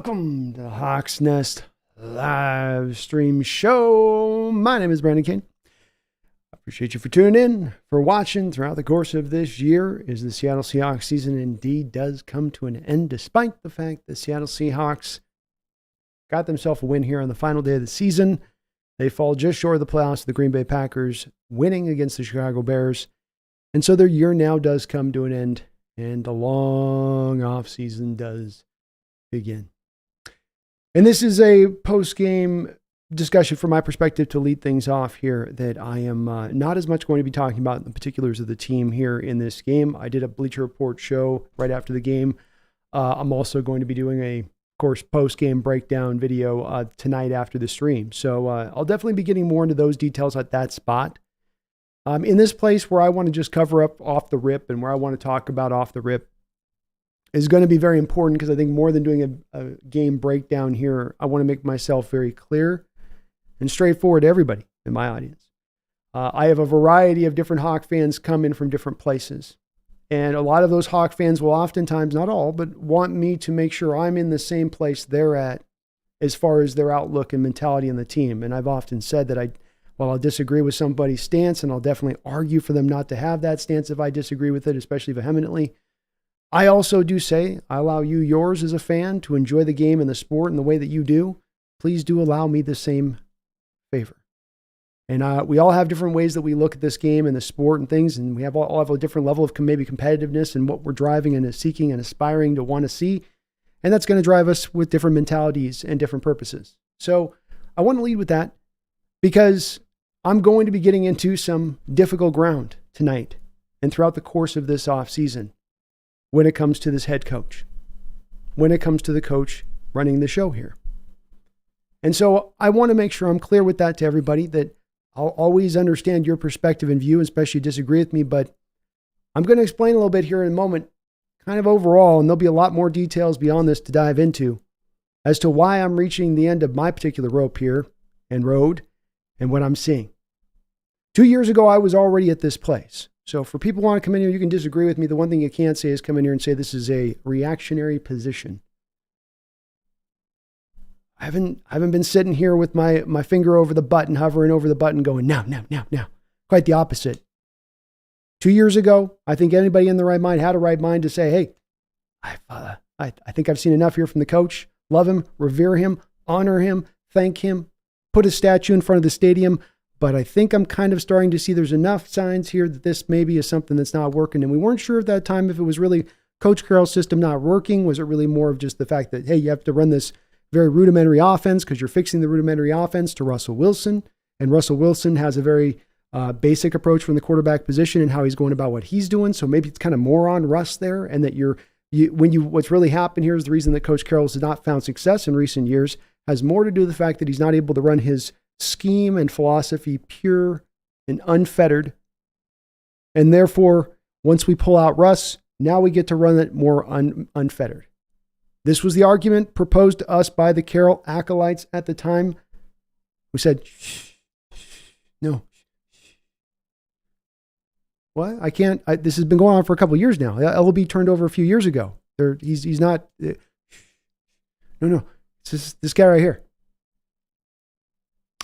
Welcome to the Hawks Nest live stream show. My name is Brandon King. I appreciate you for tuning in, for watching throughout the course of this year. As the Seattle Seahawks season indeed does come to an end, despite the fact that Seattle Seahawks got themselves a win here on the final day of the season. They fall just short of the playoffs to the Green Bay Packers, winning against the Chicago Bears. And so their year now does come to an end, and the long offseason does begin. And this is a post-game discussion from my perspective to lead things off here that I am not as much going to be talking about the particulars of the team here in this game. I did a Bleacher Report show right after the game. I'm also going to be doing a, of course, post-game breakdown video tonight after the stream. So I'll definitely be getting more into those details at that spot. In this place where I want to just cover up off the rip and where I want to talk about off the rip is going to be very important, because I think more than doing a game breakdown here, I want to make myself very clear and straightforward to everybody in my audience. I have a variety of different Hawk fans come in from different places. And a lot of those Hawk fans will oftentimes, not all, but want me to make sure I'm in the same place they're at as far as their outlook and mentality in the team. And I've often said that while I'll disagree with somebody's stance, and I'll definitely argue for them not to have that stance if I disagree with it, especially vehemently, I also do say I allow you yours as a fan to enjoy the game and the sport in the way that you do. Please do allow me the same favor. And we all have different ways that we look at this game and the sport and things, and we all have a different level of maybe competitiveness and what we're driving and seeking and aspiring to want to see. And that's going to drive us with different mentalities and different purposes. So I want to lead with that because I'm going to be getting into some difficult ground tonight and throughout the course of this offseason when it comes to this head coach, when it comes to the coach running the show here. And so I want to make sure I'm clear with that to everybody, that I'll always understand your perspective and view, especially disagree with me, but I'm going to explain a little bit here in a moment, kind of overall, and there'll be a lot more details beyond this to dive into as to why I'm reaching the end of my particular rope here and road and what I'm seeing. 2 years ago, I was already at this place. So for people who want to come in here, you can disagree with me. The one thing you can't say is come in here and say this is a reactionary position. I haven't been sitting here with my finger over the button, hovering over the button, going, now. Quite the opposite. 2 years ago, I think anybody in the right mind had a right mind to say, hey, I think I've seen enough here from the coach. Love him, revere him, honor him, thank him, put a statue in front of the stadium. But I think I'm kind of starting to see there's enough signs here that this maybe is something that's not working. And we weren't sure at that time if it was really Coach Carroll's system not working. Was it really more of just the fact that, hey, you have to run this very rudimentary offense because you're fixing the rudimentary offense to Russell Wilson. And Russell Wilson has a very basic approach from the quarterback position and how he's going about what he's doing. So maybe it's kind of more on Russ there. And that what's really happened here is the reason that Coach Carroll has not found success in recent years has more to do with the fact that he's not able to run his scheme and philosophy pure and unfettered. And therefore, once we pull out Russ, now we get to run it more unfettered. This was the argument proposed to us by the Carroll acolytes at the time, who said, no. What? I can't. This has been going on for a couple of years now. LB turned over a few years ago. He's not. No. It's this guy right here.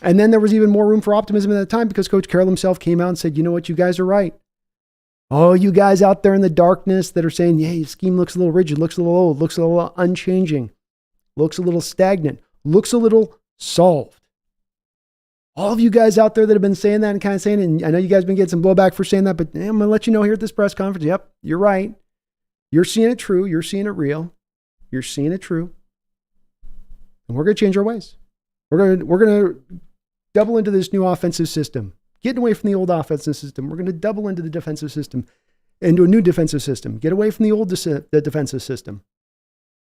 And then there was even more room for optimism at that time because Coach Carroll himself came out and said, you know what, you guys are right. Oh, you guys out there in the darkness that are saying, yeah, your scheme looks a little rigid, looks a little old, looks a little unchanging, looks a little stagnant, looks a little solved. All of you guys out there that have been saying that and kind of saying it, and I know you guys have been getting some blowback for saying that, but I'm going to let you know here at this press conference, yep, you're right. You're seeing it true. You're seeing it real. You're seeing it true. And we're going to change our ways. We're going to double into this new offensive system, getting away from the old offensive system. We're going to double into the defensive system, into a new defensive system, get away from the old defensive system,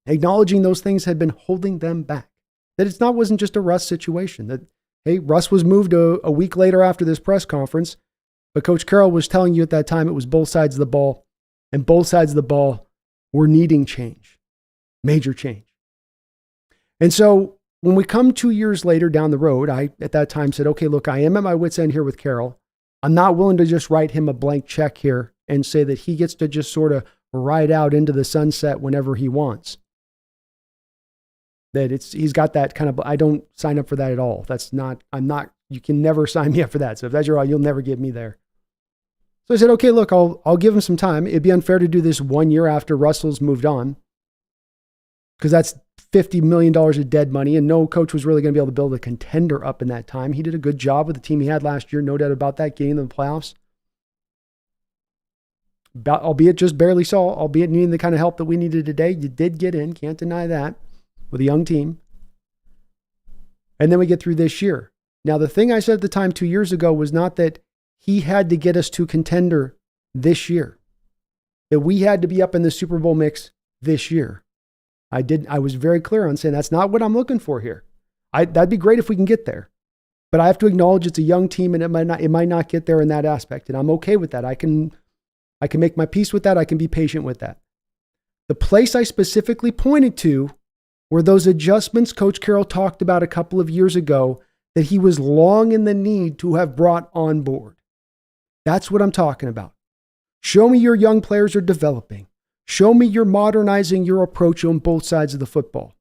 acknowledging those things had been holding them back, that wasn't just a Russ situation, that, hey, Russ was moved a week later after this press conference, but Coach Carroll was telling you at that time it was both sides of the ball, and both sides of the ball were needing change, major change. And so when we come 2 years later down the road, I, at that time, said, okay, look, I am at my wit's end here with Carroll. I'm not willing to just write him a blank check here and say that he gets to just sort of ride out into the sunset whenever he wants. That he's got that kind of, I don't sign up for that at all. You can never sign me up for that. So if that's your all, you'll never get me there. So I said, okay, look, I'll give him some time. It'd be unfair to do this 1 year after Russell's moved on, because that's $50 million of dead money, and no coach was really going to be able to build a contender up in that time. He did a good job with the team he had last year, no doubt about that, getting them the playoffs. Albeit just barely so, albeit needing the kind of help that we needed today. You did get in, can't deny that, with a young team. And then we get through this year. Now, the thing I said at the time 2 years ago was not that he had to get us to contender this year, that we had to be up in the Super Bowl mix this year. I was very clear on saying that's not what I'm looking for here. That'd be great if we can get there, but I have to acknowledge it's a young team and it might not get there in that aspect. And I'm okay with that. I can make my peace with that. I can be patient with that. The place I specifically pointed to were those adjustments Coach Carroll talked about a couple of years ago that he was long in the need to have brought on board. That's what I'm talking about. Show me your young players are developing. Show me you're modernizing your approach on both sides of the football.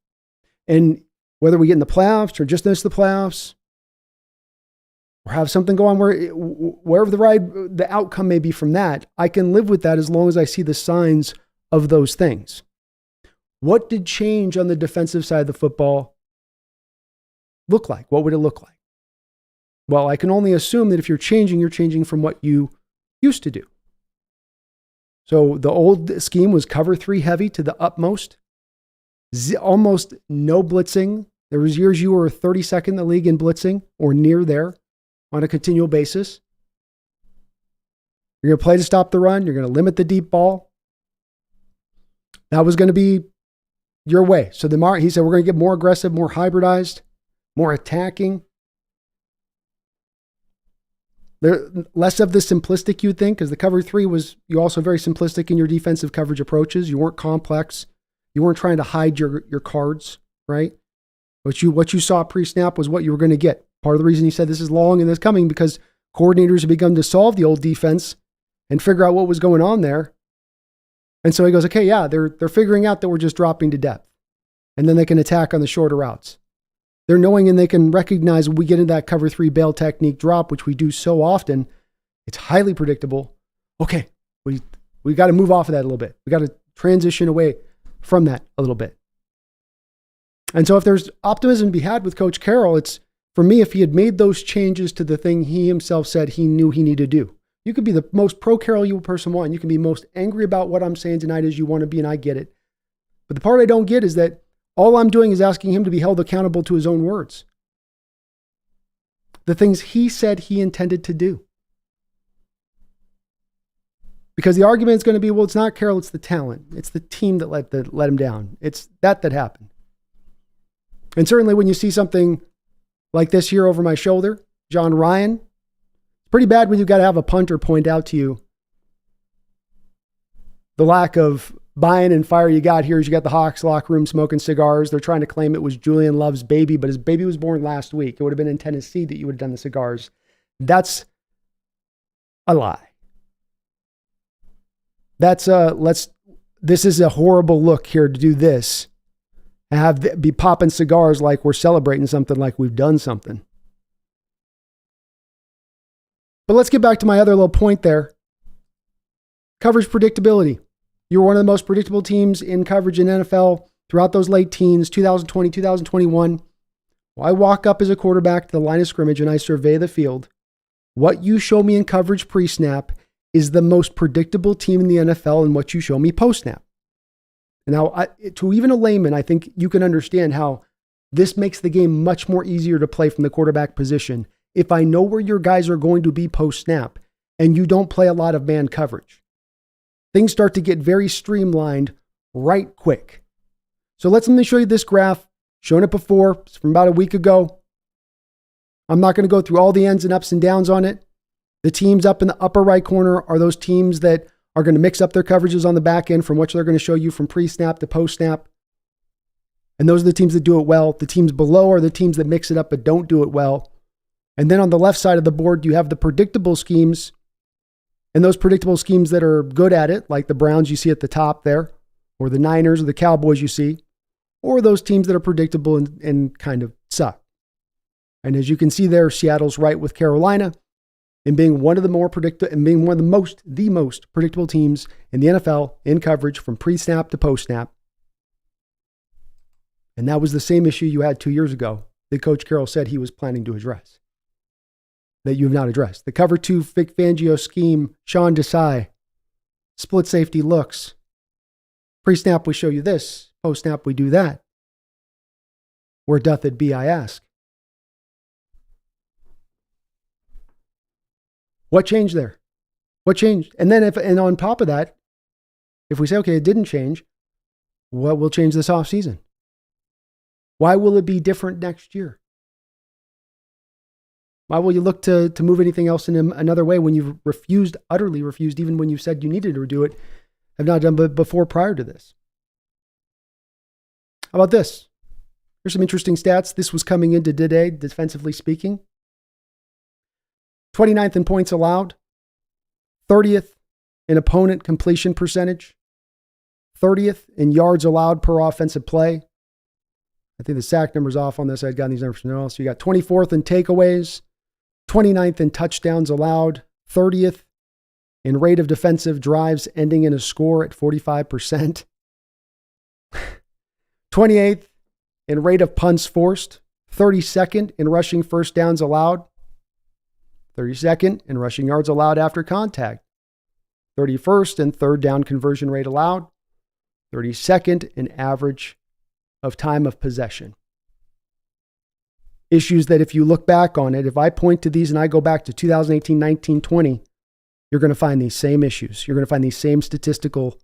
And whether we get in the playoffs or just miss the playoffs, or have something go on wherever the outcome may be from that, I can live with that as long as I see the signs of those things. What did change on the defensive side of the football look like? What would it look like? Well, I can only assume that if you're changing from what you used to do. So the old scheme was cover 3 heavy to the utmost, almost no blitzing. There was years you were 32nd in the league in blitzing or near there on a continual basis. You're going to play to stop the run. You're going to limit the deep ball. That was going to be your way. So he said, we're going to get more aggressive, more hybridized, more attacking. There, less of the simplistic you'd think, because the cover 3 was you also very simplistic in your defensive coverage approaches. You weren't complex. You weren't trying to hide your cards, right? What you saw pre-snap was what you were going to get. Part of the reason he said this is long and this coming because coordinators have begun to solve the old defense and figure out what was going on there. And so he goes, okay, yeah, they're figuring out that we're just dropping to depth. And then they can attack on the shorter routes. They're knowing and they can recognize when we get into that cover 3 bail technique drop, which we do so often, it's highly predictable. Okay, we got to move off of that a little bit. We got to transition away from that a little bit. And so if there's optimism to be had with Coach Carroll, it's for me, if he had made those changes to the thing he himself said he knew he needed to do. You could be the most pro-Carroll you person want. You can be most angry about what I'm saying tonight as you want to be, and I get it. But the part I don't get is that all I'm doing is asking him to be held accountable to his own words. The things he said he intended to do. Because the argument is going to be, well, it's not Carroll, it's the talent. It's the team that let him down. It's that happened. And certainly when you see something like this here over my shoulder, John Ryan, it's pretty bad when you've got to have a punter point out to you the lack of buy-in and fire you got here is you got the Hawks locker room smoking cigars. They're trying to claim it was Julian Love's baby, but his baby was born last week. It would have been in Tennessee that you would have done the cigars. That's a lie. This is a horrible look here to do this and be popping cigars like we're celebrating something, like we've done something. But let's get back to my other little point there. Coverage predictability. You were one of the most predictable teams in coverage in NFL throughout those late teens, 2020, 2021. Well, I walk up as a quarterback to the line of scrimmage and I survey the field. What you show me in coverage pre-snap is the most predictable team in the NFL and what you show me post-snap. Now, to even a layman, I think you can understand how this makes the game much more easier to play from the quarterback position if I know where your guys are going to be post-snap and you don't play a lot of man coverage. Things start to get very streamlined right quick. So let me show you this graph. Shown it before. It's from about a week ago. I'm not going to go through all the ends and ups and downs on it. The teams up in the upper right corner are those teams that are going to mix up their coverages on the back end from what they're going to show you from pre-snap to post-snap. And those are the teams that do it well. The teams below are the teams that mix it up but don't do it well. And then on the left side of the board, you have the predictable schemes. And those predictable schemes that are good at it, like the Browns you see at the top there, or the Niners or the Cowboys you see, or those teams that are predictable and kind of suck. And as you can see there, Seattle's right with Carolina in being one of the more predictable and being one of the most predictable teams in the NFL in coverage from pre-snap to post-snap. And that was the same issue you had 2 years ago that Coach Carroll said he was planning to address, that you have not addressed. The cover 2 Vic Fangio scheme, Sean Desai, split safety looks. Pre-snap, we show you this. Post-snap, we do that. Where doth it be, I ask? What changed there? What changed? And then and on top of that, if we say, okay, it didn't change, what will change this offseason? Why will it be different next year? Why will you look to move anything else in another way when you've utterly refused, even when you said you needed to do it, have not done before prior to this? How about this? Here's some interesting stats. This was coming into today, defensively speaking. 29th in points allowed, 30th in opponent completion percentage, 30th in yards allowed per offensive play. I think the sack number's off on this. I'd gotten these numbers from somewhere else. So you got 24th in takeaways, 29th in touchdowns allowed, 30th in rate of defensive drives ending in a score at 45%, 28th in rate of punts forced, 32nd in rushing first downs allowed, 32nd in rushing yards allowed after contact, 31st in third down conversion rate allowed, 32nd in average of time of possession. Issues that if you look back on it, if I point to these and I go back to 2018, 19, 20, you're going to find these same issues. You're going to find these same statistical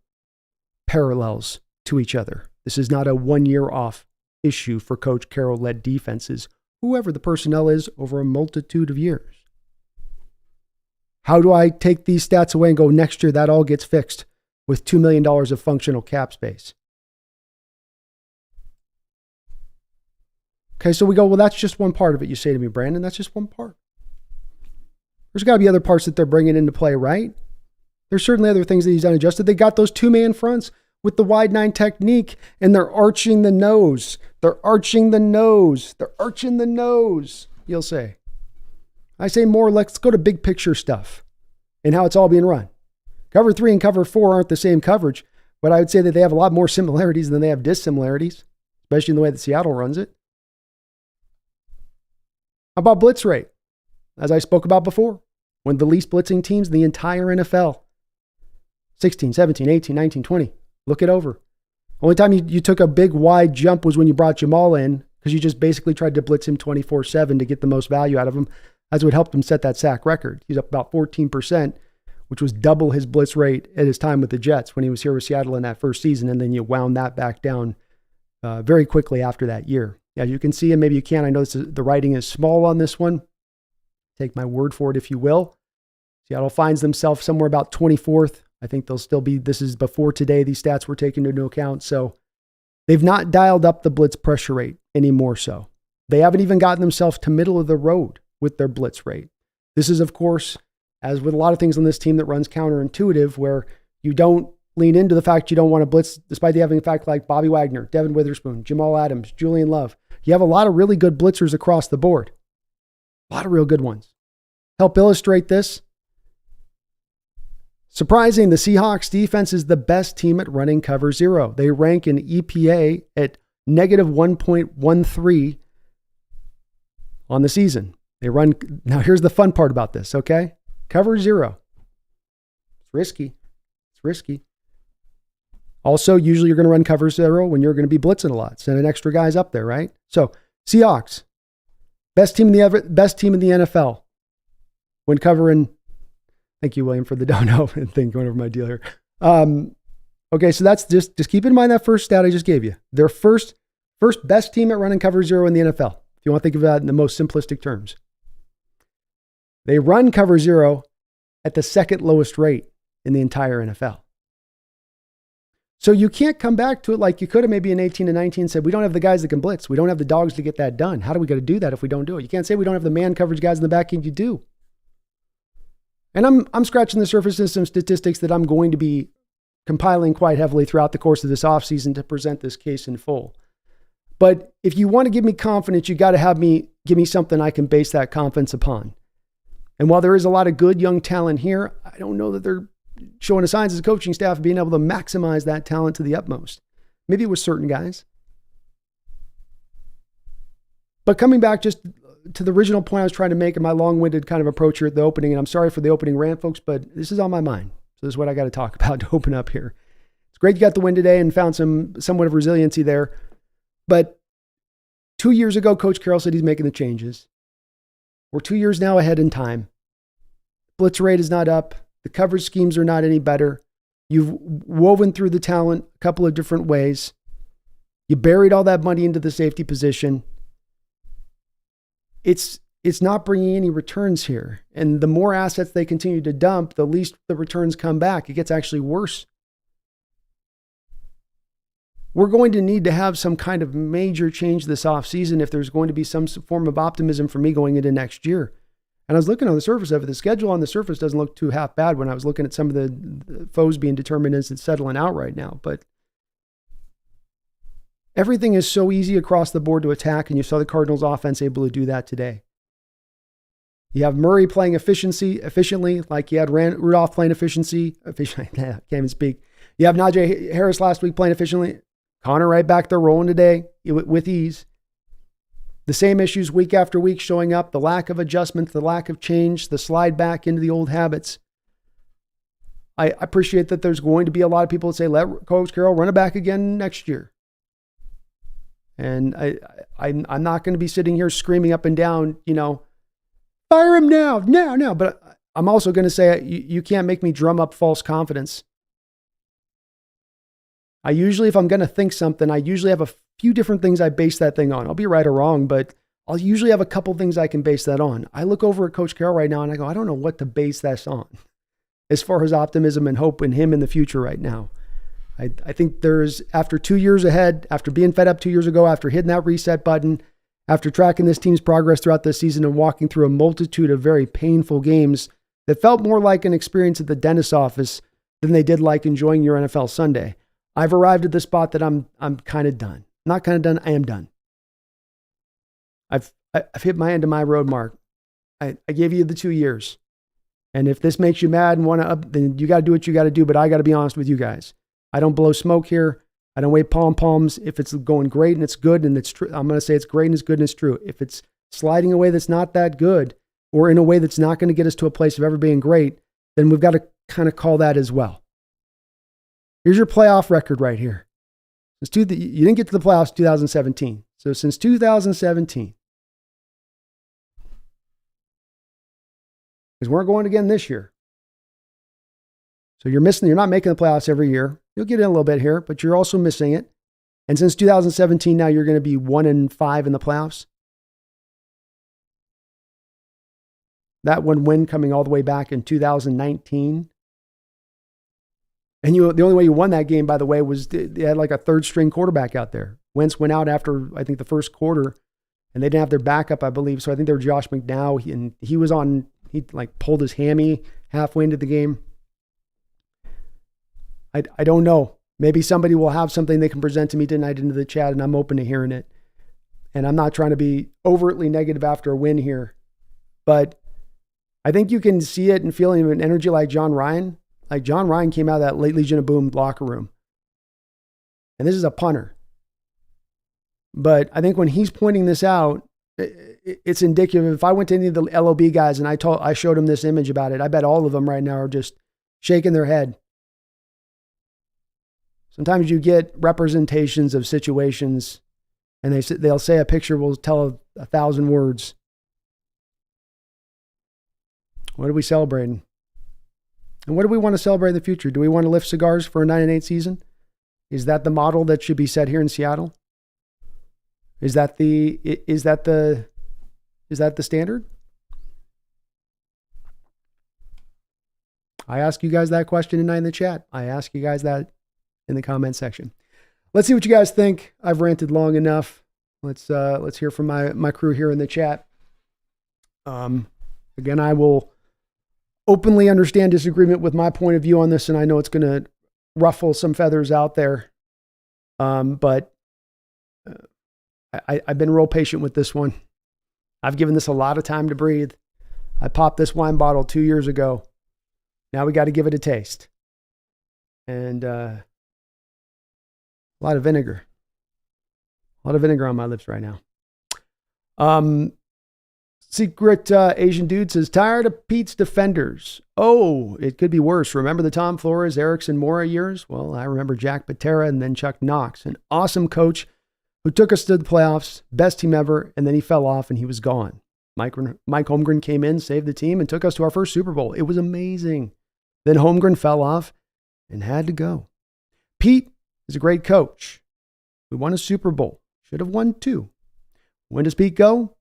parallels to each other. This is not a 1 year off issue for Coach Carroll-led defenses, whoever the personnel is, over a multitude of years. How do I take these stats away and go, next year that all gets fixed with $2 million of functional cap space? Okay, so we go, well, that's just one part of it. You say to me, Brandon, that's just one part. There's got to be other parts that they're bringing into play, right? There's certainly other things that he's unadjusted. They got those 2-man fronts with the wide 9 technique, and they're arching the nose. They're arching the nose. They're arching the nose, you'll say. I say more, let's go to big picture stuff and how it's all being run. Cover 3 and cover 4 aren't the same coverage, but I would say that they have a lot more similarities than they have dissimilarities, especially in the way that Seattle runs it. How about blitz rate? As I spoke about before, one of the least blitzing teams in the entire NFL. 16, 17, 18, 19, 20. Look it over. Only time you took a big wide jump was when you brought Jamal in, because you just basically tried to blitz him 24/7 to get the most value out of him, as would help him set that sack record. He's up about 14%, which was double his blitz rate at his time with the Jets when he was here with Seattle in that first season, and then you wound that back down very quickly after that year. As you can see, and maybe you can't, I know the writing is small on this one. Take my word for it, if you will. Seattle finds themselves somewhere about 24th. I think they'll still be, this is before today, these stats were taken into account. So they've not dialed up the blitz pressure rate any more so. They haven't even gotten themselves to middle of the road with their blitz rate. This is, of course, as with a lot of things on this team that runs counterintuitive, where you don't lean into the fact you don't want to blitz, despite having a fact like Bobby Wagner, Devin Witherspoon, Jamal Adams, Julian Love. You have a lot of really good blitzers across the board. A lot of real good ones. Help illustrate this. Surprising, the Seahawks defense is the best team at running cover 0. They rank in EPA at negative 1.13 on the season. They run, now here's the fun part about this, okay? Cover 0. It's risky. It's risky. Also, usually you're going to run cover 0 when you're going to be blitzing a lot, sending extra guys up there, right? So, Seahawks, best team in the NFL when covering. Thank you, William, for the dono and thing going over my deal here. Okay, so that's just keep in mind that first stat I just gave you. Their first best team at running cover 0 in the NFL. If you want to think of that in the most simplistic terms, they run cover 0 at the second lowest rate in the entire NFL. So you can't come back to it like you could have maybe in 18 and 19 and said, we don't have the guys that can blitz. We don't have the dogs to get that done. How do we got to do that if we don't do it? You can't say we don't have the man coverage guys in the back end. You do. And I'm scratching the surface of some statistics that I'm going to be compiling quite heavily throughout the course of this offseason to present this case in full. But if you want to give me confidence, you got to give me something I can base that confidence upon. And while there is a lot of good young talent here, I don't know that they're showing the signs as a coaching staff of being able to maximize that talent to the utmost. Maybe with certain guys. But coming back just to the original point I was trying to make in my long-winded kind of approach here at the opening, and I'm sorry for the opening rant, folks, but this is on my mind. So this is what I got to talk about to open up here. It's great you got the win today and found somewhat of resiliency there. But 2 years ago, Coach Carroll said he's making the changes. We're 2 years now ahead in time. Blitz rate is not up. The coverage schemes are not any better. You've woven through the talent a couple of different ways. You buried all that money into the safety position. It's not bringing any returns here. And the more assets they continue to dump, the least the returns come back. It gets actually worse. We're going to need to have some kind of major change this offseason if there's going to be some form of optimism for me going into next year. And I was looking on the surface of it. The schedule on the surface doesn't look too half bad when I was looking at some of the foes being determined as it's settling out right now. But everything is so easy across the board to attack, and you saw the Cardinals offense able to do that today. You have Murray playing efficiently, like you had Rudolph playing efficiently. Can't even speak. You have Najee Harris last week playing efficiently. Connor right back there rolling today with ease. The same issues week after week showing up, the lack of adjustments, the lack of change, the slide back into the old habits. I appreciate that there's going to be a lot of people that say, let Coach Carroll run it back again next year. And I'm not going to be sitting here screaming up and down, fire him now. But I'm also going to say you can't make me drum up false confidence. I usually, if I'm going to think something, I usually have a few different things I base that thing on. I'll be right or wrong, but I'll usually have a couple things I can base that on. I look over at Coach Carroll right now and I go, I don't know what to base this on as far as optimism and hope in him in the future right now. I think there's, after 2 years ahead, after being fed up 2 years ago, after hitting that reset button, after tracking this team's progress throughout the season and walking through a multitude of very painful games that felt more like an experience at the dentist's office than they did like enjoying your NFL Sunday, I've arrived at the spot that I'm kind of done. Not kind of done, I am done. I've hit my end of my road mark. I gave you the 2 years. And if this makes you mad and want to up, then you got to do what you got to do. But I got to be honest with you guys. I don't blow smoke here. I don't wave pom-poms. If it's going great and it's good and it's true, I'm going to say it's great and it's good and it's true. If it's sliding away that's not that good or in a way that's not going to get us to a place of ever being great, then we've got to kind of call that as well. Here's your playoff record right here. You didn't get to the playoffs in 2017. So since 2017, because we're going again this year. So you're not making the playoffs every year. You'll get in a little bit here, but you're also missing it. And since 2017, now you're going to be 1-5 in the playoffs. That one win coming all the way back in 2019. And the only way you won that game, by the way, was they had like a third string quarterback out there. Wentz went out after, I think, the first quarter, and they didn't have their backup, I believe. So I think they were Josh McDowell, and he like pulled his hammy halfway into the game. I don't know. Maybe somebody will have something they can present to me tonight into the chat, and I'm open to hearing it. And I'm not trying to be overtly negative after a win here, but I think you can see it and feel an energy like John Ryan. Like John Ryan came out of that late Legion of Boom locker room. And this is a punter. But I think when he's pointing this out, it's indicative. If I went to any of the LOB guys and I showed them this image about it, I bet all of them right now are just shaking their head. Sometimes you get representations of situations and they'll say a picture will tell 1,000 words. What are we celebrating? And what do we want to celebrate in the future? Do we want to lift cigars for a 9-8 season? Is that the model that should be set here in Seattle? Is that the standard? I ask you guys that question tonight in the chat. I ask you guys that in the comment section. Let's see what you guys think. I've ranted long enough. Let's hear from my crew here in the chat. Again, I will openly understand disagreement with my point of view on this, and I know it's going to ruffle some feathers out there. But I've been real patient with this one. I've given this a lot of time to breathe. I popped this wine bottle 2 years ago. Now we got to give it a taste. And a lot of vinegar. A lot of vinegar on my lips right now. Secret Asian dude says, tired of Pete's defenders. Oh, it could be worse. Remember the Tom Flores, Erickson, Mora years? Well, I remember Jack Patera and then Chuck Knox, an awesome coach who took us to the playoffs, best team ever, and then he fell off and he was gone. Mike Holmgren came in, saved the team, and took us to our first Super Bowl. It was amazing. Then Holmgren fell off and had to go. Pete is a great coach. We won a Super Bowl. Should have won 2. When does Pete go?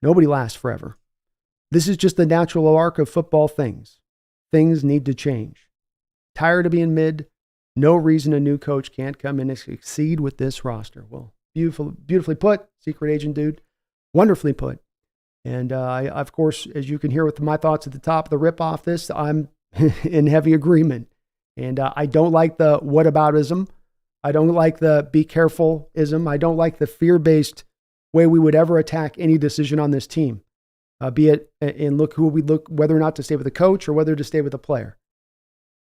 Nobody lasts forever. This is just the natural arc of football things. Things need to change. Tired of being mid. No reason a new coach can't come in and succeed with this roster. Well, beautifully put, secret agent dude. Wonderfully put. And I, of course, as you can hear with my thoughts at the top of the rip off this, I'm in heavy agreement. And I don't like the whataboutism. I don't like the be careful-ism. I don't like the fear-based way we would ever attack any decision on this team. Be it in whether or not to stay with the coach or whether to stay with the player.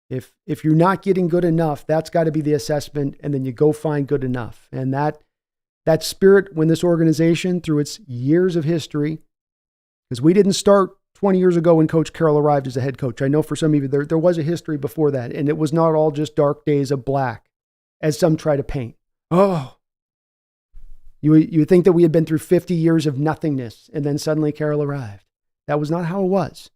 If you're not getting good enough, that's got to be the assessment, and then you go find good enough. And that spirit, when this organization, through its years of history, because we didn't start 20 years ago when Coach Carroll arrived as a head coach. I know for some of you, there was a history before that, and it was not all just dark days of black, as some try to paint. Oh, you would think that we had been through 50 years of nothingness, and then suddenly Carroll arrived. That was not how it was.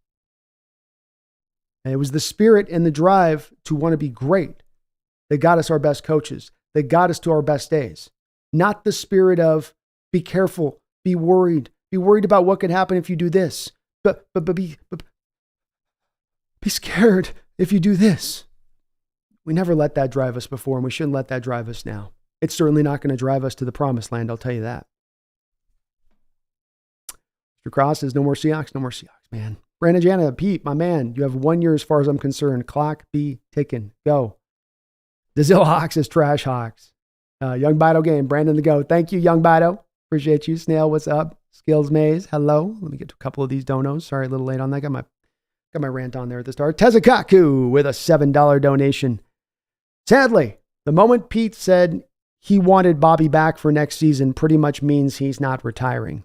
And it was the spirit and the drive to want to be great that got us our best coaches, that got us to our best days. Not the spirit of be careful, be worried about what could happen if you do this, but be scared if you do this. We never let that drive us before, and we shouldn't let that drive us now. It's certainly not going to drive us to the promised land, I'll tell you that. Mr. Cross says, no more Seahawks, man. Brandon Jana, Pete, my man, you have 1 year as far as I'm concerned. Clock be ticking. Go. DeZilla Hawks is trash Hawks. Young Bido game, Brandon the Go. Thank you, Young Bido. Appreciate you. Snail, what's up? Skills Maze, hello. Let me get to a couple of these donos. Sorry, a little late on that. Got my rant on there at the start. Tezakaku with a $7 donation. Sadly, the moment Pete said he wanted Bobby back for next season pretty much means he's not retiring.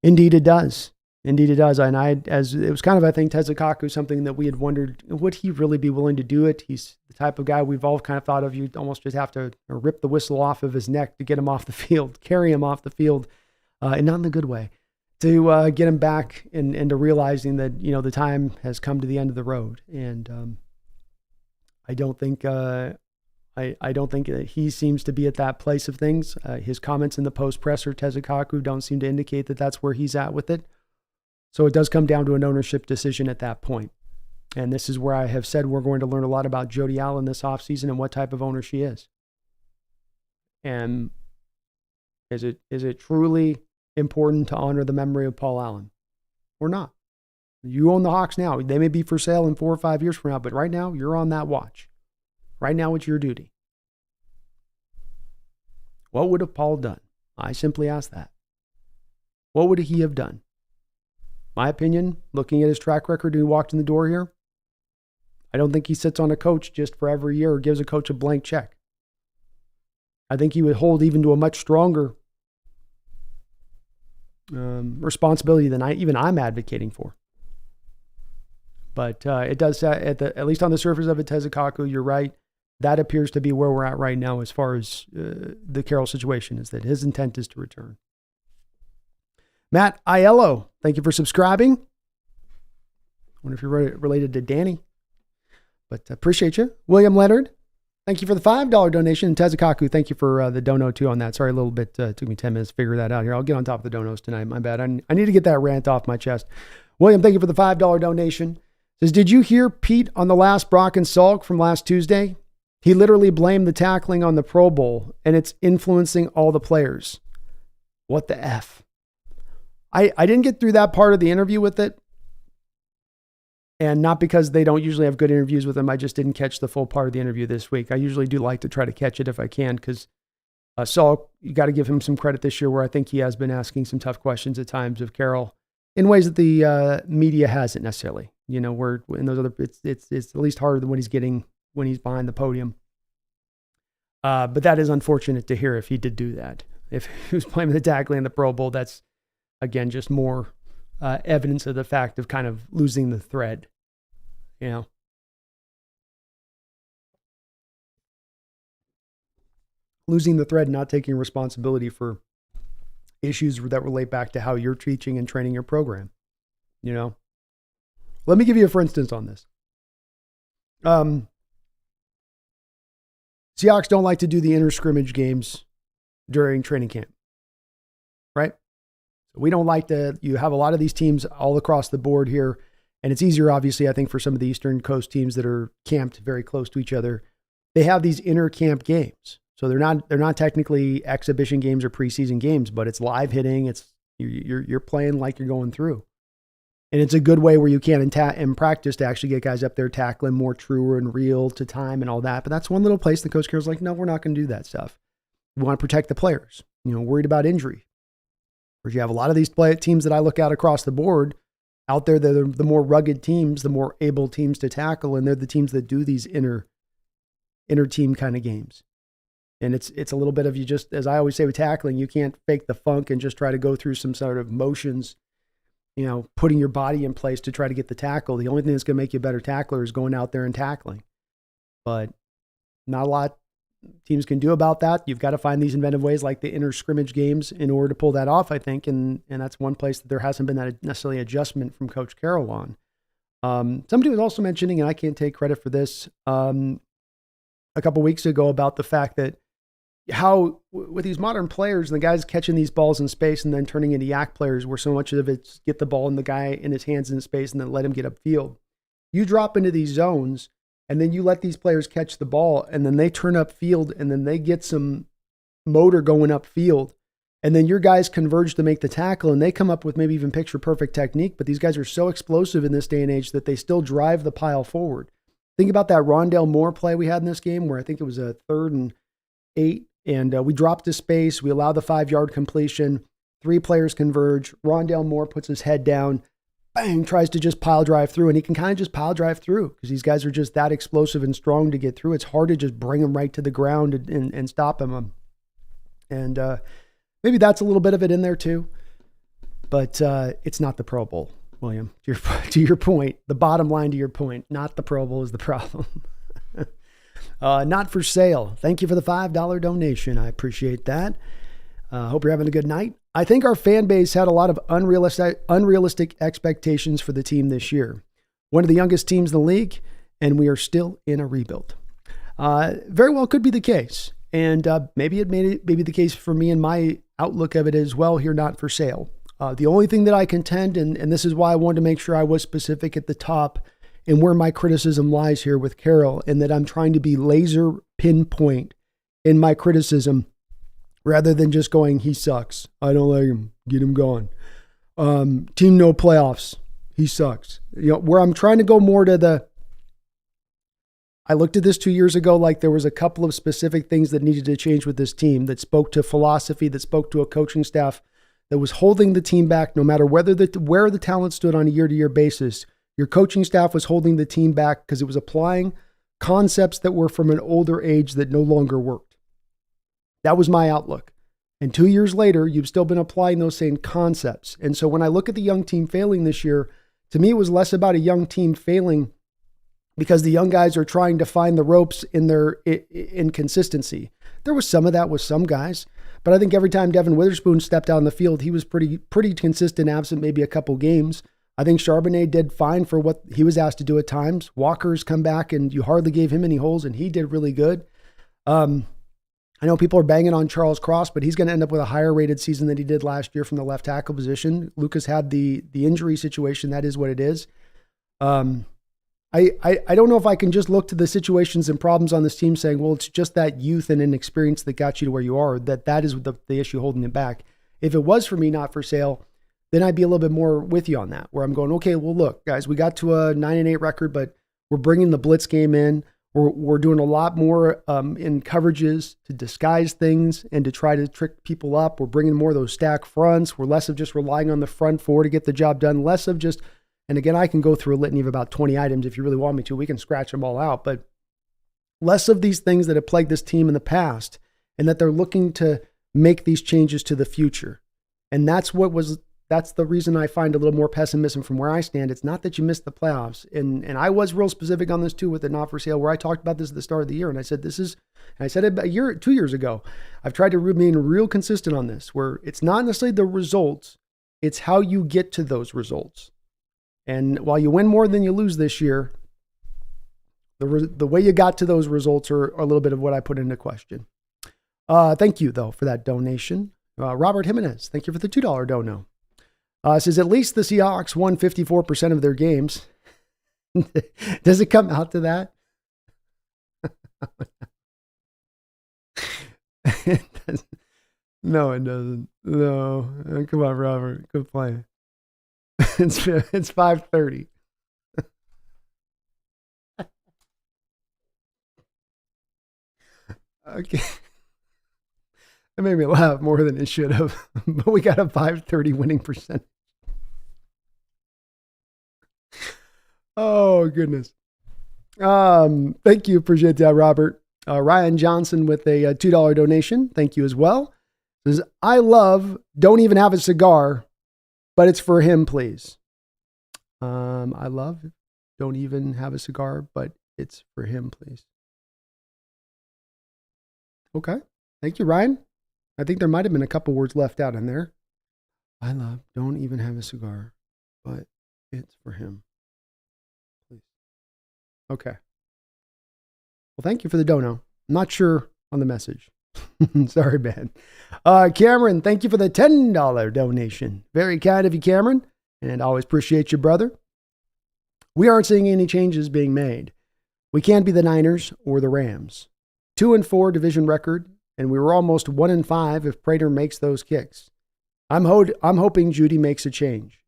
Indeed, it does. And as it was kind of, I think, Tezakaku, something that we had wondered, would he really be willing to do it? He's the type of guy we've all kind of thought of. You almost just have to rip the whistle off of his neck to get him off the field, carry him off the field, and not in the good way, to get him back into realizing that, the time has come to the end of the road. And I don't think that he seems to be at that place of things. His comments in the post presser, Tezakaku, don't seem to indicate that that's where he's at with it. So it does come down to an ownership decision at that point. And this is where I have said we're going to learn a lot about Jody Allen this offseason and what type of owner she is. And is it truly important to honor the memory of Paul Allen or not? You own the Hawks now. They may be for sale in 4 or 5 years from now, but right now you're on that watch. Right now it's your duty. What would have Paul done? I simply ask that. What would he have done? My opinion, looking at his track record when he walked in the door here, I don't think he sits on a coach just for every year or gives a coach a blank check. I think he would hold even to a much stronger responsibility than I'm advocating for. But it does, at least on the surface of it, Tezakaku, you're right. That appears to be where we're at right now as far as the Carroll situation, is that his intent is to return. Matt Aiello, thank you for subscribing. I wonder if you're related to Danny, but appreciate you. William Leonard, thank you for the $5 donation. And Tezakaku, thank you for the dono too on that. Sorry, a little bit, took me 10 minutes to figure that out here. I'll get on top of the donos tonight. My bad. I need to get that rant off my chest. William, thank you for the $5 donation. Says, did you hear Pete on the last Brock and Salk from last Tuesday? He literally blamed the tackling on the Pro Bowl, and it's influencing all the players. What the F? I didn't get through that part of the interview with it. And not because they don't usually have good interviews with him. I just didn't catch the full part of the interview this week. I usually do like to try to catch it if I can, because So you got to give him some credit this year, where I think he has been asking some tough questions at times of Carroll in ways that the media hasn't necessarily. Where in those other, it's at least harder than when he's behind the podium. But that is unfortunate to hear if he did do that. If he was playing with the tackling in the Pro Bowl, that's again just more evidence of the fact of kind of losing the thread. Losing the thread, not taking responsibility for issues that relate back to how you're teaching and training your program. Let me give you a for instance on this. Seahawks don't like to do the inter scrimmage games during training camp, right? We don't like to, you have a lot of these teams all across the board here, and it's easier, obviously, I think, for some of the Eastern Coast teams that are camped very close to each other. They have these inter camp games. So they're not technically exhibition games or preseason games, but it's live hitting. It's you're playing like you're going through. And it's a good way where you can in practice to actually get guys up there tackling more truer and real to time and all that. But that's one little place the Coach Carroll's like, no, we're not going to do that stuff. We want to protect the players, worried about injury. Whereas you have a lot of these teams that I look at across the board out there, they're the more rugged teams, the more able teams to tackle, and they're the teams that do these inter team kind of games. And it's a little bit of, you just, as I always say with tackling, you can't fake the funk and just try to go through some sort of motions, putting your body in place to try to get the tackle. The only thing that's going to make you a better tackler is going out there and tackling. But not a lot teams can do about that. You've got to find these inventive ways like the inter scrimmage games in order to pull that off, I think. And that's one place that there hasn't been that necessarily adjustment from Coach Carroll on. Somebody was also mentioning, and I can't take credit for this, a couple weeks ago about the fact that how with these modern players and the guys catching these balls in space and then turning into yak players, where so much of it's get the ball in the guy in his hands in space and then let him get upfield. You drop into these zones and then you let these players catch the ball and then they turn upfield and then they get some motor going upfield. And then your guys converge to make the tackle and they come up with maybe even picture perfect technique. But these guys are so explosive in this day and age that they still drive the pile forward. Think about that Rondale Moore play we had in this game where I think it was a 3rd and 8. And we dropped to space. We allow the 5-yard completion. 3 players converge. Rondale Moore puts his head down. Bang, tries to just pile drive through. And he can kind of just pile drive through because these guys are just that explosive and strong to get through. It's hard to just bring them right to the ground and stop them. And maybe that's a little bit of it in there too. But it's not the Pro Bowl, William. To your point, the bottom line to your point, not the Pro Bowl is the problem. Not for sale. Thank you for the $5 donation. I appreciate that. Hope you're having a good night. I think our fan base had a lot of unrealistic expectations for the team this year. One of the youngest teams in the league, and we are still in a rebuild. Very well could be the case. And maybe it may be the case for me and my outlook of it as well here, not for sale. The only thing that I contend, and this is why I wanted to make sure I was specific at the top and where my criticism lies here with Carroll, and that I'm trying to be laser pinpoint in my criticism rather than just going, he sucks. I don't like him. Get him gone. Team no playoffs. He sucks. Where I'm trying to go more to I looked at this 2 years ago like there was a couple of specific things that needed to change with this team that spoke to philosophy, that spoke to a coaching staff that was holding the team back no matter where the talent stood on a year-to-year basis. Your coaching staff was holding the team back because it was applying concepts that were from an older age that no longer worked. That was my outlook. And 2 years later, you've still been applying those same concepts. And so when I look at the young team failing this year, to me, it was less about a young team failing because the young guys are trying to find the ropes in their inconsistency. There was some of that with some guys, but I think every time Devin Witherspoon stepped out on the field, he was pretty consistent, absent maybe a couple games. I think Charbonnet did fine for what he was asked to do at times. Walker's come back and you hardly gave him any holes and he did really good. I know people are banging on Charles Cross, but he's going to end up with a higher rated season than he did last year from the left tackle position. Lucas had the injury situation. That is what it is. I don't know if I can just look to the situations and problems on this team saying, well, it's just that youth and inexperience that got you to where you are, that is the issue holding it back. If it was for me, not for sale, then I'd be a little bit more with you on that, where I'm going, okay, well, look, guys, we got to a 9-8 record, but we're bringing the Blitz game in. We're doing a lot more in coverages to disguise things and to try to trick people up. We're bringing more of those stack fronts. We're less of just relying on the front four to get the job done, less of just, and again, I can go through a litany of about 20 items if you really want me to. We can scratch them all out, but less of these things that have plagued this team in the past, and that they're looking to make these changes to the future. And that's the reason I find a little more pessimism from where I stand. It's not that you missed the playoffs. And I was real specific on this too with the not for sale, where I talked about this at the start of the year. And I said, I said it 2 years ago. I've tried to remain real consistent on this, where it's not necessarily the results, it's how you get to those results. And while you win more than you lose this year, the way you got to those results are a little bit of what I put into question. Thank you though for that donation. Robert Jimenez, thank you for the $2 dono. Says at least the Seahawks won 54% of their games. Does it come out to that? No, it doesn't. No, come on, Robert. Good play. It's 5:30. Okay. That made me laugh more than it should have. But we got a 530 winning percentage. Oh, goodness. Thank you. Appreciate that, Robert. Ryan Johnson with a $2 donation. Thank you as well. Says, I love Don't Even Have a Cigar, but it's for him, please. I love Don't Even Have a Cigar, but it's for him, please. Okay. Thank you, Ryan. I think there might have been a couple words left out in there. I love Don't Even Have a Cigar, but it's for him, please. Okay. Well, thank you for the dono. I'm not sure on the message. Sorry, man. Cameron, thank you for the $10 donation. Very kind of you, Cameron, and I always appreciate you, brother. We aren't seeing any changes being made. We can't be the Niners or the Rams. 2-4 division record, and we were almost 1-5 if Prater makes those kicks. I'm hoping Jody makes a change.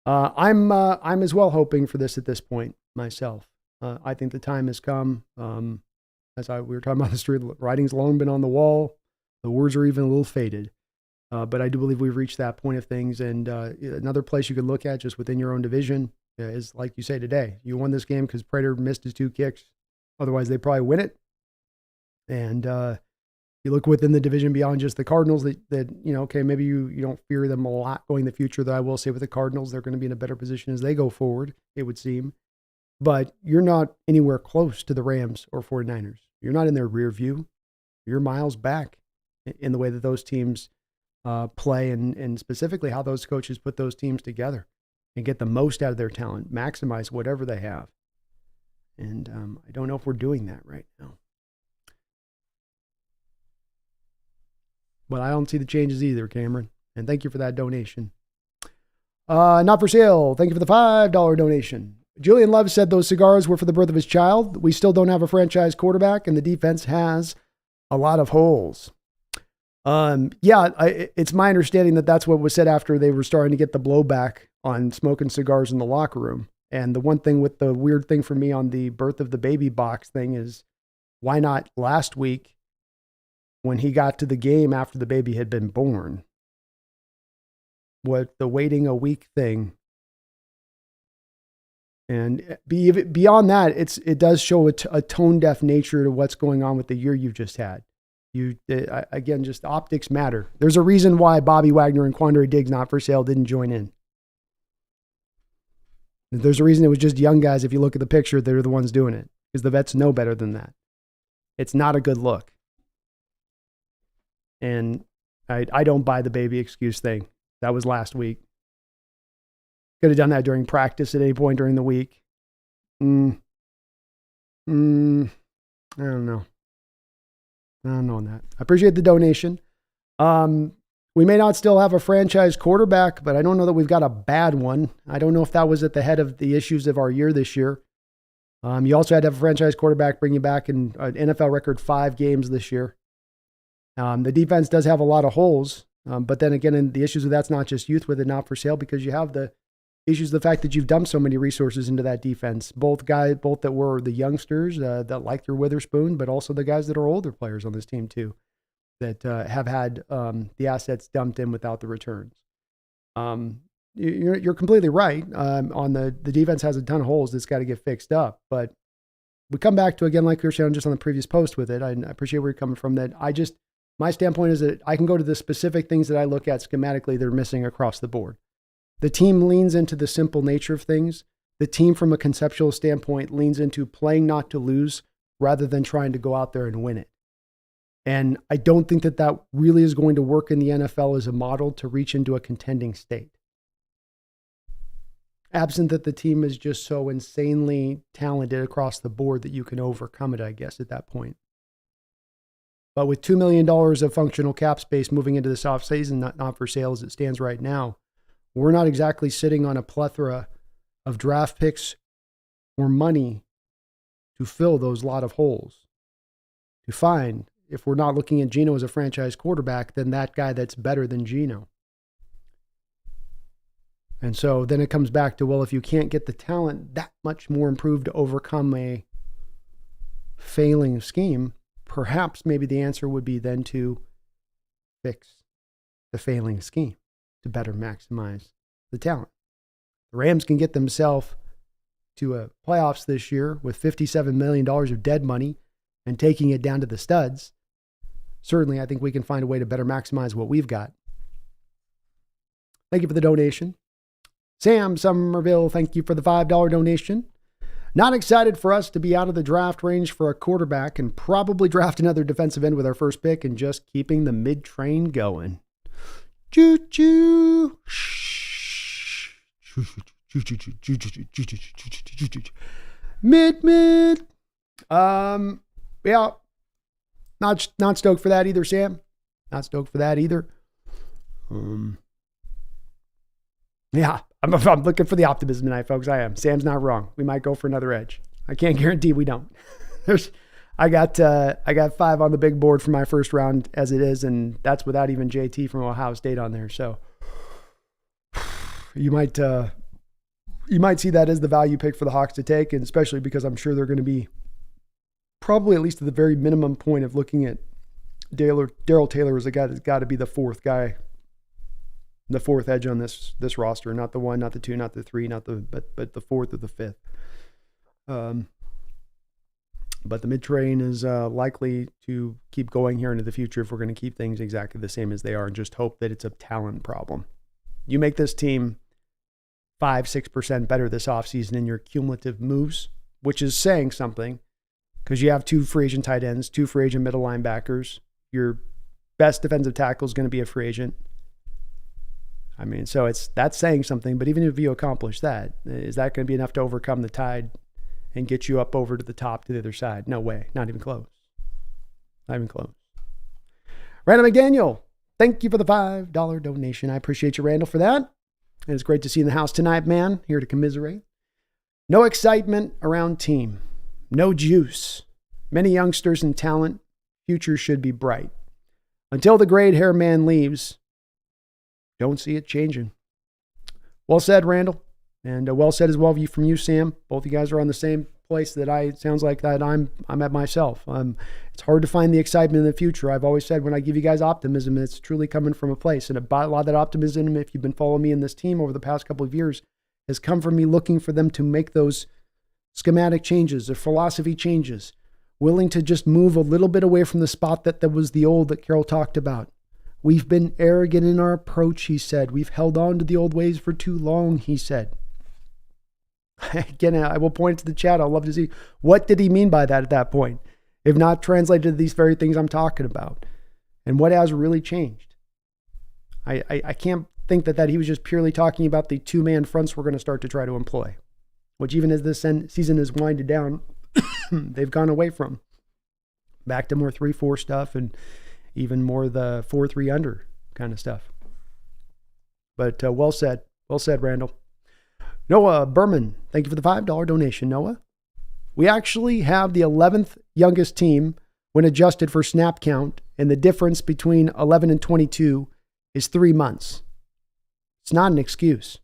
I'm as well hoping for this at this point myself. I think the time has come. We were talking about the street, writing's long been on the wall. The words are even a little faded. But I do believe we've reached that point of things. And another place you could look at just within your own division is, like you say today, you won this game because Prater missed his 2 kicks. Otherwise, they probably win it. And you look within the division beyond just the Cardinals that okay, maybe you don't fear them a lot going in the future, though I will say with the Cardinals, they're going to be in a better position as they go forward, it would seem. But you're not anywhere close to the Rams or 49ers. You're not in their rear view. You're miles back in the way that those teams play and specifically how those coaches put those teams together and get the most out of their talent, maximize whatever they have. And I don't know if we're doing that right now. But I don't see the changes either, Cameron. And thank you for that donation. Not for sale. Thank you for the $5 donation. Julian Love said those cigars were for the birth of his child. We still don't have a franchise quarterback, and the defense has a lot of holes. It's my understanding that that's what was said after they were starting to get the blowback on smoking cigars in the locker room. And the one thing with the weird thing for me on the birth of the baby box thing is, why not last week when he got to the game after the baby had been born? What the waiting a week thing. And beyond that, it does show a tone deaf nature to what's going on with the year you've just had. Again, just optics matter. There's a reason why Bobby Wagner and Quandre Diggs not for sale didn't join in. There's a reason it was just young guys. If you look at the picture, they're the ones doing it because the vets know better than that. It's not a good look. And I don't buy the baby excuse thing. That was last week. Could have done that during practice at any point during the week. I don't know. I don't know on that. I appreciate the donation. We may not still have a franchise quarterback, but I don't know that we've got a bad one. I don't know if that was at the head of the issues of our year this year. You also had to have a franchise quarterback bring you back in an NFL record 5 games this year. The defense does have a lot of holes, but then again, the issues with that's not just youth with it not for sale because you have the issues the fact that you've dumped so many resources into that defense. Both that were the youngsters that like their Witherspoon, but also the guys that are older players on this team too, that have had the assets dumped in without the returns. You're completely right. On the defense has a ton of holes that's got to get fixed up. But we come back to, again, like we were saying just on the previous post with it, I appreciate where you're coming from. That my standpoint is that I can go to the specific things that I look at schematically that are missing across the board. The team leans into the simple nature of things. The team, from a conceptual standpoint, leans into playing not to lose rather than trying to go out there and win it. And I don't think that really is going to work in the NFL as a model to reach into a contending state. Absent that the team is just so insanely talented across the board that you can overcome it, I guess, at that point. But with $2 million of functional cap space moving into this offseason, not for sale as it stands right now, we're not exactly sitting on a plethora of draft picks or money to fill those lot of holes. To find, if we're not looking at Geno as a franchise quarterback, then that guy that's better than Geno. And so then it comes back to, well, if you can't get the talent that much more improved to overcome a failing scheme, perhaps maybe the answer would be then to fix the failing scheme to better maximize the talent. The Rams can get themselves to a playoffs this year with $57 million of dead money and taking it down to the studs. Certainly, I think we can find a way to better maximize what we've got. Thank you for the donation. Sam Somerville, thank you for the $5 donation. Not excited for us to be out of the draft range for a quarterback and probably draft another defensive end with our first pick and just keeping the mid-train going. Choo-choo. Mid. Yeah. Not stoked for that either, Sam. Not stoked for that either. Yeah, I'm looking for the optimism tonight, folks. I am. Sam's not wrong. We might go for another edge. I can't guarantee we don't. I got 5 on the big board for my first round as it is, and that's without even JT from Ohio State on there. So you might see that as the value pick for the Hawks to take, and especially because I'm sure they're going to be probably at least at the very minimum point of looking at Darrell Taylor as a guy that's got to be the fourth guy. The fourth edge on this roster, not the 1, not the 2, not the 3, but the fourth or the fifth. But the mid-train is likely to keep going here into the future if we're going to keep things exactly the same as they are and just hope that it's a talent problem. You make this team 5-6% better this offseason in your cumulative moves, which is saying something because you have 2 free agent tight ends, 2 free agent middle linebackers. Your best defensive tackle is going to be a free agent. I mean, so that's saying something, but even if you accomplish that, is that going to be enough to overcome the tide and get you up over to the top to the other side? No way. Not even close. Not even close. Randall McDaniel, thank you for the $5 donation. I appreciate you, Randall, for that. And it's great to see you in the house tonight, man. Here to commiserate. No excitement around team. No juice. Many youngsters and talent. Future should be bright. Until the gray hair man leaves, don't see it changing. Well said, Randall. And well said as well from you, Sam. Both you guys are on the same place it sounds like that I'm at myself. It's hard to find the excitement in the future. I've always said when I give you guys optimism, it's truly coming from a place. And a lot of that optimism, if you've been following me in this team over the past couple of years, has come from me looking for them to make those schematic changes or philosophy changes, willing to just move a little bit away from the spot that was the old that Carroll talked about. We've been arrogant in our approach, he said. We've held on to the old ways for too long, he said. Again, I will point to the chat. I'd love to see what did he mean by that at that point, if not translated to these very things I'm talking about, and what has really changed. I can't think that he was just purely talking about the 2-man fronts we're going to start to try to employ, which even as this season is winded down, they've gone away from. Back to more 3-4 stuff and even more the 4-3 under kind of stuff. But well said, Randall. Noah Berman, thank you for the $5 donation, Noah. We actually have the 11th youngest team when adjusted for snap count, and the difference between 11 and 22 is 3 months. It's not an excuse.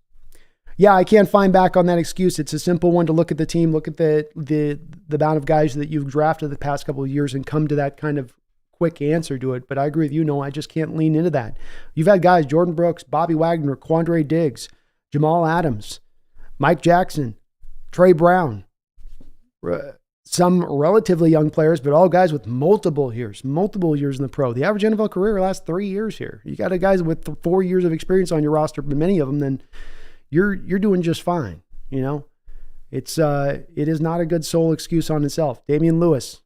yeah, I can't find back on that excuse. It's a simple one to look at the team, look at the amount of guys that you've drafted the past couple of years and come to that kind of quick answer to it. But I agree with you. No, I just can't lean into that. You've had guys, Jordan Brooks, Bobby Wagner, Quandre Diggs, Jamal Adams, Mike Jackson, Trey Brown, some relatively young players, but all guys with multiple years in the pro. The average NFL career lasts 3 years here. You got guys with 4 years of experience on your roster, but many of them, then you're doing just fine. You know, it is not a good sole excuse on itself. Damian Lewis,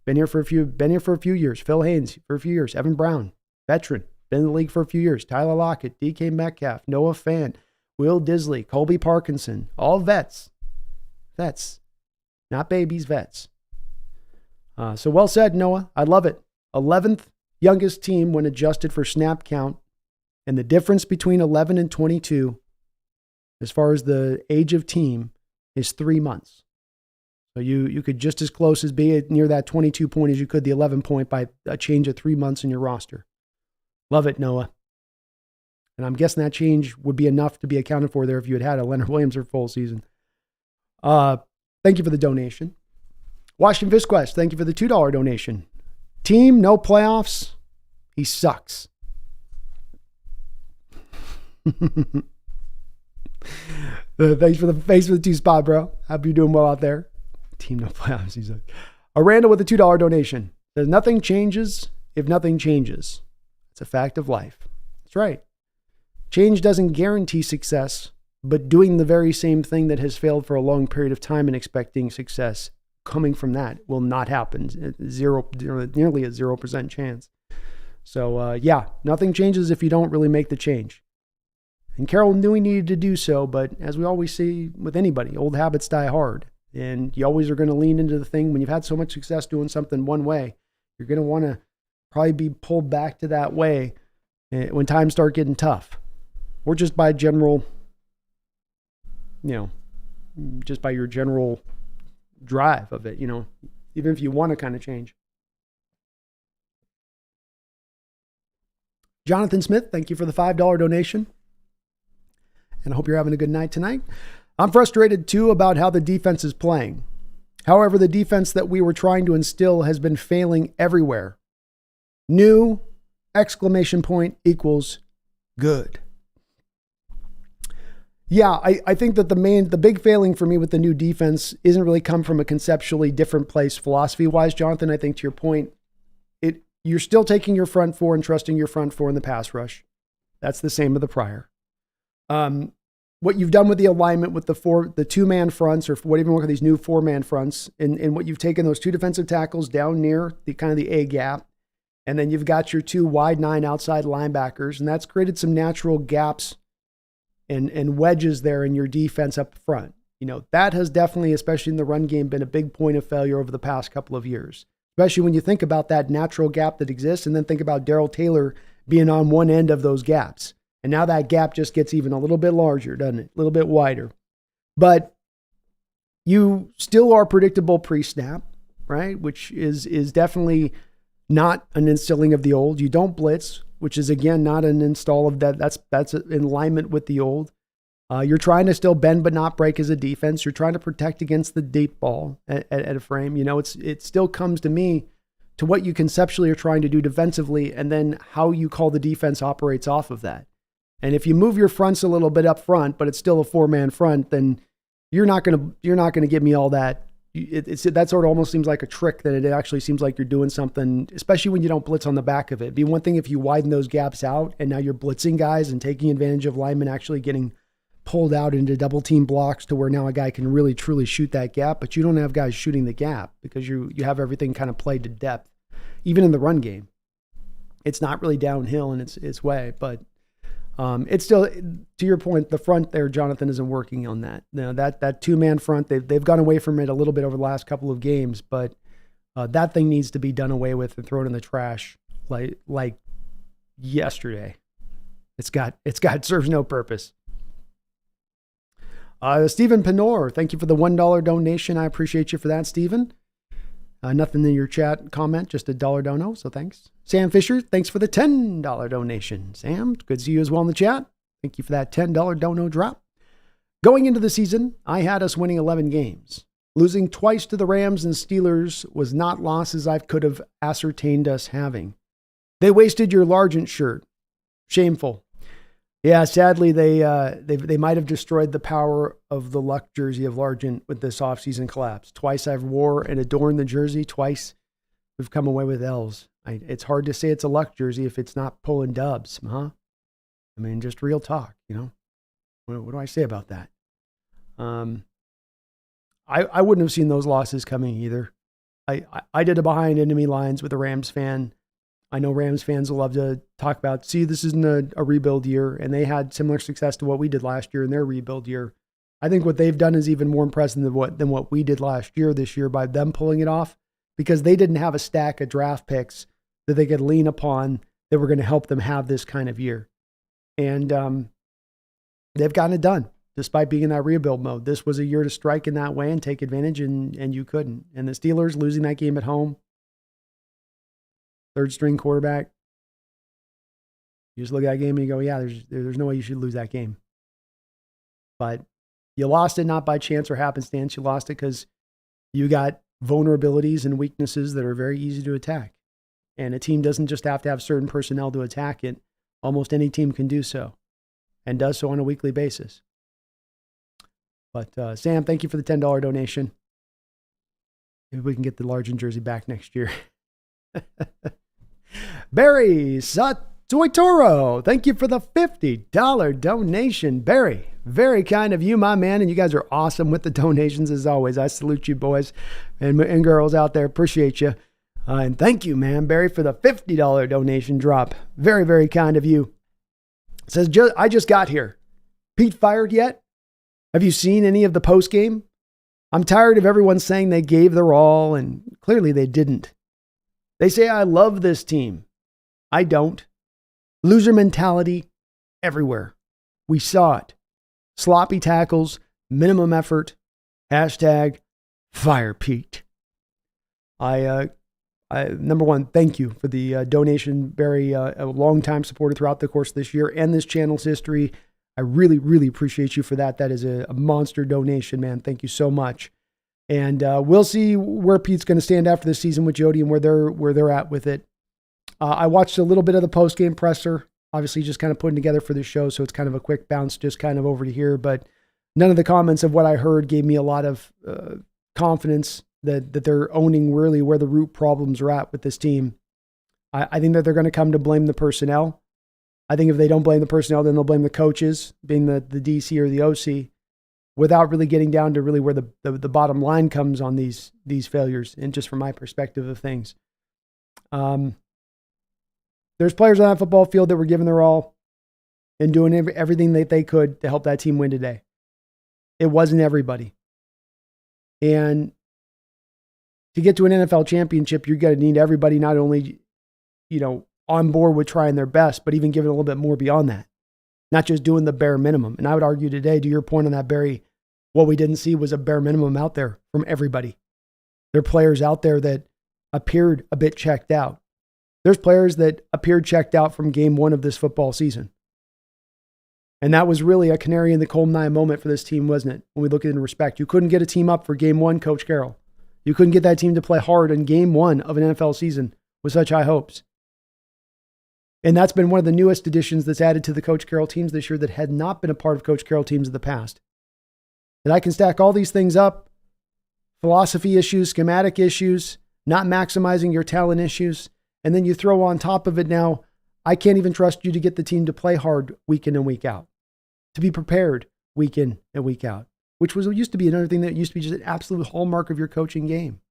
been here for a few years. Phil Haynes for a few years. Evan Brown, veteran, been in the league for a few years. Tyler Lockett, DK Metcalf, Noah Fant, Will Disley, Colby Parkinson, all vets, not babies, vets. So well said, Noah. I love it. 11th youngest team when adjusted for snap count, and the difference between 11 and 22 as far as the age of team is 3 months. So you could just as close as be near that 22 point as you could the 11 point by a change of 3 months in your roster. Love it, Noah. And I'm guessing that change would be enough to be accounted for there if you had a Leonard Williams or full season. Thank you for the donation. Washington Visquest, thank you for the $2 donation. Team, no playoffs. He sucks. Thanks for the 2 spot, bro. Hope you're doing well out there. Team, no playoffs. He's like, Randall with a $2 donation. Says nothing changes if nothing changes. It's a fact of life. That's right. Change doesn't guarantee success, but doing the very same thing that has failed for a long period of time and expecting success coming from that will not happen. Nearly a 0% chance. So yeah, nothing changes if you don't really make the change. And Carroll knew he needed to do so, but as we always see with anybody, old habits die hard. And you always are going to lean into the thing. When you've had so much success doing something one way, you're going to want to probably be pulled back to that way when times start getting tough. Or just by general, just by your general drive of it, even if you want to kind of change. Jonathan Smith, thank you for the $5 donation. And I hope you're having a good night tonight. I'm frustrated too about how the defense is playing. However, the defense that we were trying to instill has been failing everywhere. New ! Equals good. Yeah, I think that the big failing for me with the new defense isn't really come from a conceptually different place philosophy-wise, Jonathan. I think to your point, you're still taking your front four and trusting your front four in the pass rush. That's the same of the prior. What you've done with the alignment with the 2-man fronts, or whatever you want to call these new 4-man fronts, and what you've taken those 2 defensive tackles down near the kind of the A gap, and then you've got your 2 wide 9 outside linebackers, and that's created some natural gaps and wedges there in your defense up front. That has definitely, especially in the run game, been a big point of failure over the past couple of years, especially when you think about that natural gap that exists, and then think about Darrell Taylor being on one end of those gaps. And now that gap just gets even a little bit larger, doesn't it? A little bit wider. But you still are predictable pre-snap, right? Which is definitely not an instilling of the old. You don't blitz, which is, again, not an install of that. That's in alignment with the old. You're trying to still bend but not break as a defense. You're trying to protect against the deep ball at a frame. It still comes to me to what you conceptually are trying to do defensively, and then how you call the defense operates off of that. And if you move your fronts a little bit up front, but it's still a 4-man front, then you're not gonna give me all that. That sort of almost seems like a trick that it actually seems like you're doing something, especially when you don't blitz on the back of it. It'd be one thing if you widen those gaps out and now you're blitzing guys and taking advantage of linemen actually getting pulled out into double team blocks to where now a guy can really truly shoot that gap, but you don't have guys shooting the gap because you have everything kind of played to depth. Even in the run game, it's not really downhill in its way, but it's still, to your point, the front there, Jonathan, isn't working on that. That 2-man front, they've gone away from it a little bit over the last couple of games, but that thing needs to be done away with and thrown in the trash like yesterday. It serves no purpose. Stephen Penor, thank you for the $1 donation. I appreciate you for that, Stephen. Nothing in your chat comment, just a $1 dono, so thanks. Sam Fisher, thanks for the $10 donation. Sam, good to see you as well in the chat. Thank you for that $10 dono drop. Going into the season, I had us winning 11 games. Losing twice to the Rams and Steelers was not losses I could have ascertained us having. They wasted your Largent shirt. Shameful. Yeah, sadly, they might have destroyed the power of the luck jersey of Largent with this offseason collapse. Twice I've wore and adorned the jersey. Twice we've come away with L's. It's hard to say it's a luck jersey if it's not pulling dubs, huh? I mean, just real talk, you know? What do I say about that? I wouldn't have seen those losses coming either. I did a behind enemy lines with a Rams fan. I know Rams fans will love to talk about, see, this isn't a rebuild year, and they had similar success to what we did last year in their rebuild year. I think what they've done is even more impressive than what we did last year this year by them pulling it off, because they didn't have a stack of draft picks that they could lean upon that were going to help them have this kind of year. And they've gotten it done despite being in that rebuild mode. This was a year to strike in that way and take advantage, and you couldn't. And the Steelers losing that game at home, third string quarterback. You just look at that game and you go, yeah, there's no way you should lose that game. But you lost it not by chance or happenstance. You lost it because you got vulnerabilities and weaknesses that are very easy to attack. And a team doesn't just have to have certain personnel to attack it. Almost any team can do so and does so on a weekly basis. But Sam, thank you for the $10 donation. Maybe we can get the Largent jersey back next year. Barry Satoitoro, thank you for the $50 donation. Barry, very kind of you, my man, and you guys are awesome with the donations as always. I salute you boys and girls out there. Appreciate you. And thank you, man, Barry, for the $50 donation drop. Very, very kind of you. It says, I just got here. Pete fired yet? Have you seen any of the post game? I'm tired of everyone saying they gave their all, and clearly they didn't. They say, I love this team. I don't. Loser mentality everywhere. We saw it. Sloppy tackles, minimum effort, hashtag fire Pete. Number one, thank you for the donation, Barry, a longtime supporter throughout the course of this year and this channel's history. I really, really appreciate you for that. That is a monster donation, man. Thank you so much. And we'll see where Pete's going to stand after this season with Jody and where they're at with it. I watched a little bit of the post-game presser, obviously just kind of putting together for the show, so it's kind of a quick bounce just kind of over to here. But none of the comments of what I heard gave me a lot of confidence that they're owning really where the root problems are at with this team. I think that they're going to come to blame the personnel. I think if they don't blame the personnel, then they'll blame the coaches, being the DC or the OC, without really getting down to really where the bottom line comes on these failures, and just from my perspective of things. There's players on that football field that were giving their all and doing everything that they could to help that team win today. It wasn't everybody. And to get to an NFL championship, you're going to need everybody not only, on board with trying their best, but even giving a little bit more beyond that. Not just doing the bare minimum. And I would argue today, to your point on that, Barry, what we didn't see was a bare minimum out there from everybody. There are players out there that appeared a bit checked out. There's players that appeared checked out from game one of this football season. And that was really a canary in the coal mine moment for this team, wasn't it? When we look at it in respect. You couldn't get a team up for game one, Coach Carroll. You couldn't get that team to play hard in game one of an NFL season with such high hopes. And that's been one of the newest additions that's added to the Coach Carroll teams this year that had not been a part of Coach Carroll teams in the past. And I can stack all these things up, philosophy issues, schematic issues, not maximizing your talent issues, and then you throw on top of it now, I can't even trust you to get the team to play hard week in and week out, to be prepared week in and week out, which used to be another thing that used to be just an absolute hallmark of your coaching game.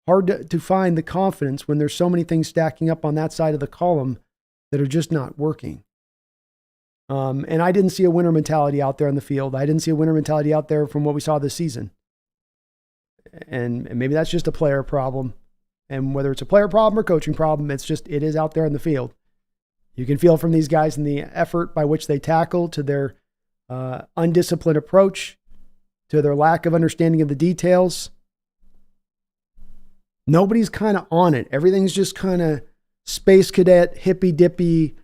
Hard to find the confidence when there's so many things stacking up on that side of the column that are just not working. And I didn't see a winner mentality out there on the field. I didn't see a winner mentality out there from what we saw this season. And maybe that's just a player problem. And whether it's a player problem or coaching problem, it is out there on the field. You can feel from these guys in the effort by which they tackle, to their undisciplined approach, to their lack of understanding of the details. Nobody's kind of on it. Everything's just kind of space cadet, hippy dippy,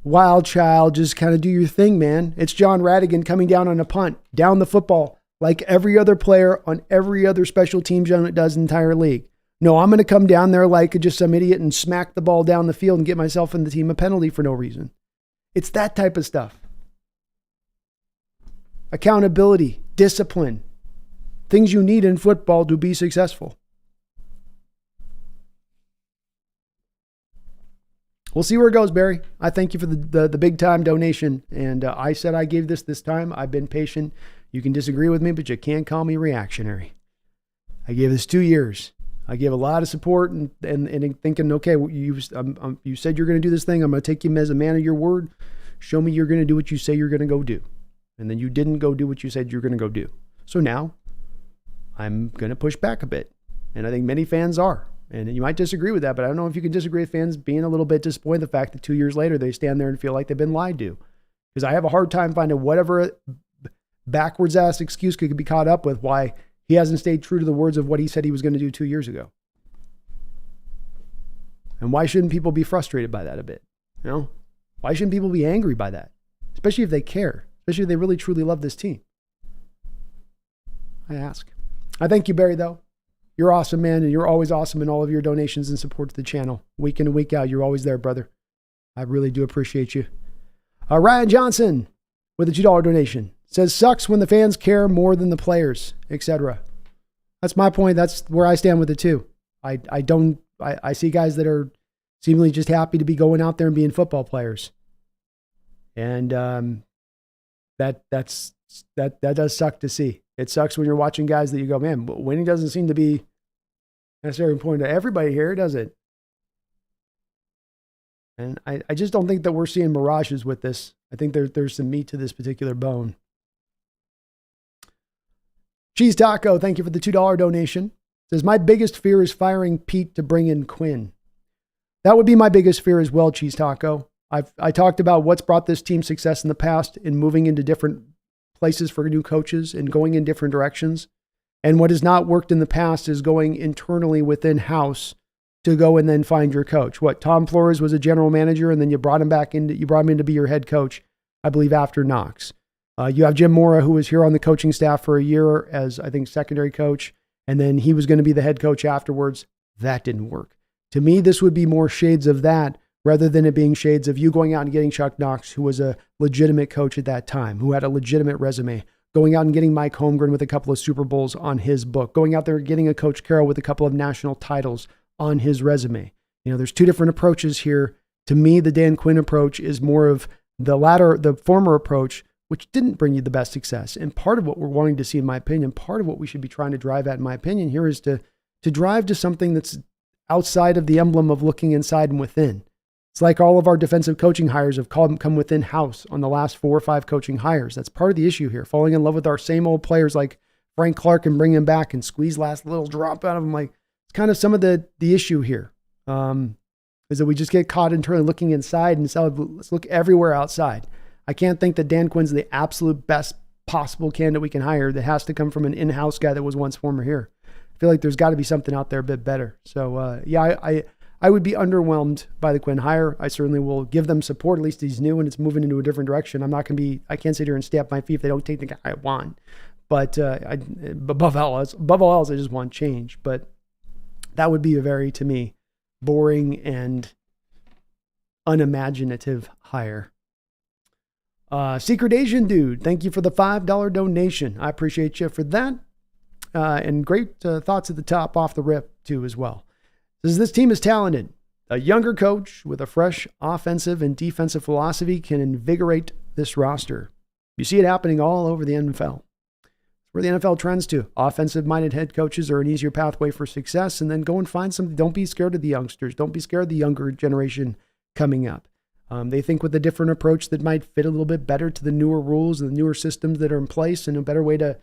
wild child, just kind of do your thing, man. It's John Radigan coming down on a punt, down the football, like every other player on every other special teams unit does in the entire league. No, I'm going to come down there like just some idiot and smack the ball down the field and get myself in the team a penalty for no reason. It's that type of stuff. Accountability, discipline, things you need in football to be successful. We'll see where it goes, Barry. I thank you for the big time donation. And I said I gave this time. I've been patient. You can disagree with me, but you can't call me reactionary. I gave this 2 years. I gave a lot of support and thinking, okay, you said you're going to do this thing. I'm going to take you as a man of your word. Show me you're going to do what you say you're going to go do. And then you didn't go do what you said you're going to go do. So now I'm going to push back a bit. And I think many fans are. And you might disagree with that, but I don't know if you can disagree with fans being a little bit disappointed the fact that 2 years later they stand there and feel like they've been lied to. Because I have a hard time finding whatever backwards ass excuse could be caught up with why he hasn't stayed true to the words of what he said he was going to do 2 years ago. And why shouldn't people be frustrated by that a bit? You know? Why shouldn't people be angry by that? Especially if they care. Especially if they really truly love this team. I ask. I thank you, Barry, though. You're awesome, man, and you're always awesome in all of your donations and support to the channel. Week in and week out, you're always there, brother. I really do appreciate you. Ryan Johnson with a $2 donation says, sucks when the fans care more than the players, etc. That's my point. That's where I stand with it too. I see guys that are seemingly just happy to be going out there and being football players. And that does suck to see. It sucks when you're watching guys that you go, man, winning doesn't seem to be necessarily important to everybody here, does it? And I just don't think that we're seeing mirages with this. I think there's some meat to this particular bone. Cheese Taco, thank you for the $2 donation. Says, my biggest fear is firing Pete to bring in Quinn. That would be my biggest fear as well, Cheese Taco. I talked about what's brought this team success in the past in moving into different places for new coaches and going in different directions. And what has not worked in the past is going internally within house to go and then find your coach. What, Tom Flores was a general manager and then you brought him in to be your head coach, I believe, after Knox. You have Jim Mora, who was here on the coaching staff for a year as, I think, secondary coach, and then he was going to be the head coach afterwards. That didn't work. To me, this would be more shades of that rather than it being shades of you going out and getting Chuck Knox, who was a legitimate coach at that time, who had a legitimate resume, going out and getting Mike Holmgren with a couple of Super Bowls on his book, going out there and getting a Coach Carroll with a couple of national titles on his resume. You know, there's two different approaches here. To me, the Dan Quinn approach is more of the former approach, which didn't bring you the best success. And part of what we're wanting to see, in my opinion, part of what we should be trying to drive at, in my opinion, here is to drive to something that's outside of the emblem of looking inside and within. It's like all of our defensive coaching hires have come within house on the last 4 or 5 coaching hires. That's part of the issue here. Falling in love with our same old players like Frank Clark and bring him back and squeeze last little drop out of him. Like, it's kind of some of the issue here. Is that we just get caught internally looking inside and so let's look everywhere outside. I can't think that Dan Quinn's the absolute best possible candidate we can hire that has to come from an in-house guy that was once former here. I feel like there's got to be something out there a bit better. So I would be underwhelmed by the Quinn hire. I certainly will give them support. At least he's new and it's moving into a different direction. I can't sit here and stamp my feet if they don't take the guy I want. But above all else, I just want change. But that would be a very, to me, boring and unimaginative hire. Secret Asian Dude, thank you for the $5 donation. I appreciate you for that. And great thoughts at the top off the rip, too, as well. Says this team is talented. A younger coach with a fresh offensive and defensive philosophy can invigorate this roster. You see it happening all over the NFL. Where the NFL trends to. Offensive-minded head coaches are an easier pathway for success, and then go and find something. Don't be scared of the youngsters. Don't be scared of the younger generation coming up. They think with a different approach that might fit a little bit better to the newer rules and the newer systems that are in place and a better way to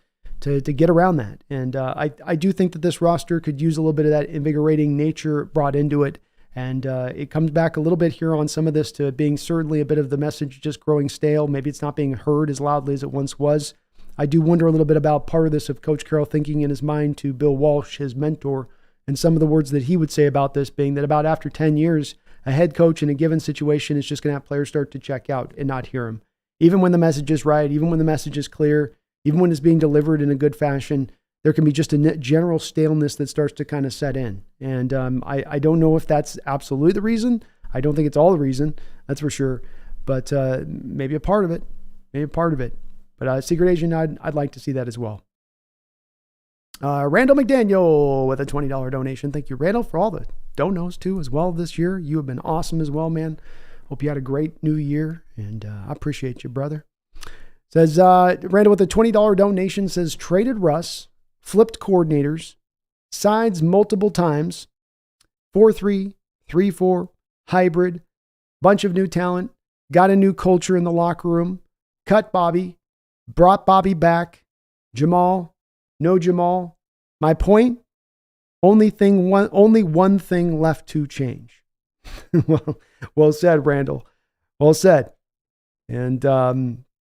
get around that. And I do think that this roster could use a little bit of that invigorating nature brought into it. And it comes back a little bit here on some of this to being certainly a bit of the message just growing stale. Maybe it's not being heard as loudly as it once was. I do wonder a little bit about part of this of Coach Carroll thinking in his mind to Bill Walsh, his mentor, and some of the words that he would say about this being that about after 10 years, a head coach in a given situation is just going to have players start to check out and not hear him. Even when the message is right, even when the message is clear, even when it's being delivered in a good fashion, there can be just a general staleness that starts to kind of set in. And I don't know if that's absolutely the reason. I don't think it's all the reason, that's for sure. But maybe a part of it. But Secret Agent, I'd like to see that as well. Randall McDaniel with a $20 donation. Thank you, Randall, for all the donos too as well this year. You have been awesome as well, man. Hope you had a great new year, and I appreciate you, brother. Says Randall with a $20 donation, says traded Russ, flipped coordinators, sides multiple times, 4-3, 3-4, hybrid, bunch of new talent, got a new culture in the locker room, cut Bobby, brought Bobby back, Jamal, no Jamal. My point, only one thing left to change. Well said, Randall. Well said. And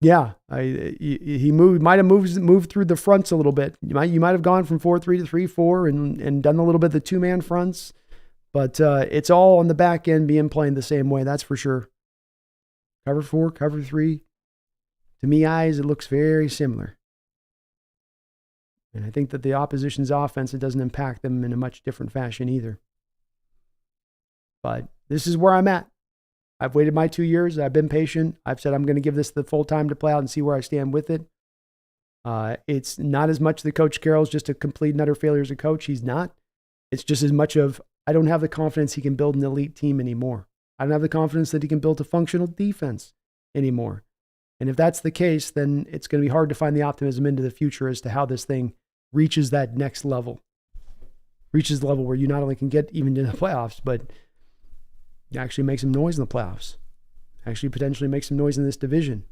yeah, he might have moved through the fronts a little bit. You might have gone from 4-3 to 3-4 and done a little bit of the two-man fronts, but it's all on the back end being played the same way. That's for sure. Cover 4, cover 3. To me, eyes, it looks very similar. And I think that the opposition's offense, it doesn't impact them in a much different fashion either. But this is where I'm at. I've waited my 2 years. I've been patient. I've said I'm going to give this the full time to play out and see where I stand with it. It's not as much that Coach Carroll's just a complete and utter failure as a coach. He's not. It's just as much of, I don't have the confidence he can build an elite team anymore. I don't have the confidence that he can build a functional defense anymore. And if that's the case, then it's going to be hard to find the optimism into the future as to how this thing reaches that next level. Reaches the level where you not only can get even to the playoffs, but you actually make some noise in the playoffs. Actually potentially make some noise in this division.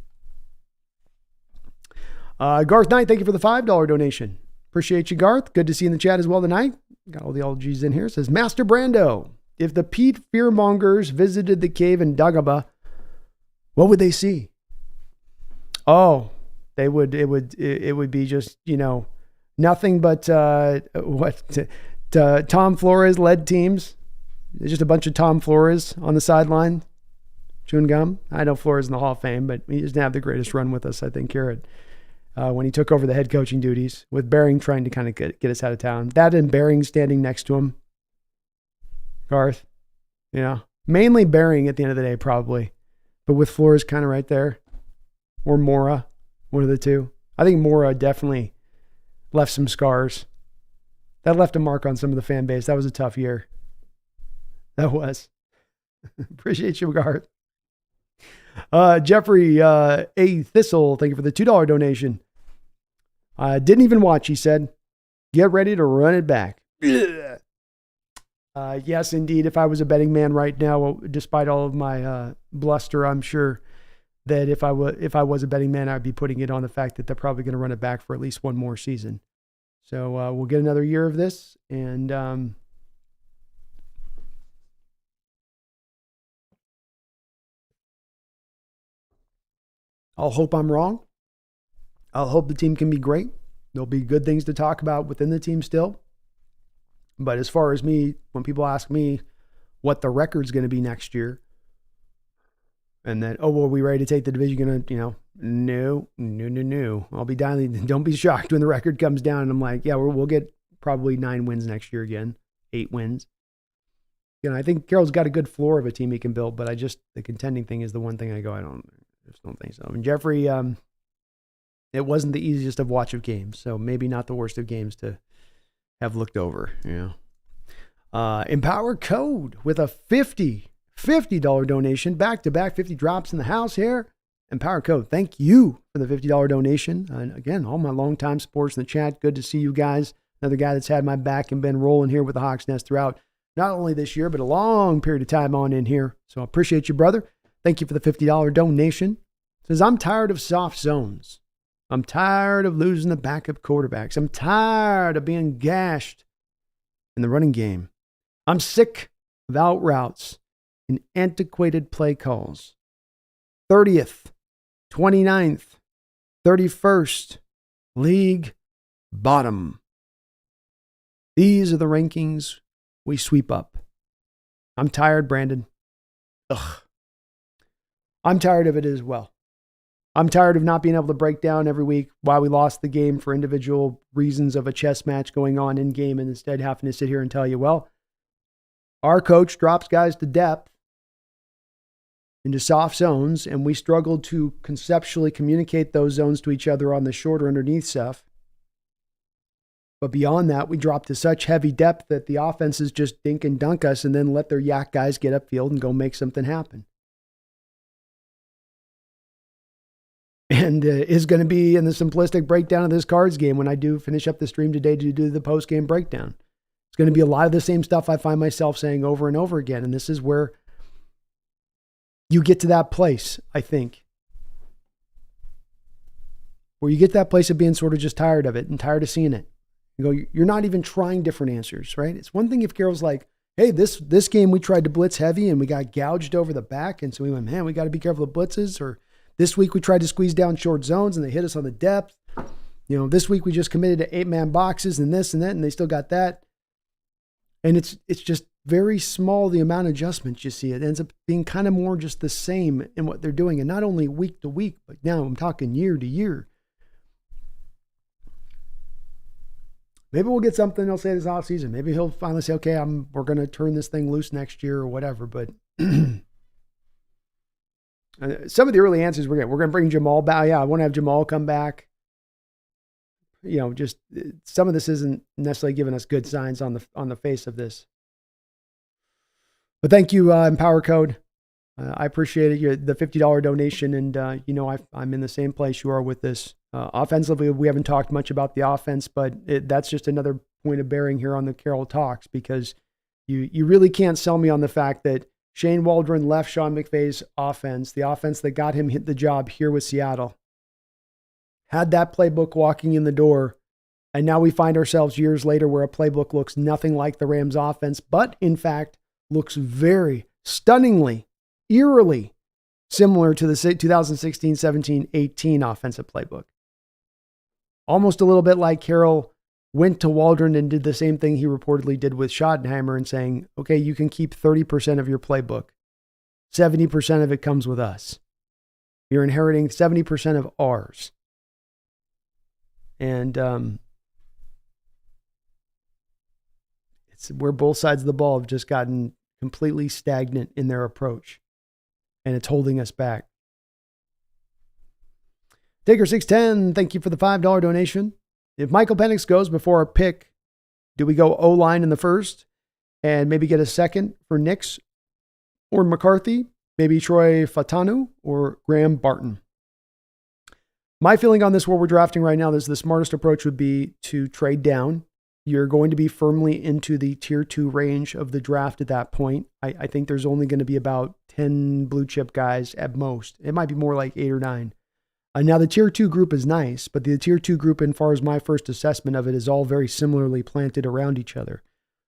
Garth Knight, thank you for the $5 donation. Appreciate you, Garth. Good to see you in the chat as well tonight. Got all the ologies in here. It says, Master Brando, if the Pete Fearmongers visited the cave in Dagobah, what would they see? Oh, it would be just, nothing but Tom Flores led teams. There's just a bunch of Tom Flores on the sideline chewing gum. I know Flores in the Hall of Fame, but he doesn't have the greatest run with us, I think, here at when he took over the head coaching duties, with Bering trying to kind of get us out of town. That and Bering standing next to him. Garth, mainly Bering at the end of the day, probably, but with Flores kind of right there, or Mora, one of the two. I think Mora definitely left some scars. That left a mark on some of the fan base. That was a tough year. That was. Appreciate you, Garth. Jeffrey A. Thistle, thank you for the $2 donation. Didn't even watch, he said. Get ready to run it back. Yes, indeed. If I was a betting man right now, despite all of my bluster, I'm sure that if I was a betting man, I'd be putting it on the fact that they're probably going to run it back for at least one more season. So we'll get another year of this, and I'll hope I'm wrong. I'll hope the team can be great. There'll be good things to talk about within the team still. But as far as me, when people ask me what the record's going to be next year, and then, well, are we ready to take the division? No. I'll be dialing. Don't be shocked when the record comes down and I'm like, yeah, we'll get probably 9 wins next year again, 8 wins. I think Carroll's got a good floor of a team he can build, but the contending thing is the one thing I just don't think so. And Jeffrey, it wasn't the easiest of watch of games, so maybe not the worst of games to have looked over. Empower Code with a $50 donation, back-to-back 50 drops in the house here. Empower Code, thank you for the $50 donation. And again, all my longtime supporters in the chat, good to see you guys. Another guy that's had my back and been rolling here with the Hawks Nest throughout not only this year, but a long period of time on in here. So I appreciate you, brother. Thank you for the $50 donation. Says, I'm tired of soft zones. I'm tired of losing the backup quarterbacks. I'm tired of being gashed in the running game. I'm sick of out routes and antiquated play calls. 30th, 29th, 31st, league bottom. These are the rankings we sweep up. I'm tired, Brandon. Ugh. I'm tired of it as well. I'm tired of not being able to break down every week why we lost the game for individual reasons of a chess match going on in game, and instead having to sit here and tell you, well, our coach drops guys to depth into soft zones, and we struggled to conceptually communicate those zones to each other on the shorter underneath stuff. But beyond that, we drop to such heavy depth that the offenses just dink and dunk us and then let their yak guys get upfield and go make something happen. And is going to be in the simplistic breakdown of this Cards game when I do finish up the stream today to do the post-game breakdown. It's going to be a lot of the same stuff I find myself saying over and over again. And this is where you get to that place, I think, where you get that place of being sort of just tired of it and tired of seeing it. You go, you're not even trying different answers, right? It's one thing if Carroll's like, hey, this game we tried to blitz heavy and we got gouged over the back. And so we went, man, we got to be careful of blitzes. Or this week we tried to squeeze down short zones and they hit us on the depth. You know, this week we just committed to 8-man boxes and this and that, and they still got that. And it's just very small, the amount of adjustments you see. It ends up being kind of more just the same in what they're doing. And not only week to week, but now I'm talking year to year. Maybe we'll get something they'll say this offseason. Maybe he'll finally say, okay, we're going to turn this thing loose next year or whatever. But some of the early answers we're going to bring Jamal back. Yeah, I want to have Jamal come back. You know, just some of this isn't necessarily giving us good signs on the face of this. But thank you, Empower Code. I appreciate it. The $50 donation, and I'm in the same place you are with this. Offensively, we haven't talked much about the offense, but that's just another point of bearing here on the Carroll Talks, because you really can't sell me on the fact that Shane Waldron left Sean McVay's offense, the offense that got him hit the job here with Seattle, had that playbook walking in the door, and now we find ourselves years later where a playbook looks nothing like the Rams offense, but in fact looks very stunningly, eerily similar to the 2016, 17, 18 offensive playbook. Almost a little bit like Carroll went to Waldron and did the same thing he reportedly did with Schottenheimer and saying, okay, you can keep 30% of your playbook. 70% of it comes with us. You're inheriting 70% of ours. And it's where both sides of the ball have just gotten completely stagnant in their approach. And it's holding us back. Taker610, thank you for the $5 donation. If Michael Penix goes before our pick, do we go O-line in the first and maybe get a second for Nix or McCarthy? Maybe Troy Fatanu or Graham Barton? My feeling on this, where we're drafting right now, is the smartest approach would be to trade down. You're going to be firmly into the tier 2 range of the draft at that point. I think there's only going to be about 10 blue chip guys at most. It might be more like 8 or 9. Now, the tier 2 group is nice, but the tier 2 group, as far as my first assessment of it, is all very similarly planted around each other.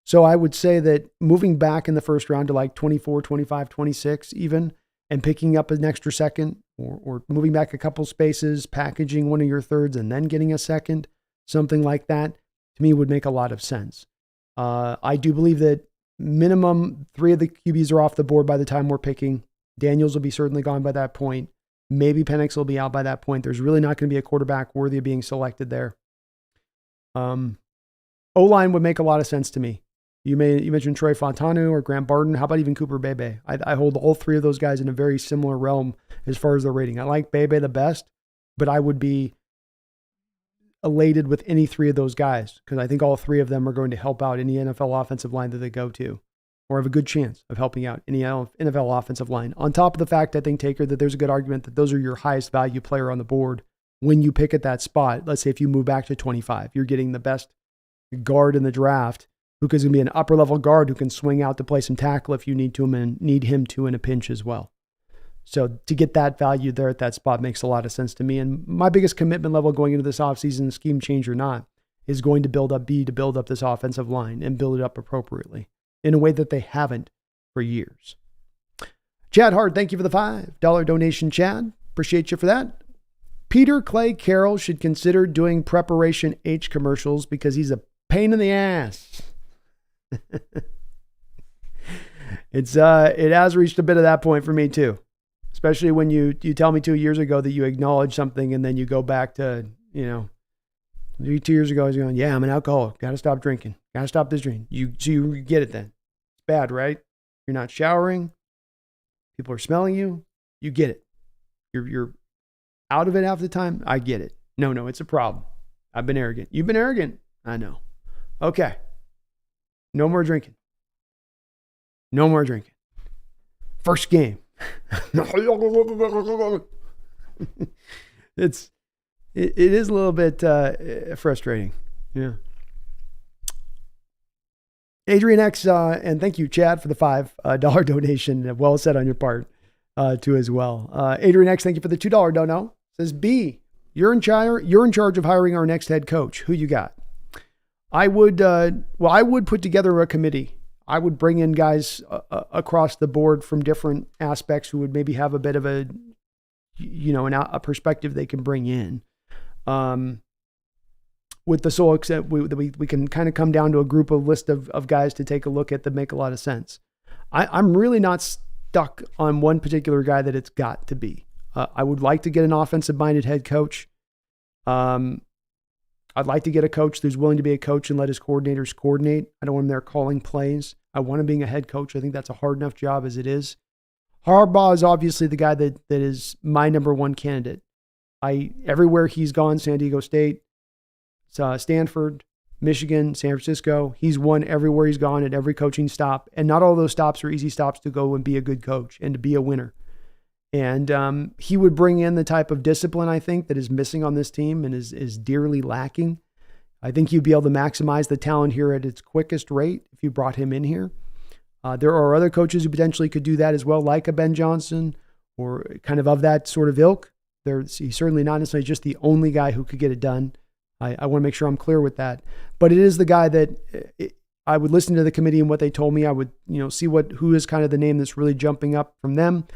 So I would say that moving back in the first round to like 24, 25, 26 even, and picking up an extra second, or moving back a couple spaces, packaging one of your thirds, and then getting a second, something like that, to me would make a lot of sense. I do believe that minimum 3 of the QBs are off the board by the time we're picking. Daniels will be certainly gone by that point. Maybe Penix will be out by that point. There's really not going to be a quarterback worthy of being selected there. O-line would make a lot of sense to me. You mentioned Troy Fontanu or Grant Barton. How about even Cooper Bebe? I hold all 3 of those guys in a very similar realm as far as their rating. I like Bebe the best, but I would be elated with any 3 of those guys because I think all 3 of them are going to help out any NFL offensive line that they go to, or have a good chance of helping out any NFL offensive line. On top of the fact, I think, Taker, that there's a good argument that those are your highest value player on the board when you pick at that spot. Let's say if you move back to 25, you're getting the best guard in the draft, who is going to be an upper level guard who can swing out to play some tackle if you need him to in a pinch as well. So to get that value there at that spot makes a lot of sense to me. And my biggest commitment level going into this offseason, scheme change or not, is going to build up this offensive line and build it up appropriately in a way that they haven't for years. Chad Hart, thank you for the $5 donation, Chad. Appreciate you for that. Peter Clay Carroll should consider doing Preparation H commercials because he's a pain in the ass. It has reached a bit of that point for me too. Especially when you tell me 2 years ago that you acknowledge something and then you go back to, 2 years ago I was going, yeah, I'm an alcoholic. Got to stop drinking. Got to stop this drink. You get it then. It's bad, right? You're not showering. People are smelling you. You get it. You're out of it half the time. I get it. No, it's a problem. I've been arrogant. You've been arrogant. I know. Okay. No more drinking. No more drinking. First game. It is a little bit frustrating. Yeah. Adrian X, and thank you, Chad, for the $5 donation. Well said on your part, too, as well. Adrian X, thank you for the $2 dono. Says B, you're in charge of hiring our next head coach. Who you got? I would put together a committee. I would bring in guys across the board from different aspects who would maybe have a bit of a perspective they can bring in. With the sole extent we can kind of come down to a list of guys to take a look at that make a lot of sense. I'm really not stuck on one particular guy that it's got to be. I would like to get an offensive-minded head coach. I'd like to get a coach who's willing to be a coach and let his coordinators coordinate. I don't want him there calling plays. I want him being a head coach. I think that's a hard enough job as it is. Harbaugh is obviously the guy that is my number one candidate. Everywhere he's gone, San Diego State, Stanford, Michigan, San Francisco, he's won everywhere he's gone at every coaching stop. And not all those stops are easy stops to go and be a good coach and to be a winner. And he would bring in the type of discipline, I think, that is missing on this team and is dearly lacking. I think you'd be able to maximize the talent here at its quickest rate if you brought him in here. There are other coaches who potentially could do that as well, like a Ben Johnson or kind of that sort of ilk. He's certainly not necessarily just the only guy who could get it done. I want to make sure I'm clear with that. But it is the guy that I would listen to the committee and what they told me. I would see who is kind of the name that's really jumping up from them.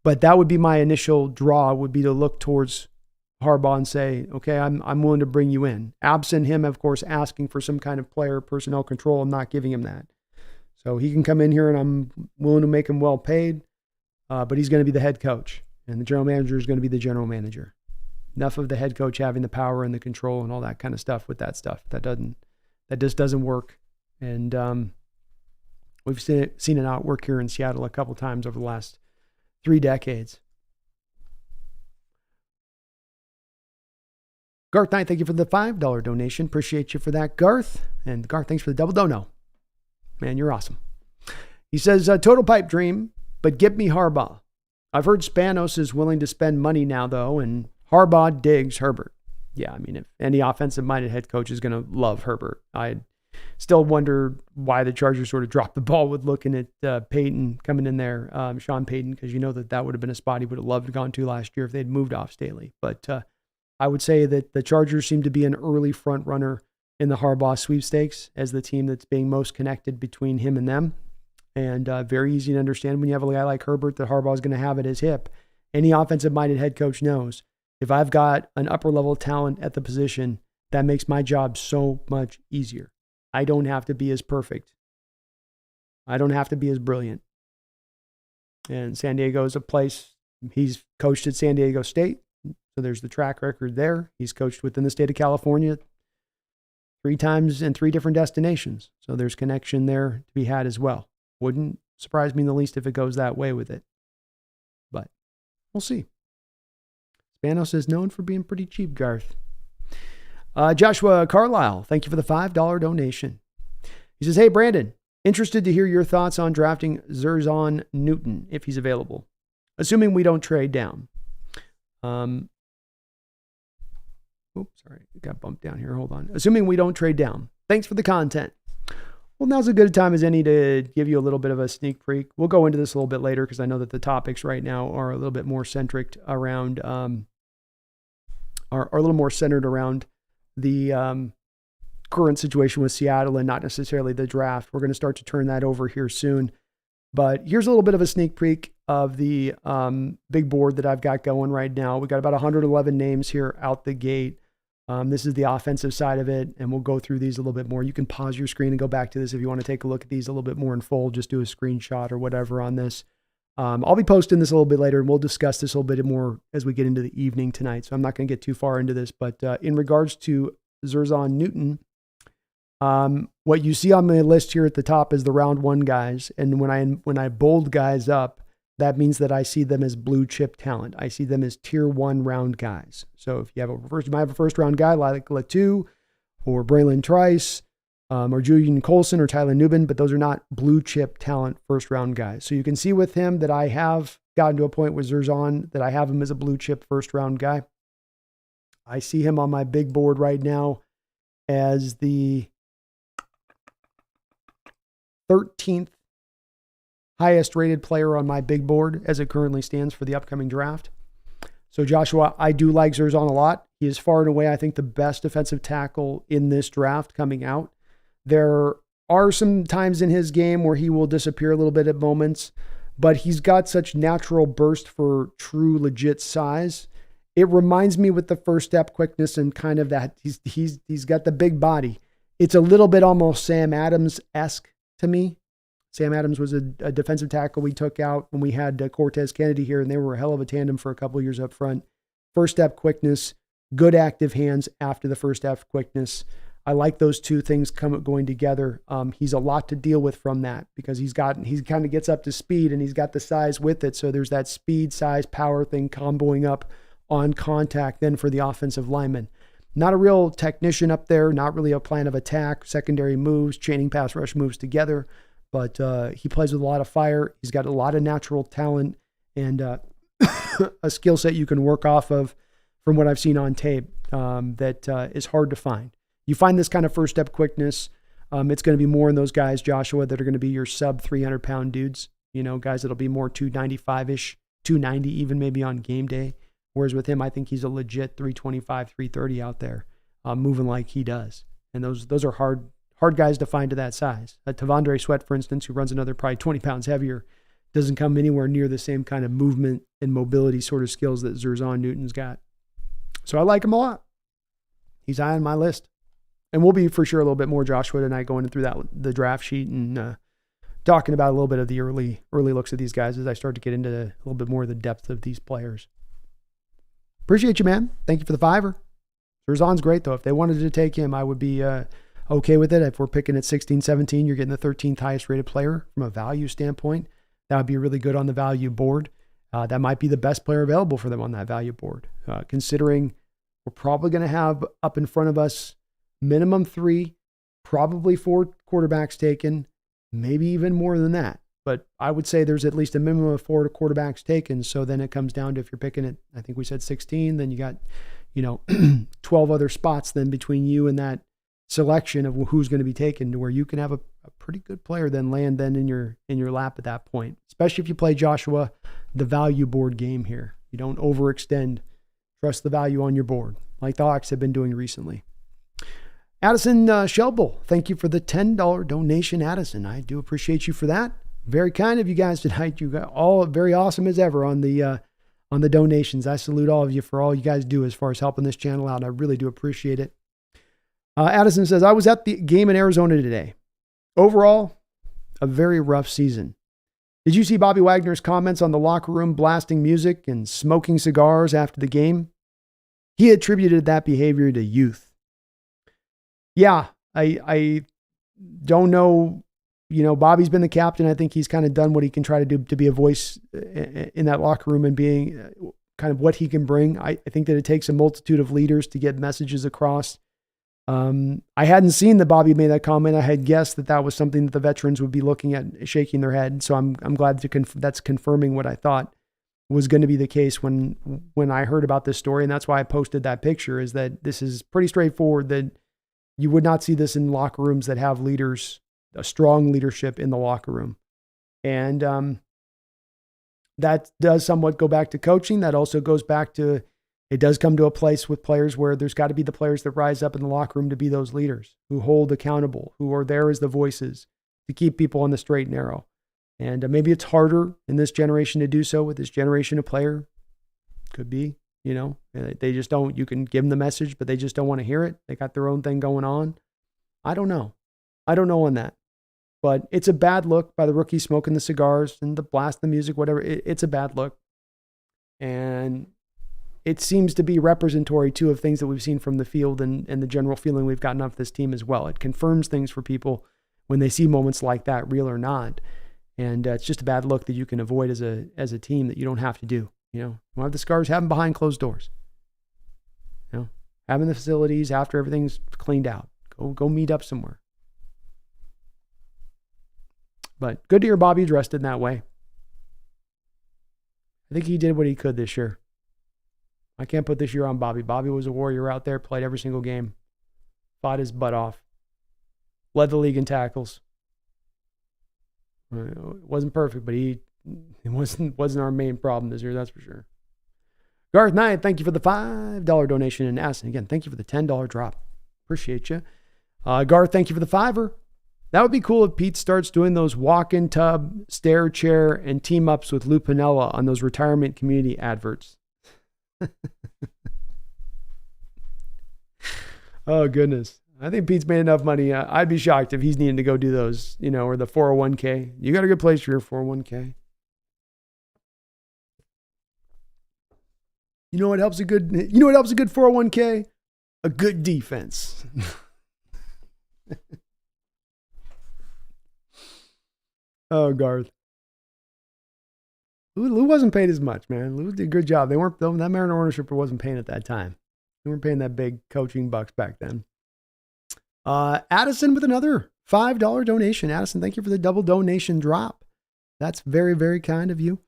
But that would be my initial draw, would be to look towards Harbaugh and say, okay, I'm willing to bring you in. Absent him, of course, asking for some kind of player personnel control, I'm not giving him that. So he can come in here and I'm willing to make him well paid, but he's going to be the head coach. And the general manager is going to be the general manager. Enough of the head coach having the power and the control and all that kind of stuff with that stuff. That just doesn't work. And we've seen it not work here in Seattle a couple times over the last 3 decades. Garth Knight, thank you for the $5 donation. Appreciate you for that, Garth. And Garth, thanks for the double dono. Man, you're awesome. He says, total pipe dream, but get me Harbaugh. I've heard Spanos is willing to spend money now, though, and Harbaugh digs Herbert. Yeah, I mean, if any offensive-minded head coach is going to love Herbert, I still wonder why the Chargers sort of dropped the ball with looking at Peyton coming in there, Sean Payton, because that would have been a spot he would have loved to gone to last year if they'd moved off Staley. But I would say that the Chargers seem to be an early front runner in the Harbaugh sweepstakes as the team that's being most connected between him and them. And very easy to understand when you have a guy like Herbert that Harbaugh is going to have at his hip. Any offensive-minded head coach knows if I've got an upper-level talent at the position, that makes my job so much easier. I don't have to be as perfect. I don't have to be as brilliant. And San Diego is a place, he's coached at San Diego State, so there's the track record there. He's coached within the state of California 3 times in 3 different destinations. So there's connection there to be had as well. Wouldn't surprise me in the least if it goes that way with it. But we'll see. Spanos is known for being pretty cheap, Garth. Joshua Carlisle, thank you for the $5 donation. He says, hey, Brandon, interested to hear your thoughts on drafting Zerzon Newton if he's available, assuming we don't trade down. Oops, sorry, it got bumped down here. Hold on. Assuming we don't trade down. Thanks for the content. Well, now's a good time as any to give you a little bit of a sneak peek. We'll go into this a little bit later because I know that the topics right now are a little bit more centric around, are a little more centered around the current situation with Seattle and not necessarily the draft. We're going to start to turn that over here soon. But here's a little bit of a sneak peek of the big board that I've got going right now. We got about 111 names here out the gate. This is the offensive side of it, and we'll go through these a little bit more. You can pause your screen and go back to this if you want to take a look at these a little bit more in full. Just do a screenshot or whatever on this. I'll be posting this a little bit later, and we'll discuss this a little bit more as we get into the evening tonight. So I'm not going to get too far into this, but in regards to Zerzan Newton, what you see on my list here at the top is the round one guys. And when I bold guys up, that means that I see them as blue chip talent. I see them as tier one round guys. So if you might have a first round guy like Latu or Braylon Trice, or Julian Colson or Tyler Nubin, but those are not blue chip talent first round guys. So you can see with him that I have gotten to a point with Zerzan that I have him as a blue chip first round guy. I see him on my big board right now as the 13th highest rated player on my big board as it currently stands for the upcoming draft. So Joshua, I do like Zerzan a lot. He is far and away, I think, the best defensive tackle in this draft coming out. There are some times in his game where he will disappear a little bit at moments, but he's got such natural burst for true legit size. It reminds me with the first step quickness and kind of that he's got the big body. It's a little bit almost Sam Adams-esque to me. Sam Adams was a defensive tackle we took out when we had Cortez Kennedy here, and they were a hell of a tandem for a couple of years up front. First step quickness, good active hands after the first step quickness. I like those two things going together. He's a lot to deal with from that because he kind of gets up to speed and he's got the size with it. So there's that speed, size, power thing comboing up on contact then for the offensive lineman. Not a real technician up there, not really a plan of attack, secondary moves, chaining pass rush moves together. But he plays with a lot of fire. He's got a lot of natural talent and a skill set you can work off of from what I've seen on tape that is hard to find. You find this kind of first step quickness. It's going to be more in those guys, Joshua, that are going to be your sub 300 pound dudes, guys that'll be more 295-ish, 290 even maybe on game day. Whereas with him, I think he's a legit 325, 330 out there moving like he does. And those are hard guys to find to that size. Tavondre Sweat, for instance, who runs another probably 20 pounds heavier, doesn't come anywhere near the same kind of movement and mobility sort of skills that Zerzan Newton's got. So I like him a lot. He's high on my list. And we'll be for sure a little bit more, Joshua, tonight going through the draft sheet and talking about a little bit of the early looks at these guys as I start to get into a little bit more of the depth of these players. Appreciate you, man. Thank you for the $5. Zerzan's great, though. If they wanted to take him, I would be okay with it. If we're picking at 16, 17, you're getting the 13th highest rated player from a value standpoint. That would be really good on the value board. That might be the best player available for them on that value board, considering we're probably going to have up in front of us minimum 3, probably 4 quarterbacks taken, maybe even more than that. But I would say there's at least a minimum of 4 quarterbacks taken. So then it comes down to if you're picking it, I think we said 16, then you got, 12 other spots then between you and that selection of who's going to be taken to where you can have a pretty good player then land then in your lap at that point, especially if you play, Joshua, the value board game here. You don't overextend. Trust the value on your board like the Hawks have been doing recently. Addison Shelbull, thank you for the $10 donation, Addison. I do appreciate you for that. Very kind of you guys tonight. You got all very awesome as ever on the donations. I salute all of you for all you guys do as far as helping this channel out. I really do appreciate it. Addison says, I was at the game in Arizona today. Overall, a very rough season. Did you see Bobby Wagner's comments on the locker room blasting music and smoking cigars after the game? He attributed that behavior to youth. Yeah, I don't know. Bobby's been the captain. I think he's kind of done what he can try to do to be a voice in that locker room and being kind of what he can bring. I think that it takes a multitude of leaders to get messages across. I hadn't seen that Bobby made that comment. I had guessed that was something that the veterans would be looking at, shaking their head. So I'm glad that's confirming what I thought was going to be the case when I heard about this story. And that's why I posted that picture, is that this is pretty straightforward, that you would not see this in locker rooms that have leaders, a strong leadership in the locker room. And that does somewhat go back to coaching. That also goes back to, it does come to a place with players where there's got to be the players that rise up in the locker room to be those leaders who hold accountable, who are there as the voices to keep people on the straight and narrow. And maybe it's harder in this generation to do so with this generation of player. Could be. They just don't. You can give them the message, but they just don't want to hear it. They got their own thing going on. I don't know on that. But it's a bad look by the rookie smoking the cigars and the blast the music, whatever. It's a bad look. And it seems to be representatory, too, of things that we've seen from the field and the general feeling we've gotten of this team as well. It confirms things for people when they see moments like that, real or not. And it's just a bad look that you can avoid as a team that you don't have to do. You don't have the scars, have them behind closed doors. Have them in the facilities after everything's cleaned out. Go meet up somewhere. But good to hear Bobby addressed it in that way. I think he did what he could this year. I can't put this year on Bobby. Bobby was a warrior out there, played every single game, fought his butt off, led the league in tackles. It wasn't perfect, but it wasn't our main problem this year, that's for sure. Garth Knight, thank you for the $5 donation. And Asin, again, thank you for the $10 drop. Appreciate you. Garth, thank you for the $5. That would be cool if Pete starts doing those walk-in tub, stair chair, and team-ups with Lou Piniella on those retirement community adverts. Oh, goodness. I think Pete's made enough money. I'd be shocked if he's needing to go do those, or the 401k. You got a good place for your 401k. You know what helps a good 401k? A good defense. Oh, Garth. Lou wasn't paid as much, man. Lou did a good job. That Mariner ownership wasn't paying at that time. They weren't paying that big coaching bucks back then. Addison with another $5 donation. Addison, thank you for the double donation drop. That's very, very kind of you.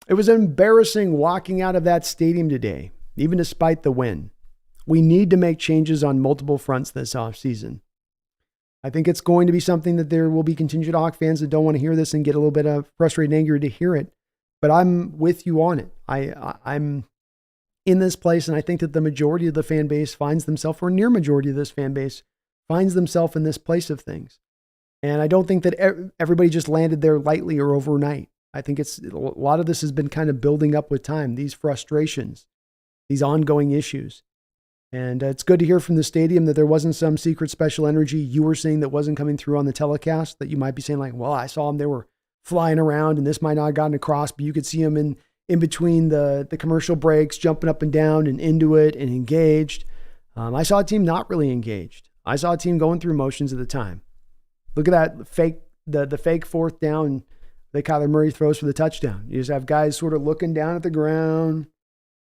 It was embarrassing walking out of that stadium today, even despite the win. We need to make changes on multiple fronts this offseason. I think it's going to be something that there will be contingent Hawk fans that don't want to hear this and get a little bit of frustrated and angry to hear it. But I'm with you on it. I'm in this place, and I think that the majority of the fan base finds themselves, or near majority of this fan base, finds themselves in this place of things. And I don't think that everybody just landed there lightly or overnight. I think a lot of this has been kind of building up with time, these frustrations, these ongoing issues. And it's good to hear from the stadium that there wasn't some secret special energy you were seeing that wasn't coming through on the telecast, that you might be saying like, well, I saw them, they were flying around and this might not have gotten across, but you could see them in between the commercial breaks, jumping up and down and into it and engaged. I saw a team not really engaged. I saw a team going through motions at the time. Look at that the fake fourth down that Kyler Murray throws for the touchdown. You just have guys sort of looking down at the ground,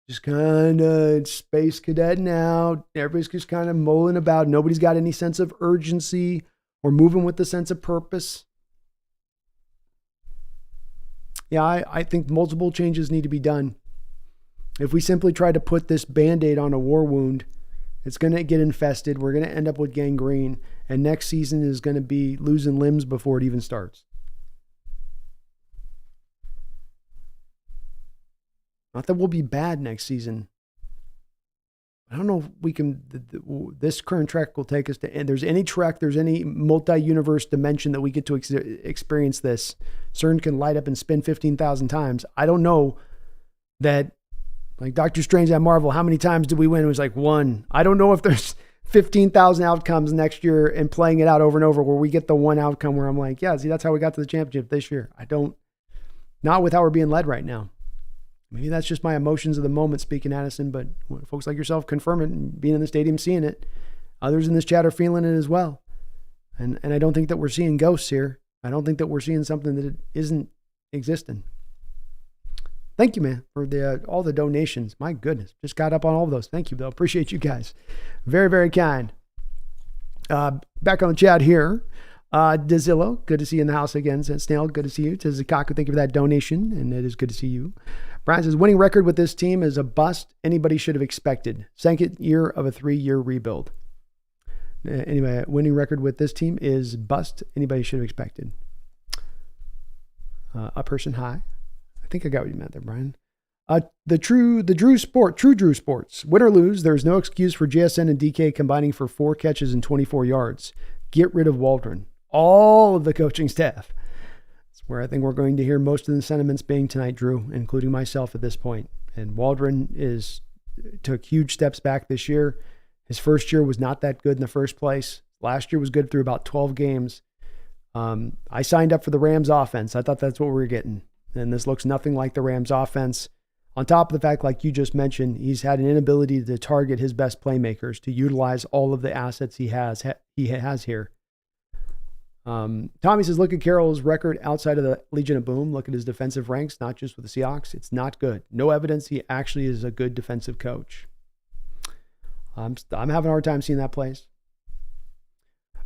just kind of space cadetting out. Everybody's just kind of mulling about. Nobody's got any sense of urgency or moving with the sense of purpose. Yeah, I think multiple changes need to be done. If we simply try to put this Band-Aid on a war wound, it's going to get infested. We're going to end up with gangrene. And next season is going to be losing limbs before it even starts. Not that we'll be bad next season. I don't know if we can, this current trek will take us to, and there's any multi-universe dimension that we get to experience this. CERN can light up and spin 15,000 times. I don't know that, like Doctor Strange at Marvel, how many times did we win? It was like one. I don't know if there's 15,000 outcomes next year and playing it out over and over where we get the one outcome where I'm like, yeah, see, that's how we got to the championship this year. Not with how we're being led right now. Maybe that's just my emotions of the moment speaking, Addison, but folks like yourself confirm it and being in the stadium, seeing it. Others in this chat are feeling it as well. And I don't think that we're seeing ghosts here. I don't think that we're seeing something that isn't existing. Thank you, man, for all the donations. My goodness, just got up on all of those. Thank you, Bill. Appreciate you guys. Very, very kind. Back on the chat here. Dezillo, good to see you in the house again. Snail, good to see you. Tizakaku, thank you for that donation, and it is good to see you. Brian says, winning record with this team is a bust anybody should have expected. Second year of a 3-year rebuild. Anyway, winning record with this team is bust anybody should have expected. A person high. I think I got what you meant there, Brian. True Drew Sports. Win or lose, there's no excuse for JSN and DK combining for 4 catches and 24 yards. Get rid of Waldron. All of the coaching staff. That's where I think we're going to hear most of the sentiments being tonight, Drew, including myself at this point. And Waldron is took huge steps back this year. His first year was not that good in the first place. Last year was good through about 12 games. I signed up for the Rams offense. I thought that's what we were getting. And this looks nothing like the Rams offense. On top of the fact, like you just mentioned, he's had an inability to target his best playmakers, to utilize all of the assets he has here. Tommy says, look at Carroll's record outside of the Legion of Boom. Look at his defensive ranks, not just with the Seahawks. It's not good. No evidence he actually is a good defensive coach. I'm having a hard time seeing that place.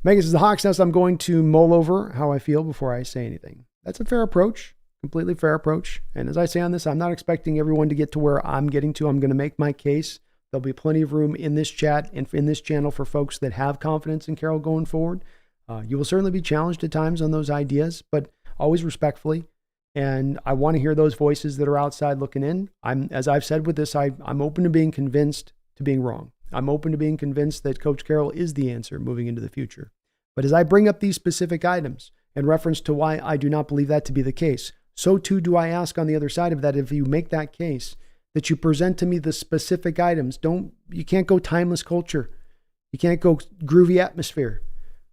Megan says, the Hawks Nest, I'm going to mull over how I feel before I say anything. That's a fair approach, completely fair approach. And as I say on this, I'm not expecting everyone to get to where I'm getting to. I'm going to make my case. There'll be plenty of room in this chat and in this channel for folks that have confidence in Carroll going forward. You will certainly be challenged at times on those ideas, but always respectfully. And I want to hear those voices that are outside looking in. As I've said with this, I'm open to being convinced to being wrong. I'm open to being convinced that Coach Carroll is the answer moving into the future. But as I bring up these specific items in reference to why I do not believe that to be the case, so too do I ask on the other side of that, if you make that case, that you present to me the specific items. You can't go timeless culture. You can't go groovy atmosphere.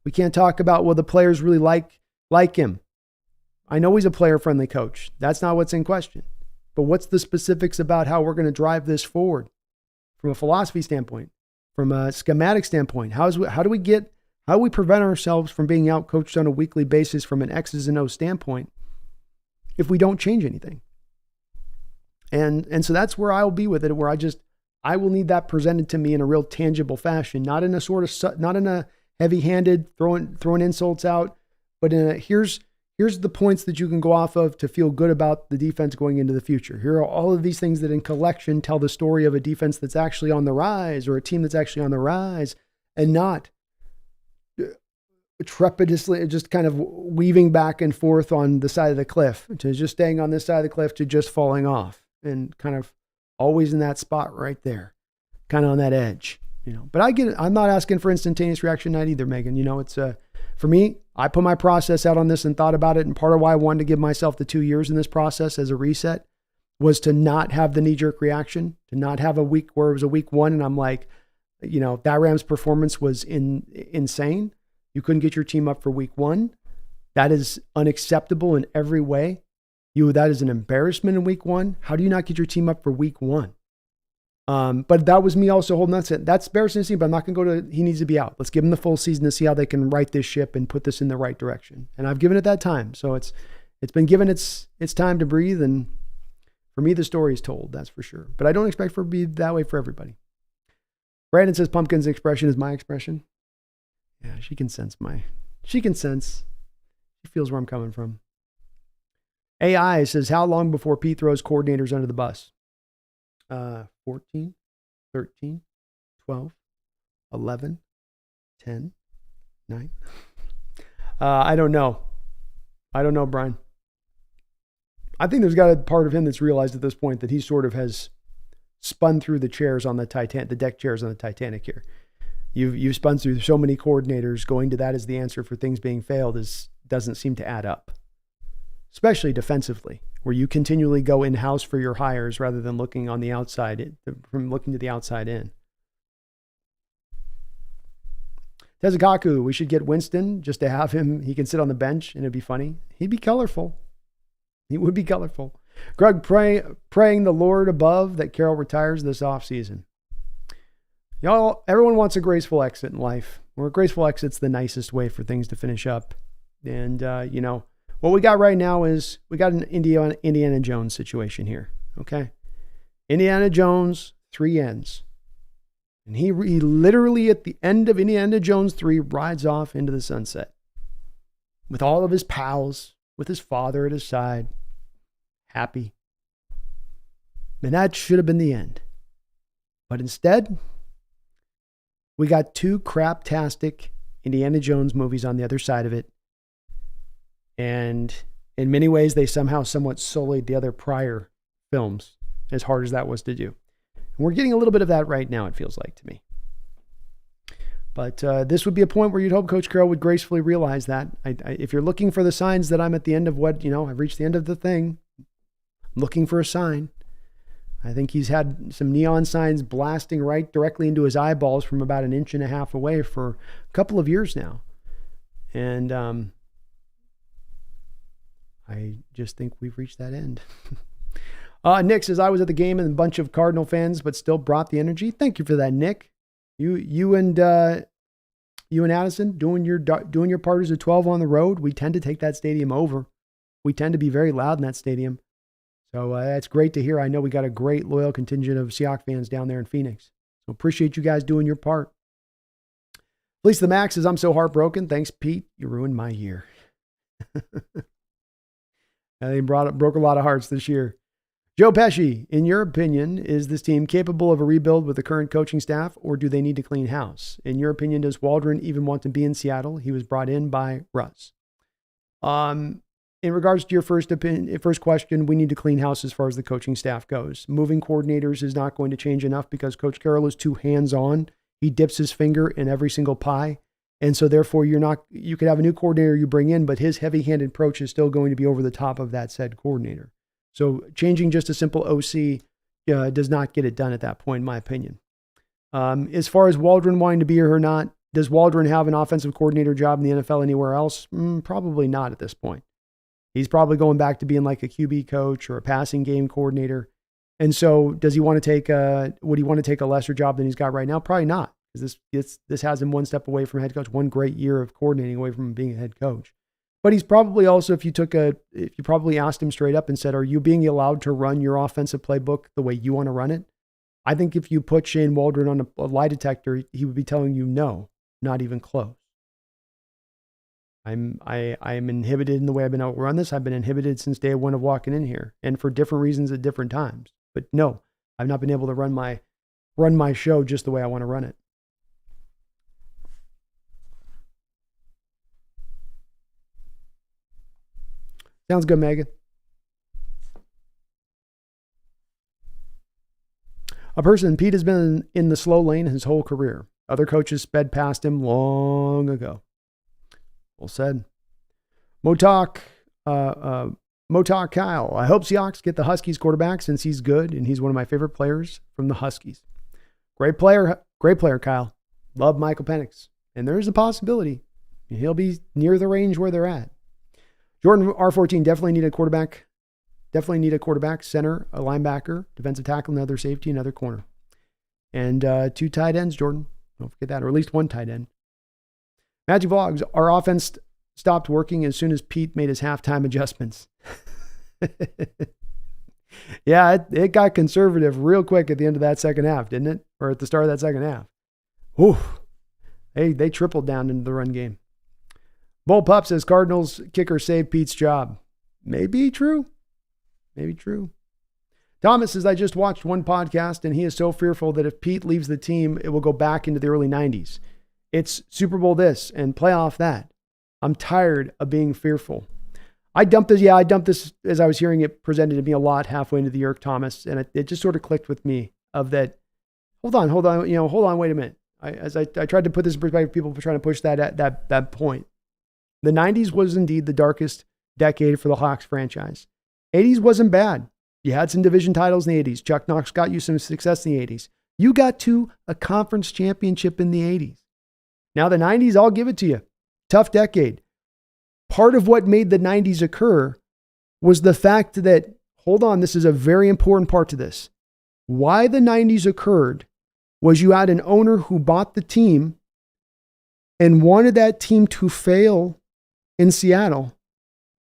We can't talk about, well, the players really like him. I know he's a player-friendly coach. That's not what's in question. But what's the specifics about how we're going to drive this forward from a philosophy standpoint, from a schematic standpoint? How do we prevent ourselves from being outcoached on a weekly basis from an X's and O's standpoint if we don't change anything? And so that's where I'll be with it, where I will need that presented to me in a real tangible fashion, not in a heavy-handed throwing insults out, but here's the points that you can go off of to feel good about the defense going into the future. Here are all of these things that in collection tell the story of a defense that's actually on the rise, or a team that's actually on the rise, and not trepidatiously just kind of weaving back and forth on the side of the cliff, to just staying on this side of the cliff to just falling off, and kind of always in that spot right there, kind of on that edge. But I get it. I'm not asking for instantaneous reaction night either, Megan. It's for me, I put my process out on this and thought about it. And part of why I wanted to give myself the 2 years in this process as a reset was to not have the knee-jerk reaction, to not have a week where it was a week one and I'm like, that Rams performance was insane. You couldn't get your team up for week one. That is unacceptable in every way. That is an embarrassment in week one. How do you not get your team up for week one? But that was me also holding that. That's embarrassing to see, but I'm not going to go to, he needs to be out. Let's give him the full season to see how they can right this ship and put this in the right direction. And I've given it that time. So it's been given its time to breathe. And for me, the story is told, that's for sure. But I don't expect for it to be that way for everybody. Brandon says Pumpkin's expression is my expression. Yeah, she can sense. She feels where I'm coming from. AI says, how long before Pete throws coordinators under the bus? 14, 13, 12, 11, 10, 9. I don't know. Brian. I think there's got a part of him that's realized at this point that he sort of has spun through the chairs on the deck chairs on the Titanic here. You've spun through so many coordinators. Going to that as the answer for things being failed doesn't seem to add up, especially defensively, where you continually go in-house for your hires rather than looking on the outside, from looking to the outside in. Tezukaku, we should get Winston just to have him. He can sit on the bench and it'd be funny. He'd be colorful. He would be colorful. Greg, praying the Lord above that Carroll retires this offseason. Y'all, everyone wants a graceful exit in life. Where a graceful exit's the nicest way for things to finish up. And, what we got right now is we got an Indiana Jones situation here. Okay. Indiana Jones, 3 ends. And he literally at the end of Indiana Jones 3 rides off into the sunset with all of his pals, with his father at his side, happy. And that should have been the end. But instead, we got 2 craptastic Indiana Jones movies on the other side of it. And in many ways, they somehow somewhat sullied the other prior films, as hard as that was to do. And we're getting a little bit of that right now, it feels like to me. But this would be a point where you'd hope Coach Carroll would gracefully realize that. If you're looking for the signs that I'm at the end of I've reached the end of the thing, I'm looking for a sign. I think he's had some neon signs blasting right directly into his eyeballs from about 1.5 inches away for a couple of years now. And I just think we've reached that end. Nick says, I was at the game and a bunch of Cardinal fans, but still brought the energy. Thank you for that, Nick. You and Addison doing your part as a 12 on the road. We tend to take that stadium over. We tend to be very loud in that stadium. So that's great to hear. I know we got a great loyal contingent of Seahawks fans down there in Phoenix. So appreciate you guys doing your part. Fleece the Max says, I'm so heartbroken. Thanks, Pete. You ruined my year. They broke a lot of hearts this year. Joe Pesci, in your opinion, is this team capable of a rebuild with the current coaching staff, or do they need to clean house? In your opinion, does Waldron even want to be in Seattle? He was brought in by Russ. In regards to your first question, we need to clean house as far as the coaching staff goes. Moving coordinators is not going to change enough because Coach Carroll is too hands-on. He dips his finger in every single pie. And so therefore you could have a new coordinator you bring in, but his heavy-handed approach is still going to be over the top of that said coordinator. So changing just a simple OC does not get it done at that point, in my opinion. As far as Waldron wanting to be here or not, does Waldron have an offensive coordinator job in the NFL anywhere else? Probably not at this point. He's probably going back to being like a QB coach or a passing game coordinator. And so does he want to would he want to take a lesser job than he's got right now? Probably not, because this has him one step away from head coach, one great year of coordinating away from being a head coach. But he's probably also, if you probably asked him straight up and said, are you being allowed to run your offensive playbook the way you want to run it? I think if you put Shane Waldron on a lie detector, he would be telling you no, not even close. I'm inhibited in the way I've been able to run this. I've been inhibited since day one of walking in here, and for different reasons at different times. But no, I've not been able to run my show just the way I want to run it. Sounds good, Megan. Pete has been in the slow lane his whole career. Other coaches sped past him long ago. Well said. Motok Kyle. I hope Seahawks get the Huskies quarterback since he's good and he's one of my favorite players from the Huskies. Great player, Kyle. Love Michael Penix. And there's a possibility he'll be near the range where they're at. Jordan R14, definitely need a quarterback, center, a linebacker, defensive tackle, another safety, another corner. And 2 tight ends, Jordan. Don't forget that, or at least 1 tight end. Magic Vlogs, our offense stopped working as soon as Pete made his halftime adjustments. Yeah, it got conservative real quick at the end of that second half, didn't it? Or at the start of that second half. Oof. They tripled down into the run game. Bull Pup says Cardinals kicker saved Pete's job. Maybe true. Thomas says, I just watched one podcast and he is so fearful that if Pete leaves the team, it will go back into the early 90s. It's Super Bowl this and playoff that. I'm tired of being fearful. I dumped this as I was hearing it presented to me a lot halfway into the year, Thomas, and it just sort of clicked with me of that. Hold on, wait a minute. I tried to put this in perspective, people were trying to push that point. The 90s was indeed the darkest decade for the Hawks franchise. 80s wasn't bad. You had some division titles in the 80s. Chuck Knox got you some success in the 80s. You got to a conference championship in the 80s. Now the 90s, I'll give it to you. Tough decade. Part of what made the 90s occur was the fact that, hold on, this is a very important part to this. Why the 90s occurred was you had an owner who bought the team and wanted that team to fail in Seattle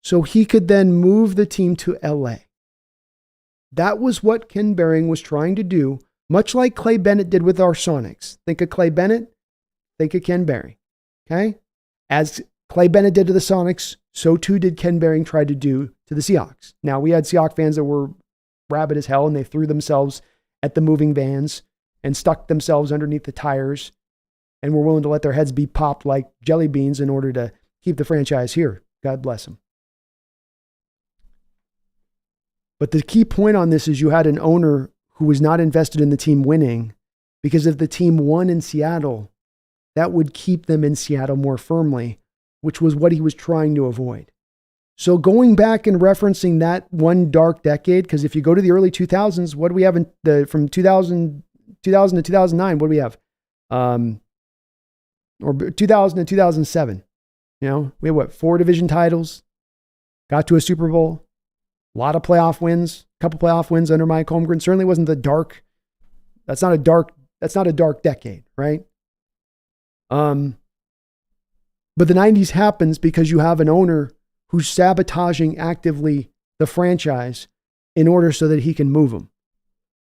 so he could then move the team to LA. That was what Ken Behring was trying to do, much like Clay Bennett did with our Sonics. Think of Clay Bennett, think of Ken Behring. Okay? As Clay Bennett did to the Sonics, so too did Ken Behring try to do to the Seahawks. Now, we had Seahawks fans that were rabid as hell, and they threw themselves at the moving vans and stuck themselves underneath the tires and were willing to let their heads be popped like jelly beans in order to keep the franchise here. God bless them. But the key point on this is you had an owner who was not invested in the team winning, because if the team won in Seattle, that would keep them in Seattle more firmly, which was what he was trying to avoid. So going back and referencing that one dark decade, because if you go to the early 2000s, what do we have from 2000 to 2009? What do we have? Or 2000 to 2007. We had what, 4 division titles, got to a Super Bowl, a lot of playoff wins, a couple playoff wins under Mike Holmgren. Certainly wasn't that's not a dark decade, right? But the 90s happens because you have an owner who's sabotaging actively the franchise in order so that he can move them.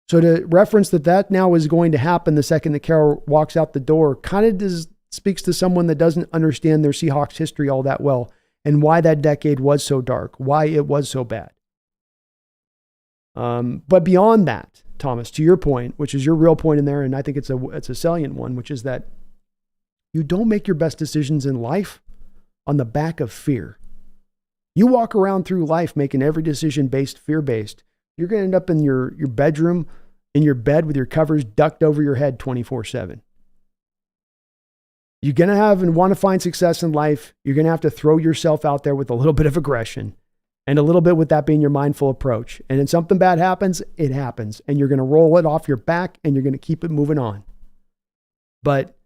So to reference that now is going to happen the second that Carroll walks out the door kind of speaks to someone that doesn't understand their Seahawks history all that well and why that decade was so dark, why it was so bad. But beyond that, Thomas, to your point, which is your real point in there, and I think it's a salient one, which is that you don't make your best decisions in life on the back of fear. You walk around through life making every decision fear-based. You're going to end up in your bedroom, in your bed with your covers ducked over your head 24/7. You're going to have and want to find success in life. You're going to have to throw yourself out there with a little bit of aggression and a little bit with that being your mindful approach. And when something bad happens, it happens. And you're going to roll it off your back and you're going to keep it moving on. But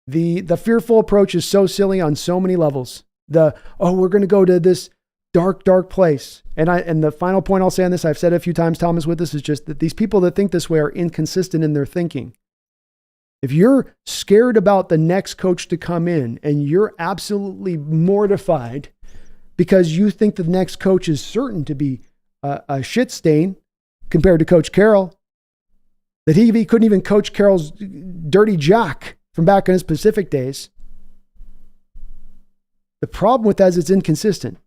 the fearful approach is so silly on so many levels. We're going to go to this dark place. And the final point I'll say on this, I've said it a few times, Thomas, with this, is just that these people that think this way are inconsistent in their thinking. If you're scared about the next coach to come in and you're absolutely mortified because you think the next coach is certain to be a shit stain compared to Coach Carroll, that he couldn't even coach Carroll's dirty jock from back in his Pacific days. The problem with that is it's inconsistent.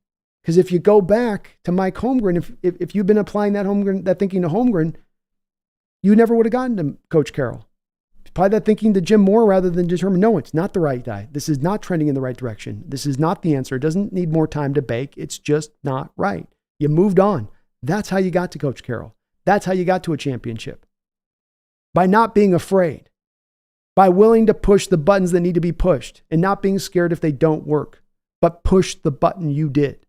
Because if you go back to Mike Holmgren, if you've been applying that thinking to Holmgren, you never would have gotten to Coach Carroll. Apply that thinking to Jim Moore rather than determine, no, it's not the right guy. This is not trending in the right direction. This is not the answer. It doesn't need more time to bake. It's just not right. You moved on. That's how you got to Coach Carroll. That's how you got to a championship. By not being afraid. By willing to push the buttons that need to be pushed and not being scared if they don't work, but push the button you did.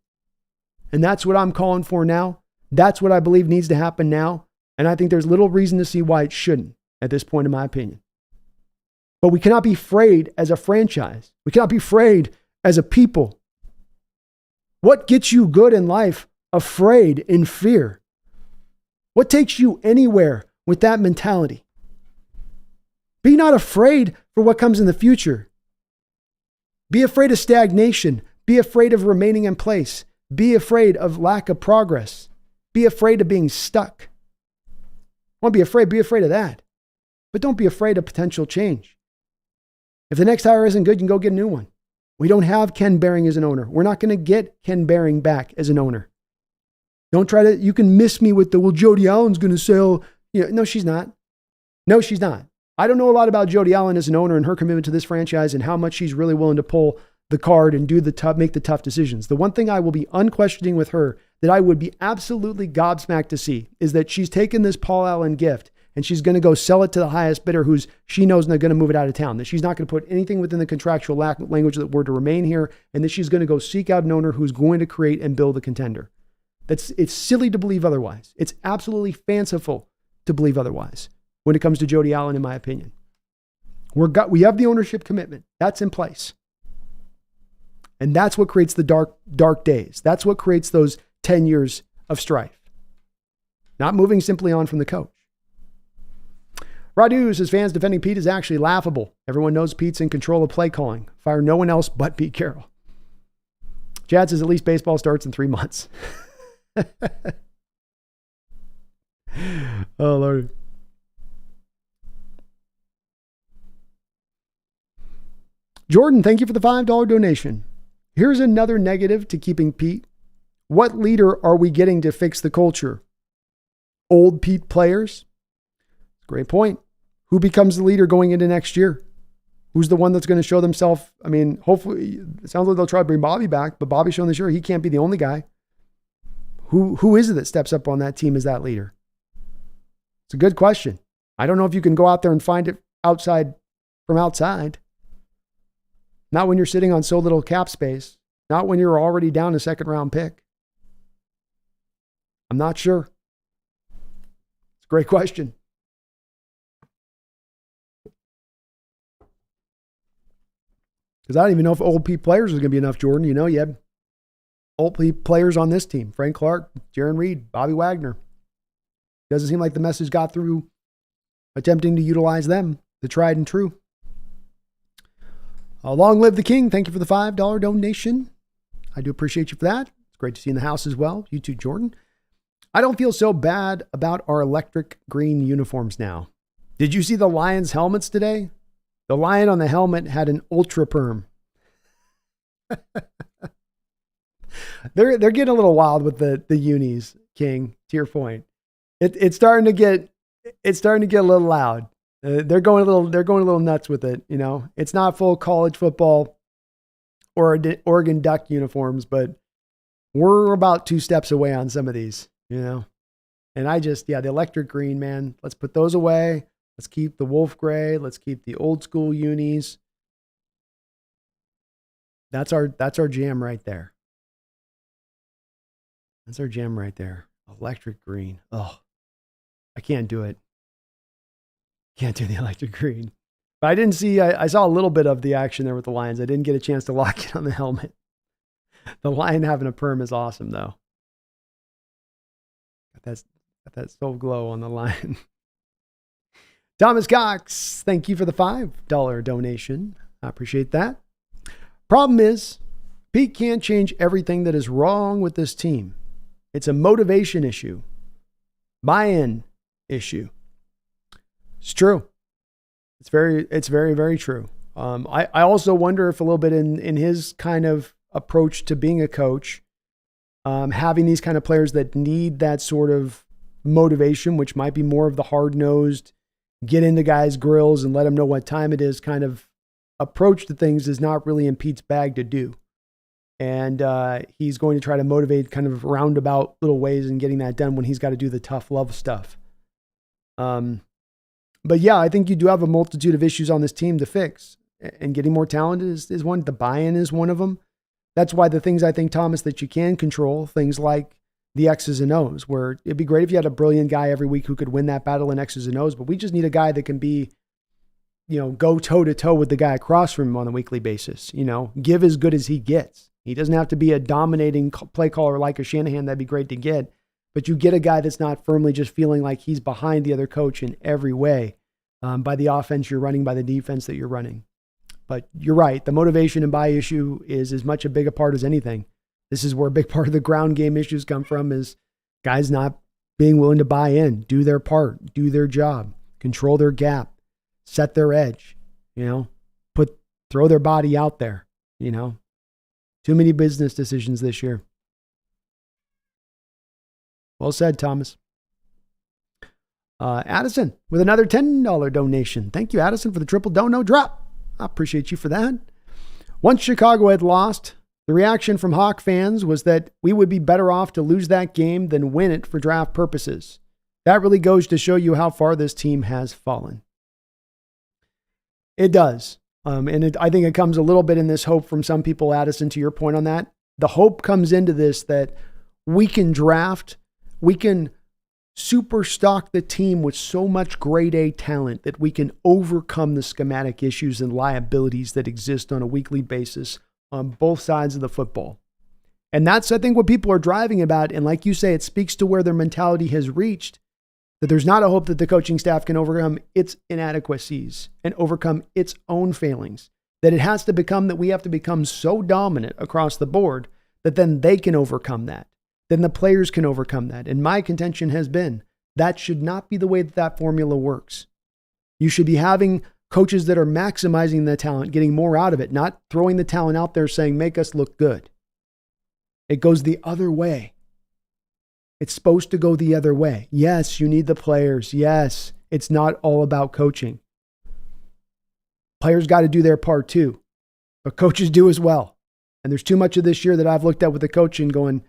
And that's what I'm calling for now. That's what I believe needs to happen now. And I think there's little reason to see why it shouldn't at this point, in my opinion. But we cannot be afraid as a franchise. We cannot be afraid as a people. What gets you good in life? Afraid in fear. What takes you anywhere with that mentality? Be not afraid for what comes in the future. Be afraid of stagnation. Be afraid of remaining in place. Be afraid of lack of progress. Be afraid of being stuck. Want to be afraid of that. But don't be afraid of potential change. If the next hire isn't good, you can go get a new one. We don't have Ken Behring as an owner. We're not going to get Ken Behring back as an owner. Don't try to, you can miss me with Jody Allen's going to sell. No, she's not. No, she's not. I don't know a lot about Jody Allen as an owner and her commitment to this franchise and how much she's really willing to pull the card and make the tough decisions. The one thing I will be unquestioning with her that I would be absolutely gobsmacked to see is that she's taken this Paul Allen gift and she's going to go sell it to the highest bidder she knows not going to move it out of town, that she's not going to put anything within the contractual language that we're to remain here, and that she's going to go seek out an owner who's going to create and build a contender. It's silly to believe otherwise. It's absolutely fanciful to believe otherwise when it comes to Jody Allen, in my opinion. We have the ownership commitment. That's in place. And that's what creates the dark days. That's what creates those 10 years of strife. Not moving simply on from the coach. Radu says fans defending Pete is actually laughable. Everyone knows Pete's in control of play calling. Fire no one else but Pete Carroll. Chad says at least baseball starts in 3 months. Oh, Lord. Jordan, thank you for the $5 donation. Here's another negative to keeping Pete. What leader are we getting to fix the culture? Old Pete players? Great point. Who becomes the leader going into next year? Who's the one that's going to show themselves? I mean, hopefully, it sounds like they'll try to bring Bobby back, but Bobby's shown this year he can't be the only guy. Who is it that steps up on that team as that leader? It's a good question. I don't know if you can go out there and find it from outside. Not when you're sitting on so little cap space. Not when you're already down a second round pick. I'm not sure. It's a great question. Because I don't even know if old P players is going to be enough, Jordan. You know, you have old P players on this team. Frank Clark, Jaron Reed, Bobby Wagner. Doesn't seem like the message got through attempting to utilize them, the tried and true. Long live the king. Thank you for the $5 donation. I do appreciate you for that. It's great to see you in the house as well. You too, Jordan. I don't feel so bad about our electric green uniforms now. Did you see the Lions helmets today? The lion on the helmet had an ultra perm. They're getting a little wild with the unis, King, to your point. It's starting to get a little loud. They're going a little nuts with it, you know. It's not full college football or Oregon Duck uniforms, but we're about 2 steps away on some of these, you know. And the electric green, man, let's put those away. Let's keep the wolf gray. Let's keep the old school unis. That's our jam right there. That's our jam right there. Electric green. Oh, I can't do it. Can't do the electric green. But I didn't see, I saw a little bit of the action there with the Lions. I didn't get a chance to lock in on the helmet. The lion having a perm is awesome, though. Got that soul glow on the lion. Thomas Cox, thank you for the $5 donation. I appreciate that. Problem is, Pete can't change everything that is wrong with this team. It's a motivation issue, buy-in issue. It's true. It's very, very true. I also wonder if a little bit in his kind of approach to being a coach, having these kind of players that need that sort of motivation, which might be more of the hard-nosed, get into guys' grills and let them know what time it is kind of approach to things is not really in Pete's bag to do. And he's going to try to motivate kind of roundabout little ways in getting that done when he's got to do the tough love stuff. But yeah, I think you do have a multitude of issues on this team to fix. And getting more talent is one. The buy-in is one of them. That's why the things I think, Thomas, that you can control, things like the X's and O's, where it'd be great if you had a brilliant guy every week who could win that battle in X's and O's, but we just need a guy that can be, you know, go toe to toe with the guy across from him on a weekly basis, you know, give as good as he gets. He doesn't have to be a dominating play caller like a Shanahan. That'd be great to get, but you get a guy that's not firmly just feeling like he's behind the other coach in every way, by the offense you're running, by the defense that you're running. But you're right. The motivation and buy issue is as much a big a part as anything. This is where a big part of the ground game issues come from, is guys not being willing to buy in, do their part, do their job, control their gap, set their edge, you know, throw their body out there, you know. Too many business decisions this year. Well said, Thomas. Addison with another $10 donation. Thank you, Addison, for the triple dono drop. I appreciate you for that. Once Chicago had lost, the reaction from Hawk fans was that we would be better off to lose that game than win it for draft purposes. That really goes to show you how far this team has fallen. It does. I think it comes a little bit in this hope from some people, Addison, to your point on that. The hope comes into this that we can draft, we can super stock the team with so much grade A talent that we can overcome the schematic issues and liabilities that exist on a weekly basis on both sides of the football. And that's, I think, what people are driving about. And like you say, it speaks to where their mentality has reached, that there's not a hope that the coaching staff can overcome its inadequacies and overcome its own failings, that it has to become that we have to become so dominant across the board that then they can overcome that. Then the players can overcome that. And my contention has been that should not be the way that that formula works. You should be having coaches that are maximizing the talent, getting more out of it, not throwing the talent out there saying, make us look good. It goes the other way. It's supposed to go the other way. Yes, you need the players. Yes, it's not all about coaching. Players got to do their part too, but coaches do as well. And there's too much of this year that I've looked at with the coaching going,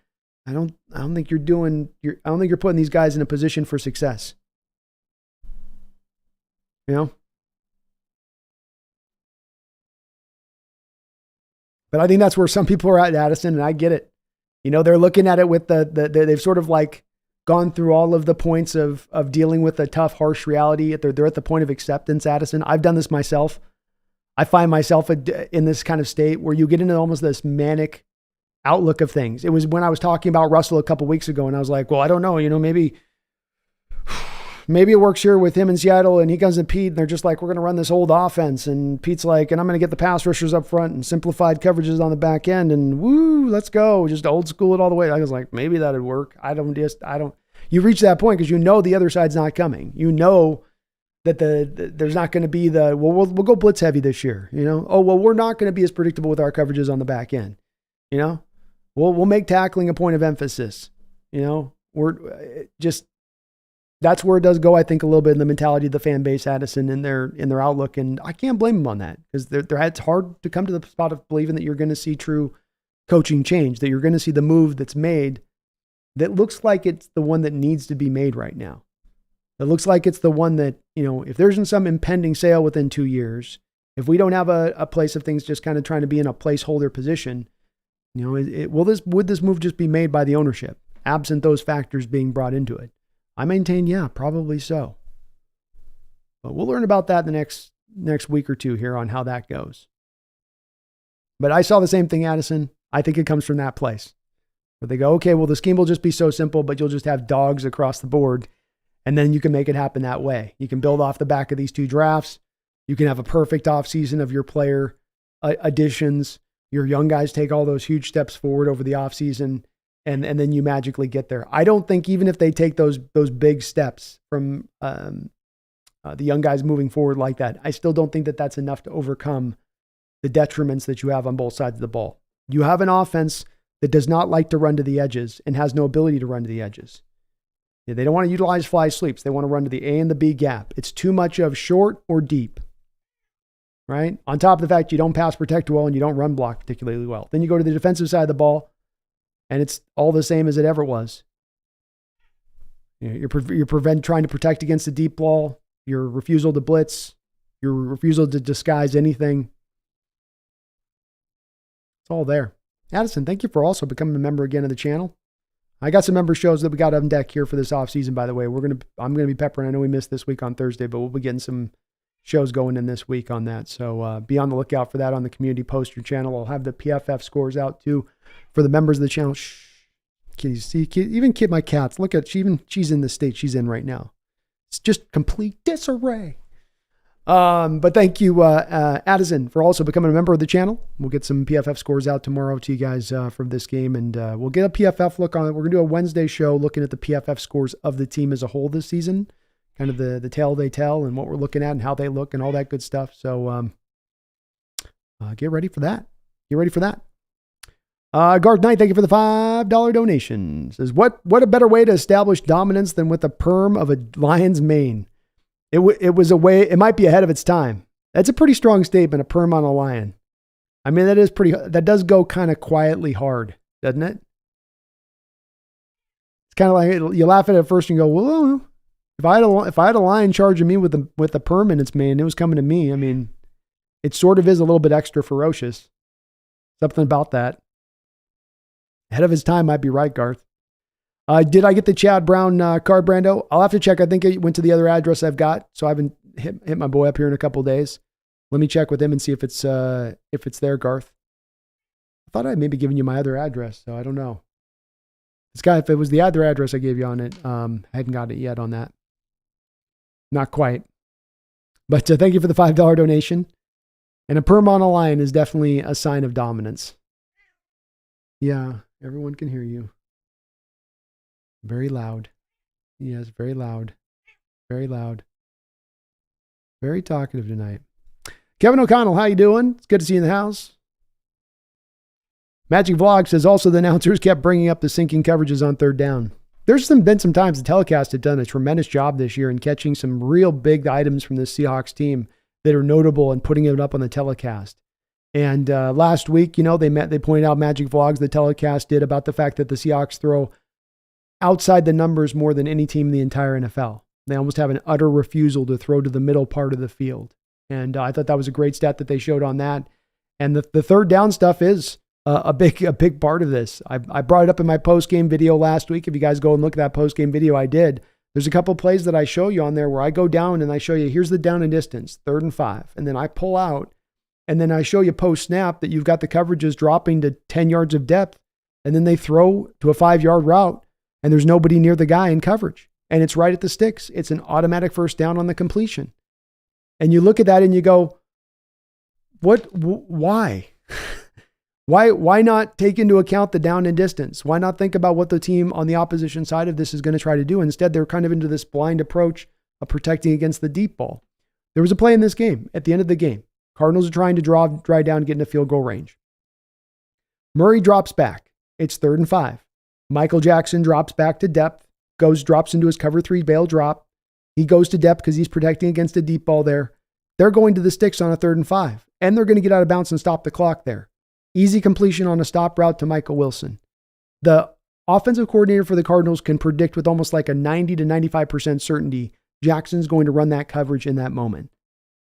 I don't think you're putting these guys in a position for success. You know? But I think that's where some people are at, Addison, and I get it. You know, they're looking at it with they've sort of like gone through all of the points of dealing with a tough, harsh reality. They're at the point of acceptance, Addison. I've done this myself. I find myself in this kind of state where you get into almost this manic outlook of things. It was when I was talking about Russell a couple weeks ago, and I was like, well, I don't know, maybe it works here with him in Seattle, and he comes to Pete, and they're just like, we're going to run this old offense. And Pete's like, and I'm going to get the pass rushers up front and simplified coverages on the back end, and woo, let's go. Just old school it all the way. I was like, maybe that'd work. I don't. You reach that point because the other side's not coming. That there's not going to be we'll go blitz heavy this year. We're not going to be as predictable with our coverages on the back end. We'll make tackling a point of emphasis. We're just. That's where it does go, I think, a little bit in the mentality of the fan base, Addison, in their outlook. And I can't blame them on that because it's hard to come to the spot of believing that you're going to see true coaching change, that you're going to see the move that's made that looks like it's the one that needs to be made right now. It looks like it's the one that, if there's some impending sale within 2 years, if we don't have a place of things just kind of trying to be in a placeholder position, would this move just be made by the ownership, absent those factors being brought into it? I maintain, yeah, probably so. But we'll learn about that in the next week or two here on how that goes. But I saw the same thing, Addison. I think it comes from that place where they go, okay, well, the scheme will just be so simple, but you'll just have dogs across the board. And then you can make it happen that way. You can build off the back of these 2 drafts. You can have a perfect offseason of your player additions. Your young guys take all those huge steps forward over the offseason. And then you magically get there. I don't think even if they take those big steps from the young guys moving forward like that, I still don't think that that's enough to overcome the detriments that you have on both sides of the ball. You have an offense that does not like to run to the edges and has no ability to run to the edges. They don't want to utilize fly sweeps. They want to run to the A and the B gap. It's too much of short or deep, right? On top of the fact you don't pass protect well and you don't run block particularly well. Then you go to the defensive side of the ball, and it's all the same as it ever was. You're trying to protect against the deep ball, your refusal to blitz, your refusal to disguise anything. It's all there. Addison, thank you for also becoming a member again of the channel. I got some member shows that we got on deck here for this off season, by the way. I'm gonna be peppering. I know we missed this week on Thursday, but we'll be getting some shows going in this week on that. So be on the lookout for that on the community poster channel. I'll have the PFF scores out too for the members of the channel. Shh. Kitties, see, even my cats. Look at she's in the state she's in right now. It's just complete disarray. But thank you, Addison, for also becoming a member of the channel. We'll get some PFF scores out tomorrow to you guys from this game, and we'll get a PFF look on it. We're gonna do a Wednesday show looking at the PFF scores of the team as a whole this season, kind of the tale they tell and what we're looking at and how they look and all that good stuff. So get ready for that. Garth Knight, thank you for the $5 donation. Says, what a better way to establish dominance than with a perm of a lion's mane? It was a way, it might be ahead of its time. That's a pretty strong statement, a perm on a lion. I mean, that does go kind of quietly hard, doesn't it? It's kind of like, you laugh at it first and go, well, if I had a lion charging me with a perm in its mane, it was coming to me. I mean, it sort of is a little bit extra ferocious. Something about that. Ahead of his time might be right, Garth. Did I get the Chad Brown card, Brando? I'll have to check. I think it went to the other address I've got, so I haven't hit my boy up here in a couple of days. Let me check with him and see if it's there, Garth. I thought I'd maybe given you my other address, so I don't know. This guy, if it was the other address I gave you on it, I hadn't got it yet on that. Not quite. But thank you for the $5 donation. And a perm on a lion is definitely a sign of dominance. Yeah, everyone can hear you. Very loud. Yes, very loud. Very loud. Very talkative tonight. Kevin O'Connell, how you doing? It's good to see you in the house. Magic Vlog says also the announcers kept bringing up the sinking coverages on third down. There's been some times the telecast had done a tremendous job this year in catching some real big items from the Seahawks team that are notable and putting it up on the telecast. And last week, they pointed out Magic Vlogs, the telecast did, about the fact that the Seahawks throw outside the numbers more than any team in the entire NFL. They almost have an utter refusal to throw to the middle part of the field. And I thought that was a great stat that they showed on that. And the third down stuff is a big part of this. I brought it up in my post-game video last week. If you guys go and look at that post-game video I did, there's a couple plays that I show you on there where I go down and I show you, here's the down and distance, 3rd and 5. And then I pull out and then I show you post-snap that you've got the coverages dropping to 10 yards of depth. And then they throw to a 5-yard route and there's nobody near the guy in coverage. And it's right at the sticks. It's an automatic first down on the completion. And you look at that and you go, why? Why not take into account the down and distance? Why not think about what the team on the opposition side of this is going to try to do? Instead, they're kind of into this blind approach of protecting against the deep ball. There was a play in this game at the end of the game. Cardinals are trying to dry down, get into field goal range. Murray drops back. It's 3rd and 5. Michael Jackson drops back to depth, drops into his cover 3 bail drop. He goes to depth because he's protecting against a deep ball there. They're going to the sticks on a 3rd and 5, and they're going to get out of bounds and stop the clock there. Easy completion on a stop route to Michael Wilson. The offensive coordinator for the Cardinals can predict with almost like a 90 to 95% certainty Jackson's going to run that coverage in that moment.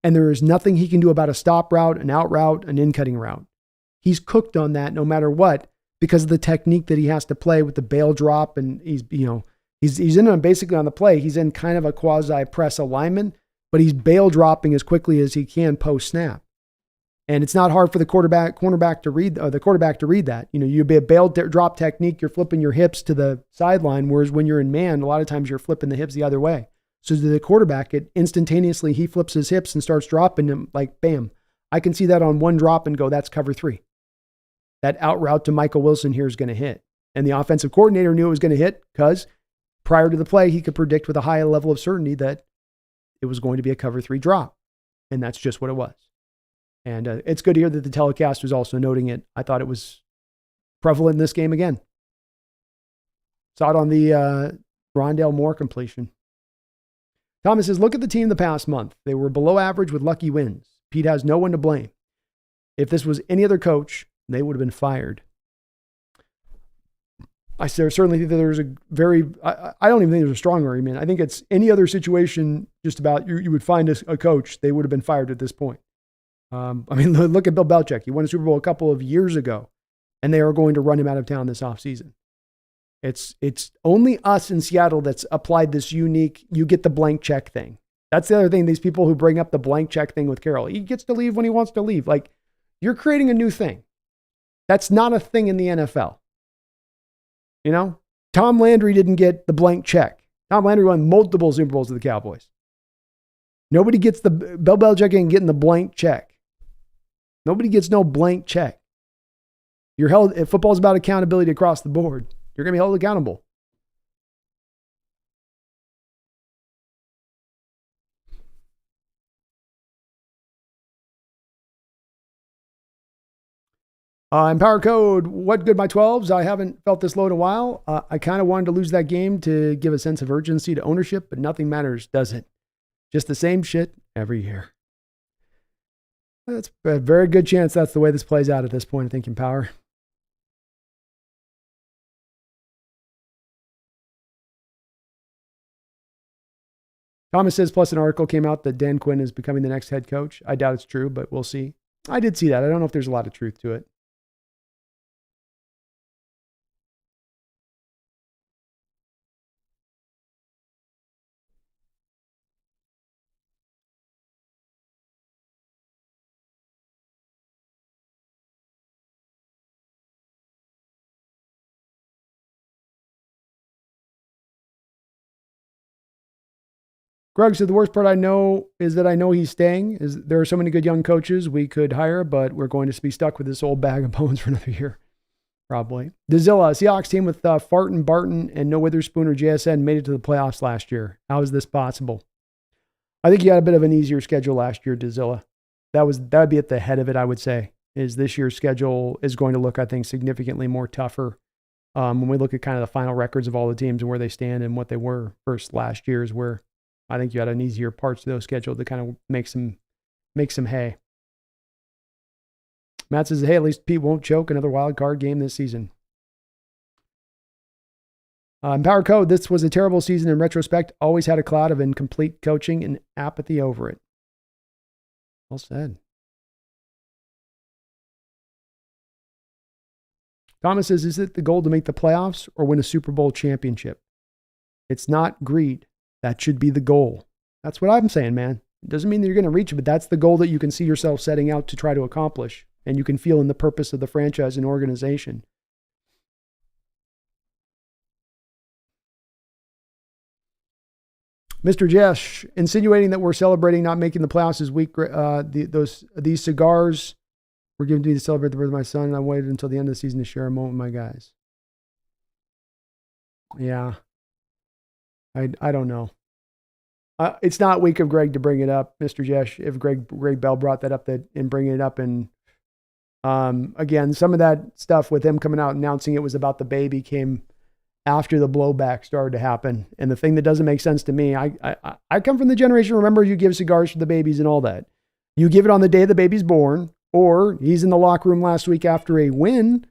And there is nothing he can do about a stop route, an out route, an in-cutting route. He's cooked on that no matter what because of the technique that he has to play with the bail drop. And he's in basically on the play. He's in kind of a quasi-press alignment, but he's bail dropping as quickly as he can post-snap. And it's not hard for the cornerback to read that. You'd be a bail drop technique. You're flipping your hips to the sideline, whereas when you're in man, a lot of times you're flipping the hips the other way. So to the quarterback, it instantaneously he flips his hips and starts dropping them like bam. I can see that on one drop and go, that's cover 3. That out route to Michael Wilson here is going to hit. And the offensive coordinator knew it was going to hit because prior to the play, he could predict with a high level of certainty that it was going to be a cover 3 drop. And that's just what it was. And it's good to hear that the telecast was also noting it. I thought it was prevalent in this game again. Saw it on the Rondale Moore completion. Thomas says, look at the team the past month. They were below average with lucky wins. Pete has no one to blame. If this was any other coach, they would have been fired. I certainly think that there's a I don't even think there's a strong argument. I think it's any other situation just about you would find a coach, they would have been fired at this point. Look at Bill Belichick. He won a Super Bowl a couple of years ago, and they are going to run him out of town this offseason. It's only us in Seattle that's applied this unique, you get the blank check thing. That's the other thing, these people who bring up the blank check thing with Carroll. He gets to leave when he wants to leave. Like, you're creating a new thing. That's not a thing in the NFL. Tom Landry didn't get the blank check. Tom Landry won multiple Super Bowls with the Cowboys. Nobody gets Bill Belichick ain't getting the blank check. Nobody gets no blank check. You're held, if football's about accountability across the board, you're going to be held accountable. Empower Code, what good my 12s? I haven't felt this low in a while. I kind of wanted to lose that game to give a sense of urgency to ownership, but nothing matters, does it? Just the same shit every year. That's a very good chance that's the way this plays out at this point, I think, Empower. Thomas says, plus an article came out that Dan Quinn is becoming the next head coach. I doubt it's true, but we'll see. I did see that. I don't know if there's a lot of truth to it. Greg said, the worst part I know is that I know he's staying. There are so many good young coaches we could hire, but we're going to be stuck with this old bag of bones for another year. Probably. Dezilla, Seahawks team with Farton, Barton, and no Witherspoon or JSN made it to the playoffs last year. How is this possible? I think you had a bit of an easier schedule last year, Dezilla. That would be at the head of it, I would say, is this year's schedule is going to look, I think, significantly more tougher. When we look at kind of the final records of all the teams and where they stand and what they were versus last year's, where I think you had an easier parts to those schedule to kind of make some hay. Matt says, hey, at least Pete won't choke another wild card game this season. Empower Code, this was a terrible season in retrospect. Always had a cloud of incomplete coaching and apathy over it. Well said. Thomas says, is it the goal to make the playoffs or win a Super Bowl championship? It's not greed. That should be the goal. That's what I'm saying, man. It doesn't mean that you're going to reach it, but that's the goal that you can see yourself setting out to try to accomplish. And you can feel in the purpose of the franchise and organization. Mr. Jesh, insinuating that we're celebrating not making the playoffs is weak. These cigars were given to me to celebrate the birth of my son, and I waited until the end of the season to share a moment with my guys. Yeah. I don't know. It's not weak of Greg to bring it up, Mr. Jesh, if Greg Bell brought that up and bringing it up. And again, some of that stuff with him coming out and announcing it was about the baby came after the blowback started to happen. And the thing that doesn't make sense to me, I come from the generation, remember, you give cigars for the babies and all that. You give it on the day the baby's born, or he's in the locker room last week after a win.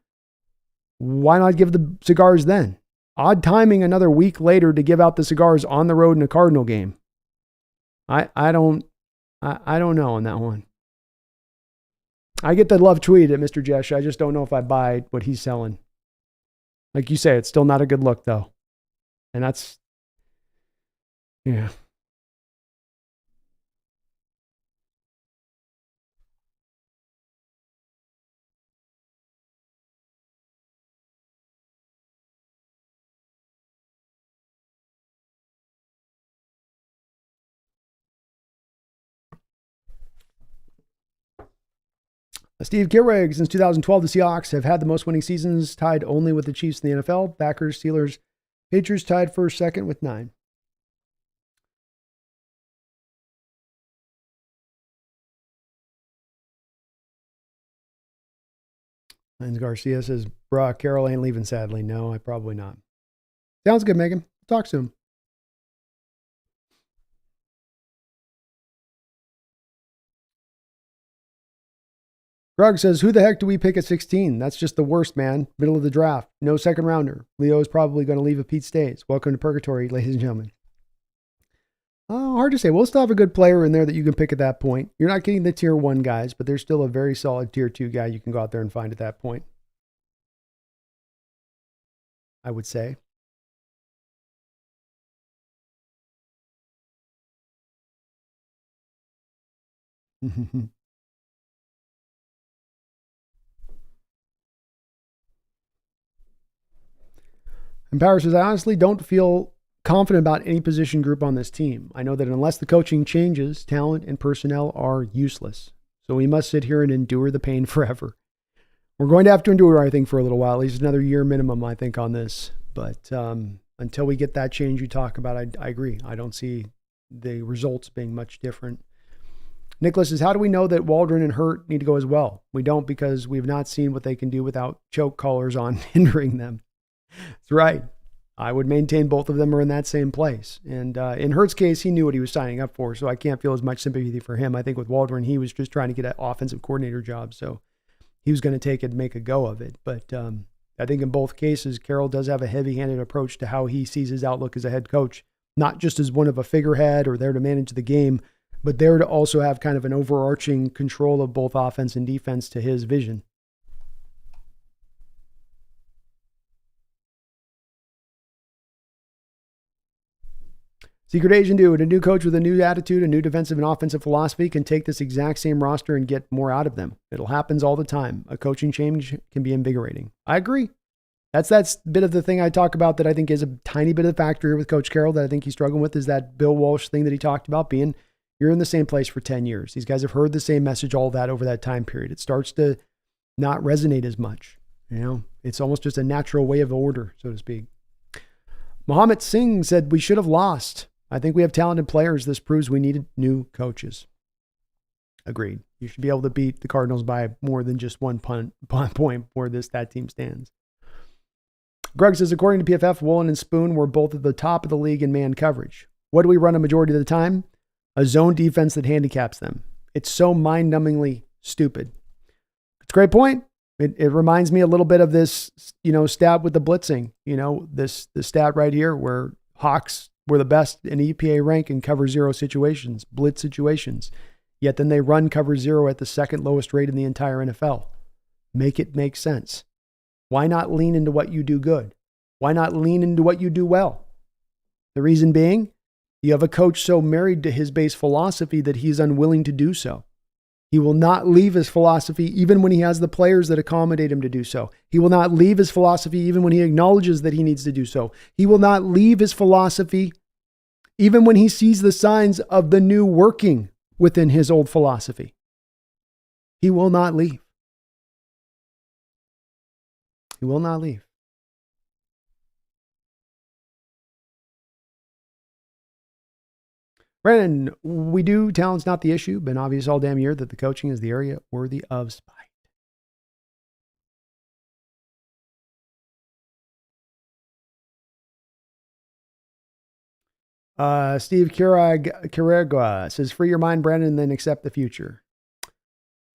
Why not give the cigars then? Odd timing another week later to give out the cigars on the road in a Cardinal game. I don't know on that one. I get the love tweet at Mr. Jesh. I just don't know if I buy what he's selling. Like you say, it's still not a good look, though. And that's, yeah. Steve Kirwig, since 2012, the Seahawks have had the most winning seasons, tied only with the Chiefs in the NFL. Packers, Steelers, Patriots tied for second with 9. Lance Garcia says, bruh, Carroll ain't leaving, sadly. No, I probably not. Sounds good, Megan. Talk soon. Grug says, who the heck do we pick at 16? That's just the worst, man. Middle of the draft. No second rounder. Leo is probably going to leave if Pete stays. Welcome to purgatory, ladies and gentlemen. Hard to say. We'll still have a good player in there that you can pick at that point. You're not getting the tier 1 guys, but there's still a very solid tier 2 guy you can go out there and find at that point, I would say. And Power says, I honestly don't feel confident about any position group on this team. I know that unless the coaching changes, talent and personnel are useless. So we must sit here and endure the pain forever. We're going to have to endure, I think, for a little while, at least another year minimum, I think, on this. But until we get that change you talk about, I agree. I don't see the results being much different. Nicholas says, how do we know that Waldron and Hurt need to go as well? We don't, because we've not seen what they can do without choke collars on hindering them. That's right. I would maintain both of them are in that same place. And in Hurt's case, he knew what he was signing up for, so I can't feel as much sympathy for him. I think with Waldron, he was just trying to get an offensive coordinator job, so he was going to take it and make a go of it. But I think in both cases, Carroll does have a heavy-handed approach to how he sees his outlook as a head coach, not just as one of a figurehead or there to manage the game, but there to also have kind of an overarching control of both offense and defense to his vision. Secret Agent Dude, a new coach with a new attitude, a new defensive and offensive philosophy can take this exact same roster and get more out of them. It'll happen all the time. A coaching change can be invigorating. I agree. That's bit of the thing I talk about that I think is a tiny bit of the factor here with Coach Carroll that I think he's struggling with is that Bill Walsh thing that he talked about being, you're in the same place for 10 years. These guys have heard the same message, all that over that time period. It starts to not resonate as much. You know, it's almost just a natural way of order, so to speak. Mohammed Singh said, we should have lost. I think we have talented players. This proves we needed new coaches. Agreed. You should be able to beat the Cardinals by more than just one point where that team stands. Greg says, according to PFF, Woolen and Spoon were both at the top of the league in man coverage. What do we run a majority of the time? A zone defense that handicaps them. It's so mind-numbingly stupid. It's a great point. It reminds me a little bit of this, stat with the blitzing. This stat right here where Hawks were the best in EPA rank in cover zero situations, blitz situations. Yet then they run cover zero at the second lowest rate in the entire NFL. Make it make sense. Why not lean into what you do good? Why not lean into what you do well? The reason being, you have a coach so married to his base philosophy that he's unwilling to do so. He will not leave his philosophy even when he has the players that accommodate him to do so. He will not leave his philosophy even when he acknowledges that he needs to do so. He will not leave his philosophy even when he sees the signs of the new working within his old philosophy. He will not leave. He will not leave. Brandon, we do. Talent's not the issue. Been obvious all damn year that the coaching is the area worthy of spite. Steve Kiragua says, free your mind, Brandon, and then accept the future.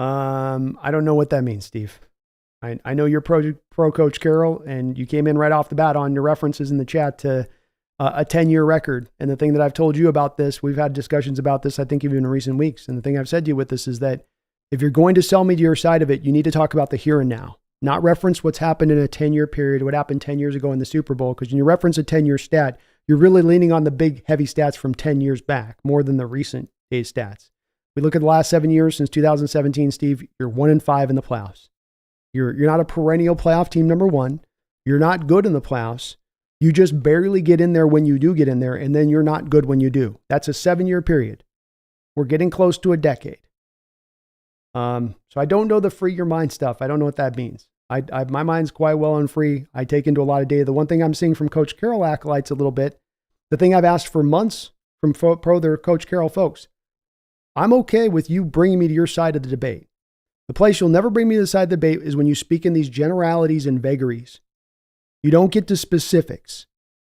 I don't know what that means, Steve. I know you're pro Coach Carroll, and you came in right off the bat on your references in the chat to a 10-year record. And the thing that I've told you about this, we've had discussions about this, I think even in recent weeks. And the thing I've said to you with this is that if you're going to sell me to your side of it, you need to talk about the here and now, not reference what's happened in a 10-year period, what happened 10 years ago in the Super Bowl. Because when you reference a 10-year stat, you're really leaning on the big, heavy stats from 10 years back more than the recent days stats. We look at the last 7 years since 2017, Steve, you're 1-5 in the playoffs. You're not a perennial playoff team, number one. You're not good in the playoffs. You just barely get in there when you do get in there, and then you're not good when you do. That's a 7-year period. We're getting close to a decade. So I don't know the free your mind stuff. I don't know what that means. My mind's quite well and free. I take into a lot of data. The one thing I'm seeing from Coach Carroll acolytes a little bit, the thing I've asked for months from their Coach Carroll folks, I'm okay with you bringing me to your side of the debate. The place you'll never bring me to the side of the debate is when you speak in these generalities and vagaries. You don't get to specifics.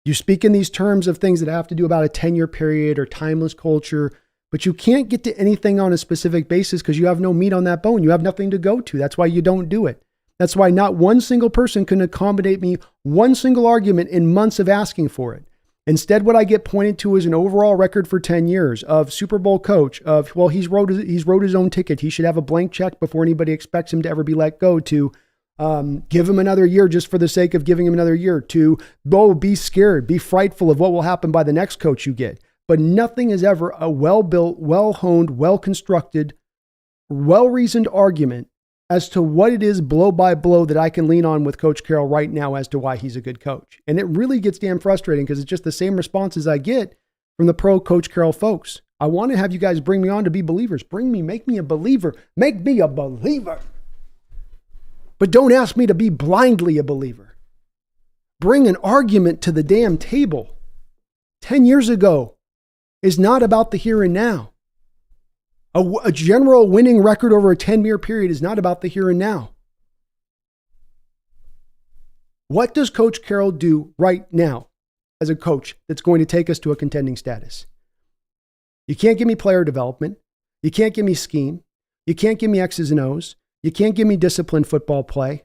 You speak in these terms of things that have to do about a 10-year period or timeless culture, but you can't get to anything on a specific basis because you have no meat on that bone. You have nothing to go to. That's why you don't do it. That's why not one single person can accommodate me one single argument in months of asking for it. Instead, what I get pointed to is an overall record for 10 years of Super Bowl coach of, well, he's wrote his own ticket. He should have a blank check before anybody expects him to ever be let go, to give him another year just for the sake of giving him another year, to be scared, be frightful of what will happen by the next coach you get. But nothing is ever a well-built, well-honed, well-constructed, well-reasoned argument as to what it is blow by blow that I can lean on with Coach Carroll right now as to why he's a good coach. And it really gets damn frustrating because it's just the same responses I get from the pro Coach Carroll folks. I want to have you guys bring me on to be believers. Make me a believer. Make me a believer. But don't ask me to be blindly a believer. Bring an argument to the damn table. 10 years ago is not about the here and now. A general winning record over a 10-year period is not about the here and now. What does Coach Carroll do right now as a coach that's going to take us to a contending status? You can't give me player development. You can't give me scheme. You can't give me X's and O's. You can't give me disciplined football play.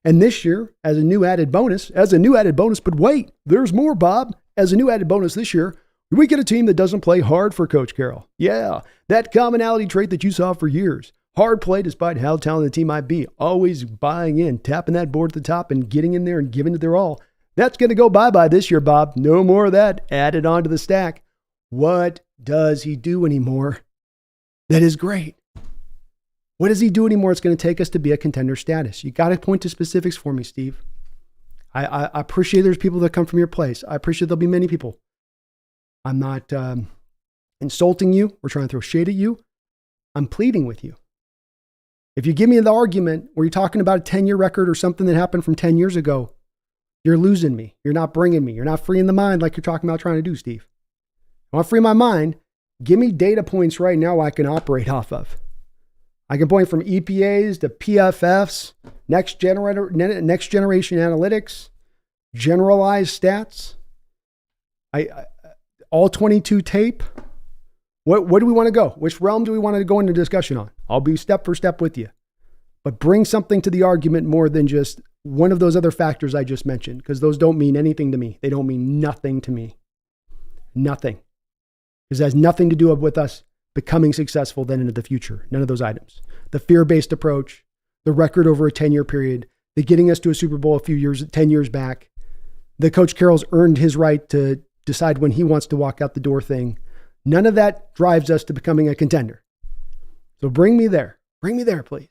And this year, as a new added bonus, but wait, there's more, Bob. As a new added bonus this year, we get a team that doesn't play hard for Coach Carroll. Yeah, that commonality trait that you saw for years. Hard play despite how talented the team might be. Always buying in, tapping that board at the top and getting in there and giving it their all. That's going to go bye-bye this year, Bob. No more of that. Add it onto the stack. What does he do anymore? That is great. What does he do anymore? It's going to take us to be a contender status. You got to point to specifics for me, Steve. I appreciate there's people that come from your place. I appreciate there'll be many people. I'm not insulting you or trying to throw shade at you. I'm pleading with you. If you give me the argument where you're talking about a 10-year record or something that happened from 10 years ago, you're losing me. You're not bringing me. You're not freeing the mind like you're talking about trying to do, Steve. I want to free my mind. Give me data points right now I can operate off of. I can point from EPAs to PFFs, next generation analytics, generalized stats. All 22 tape. What do we want to go? Which realm do we want to go into discussion on? I'll be step for step with you. But bring something to the argument more than just one of those other factors I just mentioned, because those don't mean anything to me. They don't mean nothing to me. Nothing. Because it has nothing to do with us becoming successful then into the future. None of those items. The fear-based approach, the record over a 10-year period, the getting us to a Super Bowl 10 years back, the Coach Carroll's earned his right to decide when he wants to walk out the door thing. None of that drives us to becoming a contender. So bring me there. Bring me there, please.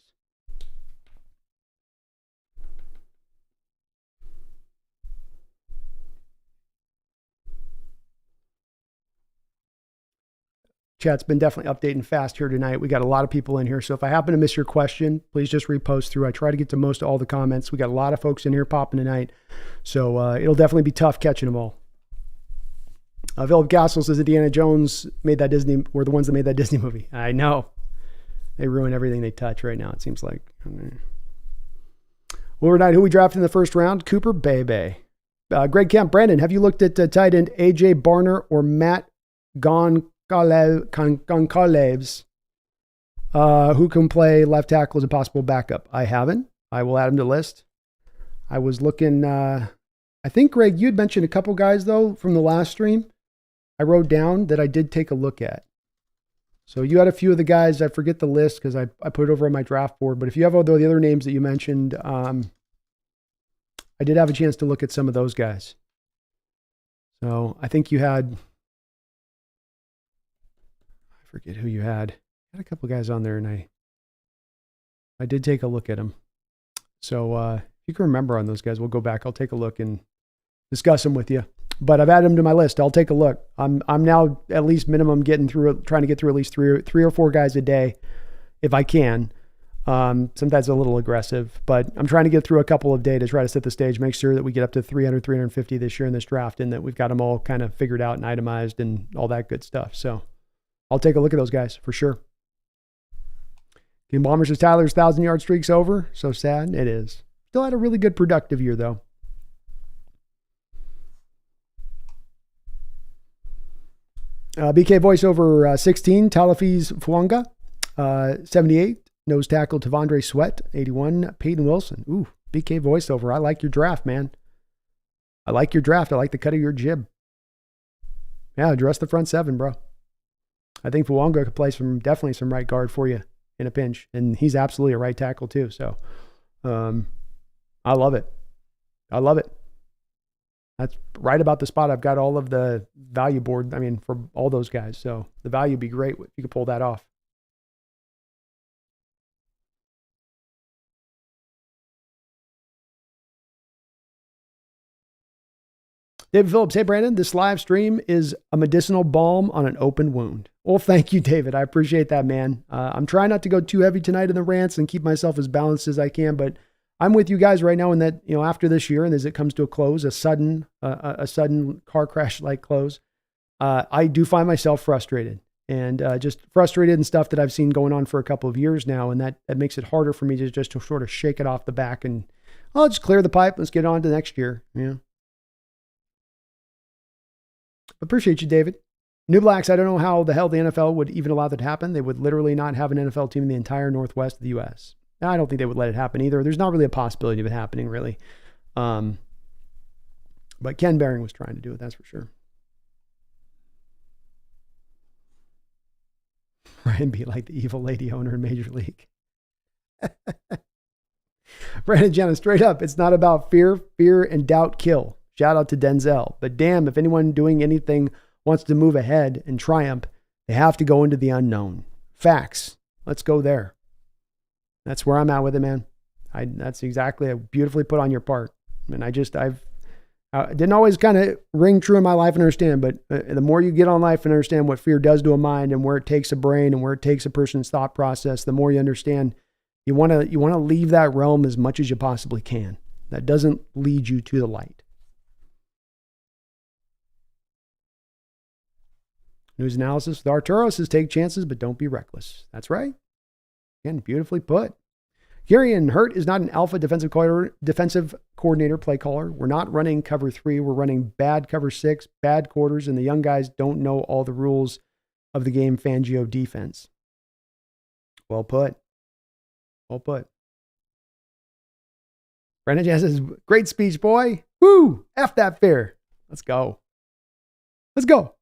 Chat's been definitely updating fast here tonight. We got a lot of people in here. So if I happen to miss your question, please just repost through. I try to get to most of all the comments. We got a lot of folks in here popping tonight. So it'll definitely be tough catching them all. Philip Castle says Indiana Jones were the ones that made that Disney movie. I know. They ruin everything they touch right now, it seems like. Well, tonight, who we drafted in the first round? Cooper Bebe. Greg Kemp, Brandon, have you looked at tight end AJ Barner or Matt Goncalves, who can play left tackle as a possible backup? I haven't. I will add him to the list. I was looking, I think, Greg, you'd mentioned a couple guys, though, from the last stream. I wrote down that I did take a look at. So you had a few of the guys. I forget the list because I put it over on my draft board. But if you have all the other names that you mentioned, I did have a chance to look at some of those guys. So I think you had, I forget who you had. You had a couple guys on there, and I did take a look at them. So if you can remember on those guys, we'll go back. I'll take a look and discuss them with you. But I've added them to my list. I'll take a look. I'm now at least minimum trying to get through at least three or four guys a day if I can. Sometimes a little aggressive, but I'm trying to get through a couple of days to try to set the stage, make sure that we get up to 300, 350 this year in this draft, and that we've got them all kind of figured out and itemized and all that good stuff. So I'll take a look at those guys for sure. Game Bombers says Tyler's 1,000-yard streak's over. So sad. It is. Still had a really good productive year, though. BK voiceover 16, Talafis Fuanga, 78, nose tackle Tavondre Sweat, 81, Peyton Wilson. Ooh, BK voiceover. I like your draft, man. I like your draft. I like the cut of your jib. Yeah, address the front seven, bro. I think Fuanga could play definitely some right guard for you in a pinch, and he's absolutely a right tackle too. So, I love it. I love it. That's right about the spot. I've got all of the value board, for all those guys. So the value would be great if you could pull that off. David Phillips, hey, Brandon, this live stream is a medicinal balm on an open wound. Well, thank you, David. I appreciate that, man. I'm trying not to go too heavy tonight in the rants and keep myself as balanced as I can, but I'm with you guys right now in that, after this year and as it comes to a close, a sudden car crash like close, I do find myself frustrated and just frustrated and stuff that I've seen going on for a couple of years now. And that makes it harder for me to just to sort of shake it off the back and I'll just clear the pipe. Let's get on to next year. Yeah. Appreciate you, David. New Blacks, I don't know how the hell the NFL would even allow that to happen. They would literally not have an NFL team in the entire Northwest of the U.S. I don't think they would let it happen either. There's not really a possibility of it happening, really. But Ken Behring was trying to do it, that's for sure. Ryan be like the evil lady owner in Major League. Brandon Jenna, straight up, it's not about fear. Fear and doubt kill. Shout out to Denzel. But damn, if anyone doing anything wants to move ahead and triumph, they have to go into the unknown. Facts. Let's go there. That's where I'm at with it, man. That's exactly beautifully put on your part. And I didn't always kind of ring true in my life and understand, but the more you get on life and understand what fear does to a mind and where it takes a brain and where it takes a person's thought process, the more you understand you want to leave that realm as much as you possibly can. That doesn't lead you to the light. News analysis. The Arturo says take chances, but don't be reckless. That's right. Again, beautifully put. Garion Hurt is not an alpha defensive coordinator, play caller. We're not running cover 3. We're running bad cover 6, bad quarters, and the young guys don't know all the rules of the game Fangio defense. Well put. Well put. Brandon Jazz says, great speech, boy. Woo! F that fear. Let's go. Let's go.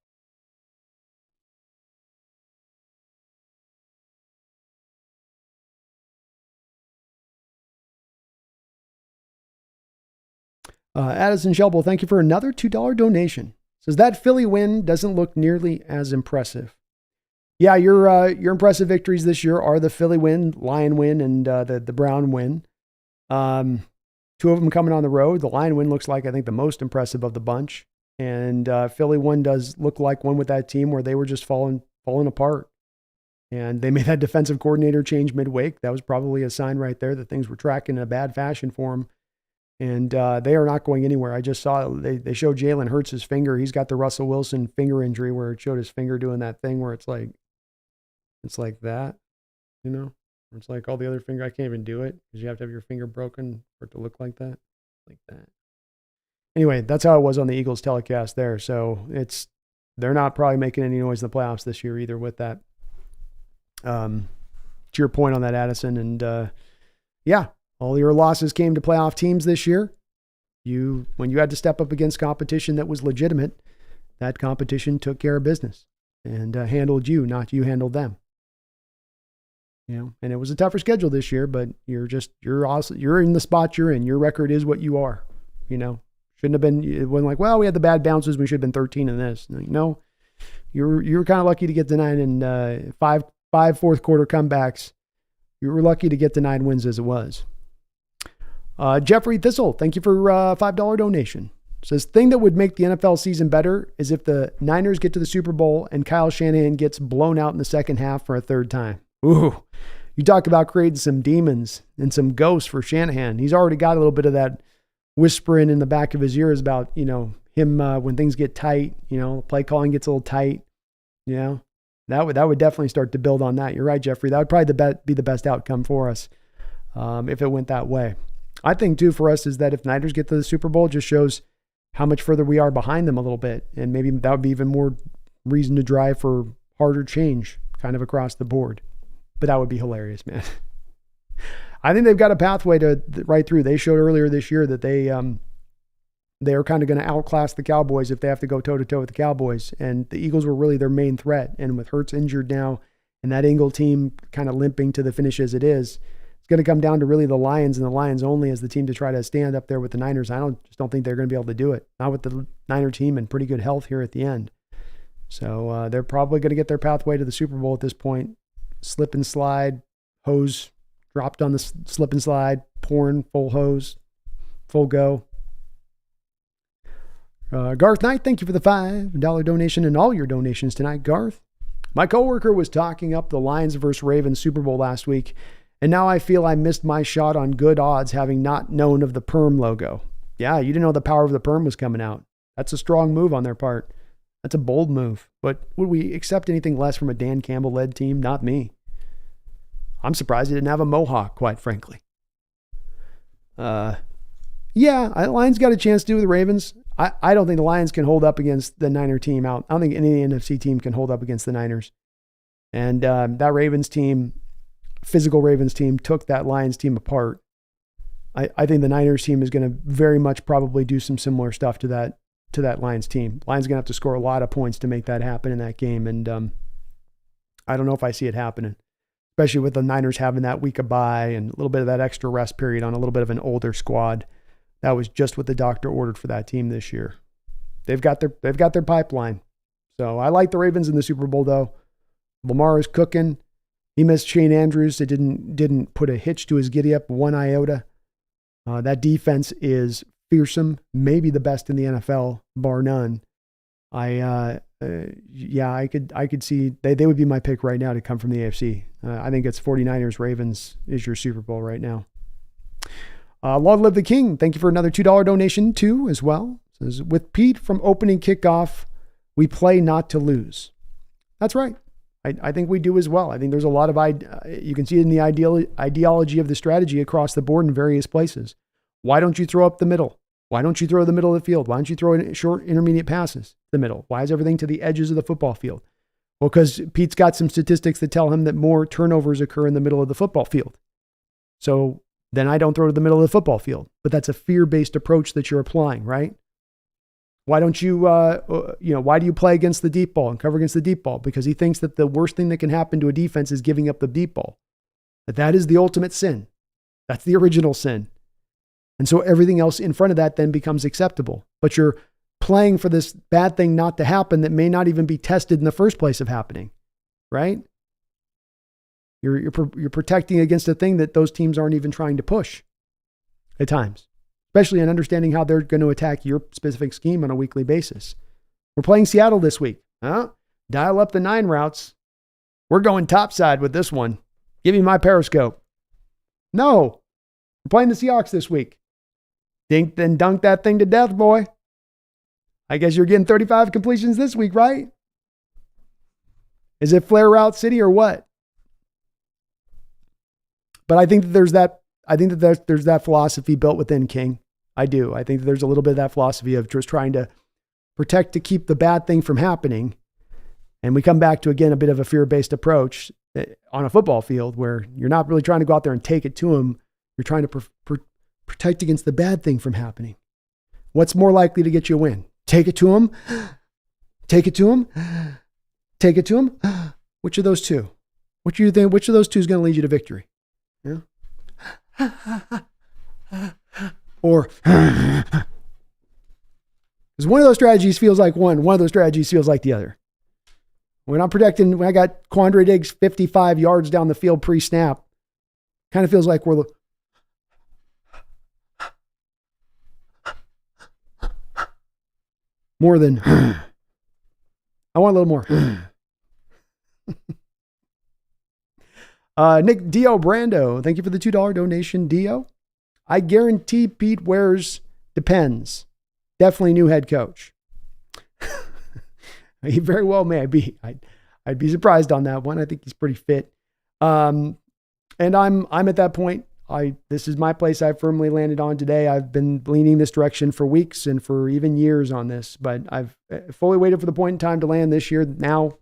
Addison Shelble, thank you for another $2 donation. Says that Philly win doesn't look nearly as impressive. Yeah, your impressive victories this year are the Philly win, Lion win, and the Brown win. Two of them coming on the road. The Lion win looks like, I think, the most impressive of the bunch. And Philly one does look like one with that team where they were just falling apart. And they made that defensive coordinator change midweek. That was probably a sign right there that things were tracking in a bad fashion for them. And they are not going anywhere. I just saw they showed Jalen Hurts' finger. He's got the Russell Wilson finger injury where it showed his finger doing that thing where it's like that, you know? It's like all the other finger. I can't even do it because you have to have your finger broken for it to look like that. Anyway, that's how it was on the Eagles telecast there. So they're not probably making any noise in the playoffs this year either with that. To your point on that, Addison. And yeah, all your losses came to playoff teams this year. When you had to step up against competition that was legitimate, that competition took care of business and handled you, not you handled them. You know, and it was a tougher schedule this year, but you're in the spot you're in. Your record is what you are. You know, shouldn't have been. It wasn't like, well, we had the bad bounces. We should have been 13 in this. No, you're kind of lucky to get to 9 and five fourth quarter comebacks. You were lucky to get to 9 wins as it was. Jeffrey Thistle, thank you for $5 donation. Says, thing that would make the NFL season better is if the Niners get to the Super Bowl and Kyle Shanahan gets blown out in the second half for a third time. Ooh, you talk about creating some demons and some ghosts for Shanahan. He's already got a little bit of that whispering in the back of his ears about, you know, him when things get tight, you know, play calling gets a little tight, you know. That would definitely start to build on that. You're right, Jeffrey. That would probably be the best outcome for us if it went that way. I think, too, for us is that if Niners get to the Super Bowl, it just shows how much further we are behind them a little bit. And maybe that would be even more reason to drive for harder change kind of across the board. But that would be hilarious, man. I think they've got a pathway to right through. They showed earlier this year that they are kind of going to outclass the Cowboys if they have to go toe-to-toe with the Cowboys. And the Eagles were really their main threat. And with Hurts injured now and that Eagle team kind of limping to the finish as it is, it's going to come down to really the Lions and the Lions only as the team to try to stand up there with the Niners. I just don't think they're going to be able to do it. Not with the Niner team in pretty good health here at the end. So they're probably going to get their pathway to the Super Bowl at this point. Slip and slide, hose dropped on the slip and slide, pouring full hose, full go. Garth Knight, thank you for the $5 donation and all your donations tonight, Garth. My coworker was talking up the Lions versus Ravens Super Bowl last week, and now I feel I missed my shot on good odds having not known of the perm logo. Yeah, you didn't know the power of the perm was coming out. That's a strong move on their part. That's a bold move. But would we accept anything less from a Dan Campbell-led team? Not me. I'm surprised he didn't have a mohawk, quite frankly. Yeah, Lions got a chance to do with the Ravens. I don't think the Lions can hold up against the Niner team out. I don't think any NFC team can hold up against the Niners. And that Ravens team, physical Ravens team, took that Lions team apart. I think the Niners team is going to very much probably do some similar stuff to that Lions team. Lions going to have to score a lot of points to make that happen in that game. And I don't know if I see it happening, especially with the Niners having that week of bye and a little bit of that extra rest period on a little bit of an older squad. That was just what the doctor ordered for that team this year. They've got their pipeline. So I like the Ravens in the Super Bowl though. Lamar is cooking. He missed Shane Andrews. It didn't put a hitch to his giddy up one iota. That defense is fearsome, maybe the best in the NFL, bar none. I could see they would be my pick right now to come from the AFC. I think it's 49ers Ravens is your Super Bowl right now. Long live the King. Thank you for another $2 donation too as well. It says, with Pete from opening kickoff, we play not to lose. That's right. I think we do as well. I think there's a lot of, you can see it in the ideology of the strategy across the board in various places. Why don't you throw up the middle? Why don't you throw the middle of the field? Why don't you throw in short intermediate passes the middle? Why is everything to the edges of the football field? Well, because Pete's got some statistics that tell him that more turnovers occur in the middle of the football field. So then I don't throw to the middle of the football field. But that's a fear-based approach that you're applying, right? Why don't you, why do you play against the deep ball and cover against the deep ball? Because he thinks that the worst thing that can happen to a defense is giving up the deep ball. That is the ultimate sin. That's the original sin. And so everything else in front of that then becomes acceptable. But you're playing for this bad thing not to happen that may not even be tested in the first place of happening, right? You're protecting against a thing that those teams aren't even trying to push at times, especially in understanding how they're going to attack your specific scheme on a weekly basis. We're playing Seattle this week. Dial up the 9 routes. We're going topside with this one. Give me my periscope. No, we're playing the Seahawks this week. Dink then dunk that thing to death, boy. I guess you're getting 35 completions this week, right? Is it flare route city or what? But I think that there's that philosophy built within King. I do. I think that there's a little bit of that philosophy of just trying to protect to keep the bad thing from happening. And we come back to, again, a bit of a fear-based approach on a football field where you're not really trying to go out there and take it to them. You're trying to protect against the bad thing from happening. What's more likely to get you a win? Take it to them. Take it to them. Take it to them. Which of those two? What do you think? Which of those two is going to lead you to victory? Yeah. Or because one of those strategies feels like one of those strategies feels like the other. When I got Quandre Diggs 55 yards down the field pre-snap, kind of feels like we're more than I want a little more. Nick Dio Brando, thank you for the $2 donation, Dio. I guarantee Pete Wares depends. Definitely new head coach. He very well may be. I'd be surprised on that one. I think he's pretty fit. And I'm at that point. This is my place I firmly landed on today. I've been leaning this direction for weeks and for even years on this, but I've fully waited for the point in time to land this year. Now,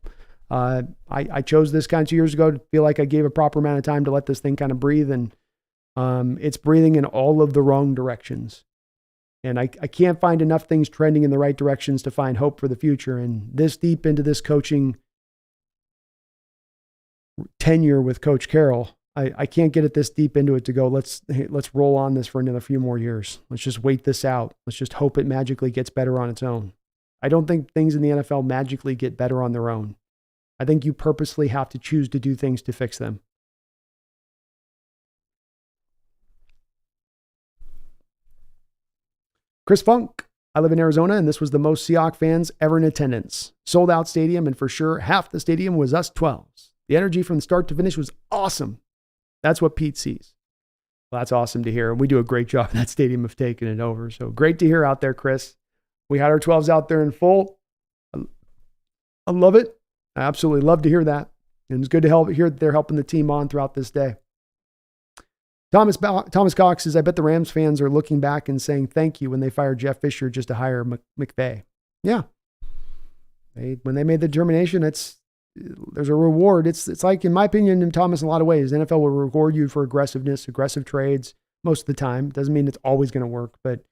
I chose this kind of 2 years ago to feel like I gave a proper amount of time to let this thing kind of breathe, and it's breathing in all of the wrong directions. And I can't find enough things trending in the right directions to find hope for the future. And this deep into this coaching tenure with Coach Carroll, I can't get it this deep into it to go, let's roll on this for another few more years. Let's just wait this out. Let's just hope it magically gets better on its own. I don't think things in the NFL magically get better on their own. I think you purposely have to choose to do things to fix them. Chris Funk, I live in Arizona, and this was the most Seahawks fans ever in attendance. Sold out stadium, and for sure, half the stadium was us 12s. The energy from start to finish was awesome. That's what Pete sees. Well, that's awesome to hear. And we do a great job in that stadium of taking it over. So great to hear out there, Chris. We had our 12s out there in full. I love it. I absolutely love to hear that. And it's good to hear that they're helping the team on throughout this day. Thomas Cox says, I bet the Rams fans are looking back and saying thank you when they fired Jeff Fisher just to hire McVay. Yeah. When they made the determination, there's a reward. It's like, in my opinion, Thomas, in a lot of ways, the NFL will reward you for aggressiveness, aggressive trades most of the time. Doesn't mean it's always going to work, but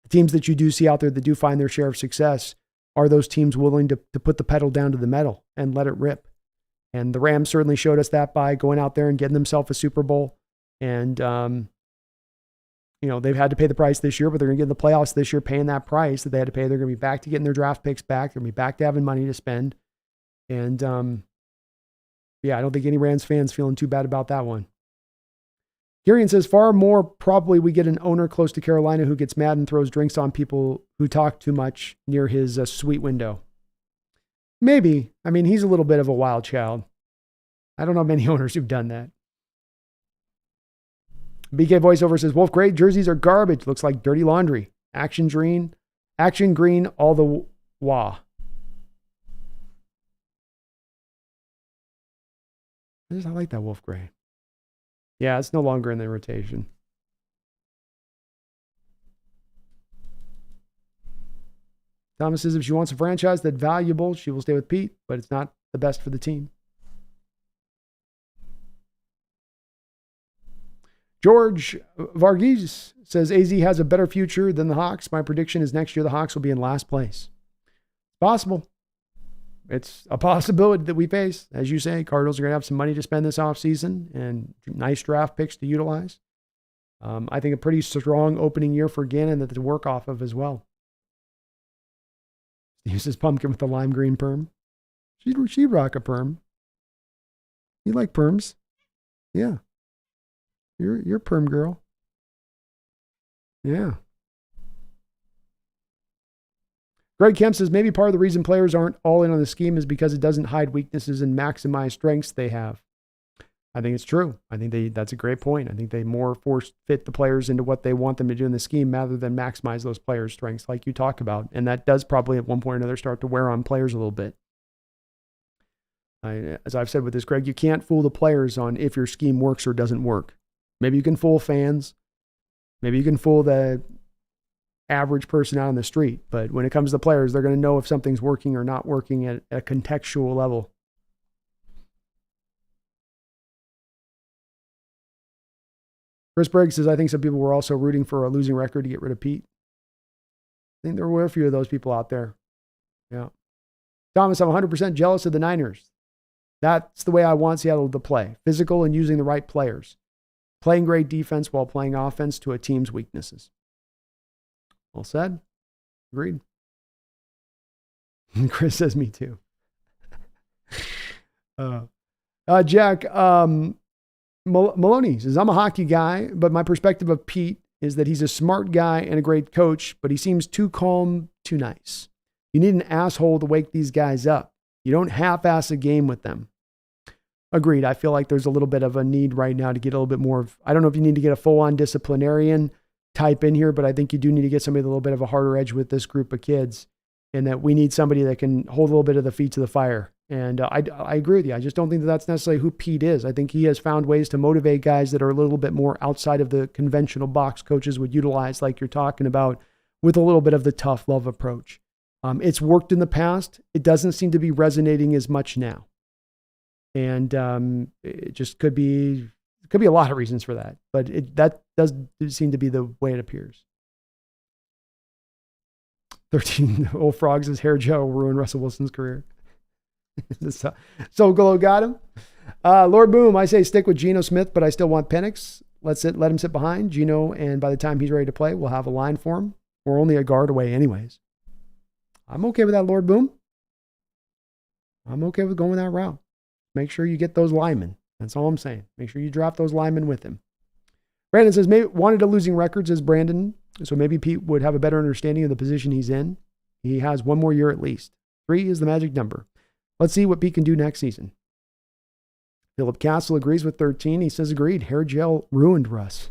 the teams that you do see out there that do find their share of success are those teams willing to put the pedal down to the metal and let it rip. And the Rams certainly showed us that by going out there and getting themselves a Super Bowl. And, they've had to pay the price this year, but they're going to get in the playoffs this year paying that price that they had to pay. They're going to be back to getting their draft picks back. They're going to be back to having money to spend. And, I don't think any Rams fans feeling too bad about that one. Garion says, far more probably we get an owner close to Carolina who gets mad and throws drinks on people who talk too much near his suite window. Maybe. I mean, he's a little bit of a wild child. I don't know many owners who've done that. BK voiceover says, Wolf Gray jerseys are garbage. Looks like dirty laundry. Action green, all the wah. I like that Wolf Gray. Yeah, it's no longer in the rotation. Thomas says if she wants a franchise that's valuable, she will stay with Pete, but it's not the best for the team. George Varghese says AZ has a better future than the Hawks. My prediction is next year the Hawks will be in last place. Possible. It's a possibility that we face. As you say, Cardinals are going to have some money to spend this offseason and nice draft picks to utilize. I think a pretty strong opening year for Gannon that to work off of as well. He uses pumpkin with the lime green perm. She'd rock a perm. You like perms? Yeah. You're a perm girl. Yeah. Greg Kemp says maybe part of the reason players aren't all in on the scheme is because it doesn't hide weaknesses and maximize strengths they have. I think it's true. I think that's a great point. I think they more force fit the players into what they want them to do in the scheme rather than maximize those players' strengths like you talk about. And that does probably at one point or another start to wear on players a little bit. As I've said with this, Greg, you can't fool the players on if your scheme works or doesn't work. Maybe you can fool fans. Maybe you can fool the average person out on the street. But when it comes to the players, they're going to know if something's working or not working at a contextual level. Chris Briggs says, I think some people were also rooting for a losing record to get rid of Pete. I think there were a few of those people out there. Yeah. Thomas, I'm 100% jealous of the Niners. That's the way I want Seattle to play. Physical and using the right players. Playing great defense while playing offense to a team's weaknesses. Well said. Agreed. Chris says, me too. Jack, Maloney says, I'm a hockey guy, but my perspective of Pete is that he's a smart guy and a great coach, but he seems too calm, too nice. You need an asshole to wake these guys up. You don't half-ass a game with them. Agreed. I feel like there's a little bit of a need right now to get a little bit more of, I don't know if you need to get a full-on disciplinarian type in here, but I think you do need to get somebody with a little bit of a harder edge with this group of kids, and that we need somebody that can hold a little bit of the feet to the fire. And I agree with you. I just don't think that that's necessarily who Pete is. I think he has found ways to motivate guys that are a little bit more outside of the conventional box coaches would utilize, like you're talking about, with a little bit of the tough love approach. It's worked in the past. It doesn't seem to be resonating as much now. And it just could be a lot of reasons for that. But that does seem to be the way it appears. 13 old frogs' his hair gel ruined Russell Wilson's career. So Golo got him. Lord Boom, I say stick with Geno Smith, but I still want Penix. Let him sit behind Geno, and by the time he's ready to play, we'll have a line for him. We're only a guard away anyways. I'm okay with that, Lord Boom. I'm okay with going that route. Make sure you get those linemen. That's all I'm saying. Make sure you drop those linemen with him. Brandon says, maybe wanted a losing records as Brandon, so maybe Pete would have a better understanding of the position he's in. He has one more year at least. 3 is the magic number. Let's see what Pete can do next season. Philip Castle agrees with 13. He says, agreed. Hair gel ruined Russ.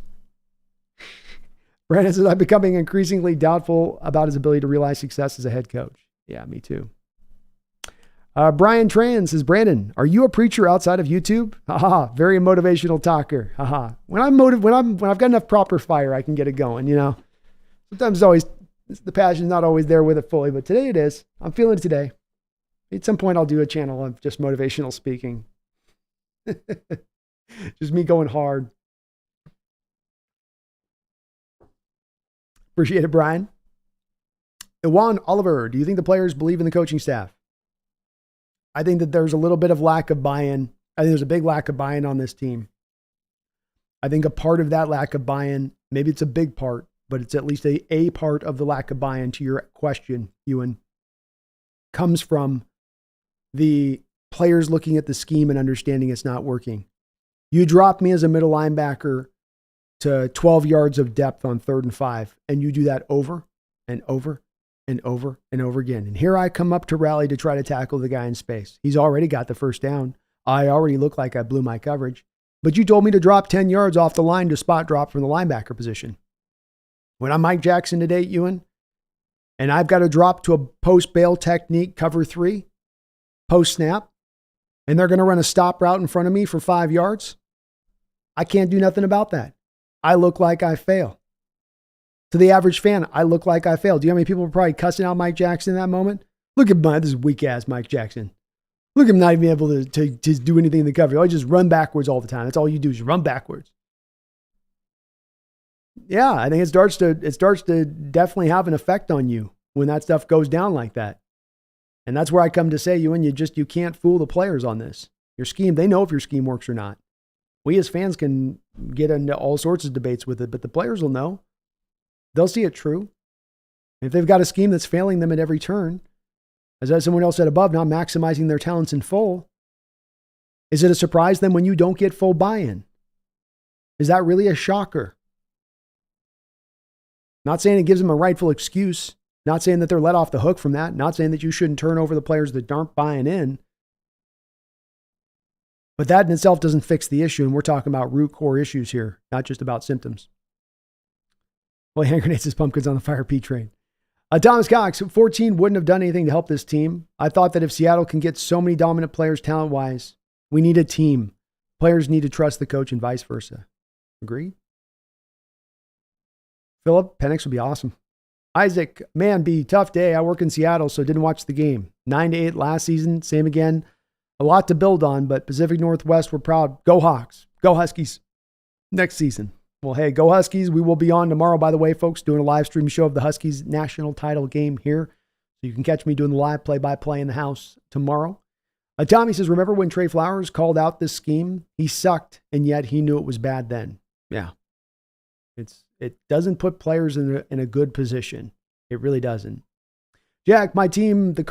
Brandon says, I'm becoming increasingly doubtful about his ability to realize success as a head coach. Yeah, me too. Brian Tran says, Brandon, are you a preacher outside of YouTube? Haha, very motivational talker. Haha. When I've got enough proper fire, I can get it going, you know. Sometimes the passion's not always there with it fully, but today it is. I'm feeling it today. At some point, I'll do a channel of just motivational speaking. Just me going hard. Appreciate it, Brian. Iwan Oliver, do you think the players believe in the coaching staff? I think that there's a little bit of lack of buy-in. I think there's a big lack of buy-in on this team. I think a part of that lack of buy-in, maybe it's a big part, but it's at least a part of the lack of buy-in to your question, Ewan, comes from the players looking at the scheme and understanding it's not working. You drop me as a middle linebacker to 12 yards of depth on 3rd and 5, and you do that over and over and over and over again. And here I come up to rally to try to tackle the guy in space. He's already got the first down. I already look like I blew my coverage. But you told me to drop 10 yards off the line to spot drop from the linebacker position. When I'm Mike Jackson today, Ewan, and I've got to drop to a post-bail technique, cover 3, post-snap, and they're going to run a stop route in front of me for 5 yards, I can't do nothing about that. I look like I fail. To the average fan, I look like I failed. Do you know how many people were probably cussing out Mike Jackson in that moment? Look at this weak-ass Mike Jackson. Look at him not even able to do anything in the coverage. I just run backwards all the time. That's all you do is run backwards. Yeah, I think it starts to definitely have an effect on you when that stuff goes down like that. And that's where I come to say, Ewan, you can't fool the players on this. Your scheme, they know if your scheme works or not. We as fans can get into all sorts of debates with it, but the players will know. They'll see it true. If they've got a scheme that's failing them at every turn, as someone else said above, not maximizing their talents in full, is it a surprise then when you don't get full buy-in? Is that really a shocker? Not saying it gives them a rightful excuse. Not saying that they're let off the hook from that. Not saying that you shouldn't turn over the players that aren't buying in. But that in itself doesn't fix the issue. And we're talking about root core issues here, not just about symptoms. Well, hand grenades is pumpkins on the fire P train. Thomas Cox, 14 wouldn't have done anything to help this team. I thought that if Seattle can get so many dominant players talent-wise, we need a team. Players need to trust the coach and vice versa. Agreed? Philip, Penix would be awesome. Isaac, man, be tough day. I work in Seattle, so didn't watch the game. 9-8 last season, same again. A lot to build on, but Pacific Northwest, we're proud. Go Hawks. Go Huskies. Next season. Well, hey, go Huskies. We will be on tomorrow, by the way, folks, doing a live stream show of the Huskies national title game here. So you can catch me doing the live play-by-play in the house tomorrow. Tommy says, remember when Trey Flowers called out this scheme? He sucked, and yet he knew it was bad then. Yeah. It doesn't put players in a good position. It really doesn't. Jack, my team, the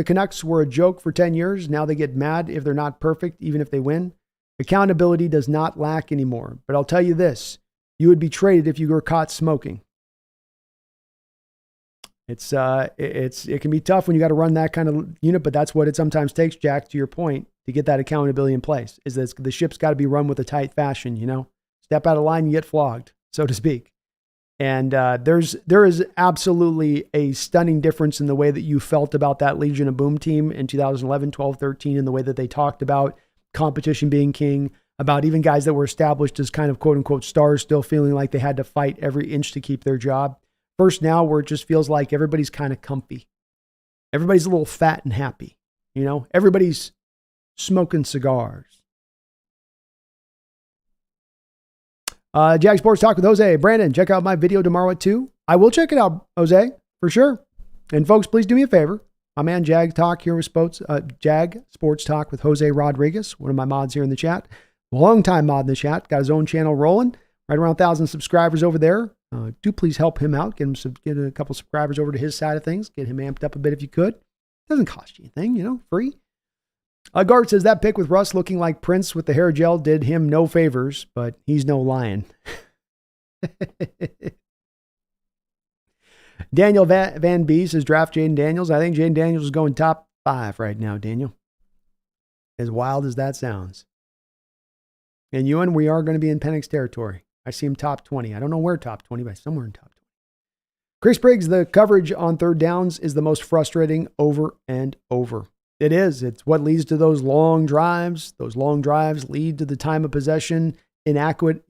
Canucks were a joke for 10 years. Now they get mad if they're not perfect, even if they win. Accountability does not lack anymore. But I'll tell you this. You would be traded if you were caught smoking. It can be tough when you got to run that kind of unit, but that's what it sometimes takes, Jack, to your point, to get that accountability in place, is that the ship's got to be run with a tight fashion, Step out of line, you get flogged, so to speak. And there is absolutely a stunning difference in the way that you felt about that Legion of Boom team in 2011, 12, 13, and the way that they talked about competition being king, about even guys that were established as kind of quote unquote stars still feeling like they had to fight every inch to keep their job. First now where it just feels like everybody's kind of comfy. Everybody's a little fat and happy. Everybody's smoking cigars. Jag Sports Talk with Jose. Brandon, check out my video tomorrow at 2. I will check it out, Jose, for sure. And folks, please do me a favor. My man Jag Talk here with Jag Sports Talk with Jose Rodriguez, one of my mods here in the chat. Long-time mod in the chat. Got his own channel rolling. Right around 1,000 subscribers over there. Do please help him out. Get a couple subscribers over to his side of things. Get him amped up a bit if you could. Doesn't cost you anything, free. Gart says that pick with Russ looking like Prince with the hair gel did him no favors, but he's no lion. Daniel Van B says draft Jaden Daniels. I think Jaden Daniels is going top 5 right now, Daniel. As wild as that sounds. And Ewan, we are going to be in Penix territory. I see him top 20. I don't know where top 20, but somewhere in top 20. Chris Briggs, the coverage on third downs is the most frustrating over and over. It is. It's what leads to those long drives. Those long drives lead to the time of possession, inequalities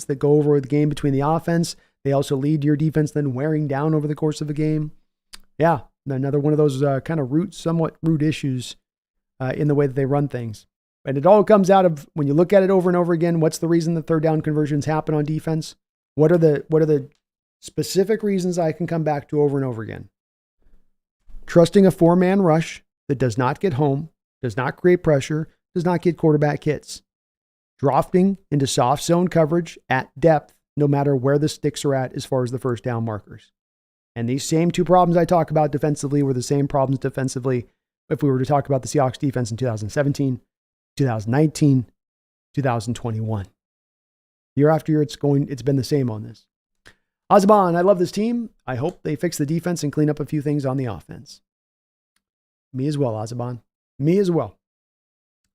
that go over the game between the offense. They also lead to your defense then wearing down over the course of the game. Yeah, another one of those kind of somewhat root issues in the way that they run things. And it all comes out of, when you look at it over and over again, what's the reason the third down conversions happen on defense? What are the specific reasons I can come back to over and over again? Trusting a 4-man rush that does not get home, does not create pressure, does not get quarterback hits. Drafting into soft zone coverage at depth, no matter where the sticks are at as far as the first down markers. And these same two problems I talk about defensively were the same problems defensively if we were to talk about the Seahawks defense in 2017, 2019, 2021. Year after year, it's been the same on this. Azaban, I love this team. I hope they fix the defense and clean up a few things on the offense. Me as well, Azaban. Me as well.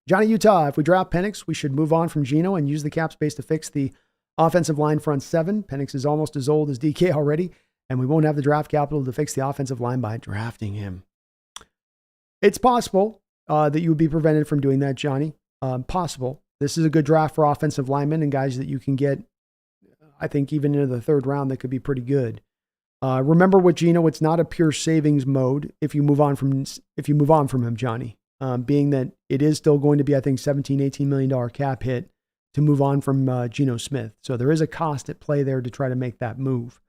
Johnny Utah, if we draft Penix, we should move on from Geno and use the cap space to fix the offensive line front 7. Penix is almost as old as DK already, and we won't have the draft capital to fix the offensive line by drafting him. It's possible that you would be prevented from doing that, Johnny. Possible. This is a good draft for offensive linemen and guys that you can get, I think, even into the 3rd round that could be pretty good. Remember with Geno, it's not a pure savings mode if you move on from him, Johnny. Being that it is still going to be, I think, $17, $18 million cap hit to move on from Geno Smith. So there is a cost at play there to try to make that move.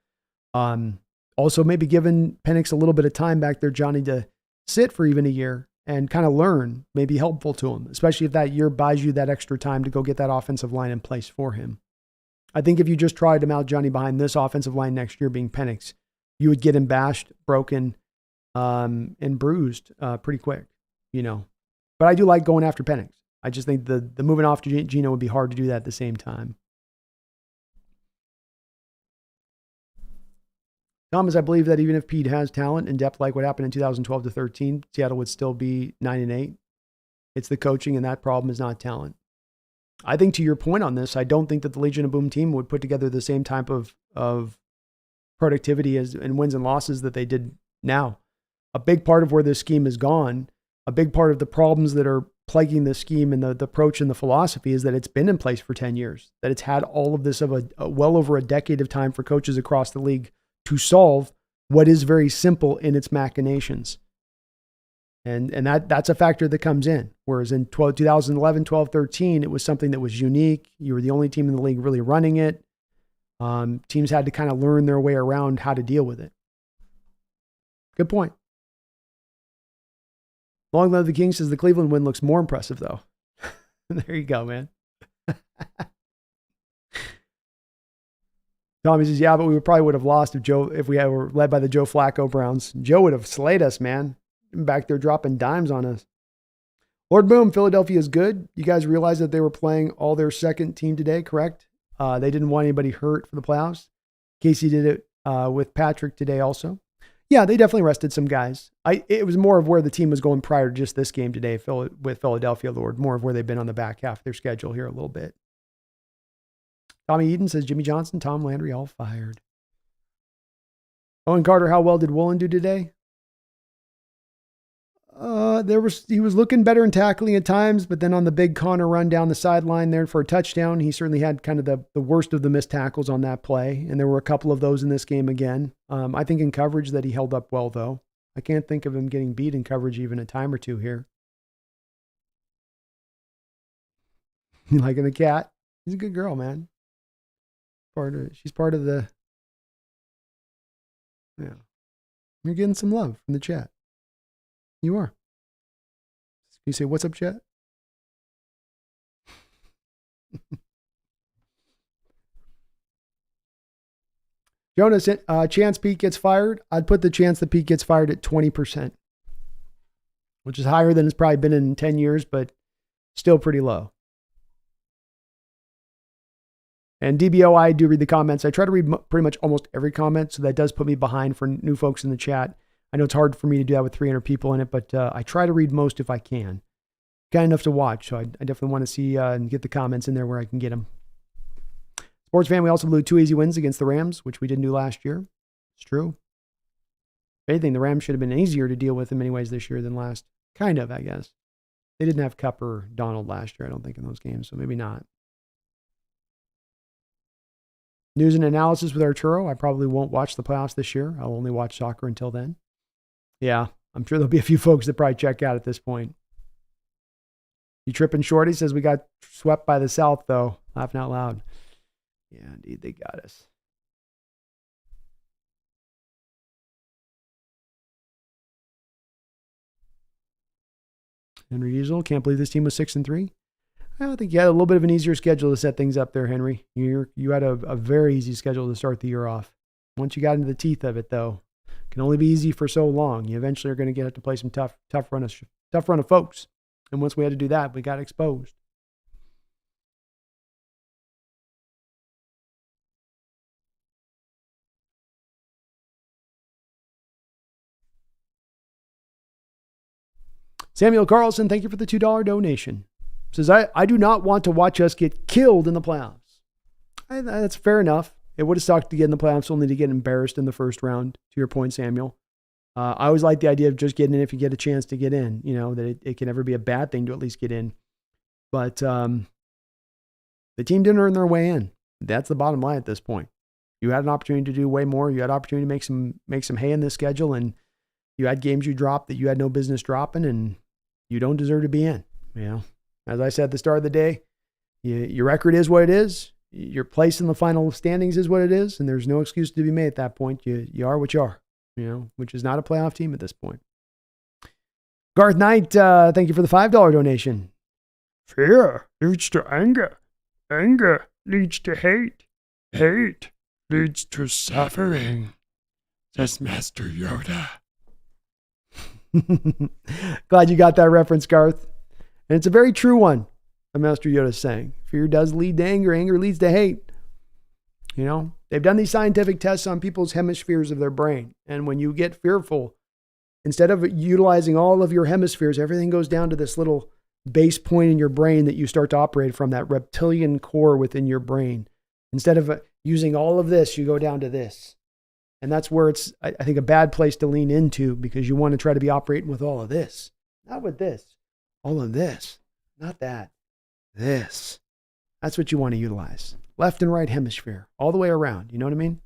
Also, maybe giving Penix a little bit of time back there, Johnny, to sit for even a year and kind of learn may be helpful to him, especially if that year buys you that extra time to go get that offensive line in place for him. I think if you just tried to mount Johnny behind this offensive line next year being Penix, you would get him bashed, broken, and bruised pretty quick, But I do like going after Penix. I just think the moving off to Geno would be hard to do that at the same time. Thomas, I believe that even if Pete has talent and depth like what happened in 2012 to 13, Seattle would still be 9-8. It's the coaching, and that problem is not talent. I think to your point on this, I don't think that the Legion of Boom team would put together the same type of productivity and wins and losses that they did now. A big part of where this scheme has gone, a big part of the problems that are plaguing this scheme and the approach and the philosophy is that it's been in place for 10 years, that it's had all of this of well over a decade of time for coaches across the league to solve what is very simple in its machinations. And that's a factor that comes in. Whereas in 2011, 12, 13, it was something that was unique. You were the only team in the league really running it. Teams had to kind of learn their way around how to deal with it. Good point. Long Live the King says the Cleveland win looks more impressive, though. There you go, man. Tommy says, yeah, but we probably would have lost if we were led by the Joe Flacco Browns. Joe would have slayed us, man. Back there dropping dimes on us. Lord Boom, Philadelphia is good. You guys realize that they were playing all their second team today, correct? They didn't want anybody hurt for the playoffs. Casey did it with Patrick today also. Yeah, they definitely rested some guys. It was more of where the team was going prior to just this game today with Philadelphia, Lord. More of where they've been on the back half of their schedule here a little bit. Tommy Eden says Jimmy Johnson, Tom Landry, all fired. Owen Carter, how well did Woolen do today? He was looking better in tackling at times, but then on the big Connor run down the sideline there for a touchdown, he certainly had kind of the worst of the missed tackles on that play. And there were a couple of those in this game again. I think in coverage that he held up well, though. I can't think of him getting beat in coverage even a time or two here. You liking the cat? She's a good girl, man. She's part of the. Yeah. You're getting some love from the chat. You are. Can you say, what's up, chat? Jonas, chance Pete gets fired. I'd put the chance that Pete gets fired at 20%, which is higher than it's probably been in 10 years, but still pretty low. And DBO, I do read the comments. I try to read pretty much almost every comment, so that does put me behind for new folks in the chat. I know it's hard for me to do that with 300 people in it, but I try to read most if I can. Got enough to watch, so I definitely want to see and get the comments in there where I can get them. Sports fan, we also blew 2 easy wins against the Rams, which we didn't do last year. It's true. If anything, the Rams should have been easier to deal with in many ways this year than last. Kind of, I guess. They didn't have Kupp or Donald last year, I don't think, in those games, so maybe not. News and analysis with Arturo. I probably won't watch the playoffs this year. I'll only watch soccer until then. Yeah, I'm sure there'll be a few folks that probably check out at this point. You tripping, Shorty? Says we got swept by the South, though. Laughing out loud. Yeah, indeed, they got us. Henry Diesel, can't believe this team was 6-3. I think you had a little bit of an easier schedule to set things up there, Henry. You had a very easy schedule to start the year off. Once you got into the teeth of it, though, it can only be easy for so long. You eventually are going to get to play some tough run of folks. And once we had to do that, we got exposed. Samuel Carlson, thank you for the $2 donation. Says, I do not want to watch us get killed in the playoffs. That's fair enough. It would have sucked to get in the playoffs only to get embarrassed in the first round, to your point, Samuel. I always like the idea of just getting in if you get a chance to get in, that it can never be a bad thing to at least get in. But the team didn't earn their way in. That's the bottom line at this point. You had an opportunity to do way more. You had an opportunity to make some hay in this schedule, and you had games you dropped that you had no business dropping, and you don't deserve to be in. As I said at the start of the day, your record is what it is. Your place in the final standings is what it is, and there's no excuse to be made at that point. You are what you are, which is not a playoff team at this point. Garth Knight, thank you for the $5 donation. Fear leads to anger. Anger leads to hate. Hate leads to suffering, says Master Yoda. Glad you got that reference, Garth. And it's a very true one, Master Yoda's saying. Fear does lead to anger. Anger leads to hate. You know, they've done these scientific tests on people's hemispheres of their brain. And when you get fearful, instead of utilizing all of your hemispheres, everything goes down to this little base point in your brain that you start to operate from, that reptilian core within your brain. Instead of using all of this, you go down to this. And that's where it's, I think, a bad place to lean into, because you want to try to be operating with all of this. Not with this. All of this. Not that. This. That's what you want to utilize. Left and right hemisphere. All the way around. You know what I mean?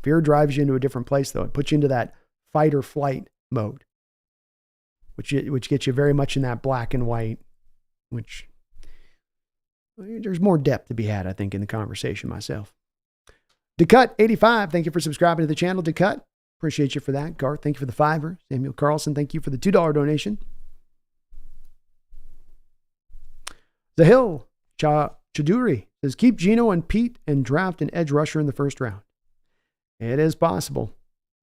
Fear drives you into a different place, though. It puts you into that fight or flight mode, which gets you very much in that black and white, which there's more depth to be had, I think, in the conversation myself. DeCut85, thank you for subscribing to the channel, DeCut. Appreciate you for that. Garth, thank you for the $5. Samuel Carlson, thank you for the $2 donation. Zahil Chaduri says, keep Geno and Pete and draft an edge rusher in the first round. It is possible.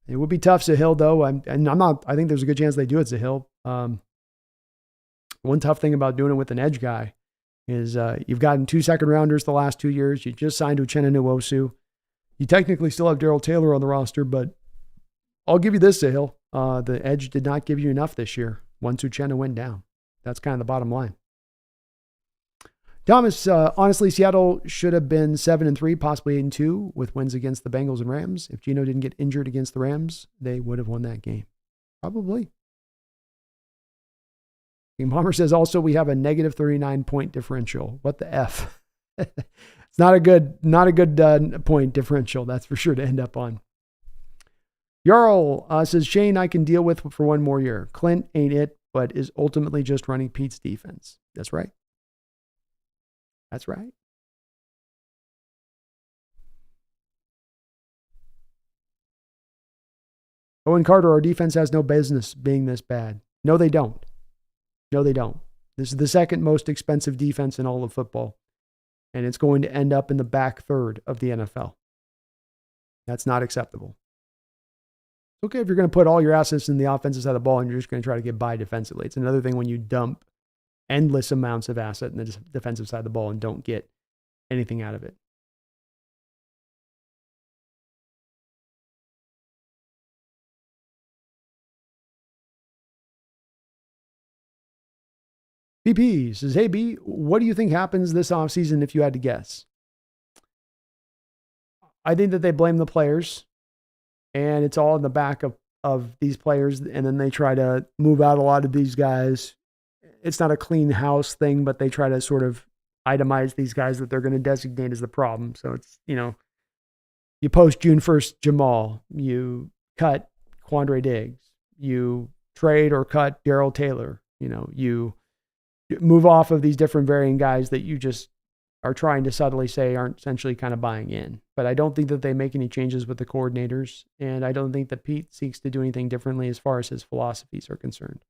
It would be tough, Zahil, though. I think there's a good chance they do it, Zahil. One tough thing about doing it with an edge guy is you've gotten 2 second rounders the last 2 years. You just signed Uchenna Nwosu. You technically still have Darrell Taylor on the roster, but I'll give you this, Zahil. The edge did not give you enough this year once Uchenna went down. That's kind of the bottom line. Thomas, honestly, Seattle should have been 7-3, possibly 8-2 with wins against the Bengals and Rams. If Geno didn't get injured against the Rams, they would have won that game. Probably. King Bomber says also we have a negative 39-point differential. What the F? It's not a good point differential, that's for sure, to end up on. Jarl says Shane I can deal with for one more year. Clint ain't it, but is ultimately just running Pete's defense. That's right. That's right. Owen Carter, our defense has no business being this bad. No, they don't. No, they don't. This is the second most expensive defense in all of football. And it's going to end up in the back third of the NFL. That's not acceptable. It's okay if you're going to put all your assets in the offensive side of the ball and you're just going to try to get by defensively. It's another thing when you dump endless amounts of asset in the defensive side of the ball and don't get anything out of it. BP says, hey B, what do you think happens this offseason if you had to guess? I think that they blame the players and it's all in the back of these players, and then they try to move out a lot of these guys. It's not a clean house thing, but they try to sort of itemize these guys that they're going to designate as the problem. So it's, you post June 1st Jamal, you cut Quandre Diggs, you trade or cut Darrell Taylor, you move off of these different varying guys that you just are trying to subtly say aren't essentially kind of buying in. But I don't think that they make any changes with the coordinators, and I don't think that Pete seeks to do anything differently as far as his philosophies are concerned.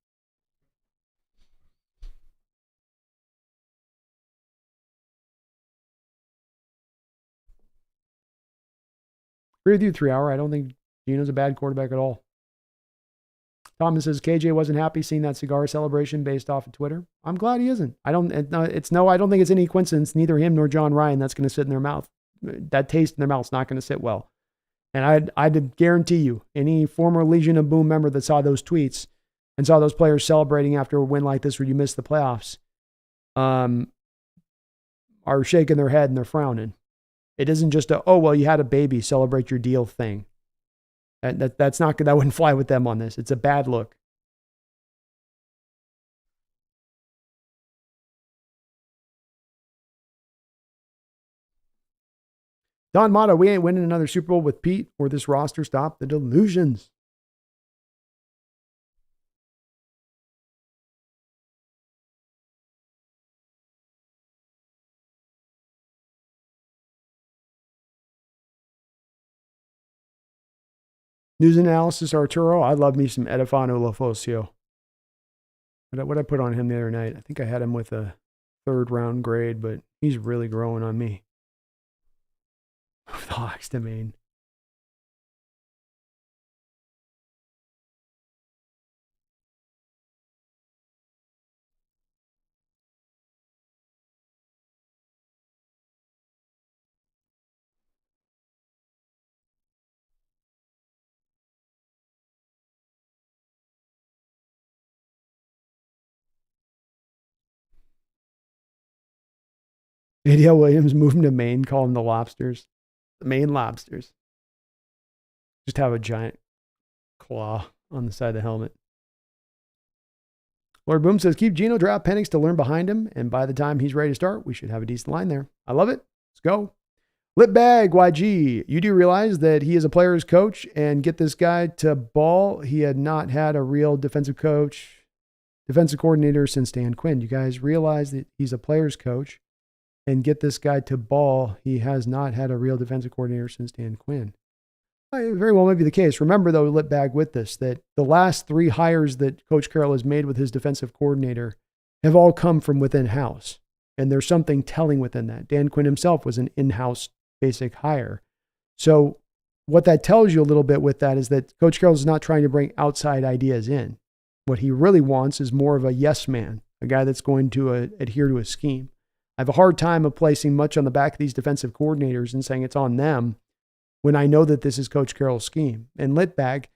Agree with you, 3 Hour. I don't think Geno's a bad quarterback at all. Thomas says KJ wasn't happy seeing that cigar celebration based off of Twitter. I'm glad he isn't. I don't think it's any coincidence. Neither him nor John Ryan that's going to sit in their mouth. That taste in their mouth's not going to sit well. And I'd guarantee you, any former Legion of Boom member that saw those tweets and saw those players celebrating after a win like this where you missed the playoffs, are shaking their head and they're frowning. It isn't just you had a baby, celebrate your deal thing. That wouldn't fly with them on this. It's a bad look. Don Motto, we ain't winning another Super Bowl with Pete or this roster. Stop the delusions. News analysis, Arturo. I love me some Edifano Lofosio. What I put on him the other night, I think I had him with a 3rd round grade, but he's really growing on me. With the Hawks to Maine. ADL Williams moving to Maine, call them the Lobsters. The Maine Lobsters. Just have a giant claw on the side of the helmet. Lord Boom says, keep Geno, draft Penix to learn behind him, and by the time he's ready to start, we should have a decent line there. I love it. Let's go. Lipbag YG, you do realize that he is a player's coach, and get this guy to ball. He had not had a real defensive coordinator since Dan Quinn. You guys realize that he's a player's coach, and get this guy to ball. He has not had a real defensive coordinator since Dan Quinn. It very well may be the case. Remember, though, Lipbag, with this, that the last 3 hires that Coach Carroll has made with his defensive coordinator have all come from within house. And there's something telling within that. Dan Quinn himself was an in-house basic hire. So what that tells you a little bit with that is that Coach Carroll is not trying to bring outside ideas in. What he really wants is more of a yes man, a guy that's going to adhere to a scheme. I have a hard time of placing much on the back of these defensive coordinators and saying it's on them when I know that this is Coach Carroll's scheme. And Litbag,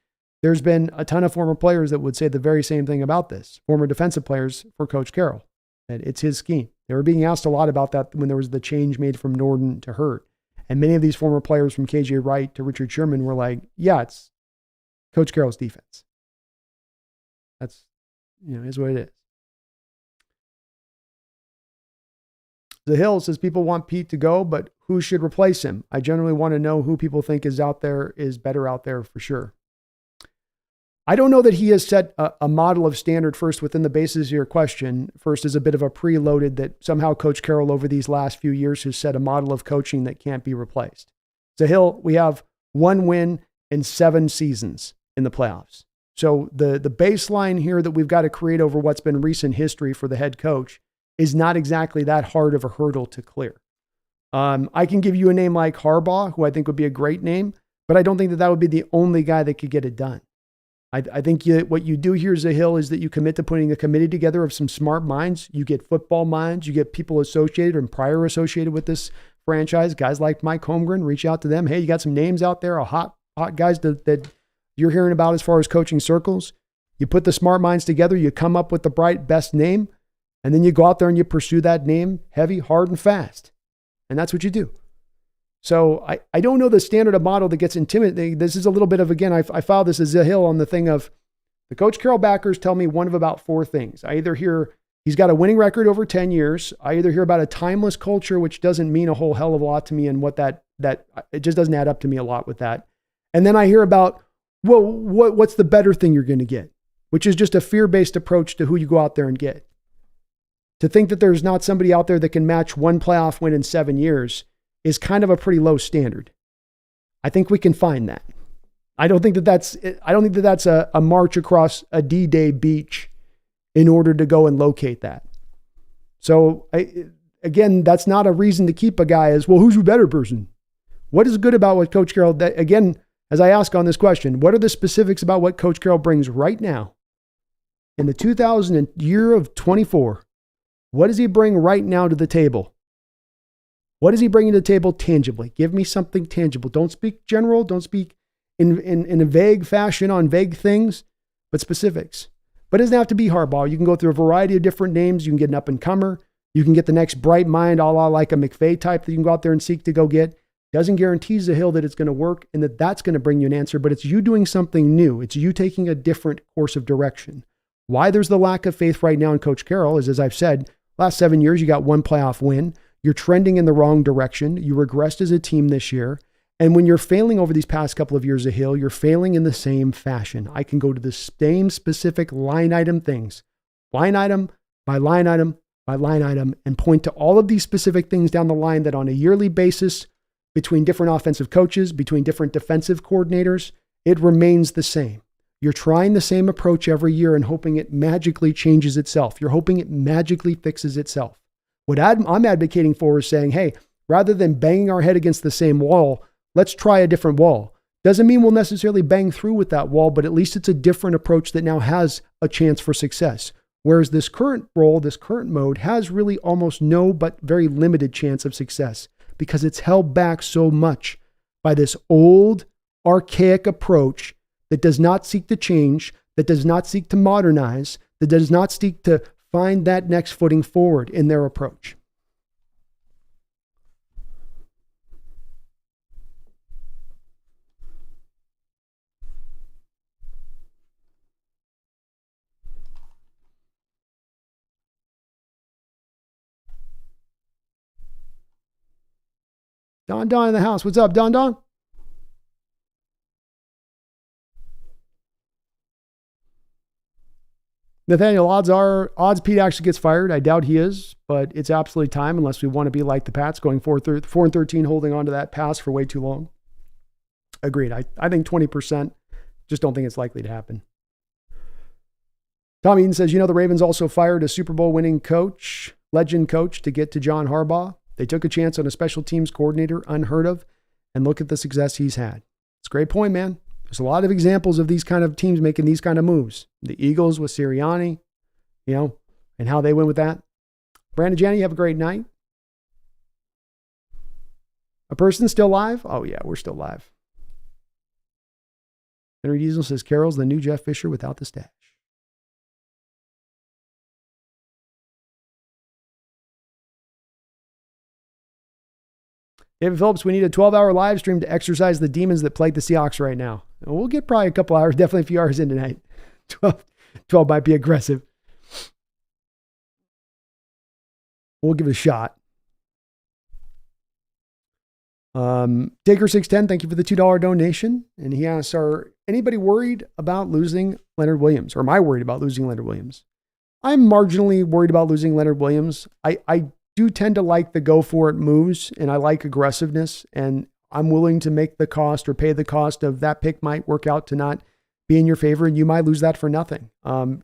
there's been a ton of former players that would say the very same thing about this, former defensive players for Coach Carroll, that it's his scheme. They were being asked a lot about that when there was the change made from Norton to Hurt. And many of these former players from KJ Wright to Richard Sherman were like, yeah, it's Coach Carroll's defense. That's, is what it is. The Hill says people want Pete to go, but who should replace him? I generally want to know who people think is better out there for sure. I don't know that he has set a model of standard first within the basis of your question. First is a bit of a preloaded that somehow Coach Carroll over these last few years has set a model of coaching that can't be replaced. The Hill, we have 1 win in 7 seasons in the playoffs. So the baseline here that we've got to create over what's been recent history for the head coach is not exactly that hard of a hurdle to clear. I can give you a name like Harbaugh, who I think would be a great name, but I don't think that would be the only guy that could get it done. I think what you do here, Zahil, is that you commit to putting a committee together of some smart minds. You get football minds, you get people associated and prior associated with this franchise, guys like Mike Holmgren, reach out to them. Hey, you got some names out there, hot guys that you're hearing about as far as coaching circles. You put the smart minds together, you come up with the bright best name, and then you go out there and you pursue that name heavy, hard, and fast. And that's what you do. So I don't know the standard of model that gets intimidating. This is a little bit of, again, I filed this as a hill on the thing of the Coach Carroll backers tell me one of about 4 things. I either hear he's got a winning record over 10 years. I either hear about a timeless culture, which doesn't mean a whole hell of a lot to me, and what that it just doesn't add up to me a lot with that. And then I hear about, well, what's the better thing you're going to get, which is just a fear-based approach to who you go out there and get. To think that there's not somebody out there that can match 1 playoff win in 7 years is kind of a pretty low standard. I think we can find that. I don't think that that's a march across a D-Day beach in order to go and locate that. So again, that's not a reason to keep a guy as, well, who's your better person? What is good about what Coach Carroll, again, as I ask on this question, what are the specifics about what Coach Carroll brings right now in the 2000 year of 24? What does he bring right now to the table? What is he bringing to the table tangibly? Give me something tangible. Don't speak general. Don't speak in a vague fashion on vague things, but specifics. But it doesn't have to be Harbaugh. You can go through a variety of different names. You can get an up-and-comer. You can get the next bright mind, a la like a McVay type that you can go out there and seek to go get. Doesn't guarantee the hill that it's going to work and that that's going to bring you an answer, but it's you doing something new. It's you taking a different course of direction. Why there's the lack of faith right now in Coach Carroll is, as I've said, last 7 years, you got 1 playoff win. You're trending in the wrong direction. You regressed as a team this year. And when you're failing over these past couple of years of Hill, you're failing in the same fashion. I can go to the same specific line item things, line item by line item by line item, and point to all of these specific things down the line that on a yearly basis, between different offensive coaches, between different defensive coordinators, it remains the same. You're trying the same approach every year and hoping it magically changes itself. You're hoping it magically fixes itself. What I'm advocating for is saying, hey, rather than banging our head against the same wall, let's try a different wall. Doesn't mean we'll necessarily bang through with that wall, but at least it's a different approach that now has a chance for success. Whereas this current role, this current mode has really almost no but very limited chance of success because it's held back so much by this old, archaic approach that does not seek to change, that does not seek to modernize, that does not seek to find that next footing forward in their approach. Don in the house. What's up, Don? Nathaniel, odds Pete actually gets fired. I doubt he is, but it's absolutely time unless we want to be like the Pats going 4-13, holding on to that pass for way too long. Agreed. I think 20%. Just don't think it's likely to happen. Tom Eden says, the Ravens also fired a Super Bowl winning coach, legend coach, to get to John Harbaugh. They took a chance on a special teams coordinator, unheard of, and look at the success he's had. It's a great point, man. There's a lot of examples of these kind of teams making these kind of moves. The Eagles with Sirianni, and how they went with that. Brandon Janney, have a great night. A person still live? Oh, yeah, we're still live. Henry Diesel says, Carroll's the new Jeff Fisher without the stash. David Phillips, we need a 12-hour live stream to exercise the demons that plague the Seahawks right now. We'll get probably a couple hours, definitely a few hours in tonight. 12 might be aggressive. We'll give it a shot. Taker610, thank you for the $2 donation. And he asks, are anybody worried about losing Leonard Williams? Or am I worried about losing Leonard Williams? I'm marginally worried about losing Leonard Williams. I do tend to like the go for it moves, and I like aggressiveness, and I'm willing to make the cost or pay the cost of that pick might work out to not be in your favor, and you might lose that for nothing.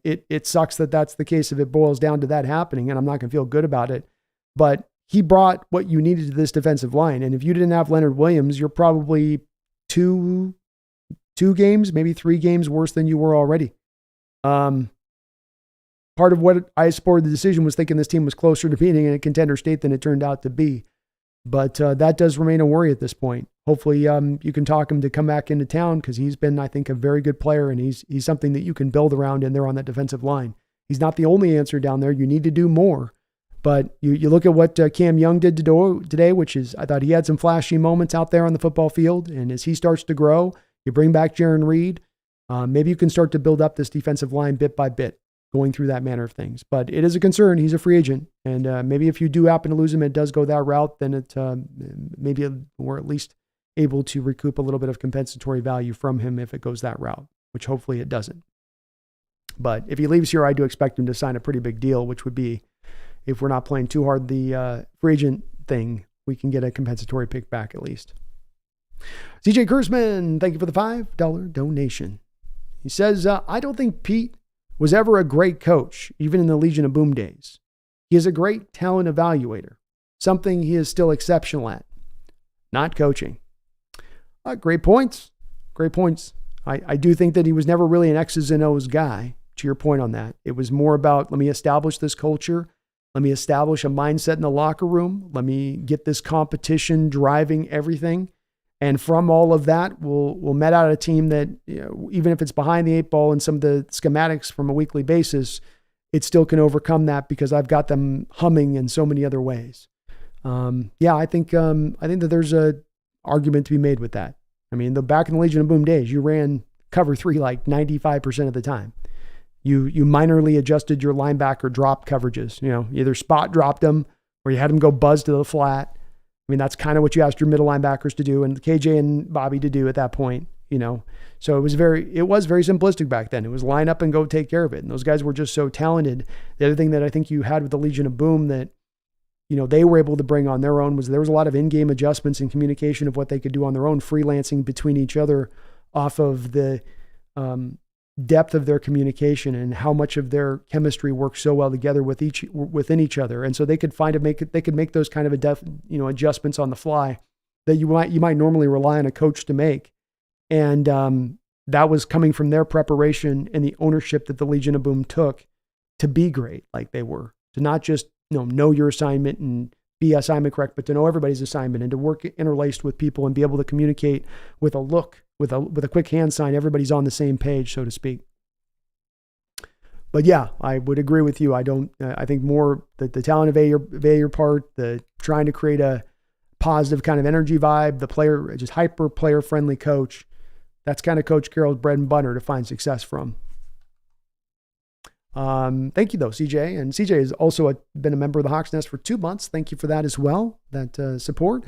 It sucks that that's the case if it boils down to that happening, and I'm not going to feel good about it. But he brought what you needed to this defensive line, and if you didn't have Leonard Williams, you're probably two games, maybe 3 games worse than you were already. Part of what I supported the decision was thinking this team was closer to being in a contender state than it turned out to be. But that does remain a worry at this point. Hopefully you can talk him to come back into town because he's been, I think, a very good player, and he's something that you can build around in there on that defensive line. He's not the only answer down there. You need to do more. But you look at what Cam Young did today, which is, I thought he had some flashy moments out there on the football field. And as he starts to grow, you bring back Jaron Reed. Maybe you can start to build up this defensive line bit by bit, going through that manner of things. But it is a concern. He's a free agent. And maybe if you do happen to lose him, it does go that route, then it maybe we're at least able to recoup a little bit of compensatory value from him if it goes that route, which hopefully it doesn't. But if he leaves here, I do expect him to sign a pretty big deal, which would be, if we're not playing too hard the free agent thing, we can get a compensatory pick back at least. CJ Kurzman, thank you for the $5 donation. He says, I don't think Pete was ever a great coach, even in the Legion of Boom days. He is a great talent evaluator, something he is still exceptional at. Not coaching. Great points. Great points. I do think that he was never really an X's and O's guy, to your point on that. It was more about, let me establish this culture. Let me establish a mindset in the locker room. Let me get this competition driving everything. And from all of that, we'll met out a team that, even if it's behind the 8 ball and some of the schematics from a weekly basis, it still can overcome that because I've got them humming in so many other ways. I think that there's a argument to be made with that. I mean, back in the Legion of Boom days, you ran cover 3 like 95% of the time. You minorly adjusted your linebacker drop coverages. Either spot dropped them or you had them go buzz to the flat. I mean, that's kind of what you asked your middle linebackers to do and KJ and Bobby to do at that point, So it was very simplistic back then. It was line up and go take care of it. And those guys were just so talented. The other thing that I think you had with the Legion of Boom that, they were able to bring on their own was there was a lot of in-game adjustments and communication of what they could do on their own, freelancing between each other off of the depth of their communication and how much of their chemistry works so well together within each other. And so they could make those kind of adjustments on the fly that you might normally rely on a coach to make. And that was coming from their preparation and the ownership that the Legion of Boom took to be great, like they were, to not just know your assignment and be assignment correct, but to know everybody's assignment and to work interlaced with people and be able to communicate with a look, with a quick hand sign. Everybody's on the same page, so to speak. But yeah, I would agree with you. I think more the talent of your part, the trying to create a positive kind of energy vibe, the player, just hyper player friendly coach. That's kind of Coach Carroll's bread and butter to find success from. Thank you though, CJ. And CJ has also been a member of the Hawks Nest for 2 months. Thank you for that as well, that support.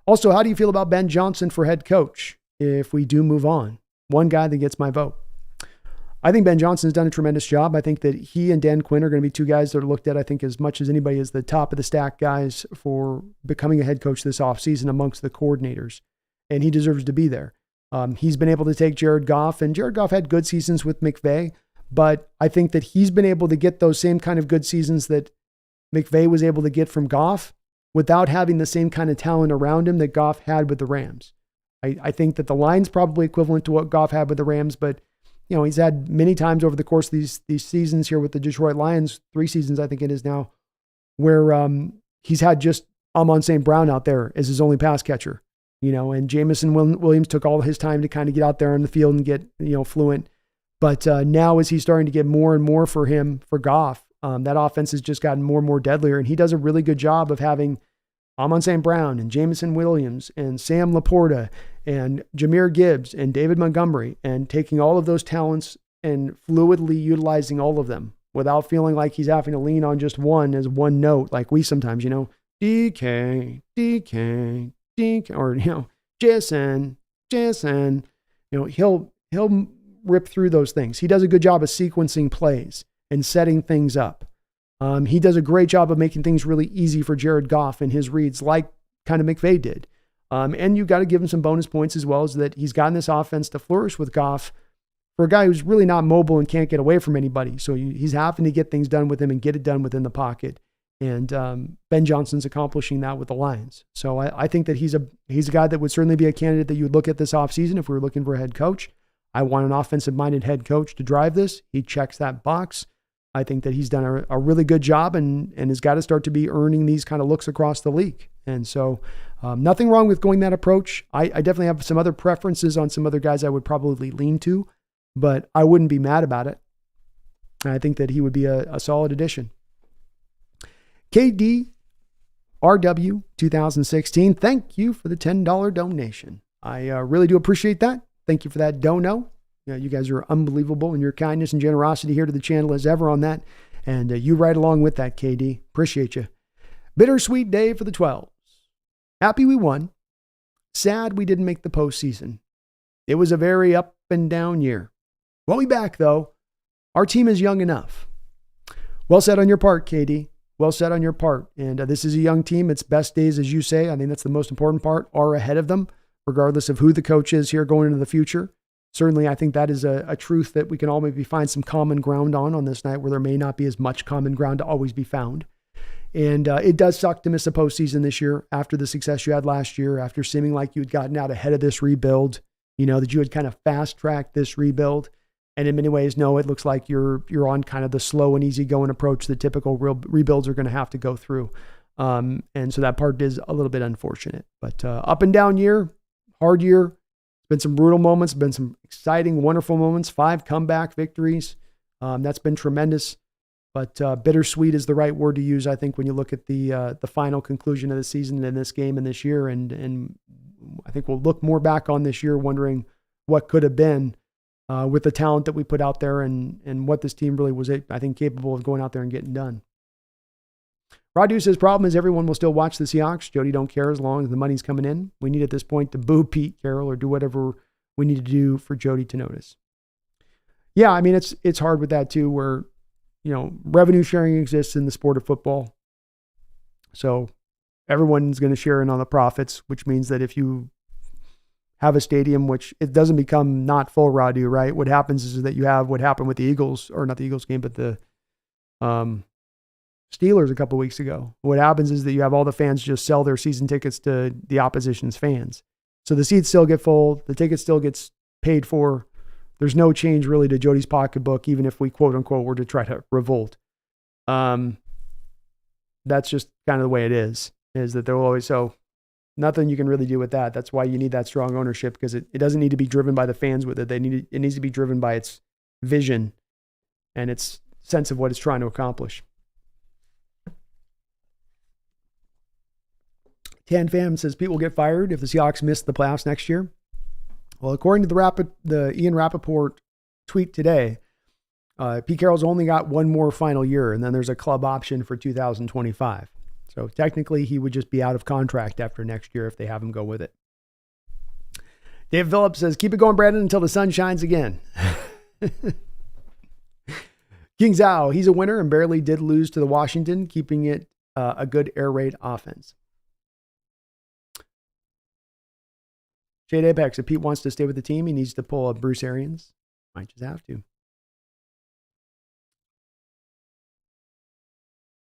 Also, how do you feel about Ben Johnson for head coach if we do move on? One guy that gets my vote. I think Ben Johnson's done a tremendous job. I think that he and Dan Quinn are going to be two guys that are looked at, I think, as much as anybody as the top of the stack guys for becoming a head coach this offseason amongst the coordinators. And he deserves to be there. He's been able to take Jared Goff, and Jared Goff had good seasons with McVay, but I think that he's been able to get those same kind of good seasons that McVay was able to get from Goff without having the same kind of talent around him that Goff had with the Rams. I think that the line's probably equivalent to what Goff had with the Rams, but he's had many times over the course of these seasons here with the Detroit Lions, 3 seasons I think it is now, where he's had just Amon St. Brown out there as his only pass catcher. And Jamison Williams took all his time to kind of get out there on the field and get, fluent. But now as he's starting to get more and more for Goff, that offense has just gotten more and more deadlier. And he does a really good job of having Amon St. Brown and Jamison Williams and Sam Laporta and Jahmyr Gibbs and David Montgomery, and taking all of those talents and fluidly utilizing all of them without feeling like he's having to lean on just one as one note, like we sometimes, DK, or, Jason, he'll rip through those things. He does a good job of sequencing plays and setting things up. He does a great job of making things really easy for Jared Goff and his reads, like kind of McVay did. And you got to give him some bonus points as well, as that he's gotten this offense to flourish with Goff for a guy who's really not mobile and can't get away from anybody. So he's having to get things done with him and get it done within the pocket. And Ben Johnson's accomplishing that with the Lions. So I think that he's a guy that would certainly be a candidate that you would look at this offseason if we were looking for a head coach. I want an offensive-minded head coach to drive this. He checks that box. I think that he's done a really good job and has got to start to be earning these kind of looks across the league. And so nothing wrong with going that approach. I definitely have some other preferences on some other guys I would probably lean to, but I wouldn't be mad about it. And I think that he would be a solid addition. KD RW 2016, thank you for the $10 donation. I really do appreciate that. Thank you for that dono. You guys are unbelievable in your kindness and generosity here to the channel as ever on that. And you right along with that, KD. Appreciate you. Bittersweet day for the 12s. Happy we won. Sad we didn't make the postseason. It was a very up and down year. We'll be back, though. Our team is young enough. Well said on your part, KD. Well said on your part. And this is a young team. Its best days, as you say, I think that's the most important part, are ahead of them, regardless of who the coach is here going into the future. Certainly, I think that is a truth that we can all maybe find some common ground on this night, where there may not be as much common ground to always be found. And it does suck to miss a postseason this year after the success you had last year, after seeming like you had gotten out ahead of this rebuild, that you had kind of fast-tracked this rebuild. And in many ways, no, it looks like you're on kind of the slow and easygoing approach that typical rebuilds are going to have to go through. And so that part is a little bit unfortunate. But up and down year, hard year. Been some brutal moments, been some exciting, wonderful moments, 5 comeback victories. That's been tremendous. But bittersweet is the right word to use, I think, when you look at the final conclusion of the season in this game and this year. And I think we'll look more back on this year wondering what could have been with the talent that we put out there and what this team really was, I think, capable of going out there and getting done. Radu says, problem is everyone will still watch the Seahawks. Jody don't care as long as the money's coming in. We need at this point to boo Pete Carroll or do whatever we need to do for Jody to notice. Yeah, I mean, it's hard with that too, where, revenue sharing exists in the sport of football. So everyone's going to share in on the profits, which means that if you have a stadium, which it doesn't become not full, Radu, right? What happens is that you have what happened with the Eagles, or not the Eagles game, but the Steelers a couple of weeks ago. What happens is that you have all the fans just sell their season tickets to the opposition's fans. So the seats still get full. The ticket still gets paid for. There's no change really to Jody's pocketbook, even if we quote unquote were to try to revolt. That's just kind of the way it is that they'll always, so nothing you can really do with that. That's why you need that strong ownership, because it doesn't need to be driven by the fans with it. It needs to be driven by its vision and its sense of what it's trying to accomplish. TanFam says Pete will get fired if the Seahawks miss the playoffs next year. Well, according to the Ian Rappaport tweet today, Pete Carroll's only got one more final year, and then there's a club option for 2025. So technically, he would just be out of contract after next year if they have him go with it. Dave Phillips says, keep it going, Brandon, until the sun shines again. King Zhao, he's a winner and barely did lose to the Washington, keeping it a good air raid offense. Jade Apex, if Pete wants to stay with the team, he needs to pull a Bruce Arians. Might just have to.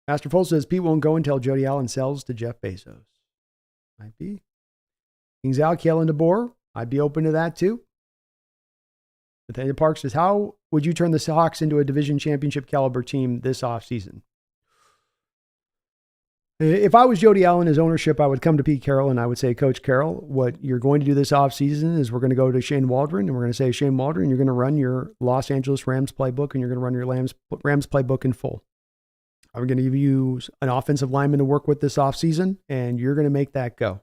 Master Full says Pete won't go until Jody Allen sells to Jeff Bezos. Might be. King Zhao, Kalen DeBoer, I'd be open to that too. Nathaniel Park says, how would you turn the Seahawks into a division championship caliber team this offseason? If I was Jody Allen, his ownership, I would come to Pete Carroll and I would say, Coach Carroll, what you're going to do this offseason is we're going to go to Shane Waldron and we're going to say, Shane Waldron, you're going to run your Los Angeles Rams playbook and you're going to run your Rams playbook in full. I'm going to give you an offensive lineman to work with this offseason and you're going to make that go.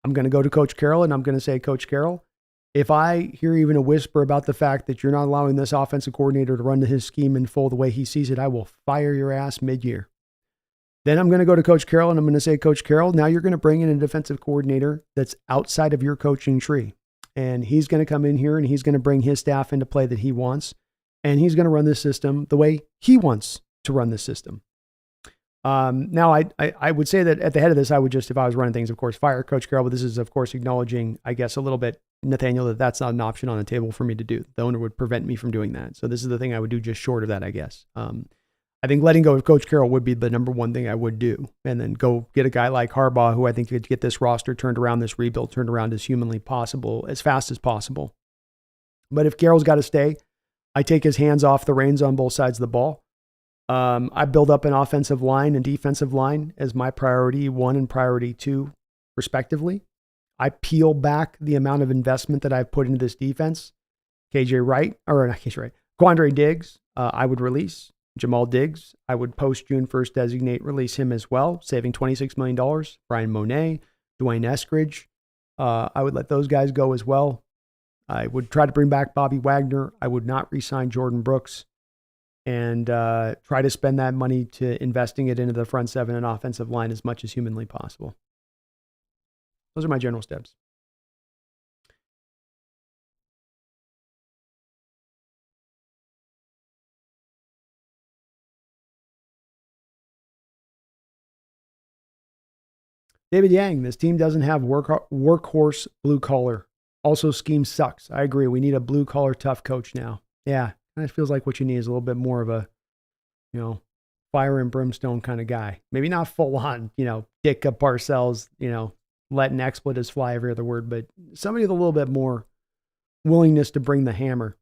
I'm going to go to Coach Carroll and I'm going to say, Coach Carroll, if I hear even a whisper about the fact that you're not allowing this offensive coordinator to run his scheme in full the way he sees it, I will fire your ass mid-year. Then I'm going to go to Coach Carroll and I'm going to say, Coach Carroll, now you're going to bring in a defensive coordinator that's outside of your coaching tree. And he's going to come in here and he's going to bring his staff into play that he wants. And he's going to run this system the way he wants to run this system. Now, I would say that at the head of this, I would just, if I was running things, of course, fire Coach Carroll. But this is, of course, acknowledging, I guess, a little bit, Nathaniel, that that's not an option on the table for me to do. The owner would prevent me from doing that. So this is the thing I would do just short of that, I guess. I think letting go of Coach Carroll would be the number one thing I would do. And then go get a guy like Harbaugh, who I think could get this roster turned around, this rebuild turned around as humanly possible, as fast as possible. But if Carroll's got to stay, I take his hands off the reins on both sides of the ball. I build up an offensive line and defensive line as my priority 1 and priority 2, respectively. I peel back the amount of investment that I've put into this defense. Quandre Diggs, I would release. Jamal Diggs, I would post June 1st designate, release him as well, saving $26 million. Brian Monet, Dwayne Eskridge, I would let those guys go as well. I would try to bring back Bobby Wagner. I would not re-sign Jordan Brooks and try to spend that money to investing it into the front seven and offensive line as much as humanly possible. Those are my general steps. David Yang, this team doesn't have workhorse blue collar. Also, scheme sucks. I agree. We need a blue collar tough coach now. Yeah, it feels like what you need is a little bit more of a, fire and brimstone kind of guy. Maybe not full on, Dick Parcells, letting expletives fly every other word, but somebody with a little bit more willingness to bring the hammer.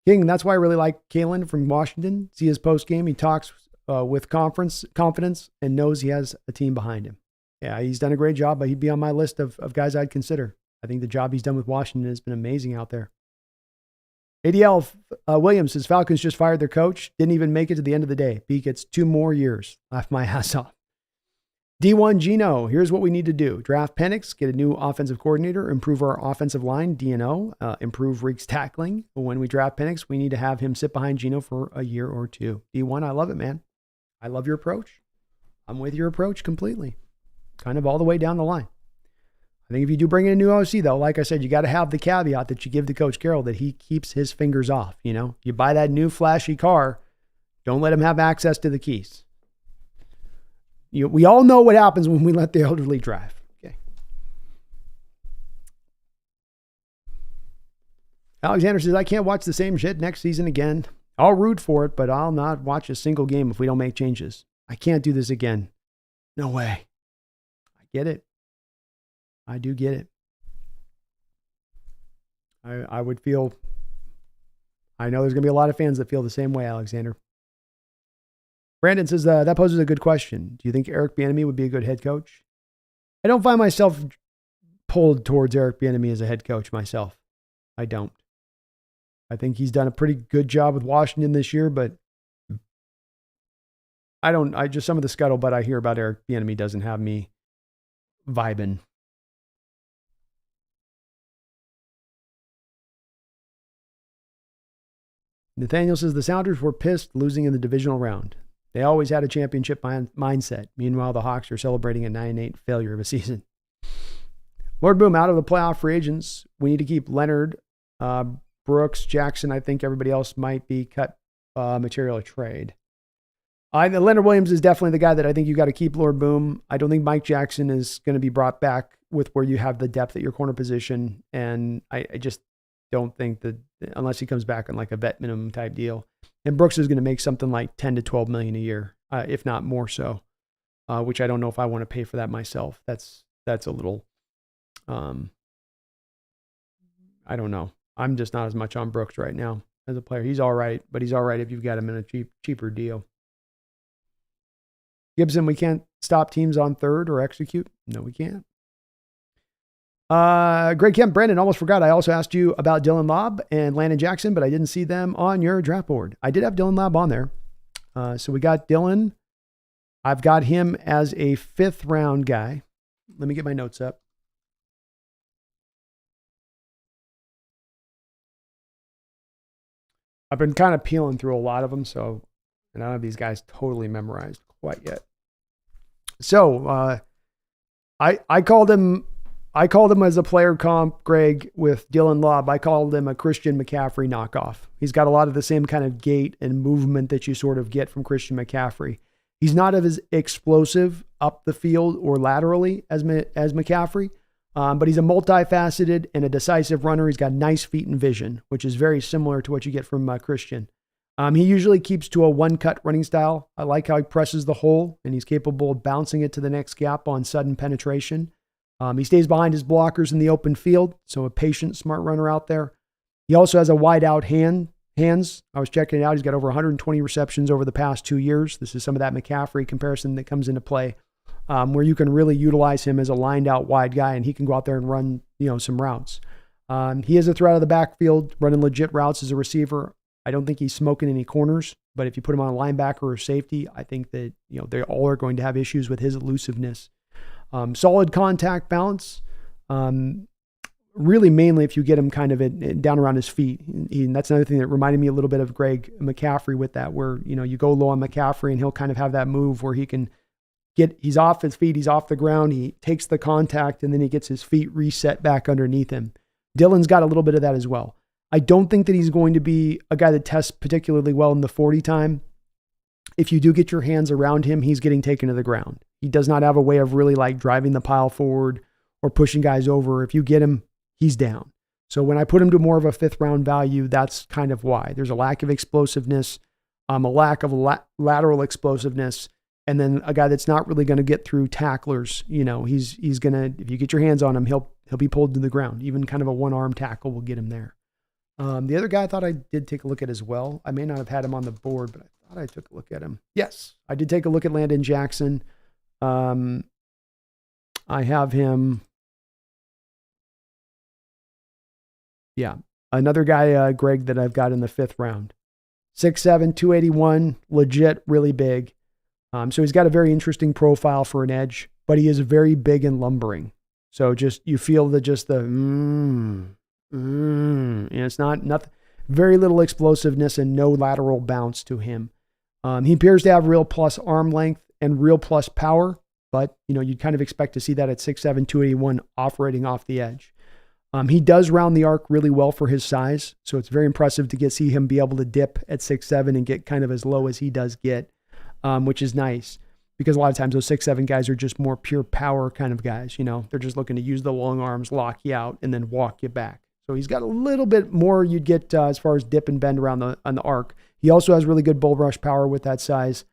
King, that's why I really like Kalen from Washington. See his post game. He talks with confidence and knows he has a team behind him. Yeah, he's done a great job, but he'd be on my list of guys I'd consider. I think the job he's done with Washington has been amazing out there. ADL Williams says Falcons just fired their coach. Didn't even make it to the end of the day. B gets 2 more years. Laughed my ass off. D1 Geno, here's what we need to do. Draft Penix, get a new offensive coordinator, improve our offensive line, D&O, improve Reek's tackling. But when we draft Penix, we need to have him sit behind Geno for a year or 2. D1, I love it, man. I love your approach. I'm with your approach completely. Kind of all the way down the line. I think if you do bring in a new OC, though, like I said, you got to have the caveat that you give to Coach Carroll that he keeps his fingers off. You buy that new flashy car, don't let him have access to the keys. We all know what happens when we let the elderly drive. Okay. Alexander says, I can't watch the same shit next season again. I'll root for it, but I'll not watch a single game if we don't make changes. I can't do this again. No way. I get it. I do get it. I would feel, I know there's going to be a lot of fans that feel the same way, Alexander. Brandon says, that poses a good question. Do you think Eric Bieniemy would be a good head coach? I don't find myself pulled towards Eric Bieniemy as a head coach myself. I don't. I think he's done a pretty good job with Washington this year, but some of the scuttlebutt I hear about Eric Bieniemy doesn't have me vibing. Nathaniel says the Sounders were pissed losing in the divisional round. They always had a championship mindset. Meanwhile, the Hawks are celebrating a 9-8 failure of a season. Lord Boom, out of the playoff free agents, we need to keep Leonard, Brooks, Jackson. I think everybody else might be cut material or trade. Leonard Williams is definitely the guy that I think you got to keep, Lord Boom. I don't think Mike Jackson is going to be brought back with where you have the depth at your corner position. And I just don't think that unless he comes back on like a vet minimum type deal. And Brooks is going to make something like 10 to 12 million a year, if not more so, which I don't know if I want to pay for that myself. That's a little, I don't know. I'm just not as much on Brooks right now as a player. He's all right, but he's all right if you've got him in a cheaper deal. Gibson, we can't stop teams on third or execute. No, we can't. Greg Kemp, Brandon, almost forgot. I also asked you about Dylan Lobb and Landon Jackson, but I didn't see them on your draft board. I did have Dylan Lobb on there. So we got Dylan. I've got him as a 5th round guy. Let me get my notes up. I've been kind of peeling through a lot of them, so and I don't have these guys totally memorized quite yet. So I called him as a player comp, Greg, with Dylan Lobb. I called him a Christian McCaffrey knockoff. He's got a lot of the same kind of gait and movement that you sort of get from Christian McCaffrey. He's not as explosive up the field or laterally as McCaffrey, but he's a multifaceted and a decisive runner. He's got nice feet and vision, which is very similar to what you get from Christian. He usually keeps to a one-cut running style. I like how he presses the hole, and he's capable of bouncing it to the next gap on sudden penetration. He stays behind his blockers in the open field, so a patient, smart runner out there. He also has a wide-out hands. I was checking it out. He's got over 120 receptions over the past 2 years. This is some of that McCaffrey comparison that comes into play, where you can really utilize him as a lined-out wide guy, and he can go out there and run, some routes. He is a threat out of the backfield, running legit routes as a receiver. I don't think he's smoking any corners, but if you put him on a linebacker or safety, I think that they all are going to have issues with his elusiveness. Solid contact balance. Really, mainly if you get him kind of down around his feet. And that's another thing that reminded me a little bit of Greg McCaffrey with that, where you go low on McCaffrey and he'll kind of have that move where he's off his feet, he's off the ground, he takes the contact, and then he gets his feet reset back underneath him. Dylan's got a little bit of that as well. I don't think that he's going to be a guy that tests particularly well in the 40 time. If you do get your hands around him, he's getting taken to the ground. He does not have a way of really like driving the pile forward or pushing guys over. If you get him, he's down. So when I put him to more of a 5th round value, that's kind of why. There's a lack of explosiveness, a lack of lateral explosiveness, and then a guy that's not really going to get through tacklers. He's going to, if you get your hands on him, he'll be pulled to the ground. Even kind of a one-arm tackle will get him there. The other guy I thought I did take a look at as well. I may not have had him on the board, but I thought I took a look at him. Yes, I did take a look at Landon Jackson. I have him. Yeah, another guy, Greg, that I've got in the 5th round. 6'7", 281, legit, really big. So he's got a very interesting profile for an edge, but he is very big and lumbering. So you feel and it's nothing, very little explosiveness and no lateral bounce to him. He appears to have real plus arm length and real plus power, but you'd kind of expect to see that at 6'7", 281 operating off the edge. He does round the arc really well for his size, so it's very impressive to see him be able to dip at 6'7" and get kind of as low as he does get, which is nice because a lot of times those 6'7" guys are just more pure power kind of guys. They're just looking to use the long arms, lock you out, and then walk you back. So he's got a little bit more you'd get as far as dip and bend around on the arc. He also has really good bull rush power with that size.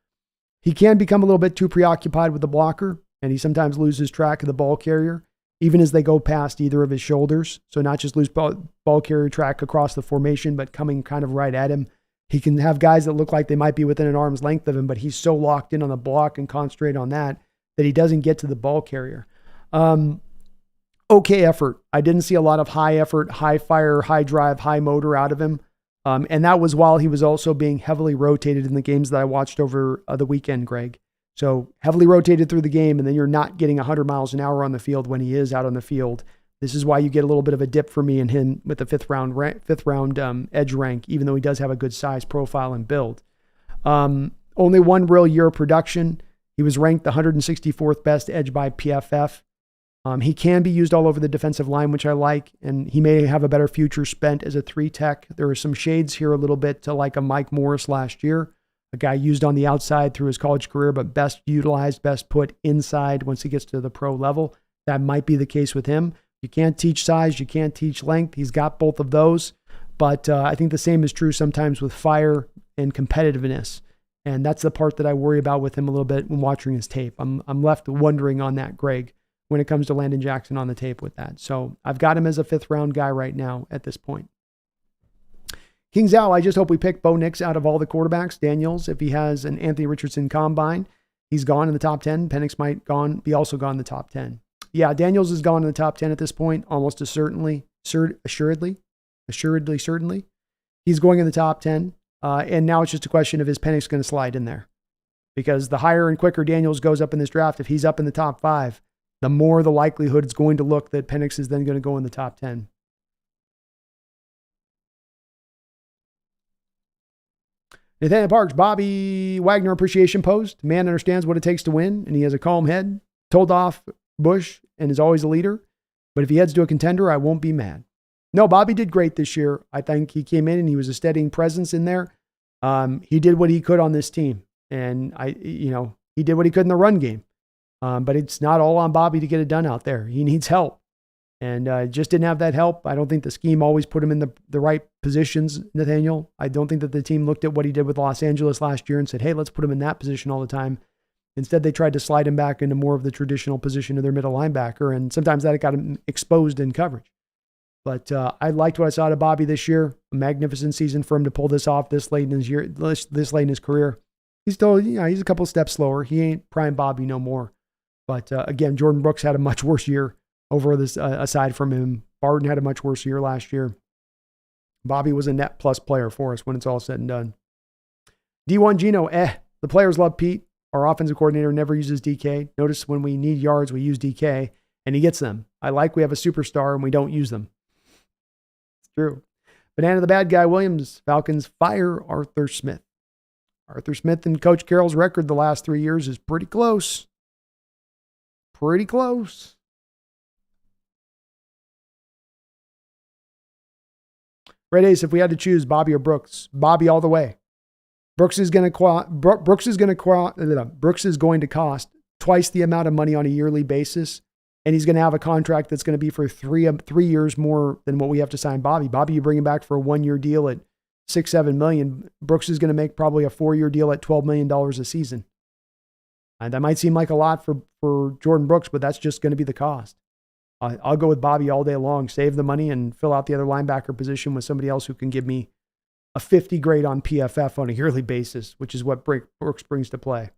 He can become a little bit too preoccupied with the blocker, and he sometimes loses track of the ball carrier, even as they go past either of his shoulders. So not just lose ball carrier track across the formation, but coming kind of right at him. He can have guys that look like they might be within an arm's length of him, but he's so locked in on the block and concentrate on that he doesn't get to the ball carrier. Okay effort. I didn't see a lot of high effort, high fire, high drive, high motor out of him. And that was while he was also being heavily rotated in the games that I watched over the weekend, Greg. So heavily rotated through the game, and then you're not getting 100 miles an hour on the field when he is out on the field. This is why you get a little bit of a dip for me in him with the fifth round edge rank, even though he does have a good size profile and build. Only one real year of production. He was ranked the 164th best edge by PFF. He can be used all over the defensive line, which I like, and he may have a better future spent as a 3-tech. There are some shades here a little bit to like a Mike Morris last year, a guy used on the outside through his college career, but best utilized, best put inside once he gets to the pro level. That might be the case with him. You can't teach size. You can't teach length. He's got both of those. But I think the same is true sometimes with fire and competitiveness. And that's the part that I worry about with him a little bit when watching his tape. I'm left wondering on that, Greg, when it comes to Landon Jackson on the tape with that. So I've got him as a 5th round guy right now at this point. King Zhao, I just hope we pick Bo Nix out of all the quarterbacks. Daniels, if he has an Anthony Richardson combine, he's gone in the top 10. Penix might be also gone in the top 10. Yeah, Daniels is gone in the top 10 at this point, almost assuredly. He's going in the top 10. And now it's just a question of is Penix going to slide in there? Because the higher and quicker Daniels goes up in this draft, if he's up in the top 5, the more the likelihood it's going to look that Penix is then going to go in the top 10. Nathaniel Parks, Bobby Wagner appreciation post. Man understands what it takes to win, and he has a calm head. Told off Bush and is always a leader. But if he heads to a contender, I won't be mad. No, Bobby did great this year. I think he came in and he was a steadying presence in there. He did what he could on this team. And he did what he could in the run game. But it's not all on Bobby to get it done out there. He needs help. And just didn't have that help. I don't think the scheme always put him in the right positions, Nathaniel. I don't think that the team looked at what he did with Los Angeles last year and said, hey, let's put him in that position all the time. Instead, they tried to slide him back into more of the traditional position of their middle linebacker. And sometimes that got him exposed in coverage. But I liked what I saw out of Bobby this year. A magnificent season for him to pull this off this late in his year, this late in his career. He's still, he's a couple steps slower. He ain't prime Bobby no more. But again, Jordan Brooks had a much worse year over this. Aside from him, Barden had a much worse year last year. Bobby was a net plus player for us when it's all said and done. D1 Geno, the players love Pete. Our offensive coordinator never uses DK. Notice when we need yards, we use DK, and he gets them. I like we have a superstar and we don't use them. It's true. Banana the bad guy, Williams. Falcons fire Arthur Smith. Arthur Smith and Coach Carroll's record the last 3 years is pretty close. Pretty close. Red Ace, if we had to choose Bobby or Brooks, Bobby all the way. Brooks is going to cost twice the amount of money on a yearly basis, and he's going to have a contract that's going to be for three years more than what we have to sign Bobby. Bobby, you bring him back for a 1-year deal at $6-7 million. Brooks is going to make probably a 4-year deal at $12 million a season. And that might seem like a lot for Jordan Brooks, but that's just going to be the cost. I'll go with Bobby all day long, save the money, and fill out the other linebacker position with somebody else who can give me a 50 grade on PFF on a yearly basis, which is what Brooks brings to play.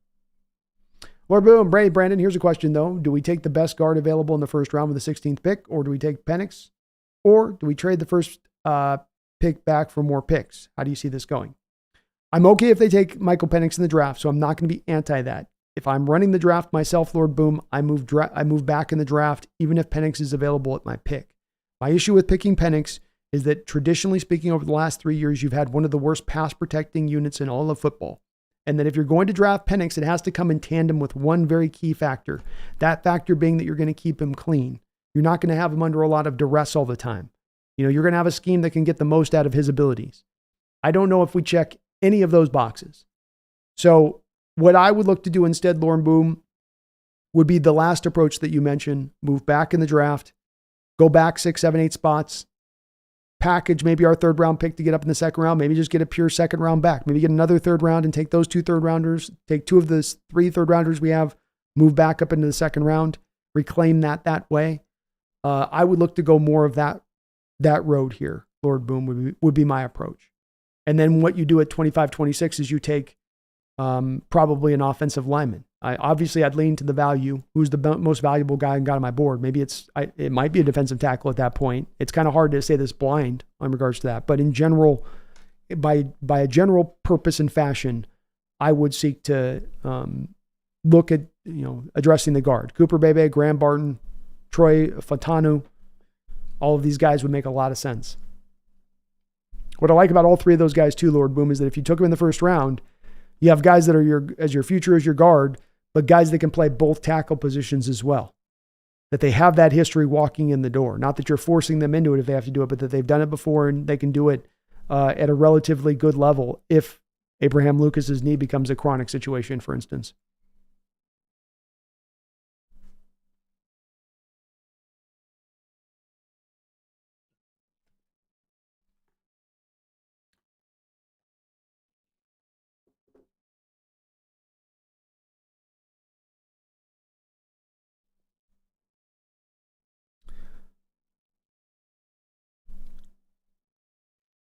Lord Boom, Brandon, here's a question though. Do we take the best guard available in the first round with the 16th pick, or do we take Penix? Or do we trade the first pick back for more picks? How do you see this going? I'm okay if they take Michael Penix in the draft, so I'm not going to be anti that. If I'm running the draft myself, Lord Boom, I move back in the draft, even if Penix is available at my pick. My issue with picking Penix is that traditionally speaking, over the last 3 years, you've had one of the worst pass protecting units in all of football. And that if you're going to draft Penix, it has to come in tandem with one very key factor. That factor being that you're going to keep him clean. You're not going to have him under a lot of duress all the time. You're going to have a scheme that can get the most out of his abilities. I don't know if we check any of those boxes. So what I would look to do instead, Lauren Boom, would be the last approach that you mentioned. Move back in the draft. Go back 6, 7, 8 spots. package maybe our third round pick to get up in the second round, maybe just get a pure second round back, maybe get another third round and take those 2 third rounders, take 2 of the 3 third rounders we have, move back up into the second round, reclaim that way. I would look to go more of that road here. Lord Boom would be my approach. And then what you do at 25, 26 is you take probably an offensive lineman. Obviously, I'd lean to the value. Who's the most valuable guy and got on my board? Maybe it might be a defensive tackle at that point. It's kind of hard to say this blind in regards to that. But in general, by a general purpose and fashion, I would seek to look at addressing the guard. Cooper Bebe, Graham Barton, Troy Fatanu, all of these guys would make a lot of sense. What I like about all 3 of those guys too, Lord Boom, is that if you took them in the first round, you have guys that are your future as your guard, but guys that can play both tackle positions as well. That they have that history walking in the door. Not that you're forcing them into it if they have to do it, but that they've done it before and they can do it at a relatively good level if Abraham Lucas's knee becomes a chronic situation, for instance.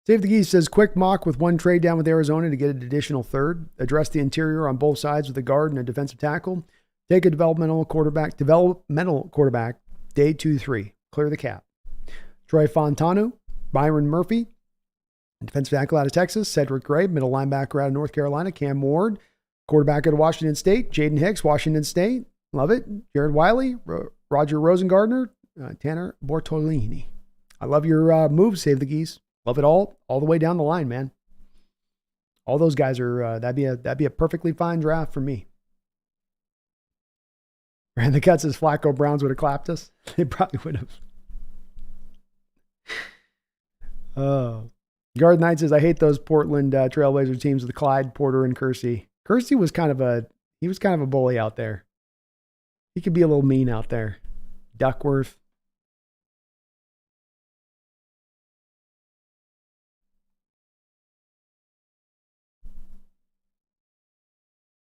Save the Geese says, quick mock with 1 trade down with Arizona to get an additional third. Address the interior on both sides with a guard and a defensive tackle. Take a developmental quarterback, day 2-3. Clear the cap. Troy Fontanu, Byron Murphy, defensive tackle out of Texas. Cedric Gray, middle linebacker out of North Carolina. Cam Ward, quarterback out of Washington State. Jaden Hicks, Washington State. Love it. Jared Wiley, Roger Rosengardner, Tanner Bortolini. I love your moves, Save the Geese. Love it all the way down the line, man. All those guys are, that'd be a perfectly fine draft for me. Ran the cuts as Flacco Browns would have clapped us. They probably would have. Guard Knight says, I hate those Portland Trailblazer teams with Clyde, Porter, and Kersey. Kersey was kind of a bully out there. He could be a little mean out there. Duckworth.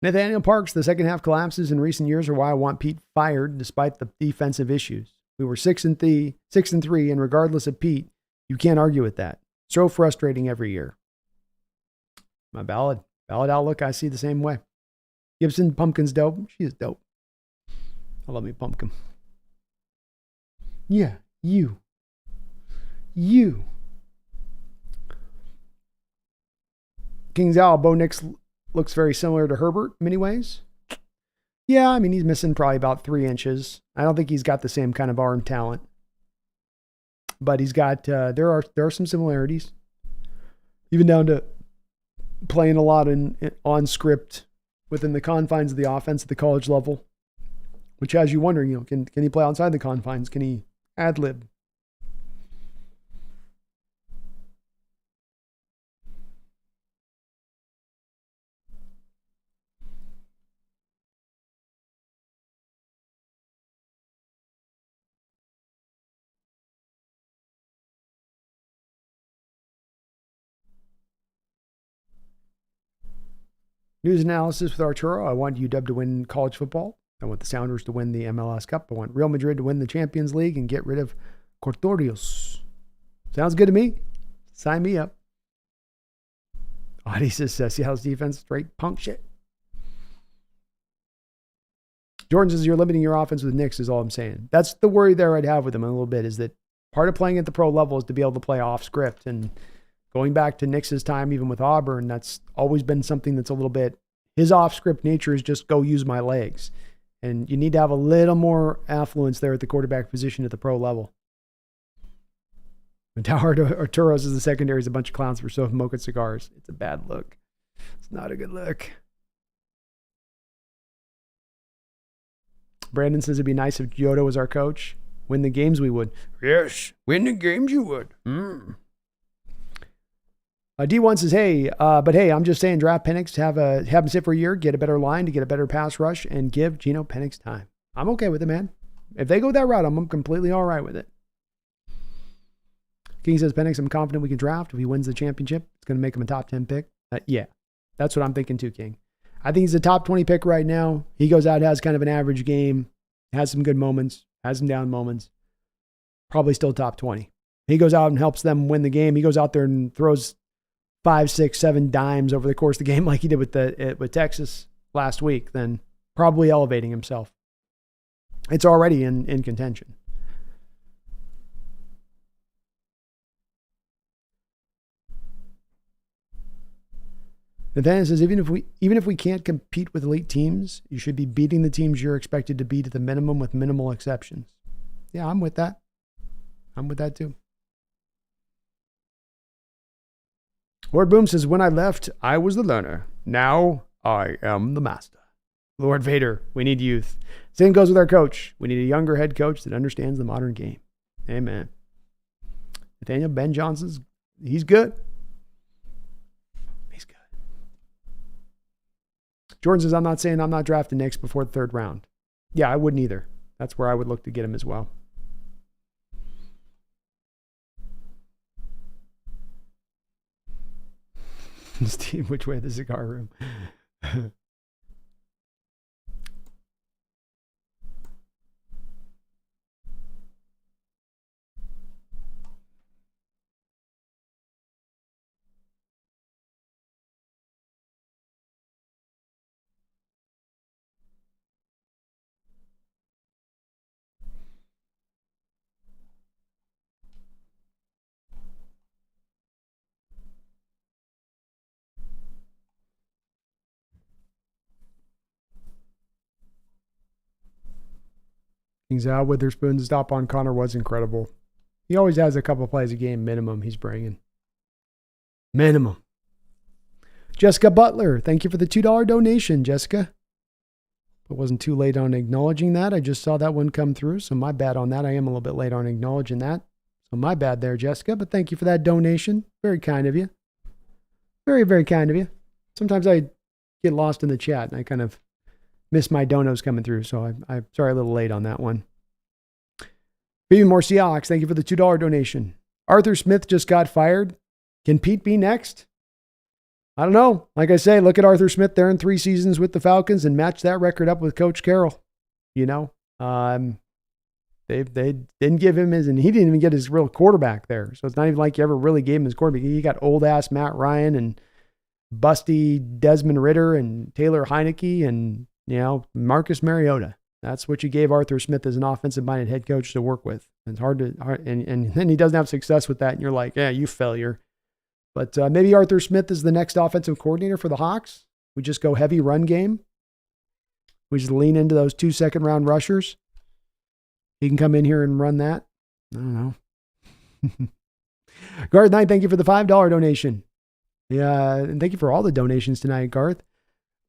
Nathaniel Parks, the second half collapses in recent years are why I want Pete fired despite the defensive issues. We were 6-3, and regardless of Pete, you can't argue with that. So frustrating every year. My ballad outlook, I see the same way. Gibson, Pumpkin's dope. She is dope. I love me, Pumpkin. Yeah, you. King's Owl, Bo Nix looks very similar to Herbert in many ways. Yeah, I mean, he's missing probably about 3 inches. I don't think he's got the same kind of arm talent. But he's got, there are some similarities. Even down to playing a lot on script within the confines of the offense at the college level. Which has you wondering, can he play outside the confines? Can he ad-lib? News analysis with Arturo. I want UW to win college football. I want the Sounders to win the MLS Cup. I want Real Madrid to win the Champions League and get rid of Cortorios. Sounds good to me. Sign me up. Audie says, Seattle's defense, straight punk shit. Jordan says, you're limiting your offense with Knicks is all I'm saying. That's the worry there I'd have with him a little bit, is that part of playing at the pro level is to be able to play off script. And going back to Knicks's time, even with Auburn, that's always been something that's a little bit, his off script nature is just go use my legs. And you need to have a little more affluence there at the quarterback position at the pro level. And Arturo's is the secondary is a bunch of clowns for smoking cigars. It's a bad look. It's not a good look. Brandon says it'd be nice if Yoda was our coach. Win the games we would. Yes, win the games you would. D1 says, hey, I'm just saying draft Penix, have him sit for a year, get a better line to get a better pass rush, and give Geno Penix time. I'm okay with it, man. If they go that route, I'm completely all right with it. King says, Penix, I'm confident we can draft. If he wins the championship, it's going to make him a top 10 pick. Yeah, that's what I'm thinking too, King. I think he's a top 20 pick right now. He goes out, has kind of an average game, has some good moments, has some down moments. Probably still top 20. He goes out and helps them win the game. He goes out there and throws 5, 6, 7 dimes over the course of the game like he did with Texas last week, then probably elevating himself. It's already in contention. Nathaniel says, even if we can't compete with elite teams, you should be beating the teams you're expected to beat at the minimum with minimal exceptions. Yeah, I'm with that. I'm with that too. Lord Boom says, when I left, I was the learner. Now I am the master. Lord Vader, we need youth. Same goes with our coach. We need a younger head coach that understands the modern game. Amen. Nathaniel, Ben Johnson's, he's good. He's good. Jordan says, I'm not saying I'm not drafting Knicks before the 3rd round. Yeah, I wouldn't either. That's where I would look to get him as well. Steve, which way the cigar room? Kings out. Witherspoon's stop on Connor was incredible. He always has a couple plays a game minimum he's bringing. Minimum. Jessica Butler, thank you for the $2 donation, Jessica. It wasn't too late on acknowledging that. I just saw that one come through, so my bad on that. I am a little bit late on acknowledging that. So my bad there, Jessica, but thank you for that donation. Very kind of you. Very, very kind of you. Sometimes I get lost in the chat and I kind of miss my donos coming through, so I'm sorry a little late on that one. Even more Seahawks, thank you for the $2 donation. Arthur Smith just got fired. Can Pete be next? I don't know. Like I say, look at Arthur Smith there in 3 seasons with the Falcons and match that record up with Coach Carroll. You know, they didn't give him and he didn't even get his real quarterback there. So it's not even like you ever really gave him his quarterback. He got old ass Matt Ryan and busty Desmond Ridder and Taylor Heineke and, you know, Marcus Mariota. That's what you gave Arthur Smith as an offensive-minded head coach to work with. It's hard, and then he doesn't have success with that, and you're like, yeah, you failure. But maybe Arthur Smith is the next offensive coordinator for the Hawks. We just go heavy run game. We just lean into those 2 second-round rushers. He can come in here and run that. I don't know. Garth Knight, thank you for the $5 donation. Yeah, and thank you for all the donations tonight, Garth.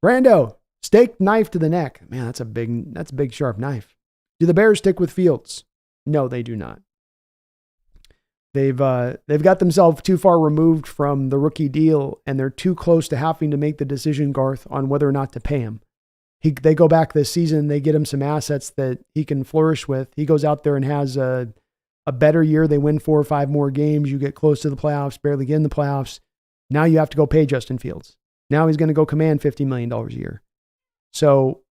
Brando, steak knife to the neck. Man, that's a big sharp knife. Do the Bears stick with Fields? No, they do not. They've got themselves too far removed from the rookie deal, and they're too close to having to make the decision, Garth, on whether or not to pay him. They go back this season, they get him some assets that he can flourish with. He goes out there and has a better year. They win 4 or 5 more games. You get close to the playoffs, barely get in the playoffs. Now you have to go pay Justin Fields. Now he's going to go command $50 million a year. So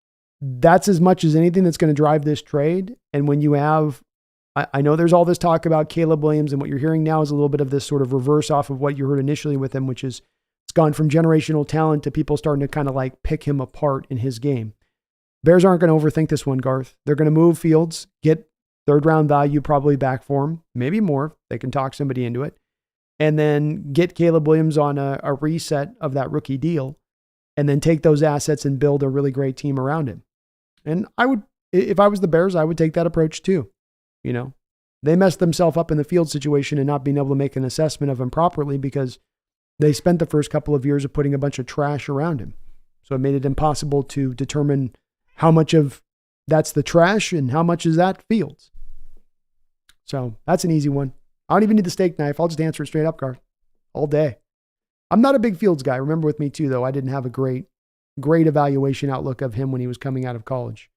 that's as much as anything that's going to drive this trade. And when you have, I know there's all this talk about Caleb Williams, and what you're hearing now is a little bit of this sort of reverse off of what you heard initially with him, which is it's gone from generational talent to people starting to kind of like pick him apart in his game. Bears aren't going to overthink this one, Garth. They're going to move Fields, get 3rd round value probably back for him, maybe more. They can talk somebody into it. And then get Caleb Williams on a reset of that rookie deal, and then take those assets and build a really great team around him. And I would, if I was the Bears, I would take that approach too. You know, they messed themselves up in the Field situation and not being able to make an assessment of him properly because they spent the first couple of years of putting a bunch of trash around him. So it made it impossible to determine how much of that's the trash and how much is that Fields. So that's an easy one. I don't even need the steak knife. I'll just answer it straight up, Garth, all day. I'm not a big Fields guy. Remember with me too, though, I didn't have a great evaluation outlook of him when he was coming out of college.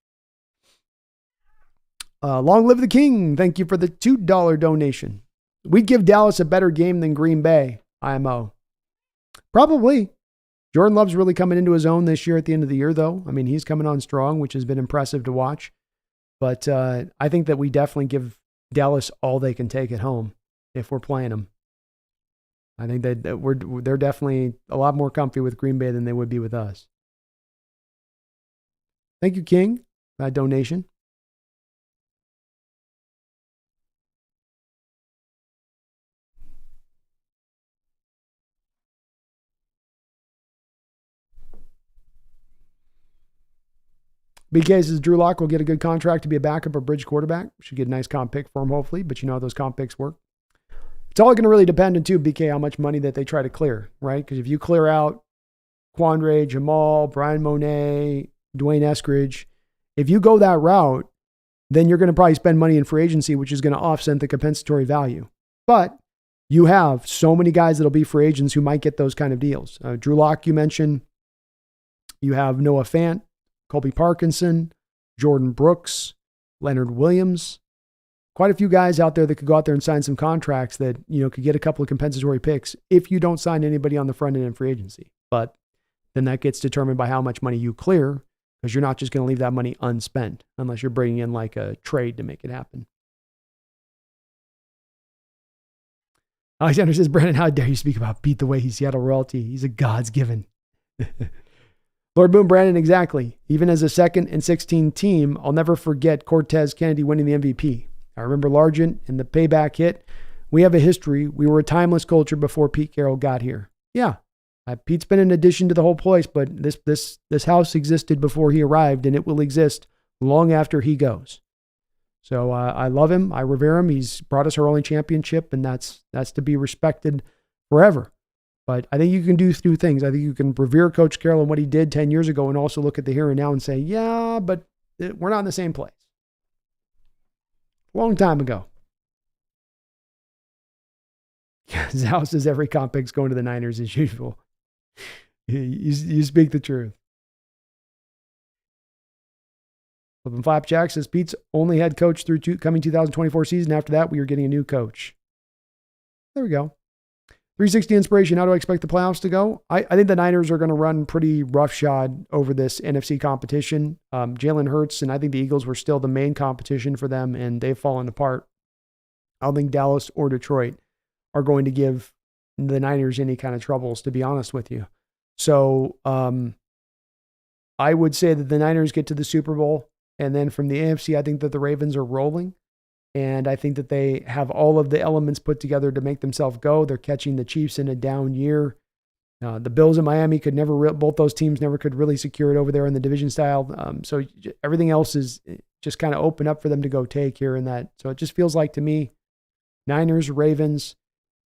Long live the king. Thank you for the $2 donation. We'd give Dallas a better game than Green Bay, IMO. Probably. Jordan Love's really coming into his own this year at the end of the year, though. I mean, he's coming on strong, which has been impressive to watch. But I think that we definitely give Dallas all they can take at home if we're playing them. I think that they're definitely a lot more comfy with Green Bay than they would be with us. Thank you, King, for that donation. BK says Drew Lock will get a good contract to be a backup or bridge quarterback. Should get a nice comp pick for him, hopefully, but you know how those comp picks work. It's all going to really depend on, too, BK, how much money that they try to clear, right? Because if you clear out Quandre, Jamal, Brian Monet, Dwayne Eskridge, if you go that route, then you're going to probably spend money in free agency, which is going to offset the compensatory value. But you have so many guys that'll be free agents who might get those kind of deals. Drew Lock, you mentioned. You have Noah Fant, Colby Parkinson, Jordan Brooks, Leonard Williams. Quite a few guys out there that could go out there and sign some contracts that, you know, could get a couple of compensatory picks if you don't sign anybody on the front end in free agency. But then that gets determined by how much money you clear, because you're not just going to leave that money unspent unless you're bringing in like a trade to make it happen. Alexander says, Brandon, how dare you speak about Pete the way he's Seattle royalty? He's a God's given. Lord Boom, Brandon, exactly. Even as a 2nd and 16 team, I'll never forget Cortez Kennedy winning the MVP. I remember Largent and the payback hit. We have a history. We were a timeless culture before Pete Carroll got here. Yeah, Pete's been an addition to the whole place, but this house existed before he arrived, and it will exist long after he goes. So I love him. I revere him. He's brought us our only championship, and that's to be respected forever. But I think you can do two things. I think you can revere Coach Carroll and what he did 10 years ago, and also look at the here and now and say, yeah, but we're not in the same place. Long time ago. Zao says every comp pick's going to the Niners as usual. You speak the truth. Flippin' Flapjack says Pete's only head coach through coming 2024 season. After that, we are getting a new coach. There we go. 360 inspiration. How do I expect the playoffs to go? I think the Niners are going to run pretty roughshod over this NFC competition. Jalen Hurts and I think the Eagles were still the main competition for them, and they've fallen apart. I don't think Dallas or Detroit are going to give the Niners any kind of troubles, to be honest with you. So I would say that the Niners get to the Super Bowl, and then from the AFC, I think that the Ravens are rolling. And I think that they have all of the elements put together to make themselves go. They're catching the Chiefs in a down year. The Bills in Miami could never, both those teams never could really secure it over there in the division style. So everything else is just kind of open up for them to go take here and that. So it just feels like to me, Niners, Ravens,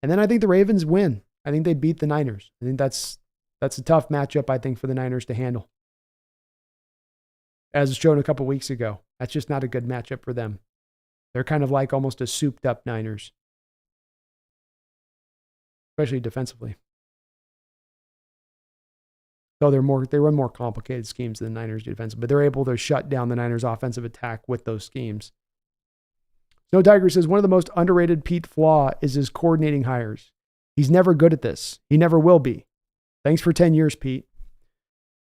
and then I think the Ravens win. I think they beat the Niners. I think that's a tough matchup, I think, for the Niners to handle. As shown a couple weeks ago, that's just not a good matchup for them. They're kind of like almost a souped up Niners, especially defensively. Though they run more complicated schemes than the Niners do defensively, but they're able to shut down the Niners' offensive attack with those schemes. Snow Tiger says one of the most underrated Pete flaw is his coordinating hires. He's never good at this. He never will be. Thanks for 10 years, Pete.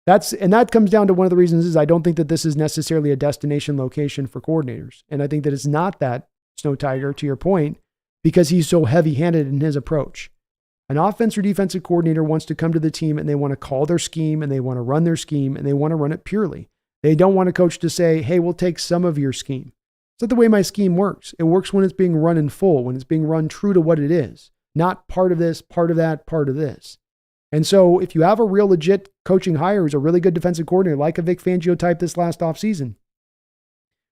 That comes down to one of the reasons is I don't think that this is necessarily a destination location for coordinators. And I think that it's not that, Snow Tiger, to your point, because he's so heavy-handed in his approach. An offense or defensive coordinator wants to come to the team and they want to call their scheme and they want to run their scheme and they want to run it purely. They don't want a coach to say, hey, we'll take some of your scheme. It's not the way my scheme works. It works when it's being run in full, when it's being run true to what it is, not part of this, part of that, part of this. And so if you have a real legit coaching hire who's a really good defensive coordinator, like a Vic Fangio type this last offseason,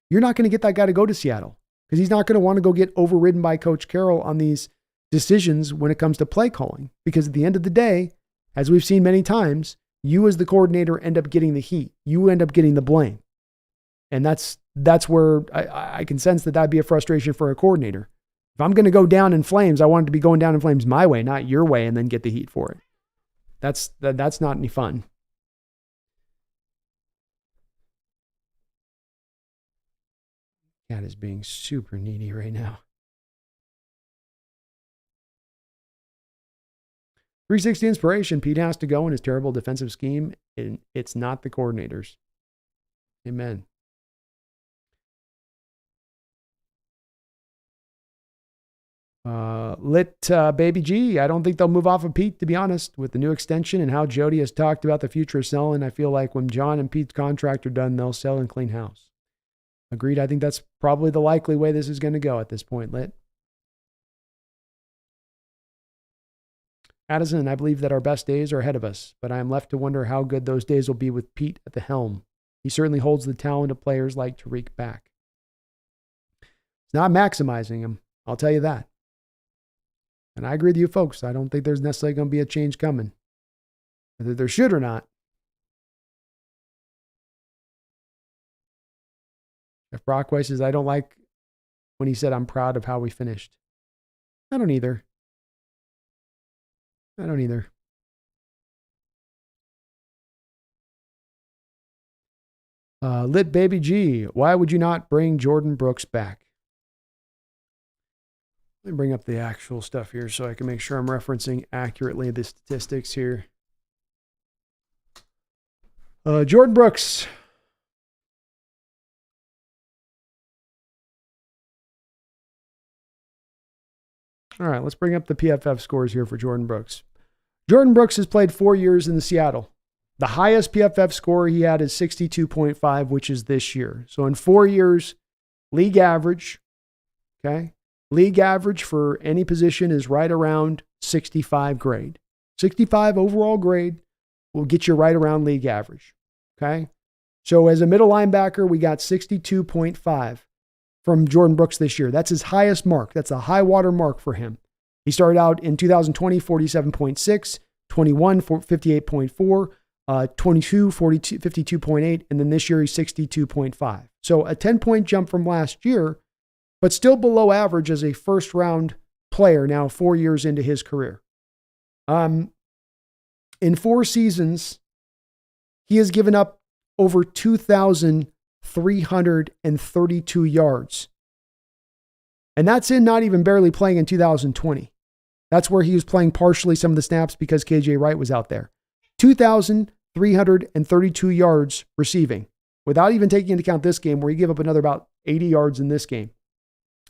you're not going to get that guy to go to Seattle because he's not going to want to go get overridden by Coach Carroll on these decisions when it comes to play calling. Because at the end of the day, as we've seen many times, you as the coordinator end up getting the heat. You end up getting the blame. And that's where I can sense that that'd be a frustration for a coordinator. If I'm going to go down in flames, I want it to be going down in flames my way, not your way, and then get the heat for it. That's not any fun. Cat is being super needy right now. 360 inspiration. Pete has to go in his terrible defensive scheme, and it's not the coordinators. Amen. Baby G. I don't think they'll move off of Pete, to be honest. With the new extension and how Jody has talked about the future of selling, I feel like when John and Pete's contract are done, they'll sell and clean house. Agreed. I think that's probably the likely way this is going to go at this point, Lit. Addison, I believe that our best days are ahead of us, but I am left to wonder how good those days will be with Pete at the helm. He certainly holds the talent of players like Tariq back. It's not maximizing him, I'll tell you that. And I agree with you folks. I don't think there's necessarily going to be a change coming. Whether there should or not. If Brockway says, I don't like when he said, I'm proud of how we finished. I don't either. Lit Baby G, why would you not bring Jordan Brooks back? Let me bring up the actual stuff here so I can make sure I'm referencing accurately the statistics here. Jordan Brooks. All right, let's bring up the PFF scores here for Jordan Brooks. Jordan Brooks has played 4 years in the Seattle. The highest PFF score he had is 62.5, which is this year. So in 4 years, league average, okay? League average for any position is right around 65 grade. 65 overall grade will get you right around league average, okay? So as a middle linebacker, we got 62.5 from Jordan Brooks this year. That's his highest mark. That's a high water mark for him. He started out in 2020, 47.6, 21, 58.4, 22, 42, 52.8, and then this year he's 62.5. So a 10-point jump from last year, but still below average as a first-round player now 4 years into his career. In 4 seasons, he has given up over 2,332 yards. And that's in not even barely playing in 2020. That's where he was playing partially some of the snaps because KJ Wright was out there. 2,332 yards receiving, without even taking into account this game where he gave up another about 80 yards in this game.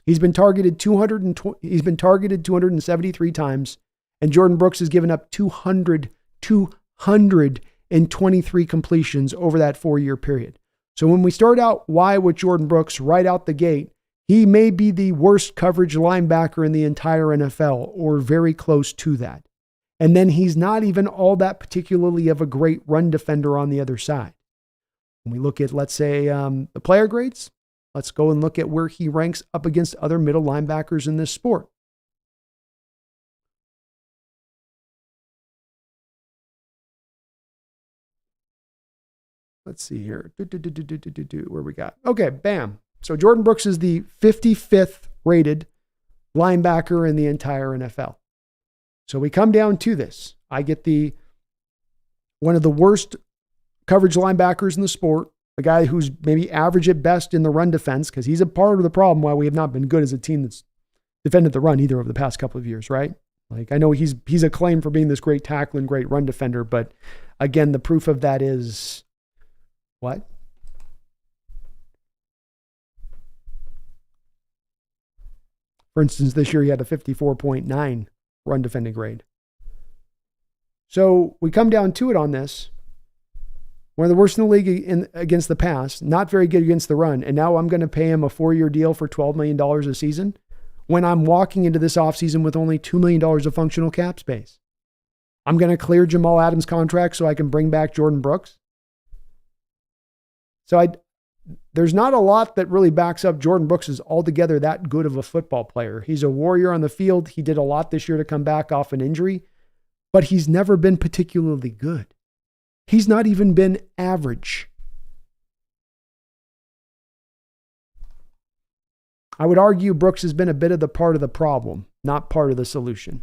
He's been targeted 273 times, and Jordan Brooks has given up 223 completions over that 4-year period. So when we start out why with Jordan Brooks right out the gate, he may be the worst coverage linebacker in the entire NFL or very close to that. And then he's not even all that particularly of a great run defender on the other side. When we look at, let's say, the player grades, let's go and look at where he ranks up against other middle linebackers in this sport. Let's see here. Where we got? Okay, bam. So Jordan Brooks is the 55th rated linebacker in the entire NFL. So we come down to this. I get one of the worst coverage linebackers in the sport, a guy who's maybe average at best in the run defense, because he's a part of the problem why we have not been good as a team that's defended the run either over the past couple of years, right? Like, I know he's acclaimed for being this great tackle and great run defender, but again, the proof of that is what? For instance, this year he had a 54.9 run defending grade. So we come down to it on this. One of the worst in the league against the pass, not very good against the run, and now I'm going to pay him a 4-year deal for $12 million a season when I'm walking into this offseason with only $2 million of functional cap space. I'm going to clear Jamal Adams' contract so I can bring back Jordan Brooks. So there's not a lot that really backs up Jordan Brooks is altogether that good of a football player. He's a warrior on the field. He did a lot this year to come back off an injury, but he's never been particularly good. He's not even been average. I would argue Brooks has been a bit of the part of the problem, not part of the solution.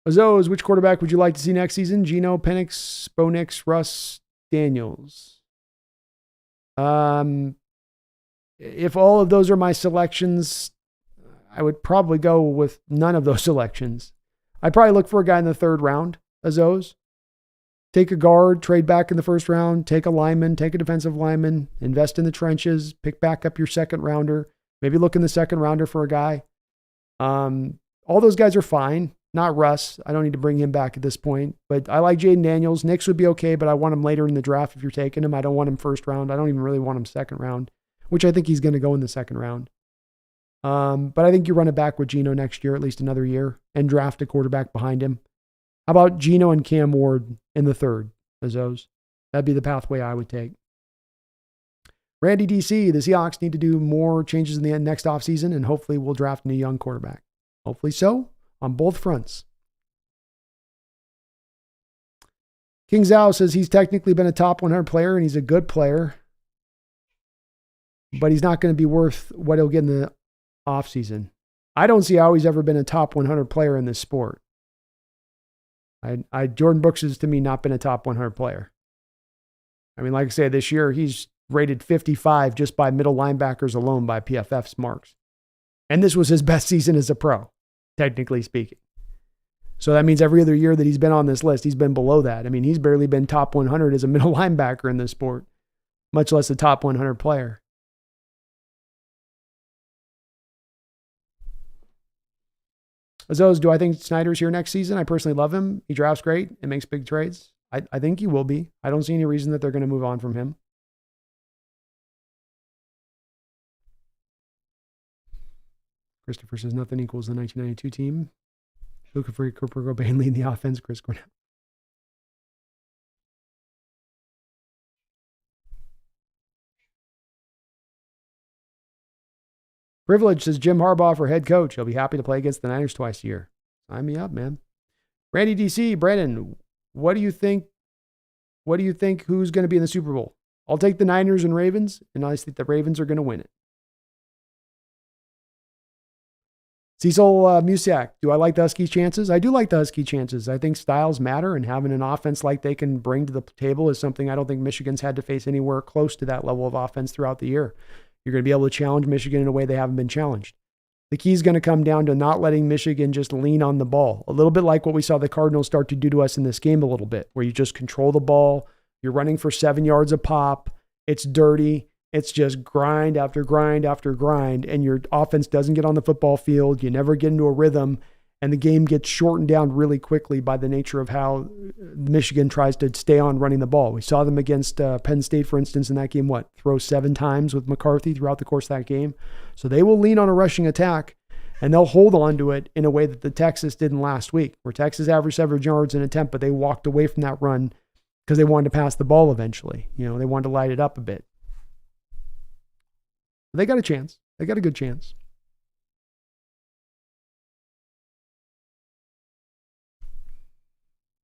Azos, which quarterback would you like to see next season? Geno, Penix, Bo Nix, Russ, Daniels. If all of those are my selections, I would probably go with none of those selections. I'd probably look for a guy in the third round, Azos. Take a guard, trade back in the first round, take a lineman, take a defensive lineman, invest in the trenches, pick back up your second rounder, maybe look in the second rounder for a guy. All those guys are fine. Not Russ. I don't need to bring him back at this point, but I like Jaden Daniels. Knicks would be okay, but I want him later in the draft if you're taking him. I don't want him first round. I don't even really want him second round, which I think he's going to go in the second round. But I think you run it back with Geno next year, at least another year, and draft a quarterback behind him. How about Geno and Cam Ward in the third, Azos? That'd be the pathway I would take. Randy DC, the Seahawks need to do more changes in the next offseason, and hopefully we'll draft a new young quarterback. Hopefully so, on both fronts. King Zhao says he's technically been a top 100 player, and he's a good player, but he's not going to be worth what he'll get in the offseason. I don't see how he's ever been a top 100 player in this sport. Jordan Brooks has, to me, not been a top 100 player. I mean, like I say, this year he's rated 55 just by middle linebackers alone by PFF's marks. And this was his best season as a pro, technically speaking. So that means every other year that he's been on this list, he's been below that. I mean, he's barely been top 100 as a middle linebacker in this sport, much less a top 100 player. Azos, do I think Snyder's here next season? I personally love him. He drafts great and makes big trades. I think he will be. I don't see any reason that they're going to move on from him. Christopher says nothing equals the 1992 team. Looking for Cooper Cobain leading the offense, Chris Cornell. Privilege says Jim Harbaugh for head coach. He'll be happy to play against the Niners twice a year. Sign me up, man. Randy DC, Brandon, what do you think? What do you think? Who's going to be in the Super Bowl? I'll take the Niners and Ravens, and I think the Ravens are going to win it. Cecil Musiak, do I like the Huskies' chances? I do like the Huskies' chances. I think styles matter, and having an offense like they can bring to the table is something I don't think Michigan's had to face anywhere close to that level of offense throughout the year. You're going to be able to challenge Michigan in a way they haven't been challenged. The key is going to come down to not letting Michigan just lean on the ball. A little bit like what we saw the Cardinals start to do to us in this game a little bit, where you just control the ball. You're running for 7 yards a pop. It's dirty. It's just grind after grind after grind, and your offense doesn't get on the football field. You never get into a rhythm, and the game gets shortened down really quickly by the nature of how Michigan tries to stay on running the ball. We saw them against Penn State, for instance, in that game, throw 7 times with McCarthy throughout the course of that game. So they will lean on a rushing attack, and they'll hold on to it in a way that the Texas didn't last week, where Texas averaged 7 yards an attempt, but they walked away from that run because they wanted to pass the ball eventually. They wanted to light it up a bit. They got a chance. They got a good chance.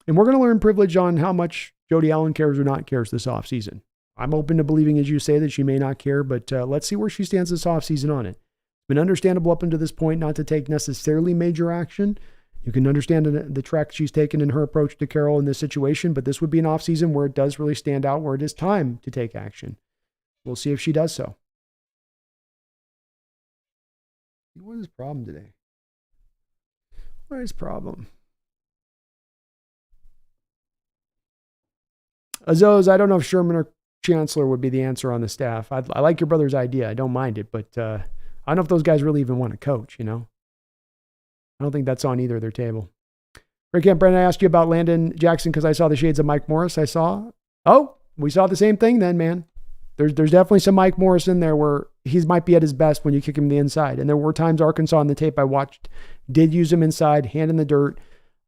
And we're going to learn privilege on how much Jody Allen cares or not cares this offseason. I'm open to believing, as you say, that she may not care, but let's see where she stands this offseason on it. It's been understandable up until this point not to take necessarily major action. You can understand the track she's taken in her approach to Carroll in this situation, but this would be an offseason where it does really stand out, where it is time to take action. We'll see if she does so. What is his problem today? What is his problem? Azos, I don't know if Sherman or Chancellor would be the answer on the staff. I like your brother's idea. I don't mind it, but I don't know if those guys really even want to coach, I don't think that's on either of their table. Rick Camp, Brendan, I asked you about Landon Jackson because I saw the shades of Mike Morris. We saw the same thing then, man. There's definitely some Mike Morris in there where he might be at his best when you kick him to the inside. And there were times Arkansas on the tape I watched did use him inside, hand in the dirt,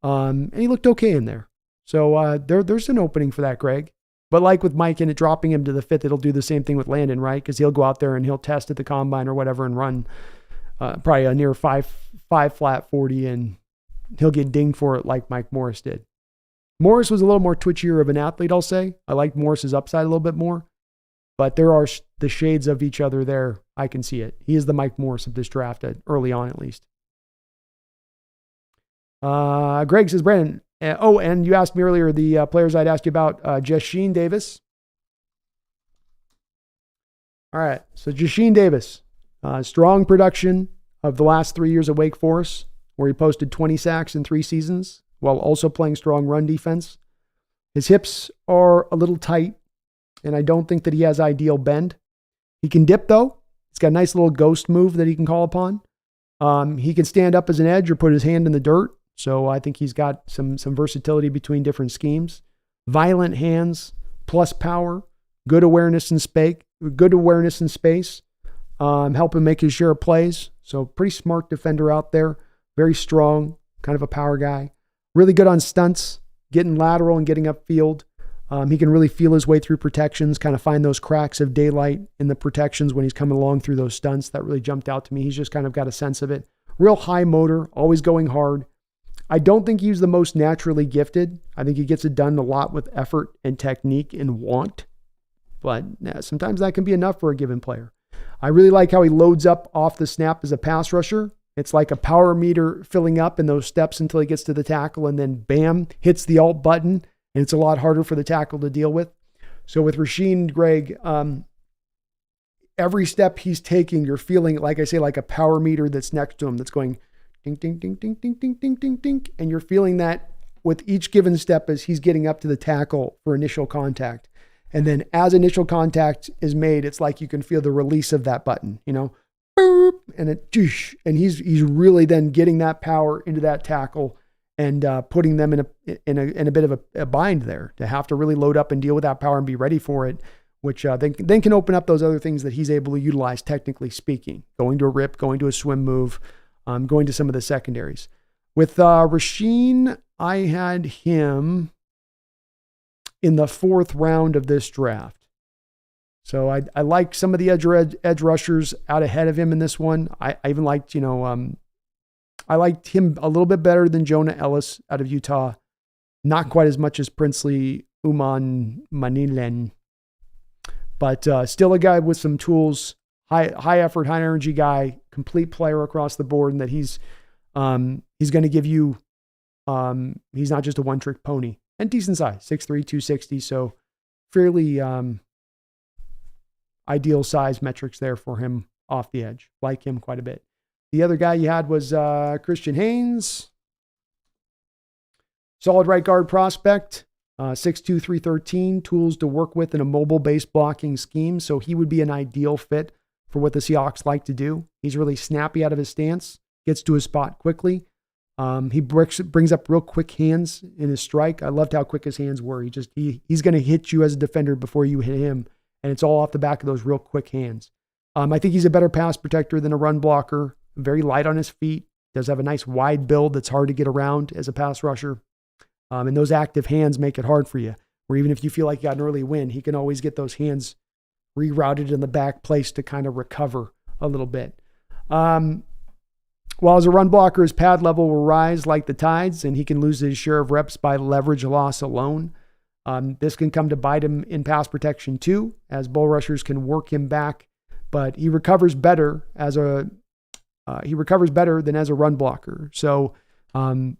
and he looked okay in there. So there's an opening for that, Greg. But like with Mike and it dropping him to the 5th, it'll do the same thing with Landon, right? Because he'll go out there and he'll test at the combine or whatever and run probably a near 5 flat 40, and he'll get dinged for it like Mike Morris did. Morris was a little more twitchier of an athlete, I'll say. I like Morris's upside a little bit more. But there are the shades of each other there. I can see it. He is the Mike Morris of this draft, early on at least. Greg says, Brandon, and you asked me earlier the players I'd asked you about, Jasheen Davis. All right. So Jashin Davis, strong production of the last 3 years at Wake Forest, where he posted 20 sacks in 3 seasons while also playing strong run defense. His hips are a little tight, and I don't think that he has ideal bend. He can dip, though. He's got a nice little ghost move that he can call upon. He can stand up as an edge or put his hand in the dirt. So I think he's got some versatility between different schemes. Violent hands plus power, good awareness in space, help him make his share of plays. So pretty smart defender out there, very strong, kind of a power guy. Really good on stunts, getting lateral and getting upfield. He can really feel his way through protections, kind of find those cracks of daylight in the protections when he's coming along through those stunts. That really jumped out to me. He's just kind of got a sense of it. Real high motor, always going hard. I don't think he's the most naturally gifted. I think he gets it done a lot with effort and technique and want. But sometimes that can be enough for a given player. I really like how he loads up off the snap as a pass rusher. It's like a power meter filling up in those steps until he gets to the tackle, and then bam, hits the alt button, and it's a lot harder for the tackle to deal with. So with Rasheed, Greg, every step he's taking, you're feeling, like I say, like a power meter that's next to him that's going ding, ding, ding, ding, ding, ding, ding, ding, ding. And you're feeling that with each given step as he's getting up to the tackle for initial contact. And then as initial contact is made, it's like you can feel the release of that button, boop, and and he's really then getting that power into that tackle and putting them in a bit of a bind there to have to really load up and deal with that power and be ready for it, which then can open up those other things that he's able to utilize, technically speaking, going to a rip, going to a swim move, going to some of the secondaries. With Rasheed, I had him in the 4th round of this draft. So I like some of the edge rushers out ahead of him in this one. I even liked, I liked him a little bit better than Jonah Ellis out of Utah. Not quite as much as Princely Uman Manilen, but still a guy with some tools, high effort, high energy guy, complete player across the board, and that he's going to give you, he's not just a one-trick pony. And decent size, 6'3", 260, so fairly ideal size metrics there for him off the edge. Like him quite a bit. The other guy you had was Christian Haynes. Solid right guard prospect, 6'2", 313, tools to work with in a mobile-based blocking scheme, so he would be an ideal fit for what the Seahawks like to do. He's really snappy out of his stance, gets to his spot quickly. He brings up real quick hands in his strike. I loved how quick his hands were. He's going to hit you as a defender before you hit him, and it's all off the back of those real quick hands. I think he's a better pass protector than a run blocker. Very light on his feet. Does have a nice wide build that's hard to get around as a pass rusher. And those active hands make it hard for you. Where even if you feel like you got an early win, he can always get those hands rerouted in the back place to kind of recover a little bit. While as a run blocker, his pad level will rise like the tides, and he can lose his share of reps by leverage loss alone. This can come to bite him in pass protection too, as bull rushers can work him back, but he recovers better than as a run blocker. So when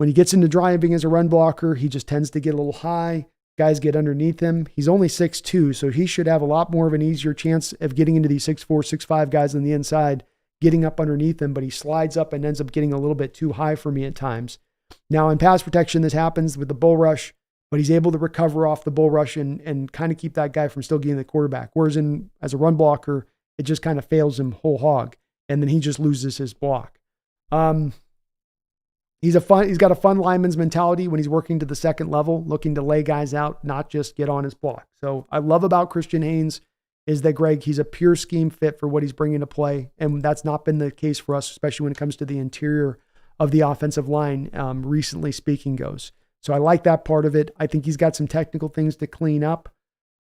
he gets into driving as a run blocker, he just tends to get a little high. Guys get underneath him. He's only 6'2", so he should have a lot more of an easier chance of getting into these 6'4", 6'5" guys on the inside, getting up underneath him, but he slides up and ends up getting a little bit too high for me at times. Now in pass protection, this happens with the bull rush, but he's able to recover off the bull rush and kind of keep that guy from still getting the quarterback. Whereas as a run blocker, it just kind of fails him whole hog, and then he just loses his block. He's got a fun lineman's mentality when he's working to the second level, looking to lay guys out, not just get on his block. So I love about Christian Haynes is that, Greg, he's a pure scheme fit for what he's bringing to play. And that's not been the case for us, especially when it comes to the interior of the offensive line, recently speaking goes. So I like that part of it. I think he's got some technical things to clean up.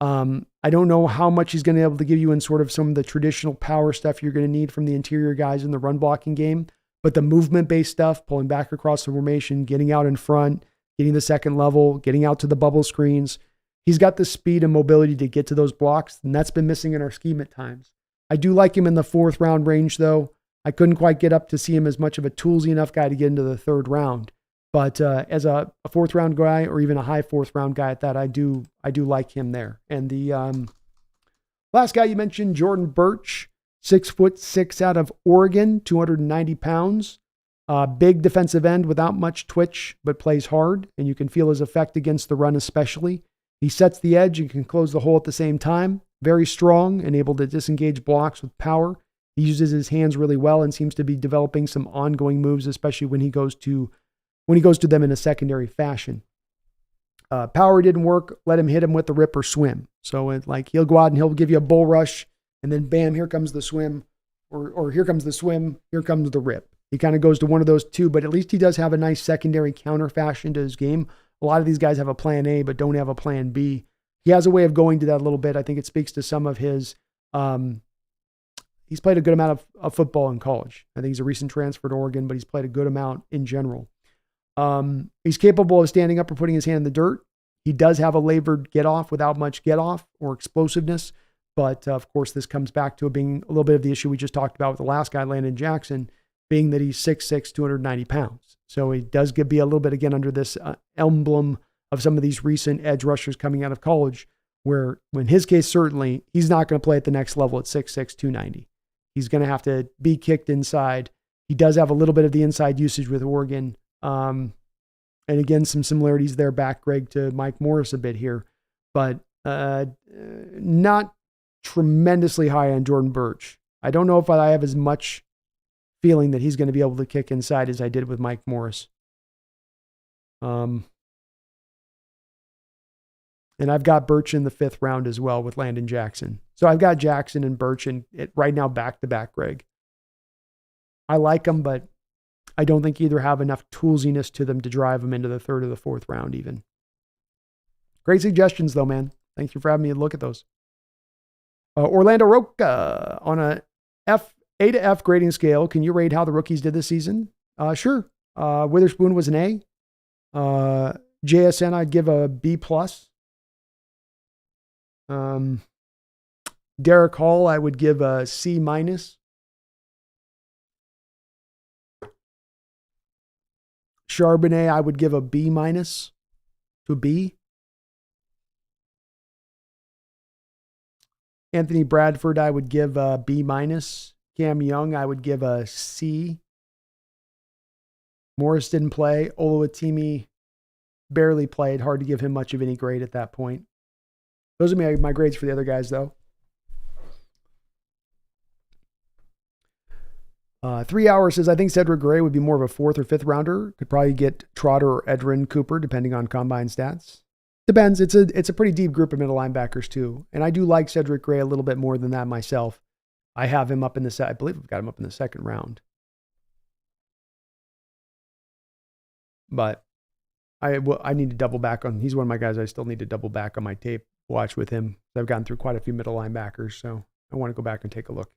I don't know how much he's going to be able to give you in sort of some of the traditional power stuff you're going to need from the interior guys in the run blocking game. But the movement-based stuff, pulling back across the formation, getting out in front, getting the second level, getting out to the bubble screens, he's got the speed and mobility to get to those blocks, and that's been missing in our scheme at times. I do like him in the 4th round range, though. I couldn't quite get up to see him as much of a toolsy enough guy to get into the 3rd round. But as a 4th round guy, or even a high 4th round guy at that, I do like him there. And the Last guy you mentioned, Jordan Birch, 6'6" out of Oregon, 290 pounds. Big defensive end without much twitch, but plays hard, and you can feel his effect against the run especially. He sets the edge and can close the hole at the same time. Very strong and able to disengage blocks with power. He uses his hands really well and seems to be developing some ongoing moves, especially when he goes to them in a secondary fashion. Power didn't work. Let him hit him with the rip or swim. So he'll go out and he'll give you a bull rush, and then bam, here comes the swim, or here comes the swim, here comes the rip. He kind of goes to one of those two, but at least he does have a nice secondary counter fashion to his game. A lot of these guys have a plan A, but don't have a plan B. He has a way of going to that a little bit. I think it speaks to some of his, he's played a good amount of football in college. I think he's a recent transfer to Oregon, but he's played a good amount in general. He's capable of standing up or putting his hand in the dirt. He does have a labored get off without much get off or explosiveness. But of course, this comes back to it being a little bit of the issue we just talked about with the last guy, Landon Jackson, being that he's 6'6", 290 pounds. So he does be a little bit, again, under this emblem of some of these recent edge rushers coming out of college, where in his case, certainly, he's not going to play at the next level at 6'6", 290. He's going to have to be kicked inside. He does have a little bit of the inside usage with Oregon. And again, some similarities there back, Greg, to Mike Morris a bit here, but not tremendously high on Jordan Birch. I don't know if I have as much feeling that he's going to be able to kick inside as I did with Mike Morris. And I've got Birch in the 5th round as well with Landon Jackson. So I've got Jackson and Birch right now back to back, Greg. I like them, but I don't think either have enough toolsiness to them to drive them into the 3rd or the 4th round even. Great suggestions though, man. Thank you for having me look at those. Orlando Roca, on a A to F grading scale, can you rate how the rookies did this season? Sure. Witherspoon was an A. JSN, I'd give a B+. Derek Hall, I would give a C-. Charbonnet, I would give a B- to a B. Anthony Bradford, I would give a B-. Cam Young, I would give a C. Morris didn't play. Oluwatimi barely played. Hard to give him much of any grade at that point. Those are my grades for the other guys, though. 3 Hours says, I think Cedric Gray would be more of a 4th or 5th rounder. Could probably get Trotter or Edrin Cooper, depending on combine stats. Depends. It's a pretty deep group of middle linebackers, too. And I do like Cedric Gray a little bit more than that myself. I have him up in I believe I've got him up in the 2nd round. But I need to double back on, he's one of my guys I still need to double back on my tape watch with him. I've gotten through quite a few middle linebackers, so I want to go back and take a look.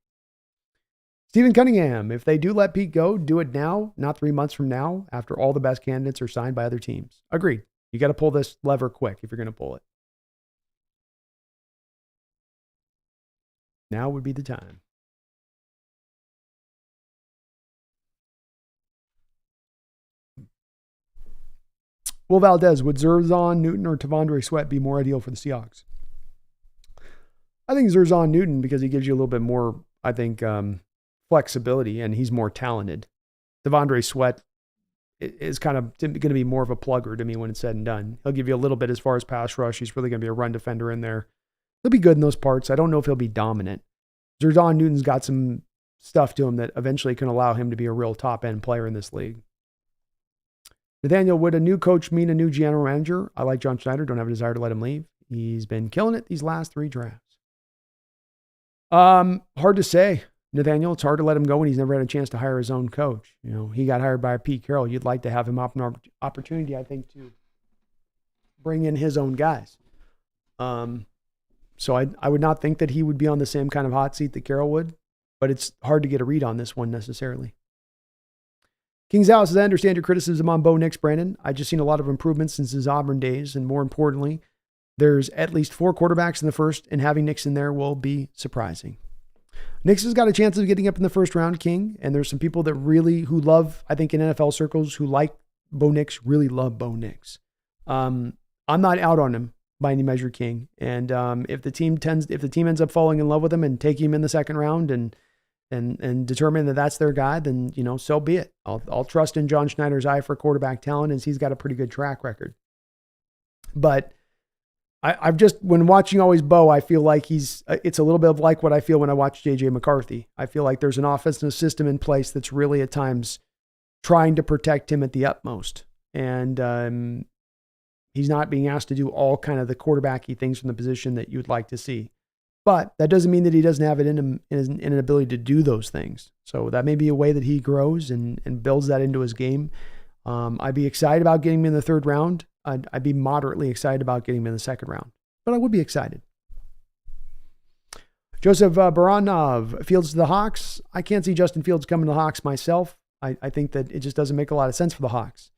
Stephen Cunningham, if they do let Pete go, do it now, not 3 months from now, after all the best candidates are signed by other teams. Agreed. You got to pull this lever quick if you're going to pull it. Now would be the time. Will Valdez, would Zerzan, Newton, or Tavondre Sweat be more ideal for the Seahawks? I think Zerzan Newton, because he gives you a little bit more, I think, flexibility, and he's more talented. Tavondre Sweat is kind of going to be more of a plugger to me when it's said and done. He'll give you a little bit as far as pass rush. He's really going to be a run defender in there. He'll be good in those parts. I don't know if he'll be dominant. Zerzan Newton's got some stuff to him that eventually can allow him to be a real top-end player in this league. Nathaniel, would a new coach mean a new general manager? I like John Schneider. Don't have a desire to let him leave. He's been killing it these last 3 drafts. Hard to say, Nathaniel. It's hard to let him go when he's never had a chance to hire his own coach. You know, he got hired by Pete Carroll. You'd like to have him up an opportunity, I think, to bring in his own guys. So I would not think that he would be on the same kind of hot seat that Carroll would, but it's hard to get a read on this one necessarily. King's House says, I understand your criticism on Bo Nix, Brandon. I've just seen a lot of improvements since his Auburn days, and more importantly, there's at least 4 quarterbacks in the first, and having Nix in there will be surprising. Nix has got a chance of getting up in the first round, King, and there's some people that who love, I think in NFL circles, who like Bo Nix, really love Bo Nix. I'm not out on him, by any measure king. And if the team ends up falling in love with him and taking him in the second round and determine that that's their guy, then, so be it. I'll trust in John Schneider's eye for quarterback talent, as he's got a pretty good track record. But I've just, when watching Always Bo, I feel like it's a little bit of like what I feel when I watch JJ McCarthy. I feel like there's an offensive system in place that's really at times trying to protect him at the utmost. And he's not being asked to do all kind of the quarterbacky things from the position that you'd like to see. But that doesn't mean that he doesn't have it in him, in an ability to do those things. So that may be a way that he grows and builds that into his game. I'd be excited about getting him in the third round. I'd be moderately excited about getting him in the second round, but I would be excited. Joseph Baranov, Fields to the Hawks. I can't see Justin Fields coming to the Hawks myself. I think that it just doesn't make a lot of sense for the Hawks.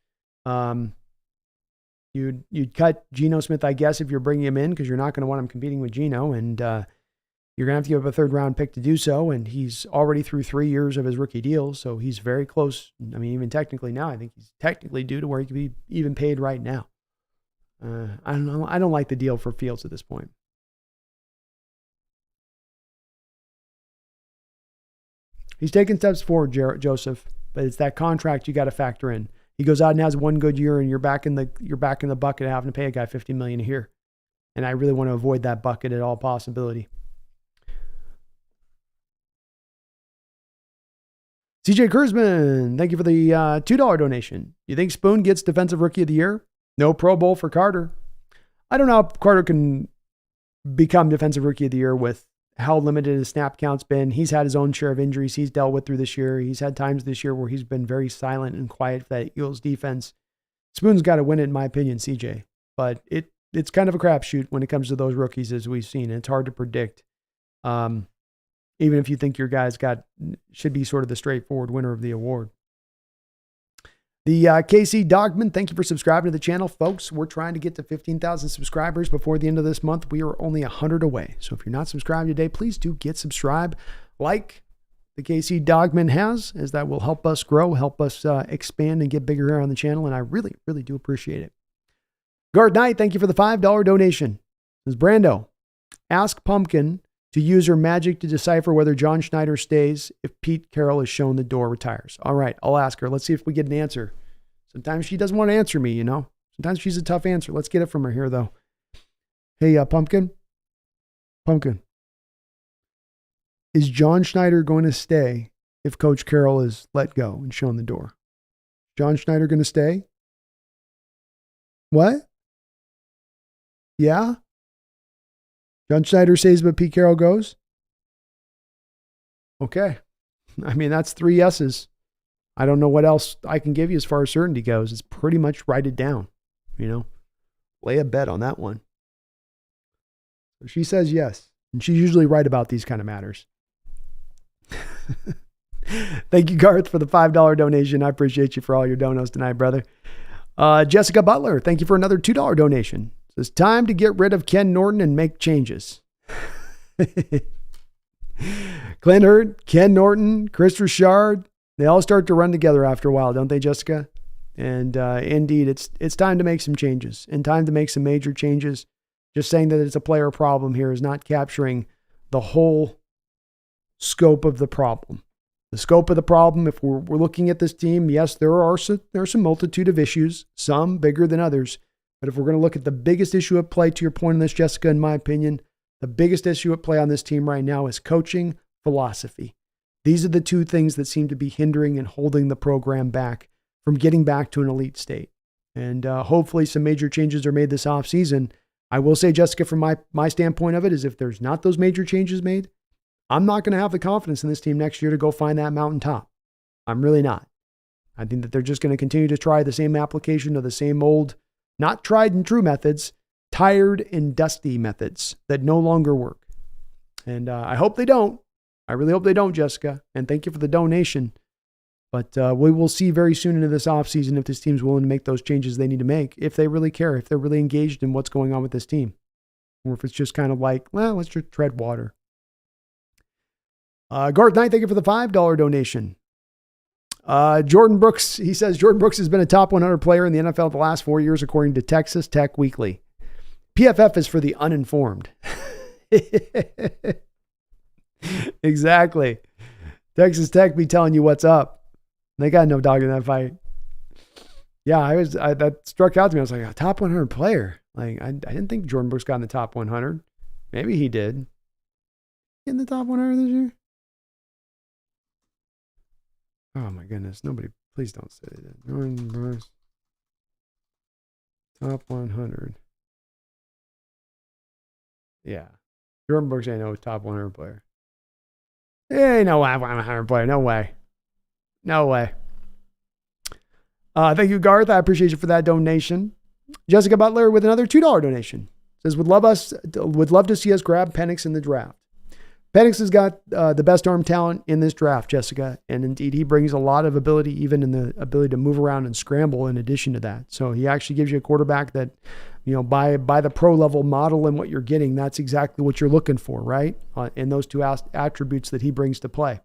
You'd cut Geno Smith, I guess, if you're bringing him in, because you're not going to want him competing with Geno, and you're going to have to give up a third round pick to do so. And he's already through 3 years of his rookie deal, so he's very close. I mean, even technically now, I think he's technically due to where he could be even paid right now. I don't know. I don't like the deal for Fields at this point. He's taking steps forward, Joseph, but it's that contract you got to factor in. He goes out and has one good year, and you're back in the bucket having to pay a guy $50 million a year. And I really want to avoid that bucket at all possibility. CJ Kurzman, thank you for the $2 donation. You think Spoon gets Defensive Rookie of the Year? No Pro Bowl for Carter. I don't know how Carter can become Defensive Rookie of the Year with how limited his snap count's been. He's had his own share of injuries he's dealt with through this year. He's had times this year where he's been very silent and quiet for that Eagles defense. Spoon's got to win it, in my opinion, CJ. But it's kind of a crapshoot when it comes to those rookies, as we've seen. It's hard to predict. Even if you think your guys should be sort of the straightforward winner of the award. The KC Dogman, thank you for subscribing to the channel, folks. We're trying to get to 15,000 subscribers before the end of this month. We are only 100 away. So if you're not subscribed today, please do get subscribed, like the KC Dogman has, as that will help us grow, help us expand and get bigger here on the channel. And I really, really do appreciate it. Guard Knight, thank you for the $5 donation. This is Brando. Ask Pumpkin to use her magic to decipher whether John Schneider stays if Pete Carroll is shown the door, retires. All right, I'll ask her. Let's see if we get an answer. Sometimes she doesn't want to answer me, Sometimes she's a tough answer. Let's get it from her here, though. Hey, Pumpkin. Pumpkin. Is John Schneider going to stay if Coach Carroll is let go and shown the door? John Schneider going to stay? What? Yeah? John Schneider stays, but Pete Carroll goes? Okay. I mean, that's 3 yeses. I don't know what else I can give you as far as certainty goes. It's pretty much write it down, Lay a bet on that one. So she says yes. And she's usually right about these kind of matters. Thank you, Garth, for the $5 donation. I appreciate you for all your donos tonight, brother. Jessica Butler, thank you for another $2 donation. It's time to get rid of Ken Norton and make changes. Clint Hurd, Ken Norton, Chris Richard, they all start to run together after a while, don't they, Jessica? And indeed, it's time to make some changes and time to make some major changes. Just saying that it's a player problem here is not capturing the whole scope of the problem. The scope of the problem, if we're looking at this team, yes, there are some multitude of issues, some bigger than others. But if we're going to look at the biggest issue at play, to your point on this, Jessica, in my opinion, the biggest issue at play on this team right now is coaching philosophy. These are the two things that seem to be hindering and holding the program back from getting back to an elite state. And hopefully some major changes are made this offseason. I will say, Jessica, from my standpoint of it, is if there's not those major changes made, I'm not going to have the confidence in this team next year to go find that mountaintop. I'm really not. I think that they're just going to continue to try the same application of the same old, not tried and true methods, tired and dusty methods that no longer work. And I hope they don't. I really hope they don't, Jessica. And thank you for the donation. But we will see very soon into this offseason if this team's willing to make those changes they need to make, if they really care, if they're really engaged in what's going on with this team. Or if it's just kind of like, well, let's just tread water. Garth Knight, thank you for the $5 donation. Jordan Brooks, he says, Jordan Brooks has been a top 100 player in the NFL the last 4 years, according to Texas Tech Weekly. PFF is for the uninformed. Exactly. Texas Tech be telling you what's up. They got no dog in that fight. Yeah, that struck out to me. I was like, a top 100 player. Like, I didn't think Jordan Brooks got in the top 100. Maybe he did. In the top 100 this year? Oh my goodness. Nobody, please don't say that. Jordan Brooks. Top 100. Yeah. Jordan Brooks ain't no top 100 player. Ain't no 100 player. No way. No way. Thank you, Garth. I appreciate you for that donation. Jessica Butler with another $2 donation. Says, would love to see us grab Penix in the draft. Penix has got the best arm talent in this draft, Jessica. And indeed, he brings a lot of ability, even in the ability to move around and scramble in addition to that. So he actually gives you a quarterback that, by the pro level model and what you're getting, that's exactly what you're looking for, right? In those two attributes that he brings to play.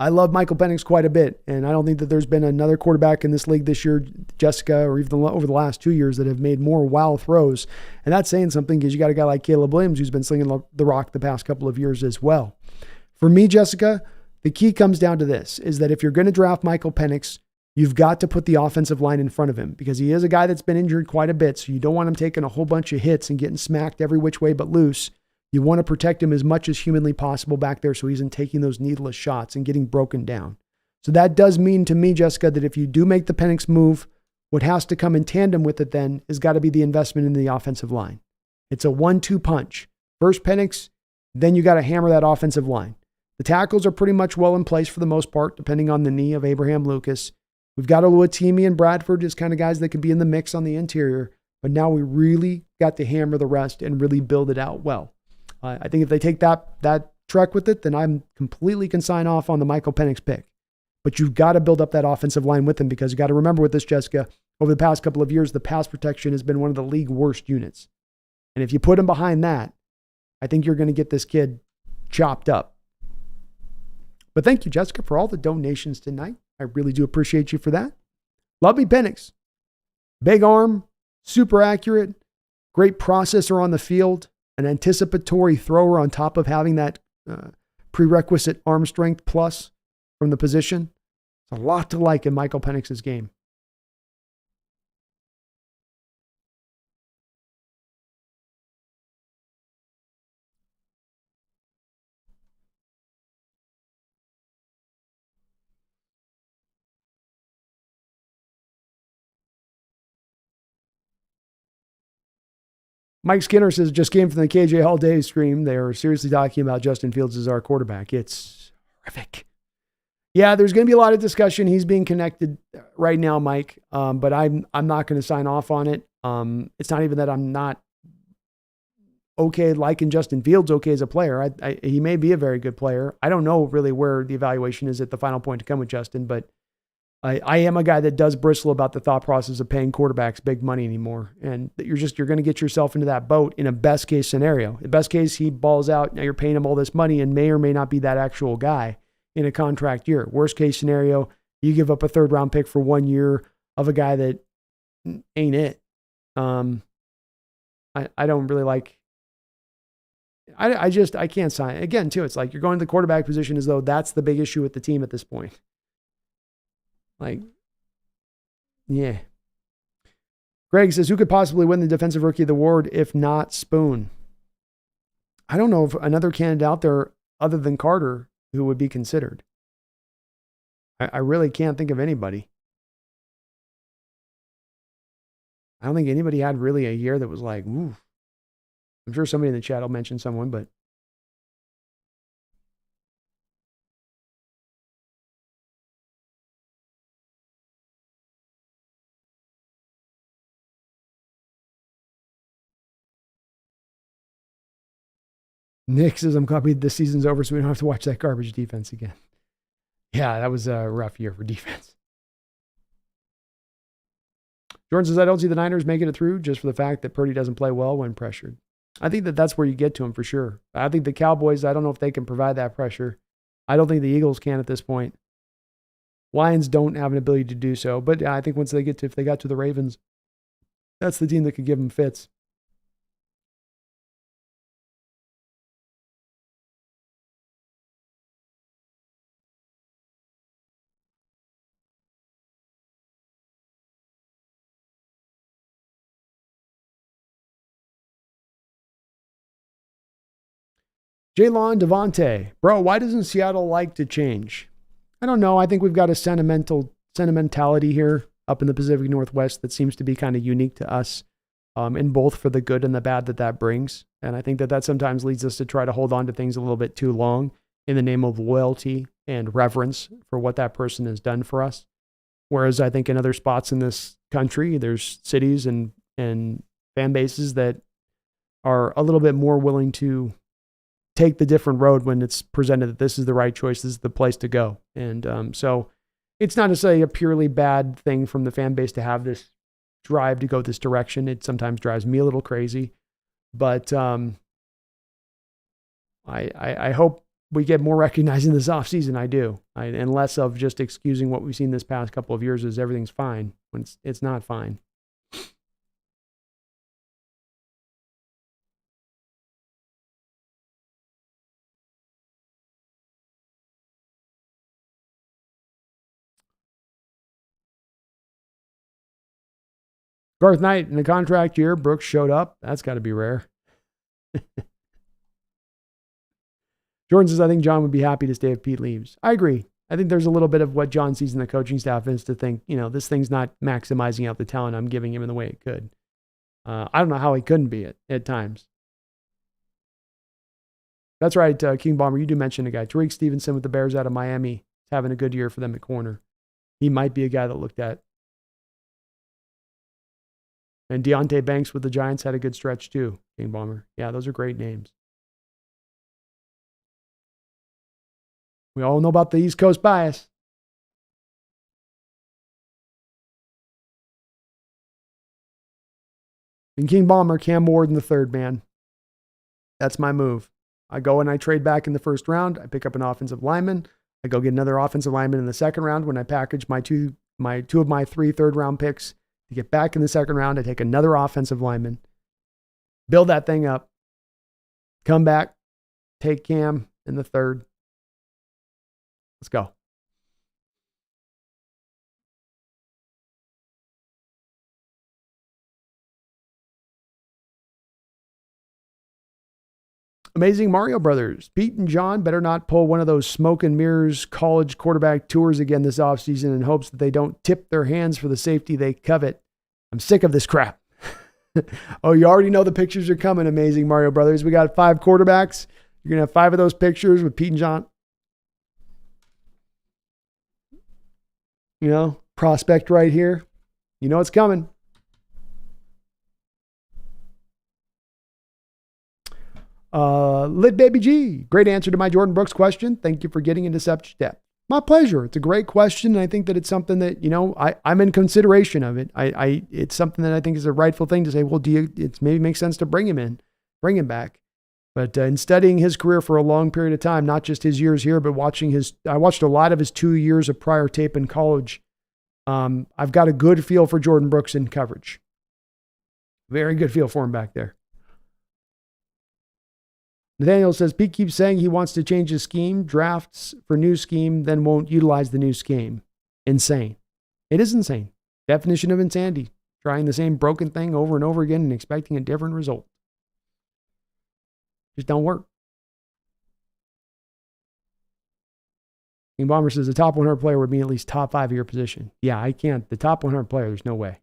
I love Michael Penix quite a bit, and I don't think that there's been another quarterback in this league this year, Jessica, or even over the last 2 years that have made more wow throws. And that's saying something because you got a guy like Caleb Williams who's been slinging the rock the past couple of years as well. For me, Jessica, the key comes down to this, is that if you're going to draft Michael Penix, you've got to put the offensive line in front of him because he is a guy that's been injured quite a bit, so you don't want him taking a whole bunch of hits and getting smacked every which way but loose. You want to protect him as much as humanly possible back there so he isn't taking those needless shots and getting broken down. So that does mean to me, Jessica, that if you do make the Penix move, what has to come in tandem with it then has got to be the investment in the offensive line. It's a 1-2 punch. First Penix, then you got to hammer that offensive line. The tackles are pretty much well in place for the most part, depending on the knee of Abraham Lucas. We've got Oluwatimi and Bradford as kind of guys that could be in the mix on the interior, but now we really got to hammer the rest and really build it out well. I think if they take that trek with it, then I'm completely can sign off on the Michael Penix pick. But you've got to build up that offensive line with him because you got to remember with this, Jessica, over the past couple of years, the pass protection has been one of the league worst units. And if you put him behind that, I think you're going to get this kid chopped up. But thank you, Jessica, for all the donations tonight. I really do appreciate you for that. Love me Penix. Big arm, super accurate, great processor on the field. An anticipatory thrower on top of having that prerequisite arm strength plus from the position. It's a lot to like in Michael Penix's game. Mike Skinner says, just came from the KJ All Day stream. They are seriously talking about Justin Fields as our quarterback. It's horrific. Yeah, there's going to be a lot of discussion. He's being connected right now, Mike, but I'm not going to sign off on it. It's not even that I'm not okay liking Justin Fields okay as a player. He may be a very good player. I don't know really where the evaluation is at the final point to come with Justin, but I am a guy that does bristle about the thought process of paying quarterbacks big money anymore. And that you're going to get yourself into that boat in a best case scenario. In best case, he balls out. Now you're paying him all this money and may or may not be that actual guy in a contract year. Worst case scenario, you give up a 3rd round pick for 1 year of a guy that ain't it. I don't really like, I can't sign. Again, too, it's like you're going to the quarterback position as though that's the big issue with the team at this point. Like, yeah. Greg says, who could possibly win the Defensive Rookie of the Award if not Spoon? I don't know of another candidate out there other than Carter who would be considered. I really can't think of anybody. I don't think anybody had really a year that was like, ooh. I'm sure somebody in the chat will mention someone, but Nick says, I'm copied. This season's over, so we don't have to watch that garbage defense again. Yeah, that was a rough year for defense. Jordan says, I don't see the Niners making it through just for the fact that Purdy doesn't play well when pressured. I think that that's where you get to him for sure. I think the Cowboys, I don't know if they can provide that pressure. I don't think the Eagles can at this point. Lions don't have an ability to do so, but I think once if they got to the Ravens, that's the team that could give them fits. Jaylon Devontae. Bro, why doesn't Seattle like to change? I don't know. I think we've got a sentimentality here up in the Pacific Northwest that seems to be kind of unique to us, in both for the good and the bad that brings. And I think that sometimes leads us to try to hold on to things a little bit too long in the name of loyalty and reverence for what that person has done for us. Whereas I think in other spots in this country, there's cities and fan bases that are a little bit more willing to take the different road when it's presented that this is the right choice, this is the place to go. And so it's not necessarily a purely bad thing from the fan base to have this drive to go this direction. It sometimes drives me a little crazy, but I hope we get more recognizing this offseason. I do. And less of just excusing what we've seen this past couple of years as everything's fine when it's not fine. Garth Knight in the contract year, Brooks showed up. That's got to be rare. Jordan says, I think John would be happy to stay if Pete leaves. I agree. I think there's a little bit of what John sees in the coaching staff is to think, this thing's not maximizing out the talent I'm giving him in the way it could. I don't know how he couldn't be at times. That's right, King Bomber. You do mention a guy. Tariq Stevenson with the Bears out of Miami is having a good year for them at corner. He might be a guy that looked at. And Deontay Banks with the Giants had a good stretch too, King Bomber. Yeah, those are great names. We all know about the East Coast bias. And King Bomber, Cam Ward in the third, man. That's my move. I go and I trade back in the first round. I pick up an offensive lineman. I go get another offensive lineman in the second round. When I package two of my 3 third-round picks to get back in the second round, I take another offensive lineman, build that thing up, come back, take Cam in the third. Let's go. Amazing Mario Brothers. Pete and John better not pull one of those smoke and mirrors college quarterback tours again this offseason in hopes that they don't tip their hands for the safety they covet. I'm sick of this crap. Oh, you already know the pictures are coming, Amazing Mario Brothers. We got 5 quarterbacks. You're going to have 5 of those pictures with Pete and John. Prospect right here. You know it's coming. Lit Baby G. Great answer to my Jordan Brooks question. Thank you for getting into such depth. My pleasure. It's a great question. And I think that it's something that, I'm in consideration of it. It's something that I think is a rightful thing to say, well, it maybe makes sense to bring him back. But in studying his career for a long period of time, not just his years here, but I watched a lot of his 2 years of prior tape in college. I've got a good feel for Jordan Brooks in coverage. Very good feel for him back there. Nathaniel says, Pete keeps saying he wants to change his scheme, drafts for new scheme, then won't utilize the new scheme. Insane. It is insane. Definition of insanity. Trying the same broken thing over and over again and expecting a different result. Just don't work. King Bomber says the top 100 player would be at least top 5 of your position. Yeah, I can't. The top 100 player, there's no way.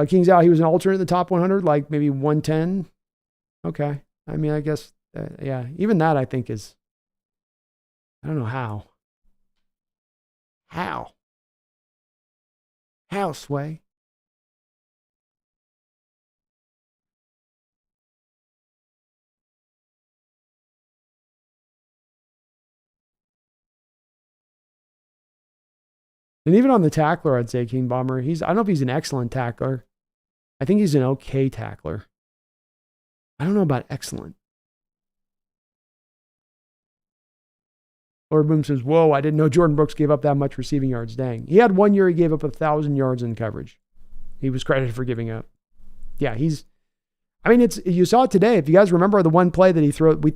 King's out. He was an alternate in the top 100, like maybe 110. Okay. I mean, I guess, yeah, even that I think is, I don't know how. How, Sway? And even on the tackler, I'd say King Bomber, I don't know if he's an excellent tackler. I think he's an okay tackler. I don't know about excellent. Lord Boom says, whoa, I didn't know Jordan Brooks gave up that much receiving yards. Dang. He had 1 year he gave up 1,000 yards in coverage. He was credited for giving up. Yeah, you saw it today. If you guys remember the one play that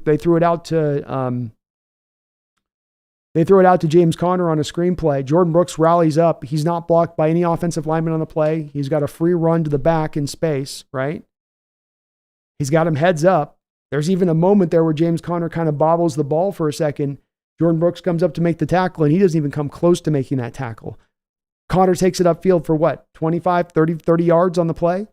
they threw it out to James Conner on a screenplay. Jordan Brooks rallies up. He's not blocked by any offensive lineman on the play. He's got a free run to the back in space, right? He's got him heads up. There's even a moment there where James Conner kind of bobbles the ball for a second. Jordan Brooks comes up to make the tackle, and he doesn't even come close to making that tackle. Conner takes it upfield for what, 25, 30 yards on the play?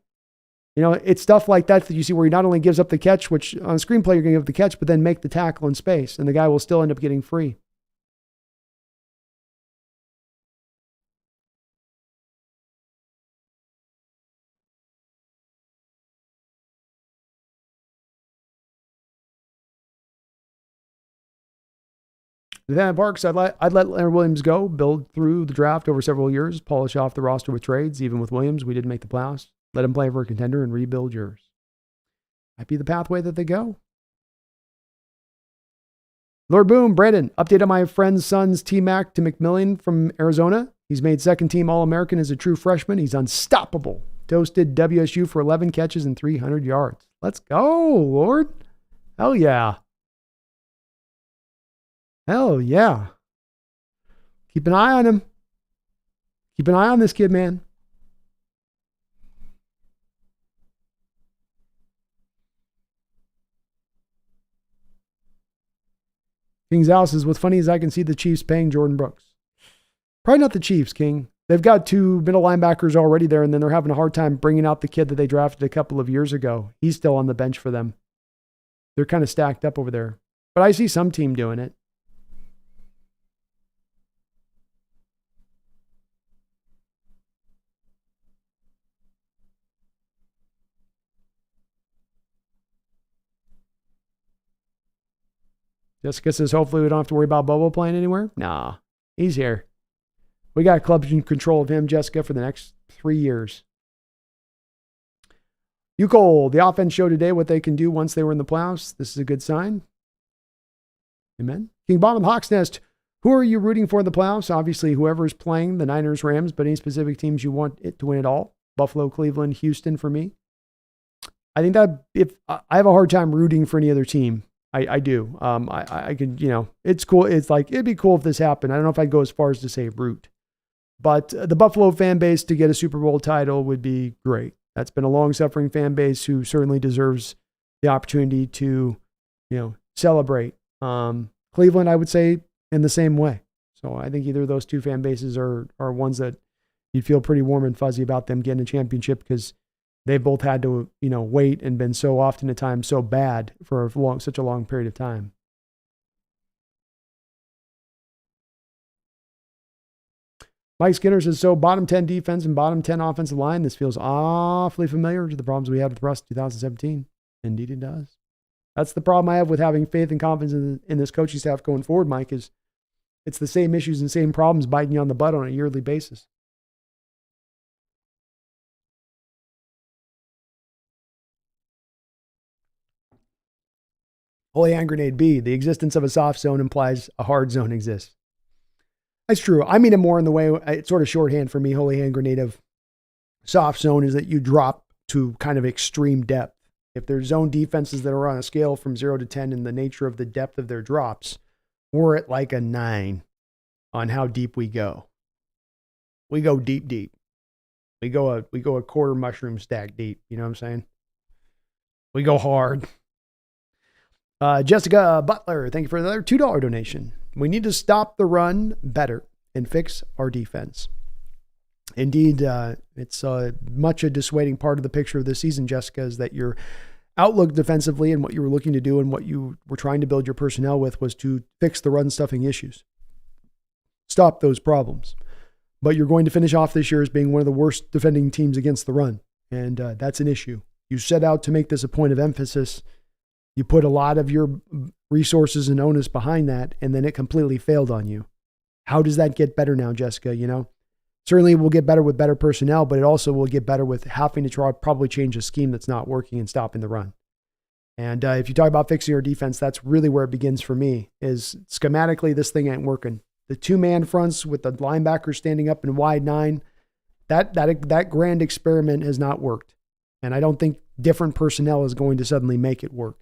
You know, it's stuff like that you see where he not only gives up the catch, which on a screenplay you're going to give up the catch, but then make the tackle in space, and the guy will still end up getting free. Then Parks, I'd let Leonard Williams go, build through the draft over several years, polish off the roster with trades. Even with Williams, we didn't make the playoffs. Let him play for a contender and rebuild yours. Might be the pathway that they go. Lord Boom, Brandon, update on my friend's son's T-Mac to McMillan from Arizona. He's made second team All-American as a true freshman. He's unstoppable. Toasted WSU for 11 catches and 300 yards. Let's go, Lord. Hell yeah. Hell yeah. Keep an eye on him. Keep an eye on this kid, man. King's House is what's funny is I can see the Chiefs paying Jordan Brooks. Probably not the Chiefs, King. They've got two middle linebackers already there, and then they're having a hard time bringing out the kid that they drafted a couple of years ago. He's still on the bench for them. They're kind of stacked up over there. But I see some team doing it. Jessica says, hopefully we don't have to worry about Bobo playing anywhere. Nah, he's here. We got club in control of him, Jessica, for the next 3 years. Cole, the offense showed today what they can do once they were in the playoffs. This is a good sign. Amen. King Bottom Hawks Nest, who are you rooting for in the playoffs? Obviously, whoever is playing, the Niners, Rams, but any specific teams you want it to win it all? Buffalo, Cleveland, Houston for me. I think that if I have a hard time rooting for any other team. I do. I could, it's cool. It's like, it'd be cool if this happened. I don't know if I'd go as far as to say root, but the Buffalo fan base to get a Super Bowl title would be great. That's been a long suffering fan base who certainly deserves the opportunity to, celebrate. Cleveland, I would say in the same way. So I think either of those two fan bases are ones that you'd feel pretty warm and fuzzy about them getting a championship because they've both had to, wait and been so often at times so bad for such a long period of time. Mike Skinner says, so bottom 10 defense and bottom 10 offensive line. This feels awfully familiar to the problems we had with Russ in 2017. Indeed it does. That's the problem I have with having faith and confidence in this coaching staff going forward, Mike, is it's the same issues and same problems biting you on the butt on a yearly basis. Holy Hand Grenade B, the existence of a soft zone implies a hard zone exists. That's true. I mean it more in the way, it's sort of shorthand for me, Holy Hand Grenade of soft zone is that you drop to kind of extreme depth. If there's zone defenses that are on a scale from 0 to 10 in the nature of the depth of their drops, we're at like a 9 on how deep we go. We go deep, deep. We go a quarter mushroom stack deep. You know what I'm saying? We go hard. Jessica Butler, thank you for another $2 donation. We need to stop the run better and fix our defense. Indeed, it's much a dissuading part of the picture of this season, Jessica, is that your outlook defensively and what you were looking to do and what you were trying to build your personnel with was to fix the run stuffing issues. Stop those problems. But you're going to finish off this year as being one of the worst defending teams against the run. And that's an issue. You set out to make this a point of emphasis. You put a lot of your resources and onus behind that, and then it completely failed on you. How does that get better now, Jessica? Certainly we'll get better with better personnel, but it also will get better with having to probably change a scheme that's not working and stopping the run. And if you talk about fixing your defense, that's really where it begins for me, is schematically this thing ain't working. The two-man fronts with the linebackers standing up in wide 9, that grand experiment has not worked. And I don't think different personnel is going to suddenly make it work.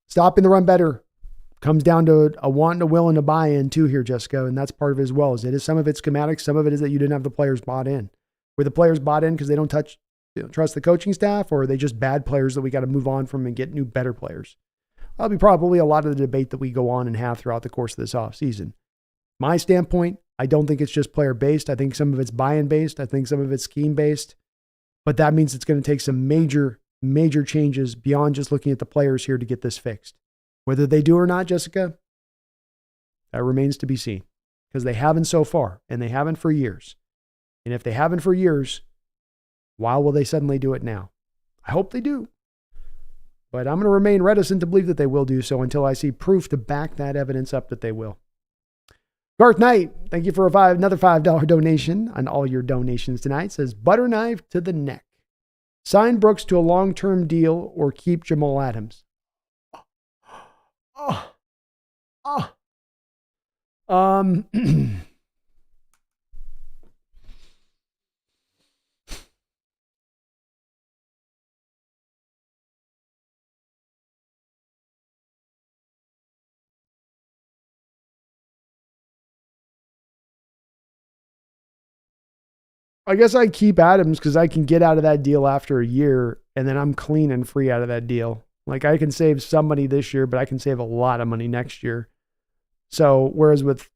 Stopping the run better comes down to a want, a will, and a buy-in too here, Jessica. And that's part of it as well. Is it is some of it's schematic, some of it is that you didn't have the players bought in. Were the players bought in because they don't touch trust the coaching staff, or are they just bad players that we got to move on from and get new, better players? That'll be probably a lot of the debate that we go on and have throughout the course of this offseason. My standpoint, I don't think it's just player-based. I think some of it's buy-in-based. I think some of it's scheme-based. But that means it's going to take some major, major changes beyond just looking at the players here to get this fixed. Whether they do or not, Jessica, that remains to be seen. Because they haven't so far, and they haven't for years. And if they haven't for years, why will they suddenly do it now? I hope they do. But I'm going to remain reticent to believe that they will do so until I see proof to back that evidence up that they will. Garth Knight, thank you for another $5 donation on all your donations tonight. Says, butter knife to the neck. Sign Brooks to a long-term deal or keep Jamal Adams. I guess I keep Adams because I can get out of that deal after a year, and then I'm clean and free out of that deal. Like, I can save some money this year, but I can save a lot of money next year. So, whereas with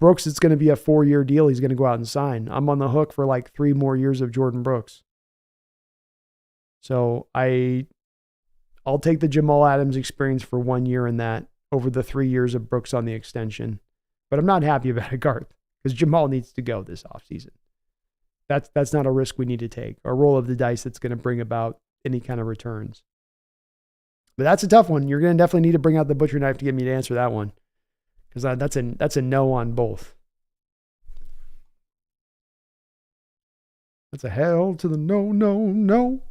Brooks, it's going to be a 4-year deal he's going to go out and sign. I'm on the hook for like 3 more years of Jordan Brooks. So, I'll take the Jamal Adams experience for 1 year in that over the 3 years of Brooks on the extension. But I'm not happy about it, Garth, because Jamal needs to go this offseason. That's not a risk we need to take, a roll of the dice that's going to bring about any kind of returns. But that's a tough one. You're going to definitely need to bring out the butcher knife to get me to answer that one, because that's a no on both. That's a hell to the no, no, no.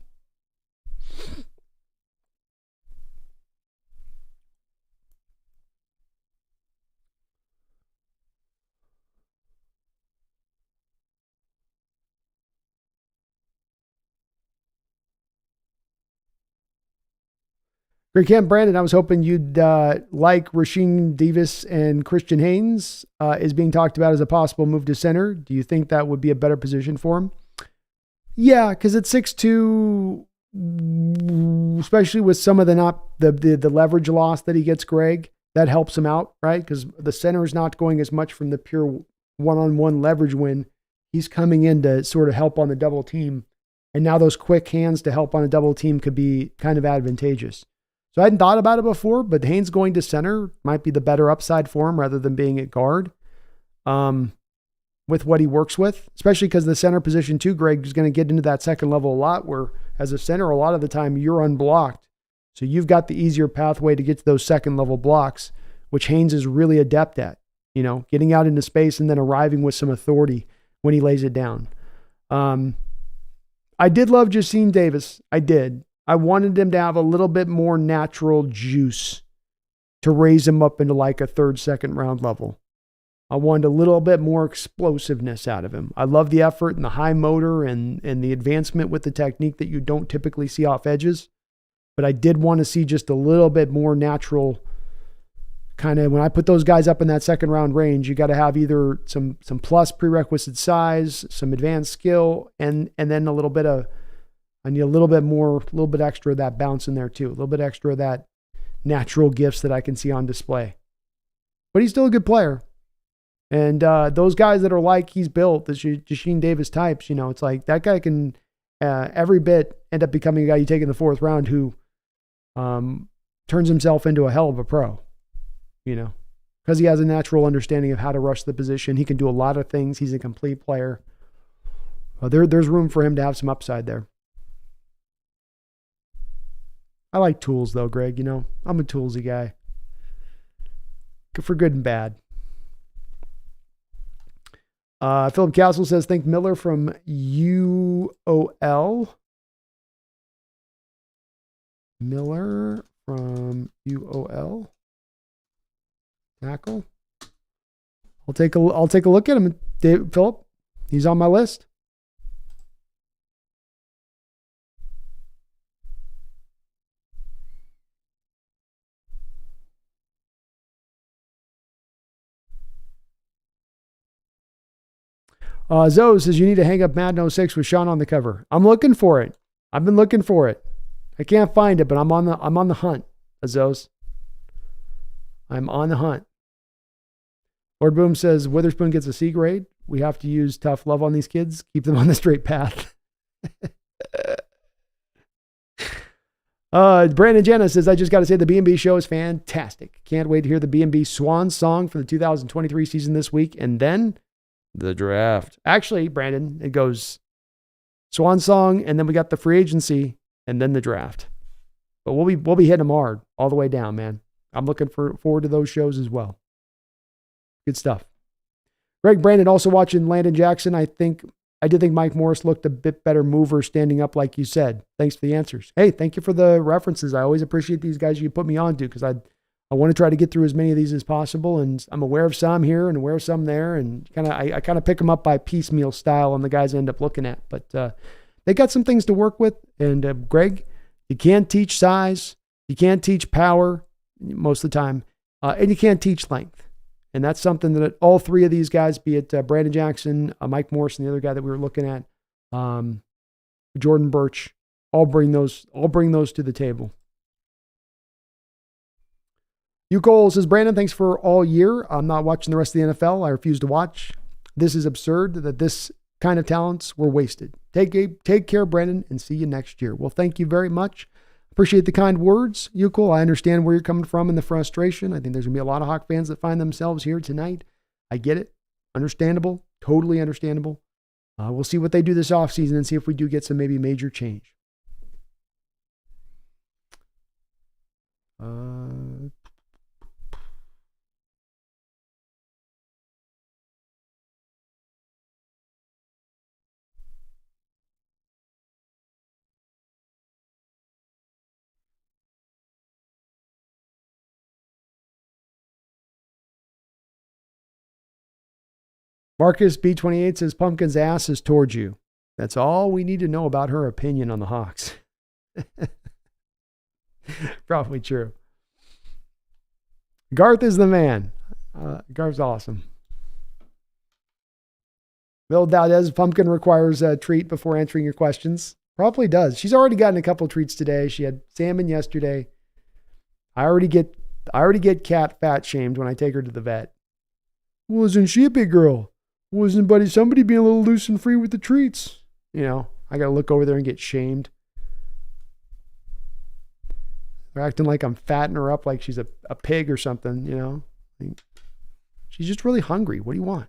Great Camp Brandon, I was hoping you'd like Rasheem Davis and Christian Haynes is being talked about as a possible move to center. Do you think that would be a better position for him? Yeah, because at 6'2", especially with some of the leverage loss that he gets, Greg, that helps him out, right? Because the center is not going as much from the pure one-on-one leverage win. He's coming in to sort of help on the double team. And now those quick hands to help on a double team could be kind of advantageous. So I hadn't thought about it before, but Haynes going to center might be the better upside for him rather than being at guard with what he works with, especially because the center position too, Greg, is going to get into that second level a lot where as a center, a lot of the time you're unblocked. So you've got the easier pathway to get to those second level blocks, which Haynes is really adept at, getting out into space and then arriving with some authority when he lays it down. I did love Justine Davis. I did. I wanted him to have a little bit more natural juice to raise him up into like a third, second round level. I wanted a little bit more explosiveness out of him. I love the effort and the high motor and the advancement with the technique that you don't typically see off edges. But I did want to see just a little bit more natural kind of, when I put those guys up in that second round range, you got to have either some plus prerequisite size, some advanced skill, and then I need a little bit extra of that bounce in there too. A little bit extra of that natural gifts that I can see on display. But he's still a good player. And those guys that are like he's built, the Justine Davis types, it's like that guy can every bit end up becoming a guy you take in the 4th round who turns himself into a hell of a pro, because he has a natural understanding of how to rush the position. He can do a lot of things. He's a complete player. There's room for him to have some upside there. I like tools though, Greg. I'm a toolsy guy. For good and bad. Philip Castle says, think Miller from UOL. Miller from UOL. Tackle. I'll take a look at him, Philip. He's on my list. Zoe says, you need to hang up Madden 06 with Sean on the cover. I'm looking for it. I've been looking for it. I can't find it, but I'm on the hunt, Azos. I'm on the hunt. Lord Boom says, Witherspoon gets a C grade. We have to use tough love on these kids. Keep them on the straight path. Brandon Jenna says, I just got to say the B&B show is fantastic. Can't wait to hear the B&B Swan song for the 2023 season this week. And then the draft. Actually, Brandon, it goes Swan song, and then we got the free agency, and then the draft. But we'll be hitting them hard all the way down, man. I'm looking forward to those shows as well. Good stuff. Greg Brandon also watching Landon Jackson. I did think Mike Morris looked a bit better mover standing up, like you said. Thanks for the answers. Hey, thank you for the references. I always appreciate these guys you put me on to because I want to try to get through as many of these as possible. And I'm aware of some here and aware of some there. And I kind of pick them up by piecemeal style on the guys I end up looking at. But they got some things to work with. And Greg, you can't teach size. You can't teach power most of the time. And you can't teach length. And that's something that all three of these guys, be it Brandon Jackson, Mike Morris, and the other guy that we were looking at, Jordan Birch, all bring those to the table. Hugh Cole says, Brandon, thanks for all year. I'm not watching the rest of the NFL. I refuse to watch. This is absurd that this kind of talents were wasted. Take care, Brandon, and see you next year. Well, thank you very much. Appreciate the kind words, Yukol. I understand where you're coming from and the frustration. I think there's going to be a lot of Hawk fans that find themselves here tonight. I get it. Understandable. Totally understandable. We'll see what they do this offseason and see if we do get some maybe major change. Marcus B28 says, Pumpkin's ass is towards you. That's all we need to know about her opinion on the Hawks. Probably true. Garth is the man. Garth's awesome. Bill Daldez, Pumpkin requires a treat before answering your questions. Probably does. She's already gotten a couple treats today. She had salmon yesterday. I already get cat fat shamed when I take her to the vet. Wasn't she a big girl? Wasn't somebody being a little loose and free with the treats? You know, I got to look over there and get shamed. They're acting like I'm fattening her up like she's a pig or something, you know. I mean, she's just really hungry. What do you want?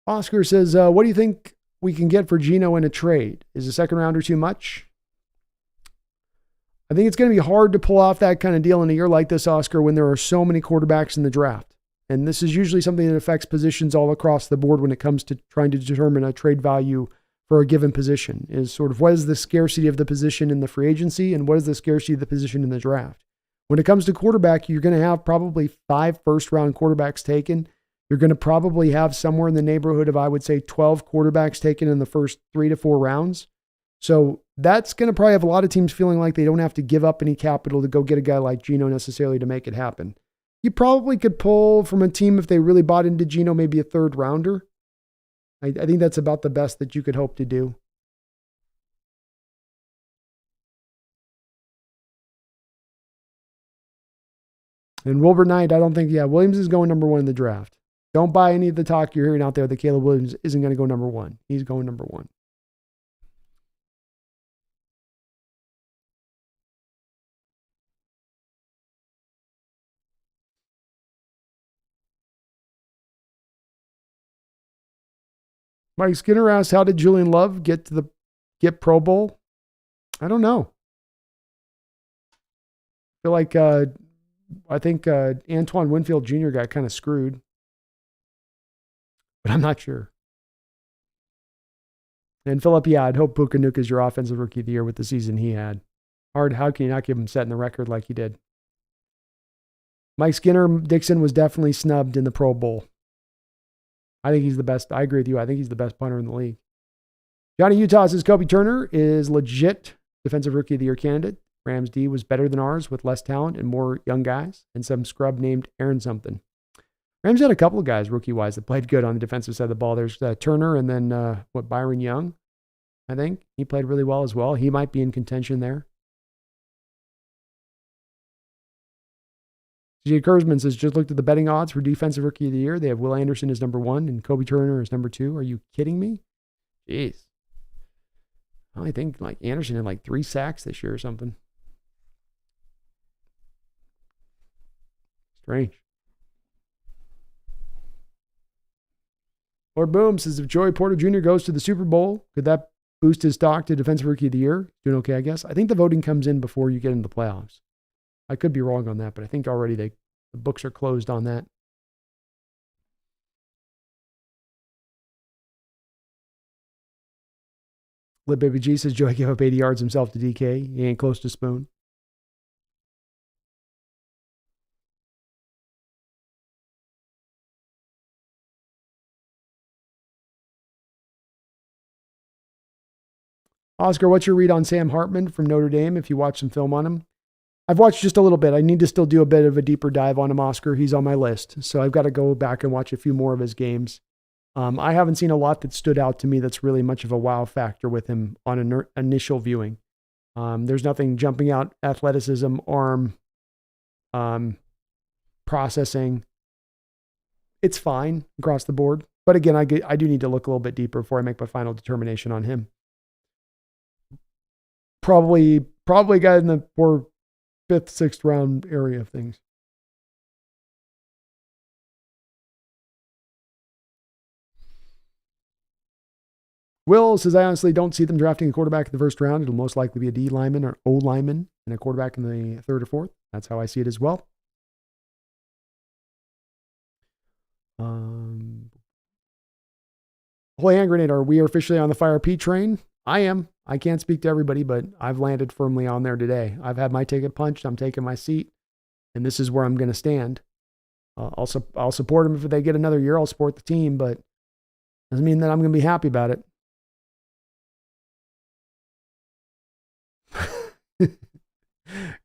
Oscar says, what do you think we can get for Geno in a trade? Is a second rounder too much? I think it's going to be hard to pull off that kind of deal in a year like this, Oscar, when there are so many quarterbacks in the draft. And this is usually something that affects positions all across the board when it comes to trying to determine a trade value for a given position, is sort of what is the scarcity of the position in the free agency and what is the scarcity of the position in the draft. When it comes to quarterback, you're going to have probably 5 first-round quarterbacks taken. You're going to probably have somewhere in the neighborhood of, I would say, 12 quarterbacks taken in the first 3 to 4 rounds. So that's going to probably have a lot of teams feeling like they don't have to give up any capital to go get a guy like Geno necessarily to make it happen. You probably could pull from a team, if they really bought into Geno, maybe a 3rd rounder. I think that's about the best that you could hope to do. And Wilbur Knight, I don't think, Williams is going number 1 in the draft. Don't buy any of the talk you're hearing out there that Caleb Williams isn't going to go number 1. He's going number 1. Mike Skinner asks, how did Julian Love get Pro Bowl? I don't know. I feel like I think Antoine Winfield Jr. got kind of screwed. But I'm not sure. And Philip, I'd hope Puka Nuke is your offensive rookie of the year with the season he had. How can you not give him setting the record like he did? Mike Skinner Dixon was definitely snubbed in the Pro Bowl. I think he's the best. I agree with you. I think he's the best punter in the league. Johnny Utah says Kobe Turner is legit defensive rookie of the year candidate. Rams D was better than ours with less talent and more young guys and some scrub named Aaron something. Rams had a couple of guys rookie-wise that played good on the defensive side of the ball. There's Turner and then Byron Young, I think. He played really well as well. He might be in contention there. CJ Kurzman says, just looked at the betting odds for defensive rookie of the year. They have Will Anderson as number 1 and Kobe Turner as number 2. Are you kidding me? Jeez. I think like Anderson had like 3 sacks this year or something. Strange. Lord Boom says, if Joey Porter Jr. goes to the Super Bowl, could that boost his stock to defensive rookie of the year? Doing okay, I guess. I think the voting comes in before you get into the playoffs. I could be wrong on that, but I think already the books are closed on that. Lip Baby G says, Joey gave up 80 yards himself to DK. He ain't close to Spoon. Oscar, what's your read on Sam Hartman from Notre Dame if you watch some film on him? I've watched just a little bit. I need to still do a bit of a deeper dive on him, Oscar. He's on my list. So I've got to go back and watch a few more of his games. I haven't seen a lot that stood out to me that's really much of a wow factor with him on an initial viewing. There's nothing jumping out, athleticism, arm, processing. It's fine across the board. But again, I do need to look a little bit deeper before I make my final determination on him. Probably a guy in the 4th, 5th, 6th round area of things. Will says, I honestly don't see them drafting a quarterback in the first round. It'll most likely be a D lineman or O lineman and a quarterback in the 3rd or 4th. That's how I see it as well. Holy hand grenade, are we officially on the Fire P train? I am. I can't speak to everybody, but I've landed firmly on there today. I've had my ticket punched. I'm taking my seat, and this is where I'm going to stand. I'll support them if they get another year. I'll support the team, but doesn't mean that I'm going to be happy about it.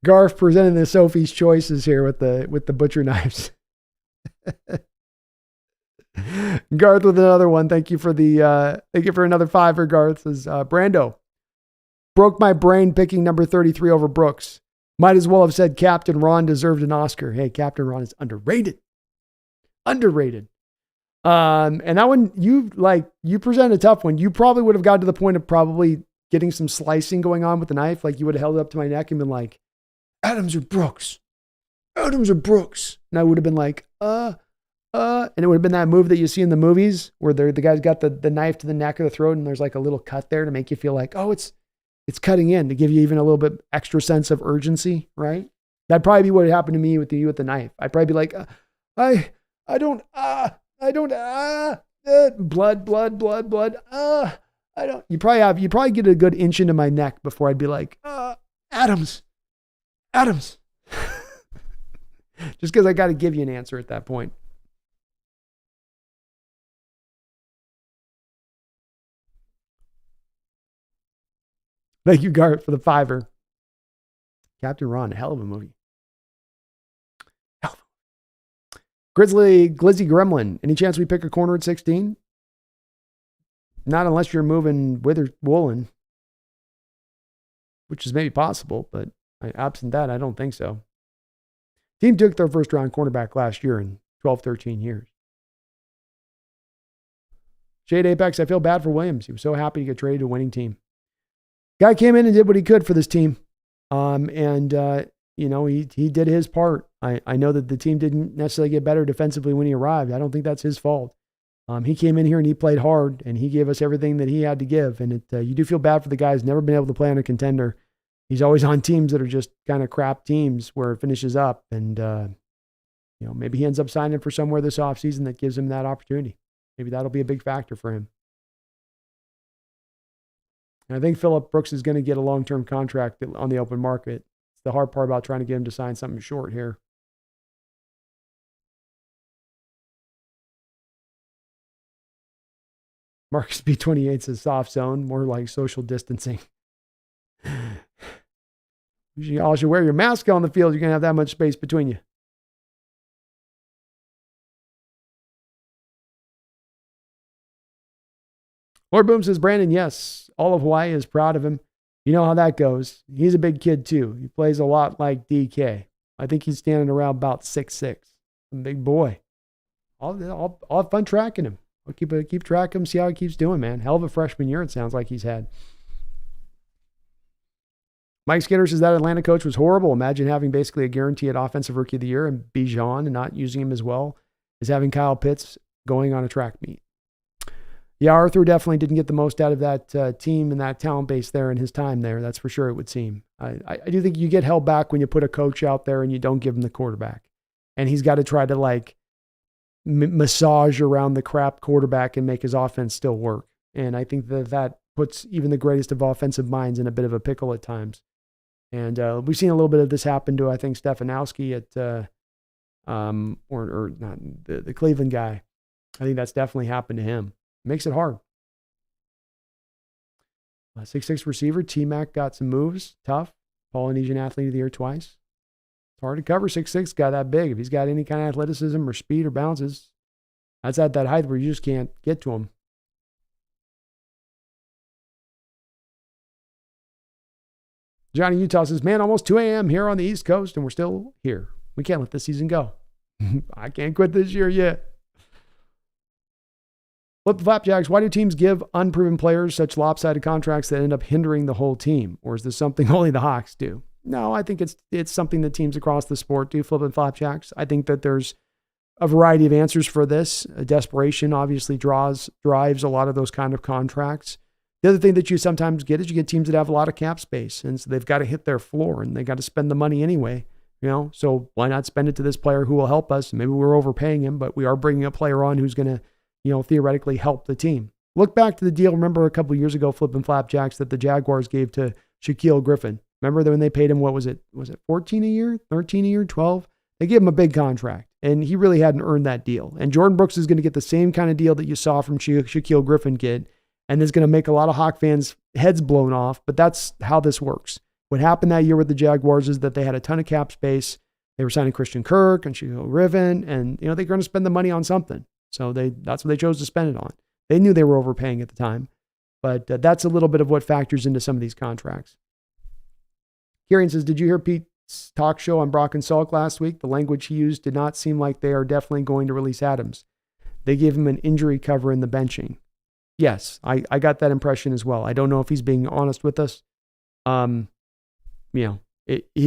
Garth presenting the Sophie's choices here with the butcher knives. Garth with another one. Thank you for another $5 Garth. Says Brando. Broke my brain picking number 33 over Brooks. Might as well have said Captain Ron deserved an Oscar. Hey, Captain Ron is underrated. Underrated. And that one, you presented a tough one. You probably would have got to the point of probably getting some slicing going on with the knife. Like you would have held it up to my neck and been like, Adams or Brooks? Adams or Brooks? And I would have been like, and it would have been that move that you see in the movies where the guy's got the knife to the neck of the throat and there's like a little cut there to make you feel like, oh, it's cutting in, to give you even a little bit extra sense of urgency, right? That'd probably be what happened to me with you with the knife. I'd probably be like, blood. I don't. You probably get a good inch into my neck before I'd be like, Adams. Just because I got to give you an answer at that point. Thank you, Garrett, for the $5. Captain Ron, hell of a movie. Glizzy Gremlin. Any chance we pick a corner at 16? Not unless you're moving Woolen, which is maybe possible, but absent that, I don't think so. Team took their first round cornerback last year in 12, 13 years. Shade Apex, I feel bad for Williams. He was so happy to get traded to a winning team. Guy came in and did what he could for this team. He did his part. I know that the team didn't necessarily get better defensively when he arrived. I don't think that's his fault. He came in here and he played hard and he gave us everything that he had to give. And you do feel bad for the guy who's never been able to play on a contender. He's always on teams that are just kind of crap teams where it finishes up. And, maybe he ends up signing for somewhere this offseason that gives him that opportunity. Maybe that'll be a big factor for him. And I think Phillip Brooks is going to get a long-term contract on the open market. It's the hard part about trying to get him to sign something short here. Marcus B28 says soft zone, more like social distancing. You all should wear your mask on the field. You're going to have that much space between you. Lord Boom says, Brandon, yes, all of Hawaii is proud of him. You know how that goes. He's a big kid, too. He plays a lot like DK. I think he's standing around about 6'6". A big boy. I'll have fun tracking him. I'll keep track of him, see how he keeps doing, man. Hell of a freshman year, it sounds like he's had. Mike Skinner says that Atlanta coach was horrible. Imagine having basically a guaranteed offensive rookie of the year and Bijan and not using him as well as having Kyle Pitts going on a track meet. Yeah, Arthur definitely didn't get the most out of that team and that talent base there in his time there. That's for sure, it would seem. I do think you get held back when you put a coach out there and you don't give him the quarterback. And he's got to try to massage around the crap quarterback and make his offense still work. And I think that puts even the greatest of offensive minds in a bit of a pickle at times. And we've seen a little bit of this happen to, I think, Stefanowski at, or not the Cleveland guy. I think that's definitely happened to him. Makes it hard. 6'6" receiver, T-Mac got some moves, tough. Polynesian athlete of the year twice. It's hard to cover 6'6", guy that big. If he's got any kind of athleticism or speed or bounces, that's at that height where you just can't get to him. Johnny Utah says, man, almost 2 a.m. here on the East Coast, and we're still here. We can't let this season go. I can't quit this year yet. Flip the Flapjacks, why do teams give unproven players such lopsided contracts that end up hindering the whole team? Or is this something only the Hawks do? No, I think it's something that teams across the sport do, Flip and Flapjacks. I think that there's a variety of answers for this. Desperation obviously drives a lot of those kind of contracts. The other thing that you sometimes get is you get teams that have a lot of cap space, and so they've got to hit their floor, and they got to spend the money anyway. So why not spend it to this player who will help us? Maybe we're overpaying him, but we are bringing a player on who's going to theoretically help the team. Look back to the deal. Remember a couple of years ago, Flippin' Flapjacks, that the Jaguars gave to Shaquille Griffin. Remember when they paid him, what was it? Was it 14 a year, 13 a year, 12? They gave him a big contract, and he really hadn't earned that deal. And Jordan Brooks is going to get the same kind of deal that you saw from Shaquille Griffin get, and it's going to make a lot of Hawk fans' heads blown off, but that's how this works. What happened that year with the Jaguars is that they had a ton of cap space. They were signing Christian Kirk and Shaquille Griffin, and they're going to spend the money on something. So that's what they chose to spend it on. They knew they were overpaying at the time, but that's a little bit of what factors into some of these contracts. Kieran says, did you hear Pete's talk show on Brock and Salk last week? The language he used did not seem like they are definitely going to release Adams. They gave him an injury cover in the benching. Yes, I got that impression as well. I don't know if he's being honest with us. He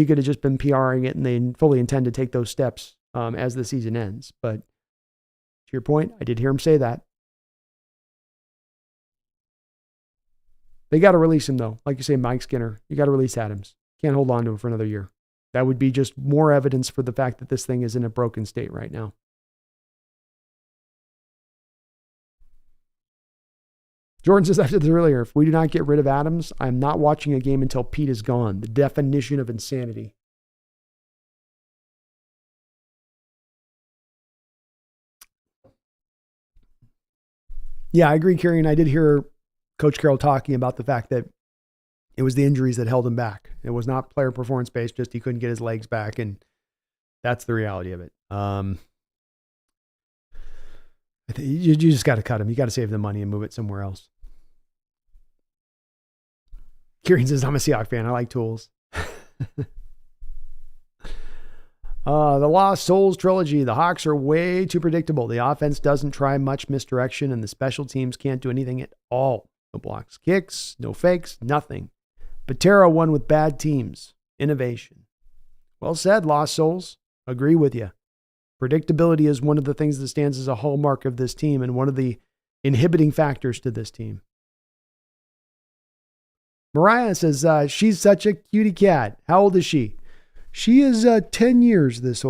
could have just been PRing it, and they fully intend to take those steps as the season ends. But to your point, I did hear him say that. They got to release him, though. Like you say, Mike Skinner, you got to release Adams. Can't hold on to him for another year. That would be just more evidence for the fact that this thing is in a broken state right now. Jordan says, I said this earlier, if we do not get rid of Adams, I'm not watching a game until Pete is gone. The definition of insanity. Yeah, I agree, Kerry, and I did hear Coach Carroll talking about the fact that it was the injuries that held him back. It was not player performance based, just he couldn't get his legs back, and that's the reality of it. You just got to cut him. You got to save the money and move it somewhere else. Kieran says, I'm a Seahawks fan. I like tools. The Lost Souls trilogy. The Hawks are way too predictable. The offense doesn't try much misdirection, and the special teams can't do anything at all. No blocks, kicks, no fakes, nothing. Patera won with bad teams. Innovation. Well said, Lost Souls. Agree with you. Predictability is one of the things that stands as a hallmark of this team and one of the inhibiting factors to this team. Mariah says, she's such a cutie cat. How old is she? She is 10 years this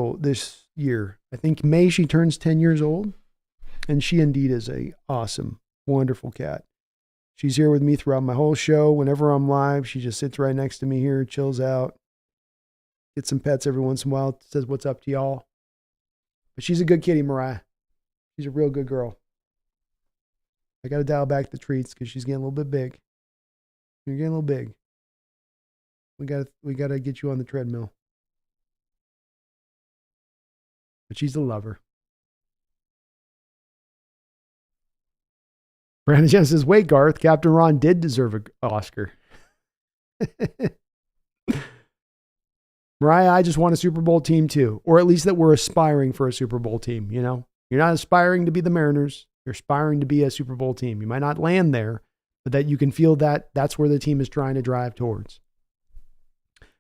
year. I think May she turns 10 years old. And she indeed is a awesome, wonderful cat. She's here with me throughout my whole show. Whenever I'm live, she just sits right next to me here, chills out, gets some pets every once in a while, says what's up to y'all. But she's a good kitty, Mariah. She's a real good girl. I got to dial back the treats because she's getting a little bit big. You're getting a little big. We got to get you on the treadmill. But she's a lover. Brandon Jen says, wait, Garth, Captain Ron did deserve an Oscar. Mariah, I just want a Super Bowl team too. Or at least that we're aspiring for a Super Bowl team, you know? You're not aspiring to be the Mariners. You're aspiring to be a Super Bowl team. You might not land there, but that you can feel that that's where the team is trying to drive towards.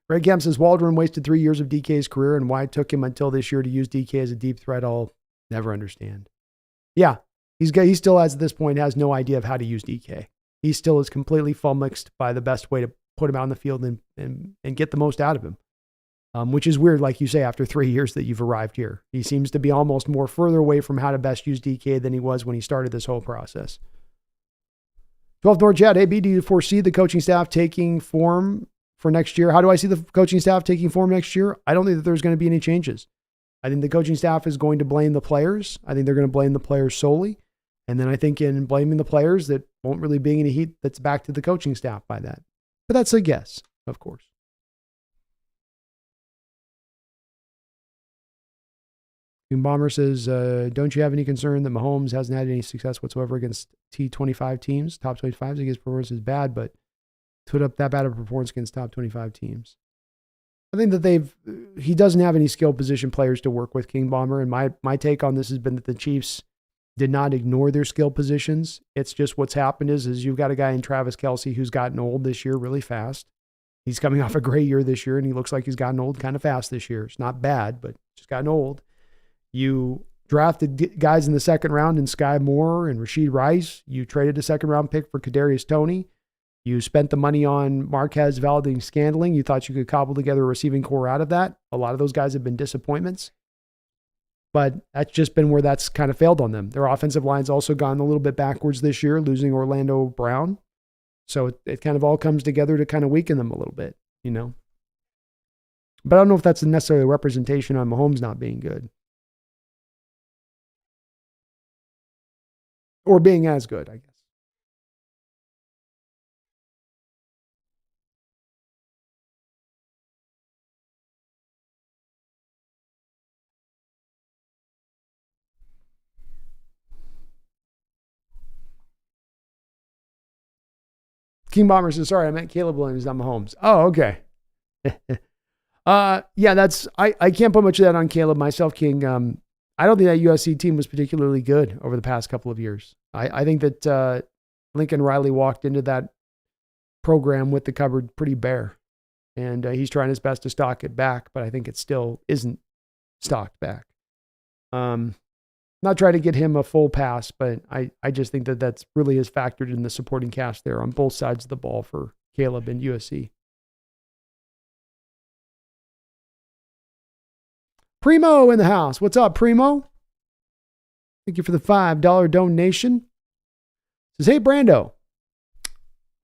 Greg Kemp says, Waldron wasted 3 years of DK's career, and why it took him until this year to use DK as a deep threat, I'll never understand. Yeah, he still at this point has no idea of how to use DK. He still is completely flummoxed by the best way to put him out in the field and get the most out of him. Which is weird, like you say, after 3 years that you've arrived here. He seems to be almost more further away from how to best use DK than he was when he started this whole process. 12th North Chat, hey, B, do you foresee the coaching staff taking form for next year? How do I see the coaching staff taking form next year? I don't think that there's going to be any changes. I think the coaching staff is going to blame the players. I think they're going to blame the players solely. And then I think in blaming the players, that won't really be any heat that's back to the coaching staff by that. But that's a guess, of course. Bomber says, don't you have any concern that Mahomes hasn't had any success whatsoever against T25 teams? Top 25s against performance is bad, but put up that bad of a performance against top 25 teams. I think that he doesn't have any skill position players to work with, King Bomber. And my take on this has been that the Chiefs did not ignore their skill positions. It's just what's happened is you've got a guy in Travis Kelce who's gotten old this year really fast. He's coming off a great year this year, and he looks like he's gotten old kind of fast this year. It's not bad, but just gotten old. You drafted guys in the second round in Sky Moore and Rashid Rice. You traded a second round pick for Kadarius Toney. You spent the money on Marquez Valdes-Scantling. You thought you could cobble together a receiving core out of that. A lot of those guys have been disappointments. But that's just been where that's kind of failed on them. Their offensive line's also gone a little bit backwards this year, losing Orlando Brown. So it kind of all comes together to kind of weaken them a little bit, you know. But I don't know if that's necessarily a representation on Mahomes not being good. Or being as good, I guess. King Bomber says, sorry, I meant Caleb Williams, not Mahomes. Oh, okay. Yeah, I can't put much of that on Caleb myself, King. I don't think that USC team was particularly good over the past couple of years. I think that Lincoln Riley walked into that program with the cupboard pretty bare. And he's trying his best to stock it back, but I think it still isn't stocked back. Not trying to get him a full pass, but I just think that that's really is factored in the supporting cast there on both sides of the ball for Caleb and USC. Primo in the house. What's up, Primo? Thank you for the $5 donation. Says, hey, Brando.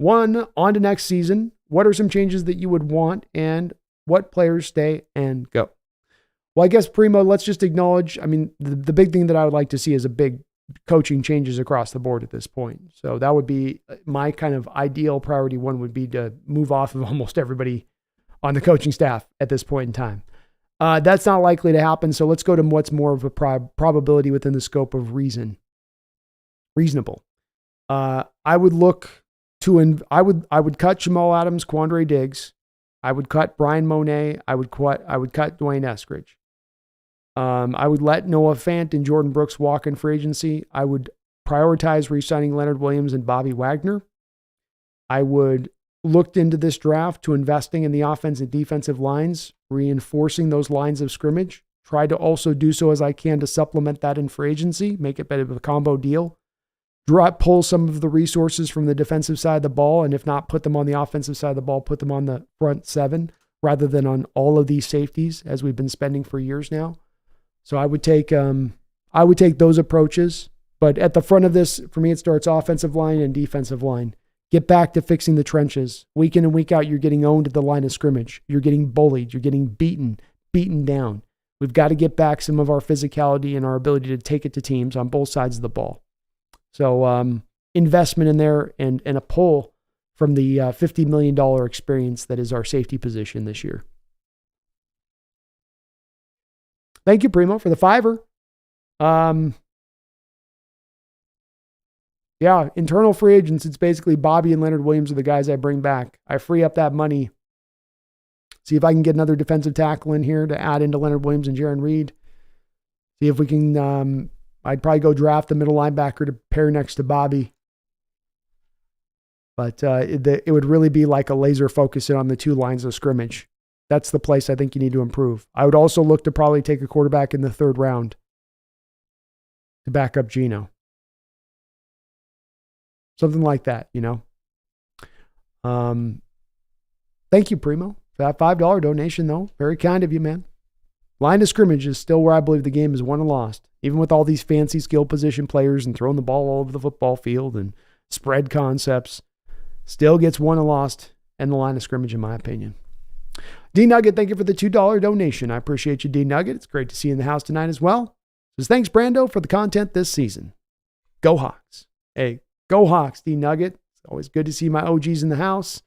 On to next season. What are some changes that you would want, and what players stay and go? Well, I guess, Primo, let's just acknowledge, I mean, the big thing that I would like to see is a big coaching changes across the board at this point. So that would be my kind of ideal priority. One would be to move off of almost everybody on the coaching staff at this point in time. That's not likely to happen. So let's go to what's more of a probability within the scope of reasonable. I would look to, I would cut Jamal Adams, Quandre Diggs. I would cut Brian Monet. I would cut Dwayne Eskridge. I would let Noah Fant and Jordan Brooks walk in free agency. I would prioritize re-signing Leonard Williams and Bobby Wagner. I would look into this draft to investing in the offense and defensive lines, reinforcing those lines of scrimmage. Try to also do so as I can to supplement that in free agency, make it better of a combo deal. Pull some of the resources from the defensive side of the ball, and if not, put them on the offensive side of the ball, put them on the front seven rather than on all of these safeties as we've been spending for years now. So I would take those approaches. But at the front of this, for me, it starts offensive line and defensive line. Get back to fixing the trenches. Week in and week out, you're getting owned at the line of scrimmage. You're getting bullied. You're getting beaten down. We've got to get back some of our physicality and our ability to take it to teams on both sides of the ball. So investment in there and a pull from the $50 million experience that is our safety position this year. Thank you, Primo, for the $5. Yeah, internal free agents, it's basically Bobby and Leonard Williams are the guys I bring back. I free up that money. See if I can get another defensive tackle in here to add into Leonard Williams and Jaron Reed. See if we can, I'd probably go draft the middle linebacker to pair next to Bobby. But it would really be like a laser focus on the two lines of scrimmage. That's the place I think you need to improve. I would also look to probably take a quarterback in the 3rd round to back up Geno. Something like that, you know. Thank you, Primo, for that $5 donation, though. Very kind of you, man. Line of scrimmage is still where I believe the game is won and lost. Even with all these fancy skill position players and throwing the ball all over the football field and spread concepts, still gets won and lost in the line of scrimmage, in my opinion. D Nugget, thank you for the $2 donation. I appreciate you, D Nugget. It's great to see you in the house tonight as well. Says, thanks, Brando, for the content this season. Go Hawks. Hey, go Hawks, D Nugget. It's always good to see my OGs in the house.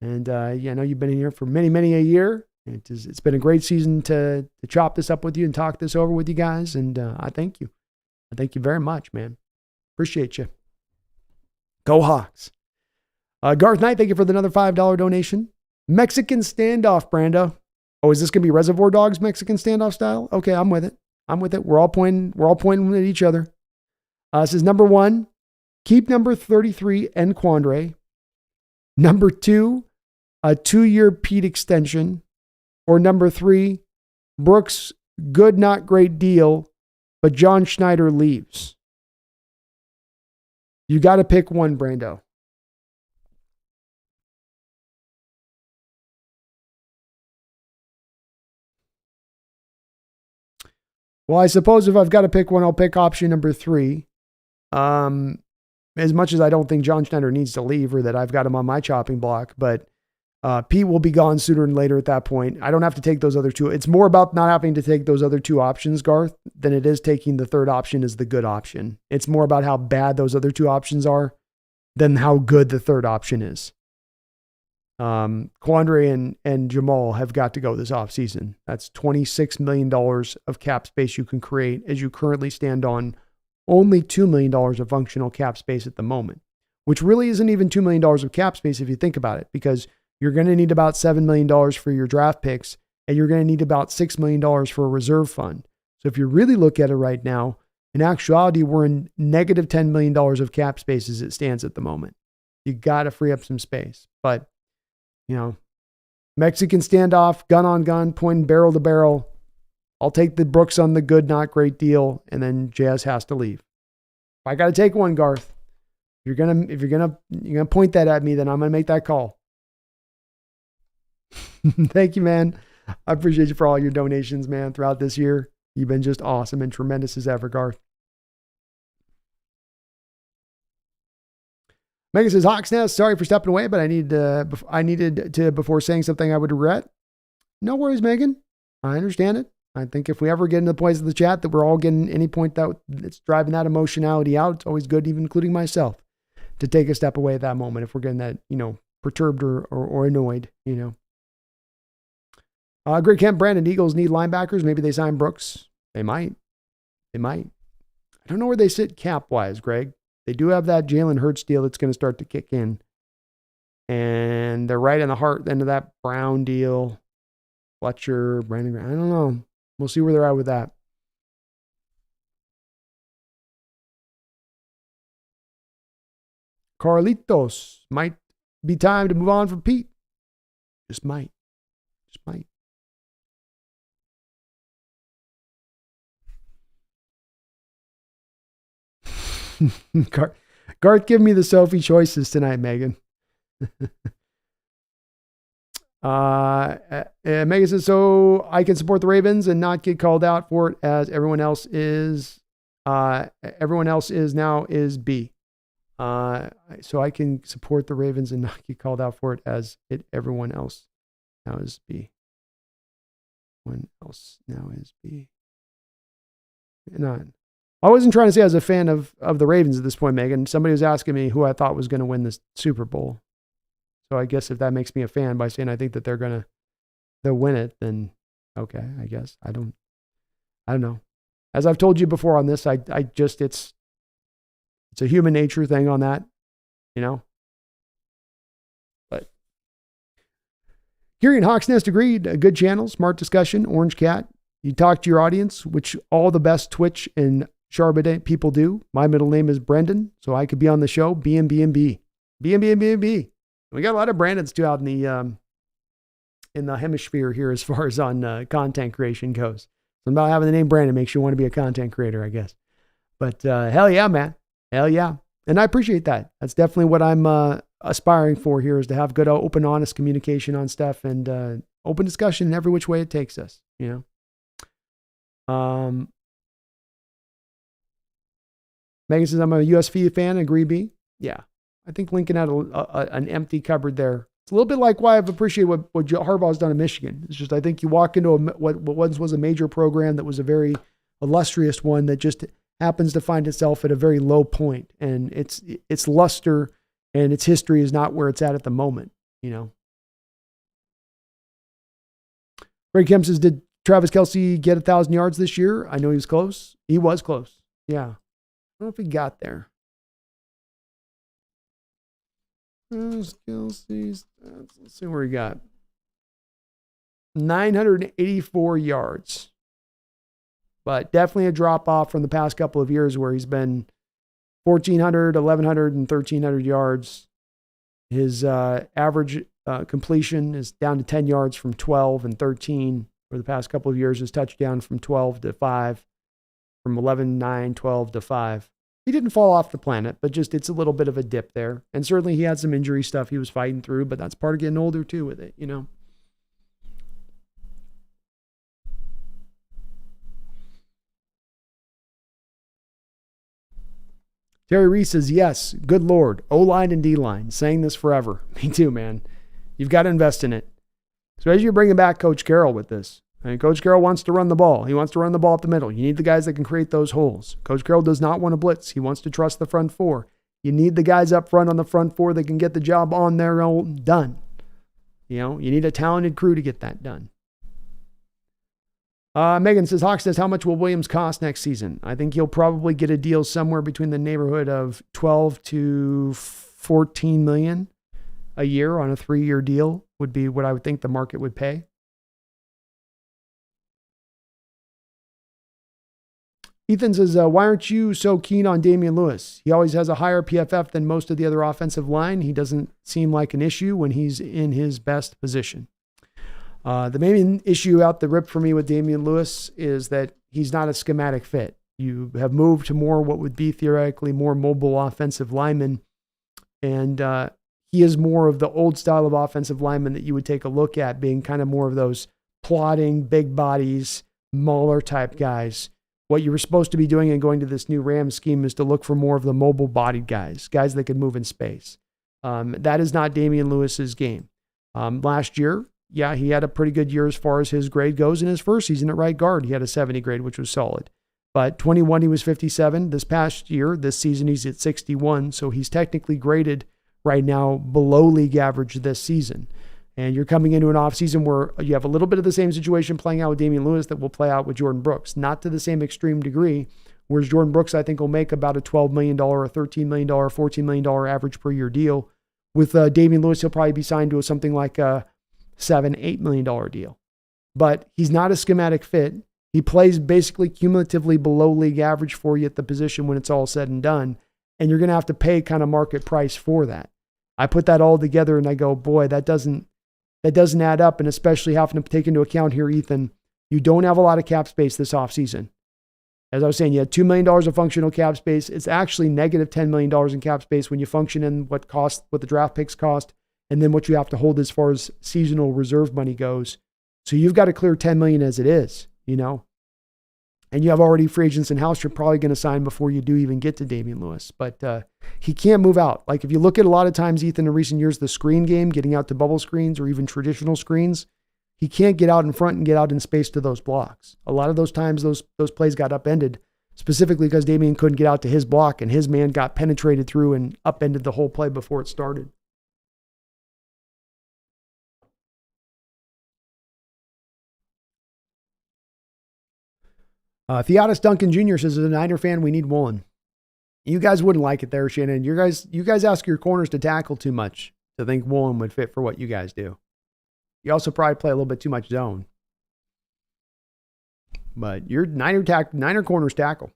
And I know you've been in here for many, many a year. It's been a great season to chop this up with you and talk this over with you guys. And I thank you. I thank you very much, man. Appreciate you. Go Hawks. Garth Knight, thank you for another $5 donation. Mexican standoff, Brando. Oh, is this going to be Reservoir Dogs Mexican standoff style? Okay, I'm with it. We're all pointing at each other. Says number 1, keep number 33 and Quandre. Number 2, a 2-year Pete extension. Or number 3, Brooks, good, not great deal, but John Schneider leaves. You got to pick one, Brando. Well, I suppose if I've got to pick one, I'll pick option number 3. As much as I don't think John Schneider needs to leave or that I've got him on my chopping block, but Pete will be gone sooner than later at that point. I don't have to take those other 2. It's more about not having to take those other 2 options, Garth, than it is taking the 3rd option as the good option. It's more about how bad those other 2 options are than how good the 3rd option is. Quandre and Jamal have got to go this offseason. That's $26 million of cap space you can create as you currently stand on only $2 million of functional cap space at the moment, which really isn't even $2 million of cap space if you think about it, because you're going to need about $7 million for your draft picks, and you're going to need about $6 million for a reserve fund. So if you really look at it right now, in actuality, we're in negative $10 million of cap space as it stands at the moment. You got to free up some space. But, Mexican standoff, gun on gun, pointing barrel to barrel. I'll take the Brooks on the good, not great deal, and then Jazz has to leave. If I got to take one, Garth, if you're gonna point that at me, then I'm gonna make that call. Thank you, man. I appreciate you for all your donations, man, throughout this year. You've been just awesome and tremendous as ever, Garth. Megan says, Hawksnest, sorry for stepping away, but I needed to before saying something I would regret. No worries, Megan. I understand it. I think if we ever get into the place of the chat that we're all getting any point that it's driving that emotionality out, it's always good, even including myself, to take a step away at that moment if we're getting that, perturbed or annoyed, Greg Kemp, Brandon, Eagles need linebackers. Maybe they sign Brooks. They might. I don't know where they sit cap-wise, Greg. They do have that Jalen Hurts deal that's going to start to kick in. And they're right in the heart end of that Brown deal. Fletcher, Brandon, I don't know. We'll see where they're at with that. Carlitos, might be time to move on from Pete. Just might. Garth, give me the Sophie choices tonight, Megan. Megan says, so I can support the Ravens and not get called out for it as everyone else is now is B. So I can support the Ravens and not get called out for it as everyone else now is B. Everyone else now is B. I wasn't trying to say I was a fan of the Ravens at this point, Megan. Somebody was asking me who I thought was going to win this Super Bowl. So I guess if that makes me a fan by saying I think that they'll win it, then okay, I guess. I don't know. As I've told you before on this, I just, it's a human nature thing on that, But Gary and Hawks Nest agreed. A good channel, smart discussion, Orange Cat. You talk to your audience, which all the best Twitch and Charbonnet people do. My middle name is Brendan, so I could be on the show. BMBMB. BMBMB. We got a lot of Brandons too out in the hemisphere here as far as on content creation goes. Something about having the name Brandon makes you want to be a content creator, I guess. But hell yeah, man. Hell yeah. And I appreciate that. That's definitely what I'm aspiring for here, is to have good, open, honest communication on stuff and open discussion in every which way it takes us, Megan says, I'm a USV fan. Agree, B. Yeah. I think Lincoln had an empty cupboard there. It's a little bit like why I've appreciated what Harbaugh's done in Michigan. It's just, I think you walk into what once was a major program that was a very illustrious one that just happens to find itself at a very low point, and its luster and its history is not where it's at the moment, Greg Kemp says, did Travis Kelce get 1,000 yards this year? I know he was close. He was close. Yeah. I don't know if he got there. Kelce's, let's see where he got. 984 yards. But definitely a drop off from the past couple of years where he's been 1,400, 1,100, and 1,300 yards. His average completion is down to 10 yards from 12 and 13 for the past couple of years. His touchdown from 12 to 5, from 11, 9, 12 to 5. He didn't fall off the planet, but just it's a little bit of a dip there. And certainly he had some injury stuff he was fighting through, but that's part of getting older too with it, Terry Reese says, yes, good Lord, O-line and D-line, saying this forever. Me too, man. You've got to invest in it. So as you're bringing back Coach Carroll with this, Coach Carroll wants to run the ball. He wants to run the ball up the middle. You need the guys that can create those holes. Coach Carroll does not want to blitz. He wants to trust the front four. You need the guys up front on the front four that can get the job on their own done. You need a talented crew to get that done. Megan says, Hawks says, how much will Williams cost next season? I think he'll probably get a deal somewhere between the neighborhood of 12 to 14 million a year on a 3-year deal would be what I would think the market would pay. Ethan says, why aren't you so keen on Damian Lewis? He always has a higher PFF than most of the other offensive line. He doesn't seem like an issue when he's in his best position. The main issue out the rip for me with Damian Lewis is that he's not a schematic fit. You have moved to more what would be theoretically more mobile offensive linemen, and he is more of the old style of offensive lineman that you would take a look at, being kind of more of those plodding, big bodies, mauler type guys. What you were supposed to be doing and going to this new Rams scheme is to look for more of the mobile-bodied guys that could move in space. That is not Damian Lewis's game. Last year, yeah, he had a pretty good year as far as his grade goes. In his first season at right guard, he had a 70 grade, which was solid. But 21, he was 57. This past year, this season, he's at 61. So he's technically graded right now below league average this season. And you're coming into an offseason where you have a little bit of the same situation playing out with Damian Lewis that will play out with Jordan Brooks. Not to the same extreme degree, whereas Jordan Brooks, I think, will make about a $12 million, a $13 million, $14 million average per year deal. With Damian Lewis, he'll probably be signed to something like a $7-8 million deal. But he's not a schematic fit. He plays basically cumulatively below league average for you at the position when it's all said and done. And you're going to have to pay kind of market price for that. I put that all together and I go, boy, that doesn't add up. And especially having to take into account here, Ethan, you don't have a lot of cap space this offseason. As I was saying, you had $2 million of functional cap space. It's actually negative $10 million in cap space when you function in what the draft picks cost, and then what you have to hold as far as seasonal reserve money goes. So you've got to clear $10 million as it is, and you have already free agents in house you're probably going to sign before you do even get to Damian Lewis. But he can't move out. Like if you look at a lot of times, Ethan, in recent years, the screen game, getting out to bubble screens or even traditional screens, he can't get out in front and get out in space to those blocks. A lot of those times, those plays got upended specifically because Damian couldn't get out to his block and his man got penetrated through and upended the whole play before it started. Theodis Duncan Jr. says, as a Niner fan, we need Woolen. You guys wouldn't like it there, Shannon. You guys ask your corners to tackle too much to think Woolen would fit for what you guys do. You also probably play a little bit too much zone. But your Niner corners tackle.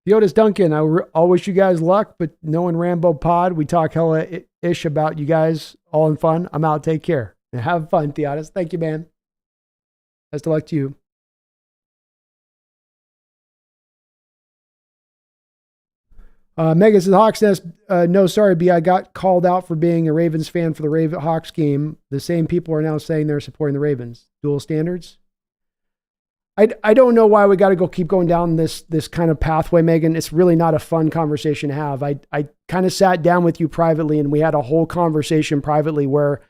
Theodis Duncan, I'll wish you guys luck, but knowing Rambo Pod, we talk hella ish about you guys, all in fun. I'm out. Take care. And have fun, Theodis. Thank you, man. Best of luck to you. Megan says, Hawks Nest, no, sorry, B. I got called out for being a Ravens fan for the Hawks game. The same people are now saying they're supporting the Ravens. Dual standards? I don't know why we got to keep going down this kind of pathway, Megan. It's really not a fun conversation to have. I kind of sat down with you privately and we had a whole conversation privately where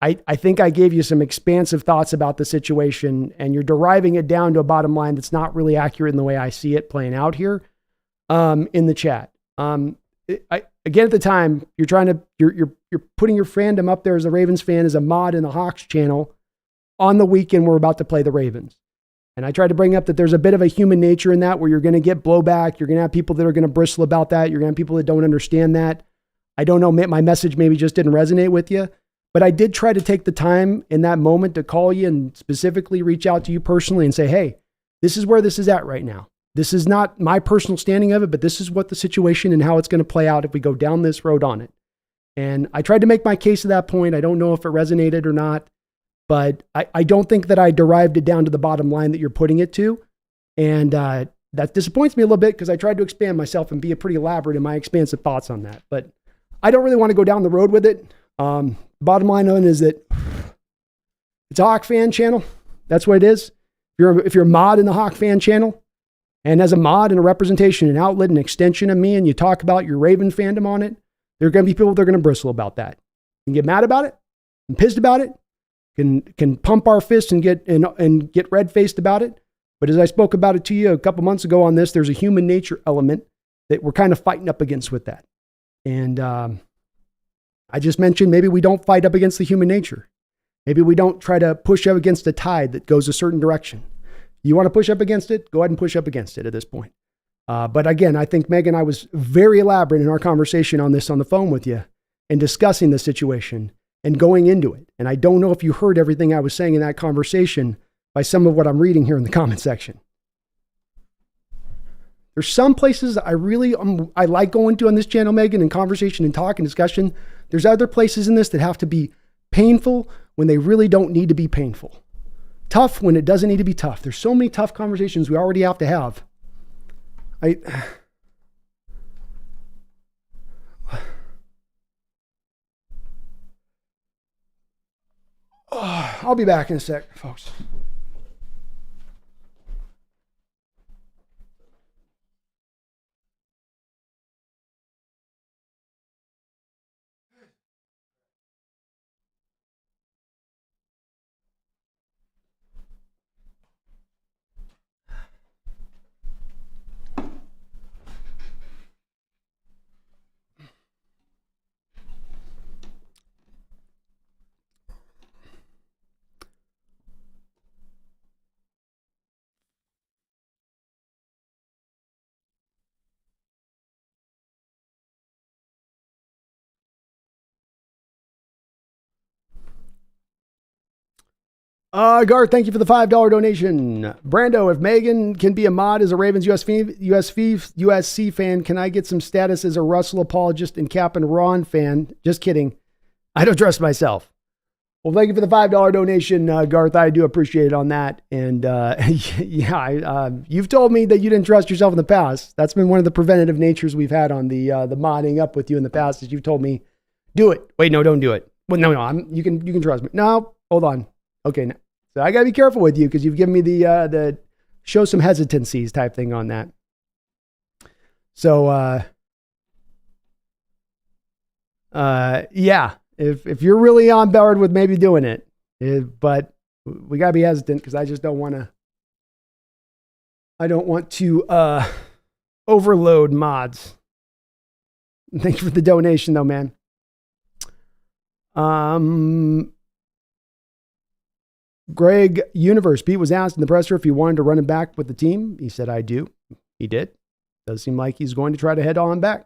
I think I gave you some expansive thoughts about the situation and you're deriving it down to a bottom line that's not really accurate in the way I see it playing out here in the chat. Again, at the time, you're putting your fandom up there as a Ravens fan, as a mod in the Hawks channel on the weekend we're about to play the Ravens. And I tried to bring up that there's a bit of a human nature in that where you're going to get blowback. You're going to have people that are going to bristle about that. You're going to have people that don't understand that. I don't know, my message maybe just didn't resonate with you, but I did try to take the time in that moment to call you and specifically reach out to you personally and say, hey, this is where this is at right now. This is not my personal standing of it, but this is what the situation and how it's going to play out if we go down this road on it. And I tried to make my case at that point. I don't know if it resonated or not, but I don't think that I derived it down to the bottom line that you're putting it to. And that disappoints me a little bit because I tried to expand myself and be pretty elaborate in my expansive thoughts on that. But I don't really want to go down the road with it. Bottom line on it is that it's a Hawk fan channel. That's what it is. If you're a mod in the Hawk fan channel, and as a mod and a representation, an outlet, an extension of me, and you talk about your Raven fandom on it, there are going to be people that are going to bristle about that. You can get mad about it and pissed about it, can pump our fists and get red-faced about it. But as I spoke about it to you a couple months ago on this, there's a human nature element that we're kind of fighting up against with that. And I just mentioned maybe we don't fight up against the human nature. Maybe we don't try to push up against a tide that goes a certain direction. You want to push up against it? Go ahead and push up against it at this point. But again, I think, Megan, I was very elaborate in our conversation on this on the phone with you and discussing the situation and going into it. And I don't know if you heard everything I was saying in that conversation by some of what I'm reading here in the comment section. There's some places I like going to on this channel, Megan, and conversation and talk and discussion. There's other places in this that have to be painful when they really don't need to be painful. Tough when it doesn't need to be tough. There's so many tough conversations we already have to have. I'll be back in a sec, folks. Garth, thank you for the $5 donation. Brando, if Megan can be a mod as a Ravens USC fan, can I get some status as a Russell apologist and Cap and Ron fan? Just kidding. I don't trust myself. Well, thank you for the $5 donation, Garth. I do appreciate it on that. And you've told me that you didn't trust yourself in the past. That's been one of the preventative natures we've had on the modding up with you in the past. Is you've told me, do it. Wait, no, don't do it. Well, no, you can trust me. No, hold on. Okay, now, so I gotta be careful with you because you've given me the show some hesitancies type thing on that. So yeah, if you're really on board with maybe doing it, but we gotta be hesitant because I just don't want to. I don't want to overload mods. Thank you for the donation, though, man. Greg Universe, Pete was asked in the presser if he wanted to run him back with the team. He said, I do. He did. Does seem like he's going to try to head on back.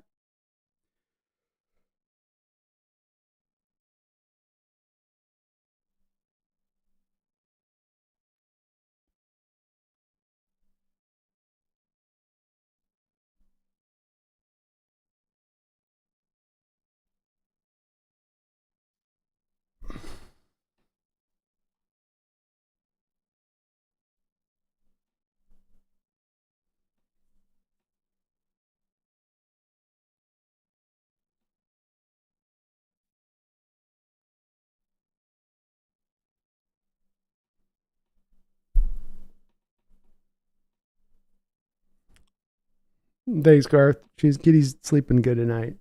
Thanks, Garth. Kitty's sleeping good tonight.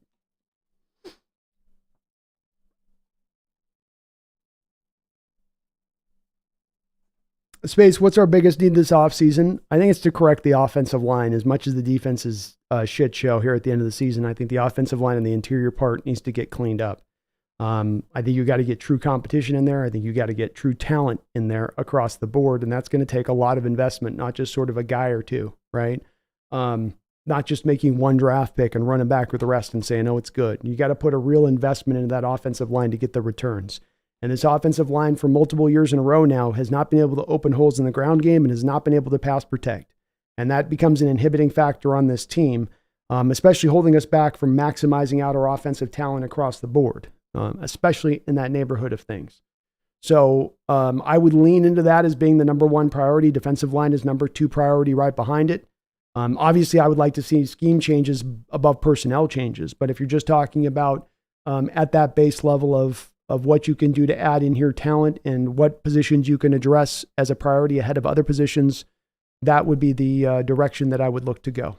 Space, what's our biggest need this offseason? I think it's to correct the offensive line. As much as the defense is a shit show here at the end of the season, I think the offensive line and the interior part needs to get cleaned up. I think you got to get true competition in there. I think you got to get true talent in there across the board. And that's going to take a lot of investment, not just sort of a guy or two, right? Not just making one draft pick and running back with the rest and saying, oh, it's good. You got to put a real investment into that offensive line to get the returns. And this offensive line for multiple years in a row now has not been able to open holes in the ground game and has not been able to pass protect. And that becomes an inhibiting factor on this team, especially holding us back from maximizing out our offensive talent across the board, especially in that neighborhood of things. So I would lean into that as being the number one priority. Defensive line is number two priority right behind it. Obviously, I would like to see scheme changes above personnel changes. But if you're just talking about at that base level of what you can do to add in here talent and what positions you can address as a priority ahead of other positions, that would be the direction that I would look to go.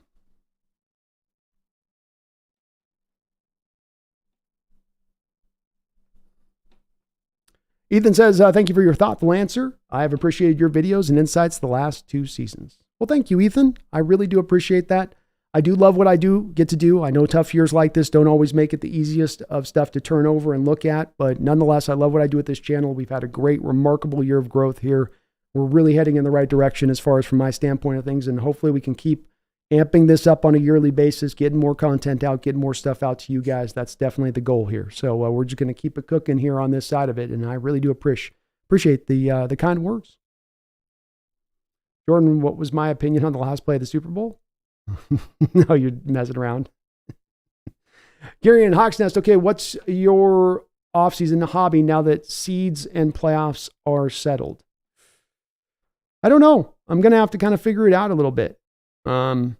Ethan says, thank you for your thoughtful answer. I have appreciated your videos and insights the last 2 seasons. Well, thank you, Ethan. I really do appreciate that. I do love what I get to do. I know tough years like this don't always make it the easiest of stuff to turn over and look at, but nonetheless, I love what I do with this channel. We've had a great, remarkable year of growth here. We're really heading in the right direction as far as from my standpoint of things, and hopefully we can keep amping this up on a yearly basis, getting more content out, getting more stuff out to you guys. That's definitely the goal here. So we're just going to keep it cooking here on this side of it, and I really do appreciate the kind words. Jordan, what was my opinion on the last play of the Super Bowl? No, you're messing around. Gary and Hawks Nest, okay, what's your offseason hobby now that seeds and playoffs are settled? I don't know. I'm going to have to kind of figure it out a little bit. I've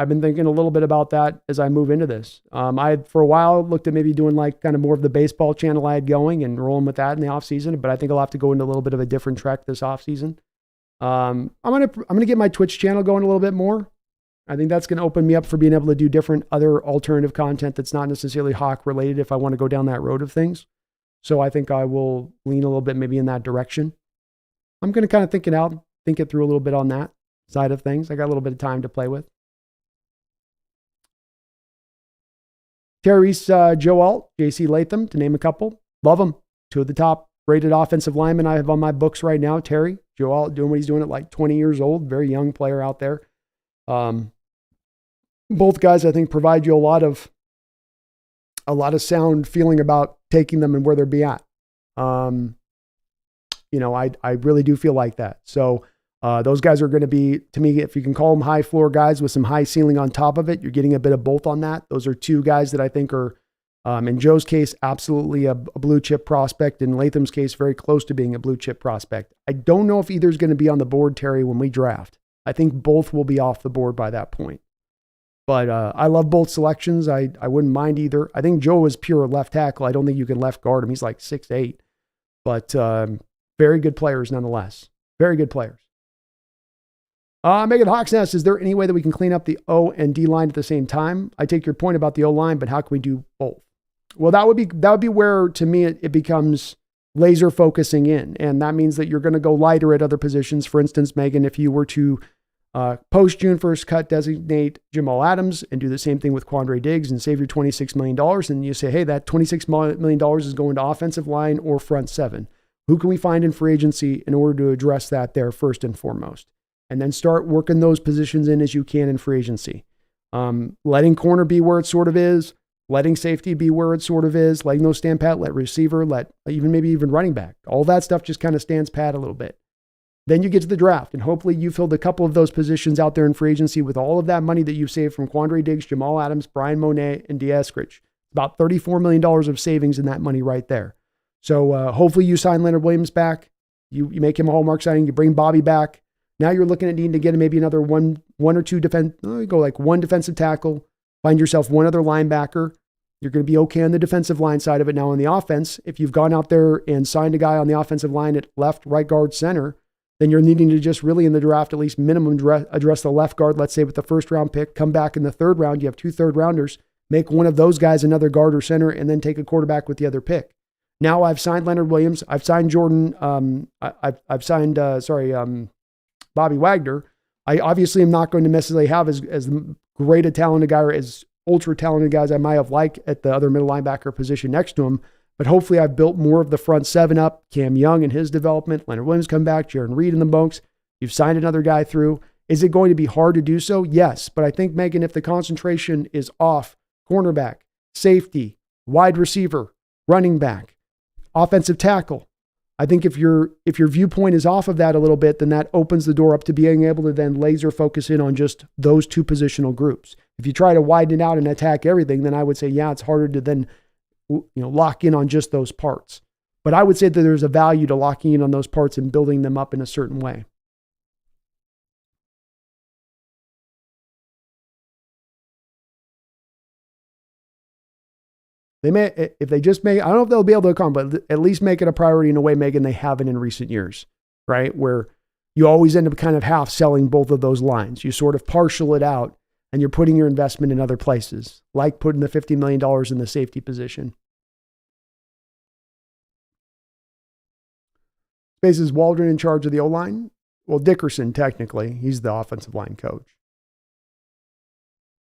been thinking a little bit about that as I move into this. I had for a while looked at maybe doing like kind of more of the baseball channel I had going and rolling with that in the offseason, but I think I'll have to go into a little bit of a different track this offseason. I'm gonna get my Twitch channel going a little bit more. I think that's going to open me up for being able to do different other alternative content that's not necessarily Hawk related if I want to go down that road of things. So I think I will lean a little bit maybe in that direction. I'm going to kind of think it through a little bit on that side of things. I got a little bit of time to play with. Terry's Joe Alt, JC Latham, to name a couple. Love them. 2 of the top rated offensive linemen I have on my books right now. Terry, Joe Alt doing what he's doing at like 20 years old. Very young player out there. Both guys, I think, provide you a lot of sound feeling about taking them and where they'll be at. I really do feel like that. So those guys are going to be, to me, if you can call them high floor guys with some high ceiling on top of it, you're getting a bit of both on that. Those are two guys that I think are, in Joe's case, absolutely a blue chip prospect. In Latham's case, very close to being a blue chip prospect. I don't know if either is going to be on the board, Terry, when we draft. I think both will be off the board by that point. But I love both selections. I wouldn't mind either. I think Joe is pure left tackle. I don't think you can left guard him. He's like 6'8". But very good players nonetheless. Very good players. Megan Hawksnest, is there any way that we can clean up the O and D line at the same time? I take your point about the O line, but how can we do both? Well, that would be where, to me, it becomes laser focusing in. And that means that you're going to go lighter at other positions. For instance, Megan, if you were to post June 1st cut, designate Jamal Adams and do the same thing with Quandre Diggs and save your $26 million. And you say, hey, that $26 million is going to offensive line or front seven. Who can we find in free agency in order to address that there first and foremost? And then start working those positions in as you can in free agency. Letting corner be where it sort of is, letting safety be where it sort of is, letting those stand pat, let receiver, let maybe even running back. All that stuff just kind of stands pat a little bit. Then you get to the draft, and hopefully you filled a couple of those positions out there in free agency with all of that money that you've saved from Quandre Diggs, Jamal Adams, Brian Monet, and Eskridge. About $34 million of savings in that money right there. So hopefully you sign Leonard Williams back. You make him a hallmark signing. You bring Bobby back. Now you're looking at needing to get maybe another one or two one defensive tackle. Find yourself one other linebacker. You're going to be okay on the defensive line side of it. Now on the offense, if you've gone out there and signed a guy on the offensive line at left, right guard, center, then you're needing to just really in the draft at least minimum address the left guard, let's say with the first round pick, come back in the third round. You have 2 third rounders, make one of those guys another guard or center, and then take a quarterback with the other pick. Now I've signed Leonard Williams. I've signed Jordan. I've signed Bobby Wagner. I obviously am not going to necessarily have as great a talented guy or as ultra talented guys I might have liked at the other middle linebacker position next to him. But hopefully I've built more of the front seven up. Cam Young and his development. Leonard Williams come back. Jaron Reed in the bunks. You've signed another guy through. Is it going to be hard to do so? Yes. But I think, Megan, if the concentration is off cornerback, safety, wide receiver, running back, offensive tackle, I think if your viewpoint is off of that a little bit, then that opens the door up to being able to then laser focus in on just those two positional groups. If you try to widen it out and attack everything, then I would say, yeah, it's harder to then lock in on just those parts. But I would say that there's a value to locking in on those parts and building them up in a certain way. They may, if they just make, I don't know if they'll be able to accomplish, but at least make it a priority in a way, Megan, they haven't in recent years, right? Where you always end up kind of half selling both of those lines. You sort of partial it out and you're putting your investment in other places, like putting the $50 million in the safety position. Space, is Waldron in charge of the O-line? Well, Dickerson, technically. He's the offensive line coach.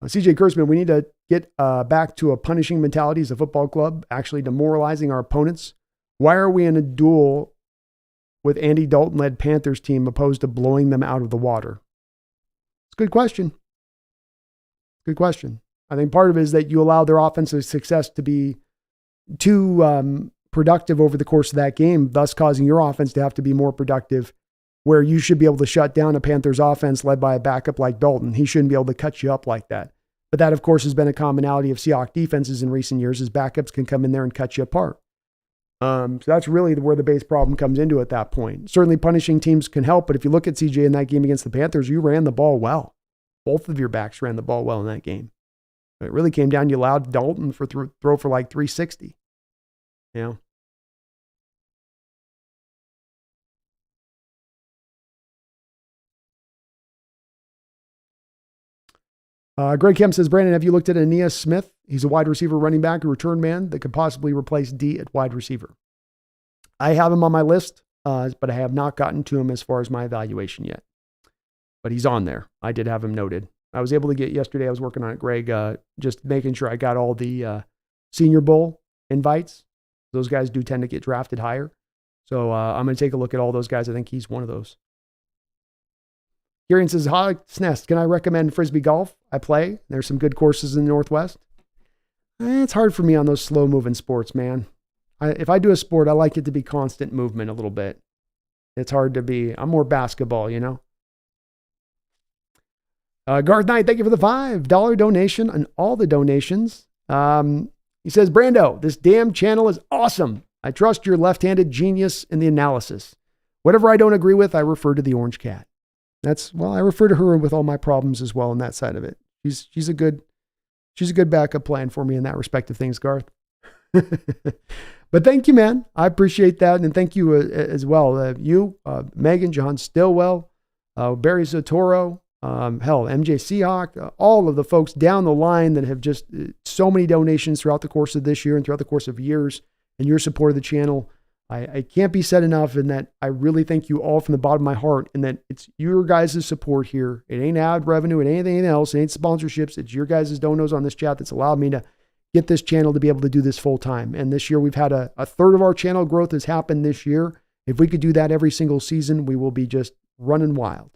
CJ Kurtzman, we need to get back to a punishing mentality as a football club, actually demoralizing our opponents. Why are we in a duel with Andy Dalton-led Panthers team opposed to blowing them out of the water? It's a good question. Good question. I think part of it is that you allow their offensive success to be too productive over the course of that game, thus causing your offense to have to be more productive, where you should be able to shut down a Panthers offense led by a backup like Dalton. He shouldn't be able to cut you up like that. But that, of course, has been a commonality of Seahawks defenses in recent years, is backups can come in there and cut you apart. So that's really where the base problem comes into at that point. Certainly punishing teams can help, but if you look at CJ in that game against the Panthers, you ran the ball well. Both of your backs ran the ball well in that game. It really came down, you allowed Dalton for throw for like 360. You know? Greg Kemp says, Brandon, have you looked at Aeneas Smith? He's a wide receiver running back, a return man that could possibly replace D at wide receiver. I have him on my list, but I have not gotten to him as far as my evaluation yet. But he's on there. I did have him noted. I was able to get yesterday, I was working on it, Greg, just making sure I got all the Senior Bowl invites. Those guys do tend to get drafted higher. So I'm going to take a look at all those guys. I think he's one of those. Kieran says, TheSeahawksNest, can I recommend Frisbee golf? I play. There's some good courses in the Northwest. It's hard for me on those slow-moving sports, man. If I do a sport, I like it to be constant movement a little bit. It's hard to be. I'm more basketball, you know. Garth Knight, thank you for the $5 donation and all the donations. He says, Brando, this damn channel is awesome. I trust your left-handed genius in the analysis. Whatever I don't agree with, I refer to the orange cat. I refer to her with all my problems as well on that side of it. She's a good backup plan for me in that respect of things, Garth. But thank you, man. I appreciate that. And thank you as well. Megan, John Stillwell, Barry Zotoro, MJ Seahawk, all of the folks down the line that have just so many donations throughout the course of this year and throughout the course of years, and your support of the channel. I can't be said enough in that I really thank you all from the bottom of my heart, and that it's your guys' support here. It ain't ad revenue, it ain't anything else, it ain't sponsorships. It's your guys' donos on this chat that's allowed me to get this channel to be able to do this full time. And this year we've had a third of our channel growth has happened this year. If we could do that every single season, we will be just running wild.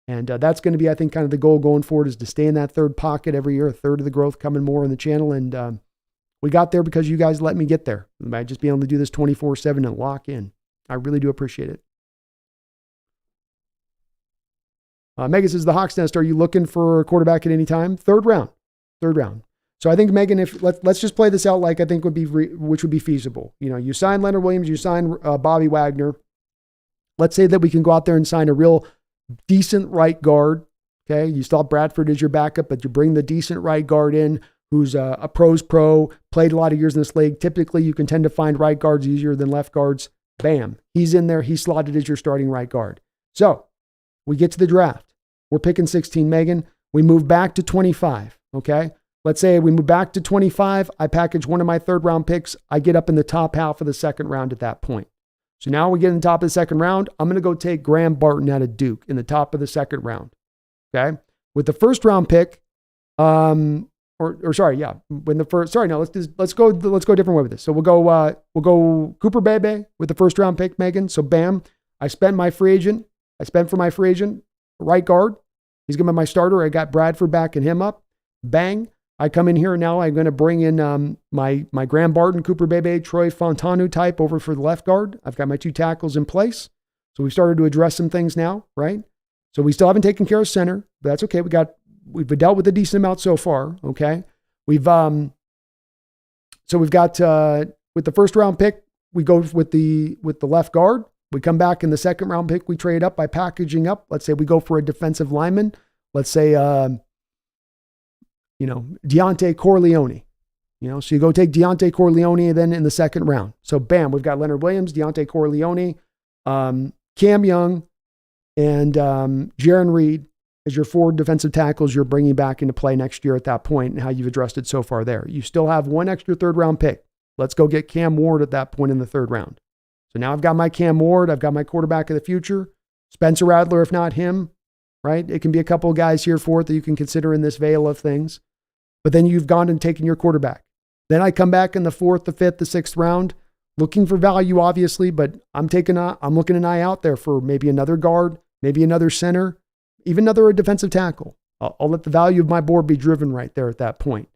And that's going to be, I think, kind of the goal going forward, is to stay in that third pocket every year, a third of the growth coming more on the channel. And we got there because you guys let me get there by just being able to do this 24/7 and lock in. I really do appreciate it. Megan says, the Hawks Nest, are you looking for a quarterback at any time? Third round. So I think, Megan, if let's just play this out like I think which would be feasible. You know, you sign Leonard Williams, you sign Bobby Wagner. Let's say that we can go out there and sign a real decent right guard. Okay. You still have Bradford as your backup, but you bring the decent right guard in who's a pro's pro, played a lot of years in this league. Typically you can tend to find right guards easier than left guards. Bam. He's in there. He's slotted as your starting right guard. So we get to the draft. We're picking 16, Megan. We move back to 25. Okay. Let's say we move back to 25. I package one of my third round picks. I get up in the top half of the second round at that point. So now we get in the top of the second round. I'm going to go take Graham Barton out of Duke in the top of the second round. Okay. With the first round pick, let's go a different way with this. So we'll go Cooper Bebe with the first round pick, Megan. So bam, I spent for my free agent, right guard. He's going to be my starter. I got Bradford backing him up. Bang. I come in here now. I'm going to bring in my Graham Barton, Cooper Bebe, Troy Fontanu type over for the left guard. I've got my two tackles in place. So we started to address some things now, right? So we still haven't taken care of center, but that's okay. We've dealt with a decent amount so far. Okay. We've got with the first round pick, we go with the left guard. We come back in the second round pick. We trade up by packaging up. Let's say we go for a defensive lineman. Let's say, Deontay Corleone, so you go take Deontay Corleone then in the second round. So bam, we've got Leonard Williams, Deontay Corleone, Cam Young, and Jaron Reed as your four defensive tackles you're bringing back into play next year at that point, and how you've addressed it so far there. You still have one extra third round pick. Let's go get Cam Ward at that point in the third round. So now I've got my Cam Ward. I've got my quarterback of the future. Spencer Rattler, if not him, right? It can be a couple of guys here for it that you can consider in this veil of things. But then you've gone and taken your quarterback. Then I come back in the fourth, the fifth, the sixth round, looking for value, obviously, but I'm looking an eye out there for maybe another guard, maybe another center, even another defensive tackle. I'll let the value of my board be driven right there at that point.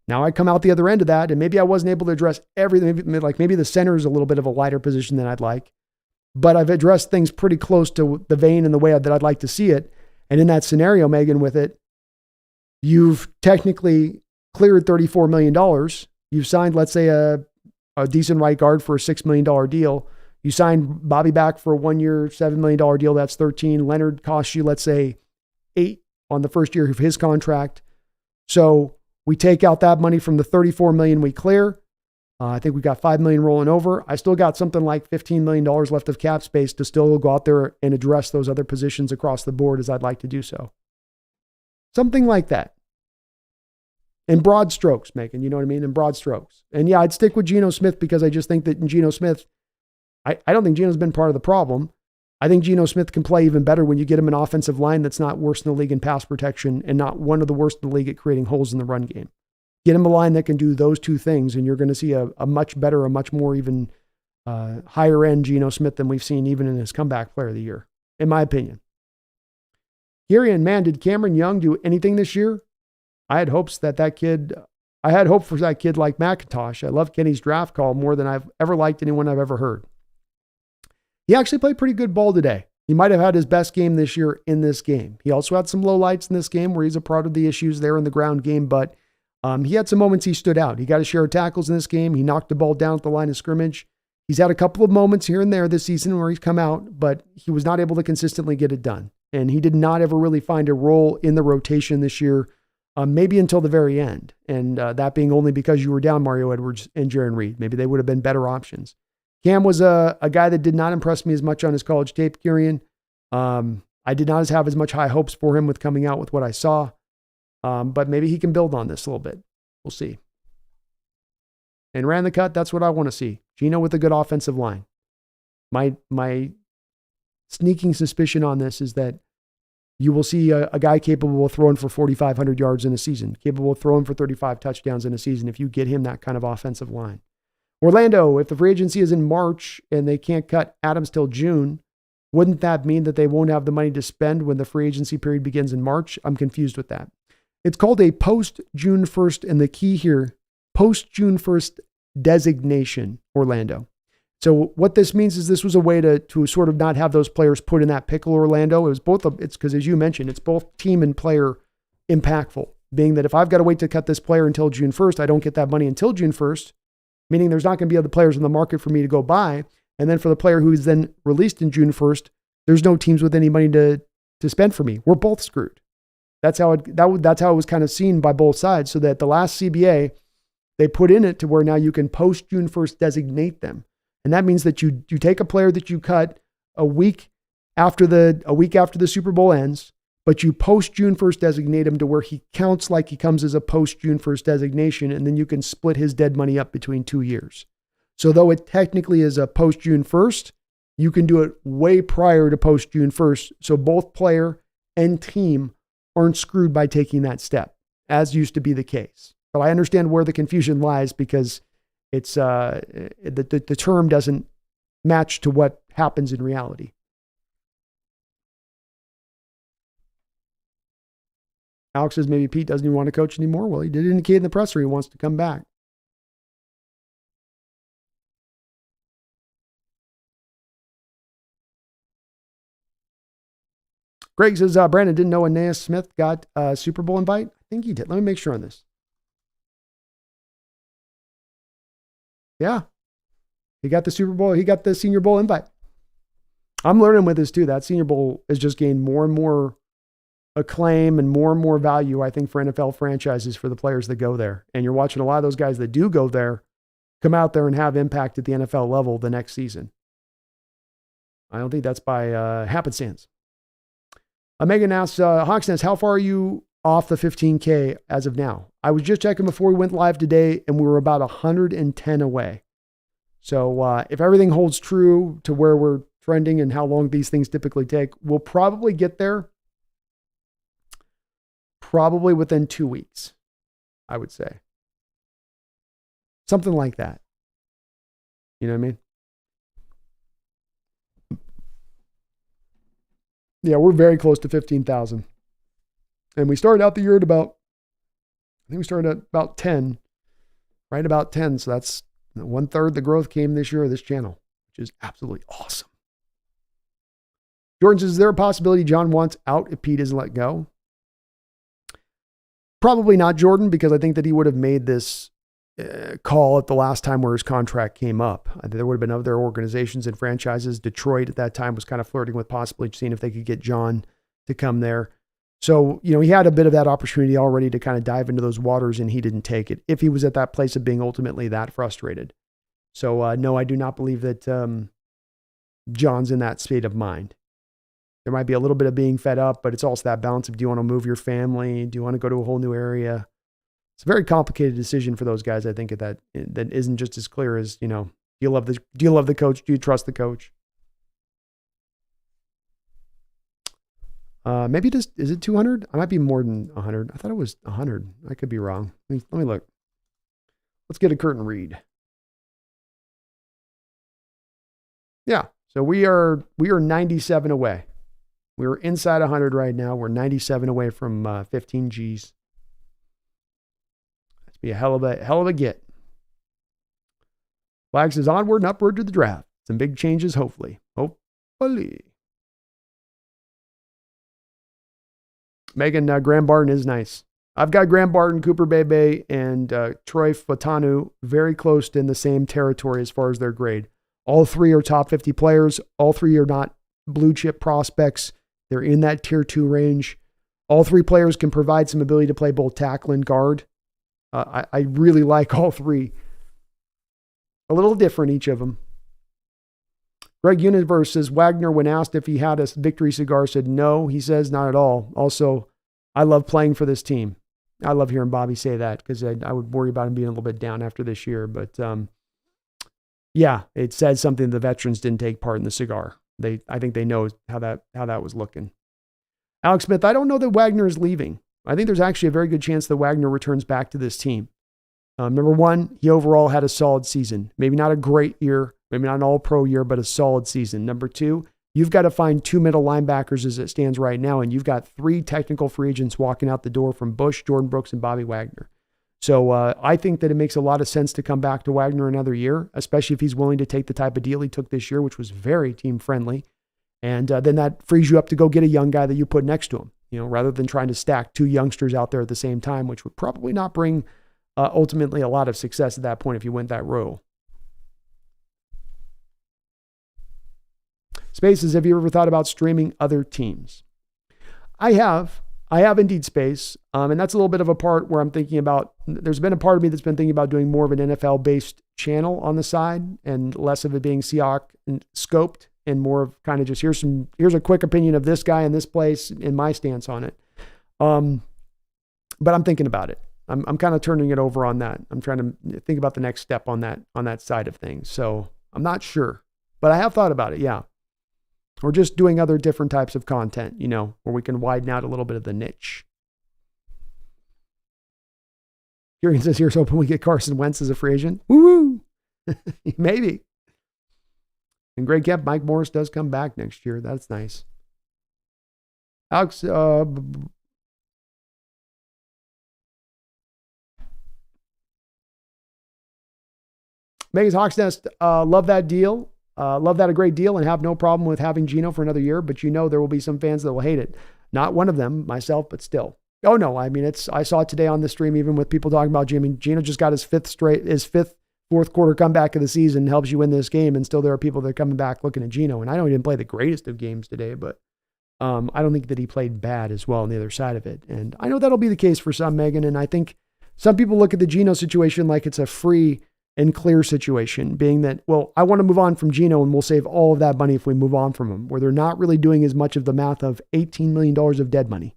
Now I come out the other end of that, and maybe I wasn't able to address everything. Maybe the center is a little bit of a lighter position than I'd like, but I've addressed things pretty close to the vein and the way that I'd like to see it. And in that scenario, Megan, with it, you've technically cleared $34 million. You've signed, let's say, a decent right guard for a $6 million deal. You signed Bobby back for a 1 year, $7 million deal. That's 13. Leonard costs you, let's say, 8 on the first year of his contract. So we take out that money from the $34 million we clear. I think we got $5 million rolling over. I still got something like $15 million left of cap space to still go out there and address those other positions across the board as I'd like to do so. Something like that. In broad strokes, Megan, you know what I mean? In broad strokes. And yeah, I'd stick with Geno Smith because I just think that in Geno Smith, I don't think Geno's been part of the problem. I think Geno Smith can play even better when you get him an offensive line that's not worse in the league in pass protection and not one of the worst in the league at creating holes in the run game. Get him a line that can do those two things, and you're going to see a much better, a much more even higher end Geno Smith than we've seen even in his comeback player of the year, in my opinion. Gary and man, did Cameron Young do anything this year? I had hope for that kid like McIntosh. I love Kenny's draft call more than I've ever liked anyone I've ever heard. He actually played pretty good ball today. He might have had his best game this year in this game. He also had some lowlights in this game where he's a part of the issues there in the ground game, but he had some moments he stood out. He got a share of tackles in this game. He knocked the ball down at the line of scrimmage. He's had a couple of moments here and there this season where he's come out, but he was not able to consistently get it done. And he did not ever really find a role in the rotation this year, maybe until the very end. And that being only because you were down Mario Edwards and Jaron Reed. Maybe they would have been better options. Cam was a guy that did not impress me as much on his college tape, Kieran. I did not have as much high hopes for him with coming out with what I saw. But maybe he can build on this a little bit. We'll see. And ran the cut. That's what I want to see. Geno with a good offensive line. My sneaking suspicion on this is that you will see a guy capable of throwing for 4,500 yards in a season, capable of throwing for 35 touchdowns in a season if you get him that kind of offensive line. Orlando, if the free agency is in March and they can't cut Adams till June, wouldn't that mean that they won't have the money to spend when the free agency period begins in March? I'm confused with that. It's called a post-June 1st, and the key here, post-June 1st designation, Orlando. So what this means is this was a way to sort of not have those players put in that pickle, Orlando. It's because, as you mentioned, it's both team and player impactful, being that if I've got to wait to cut this player until June 1st, I don't get that money until June 1st, meaning there's not going to be other players in the market for me to go buy. And then for the player who is then released in June 1st, there's no teams with any money to spend for me. We're both screwed. That's how it was kind of seen by both sides. So that the last CBA, they put in it to where now you can post June 1st designate them. And that means that you take a player that you cut a week after the Super Bowl ends, but you post June 1st designate him to where he counts like he comes as a post June 1st designation, and then you can split his dead money up between 2 years. So though it technically is a post June 1st, you can do it way prior to post June 1st. So both player and team aren't screwed by taking that step, as used to be the case. But I understand where the confusion lies because it's the term doesn't match to what happens in reality. Alex says maybe Pete doesn't even want to coach anymore. Well, he did indicate in the presser he wants to come back. Greg says, Brandon didn't know Geno Smith got a Super Bowl invite. I think he did. Let me make sure on this. Yeah. He got the Super Bowl. He got the Senior Bowl invite. I'm learning with this too. That Senior Bowl has just gained more and more acclaim and more value, I think, for NFL franchises for the players that go there. And you're watching a lot of those guys that do go there come out there and have impact at the NFL level the next season. I don't think that's by happenstance. Megan asks, HawksNest, how far are you off the 15K as of now? I was just checking before we went live today, and we were about 110 away. So if everything holds true to where we're trending and how long these things typically take, we'll probably get there probably within 2 weeks, I would say. Something like that. You know what I mean? Yeah, we're very close to 15,000. And we started out the year at about 10, right about 10. So that's 1/3 the growth came this year of this channel, which is absolutely awesome. Jordan says, is there a possibility John wants out if Pete isn't let go? Probably not, Jordan, because I think that he would have made this call at the last time where his contract came up. There would have been other organizations and franchises. Detroit at that time was kind of flirting with possibly seeing if they could get John to come there. So, he had a bit of that opportunity already to kind of dive into those waters, and he didn't take it if he was at that place of being ultimately that frustrated. So, no, I do not believe that John's in that state of mind. There might be a little bit of being fed up, but it's also that balance of, do you want to move your family? Do you want to go to a whole new area? It's a very complicated decision for those guys, I think, that isn't just as clear as, do you love the coach? Do you trust the coach? Maybe just, is it 200? I might be more than 100. I thought it was 100. I could be wrong. Let me look. Let's get a curtain read. Yeah. So we are 97 away. We're inside 100 right now. We're 97 away from 15 G's. That's be a hell of a get. Flag says onward and upward to the draft. Some big changes, hopefully. Monopoly. Megan, Graham Barton is nice. I've got Graham Barton, Cooper Bebe, and Troy Fatanu very close in the same territory as far as their grade. All three are top 50 players. All three are not blue chip prospects. They're in that tier 2 range. All three players can provide some ability to play both tackle and guard. I really like all three. A little different, each of them. Greg Universe says, Wagner, when asked if he had a victory cigar, said no. He says, not at all. Also, I love playing for this team. I love hearing Bobby say that because I would worry about him being a little bit down after this year. But yeah, it said something the veterans didn't take part in the cigar. I think they know how that was looking. Alex Smith, I don't know that Wagner is leaving. I think there's actually a very good chance that Wagner returns back to this team. Number one, he overall had a solid season. Maybe not a great year, maybe not an all-pro year, but a solid season. Number two, you've got to find 2 middle linebackers as it stands right now, and you've got 3 technical free agents walking out the door from Bush, Jordan Brooks, and Bobby Wagner. So I think that it makes a lot of sense to come back to Wagner another year, especially if he's willing to take the type of deal he took this year, which was very team-friendly. And then that frees you up to go get a young guy that you put next to him, rather than trying to stack 2 youngsters out there at the same time, which would probably not bring ultimately a lot of success at that point if you went that route. Spaces, have you ever thought about streaming other teams? I have indeed, Space. And that's a little bit of a part where I'm thinking about, there's been a part of me that's been thinking about doing more of an NFL-based channel on the side and less of it being Seahawk scoped and more of kind of just, here's a quick opinion of this guy in this place and my stance on it. But I'm thinking about it. I'm kind of turning it over on that. I'm trying to think about the next step on that side of things. So I'm not sure, but I have thought about it. Yeah. Or just doing other different types of content, where we can widen out a little bit of the niche. Kieran says, here's hoping we get Carson Wentz as a free agent. Woo! Maybe. And Greg Kemp, Mike Morris does come back next year. That's nice. Alex, Megan's Hawks Nest, love that deal. Love that a great deal and have no problem with having Geno for another year, but there will be some fans that will hate it. Not one of them, myself, but still. Oh no, I mean, I saw it today on the stream, even with people talking about Geno just got his fifth fourth quarter comeback of the season, helps you win this game, and still there are people that are coming back looking at Geno. And I know he didn't play the greatest of games today, but I don't think that he played bad as well on the other side of it. And I know that'll be the case for some, Megan, and I think some people look at the Geno situation like it's a free and clear situation, being that, well, I want to move on from Geno and we'll save all of that money if we move on from him, where they're not really doing as much of the math of $18 million of dead money.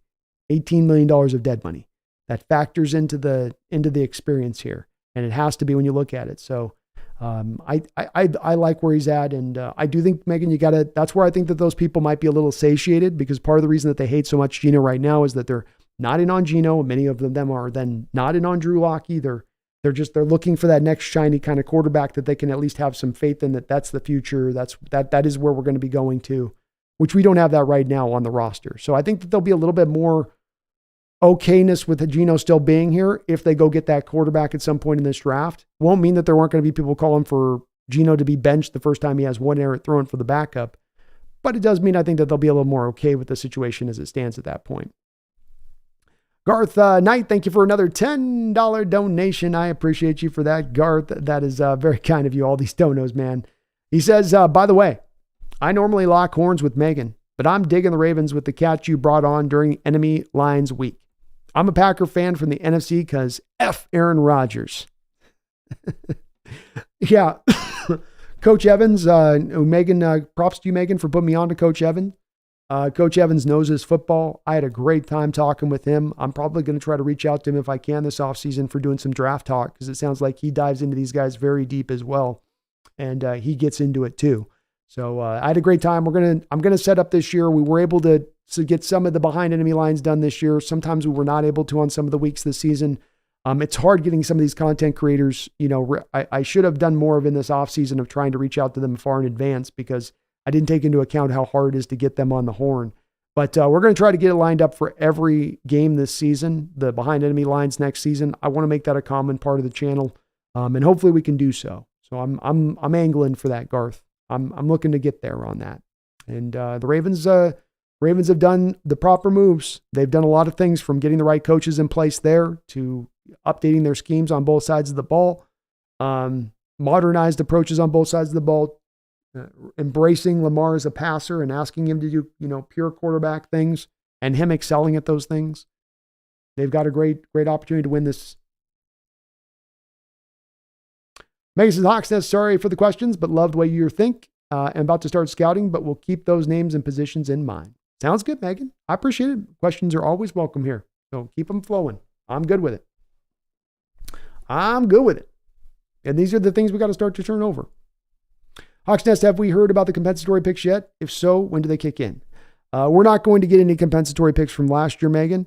$18 million of dead money. That factors into the experience here. And it has to be when you look at it. So I like where he's at. And I do think, Megan, that's where I think that those people might be a little satiated, because part of the reason that they hate so much Geno right now is that they're not in on Geno. Many of them are then not in on Drew Lock either. They're looking for that next shiny kind of quarterback that they can at least have some faith in, that's the future. That is where we're going to be going to, which we don't have that right now on the roster. So I think that there'll be a little bit more okayness with Geno still being here if they go get that quarterback at some point in this draft. Won't mean that there aren't going to be people calling for Geno to be benched the first time he has one error thrown for the backup. But it does mean I think that they'll be a little more okay with the situation as it stands at that point. Garth Knight, thank you for another $10 donation. I appreciate you for that, Garth. That is very kind of you, all these donos, man. He says, by the way, I normally lock horns with Megan, but I'm digging the Ravens with the catch you brought on during Enemy Lines Week. I'm a Packer fan from the NFC because F Aaron Rodgers. Yeah. Coach Evans, Megan, props to you, Megan, for putting me on to Coach Evans. Coach Evans knows his football. I had a great time talking with him. I'm probably going to try to reach out to him if I can this offseason for doing some draft talk, because it sounds like he dives into these guys very deep as well. And he gets into it too. So I had a great time. I'm going to set up this year. We were able to get some of the behind enemy lines done this year. Sometimes we were not able to on some of the weeks this season. It's hard getting some of these content creators. I should have done more of in this offseason of trying to reach out to them far in advance, because I didn't take into account how hard it is to get them on the horn. But we're going to try to get it lined up for every game this season, the behind enemy lines next season. I want to make that a common part of the channel, and hopefully we can do so. So I'm angling for that, Garth. I'm looking to get there on that. And the Ravens have done the proper moves. They've done a lot of things, from getting the right coaches in place there to updating their schemes on both sides of the ball, modernized approaches on both sides of the ball, embracing Lamar as a passer and asking him to do, pure quarterback things and him excelling at those things. They've got a great opportunity to win this. Megan says, Hawksnest, sorry for the questions, but love the way you think. I'm about to start scouting, but we'll keep those names and positions in mind. Sounds good, Megan. I appreciate it. Questions are always welcome here. So keep them flowing. I'm good with it. And these are the things we got to start to turn over. Hawksnest, have we heard about the compensatory picks yet? If so, when do they kick in? We're not going to get any compensatory picks from last year, Megan.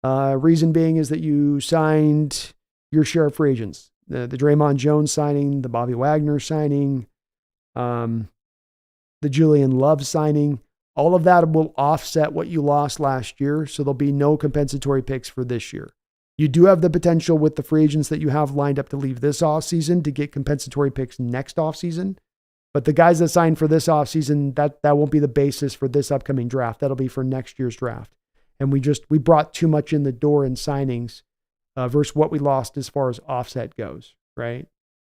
Reason being is that you signed your share of free agents. The Draymond Jones signing, the Bobby Wagner signing, the Julian Love signing. All of that will offset what you lost last year, so there'll be no compensatory picks for this year. You do have the potential with the free agents that you have lined up to leave this offseason to get compensatory picks next offseason. But the guys that signed for this offseason, that won't be the basis for this upcoming draft. That'll be for next year's draft. And we brought too much in the door in signings versus what we lost as far as offset goes, right?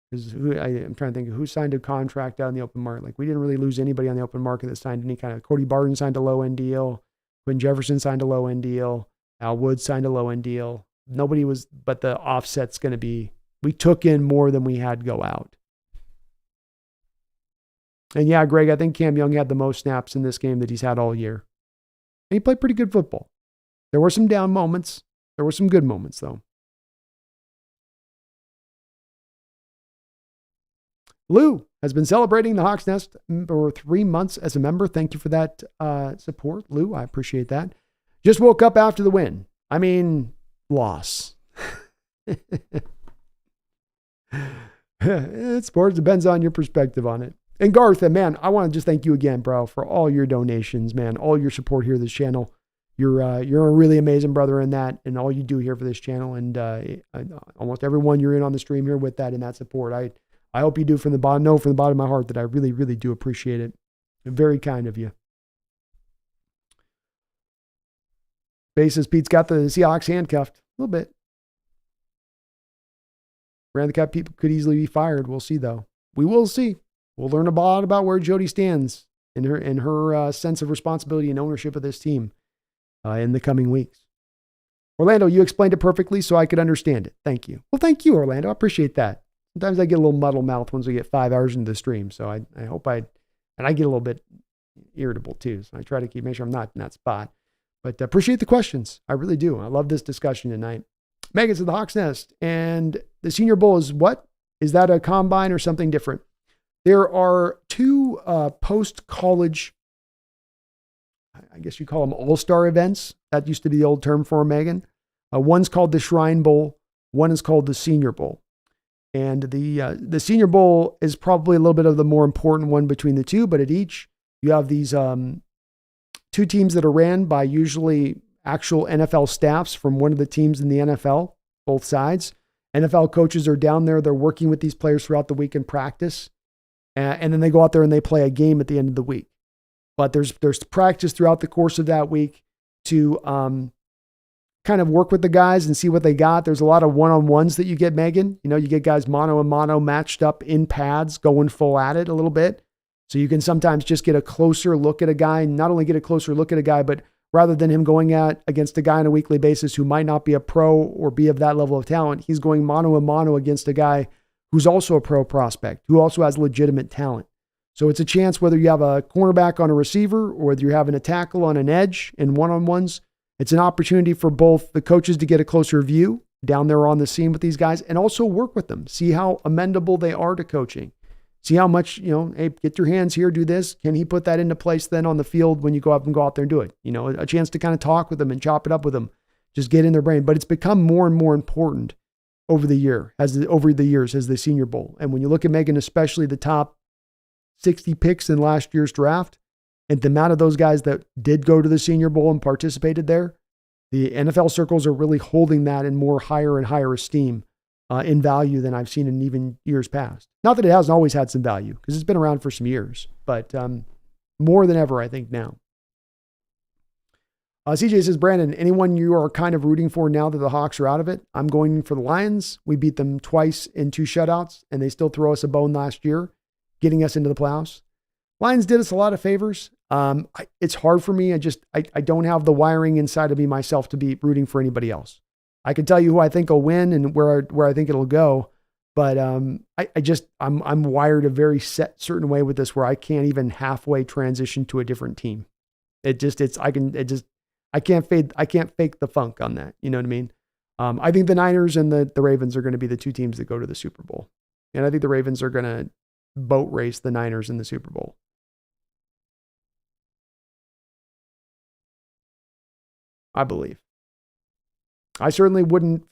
Because I'm trying to think of who signed a contract out in the open market. Like, we didn't really lose anybody on the open market that signed any kind of. Cody Barton signed a low-end deal. Quinn Jefferson signed a low-end deal. Al Woods signed a low-end deal. Nobody was, but the offset's going to be, we took in more than we had go out. And yeah, Greg, I think Cam Young had the most snaps in this game that he's had all year. And he played pretty good football. There were some down moments. There were some good moments, though. Lou has been celebrating the Hawks Nest for 3 months as a member. Thank you for that support, Lou. I appreciate that. Just woke up after the win. I mean, loss. Sports depends on your perspective on it. And Garth, man, I want to just thank you again, bro, for all your donations, man, all your support here at this channel. You're a really amazing brother in that, and all you do here for this channel, and almost everyone you're in on the stream here with that and that support. I hope you do from the bottom of my heart that I really, really do appreciate it. Very kind of you. Basis Pete's got the Seahawks handcuffed a little bit. Brandon Cup people could easily be fired. We'll see, though. We will see. We'll learn a lot about where Jody stands in her sense of responsibility and ownership of this team in the coming weeks. Orlando, you explained it perfectly so I could understand it. Thank you. Well, thank you, Orlando. I appreciate that. Sometimes I get a little muddle mouth once we get 5 hours into the stream. So I hope and I get a little bit irritable too. So I try to make sure I'm not in that spot. But appreciate the questions. I really do. I love this discussion tonight. Megan's at the Hawks Nest. And the Senior Bowl is what? Is that a combine or something different? There are 2 post-college, I guess you call them all-star events. That used to be the old term for them, Megan. One's called the Shrine Bowl. One is called the Senior Bowl. And the Senior Bowl is probably a little bit of the more important one between the two, but at each, you have these 2 teams that are ran by usually actual NFL staffs from one of the teams in the NFL, both sides. NFL coaches are down there. They're working with these players throughout the week in practice. And then they go out there and they play a game at the end of the week. But there's practice throughout the course of that week to kind of work with the guys and see what they got. There's a lot of one-on-ones that you get, Megan. You get guys mano a mano matched up in pads, going full at it a little bit. So you can sometimes just get a closer look at a guy, not only get a closer look at a guy, but rather than him going against a guy on a weekly basis who might not be a pro or be of that level of talent, he's going mano a mano against a guy who's also a pro prospect, who also has legitimate talent. So it's a chance whether you have a cornerback on a receiver or whether you're having a tackle on an edge in one-on-ones, it's an opportunity for both the coaches to get a closer view down there on the scene with these guys and also work with them, see how amendable they are to coaching. See how much, hey, get your hands here, do this. Can he put that into place then on the field when you go out there and do it? A chance to kind of talk with them and chop it up with them, just get in their brain. But it's become more and more important over the years as the Senior Bowl. And when you look at Megan, especially the top 60 picks in last year's draft, and the amount of those guys that did go to the Senior Bowl and participated there, the NFL circles are really holding that in more higher and higher esteem in value than I've seen in even years past. Not that it hasn't always had some value, because it's been around for some years, but more than ever, I think, now. CJ says, Brandon, anyone you are kind of rooting for now that the Hawks are out of it? I'm going for the Lions. We beat them twice in 2 shutouts, and they still throw us a bone last year, getting us into the playoffs. Lions did us a lot of favors. It's hard for me. I don't have the wiring inside of me myself to be rooting for anybody else. I can tell you who I think will win and where I think it'll go. But I'm wired a very certain way with this where I can't even halfway transition to a different team. I can't fake the funk on that. You know what I mean? I think the Niners and the Ravens are going to be the 2 teams that go to the Super Bowl. And I think the Ravens are going to boat race the Niners in the Super Bowl. I believe. I certainly wouldn't.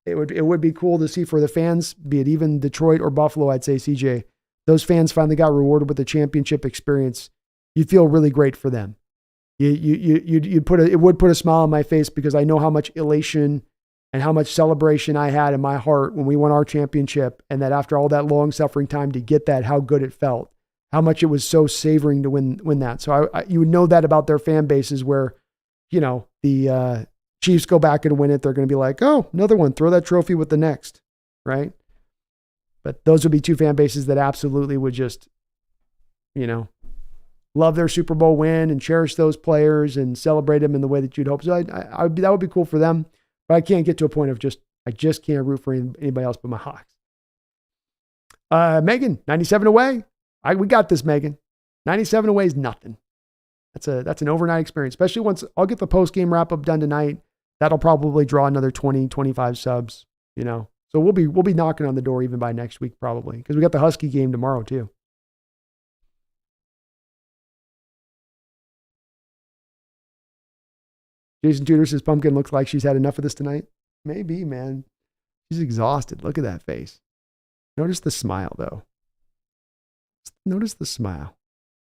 It would be cool to see for the fans, be it even Detroit or Buffalo, I'd say, CJ, those fans finally got rewarded with the championship experience. You'd feel really great for them. It would put a smile on my face because I know how much elation and how much celebration I had in my heart when we won our championship, and that after all that long suffering time to get that, how good it felt, how much it was so savoring to win that. So you would know that about their fan bases where, the Chiefs go back and win it. They're going to be like, oh, another one, throw that trophy with the next, right? But those would be 2 fan bases that absolutely would just, love their Super Bowl win and cherish those players and celebrate them in the way that you'd hope. So that would be cool for them. But I can't get to a point of I just can't root for anybody else but my Hawks. Megan, 97 away. We got this, Megan. 97 away is nothing. That's an overnight experience, especially once I'll get the post-game wrap-up done tonight. That'll probably draw another 20, 25 subs, So we'll be knocking on the door even by next week probably because we got the Husky game tomorrow too. Jason Tudor says Pumpkin looks like she's had enough of this tonight. Maybe, man. She's exhausted. Look at that face. Notice the smile, though. Notice the smile.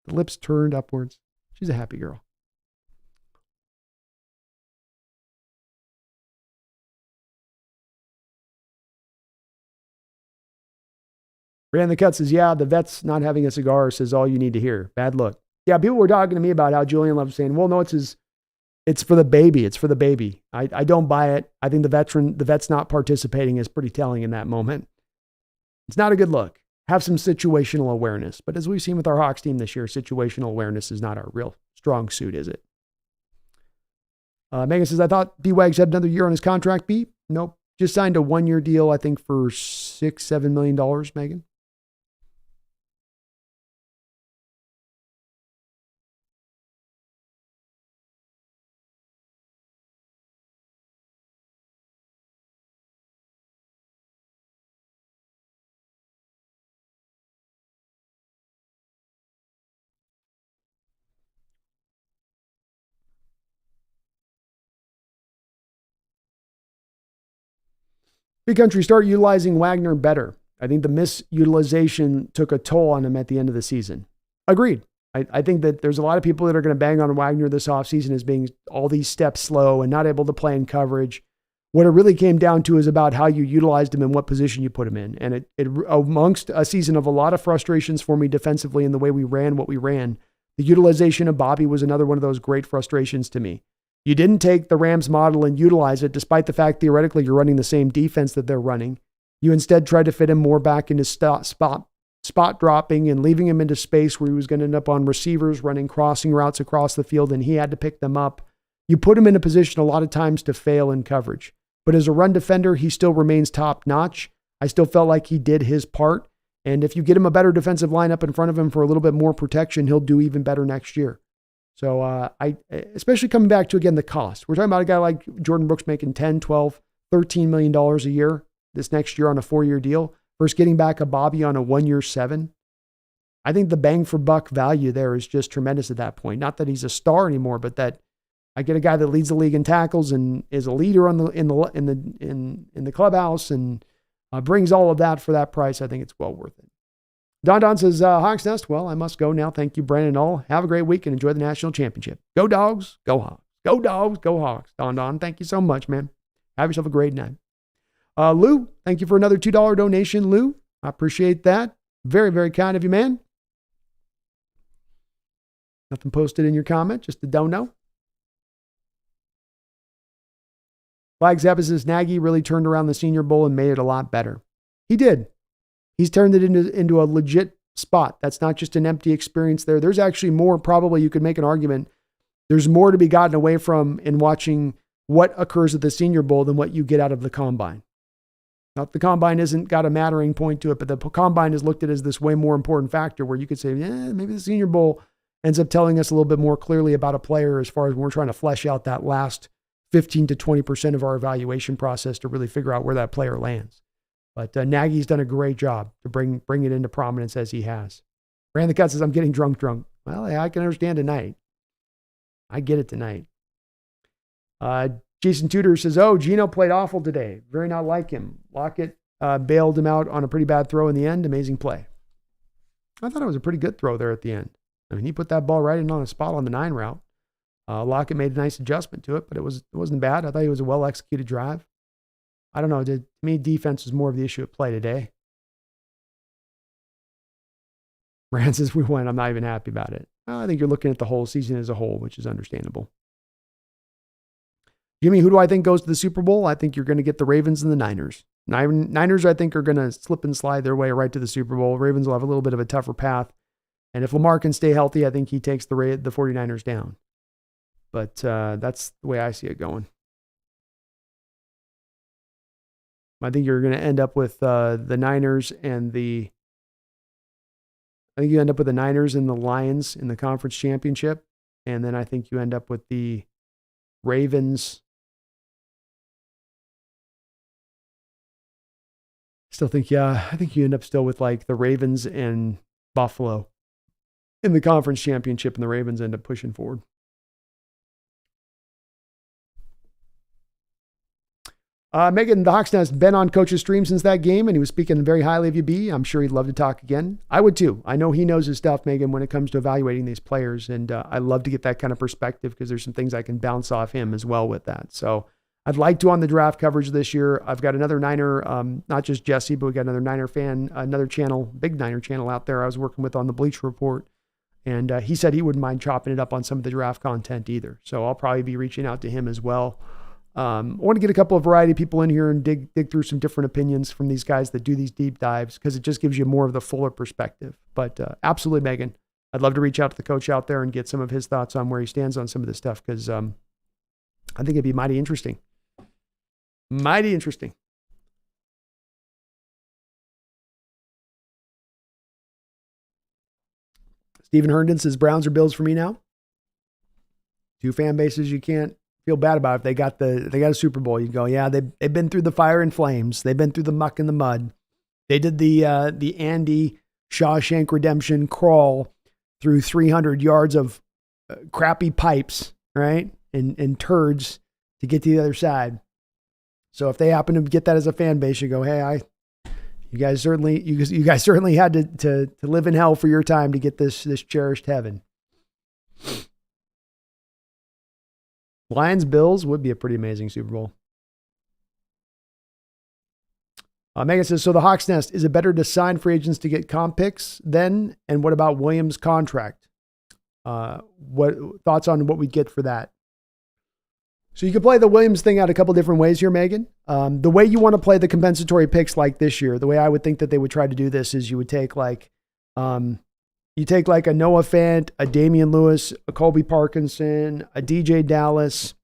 The lips turned upwards. She's a happy girl. Ran the Cut says, yeah, the vet's not having a cigar says all you need to hear. Bad look. Yeah, people were talking to me about how Julian Love's saying, well, no, it's for the baby. It's for the baby. I don't buy it. I think the vet's not participating is pretty telling in that moment. It's not a good look. Have some situational awareness. But as we've seen with our Hawks team this year, situational awareness is not our real strong suit, is it? Megan says, I thought B-Wags had another year on his contract. B? Nope. Just signed a 1-year deal, I think, for $6-7 million, Megan. Big Country, start utilizing Wagner better. I think the misutilization took a toll on him at the end of the season. Agreed. I think that there's a lot of people that are going to bang on Wagner this offseason as being all these steps slow and not able to play in coverage. What it really came down to is about how you utilized him and what position you put him in. And it amongst a season of a lot of frustrations for me defensively in the way we ran what we ran, the utilization of Bobby was another one of those great frustrations to me. You didn't take the Rams model and utilize it, despite the fact theoretically you're running the same defense that they're running. You instead tried to fit him more back into spot dropping and leaving him into space where he was going to end up on receivers running crossing routes across the field and he had to pick them up. You put him in a position a lot of times to fail in coverage. But as a run defender, he still remains top notch. I still felt like he did his part. And if you get him a better defensive lineup in front of him for a little bit more protection, he'll do even better next year. So especially coming back to, again, the cost. We're talking about a guy like Jordan Brooks making $10, $12, $13 million a year this next year on a 4-year deal versus getting back a Bobby on a 1-year $7. I think the bang for buck value there is just tremendous at that point. Not that he's a star anymore, but that I get a guy that leads the league in tackles and is a leader in the clubhouse and brings all of that for that price. I think it's well worth it. Don says, Hawks Nest, well, I must go now. Thank you, Brandon and all. Have a great week and enjoy the national championship. Go Dogs, go Hawks. Go Dogs, go Hawks. Don, thank you so much, man. Have yourself a great night. Lou, thank you for another $2 donation, Lou. I appreciate that. Very, very kind of you, man. Nothing posted in your comment, just a don't know. Flag Zappa says Nagy really turned around the Senior Bowl and made it a lot better. He did. He's turned it into a legit spot. That's not just an empty experience there. There's actually more, probably you could make an argument. There's more to be gotten away from in watching what occurs at the Senior Bowl than what you get out of the Combine. Not the Combine isn't got a mattering point to it, but the Combine is looked at as this way more important factor where you could say, yeah, maybe the Senior Bowl ends up telling us a little bit more clearly about a player as far as when we're trying to flesh out that last 15 to 20% of our evaluation process to really figure out where that player lands. But Nagy's done a great job to bring it into prominence as he has. Brandon Cut says, I'm getting drunk. Well, yeah, I can understand tonight. I get it tonight. Jason Tudor says, Geno played awful today. Very not like him. Lockett bailed him out on a pretty bad throw in the end. Amazing play. I thought it was a pretty good throw there at the end. I mean, he put that ball right in on a spot on the 9 route. Lockett made a nice adjustment to it, but it wasn't bad. I thought it was a well-executed drive. I don't know. To me, defense was more of the issue at play today. Rand says, we won. I'm not even happy about it. I think you're looking at the whole season as a whole, which is understandable. Jimmy, who do I think goes to the Super Bowl? I think you're going to get the Ravens and the Niners. Niners, I think, are going to slip and slide their way right to the Super Bowl. Ravens will have a little bit of a tougher path. And if Lamar can stay healthy, I think he takes the 49ers down. But that's the way I see it going. I think you're going to end up with the Niners and the Lions in the conference championship. And then I think you end up with the Ravens. I think you end up still with like the Ravens and Buffalo in the conference championship, and the Ravens end up pushing forward. Megan, the Hawks Nest, been on Coach's stream since that game, and he was speaking very highly of you, B. I'm sure he'd love to talk again. I would too. I know he knows his stuff, Megan, when it comes to evaluating these players, and I love to get that kind of perspective because there's some things I can bounce off him as well with that. So I'd like to on the draft coverage this year. I've got another Niner, not just Jesse, but we got another Niner fan, another channel, big Niner channel out there I was working with on the Bleach Report, and he said he wouldn't mind chopping it up on some of the draft content either. So I'll probably be reaching out to him as well. I want to get a couple of variety of people in here and dig through some different opinions from these guys that do these deep dives because it just gives you more of the fuller perspective. But absolutely, Megan, I'd love to reach out to the coach out there and get some of his thoughts on where he stands on some of this stuff because I think it'd be mighty interesting. Mighty interesting. Stephen Herndon says, Browns or Bills for me now. Two fan bases you can't feel bad about. If they got a Super Bowl, you go, yeah, they've been through the fire and flames. They've been through the muck and the mud. They did the Andy Shawshank Redemption crawl through 300 yards of crappy pipes, right? And turds to get to the other side. So if they happen to get that as a fan base, you go, hey, you guys certainly had to live in hell for your time to get this cherished heaven. Lions Bills would be a pretty amazing Super Bowl. Megan says, so the Hawks Nest, is it better to sign free agents to get comp picks then? And what about Williams' contract? What thoughts on what we get for that? So you could play the Williams thing out a couple different ways here, Megan. The way you want to play the compensatory picks like this year, the way I would think that they would try to do this is you would take like a Noah Fant, a Damian Lewis, a Colby Parkinson, a DJ Dallas,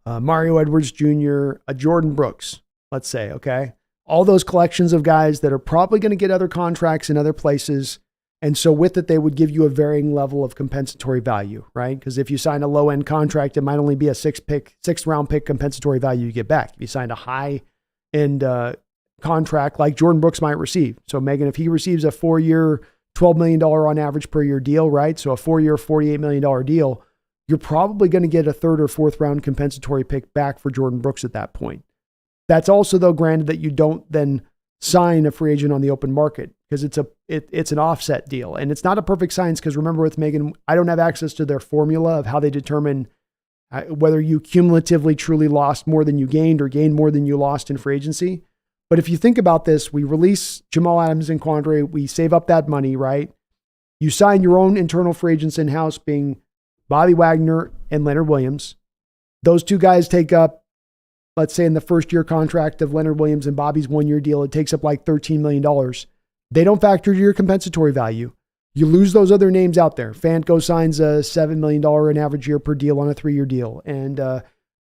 Mario Edwards Jr., a Jordan Brooks, let's say, okay? All those collections of guys that are probably going to get other contracts in other places. And so with it, they would give you a varying level of compensatory value, right? Because if you sign a low-end contract, it might only be a sixth-round pick compensatory value you get back. If you signed a high-end contract like Jordan Brooks might receive. So Megan, if he receives a 4-year, $12 million on average per year deal, right? So a 4-year, $48 million deal, you're probably going to get a third or fourth round compensatory pick back for Jordan Brooks at that point. That's also, though, granted that you don't then sign a free agent on the open market because it's an offset deal. And it's not a perfect science because remember with Megan, I don't have access to their formula of how they determine whether you cumulatively truly lost more than you gained or gained more than you lost in free agency. But if you think about this, we release Jamal Adams and Quandre, we save up that money, right? You sign your own internal free agents in-house, being Bobby Wagner and Leonard Williams. Those two guys take up, let's say in the first year contract of Leonard Williams and Bobby's 1 year deal, it takes up like $13 million. They don't factor your compensatory value. You lose those other names out there. Fantgo signs a $7 million an average year per deal on a 3-year deal. And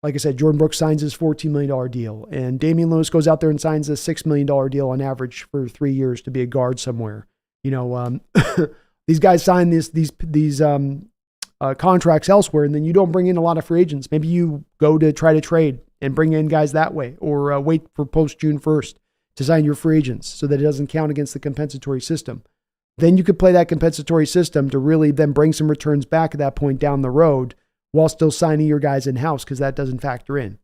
like I said, Jordan Brooks signs his $14 million deal. And Damian Lewis goes out there and signs a $6 million deal on average for 3 years to be a guard somewhere. These guys sign these contracts elsewhere, and then you don't bring in a lot of free agents. Maybe you go to try to trade and bring in guys that way, or wait for post June 1st to sign your free agents so that it doesn't count against the compensatory system. Then you could play that compensatory system to really then bring some returns back at that point down the road while still signing your guys in-house, because that doesn't factor in.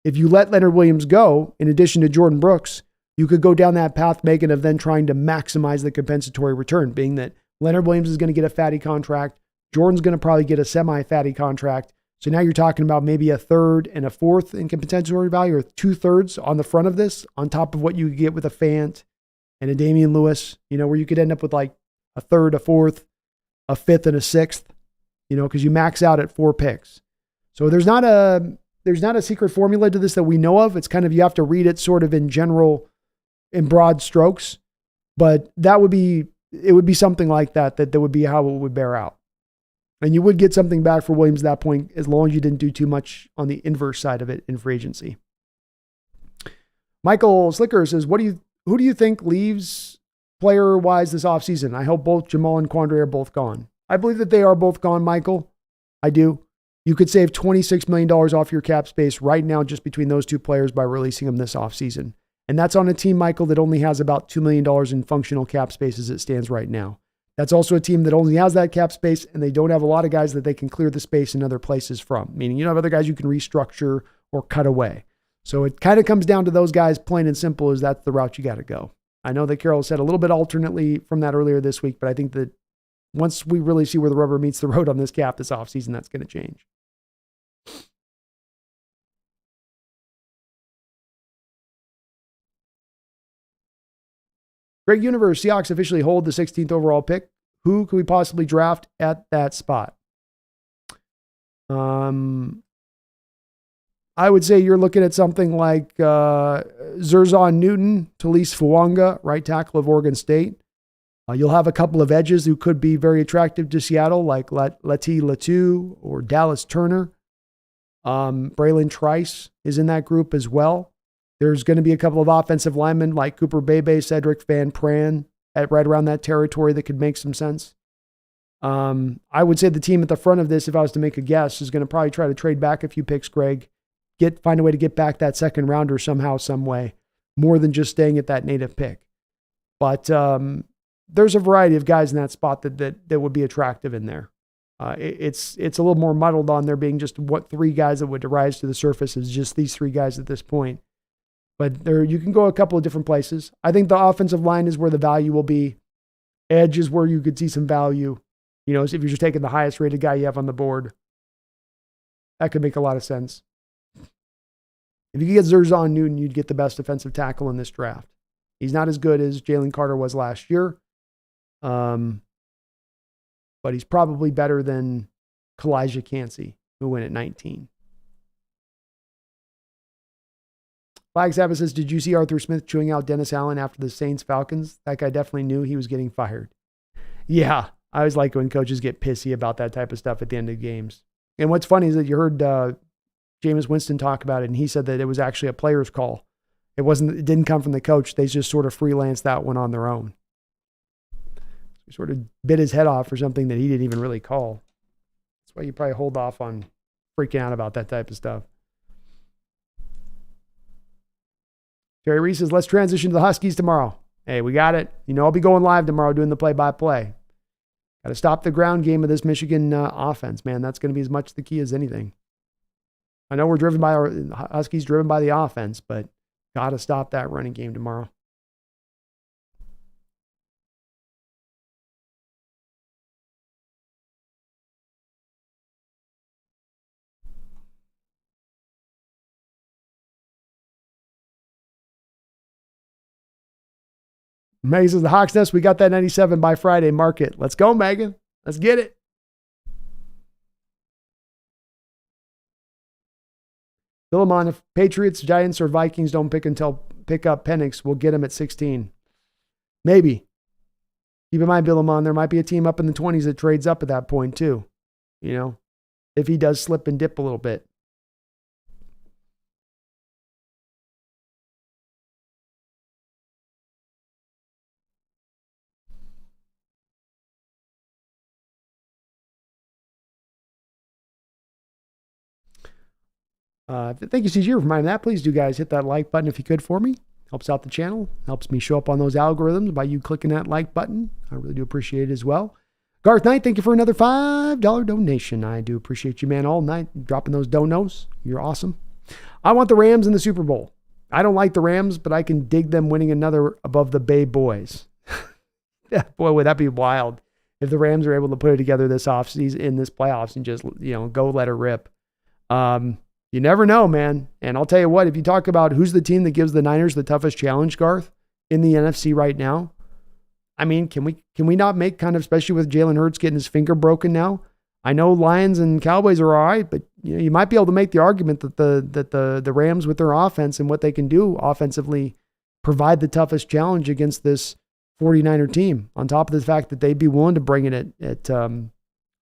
If you let Leonard Williams go, in addition to Jordan Brooks, you could go down that path, Megan, of then trying to maximize the compensatory return, being that Leonard Williams is going to get a fatty contract. Jordan's going to probably get a semi-fatty contract. So now you're talking about maybe a third and a fourth in compensatory value, or 2/3 on the front of this, on top of what you get with a Fant and a Damian Lewis, where you could end up with like a third, a fourth, a fifth, and a sixth, because you max out at 4 picks. So there's not a secret formula to this that we know of. It's kind of, you have to read it sort of in general, in broad strokes, but it would be something like that would be how it would bear out. And you would get something back for Williams at that point, as long as you didn't do too much on the inverse side of it in free agency. Michael Slicker says, who do you think leaves player-wise this offseason? I hope both Jamal and Quandre are both gone. I believe that they are both gone, Michael. I do. You could save $26 million off your cap space right now just between those two players by releasing them this offseason. And that's on a team, Michael, that only has about $2 million in functional cap space as it stands right now. That's also a team that only has that cap space, and they don't have a lot of guys that they can clear the space in other places from, meaning you don't have other guys you can restructure or cut away. So it kind of comes down to those guys, plain and simple, is that's the route you got to go. I know that Carroll said a little bit alternately from that earlier this week, but I think that once we really see where the rubber meets the road on this cap this offseason, that's going to change. Greg Universe, Seahawks officially hold the 16th overall pick. Who could we possibly draft at that spot? I would say you're looking at something like Zerzan Newton, Talise Fuanga, right tackle of Oregon State. You'll have a couple of edges who could be very attractive to Seattle, like Leti Latu or Dallas Turner. Braylon Trice is in that group as well. There's going to be a couple of offensive linemen like Cooper Bebe, Cedric Van Pran, at right around that territory that could make some sense. I would say the team at the front of this, if I was to make a guess, is going to probably try to trade back a few picks, Greg. Find a way to get back that second rounder somehow, some way, more than just staying at that native pick. But there's a variety of guys in that spot that would be attractive in there. It's a little more muddled on there being just what 3 guys that would rise to the surface is just these 3 guys at this point. But you can go a couple of different places. I think the offensive line is where the value will be. Edge is where you could see some value. So if you're just taking the highest rated guy you have on the board, that could make a lot of sense. If you could get Zerzan Newton, you'd get the best defensive tackle in this draft. He's not as good as Jalen Carter was last year, but he's probably better than Kalijah Cansey, who went at 19. Flag Sabbath says, did you see Arthur Smith chewing out Dennis Allen after the Saints-Falcons? That guy definitely knew he was getting fired. Yeah, I always like when coaches get pissy about that type of stuff at the end of games. And what's funny is that you heard Jameis Winston talk about it, and he said that it was actually a player's call. It didn't come from the coach. They just sort of freelanced that one on their own. He sort of bit his head off for something that he didn't even really call. That's why you probably hold off on freaking out about that type of stuff. Terry Reese says, let's transition to the Huskies tomorrow. Hey, we got it. I'll be going live tomorrow doing the play-by-play. Got to stop the ground game of this Michigan offense, man. That's going to be as much the key as anything. I know Huskies driven by the offense, but got to stop that running game tomorrow. Megan says, the Hawks Nest, we got that 97 by Friday. Mark it. Let's go, Megan. Let's get it. Philemon, if Patriots, Giants, or Vikings don't pick up Penix, we'll get him at 16. Maybe. Keep in mind, Philemon, there might be a team up in the 20s that trades up at that point too. You know, if he does slip and dip a little bit. Thank you, CG, for reminding that. Please do, guys, hit that like button if you could for me. Helps out the channel. Helps me show up on those algorithms by you clicking that like button. I really do appreciate it as well. Garth Knight, thank you for another $5 donation. I do appreciate you, man, all night dropping those donos. You're awesome. I want the Rams in the Super Bowl. I don't like the Rams, but I can dig them winning another above the Bay Boys. Yeah, boy, would that be wild if the Rams are able to put it together this offseason in this playoffs and just, go let her rip. You never know, man. And I'll tell you what, if you talk about who's the team that gives the Niners the toughest challenge, Garth, in the NFC right now, I mean, can we not make kind of, especially with Jalen Hurts getting his finger broken now? I know Lions and Cowboys are all right, but you might be able to make the argument that the Rams with their offense and what they can do offensively provide the toughest challenge against this 49er team, on top of the fact that they'd be willing to bring it at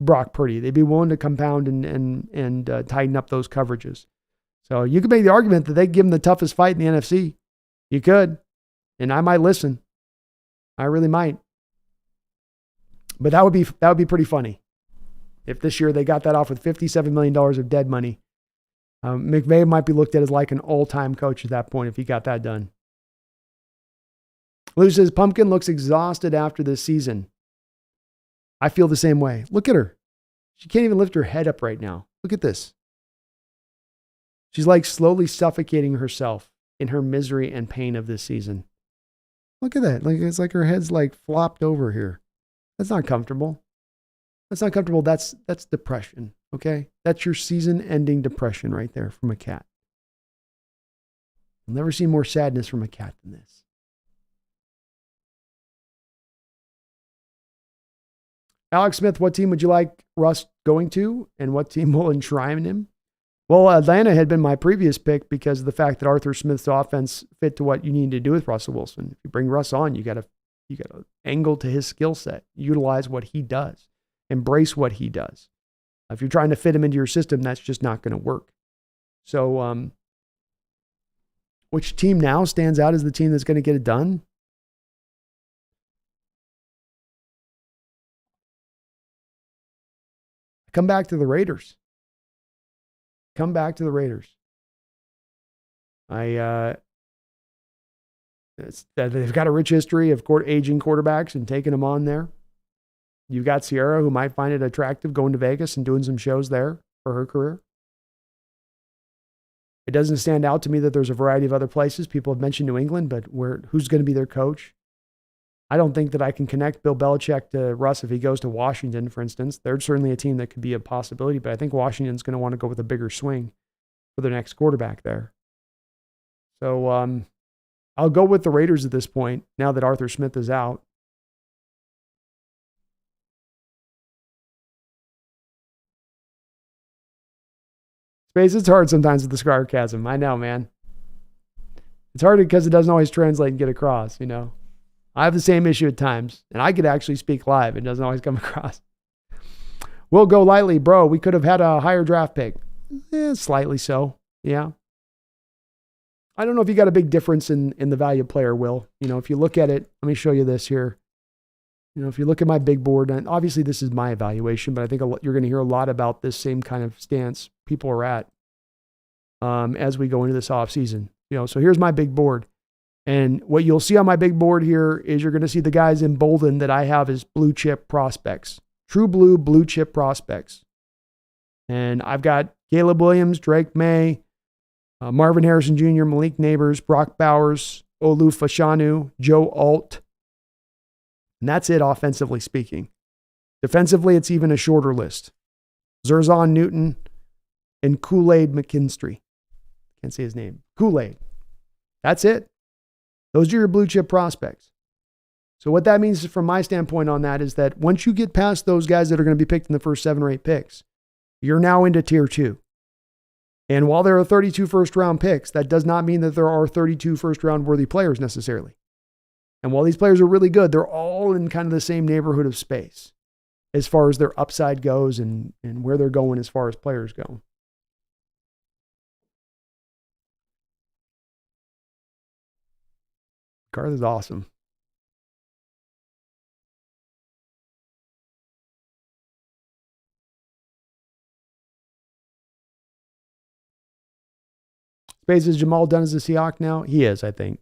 Brock Purdy. They'd be willing to compound and tighten up those coverages. So you could make the argument that they give them the toughest fight in the NFC. You could, and I might listen. I really might. But that would be pretty funny if this year they got that off with $57 million of dead money. McVay might be looked at as like an all-time coach at that point if he got that done. Lou says, Pumpkin looks exhausted after this season. I feel the same way. Look at her. She can't even lift her head up right now. Look at this. She's like slowly suffocating herself in her misery and pain of this season. Look at that. Like, it's like her head's like flopped over here. That's not comfortable. That's not comfortable. That's depression. Okay. That's your season ending depression right there from a cat. You'll never see more sadness from a cat than this. Alex Smith, what team would you like Russ going to, and what team will enshrine him? Well, Atlanta had been my previous pick because of the fact that Arthur Smith's offense fit to what you need to do with Russell Wilson. If you bring Russ on, you got to angle to his skill set, utilize what he does, embrace what he does. If you're trying to fit him into your system, that's just not going to work. So, which team now stands out as the team that's going to get it done? Come back to the Raiders. Come back to the Raiders. They've got a rich history of aging quarterbacks and taking them on there. You've got Sierra, who might find it attractive going to Vegas and doing some shows there for her career. It doesn't stand out to me that there's a variety of other places. People have mentioned New England, but who's going to be their coach? I don't think that I can connect Bill Belichick to Russ if he goes to Washington, for instance. They're certainly a team that could be a possibility, but I think Washington's going to want to go with a bigger swing for their next quarterback there. So I'll go with the Raiders at this point, now that Arthur Smith is out. Space, it's hard sometimes with the sarcasm. I know, man. It's hard because it doesn't always translate and get across, I have the same issue at times, and I could actually speak live. It doesn't always come across. We'll go lightly, bro. We could have had a higher draft pick. Slightly so, yeah. I don't know if you got a big difference in the value of player, Will. If you look at it, let me show you this here. If you look at my big board, and obviously this is my evaluation, but I think you're going to hear a lot about this same kind of stance people are at as we go into this offseason. So here's my big board. And what you'll see on my big board here is you're going to see the guys emboldened that I have as blue chip prospects, true blue chip prospects. And I've got Caleb Williams, Drake May, Marvin Harrison Jr., Malik Neighbors, Brock Bowers, Olu Fashanu, Joe Alt. And that's it offensively speaking. Defensively, it's even a shorter list. Zerzon Newton and Kool-Aid McKinstry. Can't say his name. Kool-Aid. That's it. Those are your blue chip prospects. So what that means from my standpoint on that is that once you get past those guys that are going to be picked in the first 7 or 8 picks, you're now into tier 2. And while there are 32 first round picks, that does not mean that there are 32 first round worthy players necessarily. And while these players are really good, they're all in kind of the same neighborhood of space as far as their upside goes and where they're going as far as players go. Garth is awesome. Space, is Jamal done as a Seahawk now? He is, I think.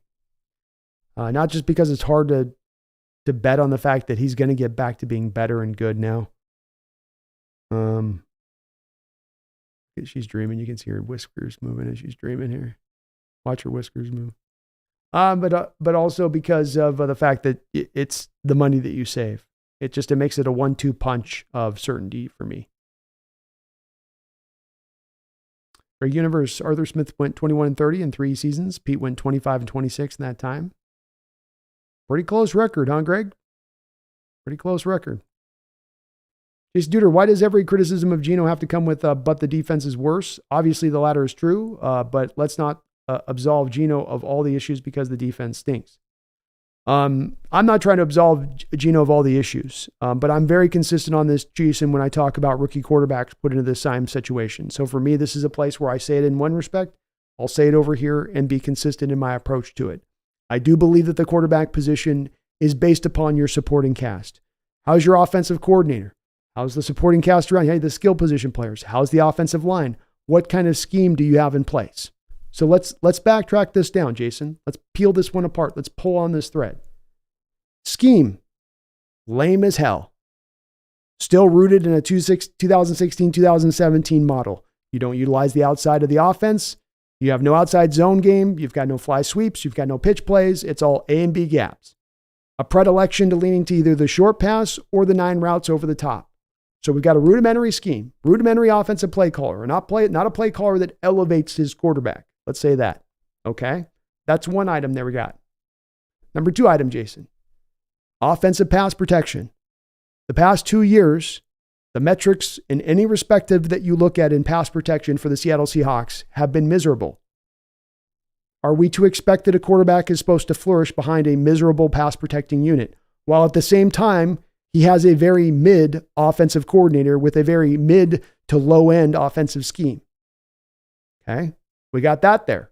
Not just because it's hard to bet on the fact that he's going to get back to being better and good now. She's dreaming. You can see her whiskers moving as she's dreaming here. Watch her whiskers move. But also because of the fact that it's the money that you save. It makes it a 1-2 punch of certainty for me. Greg Universe, Arthur Smith went 21-30 in 3 seasons. Pete went 25-26 in that time. Pretty close record, huh, Greg? Pretty close record. Jason Duder, why does every criticism of Geno have to come with, but the defense is worse? Obviously, the latter is true, but let's not absolve Geno of all the issues because the defense stinks. I'm not trying to absolve Geno of all the issues, but I'm very consistent on this, Jason, when I talk about rookie quarterbacks put into this same situation. So for me, this is a place where I say it in one respect. I'll say it over here and be consistent in my approach to it. I do believe that the quarterback position is based upon your supporting cast. How's your offensive coordinator? How's the supporting cast around? How are the skill position players? How's the offensive line? What kind of scheme do you have in place? So let's backtrack this down, Jason. Let's peel this one apart. Let's pull on this thread. Scheme, lame as hell. Still rooted in a 2016-2017 model. You don't utilize the outside of the offense. You have no outside zone game. You've got no fly sweeps. You've got no pitch plays. It's all A and B gaps. A predilection to leaning to either the short pass or the 9 routes over the top. So we've got a rudimentary scheme, rudimentary offensive play caller, not a play caller that elevates his quarterback. Let's say that. Okay? That's one item there we got. Number 2 item, Jason. Offensive pass protection. The past 2 years, the metrics in any respective that you look at in pass protection for the Seattle Seahawks have been miserable. Are we to expect that a quarterback is supposed to flourish behind a miserable pass protecting unit, while at the same time, he has a very mid offensive coordinator with a very mid to low end offensive scheme? Okay, we got that there.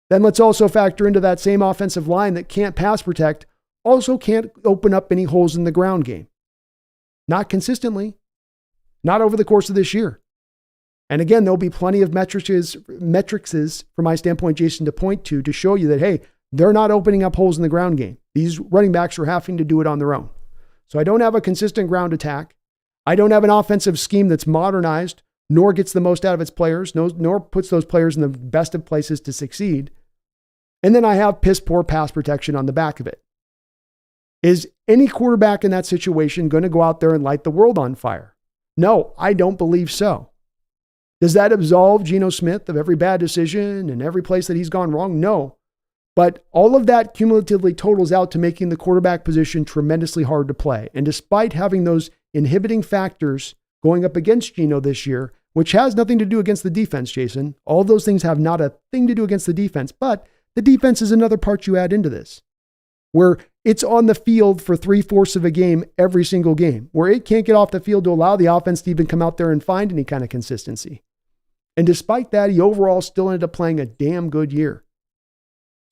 Then let's also factor into that same offensive line that can't pass protect, also can't open up any holes in the ground game. Not consistently. Not over the course of this year. And again, there'll be plenty of metrics from my standpoint, Jason, to point to show you that, hey, they're not opening up holes in the ground game. These running backs are having to do it on their own. So I don't have a consistent ground attack. I don't have an offensive scheme that's modernized, nor gets the most out of its players, nor puts those players in the best of places to succeed. And then I have piss poor pass protection on the back of it. Is any quarterback in that situation going to go out there and light the world on fire? No, I don't believe so. Does that absolve Geno Smith of every bad decision and every place that he's gone wrong? No. But all of that cumulatively totals out to making the quarterback position tremendously hard to play. And despite having those inhibiting factors going up against Geno this year, which has nothing to do against the defense, Jason, all those things have not a thing to do against the defense, but the defense is another part you add into this, where it's on the field for 3/4 of a game every single game, where it can't get off the field to allow the offense to even come out there and find any kind of consistency. And despite that, he overall still ended up playing a damn good year.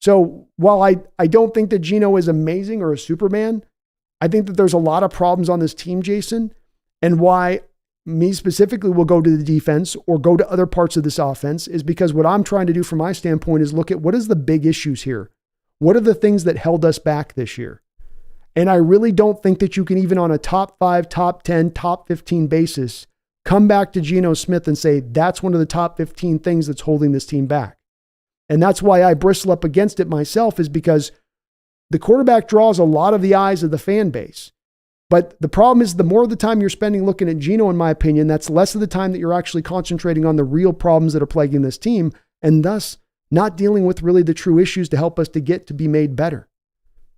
So while I don't think that Geno is amazing or a Superman, I think that there's a lot of problems on this team, Jason, and why me specifically will go to the defense or go to other parts of this offense is because what I'm trying to do from my standpoint is look at what is the big issues here. What are the things that held us back this year? And I really don't think that you can even on a top 5, top 10, top 15 basis, come back to Geno Smith and say, that's one of the top 15 things that's holding this team back. And that's why I bristle up against it myself, is because the quarterback draws a lot of the eyes of the fan base. But the problem is the more of the time you're spending looking at Geno, in my opinion, that's less of the time that you're actually concentrating on the real problems that are plaguing this team, and thus not dealing with really the true issues to help us to get to be made better.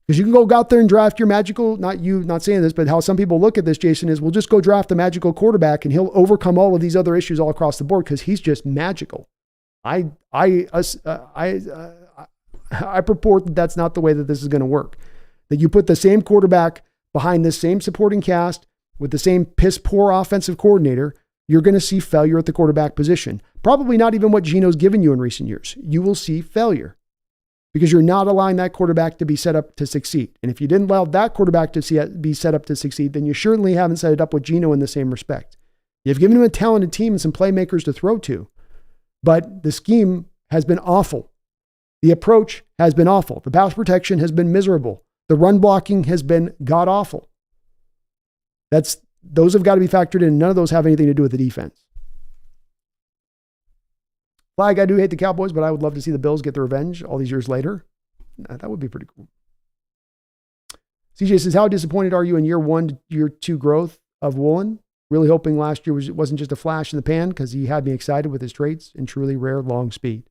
Because you can go out there and draft your magical, not you, not saying this, but how some people look at this, Jason, is we'll just go draft the magical quarterback and he'll overcome all of these other issues all across the board because he's just magical. I purport that that's not the way that this is going to work. That you put the same quarterback behind this same supporting cast with the same piss poor offensive coordinator, you're going to see failure at the quarterback position. Probably not even what Geno's given you in recent years. You will see failure because you're not allowing that quarterback to be set up to succeed. And if you didn't allow that quarterback to be set up to succeed, then you certainly haven't set it up with Geno in the same respect. You've given him a talented team and some playmakers to throw to, but the scheme has been awful. The approach has been awful. The pass protection has been miserable. The run blocking has been god awful. Those have got to be factored in. None of those have anything to do with the defense. Flag, I do hate the Cowboys, but I would love to see the Bills get the revenge all these years later. That would be pretty cool. CJ says, how disappointed are you in year 1 to year 2 growth of Woolen? Really hoping last year wasn't just a flash in the pan because he had me excited with his traits and truly rare long speed.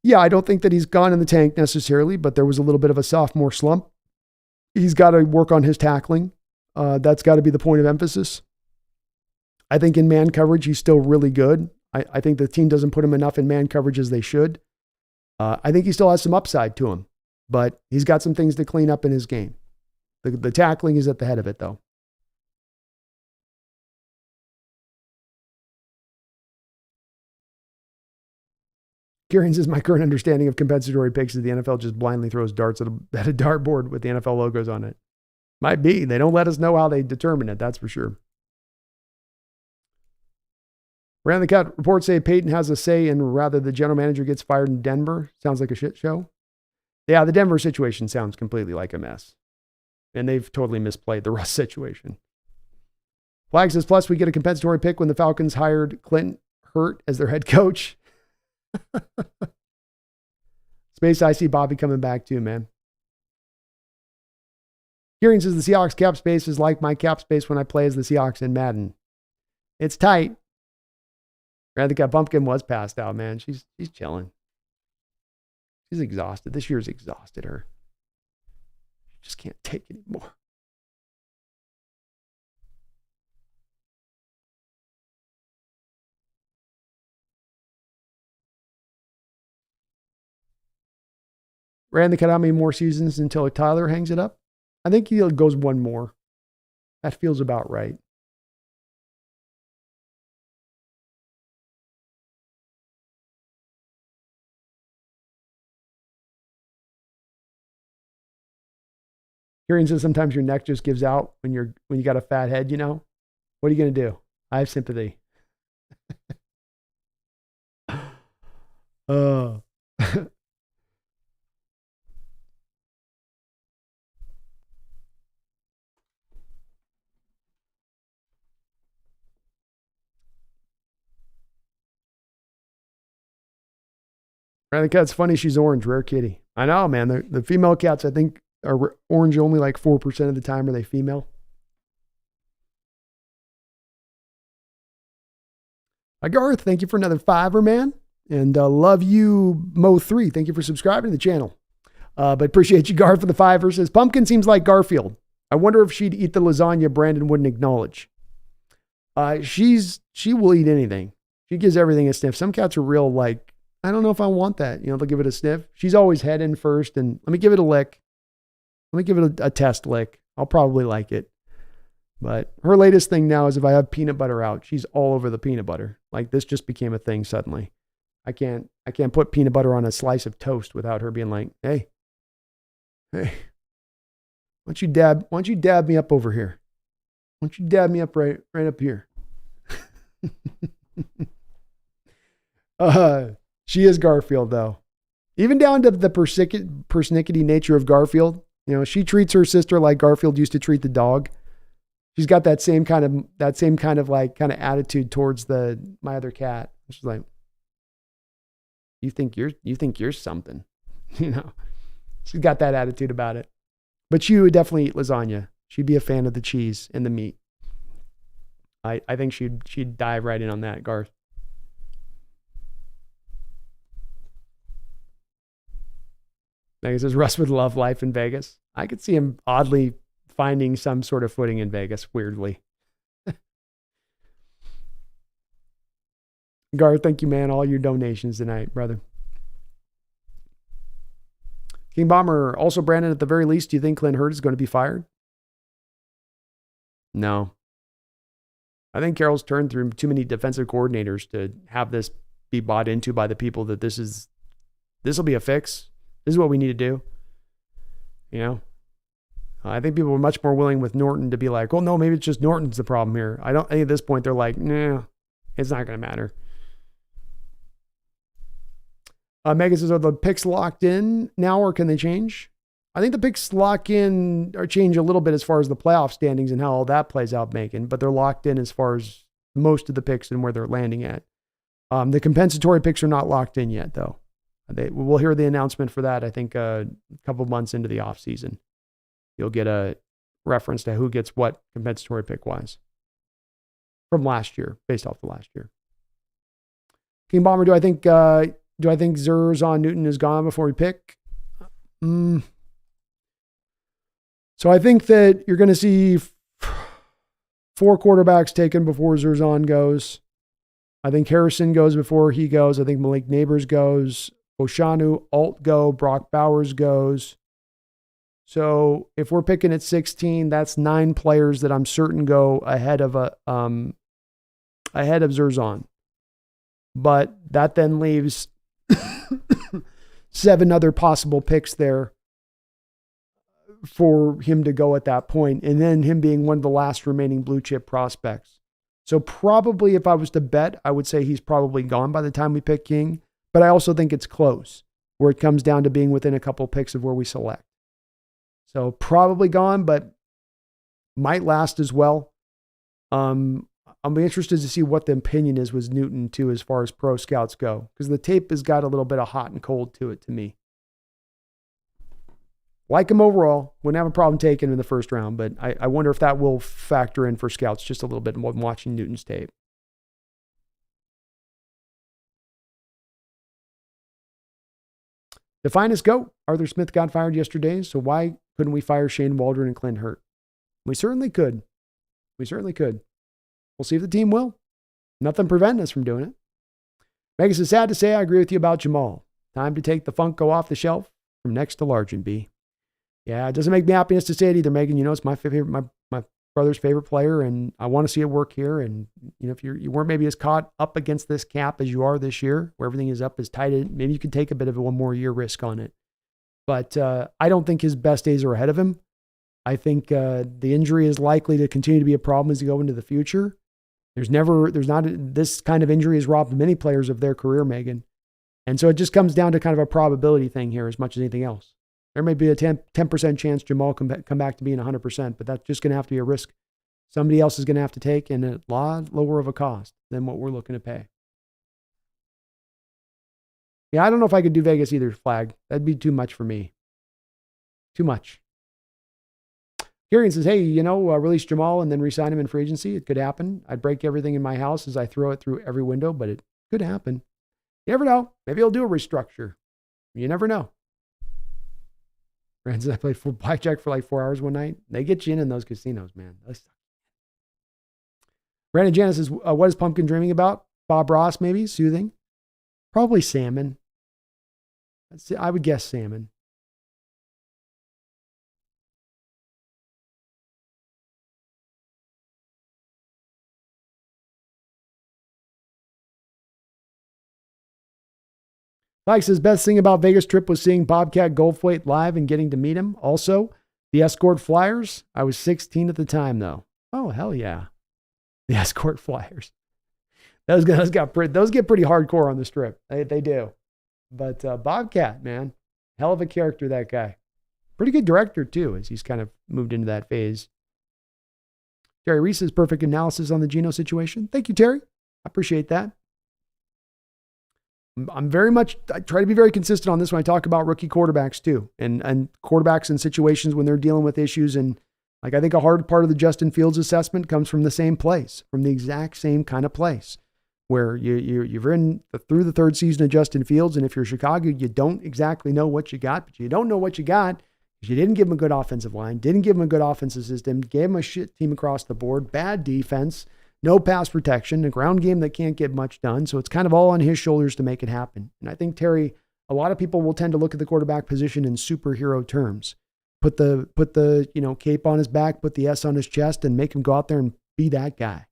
Yeah, I don't think that he's gone in the tank necessarily, but there was a little bit of a sophomore slump. He's got to work on his tackling. That's got to be the point of emphasis. I think in man coverage, he's still really good. I think the team doesn't put him enough in man coverage as they should. I think he still has some upside to him, but he's got some things to clean up in his game. The tackling is at the head of it, though. Kieran says, my current understanding of compensatory picks is the NFL just blindly throws darts at a dartboard with the NFL logos on it. Might be. They don't let us know how they determine it. That's for sure. Around the cut, reports say Peyton has a say in rather the general manager gets fired in Denver. Sounds like a shit show. Yeah, the Denver situation sounds completely like a mess. And they've totally misplayed the Russ situation. Flag says, plus we get a compensatory pick when the Falcons hired Clint Hurt as their head coach. Space, I see Bobby coming back too, man. Kieran says the Seahawks cap space is like my cap space when I play as the Seahawks in Madden. It's tight. I think that Pumpkin was passed out, man. She's chilling. She's exhausted. This year's exhausted her. Just can't take it anymore. Ran the cut how many more seasons until Tyler hangs it up? I think he goes one more. That feels about right. Kieran says sometimes your neck just gives out when you got a fat head, you know? What are you going to do? I have sympathy. The cat's funny. She's orange. Rare kitty. I know, man. The female cats, I think, are orange only like 4% of the time. Are they female? Garth, thank you for another $5, man. And love you, Mo3. Thank you for subscribing to the channel. But appreciate you, Garth, for the $5. Says, Pumpkin seems like Garfield. I wonder if she'd eat the lasagna Brandon wouldn't acknowledge. She will eat anything. She gives everything a sniff. Some cats are real like, I don't know if I want that. You know, they'll give it a sniff. She's always head in first and let me give it a lick. Let me give it a test lick. I'll probably like it. But her latest thing now is if I have peanut butter out, she's all over the peanut butter. Like this just became a thing suddenly. I can't put peanut butter on a slice of toast without her being like, hey, why don't you dab me up over here? Why don't you dab me up right up here? She is Garfield though. Even down to the persnickety nature of Garfield. You know, she treats her sister like Garfield used to treat the dog. She's got that same kind of attitude towards my other cat. She's like, you think you're something, you know, she's got that attitude about it, but she would definitely eat lasagna. She'd be a fan of the cheese and the meat. I think she'd dive right in on that, Garth. Megan says Russ would love life in Vegas. I could see him oddly finding some sort of footing in Vegas, weirdly. Gar, thank you, man. All your donations tonight, brother. King Bomber, also Brandon, at the very least, do you think Clint Hurtt is going to be fired? No. I think Carroll's turned through too many defensive coordinators to have this be bought into by the people that this will be a fix. This is what we need to do. You know? I think people were much more willing with Norton to be like, well, no, maybe it's just Norton's the problem here. I think at this point they're like, nah, it's not going to matter. Megan says, are the picks locked in now or can they change? I think the picks lock in or change a little bit as far as the playoff standings and how all that plays out, Megan, but they're locked in as far as most of the picks and where they're landing at. The compensatory picks are not locked in yet, though. We'll hear the announcement for that, I think, a couple months into the offseason. You'll get a reference to who gets what compensatory pick-wise from last year, based off the last year. King Bomber, do I think Zerzon Newton is gone before we pick? So I think that you're going to see 4 quarterbacks taken before Zerzon goes. I think Harrison goes before he goes. I think Malik Neighbors goes. Oshanu, Alt go. Brock Bowers goes. So if we're picking at 16, that's 9 players that I'm certain go ahead of Zerzon. But that then leaves 7 other possible picks there for him to go at that point, and then him being one of the last remaining blue chip prospects. So probably if I was to bet, I would say he's probably gone by the time we pick King, but I also think it's close where it comes down to being within a couple picks of where we select. So probably gone, but might last as well. I'll be interested to see what the opinion is with Newton too, as far as pro scouts go, because the tape has got a little bit of hot and cold to it to me. Like him overall, wouldn't have a problem taking him in the first round, but I wonder if that will factor in for scouts just a little bit more than watching Newton's tape. The finest goat. Arthur Smith got fired yesterday, so why couldn't we fire Shane Waldron and Clint Hurtt? We certainly could. We'll see if the team will. Nothing preventing us from doing it. Megan says, sad to say, I agree with you about Jamal. Time to take the Funko off the shelf from next to large and B. Yeah, it doesn't make me happiness to say it either, Megan. You know, it's my favorite, my brother's favorite player, and I want to see it work here. And, you know, if you weren't maybe as caught up against this cap as you are this year, where everything is up as tight, maybe you could take a bit of a 1 more year risk on it. But I don't think his best days are ahead of him. I think the injury is likely to continue to be a problem as you go into the future. This kind of injury has robbed many players of their career, Megan. And so it just comes down to kind of a probability thing here as much as anything else. There may be a 10% chance Jamal come back to being 100%, but that's just going to have to be a risk somebody else is going to have to take, and a lot lower of a cost than what we're looking to pay. Yeah, I don't know if I could do Vegas either, Flag. That'd be too much for me. Too much. Kieran says, hey, release Jamal and then re-sign him in free agency. It could happen. I'd break everything in my house as I throw it through every window, but it could happen. You never know. Maybe he'll do a restructure. You never know. Friends, I played blackjack for like 4 hours one night. They get you in those casinos, man. Brandon Janice says, what is Pumpkin dreaming about? Bob Ross, maybe? Soothing? Probably salmon. I would guess salmon. Mike says, best thing about Vegas trip was seeing Bobcat Goldthwait live and getting to meet him. Also, the Escort Flyers. I was 16 at the time, though. Oh, hell yeah. The Escort Flyers. Those get pretty hardcore on the strip. They do. But Bobcat, man, hell of a character, that guy. Pretty good director, too, as he's kind of moved into that phase. Terry Reese's perfect analysis on the Geno situation. Thank you, Terry. I appreciate that. I try to be very consistent on this when I talk about rookie quarterbacks too, and quarterbacks in situations when they're dealing with issues. And like, I think a hard part of the Justin Fields assessment comes from the same place, from the exact same kind of place where you're in through the third season of Justin Fields. And if you're Chicago, you don't exactly know what you got, but you don't know what you got because you didn't give him a good offensive line, didn't give him a good offensive system, gave him a shit team across the board, bad defense, no pass protection, a ground game that can't get much done. So it's kind of all on his shoulders to make it happen. And I think Terry, a lot of people will tend to look at the quarterback position in superhero terms. Put the cape on his back, put the S on his chest, and make him go out there and be that guy.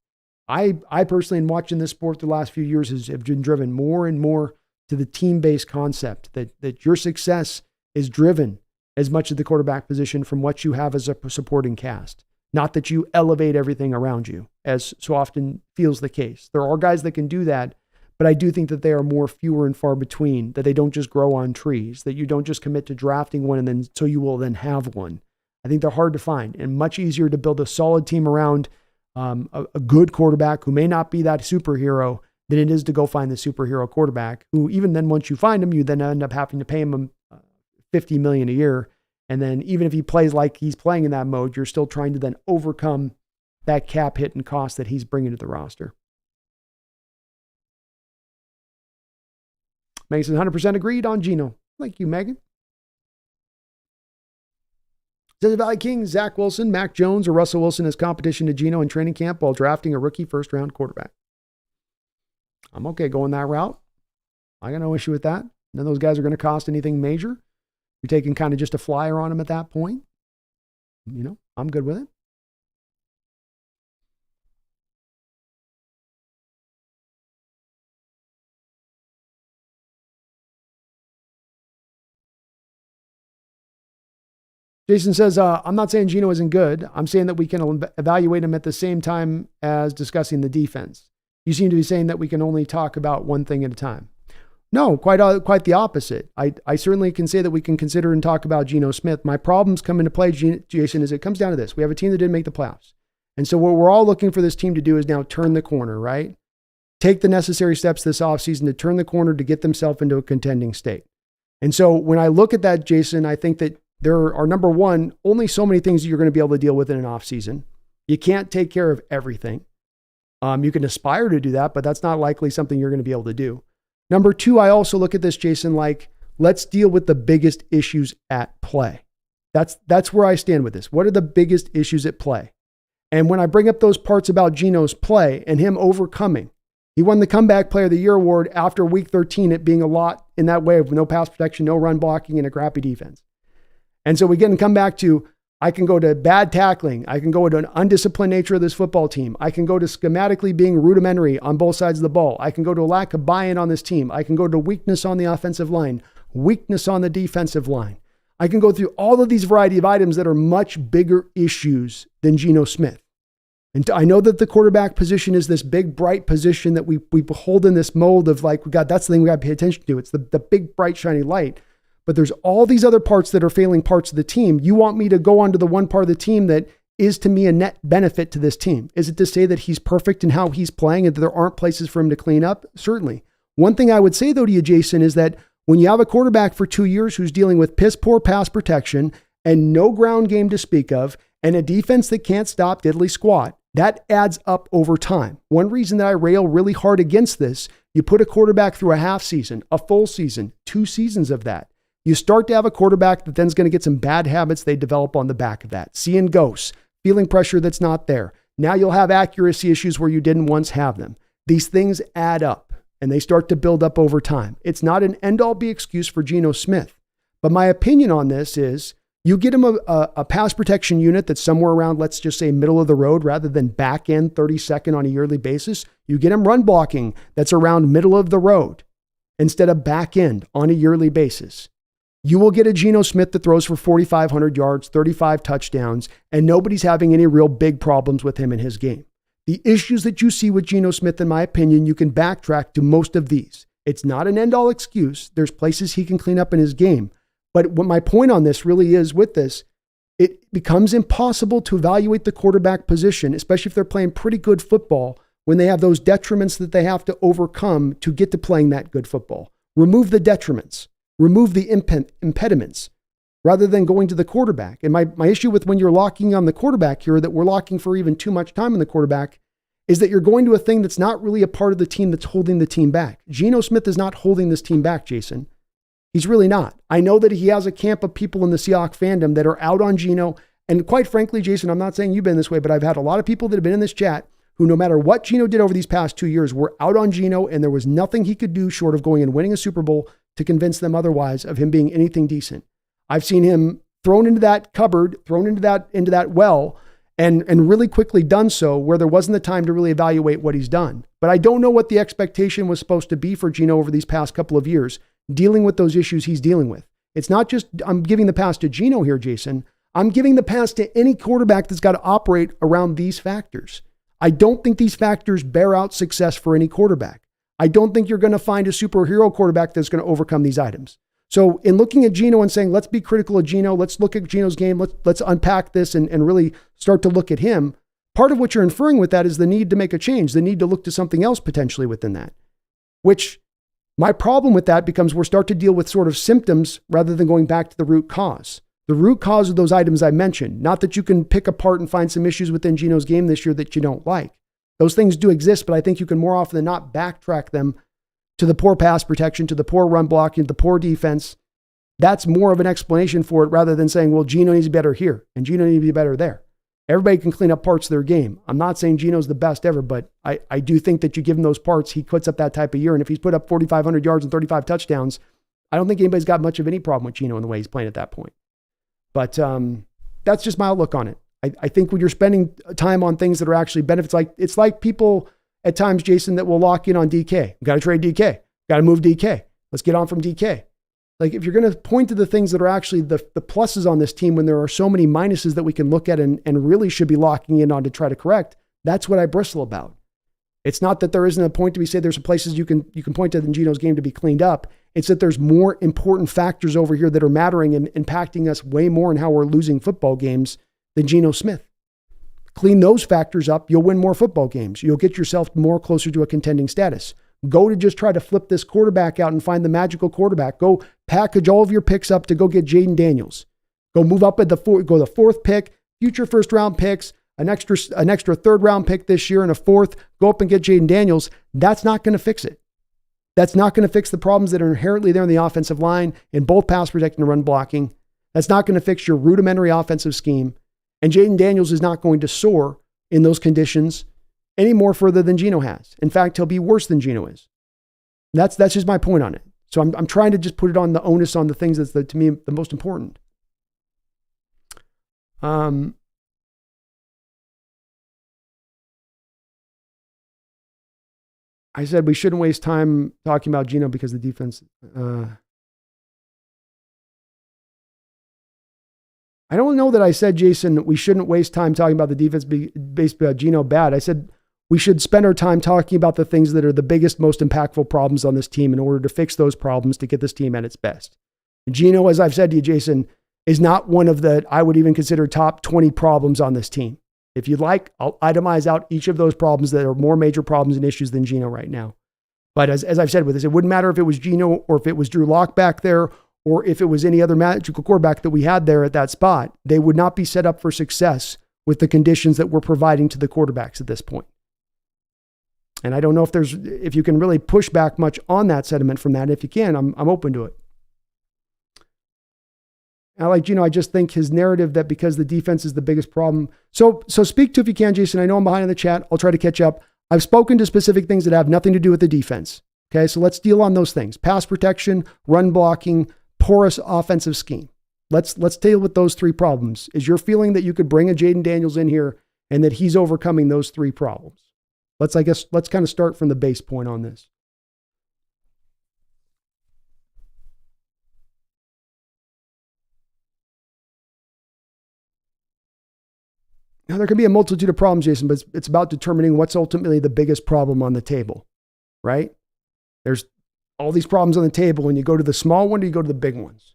I personally, in watching this sport the last few years, have been driven more and more to the team-based concept that your success is driven as much of the quarterback position from what you have as a supporting cast. Not that you elevate everything around you, as so often feels the case. There are guys that can do that, but I do think that they are more fewer and far between, that they don't just grow on trees, that you don't just commit to drafting one and then so you will then have one. I think they're hard to find and much easier to build a solid team around a good quarterback who may not be that superhero than it is to go find the superhero quarterback who, even then, once you find him, you then end up having to pay him $50 million a year. And then even if he plays like he's playing in that mode, you're still trying to then overcome that cap hit and cost that he's bringing to the roster. Megan says 100% agreed on Geno. Thank you, Megan. Desert Valley King, Zach Wilson, Mac Jones, or Russell Wilson as competition to Geno in training camp while drafting a rookie first-round quarterback. I'm okay going that route. I got no issue with that. None of those guys are going to cost anything major. You're taking kind of just a flyer on them at that point. I'm good with it. Jason says, I'm not saying Geno isn't good. I'm saying that we can evaluate him at the same time as discussing the defense. You seem to be saying that we can only talk about one thing at a time. No, quite the opposite. I certainly can say that we can consider and talk about Geno Smith. My problems come into play, Jason, is it comes down to this. We have a team that didn't make the playoffs. And so what we're all looking for this team to do is now turn the corner, right? Take the necessary steps this offseason to turn the corner to get themselves into a contending state. And so when I look at that, Jason, I think that there are, number one, only so many things you're going to be able to deal with in an offseason. You can't take care of everything. You can aspire to do that, but that's not likely something you're going to be able to do. Number two, I also look at this, Jason, like, let's deal with the biggest issues at play. That's where I stand with this. What are the biggest issues at play? And when I bring up those parts about Geno's play and him overcoming, he won the Comeback Player of the Year award after week 13, it being a lot in that way of no pass protection, no run blocking, and a crappy defense. And so we get and come back to, I can go to bad tackling. I can go to an undisciplined nature of this football team. I can go to schematically being rudimentary on both sides of the ball. I can go to a lack of buy-in on this team. I can go to weakness on the offensive line, weakness on the defensive line. I can go through all of these variety of items that are much bigger issues than Geno Smith. And I know that the quarterback position is this big, bright position that we hold in this mold of like, that's the thing we got to pay attention to. It's the big, bright, shiny light. But there's all these other parts that are failing parts of the team. You want me to go on to the one part of the team that is to me a net benefit to this team. Is it to say that he's perfect in how he's playing and that there aren't places for him to clean up? Certainly. One thing I would say though to you, Jason, is that when you have a quarterback for 2 years who's dealing with piss poor pass protection and no ground game to speak of, and a defense that can't stop diddly squat, that adds up over time. One reason that I rail really hard against this, you put a quarterback through a half season, a full season, 2 seasons of that. You start to have a quarterback that then's going to get some bad habits they develop on the back of that. Seeing ghosts, feeling pressure that's not there. Now you'll have accuracy issues where you didn't once have them. These things add up and they start to build up over time. It's not an end-all be excuse for Geno Smith. But my opinion on this is you get him a pass protection unit that's somewhere around, let's just say, middle of the road rather than back end 32nd on a yearly basis. You get him run blocking that's around middle of the road instead of back end on a yearly basis. You will get a Geno Smith that throws for 4,500 yards, 35 touchdowns, and nobody's having any real big problems with him in his game. The issues that you see with Geno Smith, in my opinion, you can backtrack to most of these. It's not an end-all excuse. There's places he can clean up in his game. But what my point on this really is with this, it becomes impossible to evaluate the quarterback position, especially if they're playing pretty good football, when they have those detriments that they have to overcome to get to playing that good football. Remove the detriments. Remove the impediments rather than going to the quarterback. And my issue with when you're locking on the quarterback here, that we're locking for even too much time on the quarterback, is that you're going to a thing that's not really a part of the team that's holding the team back. Geno Smith is not holding this team back, Jason. He's really not. I know that he has a camp of people in the Seahawks fandom that are out on Geno. And quite frankly, Jason, I'm not saying you've been this way, but I've had a lot of people that have been in this chat who, no matter what Geno did over these past 2 years, were out on Geno, and there was nothing he could do short of going and winning a Super Bowl to convince them otherwise of him being anything decent. I've seen him thrown into that cupboard, thrown into that well, and really quickly done so where there wasn't the time to really evaluate what he's done. But I don't know what the expectation was supposed to be for Geno over these past couple of years, dealing with those issues he's dealing with. It's not just I'm giving the pass to Geno here, Jason. I'm giving the pass to any quarterback that's got to operate around these factors. I don't think these factors bear out success for any quarterback. I don't think you're going to find a superhero quarterback that's going to overcome these items. So in looking at Geno and saying, let's be critical of Geno, let's look at Geno's game, let's unpack this and really start to look at him. Part of what you're inferring with that is the need to make a change, the need to look to something else potentially within that, which my problem with that becomes we're start to deal with sort of symptoms rather than going back to the root cause. The root cause of those items I mentioned, not that you can pick apart and find some issues within Geno's game this year that you don't like. Those things do exist, but I think you can more often than not backtrack them to the poor pass protection, to the poor run blocking, to the poor defense. That's more of an explanation for it rather than saying, well, Geno needs to be better here and Geno needs to be better there. Everybody can clean up parts of their game. I'm not saying Geno's the best ever, but I do think that you give him those parts, he puts up that type of year. And if he's put up 4,500 yards and 35 touchdowns, I don't think anybody's got much of any problem with Geno in the way he's playing at that point. But that's just my outlook on it. I think when you're spending time on things that are actually benefits, it's like people at times, Jason, that will lock in on DK. Got to trade DK. Got to move DK. Let's get on from DK. Like if you're going to point to the things that are actually the pluses on this team when there are so many minuses that we can look at and really should be locking in on to try to correct, that's what I bristle about. It's not that there isn't a point to be said there's some places you can point to in Geno's game to be cleaned up. It's that there's more important factors over here that are mattering and impacting us way more in how we're losing football games than Geno Smith. Clean those factors up, you'll win more football games. You'll get yourself more closer to a contending status. Go to just try to flip this quarterback out and find the magical quarterback. Go package all of your picks up to go get Jaden Daniels. Go move up at the fourth pick, future first round picks, an extra third round pick this year and a fourth. Go up and get Jaden Daniels. That's not going to fix it. That's not going to fix the problems that are inherently there in the offensive line in both pass protecting and run blocking. That's not going to fix your rudimentary offensive scheme. And Jaden Daniels is not going to soar in those conditions any more further than Geno has. In fact, he'll be worse than Geno is. That's just my point on it. So I'm trying to just put it on the onus on the things that's to me the most important. I said we shouldn't waste time talking about Geno because the defense. I don't know that I said, Jason, we shouldn't waste time talking about the defense based on Geno bad. I said we should spend our time talking about the things that are the biggest, most impactful problems on this team in order to fix those problems to get this team at its best. Geno, as I've said to you, Jason, is not one of the, I would even consider top 20 problems on this team. If you'd like, I'll itemize out each of those problems that are more major problems and issues than Geno right now. But as I've said with this, it wouldn't matter if it was Geno or if it was Drew Lock back there or if it was any other magical quarterback that we had there at that spot. They would not be set up for success with the conditions that we're providing to the quarterbacks at this point. And I don't know if you can really push back much on that sentiment from that. If you can, I'm open to it. I like Geno. I just think his narrative that because the defense is the biggest problem. So speak to if you can, Jason. I know I'm behind in the chat. I'll try to catch up. I've spoken to specific things that have nothing to do with the defense. Okay, so let's deal on those things. Pass protection, run blocking, porous offensive scheme. Let's deal with those three problems. Is your feeling that you could bring a Jaden Daniels in here and that he's overcoming those three problems? Let's kind of start from the base point on this. Now, there can be a multitude of problems, Jason, but it's about determining what's ultimately the biggest problem on the table, right? There's all these problems on the table. When you go to the small one, or you go to the big ones.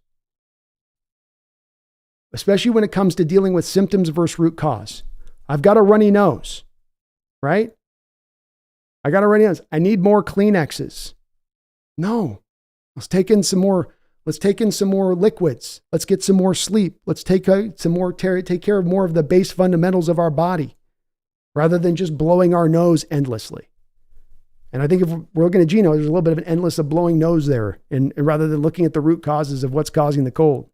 Especially when it comes to dealing with symptoms versus root cause. I've got a runny nose, right? I got a runny nose. I need more Kleenexes. No. Let's take in some more liquids. Let's get some more sleep. Let's take care of more of the base fundamentals of our body. rather than just blowing our nose endlessly. And I think if we're looking at Geno, there's a little bit of an endless of blowing nose there, and rather than looking at the root causes of what's causing the cold.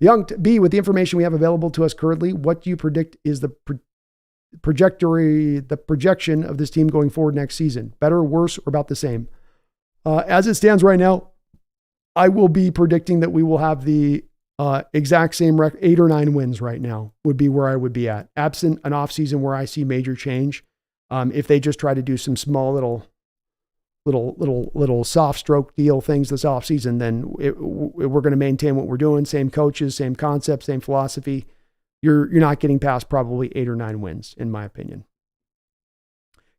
Young B, with the information we have available to us currently, what do you predict is the projection of this team going forward next season? Better, worse, or about the same? As it stands right now, I will be predicting that we will have the exact same 8 or 9 wins right now would be where I would be at. Absent an offseason where I see major change. If they just try to do some small little soft stroke deal things this offseason, then we're going to maintain what we're doing. Same coaches, same concept, same philosophy. You're not getting past probably 8 or 9 wins, in my opinion.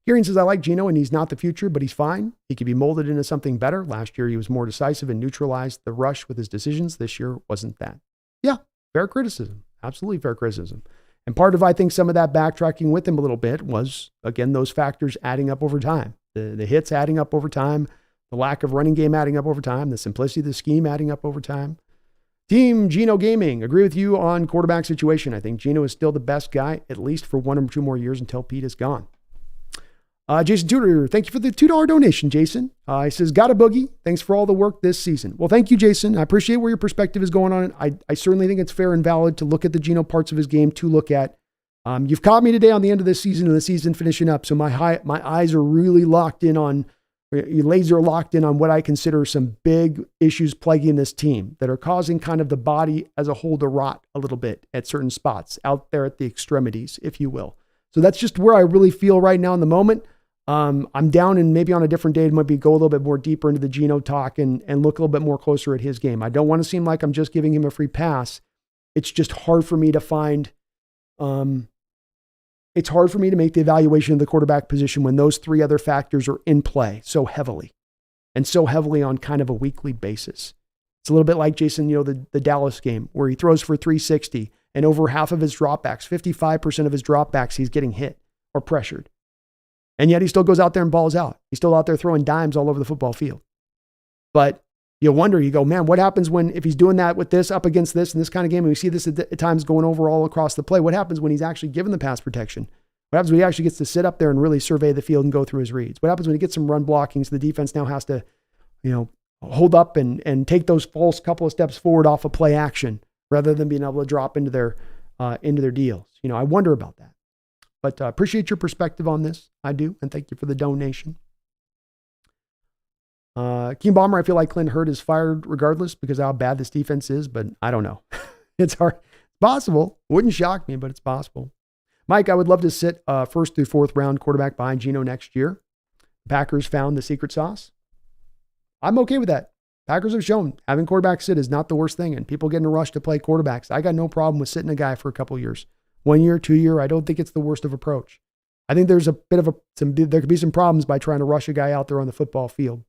Kieran says, I like Geno and he's not the future, but he's fine. He could be molded into something better. Last year, he was more decisive and neutralized the rush with his decisions. This year wasn't that. Yeah, fair criticism. Absolutely fair criticism. And part of, I think, some of that backtracking with him a little bit was, again, those factors adding up over time. The hits adding up over time, the lack of running game adding up over time, the simplicity of the scheme adding up over time. Team Geno Gaming, agree with you on quarterback situation. I think Geno is still the best guy, at least for 1 or 2 more years until Pete is gone. Jason Tudor, thank you for the $2 donation, Jason. He says, got a boogie. Thanks for all the work this season. Well, thank you, Jason. I appreciate where your perspective is going on. I certainly think it's fair and valid to look at the Geno parts of his game to look at. You've caught me today on the end of this season and the season finishing up. So my eyes are really laser locked in on what I consider some big issues plaguing this team that are causing kind of the body as a whole to rot a little bit at certain spots out there at the extremities, if you will. So that's just where I really feel right now in the moment. I'm down, and maybe on a different day, it might be go a little bit more deeper into the Geno talk and look a little bit more closer at his game. I don't want to seem like I'm just giving him a free pass. It's just hard for me to find, it's hard for me to make the evaluation of the quarterback position when those 3 other factors are in play so heavily on kind of a weekly basis. It's a little bit like Jason, the Dallas game where he throws for 360 and over half of his dropbacks, 55% of his dropbacks, he's getting hit or pressured. And yet he still goes out there and balls out. He's still out there throwing dimes all over the football field. But you wonder, you go, man, what happens if he's doing that with this up against this in this kind of game? And we see this at times going over all across the play. What happens when he's actually given the pass protection? What happens when he actually gets to sit up there and really survey the field and go through his reads? What happens when he gets some run blocking so the defense now has to, hold up and take those false couple of steps forward off of play action rather than being able to drop into their deals? I wonder about that. But appreciate your perspective on this. I do. And thank you for the donation. King Bomber, I feel like Clint Hurd is fired regardless because of how bad this defense is, but I don't know. It's hard. It's possible. Wouldn't shock me, but it's possible. Mike, I would love to sit 1st through 4th round quarterback behind Geno next year. Packers found the secret sauce. I'm okay with that. Packers have shown having quarterbacks sit is not the worst thing, and people getting a rush to play quarterbacks. I got no problem with sitting a guy for a couple years. 1 year, 2 year, I don't think it's the worst of approach. I think there's a bit of there could be some problems by trying to rush a guy out there on the football field.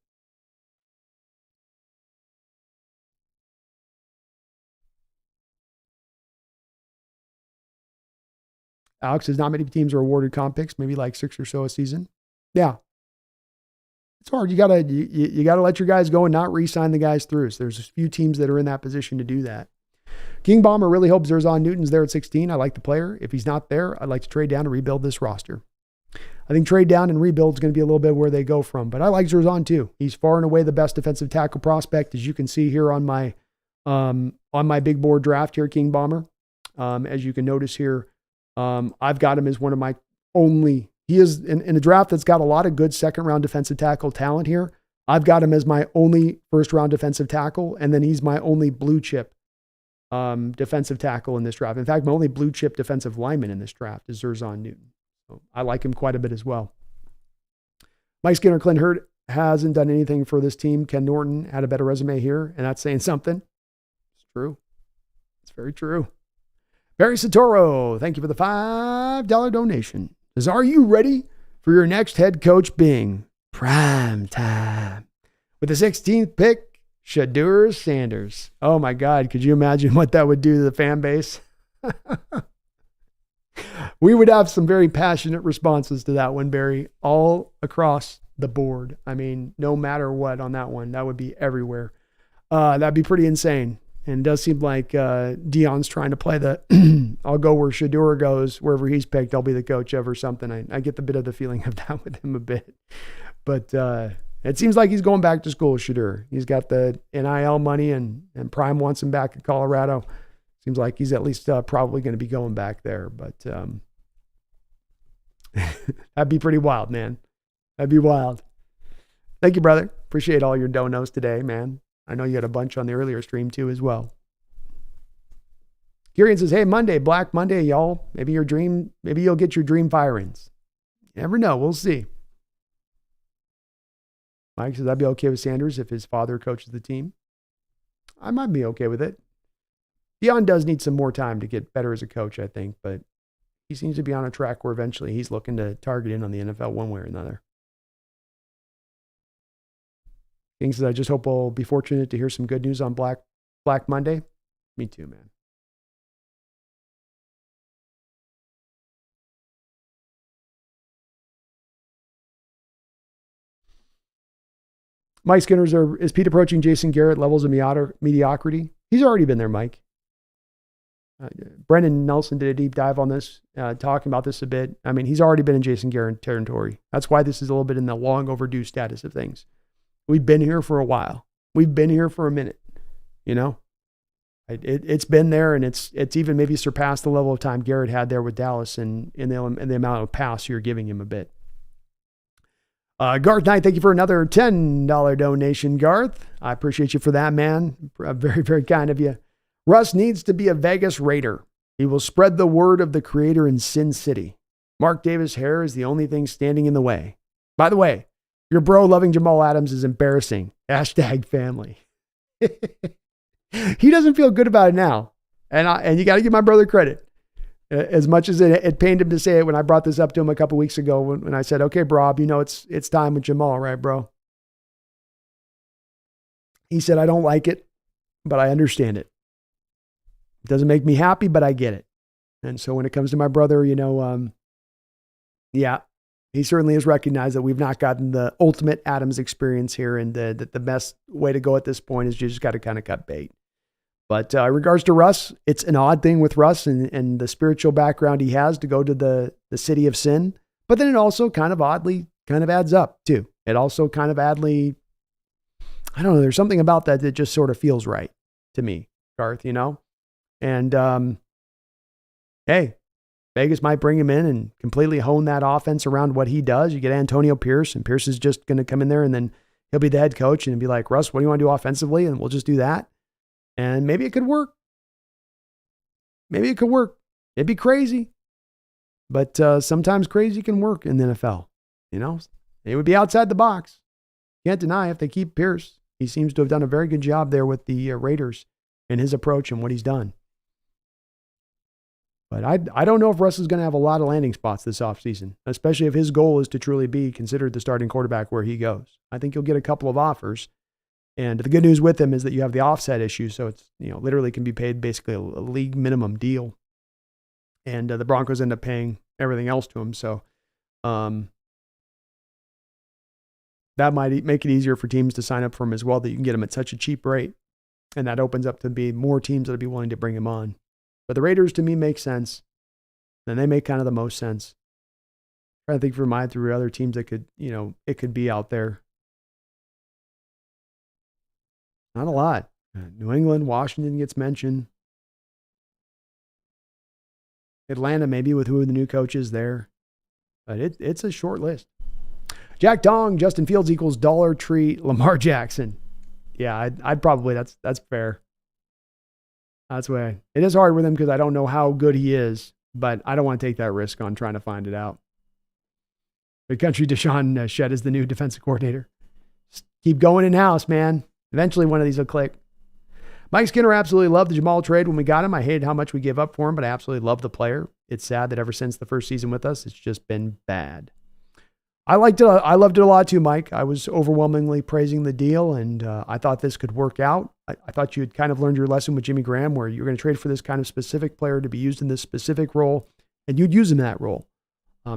Alex says not many teams are awarded comp picks, maybe like 6 or so a season. Yeah. It's hard. You gotta let your guys go and not re-sign the guys through. So there's a few teams that are in that position to do that. King Bomber really hopes Zerzan Newton's there at 16. I like the player. If he's not there, I'd like to trade down to rebuild this roster. I think trade down and rebuild is going to be a little bit where they go from, but I like Zerzan too. He's far and away the best defensive tackle prospect, as you can see here on my big board draft here, King Bomber. As you can notice here, I've got him as one of my only, he is in a draft that's got a lot of good 2nd round defensive tackle talent here. I've got him as my only 1st round defensive tackle. And then he's my only blue chip defensive tackle in this draft. In fact, my only blue chip defensive lineman in this draft is Zerzan Newton. So I like him quite a bit as well. Mike Skinner, Clint Hurd hasn't done anything for this team. Ken Norton had a better resume here, and that's saying something. It's true. It's very true. Barry Satoro, thank you for the $5 donation. Says, are you ready for your next head coach being prime time? With the 16th pick, Shadur Sanders. Oh my God, could you imagine what that would do to the fan base? We would have some very passionate responses to that one, Barry, all across the board. I mean, no matter what on that one, that would be everywhere. That'd be pretty insane. And it does seem like Dion's trying to play the I'll go where Shador goes, wherever he's picked, I'll be the coach of or something. I get the bit of the feeling of that with him a bit. But it seems like he's going back to school, Shador. He's got the NIL money and Prime wants him back in Colorado. Seems like he's at least probably going to be going back there. But that'd be pretty wild, man. That'd be wild. Thank you, brother. Appreciate all your donos today, man. I know you had a bunch on the earlier stream too as well. Kieran says, hey, Monday, Black Monday, y'all. Maybe you'll get your dream fire-ins. You never know. We'll see. Mike says, I'd be okay with Sanders if his father coaches the team. I might be okay with it. Dion does need some more time to get better as a coach, I think, but he seems to be on a track where eventually he's looking to target in on the NFL one way or another. King says, I just hope we'll be fortunate to hear some good news on Black Monday. Me too, man. Mike Skinner's, is Pete approaching Jason Garrett levels of mediocrity? He's already been there, Mike. Brendan Nelson did a deep dive on this, talking about this a bit. I mean, he's already been in Jason Garrett territory. That's why this is a little bit in the long overdue status of things. We've been here for a while. We've been here for a minute, you know? It's been there, and it's even maybe surpassed the level of time Garrett had there with Dallas and in the amount of pass you're giving him a bit. Garth Knight, thank you for another $10 donation, Garth. I appreciate you for that, man. Very, very kind of you. Russ needs to be a Vegas Raider. He will spread the word of the creator in Sin City. Mark Davis' hair is the only thing standing in the way. By the way, your bro loving Jamal Adams is embarrassing. # family. He doesn't feel good about it now. And you got to give my brother credit. As much as it pained him to say it when I brought this up to him a couple weeks ago when I said, okay, Brob, you know, it's time with Jamal, right, bro? He said, I don't like it, but I understand it. It doesn't make me happy, but I get it. And so when it comes to my brother, you know, yeah, he certainly has recognized that we've not gotten the ultimate Adams experience here, and that the best way to go at this point is you just got to kind of cut bait. But in regards to Russ, it's an odd thing with Russ and the spiritual background he has to go to the city of sin. But then it also kind of oddly kind of adds up too. It also kind of oddly, I don't know, there's something about that just sort of feels right to me, Garth, you know? And hey, Vegas might bring him in and completely hone that offense around what he does. You get Antonio Pierce, and Pierce is just going to come in there, and then he'll be the head coach and be like, Russ, what do you want to do offensively? And we'll just do that. And maybe it could work. Maybe it could work. It'd be crazy. But sometimes crazy can work in the NFL. You know, it would be outside the box. Can't deny if they keep Pierce. He seems to have done a very good job there with the Raiders in his approach and what he's done. But I don't know if Russ is going to have a lot of landing spots this offseason, especially if his goal is to truly be considered the starting quarterback where he goes. I think he'll get a couple of offers. And the good news with him is that you have the offset issue. So it's, you know, literally can be paid basically a league minimum deal. And the Broncos end up paying everything else to him. So that might make it easier for teams to sign up for him as well, that you can get him at such a cheap rate. And that opens up to be more teams that would be willing to bring him on. But the Raiders to me make sense. And they make kind of the most sense. I'm trying to think through my three other teams that could, you know, it could be out there. Not a lot. New England, Washington gets mentioned. Atlanta, maybe with who the new coach is there. But it's a short list. Jack Dong, Justin Fields equals Dollar Tree Lamar Jackson. Yeah, I'd probably, that's fair. That's why it is hard with him because I don't know how good he is, but I don't want to take that risk on trying to find it out. The country Deshaun Shed is the new defensive coordinator. Just keep going in-house, man. Eventually one of these will click. Mike Skinner absolutely loved the Jamal trade when we got him. I hated how much we gave up for him, but I absolutely love the player. It's sad that ever since the first season with us, it's just been bad. I liked it. I loved it a lot too, Mike. I was overwhelmingly praising the deal, and I thought this could work out. I thought you had kind of learned your lesson with Jimmy Graham, where you're going to trade for this kind of specific player to be used in this specific role, and you'd use him in that role.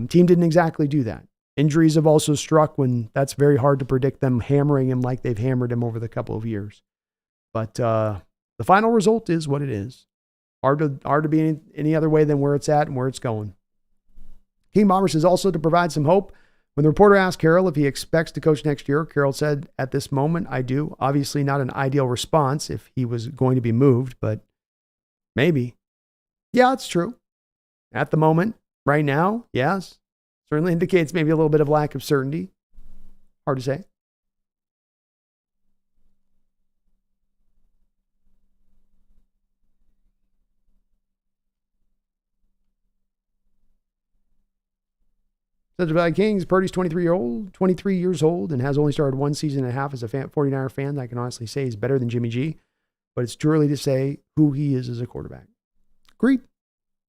Team didn't exactly do that. Injuries have also struck when that's very hard to predict them hammering him like they've hammered him over the couple of years. But the the final result is what it is. Hard to be any other way than where it's at and where it's going. King Bomber says also to provide some hope. When the reporter asked Carroll if he expects to coach next year, Carroll said, at this moment, I do. Obviously not an ideal response if he was going to be moved, but maybe. Yeah, it's true. At the moment, right now, yes. Certainly indicates maybe a little bit of lack of certainty. Hard to say. Says about Kings, Purdy's 23 years old, and has only started one season and a half as a 49er fan. I can honestly say he's better than Jimmy G, but it's too early to say who he is as a quarterback. Agreed.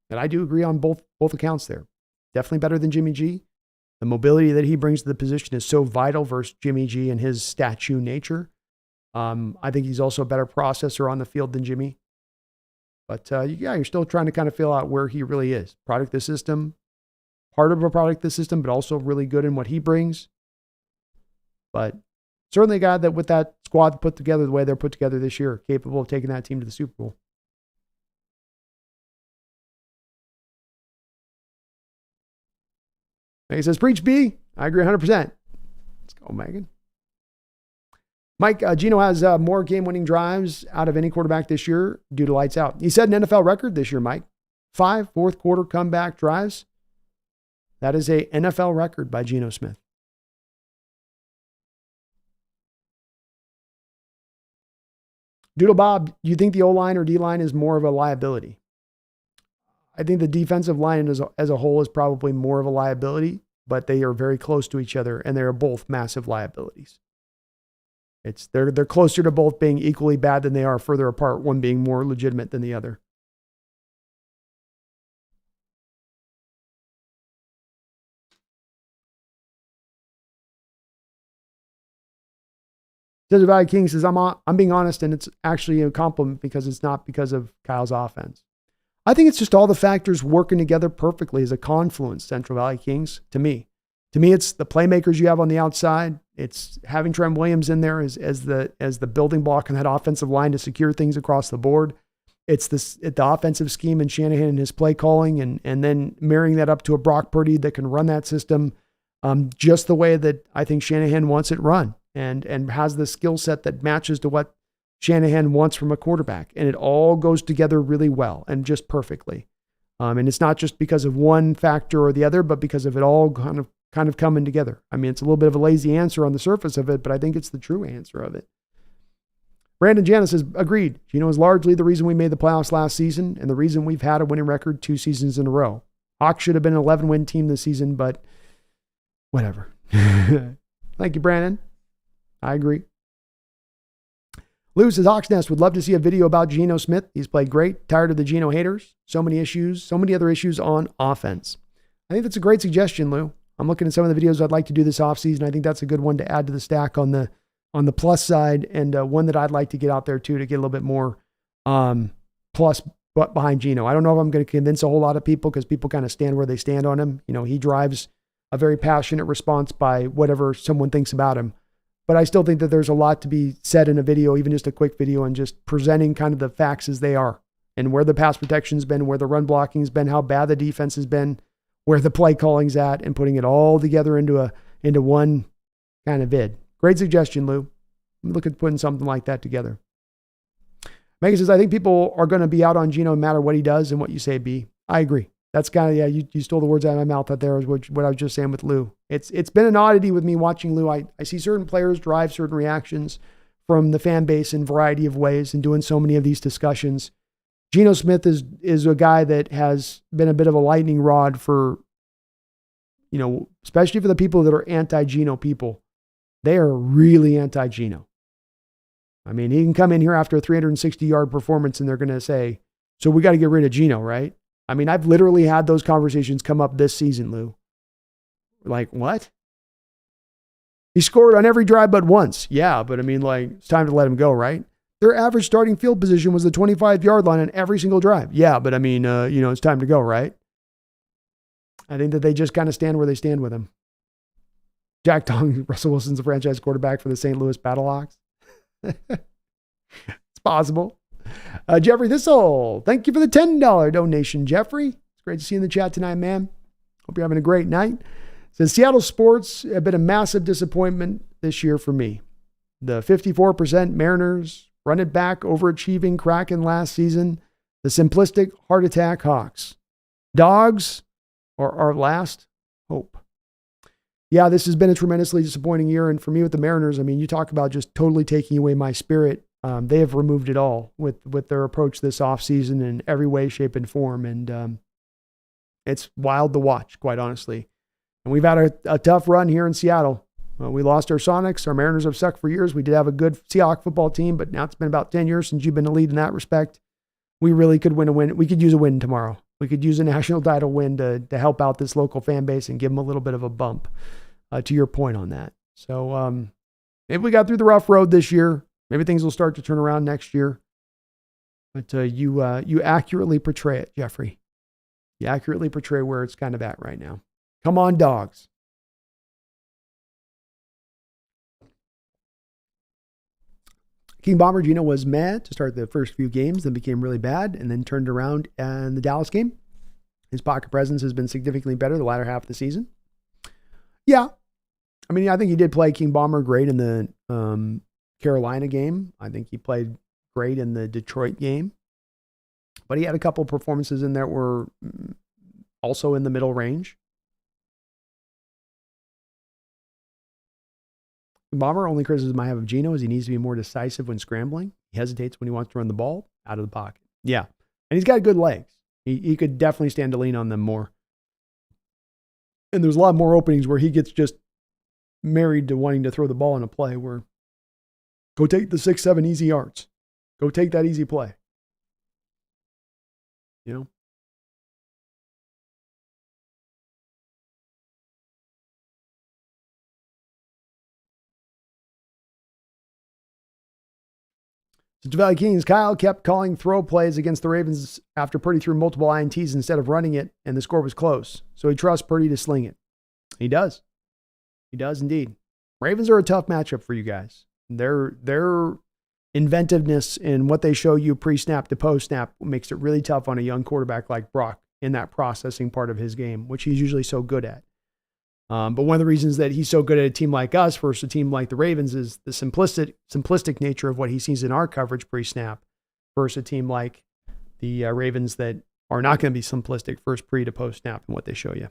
And I do agree on both accounts there. Definitely better than Jimmy G. The mobility that he brings to the position is so vital versus Jimmy G and his statue nature. I think he's also a better processor on the field than Jimmy. But you're still trying to kind of feel out where he really is. Product of the system, part of a product of the system, but also really good in what he brings. But certainly a guy that with that squad put together the way they're put together this year, capable of taking that team to the Super Bowl. Megan says, preach B. I agree 100%. Let's go, Megan. Mike, Geno has more game-winning drives out of any quarterback this year due to lights out. He set an NFL record this year, Mike. 5 fourth-quarter comeback drives. That is a NFL record by Geno Smith. Doodle Bob, do you think the O-line or D-line is more of a liability? I think the defensive line as a whole is probably more of a liability, but they are very close to each other, and they are both massive liabilities. They're closer to both being equally bad than they are further apart, one being more legitimate than the other. Desert King says, I'm being honest, and it's actually a compliment because it's not because of Kyle's offense. I think it's just all the factors working together perfectly as a confluence, Central Valley Kings, to me. To me, it's the playmakers you have on the outside. It's having Trent Williams in there as the building block in that offensive line to secure things across the board. It's the offensive scheme and Shanahan and his play calling, and then marrying that up to a Brock Purdy that can run that system just the way that I think Shanahan wants it run, and has the skill set that matches to what Shanahan wants from a quarterback. And it all goes together really well and just perfectly. And it's not just because of one factor or the other, but because of it all kind of coming together. I mean, it's a little bit of a lazy answer on the surface of it, but I think it's the true answer of it. Brandon Janis says, agreed. Geno is largely the reason we made the playoffs last season and the reason we've had a winning record 2 seasons in a row. Hawks should have been an 11-win team this season, but whatever. Thank you, Brandon. I agree. Lou says, Hawksnest would love to see a video about Geno Smith. He's played great. Tired of the Geno haters. So many other issues on offense. I think that's a great suggestion, Lou. I'm looking at some of the videos I'd like to do this offseason. I think that's a good one to add to the stack on the plus side, and one that I'd like to get out there too to get a little bit more plus behind Geno. I don't know if I'm going to convince a whole lot of people because people kind of stand where they stand on him. You know, he drives a very passionate response by whatever someone thinks about him. But I still think that there's a lot to be said in a video, even just a quick video, and just presenting kind of the facts as they are and where the pass protection's been, where the run blocking's been, how bad the defense has been, where the play calling's at, and putting it all together into one kind of vid. Great suggestion, Lou. Look at putting something like that together. Megan says, I think people are going to be out on Geno no matter what he does and what you say, B. I agree. That's kind of, you stole the words out of my mouth out there, is what I was just saying with Lou. It's been an oddity with me watching Lou. I see certain players drive certain reactions from the fan base in a variety of ways and doing so many of these discussions. Geno Smith is a guy that has been a bit of a lightning rod for, especially for the people that are anti-Geno people. They are really anti-Geno. I mean, he can come in here after a 360-yard performance and they're going to say, so we got to get rid of Geno, right? I mean, I've literally had those conversations come up this season, Lou. Like, what? He scored on every drive but once. Yeah, but I mean, it's time to let him go, right? Their average starting field position was the 25-yard line on every single drive. Yeah, but I mean, it's time to go, right? I think that they just kind of stand where they stand with him. Jack Tong, Russell Wilson's the franchise quarterback for the St. Louis Battlehawks. It's possible. Jeffrey Thistle, thank you for the $10 donation, Jeffrey. It's great to see you in the chat tonight, man. Hope you're having a great night. Says Seattle sports have been a massive disappointment this year for me. The 54% Mariners run it back, overachieving Kraken last season. The simplistic heart attack Hawks. Dogs are our last hope. Yeah, this has been a tremendously disappointing year. And for me with the Mariners, I mean, you talk about just totally taking away my spirit. They have removed it all with their approach this offseason in every way, shape, and form. And it's wild to watch, quite honestly. And we've had a tough run here in Seattle. We lost our Sonics. Our Mariners have sucked for years. We did have a good Seahawks football team, but now it's been about 10 years since you've been the lead in that respect. We really could win a win. We could use a win tomorrow. We could use a national title win to help out this local fan base and give them a little bit of a bump, to your point on that. So maybe we got through the rough road this year. Maybe things will start to turn around next year. But you accurately portray it, Jeffrey. You accurately portray where it's kind of at right now. Come on, dogs. King Bomber Geno was mad to start the first few games, then became really bad, and then turned around in the Dallas game. His pocket presence has been significantly better the latter half of the season. Yeah. I mean, I think he did play King Bomber great in the Carolina game. I think he played great in the Detroit game. But he had a couple of performances in there that were also in the middle range. Bomber, only criticism I have of Geno is he needs to be more decisive when scrambling. He hesitates when he wants to run the ball out of the pocket. Yeah. And he's got good legs. He could definitely stand to lean on them more. And there's a lot more openings where he gets just married to wanting to throw the ball in a play where go take the 6-7 easy yards. Go take that easy play. You know? So Valley Kings, Kyle kept calling throw plays against the Ravens after Purdy threw multiple INTs instead of running it, and the score was close. So he trusts Purdy to sling it. He does. He does indeed. Ravens are a tough matchup for you guys. Their inventiveness in what they show you pre-snap to post-snap makes it really tough on a young quarterback like Brock in that processing part of his game, which he's usually so good at. But one of the reasons that he's so good at a team like us versus a team like the Ravens is the simplistic nature of what he sees in our coverage pre-snap versus a team like the Ravens that are not going to be simplistic first pre to post-snap in what they show you.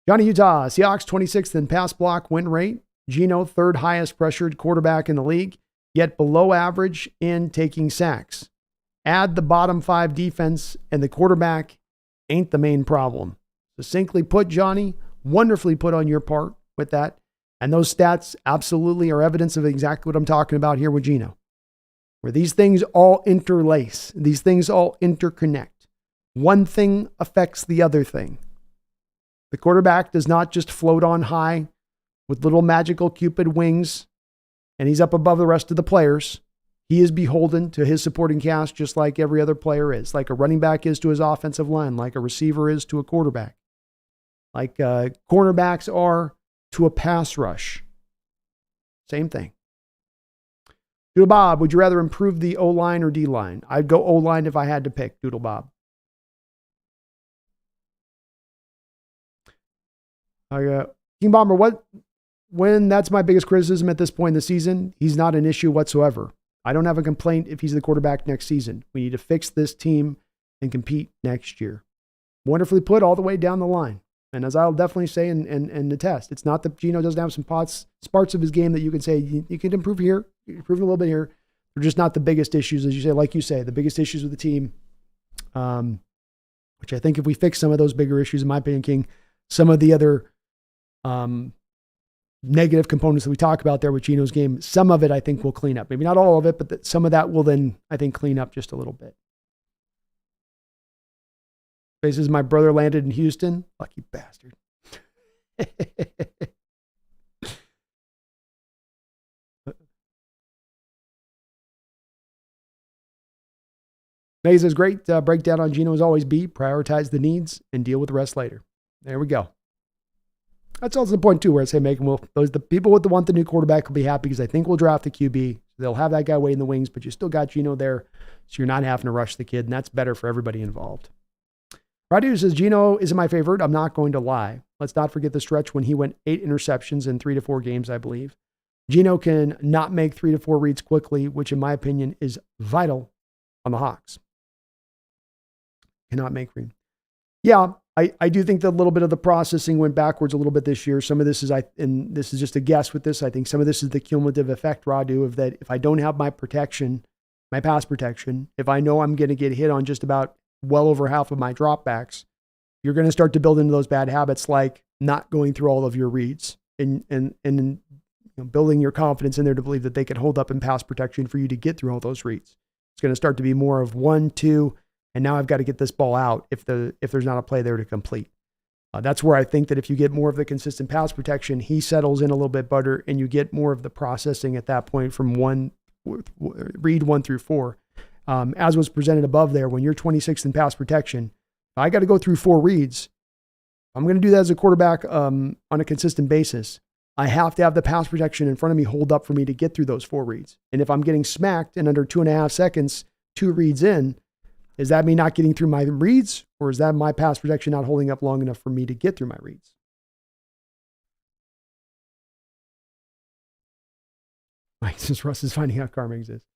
Johnny Utah, Seahawks 26th in pass block win rate. Geno, third highest pressured quarterback in the league, yet below average in taking sacks. Add the bottom 5 defense, and the quarterback ain't the main problem. Succinctly put, Johnny, wonderfully put on your part with that. And those stats absolutely are evidence of exactly what I'm talking about here with Geno, where these things all interlace, these things all interconnect. One thing affects the other thing. The quarterback does not just float on high with little magical Cupid wings and he's up above the rest of the players. He is beholden to his supporting cast just like every other player is, like a running back is to his offensive line, like a receiver is to a quarterback, like cornerbacks are to a pass rush. Same thing. Doodle Bob, would you rather improve the O-line or D-line? I'd go O-line if I had to pick, Doodle Bob. King Bomber, when that's my biggest criticism at this point in the season, he's not an issue whatsoever. I don't have a complaint if he's the quarterback next season. We need to fix this team and compete next year. Wonderfully put all the way down the line. And as I'll definitely say and attest, it's not that Geno doesn't have some parts of his game that you can say, you can improve here, improve a little bit here. They're just not the biggest issues, as you say, like you say, the biggest issues with the team, which I think if we fix some of those bigger issues, in my opinion, King, some of the other negative components that we talk about there with Geno's game, some of it I think will clean up. Maybe not all of it, but some of that will then, I think, clean up just a little bit. This is my brother landed in Houston. Lucky bastard. May says, great breakdown on Geno as always. B, prioritize the needs and deal with the rest later. There we go. That's also the point too, where I say, the people with want the new quarterback will be happy because I think we'll draft the QB. They'll have that guy waiting in the wings, but you still got Geno there, so you're not having to rush the kid, and that's better for everybody involved. Radu says, Geno isn't my favorite. I'm not going to lie. Let's not forget the stretch when he went 8 interceptions in 3 to 4 games, I believe. Geno can not make 3 to 4 reads quickly, which in my opinion is vital on the Hawks. Cannot make read. Yeah, I do think that a little bit of the processing went backwards a little bit this year. Some of this is, and this is just a guess with this, I think some of this is the cumulative effect, Radu, of that if I don't have my protection, my pass protection, if I know I'm going to get hit on just about well over half of my dropbacks, you're going to start to build into those bad habits like not going through all of your reads and building your confidence in there to believe that they can hold up in pass protection for you to get through all those reads. It's going to start to be more of 1, 2, and now I've got to get this ball out if there's not a play there to complete. That's where I think that if you get more of the consistent pass protection, he settles in a little bit better, and you get more of the processing at that point from read 1 through 4. As was presented above there, when you're 26th in pass protection, I got to go through 4 reads. I'm going to do that as a quarterback on a consistent basis. I have to have the pass protection in front of me hold up for me to get through those 4 reads. And if I'm getting smacked in under 2.5 seconds, 2 reads in, is that me not getting through my reads, or is that my pass protection not holding up long enough for me to get through my reads? Mike says Russ is finding out karma exists.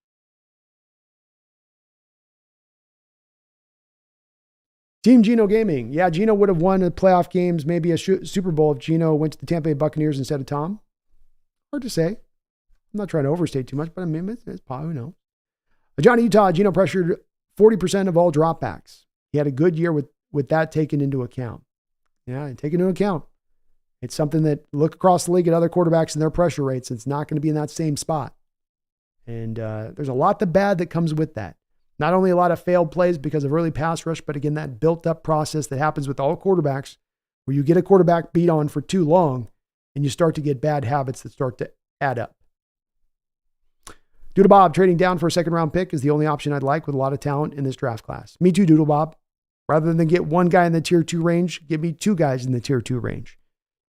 Team Geno Gaming. Yeah, Geno would have won the playoff games, maybe a Super Bowl if Geno went to the Tampa Bay Buccaneers instead of Tom. Hard to say. I'm not trying to overstate too much, but I mean, it's probably, who knows. Johnny Utah, Geno pressured 40% of all dropbacks. He had a good year with that taken into account. Yeah, taken into account. It's something that look across the league at other quarterbacks and their pressure rates. It's not going to be in that same spot. And there's a lot of bad that comes with that. Not only a lot of failed plays because of early pass rush, but again, that built up process that happens with all quarterbacks where you get a quarterback beat on for too long and you start to get bad habits that start to add up. Doodle Bob, trading down for a 2nd round pick is the only option I'd like with a lot of talent in this draft class. Me too, Doodle Bob. Rather than get one guy in the tier 2 range, give me 2 guys in the tier 2 range.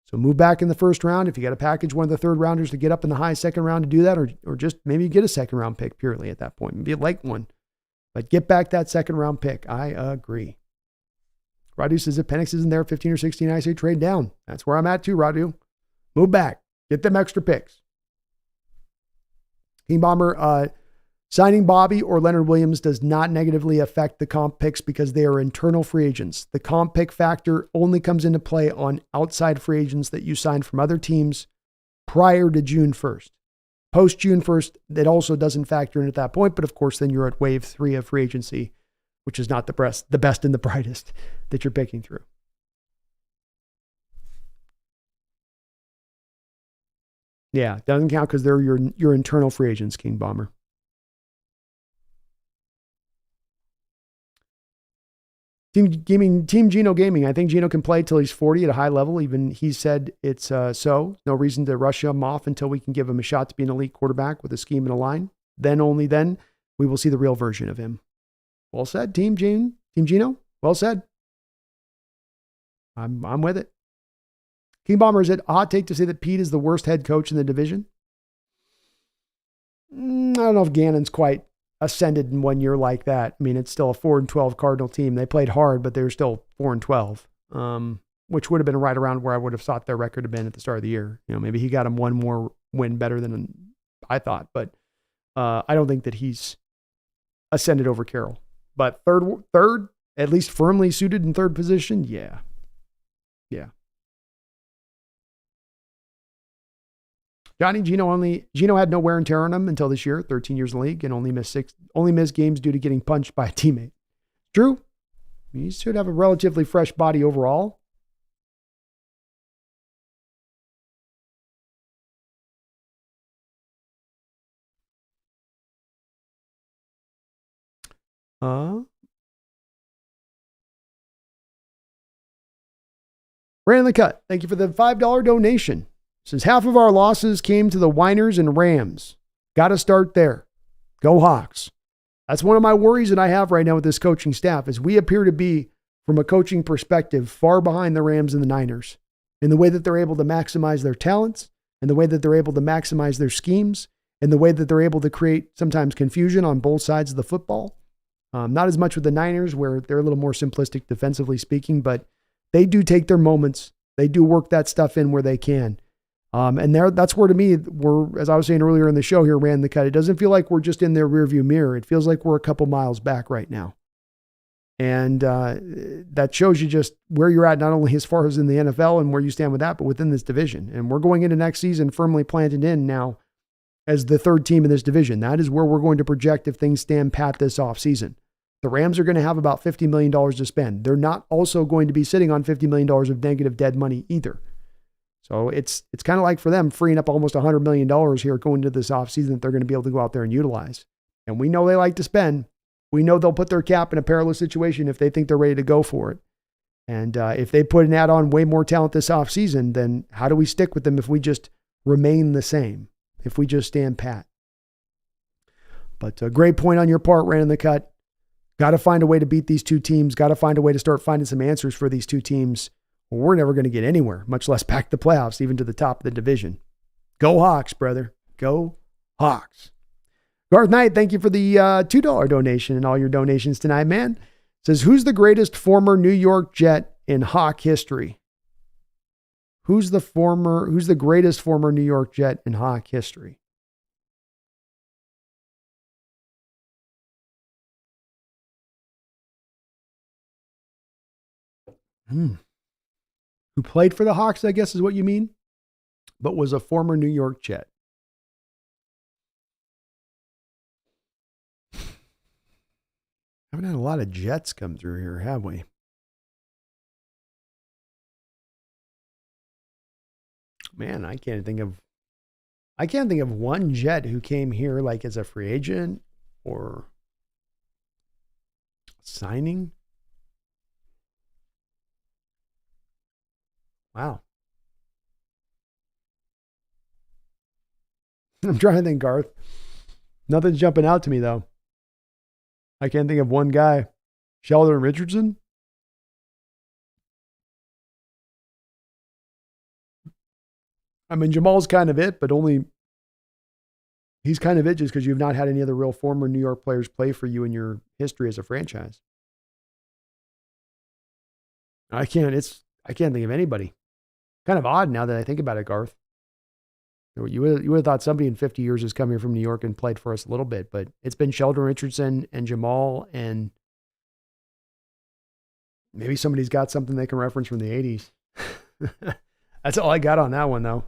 So move back in the 1st round. If you got to package one of the 3rd rounders to get up in the high 2nd round to do that, or just maybe get a 2nd round pick purely at that point. Maybe a late one. But get back that 2nd round pick. I agree. Radu says if Penix isn't there at 15 or 16, I say trade down. That's where I'm at too, Radu. Move back. Get them extra picks. King Bomber, signing Bobby or Leonard Williams does not negatively affect the comp picks because they are internal free agents. The comp pick factor only comes into play on outside free agents that you signed from other teams prior to June 1st. Post June 1st, that also doesn't factor in at that point, but of course, then you're at wave 3 of free agency, which is not the best and the brightest that you're picking through. Yeah, doesn't count because they're your internal free agents, King Bomber. Team Geno Gaming. I think Geno can play till he's 40 at a high level. Even he said it's so. No reason to rush him off until we can give him a shot to be an elite quarterback with a scheme and a line. Then, only then, we will see the real version of him. Well said, Team Geno. Well said. I'm with it. King Bomber, is it a hot take to say that Pete is the worst head coach in the division? I don't know if Gannon's quite ascended in 1 year like that. I mean, it's still a 4-12 Cardinal team. They played hard, but they were still 4-12, which would have been right around where I would have thought their record had been at the start of the year. You know, maybe he got them one more win better than I thought, but I don't think that he's ascended over Carroll. But third, at least firmly suited in 3rd position, yeah. Johnny, Geno had no wear and tear on him until this year, 13 years in the league, and only missed games due to getting punched by a teammate. True. He should have a relatively fresh body overall. Ran the cut. Thank you for the $5 donation. Since half of our losses came to the Whiners and Rams. Got to start there. Go Hawks. That's one of my worries that I have right now with this coaching staff is we appear to be, from a coaching perspective, far behind the Rams and the Niners in the way that they're able to maximize their talents and the way that they're able to maximize their schemes and the way that they're able to create sometimes confusion on both sides of the football. Not as much with the Niners, where they're a little more simplistic defensively speaking, but they do take their moments. They do work that stuff in where they can. And that's where, to me, we're, as I was saying earlier in the show here, ran the cut. It doesn't feel like we're just in their rearview mirror. It feels like we're a couple miles back right now. And that shows you just where you're at, not only as far as in the NFL and where you stand with that, but within this division. And we're going into next season firmly planted in now as the third team in this division. That is where we're going to project if things stand pat this offseason. The Rams are going to have about $50 million to spend. They're not also going to be sitting on $50 million of negative dead money either. So it's kind of like for them freeing up almost $100 million here going into this offseason that they're going to be able to go out there and utilize. And we know they like to spend. We know they'll put their cap in a perilous situation if they think they're ready to go for it. And if they put an add on way more talent this offseason, then how do we stick with them if we just remain the same, if we just stand pat? But a great point on your part, ran in the cut. Got to find a way to beat these two teams. Got to find a way to start finding some answers for these two teams. We're never going to get anywhere, much less back to the playoffs, even to the top of the division. Go Hawks, brother. Go Hawks. Garth Knight, thank you for the $2 donation and all your donations tonight, man. Says, who's the greatest former New York Jet in Hawk history? Who's the greatest former New York Jet in Hawk history? Who played for the Hawks, I guess is what you mean, but was a former New York Jet. Haven't had a lot of Jets come through here, have we? Man, I can't think of one Jet who came here like as a free agent or signing. Wow. I'm trying to think, Garth. Nothing's jumping out to me, though. I can't think of one guy. Sheldon Richardson? I mean, Jamal's kind of it, but he's kind of it just because you've not had any other real former New York players play for you in your history as a franchise. I can't think of anybody. Kind of odd now that I think about it, Garth. You would have thought somebody in 50 years has come here from New York and played for us a little bit, but it's been Sheldon Richardson and Jamal, and maybe somebody's got something they can reference from the 80s. That's all I got on that one, though.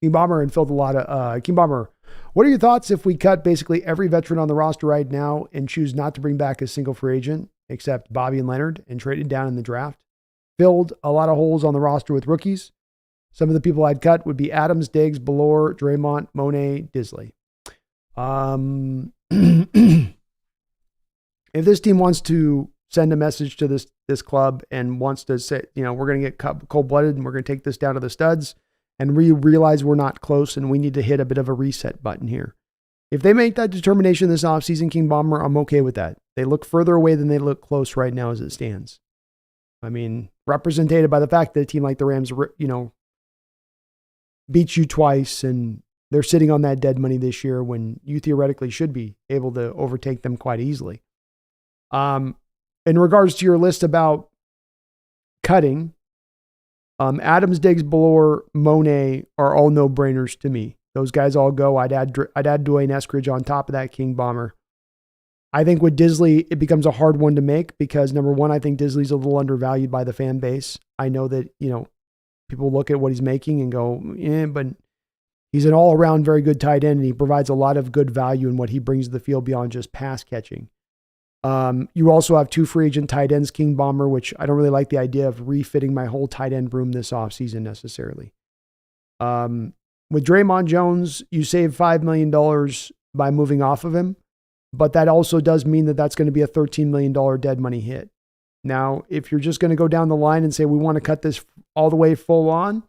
King Bomber and filled a lot of... King Bomber, what are your thoughts if we cut basically every veteran on the roster right now and choose not to bring back a single free agent except Bobby and Leonard and traded down in the draft? Filled a lot of holes on the roster with rookies. Some of the people I'd cut would be Adams, Diggs, Ballore, Draymond, Monet, Disley. If this team wants to send a message to this club and wants to say, we're going to get cold-blooded and we're going to take this down to the studs, and we realize we're not close and we need to hit a bit of a reset button here. If they make that determination this offseason, King Bomber, I'm okay with that. They look further away than they look close right now as it stands. I mean, represented by the fact that a team like the Rams, beats you twice and they're sitting on that dead money this year when you theoretically should be able to overtake them quite easily. In regards to your list about cutting, Adams, Diggs, Ballore, Monet are all no-brainers to me. Those guys all go. I'd add Dwayne Eskridge on top of that, King Bomber. I think with Disley, it becomes a hard one to make because, number one, I think Disley's a little undervalued by the fan base. I know that, people look at what he's making and go, but he's an all-around very good tight end, and he provides a lot of good value in what he brings to the field beyond just pass catching. You also have two free agent tight ends, King Bomber, which I don't really like the idea of refitting my whole tight end room this offseason necessarily. With Draymond Jones, you save $5 million by moving off of him, but that also does mean that that's going to be a $13 million dead money hit. Now, if you're just going to go down the line and say, we want to cut this all the way full on,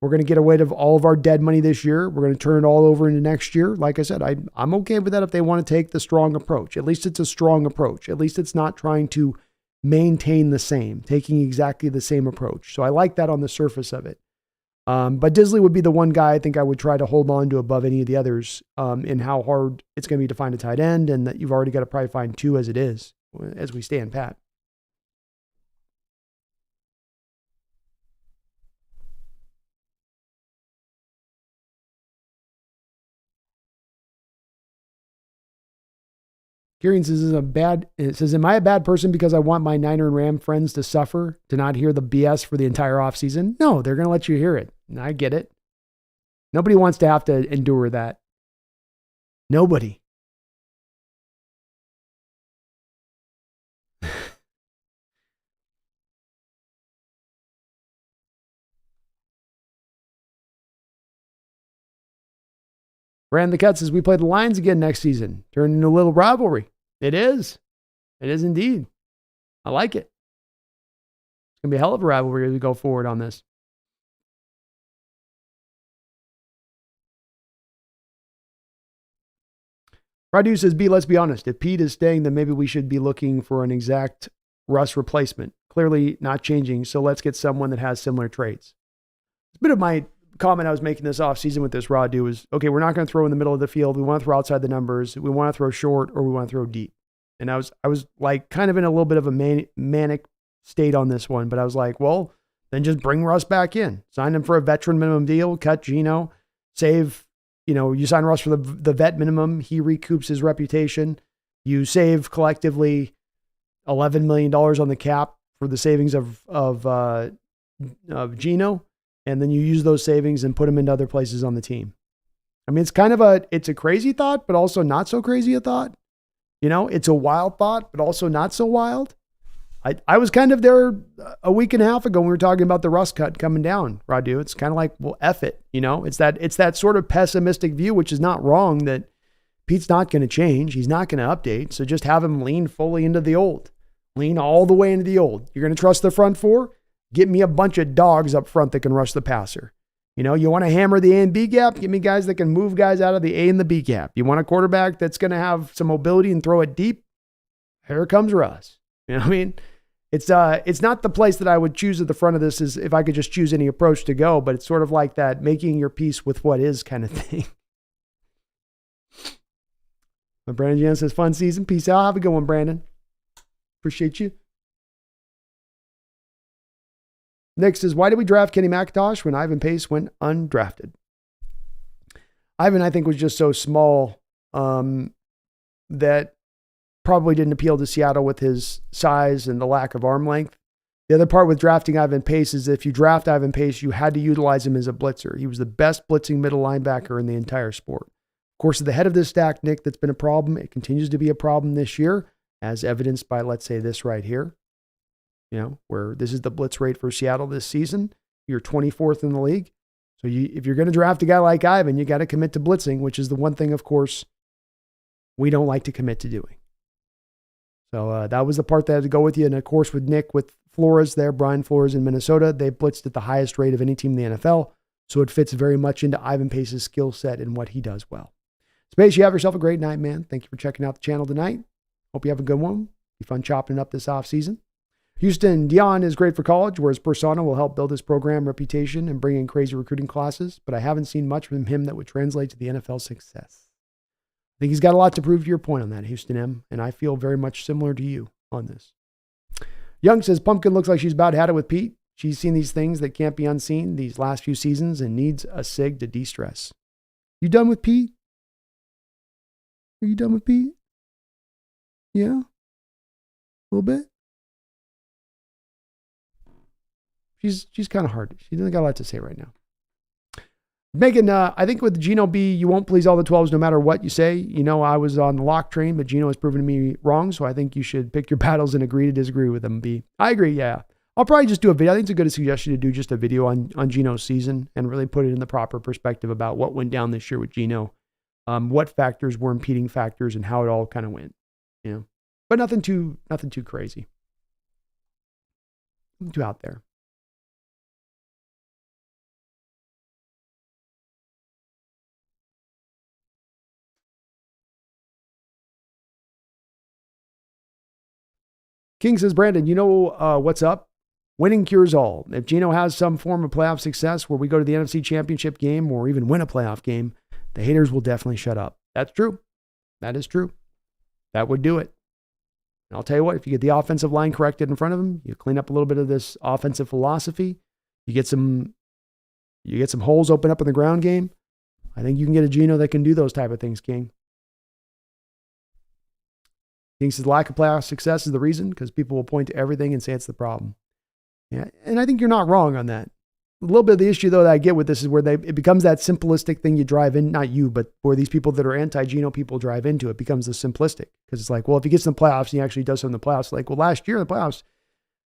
we're going to get away with all of our dead money this year. We're going to turn it all over into next year. Like I said, I'm okay with that if they want to take the strong approach. At least it's a strong approach. At least it's not trying to maintain the same, taking exactly the same approach. So I like that on the surface of it. But Disley would be the one guy I think I would try to hold on to above any of the others in how hard it's going to be to find a tight end, and that you've already got to probably find two as it is, as we stand pat. Kieran says, am I a bad person because I want my Niner and Ram friends to suffer, to not hear the BS for the entire offseason? No, they're going to let you hear it. And I get it. Nobody wants to have to endure that. Nobody. Brand the Cut says, we play the Lions again next season. Turn into a little rivalry. It is. It is indeed. I like it. It's going to be a hell of a rivalry as we go forward on this. Radu says, let's be honest. If Pete is staying, then maybe we should be looking for an exact Russ replacement. Clearly not changing, so let's get someone that has similar traits. It's a bit of my comment I was making this offseason with this Radu is, okay, we're not going to throw in the middle of the field. We want to throw outside the numbers. We want to throw short or we want to throw deep. And I was like kind of in a little bit of a manic state on this one, but I was like, well, then just bring Russ back in. Sign him for a veteran minimum deal, cut Geno, save, you sign Russ for the vet minimum. He recoups his reputation. You save collectively $11 million on the cap for the savings of Geno. And then you use those savings and put them into other places on the team. I mean, it's a crazy thought, but also not so crazy a thought. It's a wild thought, but also not so wild. I was kind of there a week and a half ago when we were talking about the Russ cut coming down, Radu. It's kind of like, well, F it. It's that sort of pessimistic view, which is not wrong, that Pete's not going to change. He's not going to update. So just have him lean fully into the old. Lean all the way into the old. You're going to trust the front four? Get me a bunch of dogs up front that can rush the passer. You want to hammer the A and B gap? Give me guys that can move guys out of the A and the B gap. You want a quarterback that's going to have some mobility and throw it deep? Here comes Russ. You know what I mean? It's not the place that I would choose at the front of this is if I could just choose any approach to go, but it's sort of like that making your peace with what is kind of thing. But Brandon Jan says, fun season. Peace out. Have a good one, Brandon. Appreciate you. Next is, why did we draft Kenny McIntosh when Ivan Pace went undrafted? Ivan, I think, was just so small that probably didn't appeal to Seattle with his size and the lack of arm length. The other part with drafting Ivan Pace is if you draft Ivan Pace, you had to utilize him as a blitzer. He was the best blitzing middle linebacker in the entire sport. Of course, at the head of this stack, Nick, that's been a problem. It continues to be a problem this year, as evidenced by, let's say, this right here. Where this is the blitz rate for Seattle this season. You're 24th in the league. So if you're going to draft a guy like Ivan, you got to commit to blitzing, which is the one thing, of course, we don't like to commit to doing. So that was the part that had to go with you. And of course, with Nick, with Flores there, Brian Flores in Minnesota, they blitzed at the highest rate of any team in the NFL. So it fits very much into Ivan Pace's skill set and what he does well. Space, you have yourself a great night, man. Thank you for checking out the channel tonight. Hope you have a good one. Be fun chopping it up this off season. Houston, Dion is great for college, whereas Persona will help build his program reputation and bring in crazy recruiting classes, but I haven't seen much from him that would translate to the NFL success. I think he's got a lot to prove to your point on that, Houston M, and I feel very much similar to you on this. Young says, Pumpkin looks like she's about had it with Pete. She's seen these things that can't be unseen these last few seasons and needs a sig to de-stress. You done with Pete? Are you done with Pete? Yeah? A little bit? She's kind of hard. She doesn't got a lot to say right now. Megan, I think with Geno B, you won't please all the 12s no matter what you say. I was on the lock train, but Geno has proven to me wrong, so I think you should pick your battles and agree to disagree with them, B. I agree, yeah. I'll probably just do a video. I think it's a good suggestion to do just a video on Geno's season and really put it in the proper perspective about what went down this year with Geno, what factors were impeding factors, and how it all kind of went. But nothing too crazy. Nothing too out there. King says, Brandon, what's up? winning cures all. If Geno has some form of playoff success where we go to the NFC Championship game or even win a playoff game, the haters will definitely shut up. That's true. That is true. That would do it. And I'll tell you what, if you get the offensive line corrected in front of him, you clean up a little bit of this offensive philosophy, you get some holes open up in the ground game, I think you can get a Geno that can do those type of things, King. Thinks his lack of playoff success is the reason because people will point to everything and say it's the problem. Yeah, and I think you're not wrong on that. A little bit of the issue, though, that I get with this is where it becomes that simplistic thing you drive in, not you, but where these people that are anti-Geno people drive into it becomes the simplistic. Because it's like, well, if he gets in the playoffs and he actually does something in the playoffs, like, well, last year in the playoffs,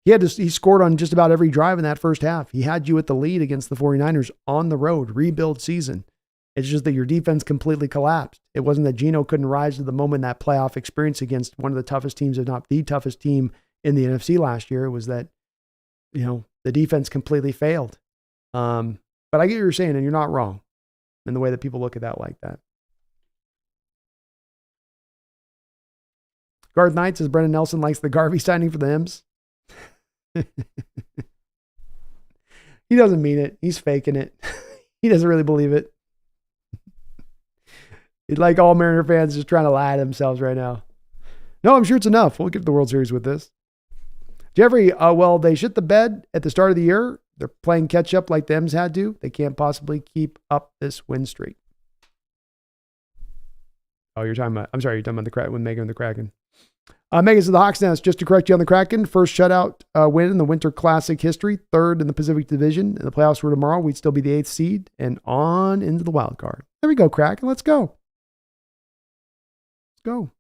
he scored on just about every drive in that first half. He had you at the lead against the 49ers on the road, rebuild season. It's just that your defense completely collapsed. It wasn't that Geno couldn't rise to the moment in that playoff experience against one of the toughest teams, if not the toughest team in the NFC last year. It was that, the defense completely failed. But I get what you're saying, and you're not wrong in the way that people look at that like that. Garth Knight says Brendan Nelson likes the Garvey signing for the M's. He doesn't mean it. He's faking it. He doesn't really believe it. He's like all Mariner fans just trying to lie to themselves right now. No, I'm sure it's enough. We'll get to the World Series with this. Jeffrey, well, they shit the bed at the start of the year. They're playing catch up like the M's had to. They can't possibly keep up this win streak. Oh, you're talking about the Kraken when Megan and the Kraken. Megan says the Hawks Nest, just to correct you on the Kraken, first shutout win in the Winter Classic history, third in the Pacific Division. In the playoffs were tomorrow, we'd still be the 8th seed and on into the wild card. There we go, Kraken. Let's go. Let's go.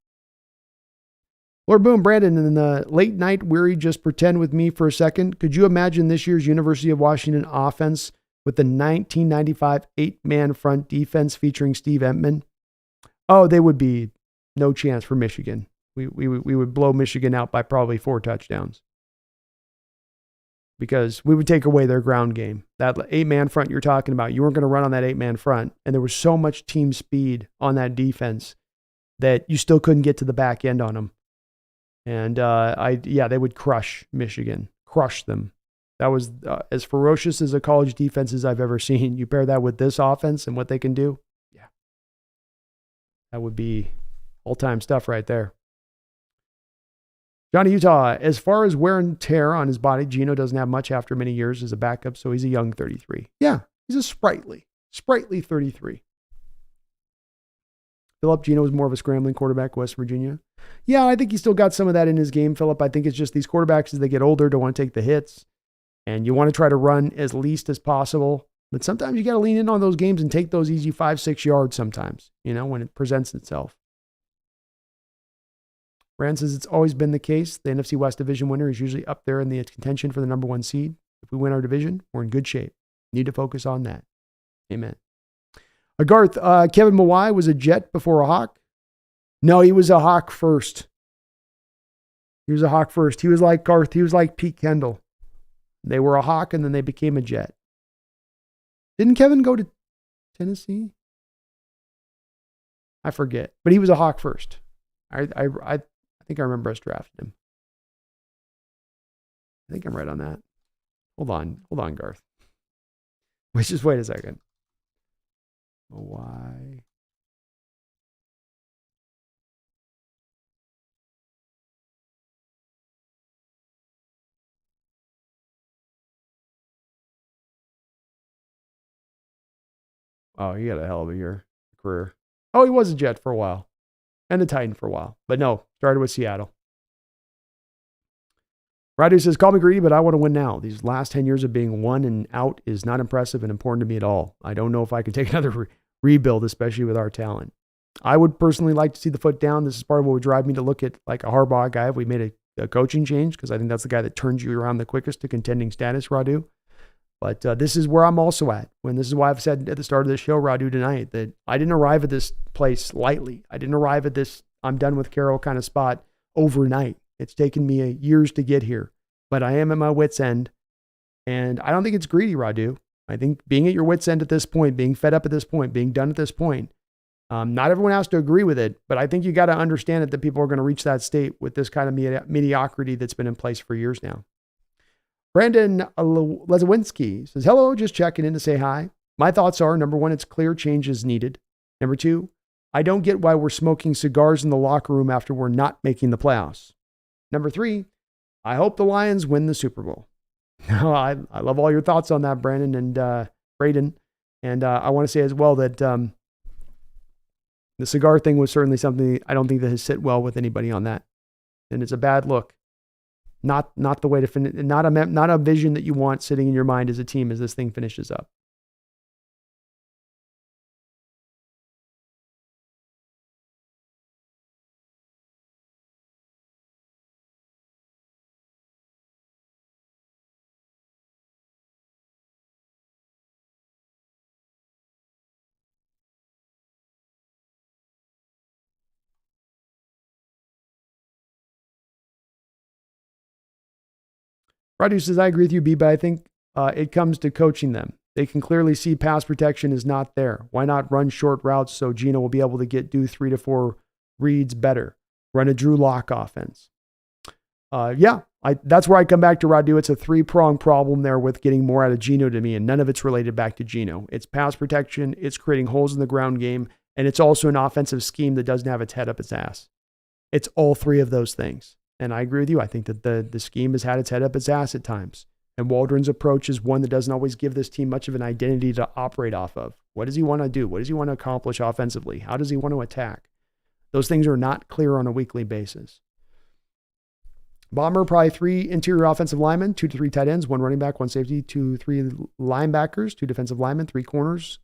Lord Boom, Brandon, in the late night weary, just pretend with me for a second. Could you imagine this year's University of Washington offense with the 1995 8-man front defense featuring Steve Entman? Oh, they would be no chance for Michigan. We would blow Michigan out by probably 4 touchdowns because we would take away their ground game. That 8-man front you're talking about, you weren't going to run on that 8-man front, and there was so much team speed on that defense that you still couldn't get to the back end on them. And they would crush Michigan, crush them. That was as ferocious as a college defense as I've ever seen. You pair that with this offense and what they can do. Yeah. That would be all-time stuff right there. Johnny Utah, as far as wear and tear on his body, Geno doesn't have much after many years as a backup, so he's a young 33. Yeah, he's a sprightly 33. Philip, Geno is more of a scrambling quarterback, West Virginia. Yeah, I think he's still got some of that in his game, Philip. I think it's just these quarterbacks, as they get older, don't want to take the hits. And you want to try to run as least as possible. But sometimes you got to lean in on those games and take those easy 5-6 yards sometimes, when it presents itself. Rand says it's always been the case. The NFC West division winner is usually up there in the contention for the number 1 seed. If we win our division, we're in good shape. Need to focus on that. Amen. Garth, Kevin Mawai was a Jet before a Hawk. No, he was a Hawk first. He was like Garth. He was like Pete Kendall. They were a Hawk and then they became a Jet. Didn't Kevin go to Tennessee? I forget, but he was a Hawk first. I think I remember us drafting him. I think I'm right on that. Hold on, Garth. Just wait a second. Why? Oh, he had a hell of a career. Oh, he was a Jet for a while. And a Titan for a while. But no, started with Seattle. Radu says, call me greedy, but I want to win now. These last 10 years of being 1 and out is not impressive and important to me at all. I don't know if I can take another rebuild, especially with our talent. I would personally like to see the foot down. This is part of what would drive me to look at like a Harbaugh guy if we made a coaching change, because I think that's the guy that turns you around the quickest to contending status, Radu. But this is where I'm also at. This is why I've said at the start of the show, Radu, tonight, that I didn't arrive at this place lightly. I didn't arrive at this I'm done with Carroll kind of spot overnight. It's taken me years to get here, but I am at my wit's end. And I don't think it's greedy, Radu. I think being at your wit's end at this point, being fed up at this point, being done at this point, not everyone has to agree with it, but I think you got to understand that people are going to reach that state with this kind of mediocrity that's been in place for years now. Brandon Lezowinski says, hello, just checking in to say hi. My thoughts are, number one, it's clear change is needed. Number two, I don't get why we're smoking cigars in the locker room after we're not making the playoffs. Number three, I hope the Lions win the Super Bowl. I love all your thoughts on that, Brandon and Braden. And I want to say as well that the cigar thing was certainly something I don't think that has sit well with anybody on that. And it's a bad look. Not the way to finish, not a vision that you want sitting in your mind as a team as this thing finishes up. Radu says, I agree with you, B, but I think it comes to coaching them. They can clearly see pass protection is not there. Why not run short routes so Geno will be able to do 3 to 4 reads better? Run a Drew Lock offense. That's where I come back to Radu. It's a 3-pronged problem there with getting more out of Geno to me, and none of it's related back to Geno. It's pass protection, it's creating holes in the ground game, and it's also an offensive scheme that doesn't have its head up its ass. It's all 3 of those things. And I agree with you. I think that the scheme has had its head up its ass at times. And Waldron's approach is one that doesn't always give this team much of an identity to operate off of. What does he want to do? What does he want to accomplish offensively? How does he want to attack? Those things are not clear on a weekly basis. Bomber, probably 3 interior offensive linemen, 2 to 3 tight ends, 1 running back, 1 safety, 2 to 3 linebackers, 2 defensive linemen, 3 corners.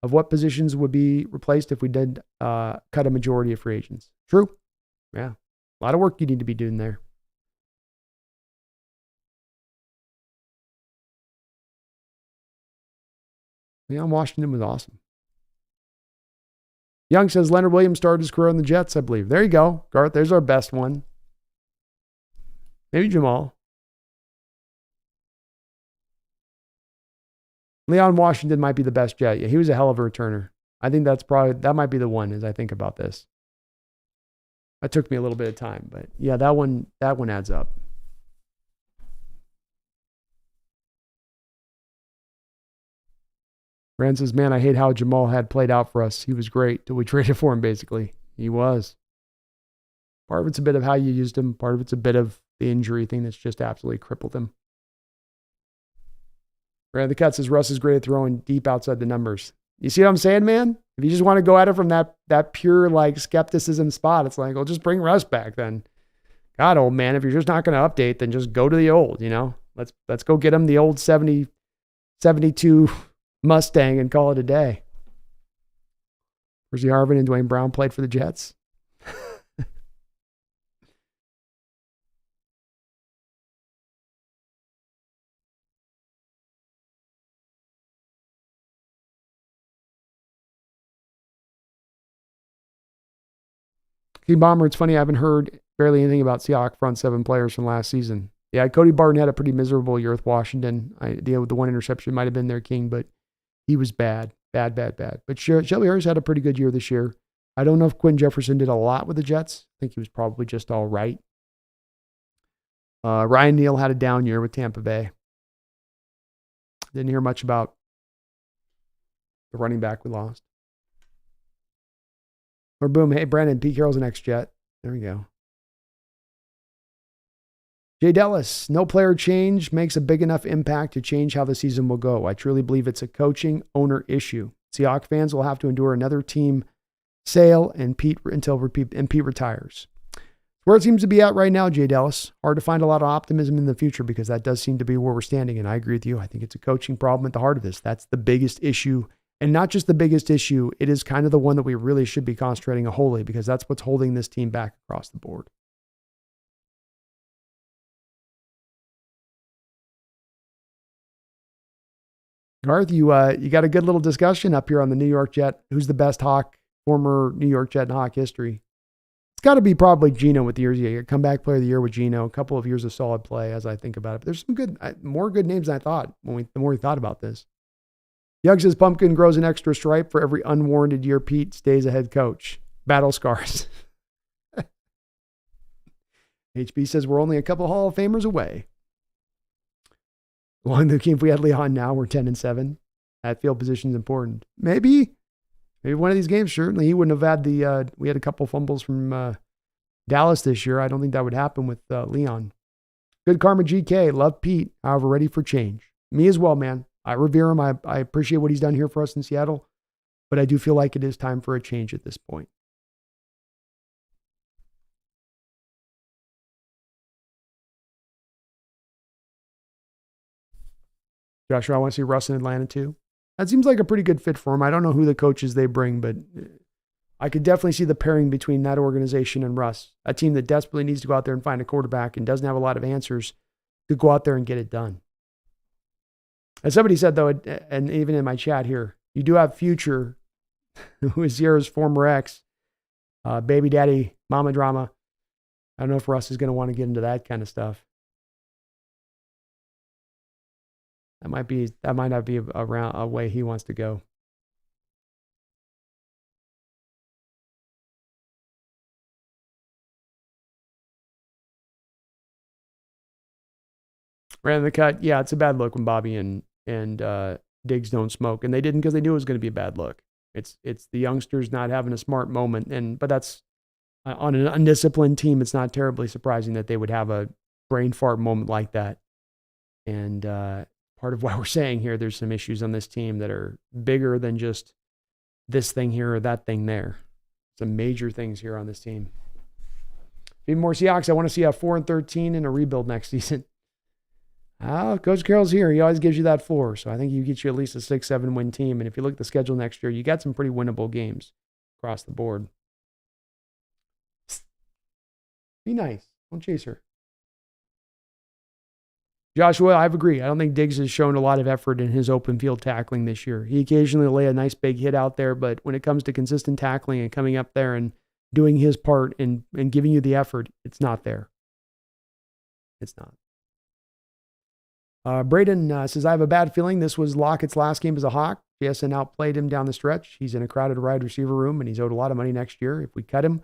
Of what positions would be replaced if we did cut a majority of free agents? True. Yeah. A lot of work you need to be doing there. Leon Washington was awesome. Young says Leonard Williams started his career on the Jets, I believe. There you go, Garth. There's our best one. Maybe Jamal. Leon Washington might be the best Jet. Yeah, he was a hell of a returner. I think that might be the one as I think about this. That took me a little bit of time, but yeah, that one adds up. Rand says, man, I hate how Jamal had played out for us. He was great till we traded for him, basically. He was. Part of it's a bit of how you used him. Part of it's a bit of the injury thing that's just absolutely crippled him. Rand the Cut says, Russ is great at throwing deep outside the numbers. You see what I'm saying, man? If you just want to go at it from that pure like skepticism spot, it's like, well, just bring Russ back then. God, old man, if you're just not going to update, then just go to the old, Let's go get him the old 72 Mustang and call it a day. Percy Harvin and Dwayne Brown played for the Jets. King Bomber, it's funny, I haven't heard barely anything about Seahawks front 7 players from last season. Yeah, Cody Barton had a pretty miserable year with Washington. The one interception might have been their king, but he was bad. But Shelby Harris had a pretty good year this year. I don't know if Quinn Jefferson did a lot with the Jets. I think he was probably just all right. Ryan Neal had a down year with Tampa Bay. Didn't hear much about the running back we lost. Or boom, hey, Brandon, Pete Carroll's an ex-Jet. There we go. Jay Dellis, no player change makes a big enough impact to change how the season will go. I truly believe it's a coaching owner issue. Seahawks fans will have to endure another team sale and Pete retires. Where it seems to be at right now, Jay Dellis. Hard to find a lot of optimism in the future because that does seem to be where we're standing. And I agree with you. I think it's a coaching problem at the heart of this. That's the biggest issue. And not just the biggest issue, it is kind of the one that we really should be concentrating on wholly because that's what's holding this team back across the board. Garth, you got a good little discussion up here on the New York Jet. Who's the best Hawk, former New York Jet in Hawk history? It's got to be probably Geno with the years. You comeback player of the year with Geno. A couple of years of solid play as I think about it. But there's some more good names than I thought the more we thought about this. Young says Pumpkin grows an extra stripe for every unwarranted year Pete stays a head coach. Battle scars. HB says we're only a couple Hall of Famers away. Along the game, if we had Leon now, we're 10-7. That field position is important. Maybe one of these games, certainly he wouldn't have had we had a couple fumbles from Dallas this year. I don't think that would happen with Leon. Good Karma GK. Love Pete. However, ready for change. Me as well, man. I revere him. I appreciate what he's done here for us in Seattle, but I do feel like it is time for a change at this point. Joshua, I want to see Russ in Atlanta too. That seems like a pretty good fit for him. I don't know who the coaches they bring, but I could definitely see the pairing between that organization and Russ, a team that desperately needs to go out there and find a quarterback and doesn't have a lot of answers to go out there and get it done. As somebody said, though, and even in my chat here, you do have Future, who is Sierra's former ex, baby daddy, mama drama. I don't know if Russ is going to want to get into that kind of stuff. That might not be a way he wants to go. Ran in the cut. Yeah, it's a bad look when Bobby and Diggs don't smoke, and they didn't because they knew it was going to be a bad look. It's the youngsters not having a smart moment, but that's on an undisciplined team. It's not terribly surprising that they would have a brain fart moment like that. And part of why we're saying here, there's some issues on this team that are bigger than just this thing here or that thing there. Some major things here on this team. Be more Seahawks. I want to see a 4-13 and a rebuild next season. Coach Carroll's here. He always gives you that floor. So I think he gets you at least a 6-7 win team. And if you look at the schedule next year, you got some pretty winnable games across the board. Be nice. Don't chase her. Joshua, I agree. I don't think Diggs has shown a lot of effort in his open field tackling this year. He occasionally lay a nice big hit out there, but when it comes to consistent tackling and coming up there and doing his part and giving you the effort, it's not there. It's not. Braden says, I have a bad feeling this was Lockett's last game as a Hawk. JSN outplayed him down the stretch. He's in a crowded wide receiver room, and he's owed a lot of money next year. If we cut him,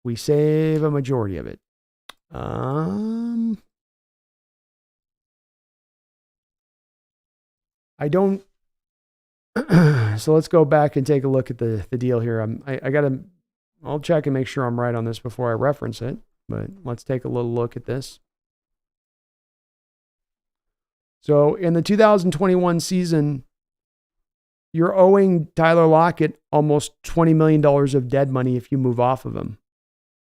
we save a majority of it. I don't. So let's go back and take a look at the deal here. I'll check and make sure I'm right on this before I reference it, but let's take a little look at this. So in the 2021 season, you're owing Tyler Lockett almost $20 million of dead money if you move off of him,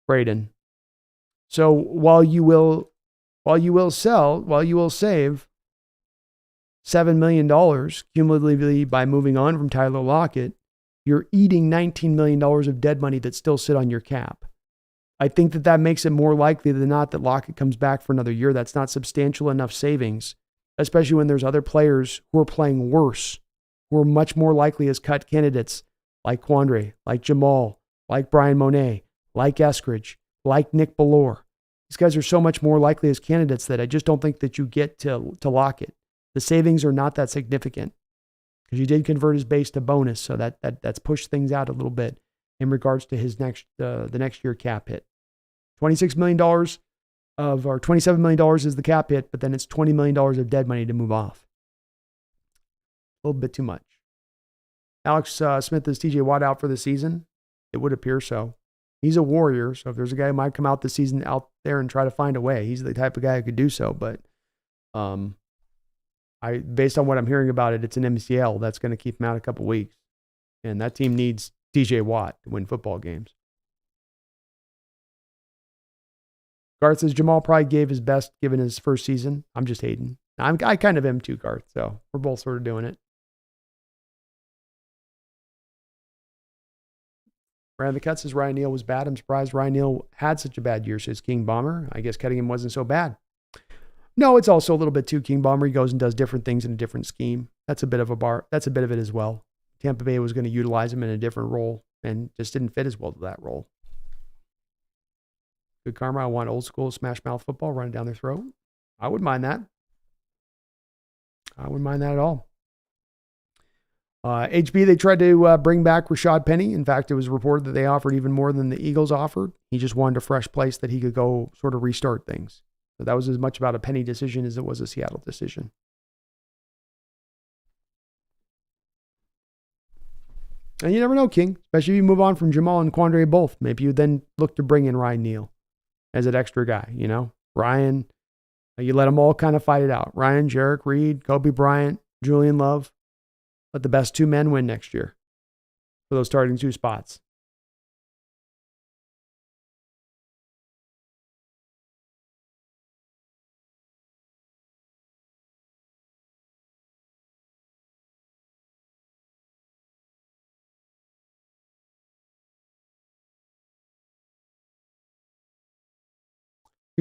Braden. So while you will save $7 million cumulatively by moving on from Tyler Lockett, you're eating $19 million of dead money that still sit on your cap. I think that makes it more likely than not that Lockett comes back for another year. That's not substantial enough savings, especially when there's other players who are playing worse, who are much more likely as cut candidates, like Quandre, like Jamal, like Brian Monet, like Eskridge, like Nick Ballore. These guys are so much more likely as candidates that I just don't think that you get to Lockett. The savings are not that significant because you did convert his base to bonus, so that's pushed things out a little bit in regards to his the next year cap hit. $26 million or $27 million is the cap hit, but then it's $20 million of dead money to move off. A little bit too much. Alex Smith, is TJ Watt out for the season? It would appear so. He's a warrior, so if there's a guy who might come out this season out there and try to find a way, he's the type of guy who could do so. But based on what I'm hearing about it, it's an MCL that's going to keep him out a couple weeks. And that team needs TJ Watt to win football games. Garth says Jamal probably gave his best given his first season. I'm just hating. I kind of am too, Garth. So we're both sort of doing it. Ryan the Cut says Ryan Neal was bad. I'm surprised Ryan Neal had such a bad year, says King Bomber. I guess cutting him wasn't so bad. No, it's also a little bit too King Bomber. He goes and does different things in a different scheme. That's a bit of it as well. Tampa Bay was going to utilize him in a different role and just didn't fit as well to that role. Good Karma, I want old school smash mouth football running down their throat. I wouldn't mind that. I wouldn't mind that at all. HB, they tried to bring back Rashad Penny. In fact, it was reported that they offered even more than the Eagles offered. He just wanted a fresh place that he could go sort of restart things. So that was as much about a Penny decision as it was a Seattle decision. And you never know, King, especially if you move on from Jamal and Quandre both. Maybe you then look to bring in Ryan Neal as an extra guy, Ryan, you let them all kind of fight it out. Ryan, Jarek Reed, Kobe Bryant, Julian Love. Let the best two men win next year for those starting two spots.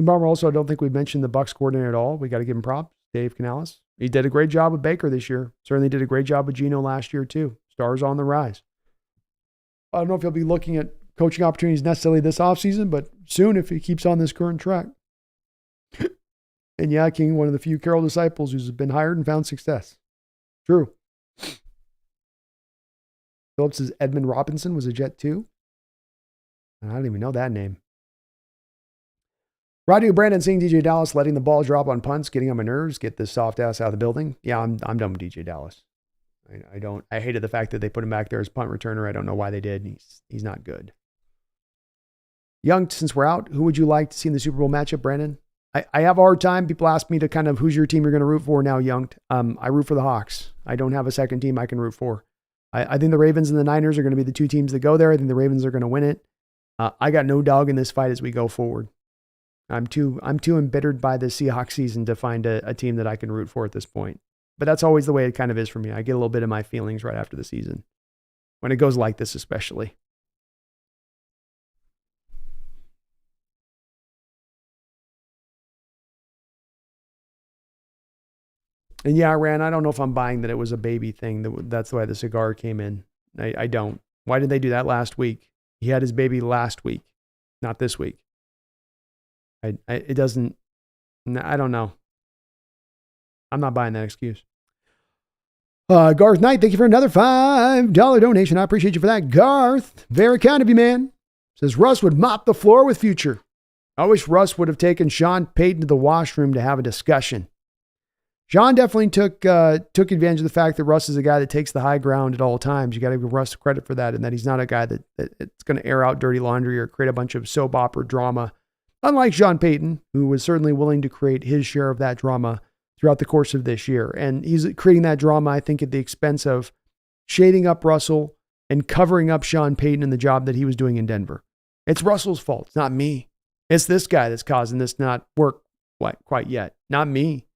Bomber also, I don't think we mentioned the Bucs coordinator at all. We got to give him props. Dave Canales. He did a great job with Baker this year. Certainly did a great job with Geno last year too. Stars on the rise. I don't know if he'll be looking at coaching opportunities necessarily this offseason, but soon if he keeps on this current track. And yeah, King, one of the few Carroll disciples who's been hired and found success. True. Phillips' says Edmund Robinson was a Jet too. I don't even know that name. Rodney Brandon seeing DJ Dallas letting the ball drop on punts, getting on my nerves, get this soft ass out of the building. Yeah, I'm done with DJ Dallas. I hated the fact that they put him back there as punt returner. I don't know why they did. He's not good. Young, since we're out, who would you like to see in the Super Bowl matchup, Brandon? I have a hard time. People ask me to kind of who's your team you're going to root for now, Young. I root for the Hawks. I don't have a second team I can root for. I think the Ravens and the Niners are going to be the two teams that go there. I think the Ravens are going to win it. I got no dog in this fight as we go forward. I'm too embittered by the Seahawks season to find a team that I can root for at this point. But that's always the way it kind of is for me. I get a little bit of my feelings right after the season. When it goes like this especially. And yeah, Rand, I don't know if I'm buying that it was a baby thing. That's why the cigar came in. I don't. Why did they do that last week? He had his baby last week, not this week. It doesn't, I don't know. I'm not buying that excuse. Garth Knight, thank you for another $5 donation. I appreciate you for that, Garth. Very kind of you, man. Says Russ would mop the floor with Future. I wish Russ would have taken Sean Payton to the washroom to have a discussion. Sean definitely took advantage of the fact that Russ is a guy that takes the high ground at all times. You got to give Russ credit for that, and that he's not a guy that's going to air out dirty laundry or create a bunch of soap opera drama. Unlike Sean Payton, who was certainly willing to create his share of that drama throughout the course of this year. And he's creating that drama, I think, at the expense of shading up Russell and covering up Sean Payton and the job that he was doing in Denver. It's Russell's fault. It's not me. It's this guy that's causing this not work quite yet. Not me.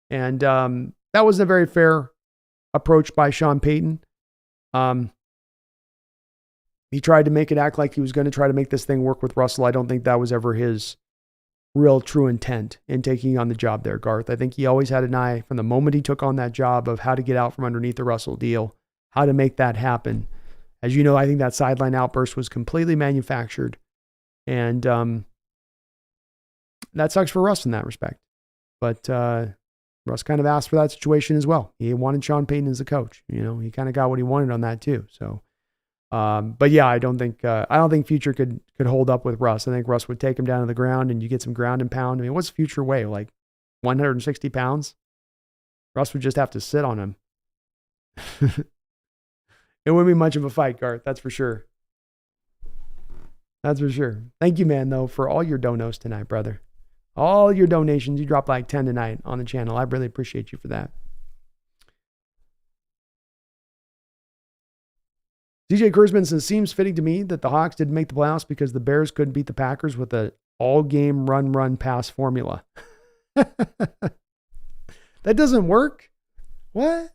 And that wasn't a very fair approach by Sean Payton. He tried to make it act like he was going to try to make this thing work with Russell. I don't think that was ever his real true intent in taking on the job there, Garth. I think he always had an eye from the moment he took on that job of how to get out from underneath the Russell deal, how to make that happen. As you know, I think that sideline outburst was completely manufactured. And that sucks for Russ in that respect. But Russ kind of asked for that situation as well. He wanted Sean Payton as a coach. He kind of got what he wanted on that too. So, but yeah, I don't think Future could hold up with Russ. I think Russ would take him down to the ground and you get some ground and pound. I mean, what's Future weigh? Like 160 pounds? Russ would just have to sit on him. It wouldn't be much of a fight, Garth. That's for sure. That's for sure. Thank you, man, though, for all your donos tonight, brother. All your donations. You dropped like 10 tonight on the channel. I really appreciate you for that. DJ Kurzman says, seems fitting to me that the Hawks didn't make the playoffs because the Bears couldn't beat the Packers with an all-game run-pass formula. That doesn't work? What?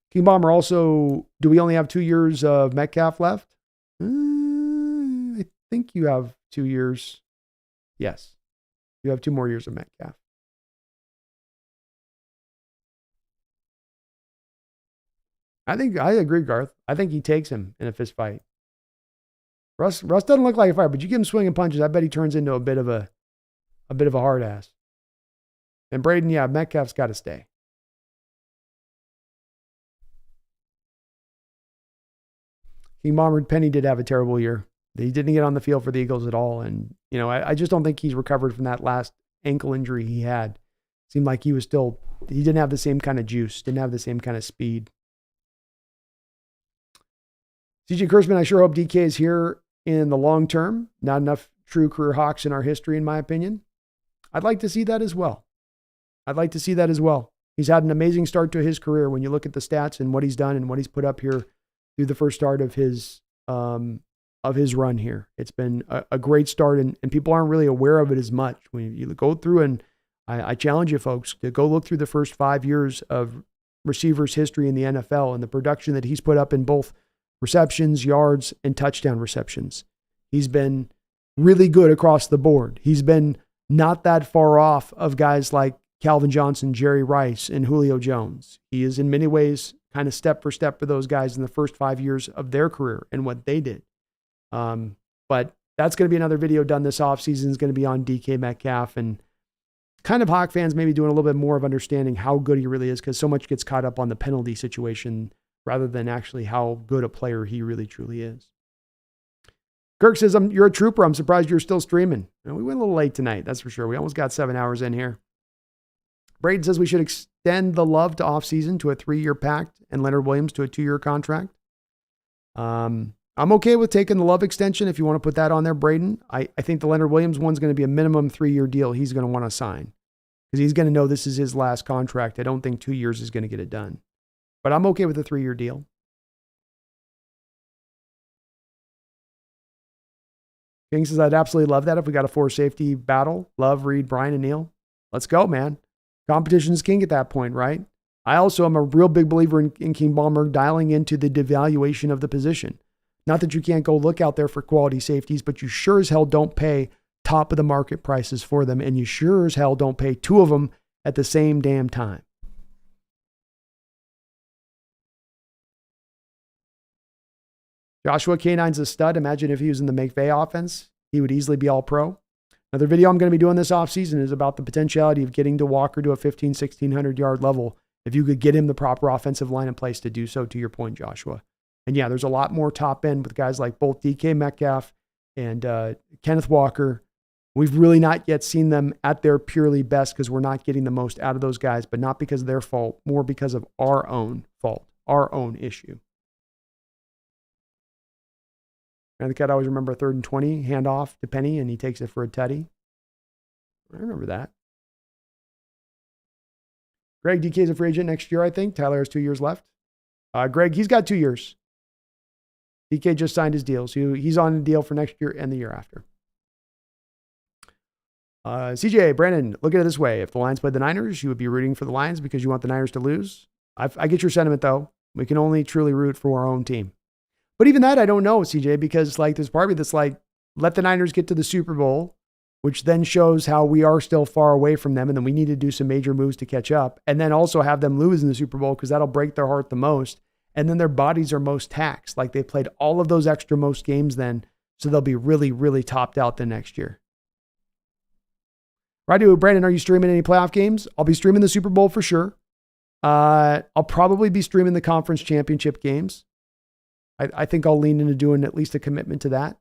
King Bomber also, do we only have 2 years of Metcalf left? I think you have 2 years. Yes. You have 2 more years of Metcalf. I agree, Garth. I think he takes him in a fist fight. Russ doesn't look like a fighter, but you give him swinging punches, I bet he turns into a bit of a hard ass. And Braden, yeah, Metcalf's got to stay. King Bomber Penny did have a terrible year. He didn't get on the field for the Eagles at all. And, I just don't think he's recovered from that last ankle injury he had. Seemed like he didn't have the same kind of juice, didn't have the same kind of speed. CJ Kurtzman, I sure hope DK is here in the long term. Not enough true career Hawks in our history, in my opinion. I'd like to see that as well. He's had an amazing start to his career when you look at the stats and what he's done and what he's put up here through the first start of his run here. It's been a great start, and people aren't really aware of it as much. When you go through, and I challenge you folks to go look through the first 5 years of receivers' history in the NFL and the production that he's put up in both receptions, yards, and touchdown receptions. He's been really good across the board. He's been not that far off of guys like Calvin Johnson, Jerry Rice, and Julio Jones. He is in many ways kind of step for step for those guys in the first 5 years of their career and what they did. But that's going to be another video done this offseason. Is going to be on DK Metcalf, and kind of Hawk fans maybe doing a little bit more of understanding how good he really is, because so much gets caught up on the penalty situation rather than actually how good a player he really truly is. Kirk says, you're a trooper. I'm surprised you're still streaming. We went a little late tonight, that's for sure. We almost got 7 hours in here. Braden says we should extend the love to offseason to a 3-year pact and Leonard Williams to a 2-year contract. I'm okay with taking the love extension if you want to put that on there, Braden. I think the Leonard Williams one's going to be a minimum 3-year deal he's going to want to sign, because he's going to know this is his last contract. I don't think 2 years is going to get it done. But I'm okay with a 3-year deal. King says, I'd absolutely love that if we got a 4-safety battle. Love, Reed, Brian, and Neil. Let's go, man. Competition's king at that point, right? I also am a real big believer in King Ballmer dialing into the devaluation of the position. Not that you can't go look out there for quality safeties, but you sure as hell don't pay top of the market prices for them, and you sure as hell don't pay 2 of them at the same damn time. Joshua K9's a stud. Imagine if he was in the McVay offense, he would easily be all pro. Another video I'm going to be doing this offseason is about the potentiality of getting to Walker to a 1,600 yard level if you could get him the proper offensive line in place to do so, to your point, Joshua. And yeah, there's a lot more top end with guys like both DK Metcalf and Kenneth Walker. We've really not yet seen them at their purely best because we're not getting the most out of those guys, but not because of their fault, more because of our own fault, our own issue. And the cat always remember a 3rd and 20 handoff to Penny, and he takes it for a tutty. I remember that. Greg, DK is a free agent next year, I think. Tyler has 2 years left. Greg, he's got 2 years. DK just signed his deal, so he's on a deal for next year and the year after. CJ, Brandon, look at it this way. If the Lions played the Niners, you would be rooting for the Lions because you want the Niners to lose. I get your sentiment, though. We can only truly root for our own team. But even that, I don't know, CJ, because there's part of me that's like, let the Niners get to the Super Bowl, which then shows how we are still far away from them, and then we need to do some major moves to catch up, and then also have them lose in the Super Bowl because that'll break their heart the most, and then their bodies are most taxed. Like they played all of those extra most games then, so they'll be really, really topped out the next year. Radu, Brandon, are you streaming any playoff games? I'll be streaming the Super Bowl for sure. I'll probably be streaming the conference championship games. I think I'll lean into doing at least a commitment to that.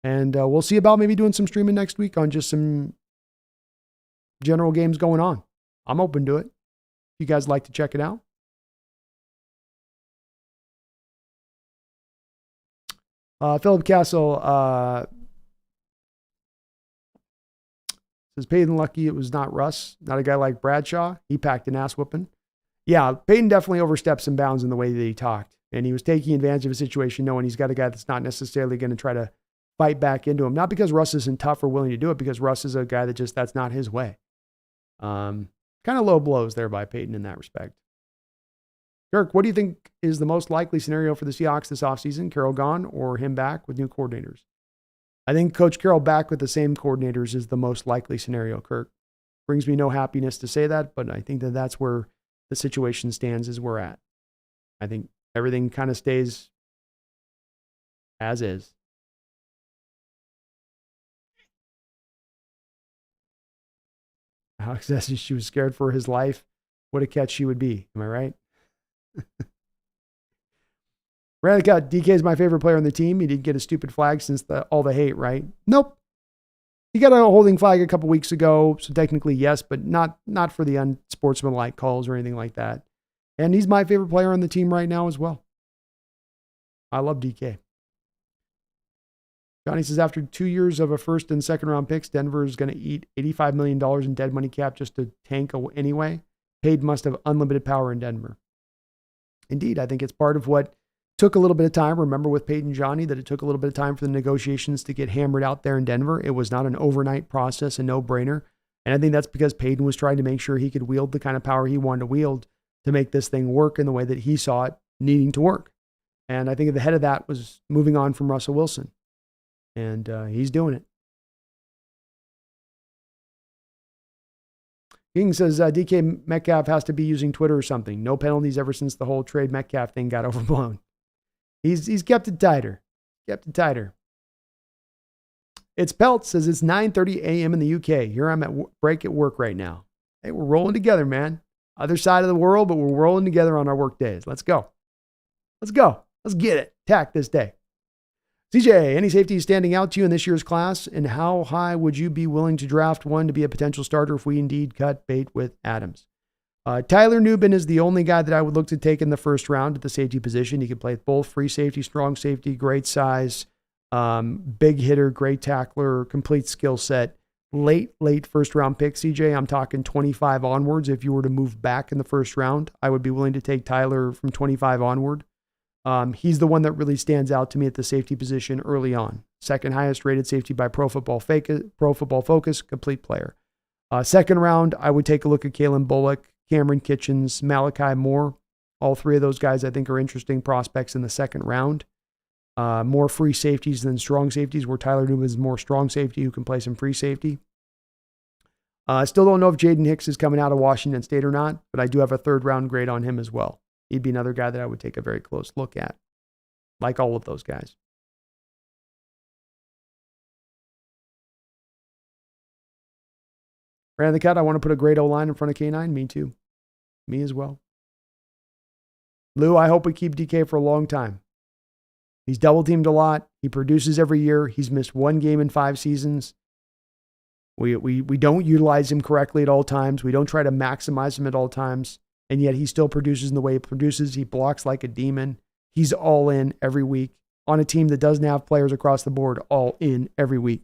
And we'll see about maybe doing some streaming next week on just some general games going on. I'm open to it. If you guys like to check it out. Philip Castle says, Peyton lucky it was not Russ, not a guy like Bradshaw. He packed an ass whooping. Yeah, Peyton definitely overstepped some bounds in the way that he talked. And he was taking advantage of a situation knowing he's got a guy that's not necessarily going to try to fight back into him. Not because Russ isn't tough or willing to do it, because Russ is a guy that just, that's not his way. Kind of low blows there by Peyton in that respect. Kirk, what do you think is the most likely scenario for the Seahawks this offseason? Carroll gone or him back with new coordinators? I think Coach Carroll back with the same coordinators is the most likely scenario, Kirk. Brings me no happiness to say that, but I think that that's where the situation stands as we're at. I think everything kind of stays as is. Alex says she was scared for his life. What a catch she would be. Am I right? Randy Cut, DK is my favorite player on the team. He didn't get a stupid flag since all the hate, right? Nope. He got a holding flag a couple weeks ago, so technically yes, but not for the unsportsmanlike calls or anything like that. And he's my favorite player on the team right now as well. I love DK. Johnny says, after 2 years of a first and second round picks, Denver is going to eat $85 million in dead money cap just to tank anyway. Payton must have unlimited power in Denver. Indeed, I think it's part of what took a little bit of time. Remember with Peyton Johnny that it took a little bit of time for the negotiations to get hammered out there in Denver. It was not an overnight process, a no-brainer. And I think that's because Peyton was trying to make sure he could wield the kind of power he wanted to wield to make this thing work in the way that he saw it needing to work. And I think at the head of that was moving on from Russell Wilson. And he's doing it. King says DK Metcalf has to be using Twitter or something. No penalties ever since the whole trade Metcalf thing got overblown. He's kept it tighter. It's Pelt says it's 9:30 a.m. in the UK. Here I'm at break at work right now. Hey, we're rolling together, man. Other side of the world, but we're rolling together on our work days. Let's go. Let's get it. Tack this day. CJ, any safety standing out to you in this year's class? And how high would you be willing to draft one to be a potential starter if we indeed cut bait with Adams? Tyler Nubin is the only guy that I would look to take in the first round at the safety position. He can play both free safety, strong safety, great size, big hitter, great tackler, complete skill set. Late first round pick, CJ. I'm talking 25 onwards. If you were to move back in the first round, I would be willing to take Tyler from 25 onward. He's the one that really stands out to me at the safety position early on. Second highest rated safety by Pro Football Focus, complete player. Second round, I would take a look at Kalen Bullock, Cameron Kitchens, Malachi Moore. All three of those guys I think are interesting prospects in the second round. More free safeties than strong safeties, where Tyler Nubin is more strong safety who can play some free safety. I still don't know if Jaden Hicks is coming out of Washington State or not, but I do have a third round grade on him as well. He'd be another guy that I would take a very close look at, like all of those guys. Ran the cut. I want to put a great O-line in front of K9. Me too. Me as well. Lou, I hope we keep DK for a long time. He's double teamed a lot. He produces every year. He's missed one game in 5 seasons. We don't utilize him correctly at all times. We don't try to maximize him at all times. And yet he still produces in the way he produces. He blocks like a demon. He's all in every week on a team that doesn't have players across the board all in every week.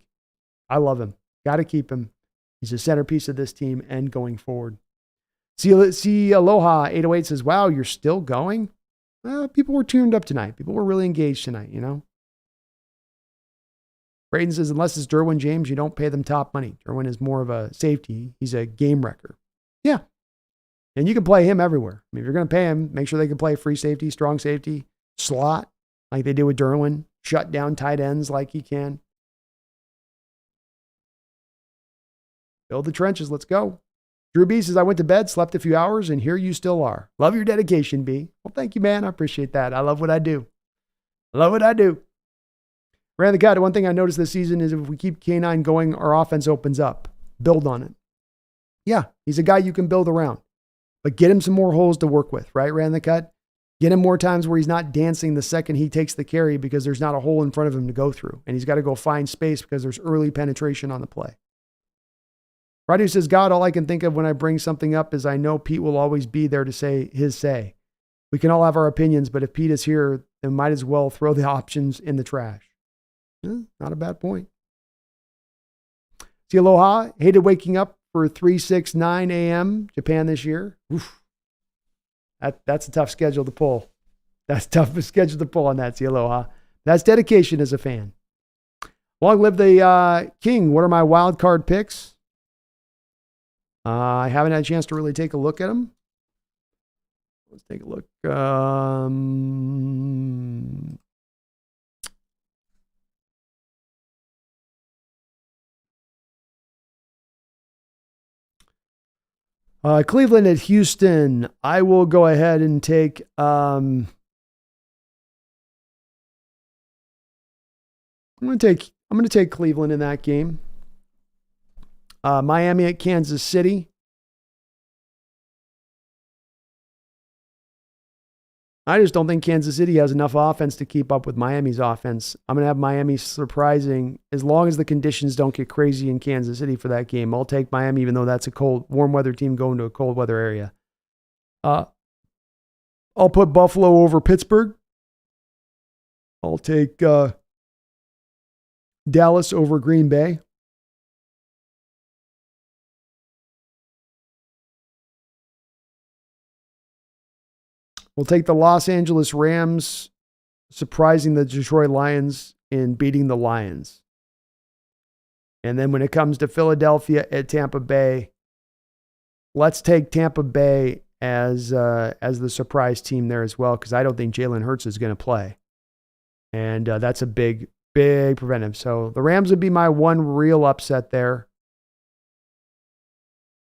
I love him. Got to keep him. He's a centerpiece of this team and going forward. See Aloha 808 says, wow, you're still going? People were tuned up tonight. People were really engaged tonight, you know? Braden says, unless it's Derwin James, you don't pay them top money. Derwin is more of a safety. He's a game wrecker. Yeah. And you can play him everywhere. I mean, if you're going to pay him, make sure they can play free safety, strong safety, slot, like they did with Derwin, shut down tight ends like he can. Build the trenches. Let's go. Drew B says, I went to bed, slept a few hours, and here you still are. Love your dedication, B. Well, thank you, man. I appreciate that. I love what I do. Ran the cut. One thing I noticed this season is if we keep K9 going, our offense opens up. Build on it. Yeah, he's a guy you can build around. But get him some more holes to work with, right? Ran the cut. Get him more times where he's not dancing the second he takes the carry because there's not a hole in front of him to go through. And he's got to go find space because there's early penetration on the play. Radu says, God, all I can think of when I bring something up is I know Pete will always be there to say his say. We can all have our opinions, but if Pete is here, then might as well throw the options in the trash. Not a bad point. See Aloha, hated waking up for 3-6-9 a.m. Japan this year. Oof. That's a tough schedule to pull. That's a tough schedule to pull on that, see Aloha. That's dedication as a fan. Long live the king. What are my wild card picks? I haven't had a chance to really take a look at them. Let's take a look. Cleveland at Houston. I will go ahead and take I'm going to take Cleveland in that game. Miami at Kansas City. I just don't think Kansas City has enough offense to keep up with Miami's offense. I'm going to have Miami surprising as long as the conditions don't get crazy in Kansas City for that game. I'll take Miami even though that's a warm weather team going to a cold weather area. I'll put Buffalo over Pittsburgh. I'll take Dallas over Green Bay. We'll take the Los Angeles Rams surprising the Detroit Lions and beating the Lions. And then when it comes to Philadelphia at Tampa Bay, let's take Tampa Bay as the surprise team there as well, because I don't think Jalen Hurts is going to play. And that's a big preventive. So the Rams would be my one real upset there.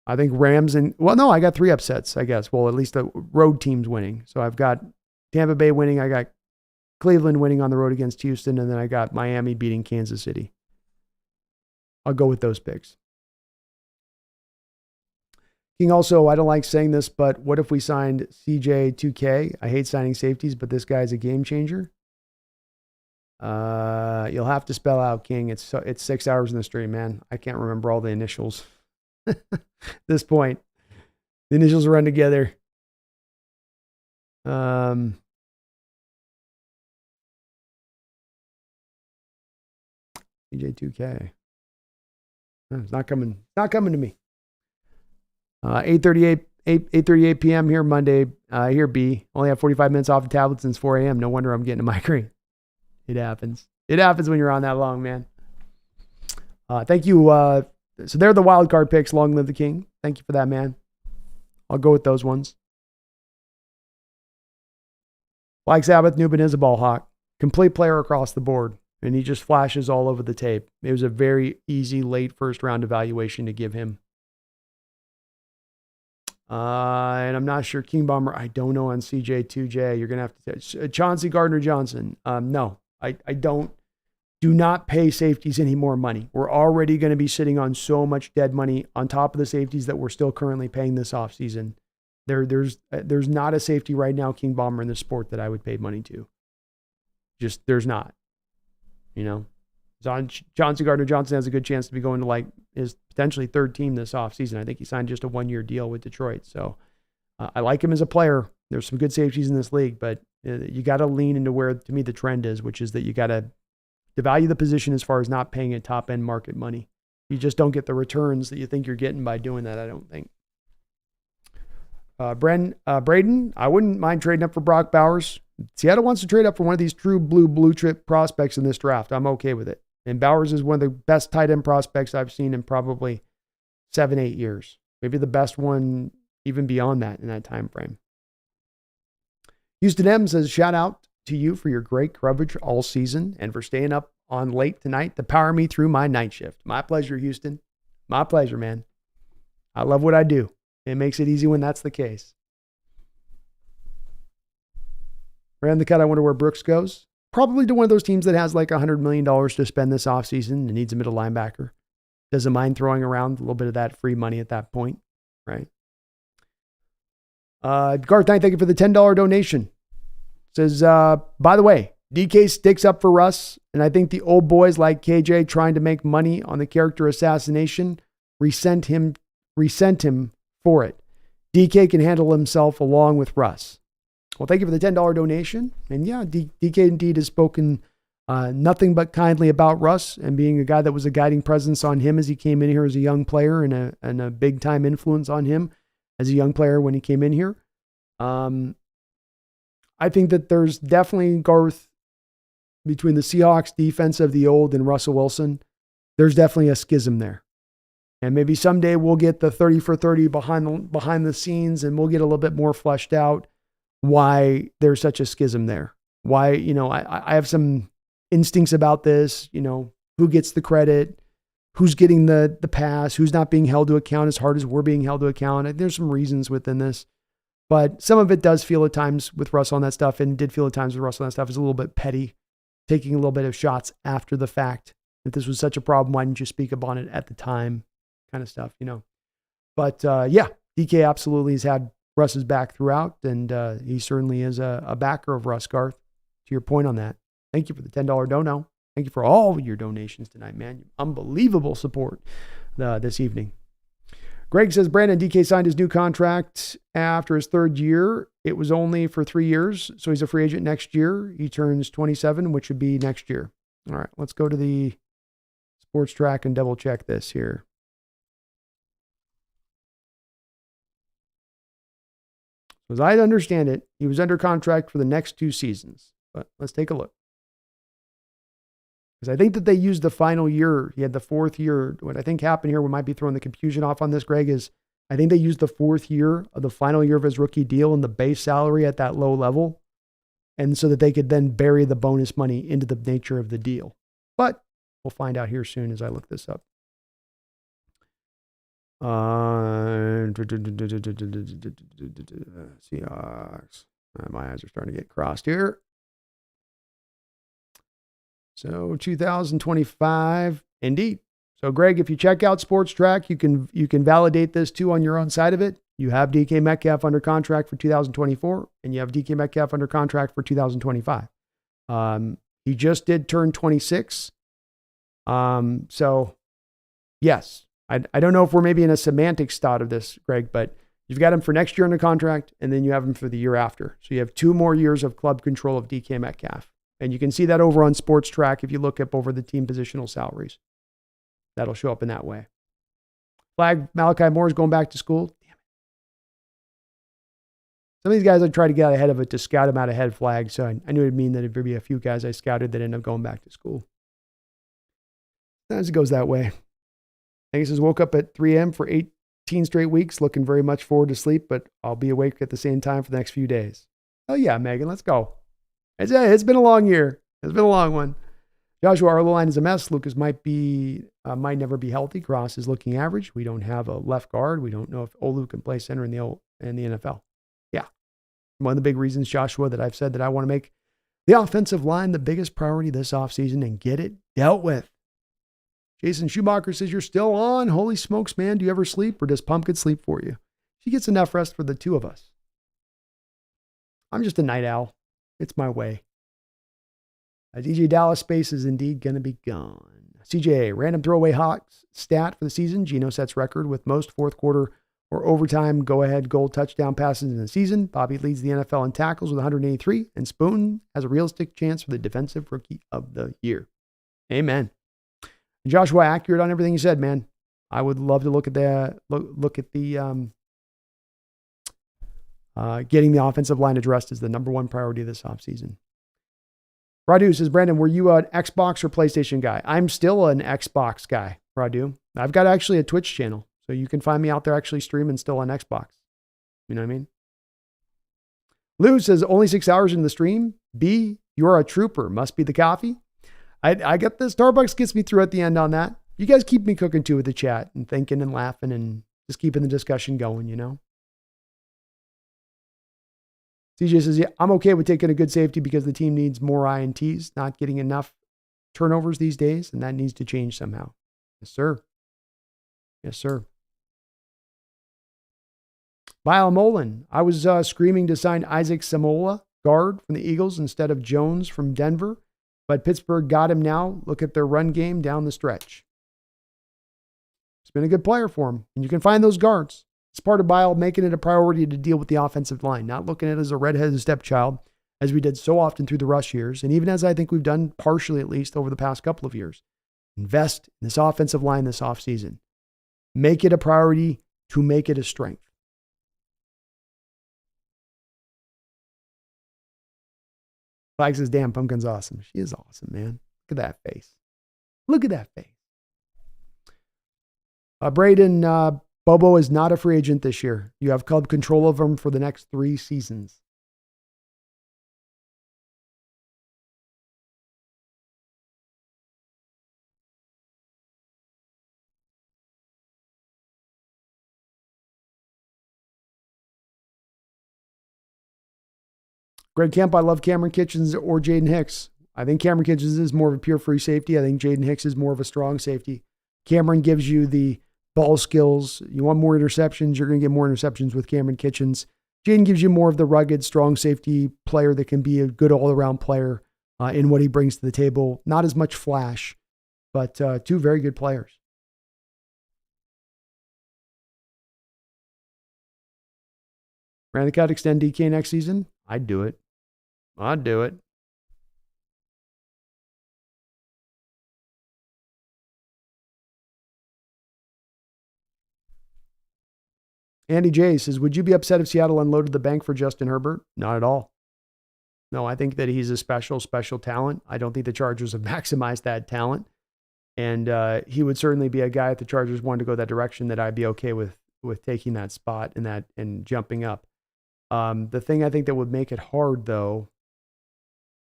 I think Rams I got 3 upsets, I guess. Well, at least the road teams winning. So I've got Tampa Bay winning. I got Cleveland winning on the road against Houston. And then I got Miami beating Kansas City. I'll go with those picks. King also, I don't like saying this, but what if we signed CJ 2K? I hate signing safeties, but this guy's a game changer. You'll have to spell out King. It's 6 hours in the stream, man. I can't remember all the initials. At this point, the initials run together. CJ 2K. It's not coming. Not coming to me. 8:38 p.m. here Monday. Here B. Only have 45 minutes off the tablet since 4 a.m. No wonder I'm getting a migraine. It happens. It happens when you're on that long, man. Thank you. So they're the wild card picks. Long live the king. Thank you for that, man. I'll go with those ones. Like Sabbath, Newman is a ball hawk. Complete player across the board. And he just flashes all over the tape. It was a very easy late first round evaluation to give him. And I'm not sure King Bomber. I don't know on CJ2J. You're going to have to Chauncey Gardner-Johnson. No, I don't. Do not pay safeties any more money. We're already going to be sitting on so much dead money on top of the safeties that we're still currently paying this offseason. There's not a safety right now, King Bomber, in the sport that I would pay money to. Just, there's not. You know, Chauncey Gardner-Johnson has a good chance to be going to like his potentially third team this offseason. I think he signed just a 1-year deal with Detroit. So I like him as a player. There's some good safeties in this league, but you got to lean into where, to me, the trend is, which is that you got to value the position as far as not paying it top end market money. You just don't get the returns that you think you're getting by doing that, I don't think. Braden, I wouldn't mind trading up for Brock Bowers. Seattle wants to trade up for one of these true blue chip prospects in this draft. I'm okay with it. And Bowers is one of the best tight end prospects I've seen in probably 7-8 years. Maybe the best one even beyond that in that time frame. Houston M says, shout out to you for your great coverage all season and for staying up on late tonight to power me through my night shift. My pleasure, Houston. My pleasure, man. I love what I do. It makes it easy when that's the case. Ran the cut. I wonder where Brooks goes. Probably to one of those teams that has like $100 million to spend this offseason and needs a middle linebacker. Doesn't mind throwing around a little bit of that free money at that point, right? Garth, thank you for the $10 donation. Says, by the way, DK sticks up for Russ, and I think the old boys like KJ trying to make money on the character assassination resent him for it. DK can handle himself along with Russ. Well, thank you for the $10 donation. And yeah, DK indeed has spoken nothing but kindly about Russ and being a guy that was a guiding presence on him as he came in here as a young player and a big time influence on him as a young player when he came in here. I think that there's definitely, Garth, between the Seahawks defense of the old and Russell Wilson, there's definitely a schism there. And maybe someday we'll get the 30 for 30 behind the scenes and we'll get a little bit more fleshed out why there's such a schism there. Why, I have some instincts about this, who gets the credit, who's getting the pass, who's not being held to account as hard as we're being held to account. There's some reasons within this, but some of it does feel at times with Russell on that stuff, and did feel at times with Russell on that stuff is a little bit petty, taking a little bit of shots after the fact. If this was such a problem, why didn't you speak upon it at the time? Kind of stuff, But yeah, DK absolutely has had Russ's back throughout, and he certainly is a backer of Russ, Garth, to your point on that. Thank you for the $10 dono. Thank you for all your donations tonight, man. Unbelievable support this evening. Greg says Brandon DK signed his new contract after his third year. It was only for 3 years, so he's a free agent next year. He turns 27, which would be next year. All right, let's go to the sports track and double check this here. As I understand it, he was under contract for the next 2 seasons. But let's take a look. Because I think that they used the final year. He had the 4th year. What I think happened here, we might be throwing the confusion off on this, Greg, is I think they used the 4th year of the final year of his rookie deal and the base salary at that low level. And so that they could then bury the bonus money into the nature of the deal. But we'll find out here soon as I look this up. Seahawks. My eyes are starting to get crossed here. So 2025, indeed. So Greg, if you check out Sports Track, you can validate this too on your own side of it. You have DK Metcalf under contract for 2024, and you have DK Metcalf under contract for 2025. He just did turn 26. So yes, I don't know if we're maybe in a semantics thought of this, Greg, but you've got him for next year under contract, and then you have him for the year after. So you have 2 more years of club control of DK Metcalf. And you can see that over on Sports Track if you look up over the team positional salaries. That'll show up in that way. Flag, Malachi Moore is going back to school. Damn it. Some of these guys I tried to get ahead of it to scout him out ahead flag. So I knew it would mean that there'd be a few guys I scouted that end up going back to school. Sometimes it goes that way. I guess I woke up at 3 a.m. for 18 straight weeks, looking very much forward to sleep, but I'll be awake at the same time for the next few days. Oh yeah, Megan, let's go. It's been a long year. It's been a long one. Joshua, our line is a mess. Lucas might never be healthy. Cross is looking average. We don't have a left guard. We don't know if Olu can play center in the NFL. Yeah. One of the big reasons, Joshua, that I've said that I want to make the offensive line the biggest priority this offseason and get it dealt with. Jason Schumacher says, you're still on. Holy smokes, man. Do you ever sleep or does Pumpkin sleep for you? She gets enough rest for the 2 of us. I'm just a night owl. It's my way. DJ Dallas space is indeed going to be gone. CJ, random throwaway Hawks stat for the season. Geno sets record with most 4th quarter or overtime go-ahead goal touchdown passes in the season. Bobby leads the NFL in tackles with 183, and Spoon has a realistic chance for the defensive rookie of the year. Amen. Joshua, accurate on everything you said, man. I would love to look at the getting the offensive line addressed is the number 1 priority this offseason. Radu says, Brandon, were you an Xbox or PlayStation guy? I'm still an Xbox guy, Radu. I've got actually a Twitch channel, so you can find me out there actually streaming still on Xbox. You know what I mean? Lou says, only 6 hours in the stream. B, you're a trooper. Must be the coffee. I get the Starbucks gets me through at the end on that. You guys keep me cooking too with the chat and thinking and laughing and just keeping the discussion going, you know? CJ says, yeah, I'm okay with taking a good safety because the team needs more INTs, not getting enough turnovers these days, and that needs to change somehow. Yes, sir. Yes, sir. Lyle Mullen, I was screaming to sign Isaac Samola, guard from the Eagles, instead of Jones from Denver, but Pittsburgh got him now. Look at their run game down the stretch. It's been a good player for him, and you can find those guards. It's part of Bile making it a priority to deal with the offensive line, not looking at it as a redheaded stepchild, as we did so often through the rush years, and even as I think we've done partially at least over the past couple of years. Invest in this offensive line this offseason. Make it a priority to make it a strength. Flag says, damn, Pumpkin's awesome. She is awesome, man. Look at that face. Look at that face. Braden, Bobo is not a free agent this year. You have club control of him for the next 3 seasons. Greg Kemp, I love Cameron Kitchens or Jaden Hicks. I think Cameron Kitchens is more of a pure free safety. I think Jaden Hicks is more of a strong safety. Cameron gives you the ball skills. You want more interceptions, you're going to get more interceptions with Cameron Kitchens. Jaden gives you more of the rugged, strong safety player that can be a good all-around player in what he brings to the table. Not as much flash, but 2 very good players. Brandon Cut, extend DK next season? I'd do it. I'd do it. Andy J says, would you be upset if Seattle unloaded the bank for Justin Herbert? Not at all. No, I think that he's a special talent. I don't think the Chargers have maximized that talent. And he would certainly be a guy if the Chargers wanted to go that direction that I'd be okay with taking that spot and jumping up. The thing I think that would make it hard, though,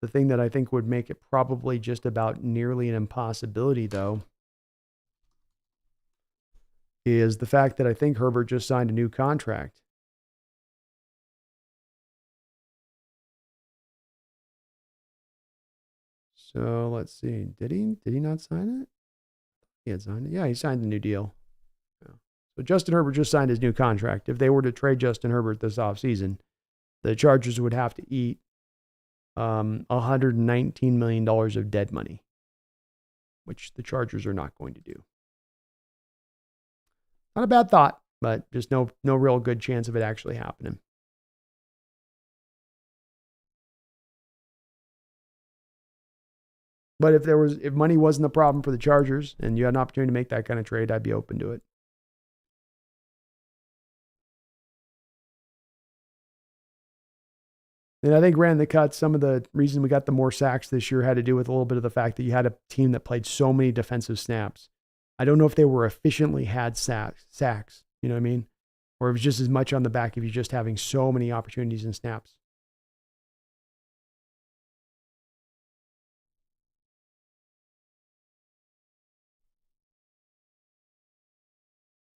the thing that I think would make it probably just about nearly an impossibility, though, is the fact that I think Herbert just signed a new contract. So let's see. Did he not sign it? He had signed it. Yeah, he signed the new deal. Yeah. So Justin Herbert just signed his new contract. If they were to trade Justin Herbert this offseason, the Chargers would have to eat $119 million of dead money, which the Chargers are not going to do. Not a bad thought, but just no real good chance of it actually happening. But if money wasn't a problem for the Chargers and you had an opportunity to make that kind of trade, I'd be open to it. And I think ran the cut. Some of the reason we got the more sacks this year had to do with a little bit of the fact that you had a team that played so many defensive snaps. I don't know if they were efficiently had sacks. You know what I mean? Or it was just as much on the back of you just having so many opportunities and snaps.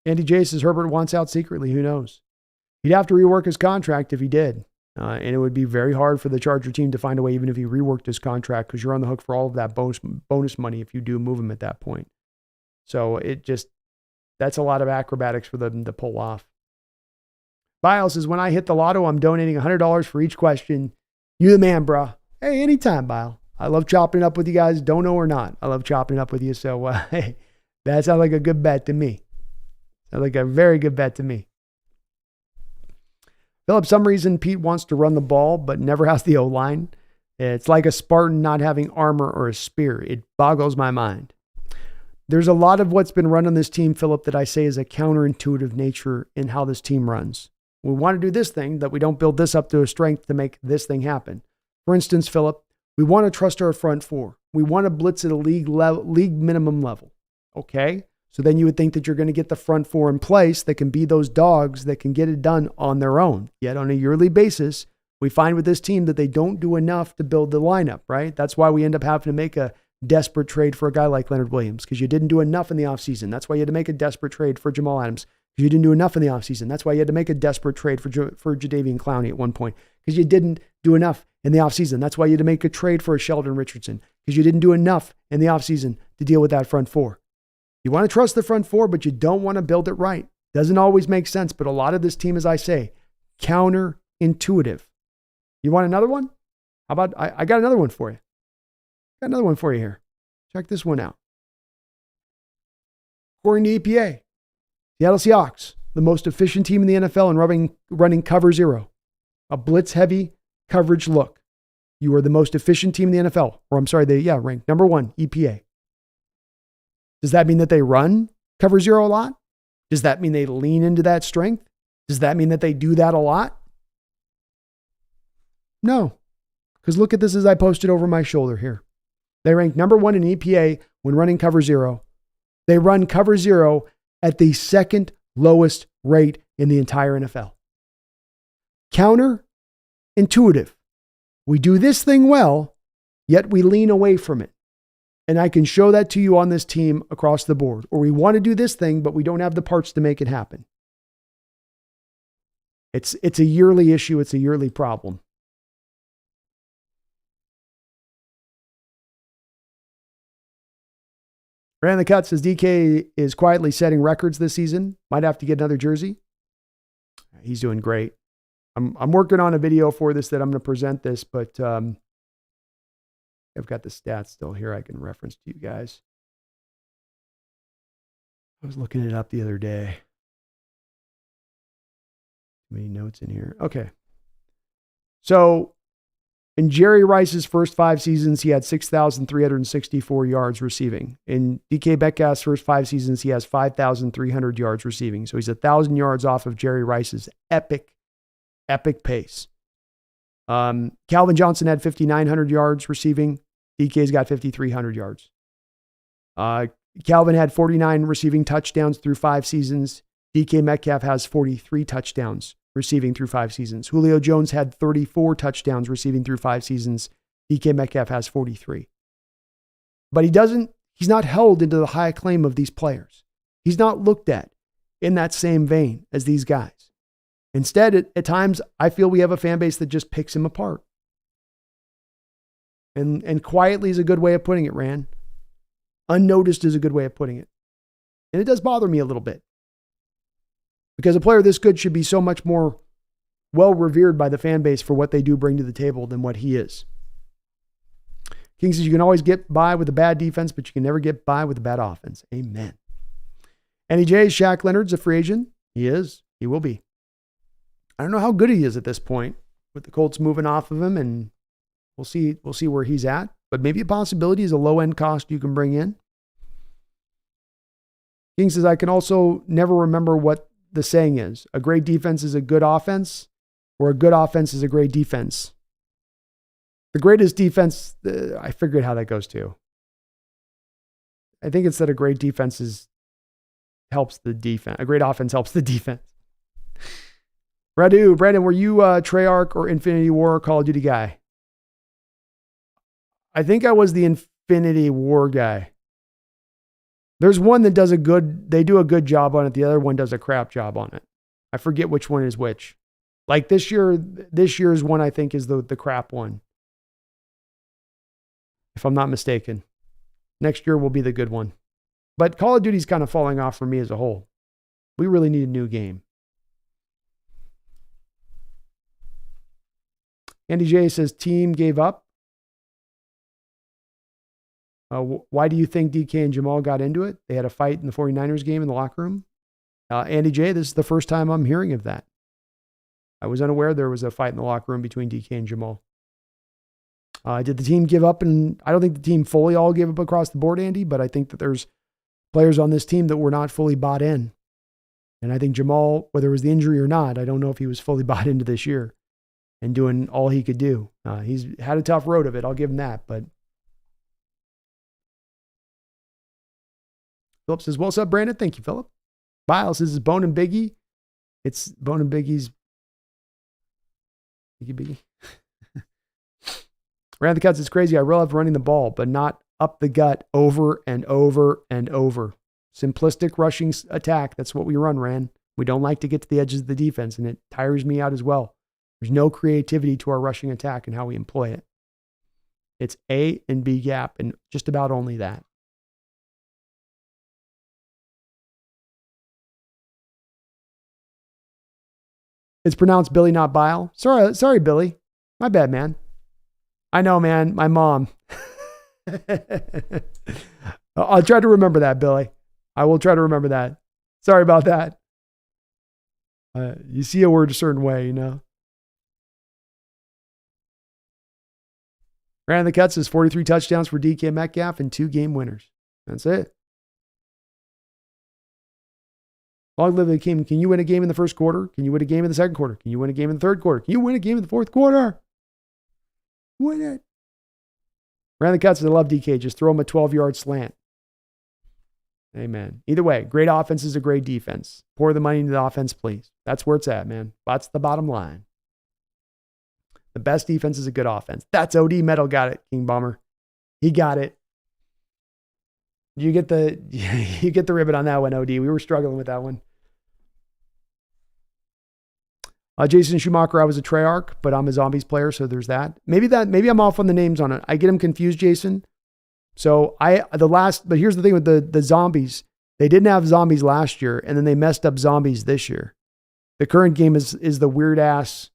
Andy J says Herbert wants out secretly. Who knows? He'd have to rework his contract if he did. And it would be very hard for the Charger team to find a way, even if he reworked his contract, because you're on the hook for all of that bonus money if you do move him at that point. So that's a lot of acrobatics for them to pull off. Biles says, when I hit the lotto, I'm donating $100 for each question. You the man, bro. Hey, anytime, Bile. I love chopping it up with you guys, don't know or not. I love chopping it up with you. So, hey, that sounds like a good bet to me. Sounds like a very good bet to me. Philip, some reason Pete wants to run the ball, but never has the O-line. It's like a Spartan not having armor or a spear. It boggles my mind. There's a lot of what's been run on this team, Philip, that I say is a counterintuitive nature in how this team runs. We want to do this thing, that we don't build this up to a strength to make this thing happen. For instance, Philip, we want to trust our front four. We want to blitz at a league minimum level. Okay? So then you would think that you're going to get the front four in place that can be those dogs that can get it done on their own. Yet on a yearly basis, we find with this team that they don't do enough to build the lineup, right? That's why we end up having to make a desperate trade for a guy like Leonard Williams, because you didn't do enough in the offseason. That's why you had to make a desperate trade for Jamal Adams, because you didn't do enough in the offseason. That's why you had to make a desperate trade for Jadeveon Clowney at one point, because you didn't do enough in the offseason. That's why you had to make a trade for a Sheldon Richardson, because you didn't do enough in the offseason to deal with that front four. You want to trust the front four, but you don't want to build it right. Doesn't always make sense, but a lot of this team, as I say, counterintuitive. You want another one? How about, I got another one for you. Got another one for you here. Check this one out. According to EPA, Seattle Seahawks, the most efficient team in the NFL in running cover zero, a blitz-heavy coverage look. You are the most efficient team in the NFL. Or I'm sorry, ranked number one, EPA. Does that mean that they run cover zero a lot? Does that mean they lean into that strength? Does that mean that they do that a lot? No. Because look at this as I posted over my shoulder here. They rank number one in EPA when running cover zero. They run cover zero at the second lowest rate in the entire NFL. Counterintuitive. We do this thing well, yet we lean away from it. And I can show that to you on this team across the board. Or we want to do this thing, but we don't have the parts to make it happen. It's a yearly issue. It's a yearly problem. Ran the Cut says DK is quietly setting records this season. Might have to get another jersey. He's doing great. I'm working on a video for this that I'm going to present this, but I've got the stats still here I can reference to you guys. I was looking it up the other day. many notes in here. Okay. So in Jerry Rice's first 5 seasons, he had 6,364 yards receiving. In DK Metcalf's first 5 seasons, he has 5,300 yards receiving. So he's 1,000 yards off of Jerry Rice's epic pace. Calvin Johnson had 5,900 yards receiving. DK's got 5,300 yards. Calvin had 49 receiving touchdowns through 5 seasons. DK Metcalf has 43 touchdowns receiving through 5 seasons. Julio Jones had 34 touchdowns receiving through 5 seasons. DK Metcalf has 43. But he's not held into the high acclaim of these players. He's not looked at in that same vein as these guys. Instead, at times, I feel we have a fan base that just picks him apart. And quietly is a good way of putting it, Rand. Unnoticed is a good way of putting it. And it does bother me a little bit. Because a player this good should be so much more well revered by the fan base for what they do bring to the table than what he is. King says you can always get by with a bad defense, but you can never get by with a bad offense. Amen. NEJ, Shaq Leonard's a free agent. He is. He will be. I don't know how good he is at this point with the Colts moving off of him, and we'll see where he's at. But maybe a possibility is a low-end cost you can bring in. King says, I can also never remember what the saying is. A great defense is a good offense, or a good offense is a great defense. The greatest defense, I figured how that goes too. I think it's that a great defense helps the defense. A great offense helps the defense. Radu, Brandon, were you a Treyarch or Infinity War Call of Duty guy? I think I was the Infinity War guy. There's one that they do a good job on it. The other one does a crap job on it. I forget which one is which. Like this year's one I think is the crap one. If I'm not mistaken. Next year will be the good one. But Call of Duty's kind of falling off for me as a whole. We really need a new game. Andy J says team gave up. Why do you think DK and Jamal got into it? They had a fight in the 49ers game in the locker room. Andy J, this is the first time I'm hearing of that. I was unaware there was a fight in the locker room between DK and Jamal. Did the team give up? And I don't think the team fully all gave up across the board, Andy, but I think that there's players on this team that were not fully bought in. And I think Jamal, whether it was the injury or not, I don't know if he was fully bought into this year and doing all he could do. He's had a tough road of it. I'll give him that, but Philip says, what's up, Brandon? Thank you, Philip. Biles says, is Bone and Biggie? It's Bone and Biggie's Biggie. Rand the Cuts is crazy. I really love running the ball, but not up the gut over and over and over. Simplistic rushing attack. That's what we run, Rand. We don't like to get to the edges of the defense, and it tires me out as well. There's no creativity to our rushing attack and how we employ it. It's A and B gap, and just about only that. It's pronounced Billy, not Bile. Sorry, Billy. My bad, man. I know, man. My mom. I'll try to remember that, Billy. I will try to remember that. Sorry about that. You see a word a certain way, you know. Rand the Cuts says 43 touchdowns for DK Metcalf and 2 game winners. That's it. Long live the king. Can you win a game in the first quarter? Can you win a game in the second quarter? Can you win a game in the third quarter? Can you win a game in the fourth quarter? Win it. Rand the Cuts says, I love DK. Just throw him a 12-yard slant. Amen. Either way, great offense is a great defense. Pour the money into the offense, please. That's where it's at, man. That's the bottom line. The best defense is a good offense. That's OD Metal got it, King Bomber. He got it. You get the ribbon on that one, OD. We were struggling with that one. Jason Schumacher, I was a Treyarch, but I'm a Zombies player, so there's that. Maybe I'm off on the names on it. I get them confused, Jason. So but here's the thing with the Zombies. They didn't have Zombies last year, and then they messed up Zombies this year. The current game is the weird ass,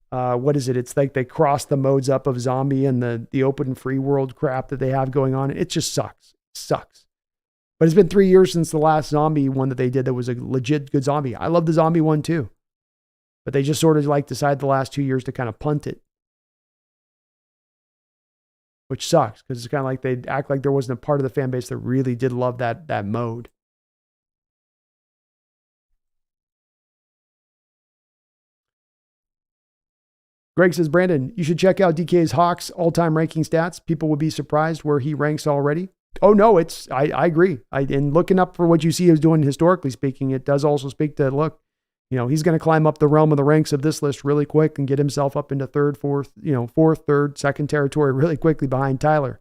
what is it? It's like they cross the modes up of Zombie and the open free world crap that they have going on. It just sucks. It sucks. But it's been 3 years since the last Zombie one that they did that was a legit good Zombie. I love the Zombie one too. But they just sort of like decided the last 2 years to kind of punt it, which sucks because it's kind of like they act like there wasn't a part of the fan base that really did love that mode. Greg says, Brandon, you should check out DK's Hawks all-time ranking stats. People would be surprised where he ranks already. Oh, no, I agree. And looking up for what you see he was doing historically speaking, it does also speak to, look, he's going to climb up the realm of the ranks of this list really quick and get himself up into fourth, third, second territory really quickly behind Tyler.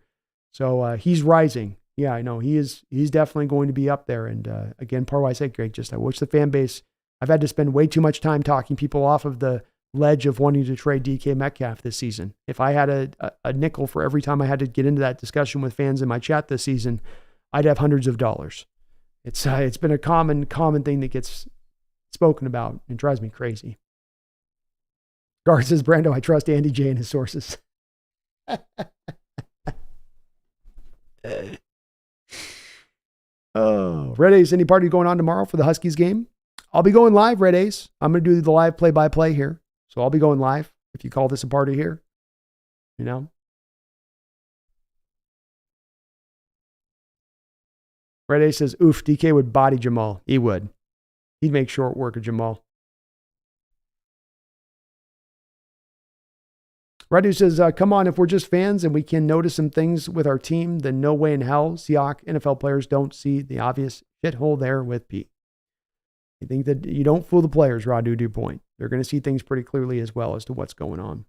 So he's rising. Yeah, I know he's definitely going to be up there. And again, part of why I say, Greg, I wish the fan base, I've had to spend way too much time talking people off of the ledge of wanting to trade DK Metcalf this season. If I had a nickel for every time I had to get into that discussion with fans in my chat this season, I'd have hundreds of dollars. It's been a common thing that gets spoken about. It drives me crazy. Gar says, Brando, I trust Andy J and his sources. Oh, Red Ace, any party going on tomorrow for the Huskies game? I'll be going live, Red Ace. I'm going to do the live play-by-play here. So I'll be going live if you call this a party here. Red Ace says, oof, DK would body Jamal. He would. He'd make short work of Jamal. Radu says, come on, if we're just fans and we can notice some things with our team, then no way in hell Seahawks NFL players don't see the obvious shithole there with Pete. You think that you don't fool the players, Radu, to your point. They're going to see things pretty clearly as well as to what's going on.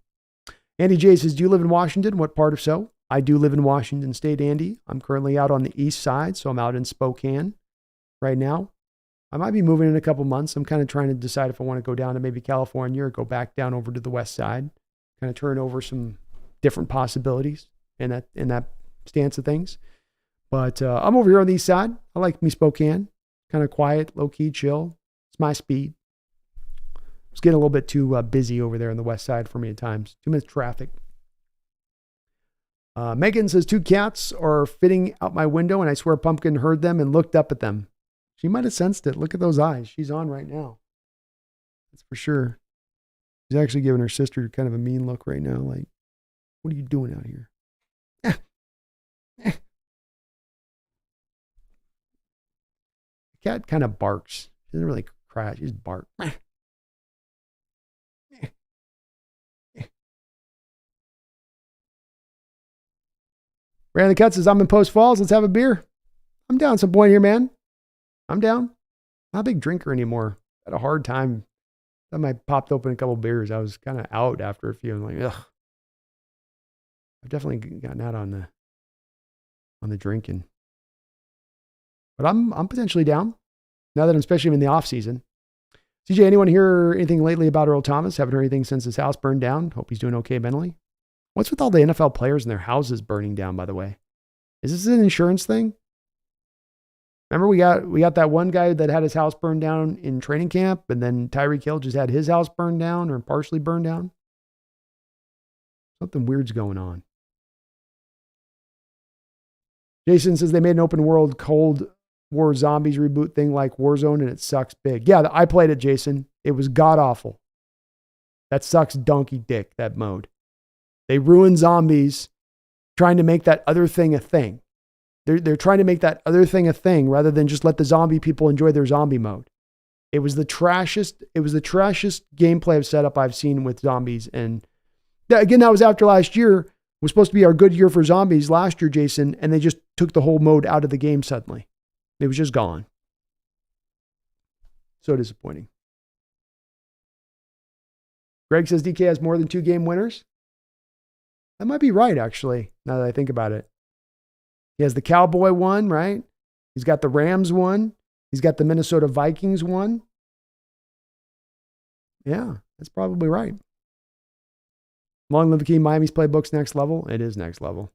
Andy J says, do you live in Washington? What part of so? I do live in Washington State, Andy. I'm currently out on the east side, so I'm out in Spokane right now. I might be moving in a couple months. I'm kind of trying to decide if I want to go down to maybe California or go back down over to the west side, kind of turn over some different possibilities in that stance of things. But I'm over here on the east side. I like me Spokane, kind of quiet, low-key, chill. It's my speed. It's getting a little bit too busy over there on the west side for me at times. Too much traffic. Megan says, 2 cats are fitting out my window, and I swear Pumpkin heard them and looked up at them. She might have sensed it. Look at those eyes. She's on right now. That's for sure. She's actually giving her sister kind of a mean look right now. Like, what are you doing out here? The cat kind of barks. She doesn't really cry. She just barks. Brandon Cut says, I'm in Post Falls. Let's have a beer. I'm down some point here, man. I'm down. Not a big drinker anymore. Had a hard time. I popped open a couple beers. I was kind of out after a few. I'm like, ugh. I've definitely gotten out on the drinking. But I'm potentially down now that I'm especially in the off season. CJ, anyone hear anything lately about Earl Thomas? Haven't heard anything since his house burned down. Hope he's doing okay mentally. What's with all the NFL players and their houses burning down, by the way? Is this an insurance thing? Remember we got that one guy that had his house burned down in training camp, and then Tyreek Hill just had his house burned down or partially burned down? Something weird's going on. Jason says they made an open world Cold War Zombies reboot thing like Warzone, and it sucks big. Yeah, I played it, Jason. It was god-awful. That sucks donkey dick, that mode. They ruin zombies trying to make that other thing a thing. They're trying to make that other thing a thing rather than just let the zombie people enjoy their zombie mode. It was the trashiest gameplay of setup I've seen with zombies. And again, that was after last year. It was supposed to be our good year for zombies last year, Jason, and they just took the whole mode out of the game suddenly. It was just gone. So disappointing. Greg says DK has more than 2 game winners. That might be right, actually, now that I think about it. He has the Cowboy one, right? He's got the Rams one. He's got the Minnesota Vikings one. Yeah, that's probably right. Long live the King. Miami's playbook's next level. It is next level.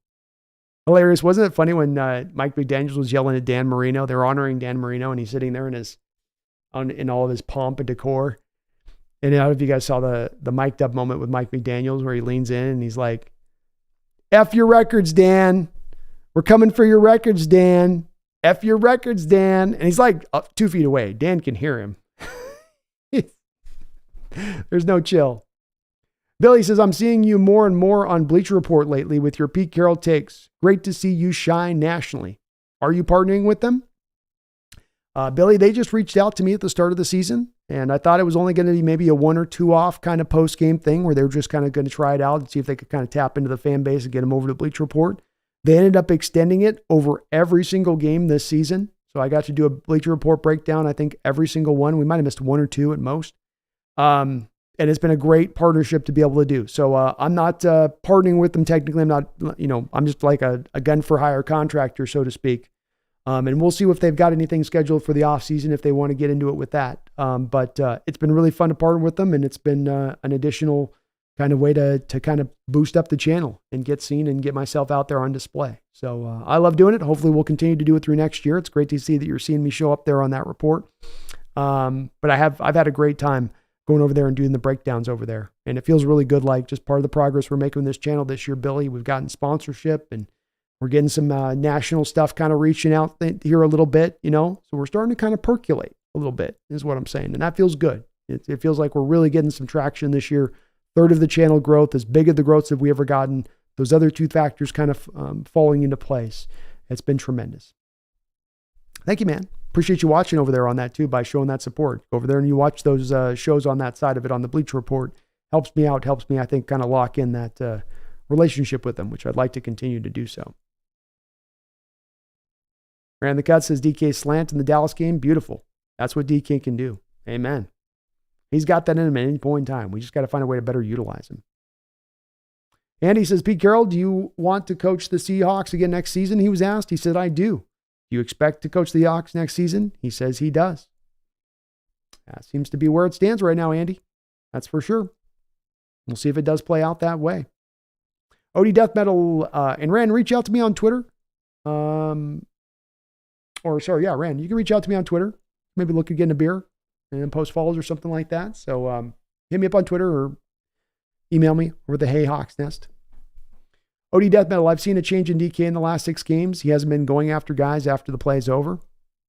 Hilarious. Wasn't it funny when Mike McDaniels was yelling at Dan Marino? They were honoring Dan Marino, and he's sitting there in all of his pomp and decor. And I don't know if you guys saw the mic'd up moment with Mike McDaniels where he leans in and he's like, F your records, Dan. We're coming for your records, Dan. F your records, Dan. And he's like up 2 feet away. Dan can hear him. There's no chill. Billy says, I'm seeing you more and more on Bleacher Report lately with your Pete Carroll takes. Great to see you shine nationally. Are you partnering with them? Billy, they just reached out to me at the start of the season, and I thought it was only going to be maybe a 1 or 2 off kind of post-game thing where they were just kind of going to try it out and see if they could kind of tap into the fan base and get them over to Bleacher Report. They ended up extending it over every single game this season. So I got to do a Bleacher Report breakdown, I think every single one. We might have missed 1 or 2 at most. And it's been a great partnership to be able to do. So I'm not partnering with them technically. I'm not, I'm just like a gun for hire contractor, so to speak. And we'll see if they've got anything scheduled for the off season if they want to get into it with that. But it's been really fun to partner with them, and it's been an additional kind of way to kind of boost up the channel and get seen and get myself out there on display. So I love doing it. Hopefully we'll continue to do it through next year. It's great to see that you're seeing me show up there on that report. But I've had a great time going over there and doing the breakdowns over there. And it feels really good, like just part of the progress we're making with this channel this year, Billy. We've gotten sponsorship and we're getting some national stuff kind of reaching out here a little bit, So we're starting to kind of percolate a little bit is what I'm saying. And that feels good. It feels like we're really getting some traction this year. Third of the channel growth, as big of the growth that we ever gotten. Those other 2 factors kind of falling into place. It's been tremendous. Thank you, man. Appreciate you watching over there on that too by showing that support. Go over there and you watch those shows on that side of it on the Bleacher Report. Helps me out, I think, kind of lock in that relationship with them, which I'd like to continue to do so. Ran the Cut says DK slant in the Dallas game. Beautiful. That's what DK can do. Amen. He's got that in him at any point in time. We just got to find a way to better utilize him. Andy says, Pete Carroll, do you want to coach the Seahawks again next season? He was asked. He said, I do. Do you expect to coach the Seahawks next season? He says he does. That seems to be where it stands right now, Andy. That's for sure. We'll see if it does play out that way. OD Death Metal and Ran, reach out to me on Twitter. Ran, you can reach out to me on Twitter. Maybe look at getting a beer and post follows or something like that. So hit me up on Twitter or email me over the TheSeahawksNest. OD Death Metal, I've seen a change in DK in the last 6 games. He hasn't been going after guys after the play is over.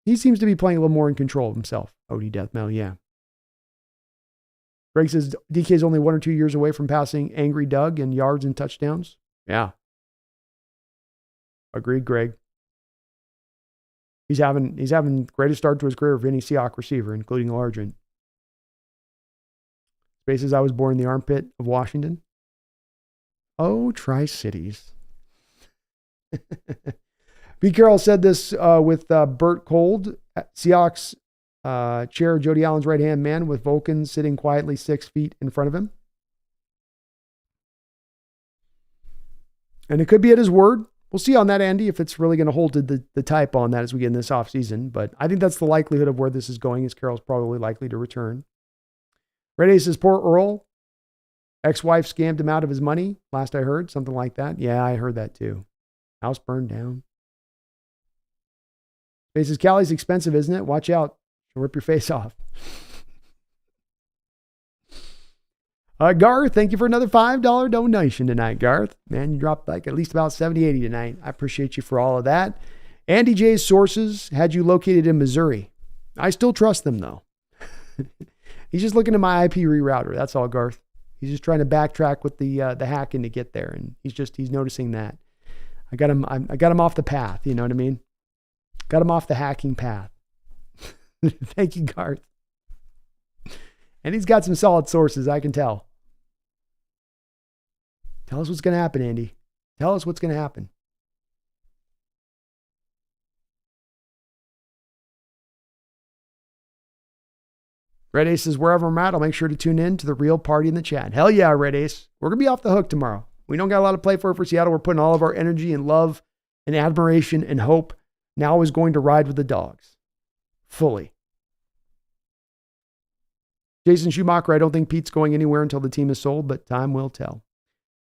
He seems to be playing a little more in control of himself. OD Death Metal, yeah. Greg says DK is only 1 or 2 years away from passing Angry Doug in yards and touchdowns. Yeah. Agreed, Greg. He's having the greatest start to his career of any Seahawks receiver, including Largent. Spaces, I was born in the armpit of Washington. Oh, Tri-Cities. Pete Carroll said this with Bert Cold, Seahawks chair, Jody Allen's right-hand man, with Vulcan sitting quietly 6 feet in front of him. And it could be at his word. We'll see on that, Andy, if it's really going to hold to the type on that as we get in this offseason. But I think that's the likelihood of where this is going, is Carroll's probably likely to return. Red Ace says, poor Earl. Ex-wife scammed him out of his money, last I heard. Something like that. Yeah, I heard that too. House burned down. He says, Cali's expensive, isn't it? Watch out. She'll rip your face off. Garth, thank you for another $5 donation tonight, Garth. Man, you dropped like at least about 70, 80 tonight. I appreciate you for all of that. Andy J's sources had you located in Missouri. I still trust them, though. He's just looking at my IP rerouter. That's all, Garth. He's just trying to backtrack with the hacking to get there, and he's noticing that. I got him off the path. You know what I mean? Got him off the hacking path. Thank you, Garth. And he's got some solid sources, I can tell. Tell us what's going to happen, Andy. Tell us what's going to happen. Red Ace says, wherever I'm at, I'll make sure to tune in to the real party in the chat. Hell yeah, Red Ace. We're going to be off the hook tomorrow. We don't got a lot to play for Seattle. We're putting all of our energy and love and admiration and hope now is going to ride with the dogs. Fully. Jason Schumacher, I don't think Pete's going anywhere until the team is sold, but time will tell.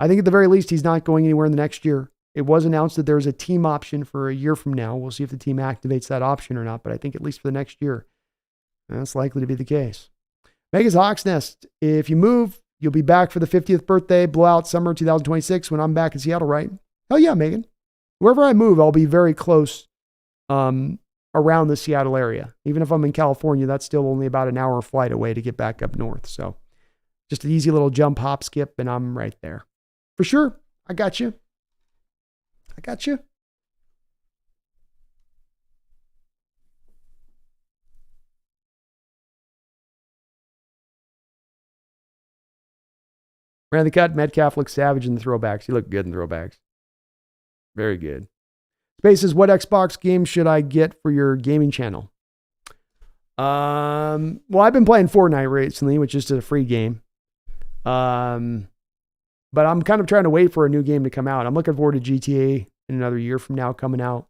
I think at the very least, he's not going anywhere in the next year. It was announced that there's a team option for a year from now. We'll see if the team activates that option or not, but I think at least for the next year, that's likely to be the case. Vegas Hawks Nest, if you move, you'll be back for the 50th birthday blowout summer 2026 when I'm back in Seattle, right? Hell yeah, Megan. Wherever I move, I'll be very close around the Seattle area. Even if I'm in California, that's still only about an hour flight away to get back up north. So Just an easy little jump, hop, skip, and I'm right there. For sure. I got you. I got you. Ran the cut. Metcalf looked savage in the throwbacks. He looked good in throwbacks. Very good. Spaces, what Xbox game should I get for your gaming channel? Well, I've been playing Fortnite recently, which is just a free game. But I'm kind of trying to wait for a new game to come out. I'm looking forward to GTA in another year from now coming out.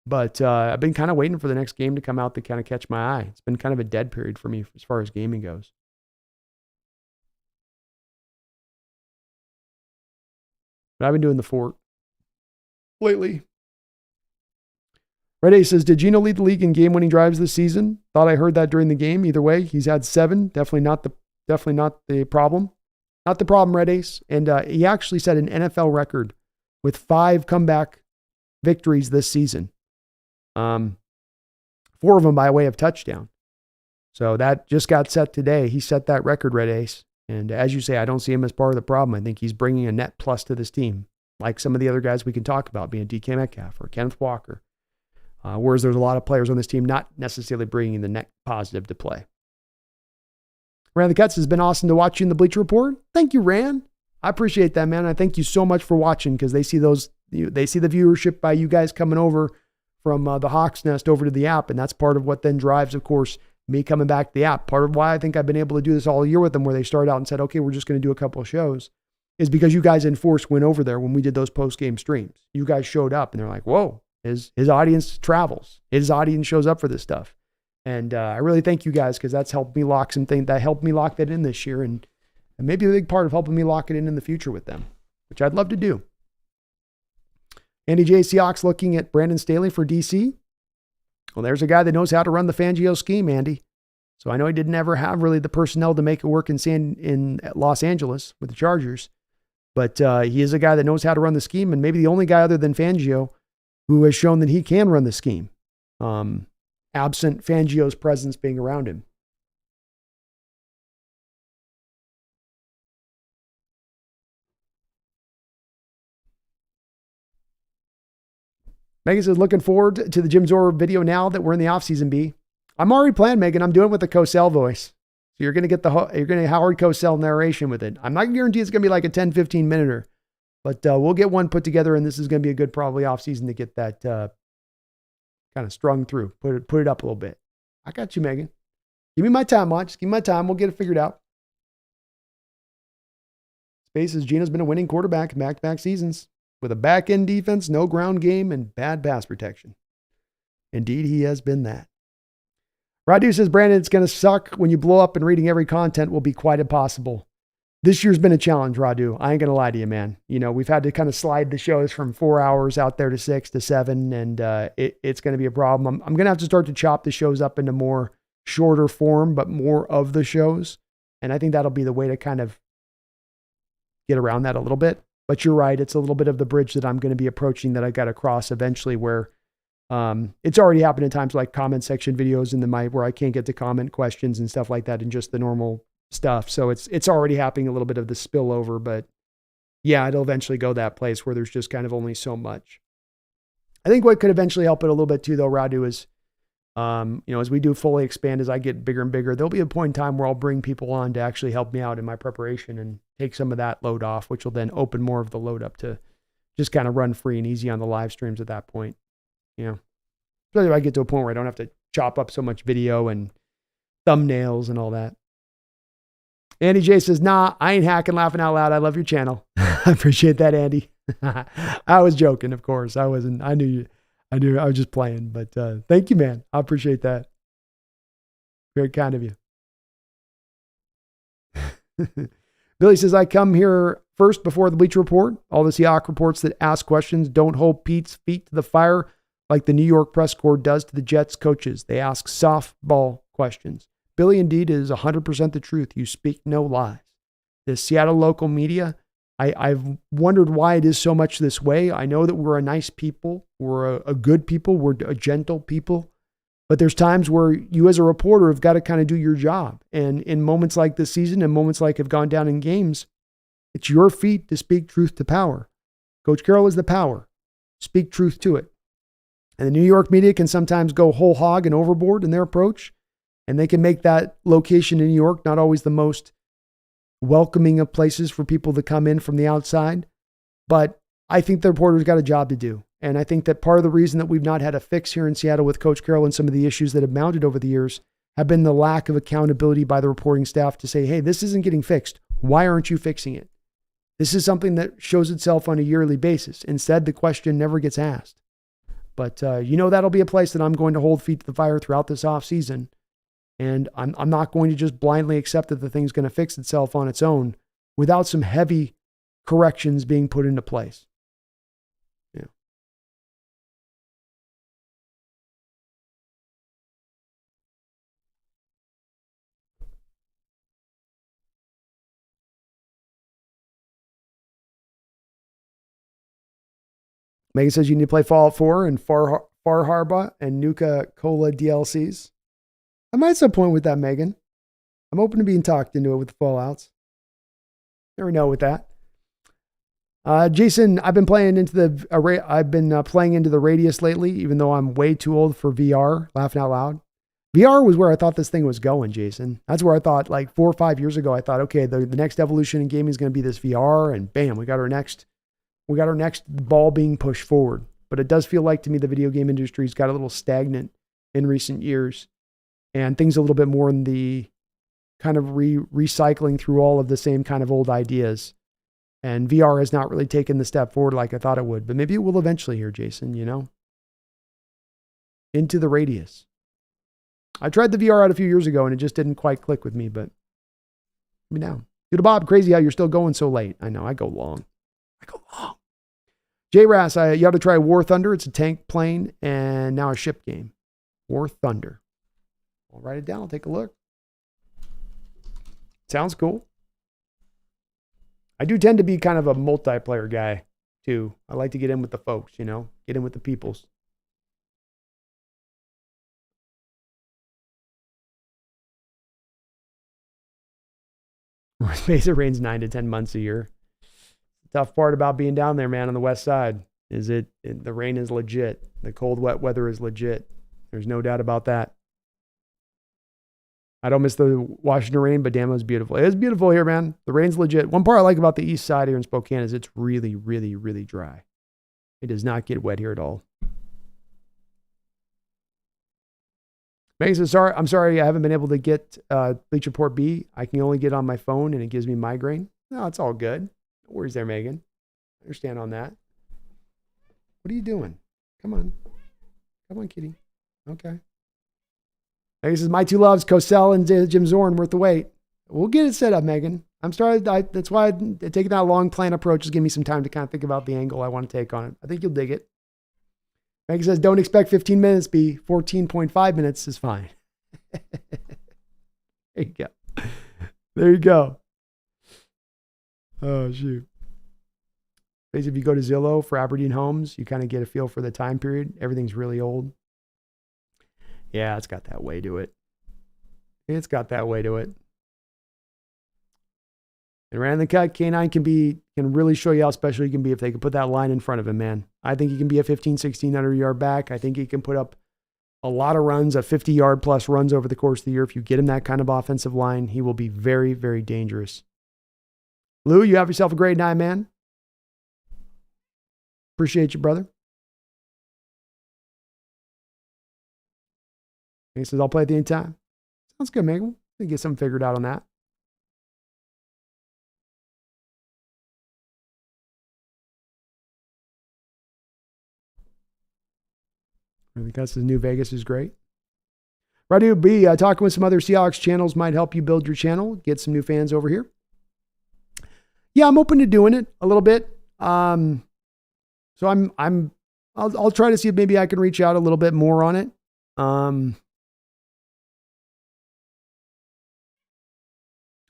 But I've been kind of waiting for the next game to come out to kind of catch my eye. It's been kind of a dead period for me as far as gaming goes. But I've been doing the Fort lately. Red A says, did Geno lead the league in game-winning drives this season? Thought I heard that during the game. Either way, he's had 7. Definitely not the problem. Not the problem, Red Ace. And he actually set an NFL record with 5 comeback victories this season. 4 of them by way of touchdown. So that just got set today. He set that record, Red Ace. And as you say, I don't see him as part of the problem. I think he's bringing a net plus to this team, like some of the other guys we can talk about, being DK Metcalf or Kenneth Walker. Whereas there's a lot of players on this team not necessarily bringing the net positive to play. Ran the Cuts has been awesome to watch you in the Bleacher Report. Thank you, Ran. I appreciate that, man. I thank you so much for watching because they see the viewership by you guys coming over from the Hawks Nest over to the app, and that's part of what then drives, of course, me coming back to the app. Part of why I think I've been able to do this all year with them, where they started out and said, okay, we're just going to do a couple of shows, is because you guys in force went over there when we did those post-game streams. You guys showed up, and they're like, whoa. His audience travels. His audience shows up for this stuff. And I really thank you guys because that's helped me lock some things. That helped me lock that in this year and maybe a big part of helping me lock it in the future with them, which I'd love to do. Andy J. Seahawks looking at Brandon Staley for DC. Well, there's a guy that knows how to run the Fangio scheme, Andy. So I know he didn't ever have really the personnel to make it work in Los Angeles with the Chargers. But he is a guy that knows how to run the scheme and maybe the only guy other than Fangio who has shown that he can run the scheme, absent Fangio's presence being around him. Megan says, looking forward to the Jim Zor video now that we're in the offseason, B. I'm already planning, Megan. I'm doing it with the Cosell voice. So you're going to get Howard Cosell narration with it. I'm not guaranteeing it's going to be like a 10, 15 minute. But we'll get one put together, and this is going to be a good probably offseason to get that kind of strung through. Put it up a little bit. I got you, Megan. Give me my time, Watch. Give me my time. We'll get it figured out. Spaces, Geno's been a winning quarterback in back-to-back seasons with a back-end defense, no ground game, and bad pass protection. Indeed, he has been that. Radu says, Brandon, it's going to suck when you blow up and reading every content will be quite impossible. This year's been a challenge, Radu. I ain't going to lie to you, man. You know, we've had to kind of slide the shows from 4 hours out there to 6 to 7, and it's going to be a problem. I'm going to have to start to chop the shows up into more shorter form, but more of the shows. And I think that'll be the way to kind of get around that a little bit. But you're right. It's a little bit of the bridge that I'm going to be approaching that I got to cross eventually where it's already happened in times like comment section videos and where I can't get to comment questions and stuff like that and just the normal stuff. So it's already happening a little bit of the spillover, but yeah, it'll eventually go that place where there's just kind of only so much. I think what could eventually help it a little bit too, though, Radu, is, as we do fully expand, as I get bigger and bigger, there'll be a point in time where I'll bring people on to actually help me out in my preparation and take some of that load off, which will then open more of the load up to just kind of run free and easy on the live streams at that point. Especially if I get to a point where I don't have to chop up so much video and thumbnails and all that. Andy J says, nah, I ain't hacking laughing out loud. I love your channel. I appreciate that, Andy. I was joking, of course. I wasn't. I knew I was just playing, but thank you, man. I appreciate that. Very kind of you. Billy says, I come here first before the Bleacher Report. All the Seahawks reports that ask questions don't hold Pete's feet to the fire like the New York press corps does to the Jets coaches. They ask softball questions. Billy, indeed, is 100% the truth. You speak no lies. The Seattle local media, I've wondered why it is so much this way. I know that we're a nice people. We're a good people. We're a gentle people. But there's times where you as a reporter have got to kind of do your job. And in moments like this season and moments like have gone down in games, it's your feet to speak truth to power. Coach Carroll is the power. Speak truth to it. And the New York media can sometimes go whole hog and overboard in their approach. And they can make that location in New York not always the most welcoming of places for people to come in from the outside. But I think the reporter's got a job to do. And I think that part of the reason that we've not had a fix here in Seattle with Coach Carroll and some of the issues that have mounted over the years have been the lack of accountability by the reporting staff to say, hey, this isn't getting fixed. Why aren't you fixing it? This is something that shows itself on a yearly basis. Instead, the question never gets asked. But that'll be a place that I'm going to hold feet to the fire throughout this offseason. And I'm not going to just blindly accept that the thing's going to fix itself on its own without some heavy corrections being put into place. Yeah. Megan says you need to play Fallout 4 and Far Harbor and Nuka Cola DLCs. I might at some point with that, Megan. I'm open to being talked into it with the Fallouts. Never know with that. Jason, I've been playing into the Radius lately, even though I'm way too old for VR. Laughing out loud. VR was where I thought this thing was going, Jason. That's where I thought, like 4 or 5 years ago, I thought, okay, the next evolution in gaming is going to be this VR, and bam, we got our next ball being pushed forward. But it does feel like to me the video game industry's got a little stagnant in recent years, and things a little bit more in the kind of recycling through all of the same kind of old ideas. And VR has not really taken the step forward like I thought it would, but maybe it will eventually here, Jason, into the Radius. I tried the VR out a few years ago and it just didn't quite click with me, but maybe now. Dude, Bob, crazy how you're still going so late. I know, I go long. J-Ras, you ought to try War Thunder. It's a tank plane and now a ship game. War Thunder. I'll write it down. I'll take a look. Sounds cool. I do tend to be kind of a multiplayer guy too. I like to get in with the folks, get in with the peoples. Space, it rains 9 to 10 months a year. Tough part about being down there, man, on the west side is the rain is legit. The cold, wet weather is legit. There's no doubt about that. I don't miss the Washington rain, but damn, it was beautiful. It is beautiful here, man. The rain's legit. One part I like about the east side here in Spokane is it's really, really, really dry. It does not get wet here at all. Megan says, I'm sorry I haven't been able to get Bleach Report B. I can only get on my phone and it gives me migraine. No, it's all good. No worries there, Megan. I understand on that. What are you doing? Come on. Come on, kitty. Okay. Megan says, my two loves, Cosell and Jim Zorn, worth the wait. We'll get it set up, Megan. I'm sorry. That's why taking that long plan approach is giving me some time to kind of think about the angle I want to take on it. I think you'll dig it. Megan says, don't expect 15 minutes, be 14.5 minutes is fine. There you go. There you go. Oh, shoot. Basically, if you go to Zillow for Aberdeen homes, you kind of get a feel for the time period. Everything's really old. Yeah, it's got that way to it. It's got that way to it. And ran the cut, K9 can really show you how special he can be if they can put that line in front of him, man. I think he can be a 1,600 yard back. I think he can put up a lot of runs, a 50-yard plus runs over the course of the year. If you get him that kind of offensive line, he will be very, very dangerous. Lou, you have yourself a great night, man. Appreciate you, brother. He says, I'll play at the end time. Sounds good, man. We'll get something figured out on that. I think that's the New Vegas is great. Radu B, talking with some other Seahawks channels might help you build your channel, get some new fans over here. Yeah, I'm open to doing it a little bit. So I'll try to see if maybe I can reach out a little bit more on it.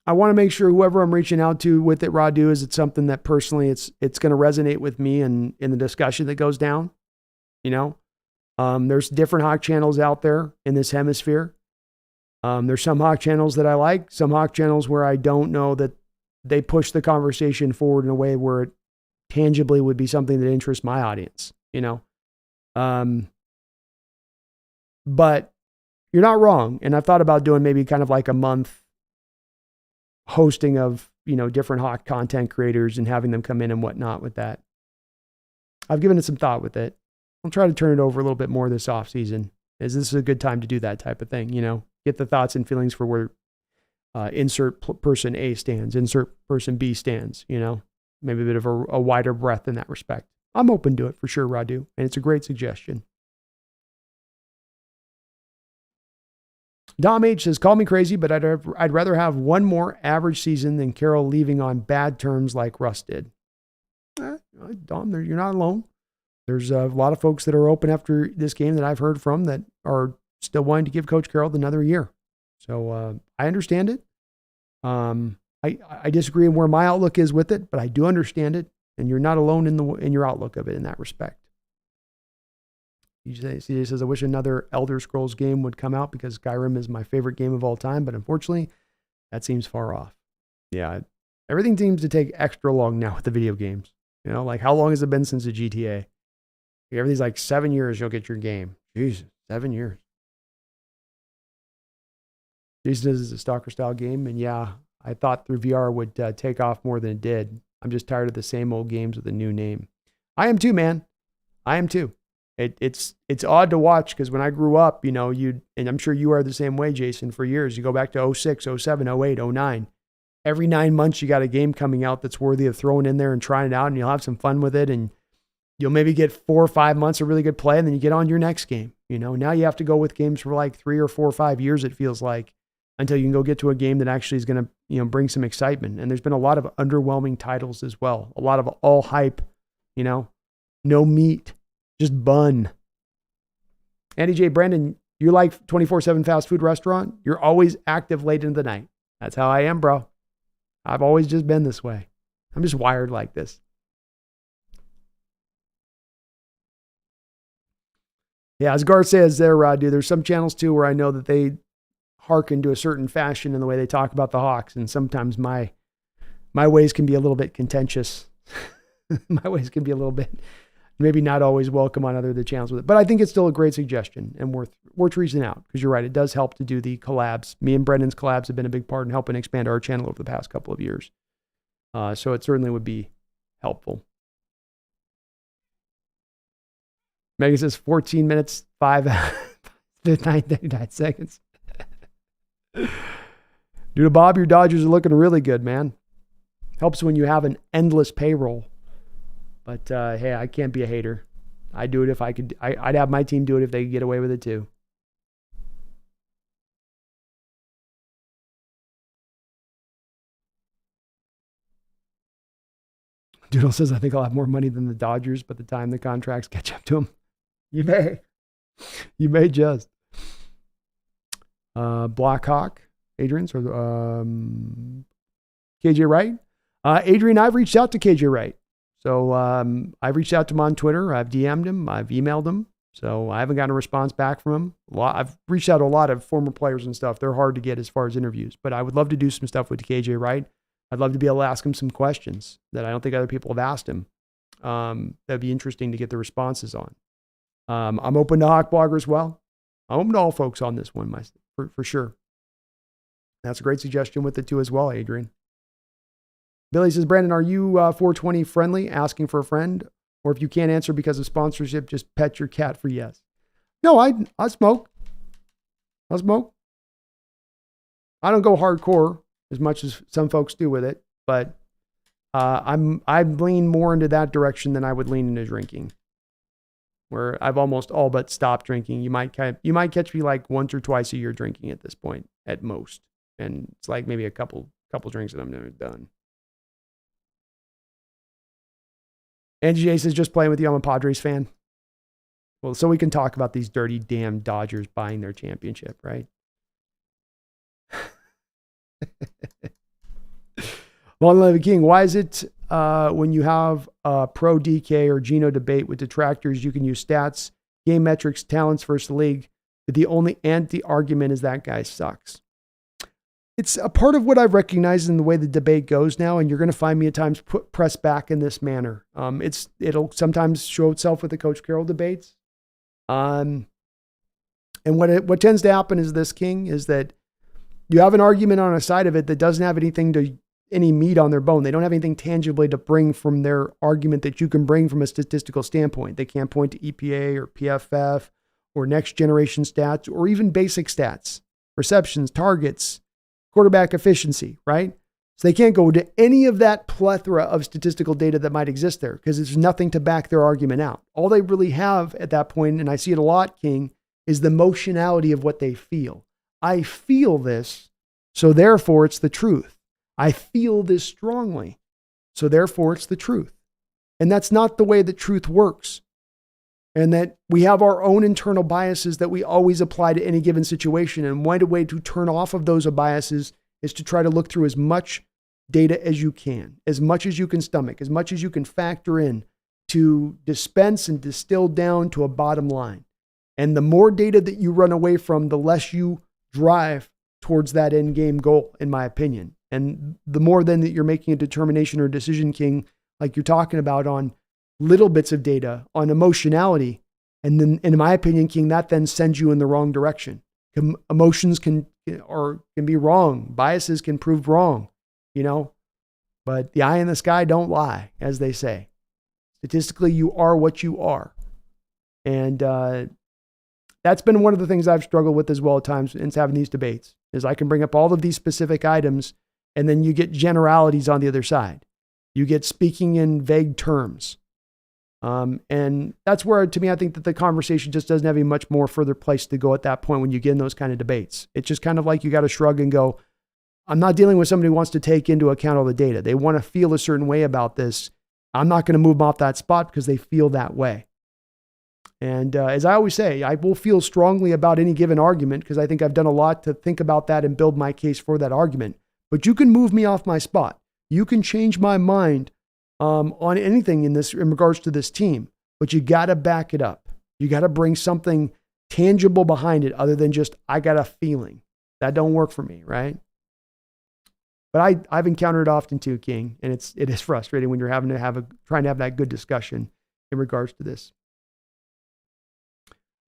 I want to make sure whoever I'm reaching out to with it, Radu, is it's something that personally it's going to resonate with me and in the discussion that goes down, There's different Hawk channels out there in this hemisphere. There's some Hawk channels that I like, some Hawk channels where I don't know that they push the conversation forward in a way where it tangibly would be something that interests my audience, you know? But you're not wrong. And I've thought about doing maybe kind of like a month hosting of, you know, different Hawk content creators and having them come in and whatnot with that. I've given it some thought with it. I'll try to turn it over a little bit more this off season, as this is a good time to do that type of thing, you know, get the thoughts and feelings for where insert person A stands, insert person B stands, you know, maybe a bit of a wider breadth in that respect. I'm open to it for sure, Radu, and it's a great suggestion. Dom H says, call me crazy, but I'd rather have one more average season than Carroll leaving on bad terms like Russ did. Dom, you're not alone. There's a lot of folks that are open after this game that I've heard from that are still wanting to give Coach Carroll another year. So I understand it. I disagree on where my outlook is with it, but I do understand it, and you're not alone in your outlook of it in that respect. CJ says, I wish another Elder Scrolls game would come out because Skyrim is my favorite game of all time, but unfortunately, that seems far off. Yeah, everything seems to take extra long now with the video games. You know, like how long has it been since the GTA? Everything's like 7 years, you'll get your game. Jesus, 7 years. Jason says it's a stalker style game, and yeah, I thought through VR would take off more than it did. I'm just tired of the same old games with a new name. I am too, man. I am too. It's odd to watch because when I grew up, you know, and I'm sure you are the same way, Jason, for years. You go back to 06, 07, 08, 09. Every 9 months, you got a game coming out that's worthy of throwing in there and trying it out, and you'll have some fun with it, and you'll maybe get 4 or 5 months of really good play, and then you get on your next game. You know, now you have to go with games for like 3 or 4 or 5 years, it feels like, until you can go get to a game that actually is going to, you know, bring some excitement. And there's been a lot of underwhelming titles as well. A lot of all hype, you know, no meat, just bun. Andy J. Brandon, you like 24/7 fast food restaurant? You're always active late into the night. That's how I am, bro. I've always just been this way. I'm just wired like this. Yeah, as Gar says there, dude, there's some channels too where I know that they hearken to a certain fashion in the way they talk about the Hawks, and sometimes my ways can be a little bit contentious. My ways can be a little bit maybe not always welcome on other channels with it, but I think it's still a great suggestion and worth reasoning out, because you're right, it does help to do the collabs. Me and Brendan's collabs have been a big part in helping expand our channel over the past couple of years, so it certainly would be helpful. Megan says 14 minutes, 39 seconds. Dude, Bob, your Dodgers are looking really good, man. Helps when you have an endless payroll. But hey, I can't be a hater. I'd do it if I could. I'd have my team do it if they could get away with it too. Doodle says, I think I'll have more money than the Dodgers by the time the contracts catch up to them. You may. You may just. Blackhawk, Adrian's, or KJ Wright. Adrian, I've reached out to KJ Wright. So I've reached out to him on Twitter. I've DM'd him. I've emailed him. So I haven't gotten a response back from him. I've reached out to a lot of former players and stuff. They're hard to get as far as interviews. But I would love to do some stuff with KJ Wright. I'd love to be able to ask him some questions that I don't think other people have asked him. That'd be interesting to get the responses on. I'm open to Hawk Blogger as well. I'm open to all folks on this one, for sure. That's a great suggestion with it too as well, Adrian. Billy says, Brandon, are you 420 friendly, asking for a friend? Or if you can't answer because of sponsorship, just pet your cat for yes. No, I smoke. I'll smoke. I don't go hardcore as much as some folks do with it, but I lean more into that direction than I would lean into drinking, where I've almost all but stopped drinking. You might catch me like once or twice a year drinking at this point at most. And it's like maybe a couple drinks that I'm never done. Angie J says, just playing with you. I'm a Padres fan. Well, so we can talk about these dirty damn Dodgers buying their championship, right? Long live the king. Why is it when you have a pro DK or Geno debate with detractors, you can use stats game metrics, talents versus the league, but the only anti-argument is that guy sucks. It's a part of what I've recognized in the way the debate goes now, and you're going to find me at times press back in this manner. It'll sometimes show itself with the Coach Carroll debates. And what tends to happen is this, King, is that you have an argument on a side of it that doesn't have any meat on their bone. They don't have anything tangibly to bring from their argument that you can bring from a statistical standpoint. They can't point to EPA or PFF or next generation stats or even basic stats, receptions, targets, quarterback efficiency, right? So they can't go to any of that plethora of statistical data that might exist there because there's nothing to back their argument out. All they really have at that point, and I see it a lot, King, is the emotionality of what they feel. I feel this, so therefore it's the truth. I feel this strongly, so therefore it's the truth. And that's not the way that truth works. And that we have our own internal biases that we always apply to any given situation. And one way to turn off of those biases is to try to look through as much data as you can, as much as you can stomach, as much as you can factor in to dispense and distill down to a bottom line. And the more data that you run away from, the less you drive towards that end game goal, in my opinion. And the more then that you're making a determination or a decision, King, like you're talking about on little bits of data, on emotionality. And then, in my opinion, King, that then sends you in the wrong direction. Emotions can be wrong. Biases can prove wrong, but the eye in the sky don't lie, as they say. Statistically, you are what you are. And that's been one of the things I've struggled with as well at times in having these debates, is I can bring up all of these specific items and then you get generalities on the other side. You get speaking in vague terms. And that's where, to me, I think that the conversation just doesn't have a much more further place to go at that point when you get in those kind of debates. It's just kind of like you got to shrug and go, I'm not dealing with somebody who wants to take into account all the data. They want to feel a certain way about this. I'm not going to move them off that spot because they feel that way. And as I always say, I will feel strongly about any given argument because I think I've done a lot to think about that and build my case for that argument. But you can move me off my spot. You can change my mind on anything in regards to this team, but you got to back it up. You got to bring something tangible behind it other than just, I got a feeling. That don't work for me, right? But I've encountered it often too, King, and it is frustrating when you're trying to have that good discussion in regards to this.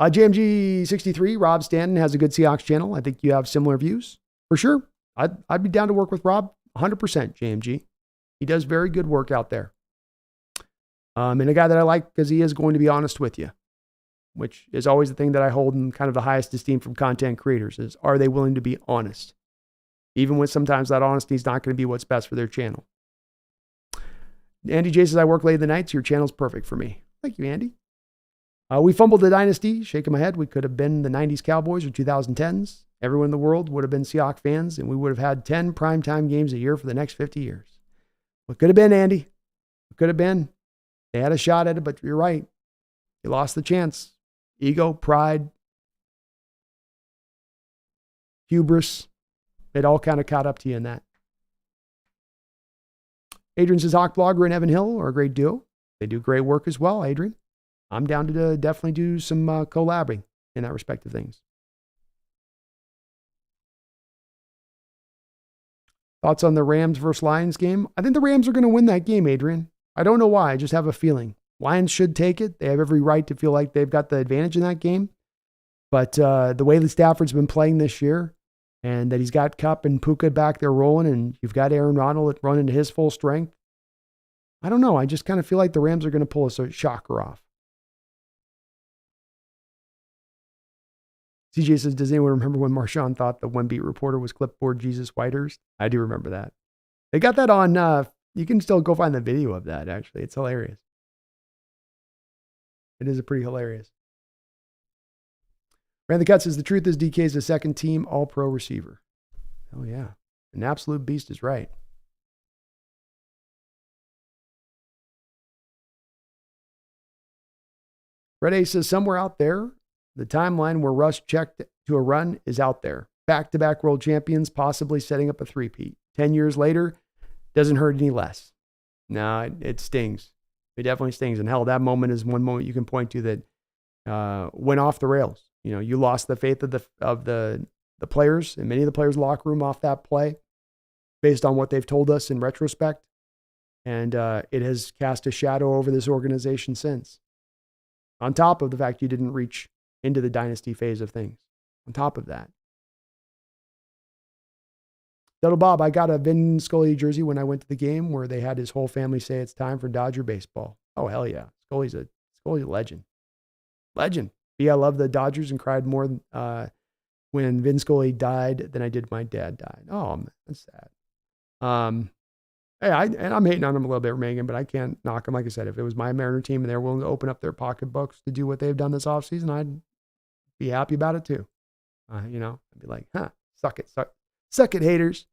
JMG63, Rob Stanton has a good Seahawks channel. I think you have similar views. For sure. I'd be down to work with Rob 100%, JMG. He does very good work out there. And a guy that I like because he is going to be honest with you, which is always the thing that I hold in kind of the highest esteem from content creators is, are they willing to be honest? Even when sometimes that honesty is not going to be what's best for their channel. Andy J says, I work late in the nights. Your channel's perfect for me. Thank you, Andy. We fumbled the dynasty, shaking my head. We could have been the 90s Cowboys or 2010s. Everyone in the world would have been Seahawks fans, and we would have had 10 primetime games a year for the next 50 years. What could have been, Andy? What could have been? They had a shot at it, but you're right. They lost the chance. Ego, pride, hubris, it all kind of caught up to you in that. Adrian says, Hawk Blogger and Evan Hill are a great duo. They do great work as well, Adrian. I'm down to definitely do some collabing in that respect of things. Thoughts on the Rams versus Lions game? I think the Rams are going to win that game, Adrian. I don't know why. I just have a feeling. Lions should take it. They have every right to feel like they've got the advantage in that game. But the way that Stafford's been playing this year, and that he's got Kupp and Puka back there rolling, and you've got Aaron Donald running to his full strength, I don't know. I just kind of feel like the Rams are going to pull a shocker off. CJ says, does anyone remember when Marshawn thought the one beat reporter was clipboard Jesus Whitehurst? I do remember that. They got that on, you can still go find the video of that, actually. It's hilarious. It is pretty hilarious. Randy Cut says, the truth is DK is a second team all-pro receiver. Oh, yeah. An absolute beast is right. Red A says, somewhere out there, the timeline where Russ checked to a run is out there. Back-to-back world champions, possibly setting up a three-peat. 10 years later, doesn't hurt any less. No, it stings. It definitely stings. And hell, that moment is one moment you can point to that went off the rails. You lost the faith of the players, and many of the players' locker room off that play based on what they've told us in retrospect. And it has cast a shadow over this organization since. On top of the fact you didn't reach into the dynasty phase of things. On top of that. Little Bob, I got a Vin Scully jersey when I went to the game where they had his whole family say it's time for Dodger baseball. Oh, hell yeah. Scully's a legend. Legend. Yeah, I love the Dodgers and cried more when Vin Scully died than I did my dad died. Oh, man, that's sad. Hey, I'm hating on him a little bit, Megan, but I can't knock him. Like I said, if it was my Mariner team and they're willing to open up their pocketbooks to do what they've done this offseason, I'd be happy about it too. I'd be like, suck it, haters.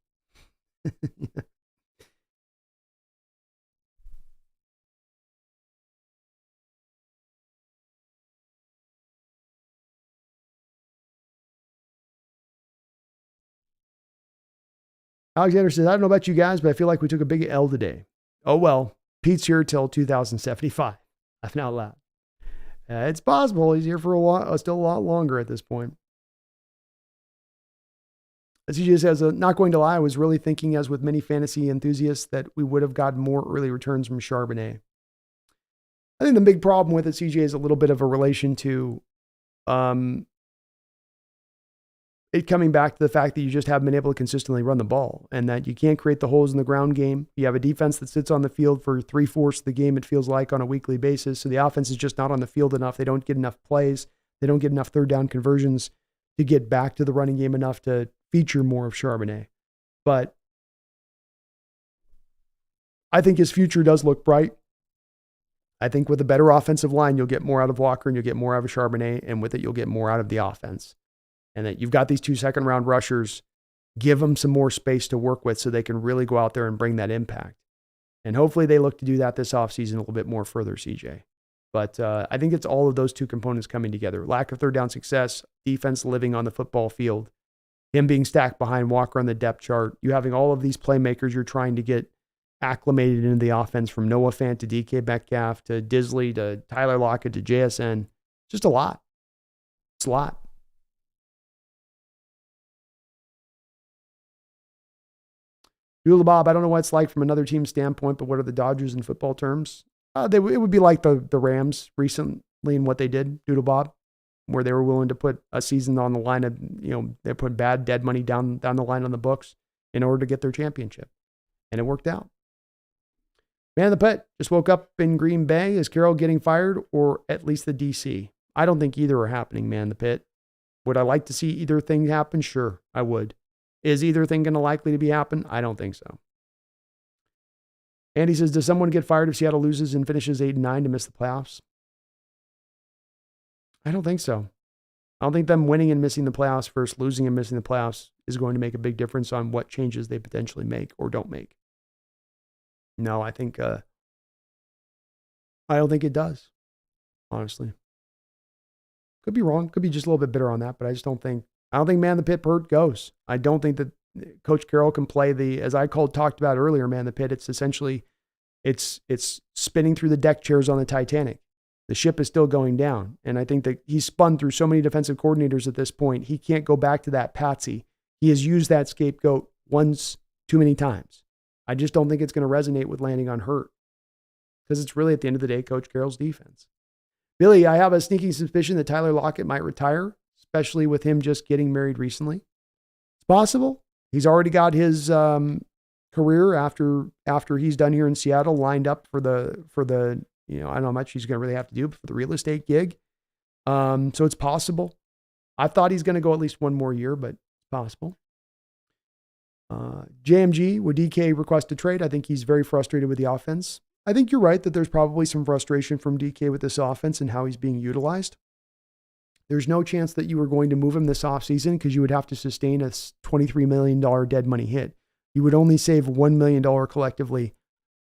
Alexander says, I don't know about you guys, but I feel like we took a big L today. Oh, well, Pete's here till 2075. Laughing out loud. It's possible. He's here for still a lot longer at this point. As he just says, not going to lie, I was really thinking, as with many fantasy enthusiasts, that we would have gotten more early returns from Charbonnet. I think the big problem with it, CJ, is a little bit of a relation to it coming back to the fact that you just haven't been able to consistently run the ball and that you can't create the holes in the ground game. You have a defense that sits on the field for 3/4 of the game, it feels like, on a weekly basis. So the offense is just not on the field enough. They don't get enough plays. They don't get enough third down conversions to get back to the running game enough to feature more of Charbonnet. But I think his future does look bright. I think with a better offensive line, you'll get more out of Walker and you'll get more out of Charbonnet. And with it, you'll get more out of the offense. And that you've got these 2 second-round rushers, give them some more space to work with so they can really go out there and bring that impact. And hopefully they look to do that this offseason a little bit more further, CJ. But I think it's all of those two components coming together. Lack of third down success, defense living on the football field, him being stacked behind Walker on the depth chart, you having all of these playmakers you're trying to get acclimated into the offense, from Noah Fant to DK Metcalf to Disley to Tyler Lockett to JSN. Just a lot. It's a lot. Dula Bob, I don't know what it's like from another team's standpoint, but what are the Dodgers in football terms? It would be like the Rams recently in what they did, Doodle Bob, where they were willing to put a season on the line of, they put bad dead money down the line on the books in order to get their championship. And it worked out. Man of the Pit just woke up in Green Bay. Is Carroll getting fired, or at least the DC? I don't think either are happening, Man in the Pit. Would I like to see either thing happen? Sure, I would. Is either thing going to likely to be happen? I don't think so. Andy says, does someone get fired if Seattle loses and finishes 8-9 to miss the playoffs? I don't think so. I don't think them winning and missing the playoffs versus losing and missing the playoffs is going to make a big difference on what changes they potentially make or don't make. No, I think, I don't think it does, honestly. Could be wrong. Could be just a little bit bitter on that, but I don't think Man the Pit Pert goes. I don't think that Coach Carroll can play as I talked about earlier, Man the Pit. It's essentially, it's spinning through the deck chairs on the Titanic. The ship is still going down. And I think that he's spun through so many defensive coordinators at this point, he can't go back to that patsy. He has used that scapegoat once too many times. I just don't think it's going to resonate with landing on Hurt, because it's really, at the end of the day, Coach Carroll's defense. Billy, I have a sneaking suspicion that Tyler Lockett might retire, especially with him just getting married recently. It's possible. He's already got his career after he's done here in Seattle lined up for the I don't know how much he's going to really have to do for the real estate gig. So it's possible. I thought he's going to go at least one more year, but it's possible. JMG, would DK request a trade? I think he's very frustrated with the offense. I think you're right that there's probably some frustration from DK with this offense and how he's being utilized. There's no chance that you were going to move him this offseason because you would have to sustain a $23 million dead money hit. You would only save $1 million collectively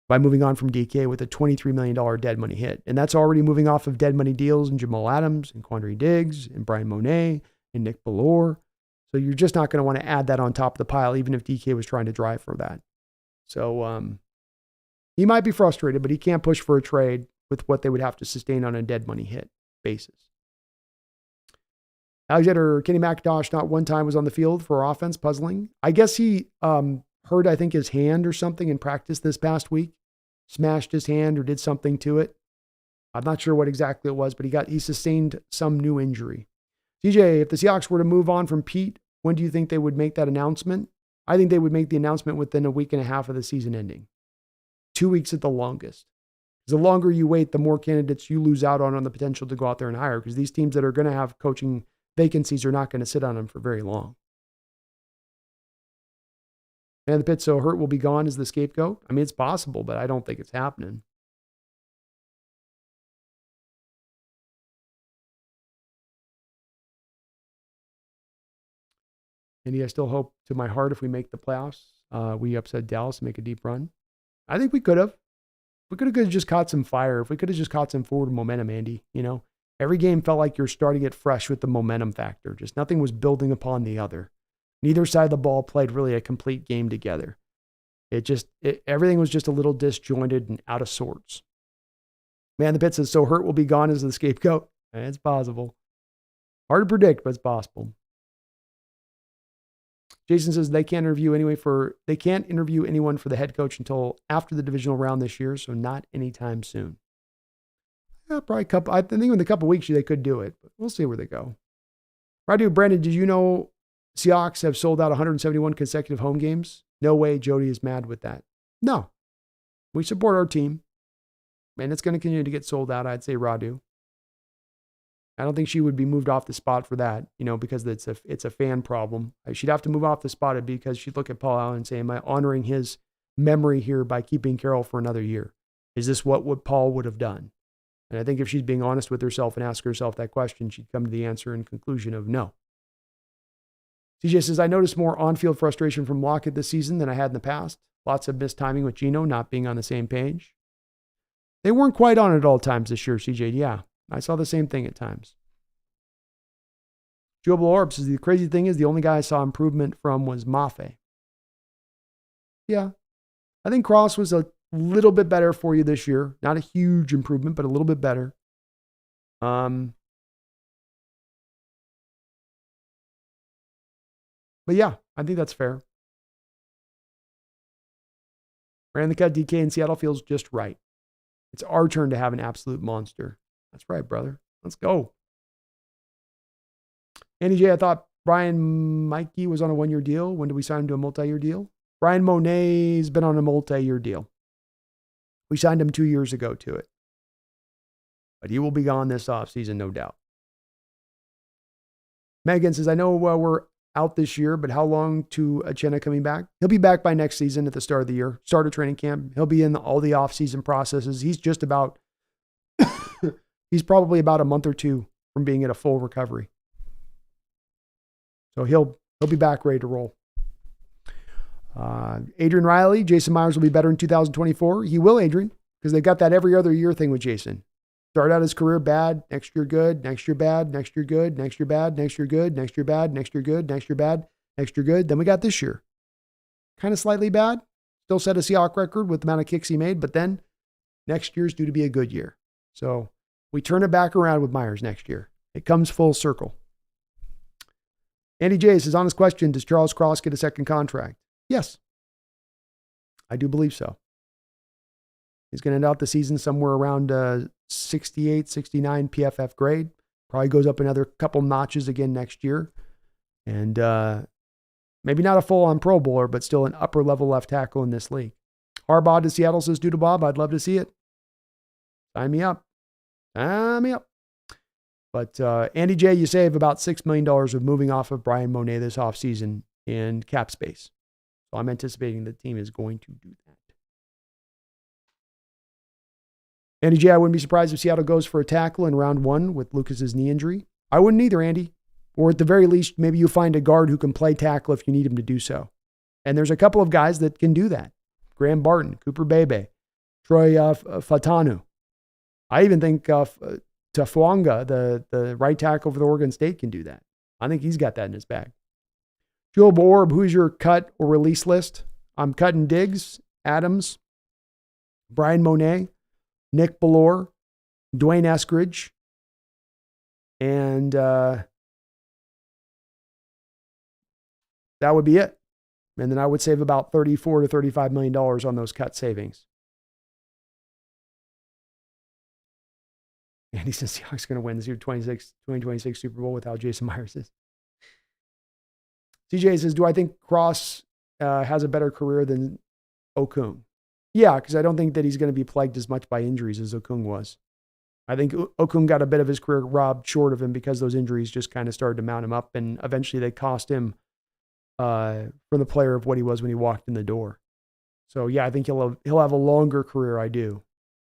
by moving on from DK with a $23 million dead money hit. And that's already moving off of dead money deals and Jamal Adams and Quandre Diggs and Brian Monet and Nick Bellore. So you're just not going to want to add that on top of the pile, even if DK was trying to drive for that. So he might be frustrated, but he can't push for a trade with what they would have to sustain on a dead money hit basis. Kenny McIntosh not one time was on the field for offense, puzzling. I guess he hurt, I think, his hand or something in practice this past week. Smashed his hand or did something to it. I'm not sure what exactly it was, but he sustained some new injury. TJ, if the Seahawks were to move on from Pete, when do you think they would make that announcement? I think they would make the announcement within a week and a half of the season ending. 2 weeks at the longest. The longer you wait, the more candidates you lose out on the potential to go out there and hire, because these teams that are going to have coaching vacancies are not going to sit on them for very long. And the pit so hurt will be gone as the scapegoat. I mean, it's possible, but I don't think it's happening. Andy, I still hope to my heart if we make the playoffs, we upset Dallas and make a deep run. I think we could have. We could have just caught some fire. If we could have just caught some forward momentum, Andy, every game felt like you're starting it fresh with the momentum factor. Just nothing was building upon the other. Neither side of the ball played really a complete game together. Everything was just a little disjointed and out of sorts. Man, the pit says, so hurt will be gone as the scapegoat. It's possible. Hard to predict, but it's possible. Jason says they can't interview anyone for the head coach until after the divisional round this year, so not anytime soon. Yeah, probably I think in a couple weeks they could do it, but we'll see where they go. Brandon, did you know Seahawks have sold out 171 consecutive home games? No way Jody is mad with that. No. We support our team, and it's going to continue to get sold out, I'd say, Radu. I don't think she would be moved off the spot for that, because it's a fan problem. She'd have to move off the spot because she'd look at Paul Allen and say, am I honoring his memory here by keeping Carol for another year? Is this what Paul would have done? And I think if she's being honest with herself and ask herself that question, she'd come to the answer and conclusion of no. CJ says, I noticed more on-field frustration from Lockett this season than I had in the past. Lots of missed timing with Geno, not being on the same page. They weren't quite on at all times this year, CJ. Yeah, I saw the same thing at times. Joe Blorb says, the crazy thing is the only guy I saw improvement from was Mafe. Yeah, I think Cross was a little bit better for you this year. Not a huge improvement, but a little bit better. But yeah, I think that's fair. Ran the cut DK in Seattle feels just right. It's our turn to have an absolute monster. That's right, brother. Let's go. Andy J, I thought Brian Mikey was on a 1-year deal. When did we sign him to a multi-year deal? Brian Monet's been on a multi-year deal. We signed him 2 years ago to it. But he will be gone this offseason, no doubt. Megan says, I know we're out this year, but how long to Uchenna coming back? He'll be back by next season at the start of the year, start of training camp. He'll be in all the off-season processes. He's probably about a month or two from being at a full recovery. So he'll be back ready to roll. Adrian Riley, Jason Myers will be better in 2024. He will, Adrian, because they've got that every other year thing with Jason. Start out his career bad, next year good, next year bad, next year good, next year bad, next year good, next year bad, next year good, next year bad, next year good. Then we got this year. Kind of slightly bad. Still set a Seahawks record with the amount of kicks he made, but then next year's due to be a good year. So we turn it back around with Myers next year. It comes full circle. Andy J says, honest question, does Charles Cross get a second contract? Yes. I do believe so. He's going to end out the season somewhere around 68, 69 PFF grade. Probably goes up another couple notches again next year. And maybe not a full-on Pro Bowler, but still an upper-level left tackle in this league. Harbaugh to Seattle says, Doodle Bob, I'd love to see it. Sign me up. Sign me up. But Andy J, you save about $6 million of moving off of Brian Monet this offseason in cap space. So I'm anticipating the team is going to do that. Andy J, I wouldn't be surprised if Seattle goes for a tackle in round 1 with Lucas's knee injury. I wouldn't either, Andy. Or at the very least, maybe you find a guard who can play tackle if you need him to do so. And there's a couple of guys that can do that. Graham Barton, Cooper Bebe, Troy Fatanu. I even think Tafuanga, the right tackle for the Oregon State, can do that. I think he's got that in his bag. Joel Borb, who's your cut or release list? I'm cutting Diggs, Adams, Brian Monet, Nick Ballore, Dwayne Eskridge, and that would be it. And then I would save about $34 to $35 million on those cut savings. And he says Seahawks going to win the 2026 Super Bowl without Jason Myers is. CJ says, do I think Cross has a better career than Okung? Yeah, because I don't think that he's going to be plagued as much by injuries as Okung was. I think Okung got a bit of his career robbed short of him because those injuries just kind of started to mount him up, and eventually they cost him from the player of what he was when he walked in the door. So yeah, I think he'll have a longer career. I do,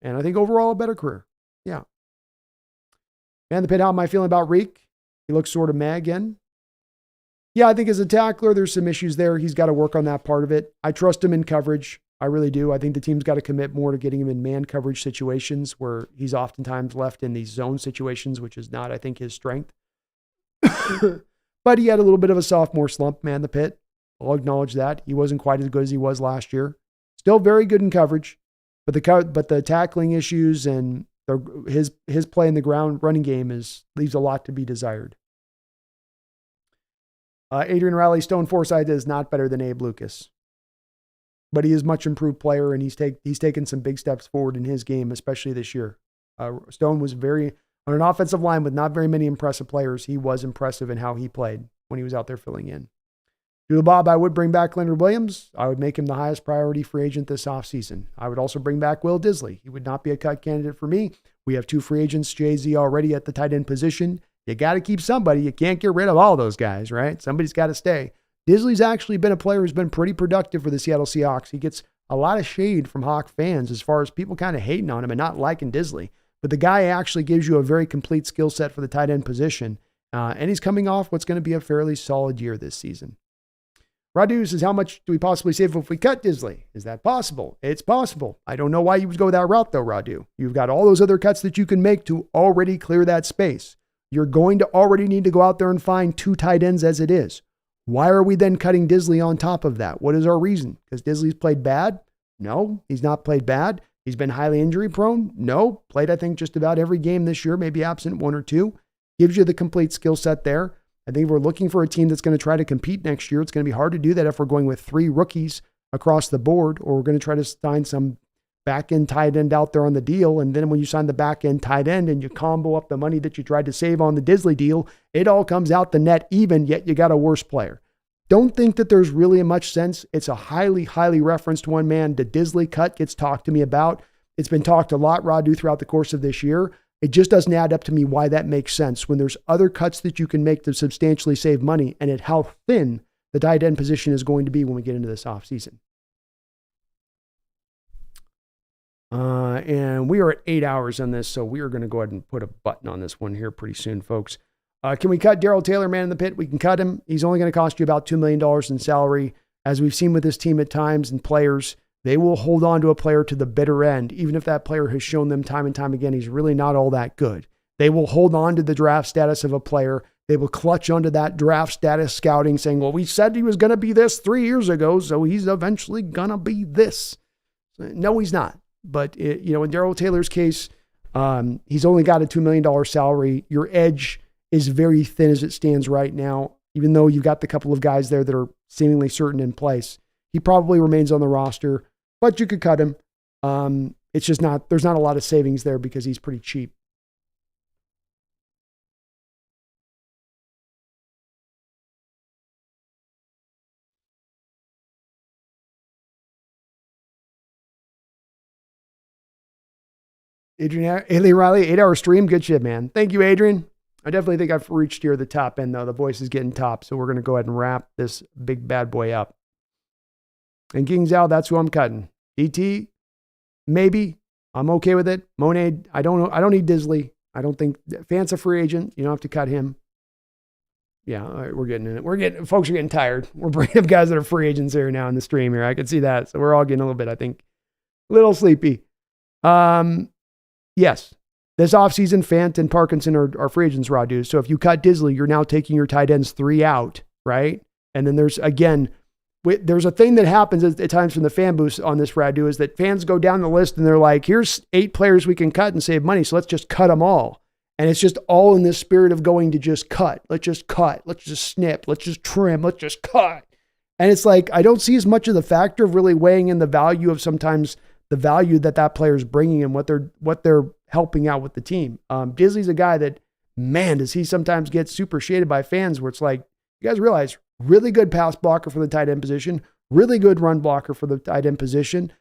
and I think overall a better career. Yeah. Man, the pit. How am I feeling about Reek? He looks sort of meh again. Yeah, I think as a tackler, there's some issues there. He's got to work on that part of it. I trust him in coverage. I really do. I think the team's got to commit more to getting him in man coverage situations where he's oftentimes left in these zone situations, which is not, I think, his strength. But he had a little bit of a sophomore slump, man, the pit. I'll acknowledge that. He wasn't quite as good as he was last year. Still very good in coverage, but the tackling issues and his play in the ground running game leaves a lot to be desired. Adrian Riley, Stone Forsythe is not better than Abe Lucas, but he is a much improved player, and he's taken some big steps forward in his game, especially this year. Stone was on an offensive line with not very many impressive players. He was impressive in how he played when he was out there filling in. Doodle Bob, I would bring back Leonard Williams. I would make him the highest priority free agent this offseason. I would also bring back Will Disley. He would not be a cut candidate for me. We have 2 free agents, Jay-Z already at the tight end position. You got to keep somebody. You can't get rid of all those guys, right? Somebody's got to stay. Disley's actually been a player who's been pretty productive for the Seattle Seahawks. He gets a lot of shade from Hawk fans as far as people kind of hating on him and not liking Disley. But the guy actually gives you a very complete skill set for the tight end position. And he's coming off what's going to be a fairly solid year this season. Radu says, how much do we possibly save if we cut Disley? Is that possible? It's possible. I don't know why you would go that route though, Radu. You've got all those other cuts that you can make to already clear that space. You're going to already need to go out there and find 2 tight ends as it is. Why are we then cutting Disley on top of that? What is our reason? Because Disley's played bad? No, he's not played bad. He's been highly injury prone? No. Played, I think, just about every game this year, maybe absent 1 or 2. Gives you the complete skill set there. I think if we're looking for a team that's going to try to compete next year, it's going to be hard to do that if we're going with 3 rookies across the board, or we're going to try to sign some back-end tight end out there on the deal. And then when you sign the back-end tight end and you combo up the money that you tried to save on the Disley deal, it all comes out the net even, yet you got a worse player. Don't think that there's really much sense. It's a highly, highly referenced one, man. The Disley cut gets talked to me about. It's been talked a lot, Radu, throughout the course of this year. It just doesn't add up to me why that makes sense when there's other cuts that you can make to substantially save money and at how thin the tight end position is going to be when we get into this offseason. And we are at 8 hours on this, so we are going to go ahead and put a button on this one here pretty soon, folks. Can we cut Darrell Taylor, man in the pit? We can cut him. He's only going to cost you about $2 million in salary. As we've seen with this team at times and players, they will hold on to a player to the bitter end, even if that player has shown them time and time again he's really not all that good. They will hold on to the draft status of a player. They will clutch onto that draft status scouting saying, well, we said he was going to be this 3 years ago, so he's eventually going to be this. No, he's not. But, in Darrell Taylor's case, he's only got a $2 million salary. Your edge is very thin as it stands right now, even though you've got the couple of guys there that are seemingly certain in place. He probably remains on the roster, but you could cut him. It's just there's not a lot of savings there because he's pretty cheap. Adrian Riley, 8-hour stream. Good shit, man. Thank you, Adrian. I definitely think I've reached here the top end, though. The voice is getting top, so we're going to go ahead and wrap this big bad boy up. And King Zhao, that's who I'm cutting. DT, maybe. I'm okay with it. Monet, I don't know. I don't need Disley. I don't think Fant's a free agent. You don't have to cut him. Yeah, all right, we're getting in it. Folks are getting tired. We're bringing up guys that are free agents here now in the stream here. I can see that. So we're all getting a little bit, I think, a little sleepy. Yes, this offseason, Fant and Parkinson are free agents, Radu. So if you cut Disley, you're now taking your tight ends 3 out, right? And then there's a thing that happens at times from the fan boost on this, Radu, is that fans go down the list and they're like, here's 8 players we can cut and save money, so let's just cut them all. And it's just all in this spirit of going to just cut. Let's just cut. Let's just snip. Let's just trim. Let's just cut. And it's like, I don't see as much of the factor of really weighing in the value of sometimes the value that player is bringing and what they're helping out with the team. Disley's a guy that, man, does he sometimes get super shaded by fans where it's like, you guys realize, really good pass blocker for the tight end position, really good run blocker for the tight end position.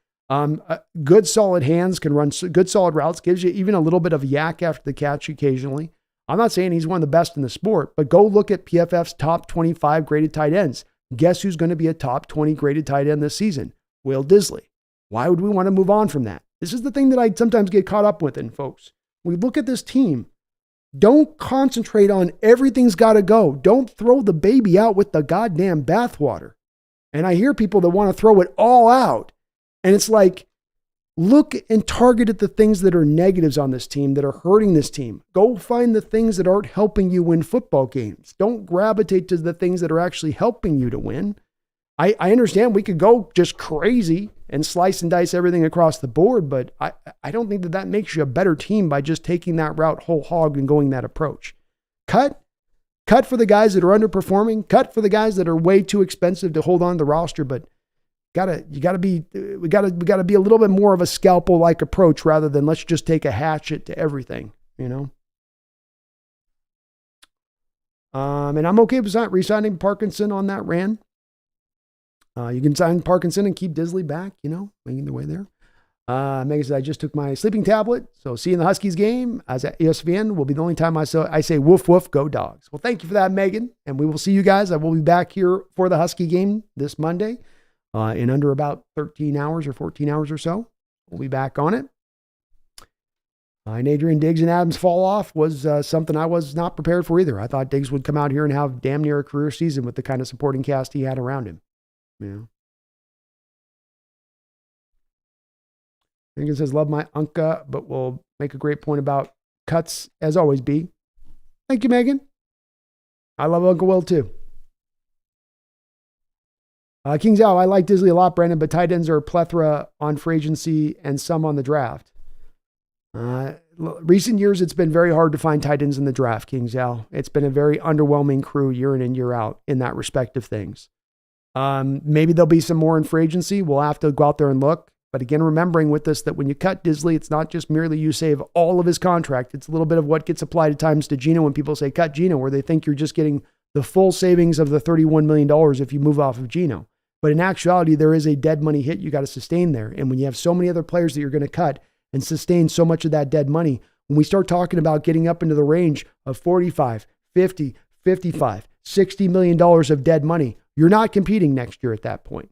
Good solid hands, can run good solid routes, gives you even a little bit of a yak after the catch occasionally. I'm not saying he's one of the best in the sport, but go look at PFF's top 25 graded tight ends. Guess who's going to be a top 20 graded tight end this season? Will Dissly. Why would we want to move on from that? This is the thing that I sometimes get caught up with, and folks. We look at this team. Don't concentrate on everything's got to go. Don't throw the baby out with the goddamn bathwater. And I hear people that want to throw it all out. And it's like, look and target at the things that are negatives on this team, that are hurting this team. Go find the things that aren't helping you win football games. Don't gravitate to the things that are actually helping you to win. I understand we could go just crazy and slice and dice everything across the board, but I don't think that makes you a better team by just taking that route whole hog and going that approach. Cut for the guys that are underperforming, cut for the guys that are way too expensive to hold on to the roster, but we gotta be a little bit more of a scalpel-like approach rather than let's just take a hatchet to everything, you know? And I'm okay with re-signing Parkinson on that ran. You can sign Parkinson and keep Dissly back, you know, making the way there. Megan says, I just took my sleeping tablet. So see you in the Huskies game as at ESPN will be the only time I say woof, woof, go Dogs. Well, thank you for that, Megan. And we will see you guys. I will be back here for the Husky game this Monday in under about 13 hours or 14 hours or so. We'll be back on it. And Adrian Diggs and Adams fall off was something I was not prepared for either. I thought Diggs would come out here and have damn near a career season with the kind of supporting cast he had around him. Yeah. Megan says, love my Unca, but will make a great point about cuts as always, B. Thank you, Megan. I love Uncle Will too. King Zhao, I like Dissly a lot, Brandon, but tight ends are a plethora on free agency and some on the draft. Recent years, it's been very hard to find tight ends in the draft, King Zhao. It's been a very underwhelming crew year in and year out in that respect of things. Maybe there'll be some more in free agency. We'll have to go out there and look. But again, remembering with this that when you cut Dissly, it's not just merely you save all of his contract. It's a little bit of what gets applied at times to Geno when people say cut Geno, where they think you're just getting the full savings of the $31 million if you move off of Geno. But in actuality, there is a dead money hit you got to sustain there. And when you have so many other players that you're going to cut and sustain so much of that dead money, when we start talking about getting up into the range of 45, 50, 55, $60 million of dead money, you're not competing next year at that point.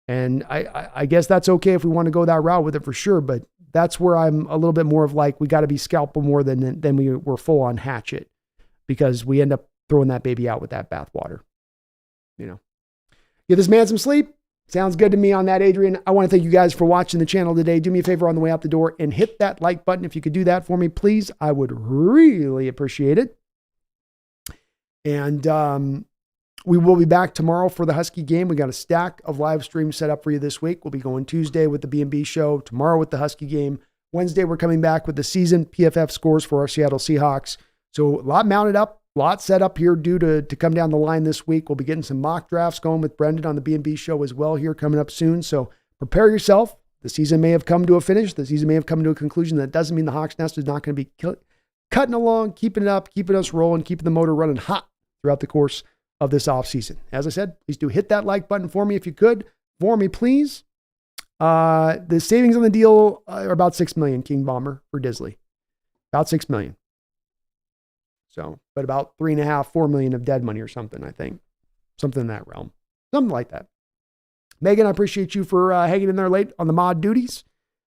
And I guess that's okay if we want to go that route with it for sure, but that's where I'm a little bit more of like, we got to be scalpel more than we were full on hatchet, because we end up throwing that baby out with that bathwater. You know, give this man some sleep. Sounds good to me on that, Adrian. I want to thank you guys for watching the channel today. Do me a favor on the way out the door and hit that like button. If you could do that for me, please, I would really appreciate it. And, we will be back tomorrow for the Husky game. We got a stack of live streams set up for you this week. We'll be going Tuesday with the B&B show, tomorrow with the Husky game. Wednesday, we're coming back with the season PFF scores for our Seattle Seahawks. So a lot mounted up, a lot set up here due to come down the line this week. We'll be getting some mock drafts going with Brendan on the B&B show as well here coming up soon. So prepare yourself. The season may have come to a finish. The season may have come to a conclusion. That doesn't mean the Hawks Nest is not going to be cutting along, keeping it up, keeping us rolling, keeping the motor running hot throughout the course of this offseason. As I said, please do hit that like button for me if you could. For me, please. The savings on the deal are about $6 million, King Bomber, for Dissly. About $6 million. So, but about $3.5, $4 million of dead money or something, I think. Something in that realm. Something like that. Megan, I appreciate you for hanging in there late on the mod duties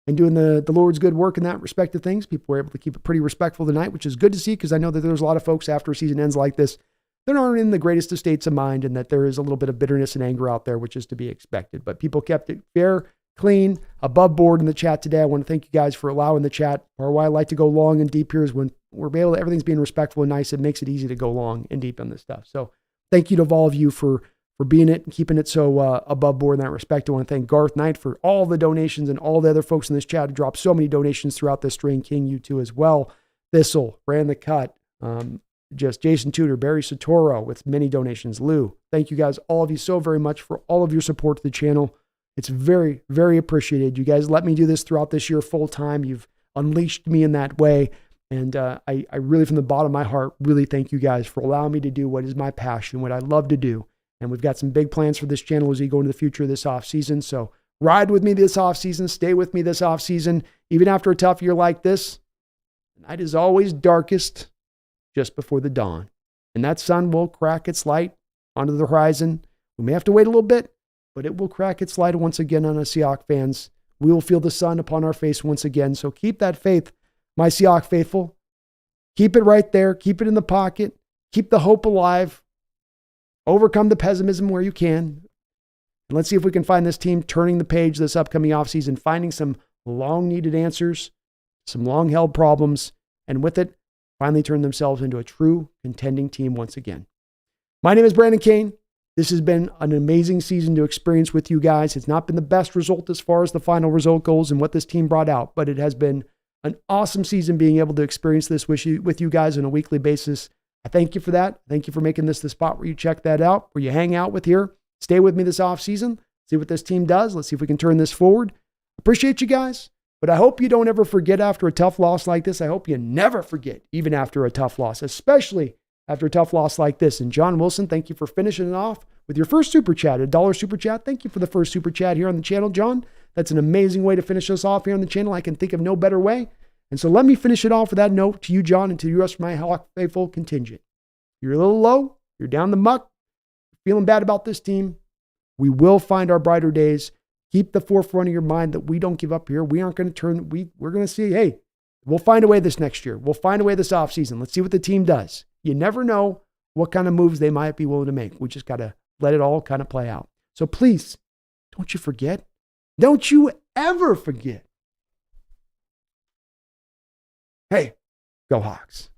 and doing the Lord's good work in that respect of things. People were able to keep it pretty respectful tonight, which is good to see, because I know that there's a lot of folks after a season ends like this that aren't in the greatest of states of mind, and that there is a little bit of bitterness and anger out there, which is to be expected. But people kept it fair, clean, above board in the chat today. I want to thank you guys for allowing the chat. Or why I like to go long and deep here is when we're able to, everything's being respectful and nice. It makes it easy to go long and deep on this stuff. So thank you to all of you for being it and keeping it so above board in that respect. I want to thank Garth Knight for all the donations and all the other folks in this chat who dropped so many donations throughout this stream. King, you too as well. Thistle ran the cut. just Jason Tudor, Barry Satoro with many donations. Lou, thank you guys, all of you so very much for all of your support to the channel. It's very, very appreciated. You guys let me do this throughout this year full time. You've unleashed me in that way. And I really, from the bottom of my heart, really thank you guys for allowing me to do what is my passion, what I love to do. And we've got some big plans for this channel as we go into the future of this off season. So ride with me this off season. Stay with me this off season. Even after a tough year like this, the night is always darkest just before the dawn. And that sun will crack its light onto the horizon. We may have to wait a little bit, but it will crack its light once again on us Seahawks fans. We will feel the sun upon our face once again. So keep that faith, my Seahawks faithful. Keep it right there. Keep it in the pocket. Keep the hope alive. Overcome the pessimism where you can. And let's see if we can find this team turning the page this upcoming offseason, finding some long-needed answers, some long-held problems, and with it, finally turn themselves into a true contending team once again. My name is Brandon Kane. This has been an amazing season to experience with you guys. It's not been the best result as far as the final result goes and what this team brought out, but it has been an awesome season being able to experience this with you guys on a weekly basis. I thank you for that. Thank you for making this the spot where you check that out, where you hang out with here. Stay with me this offseason. See what this team does. Let's see if we can turn this forward. Appreciate you guys. But I hope you don't ever forget after a tough loss like this. I hope you never forget, even after a tough loss, especially after a tough loss like this. And John Wilson, thank you for finishing it off with your first super chat, $1 super chat. Thank you for the first super chat here on the channel, John. That's an amazing way to finish us off here on the channel. I can think of no better way. And so let me finish it off with that note to you, John, and to the rest of my Hawk faithful contingent. You're a little low. You're down the muck. Feeling bad about this team. We will find our brighter days. Keep the forefront of your mind that we don't give up here. We aren't going to turn. We're going to see, hey, we'll find a way this next year. We'll find a way this offseason. Let's see what the team does. You never know what kind of moves they might be willing to make. We just got to let it all kind of play out. So please, don't you forget. Don't you ever forget. Hey, go Hawks.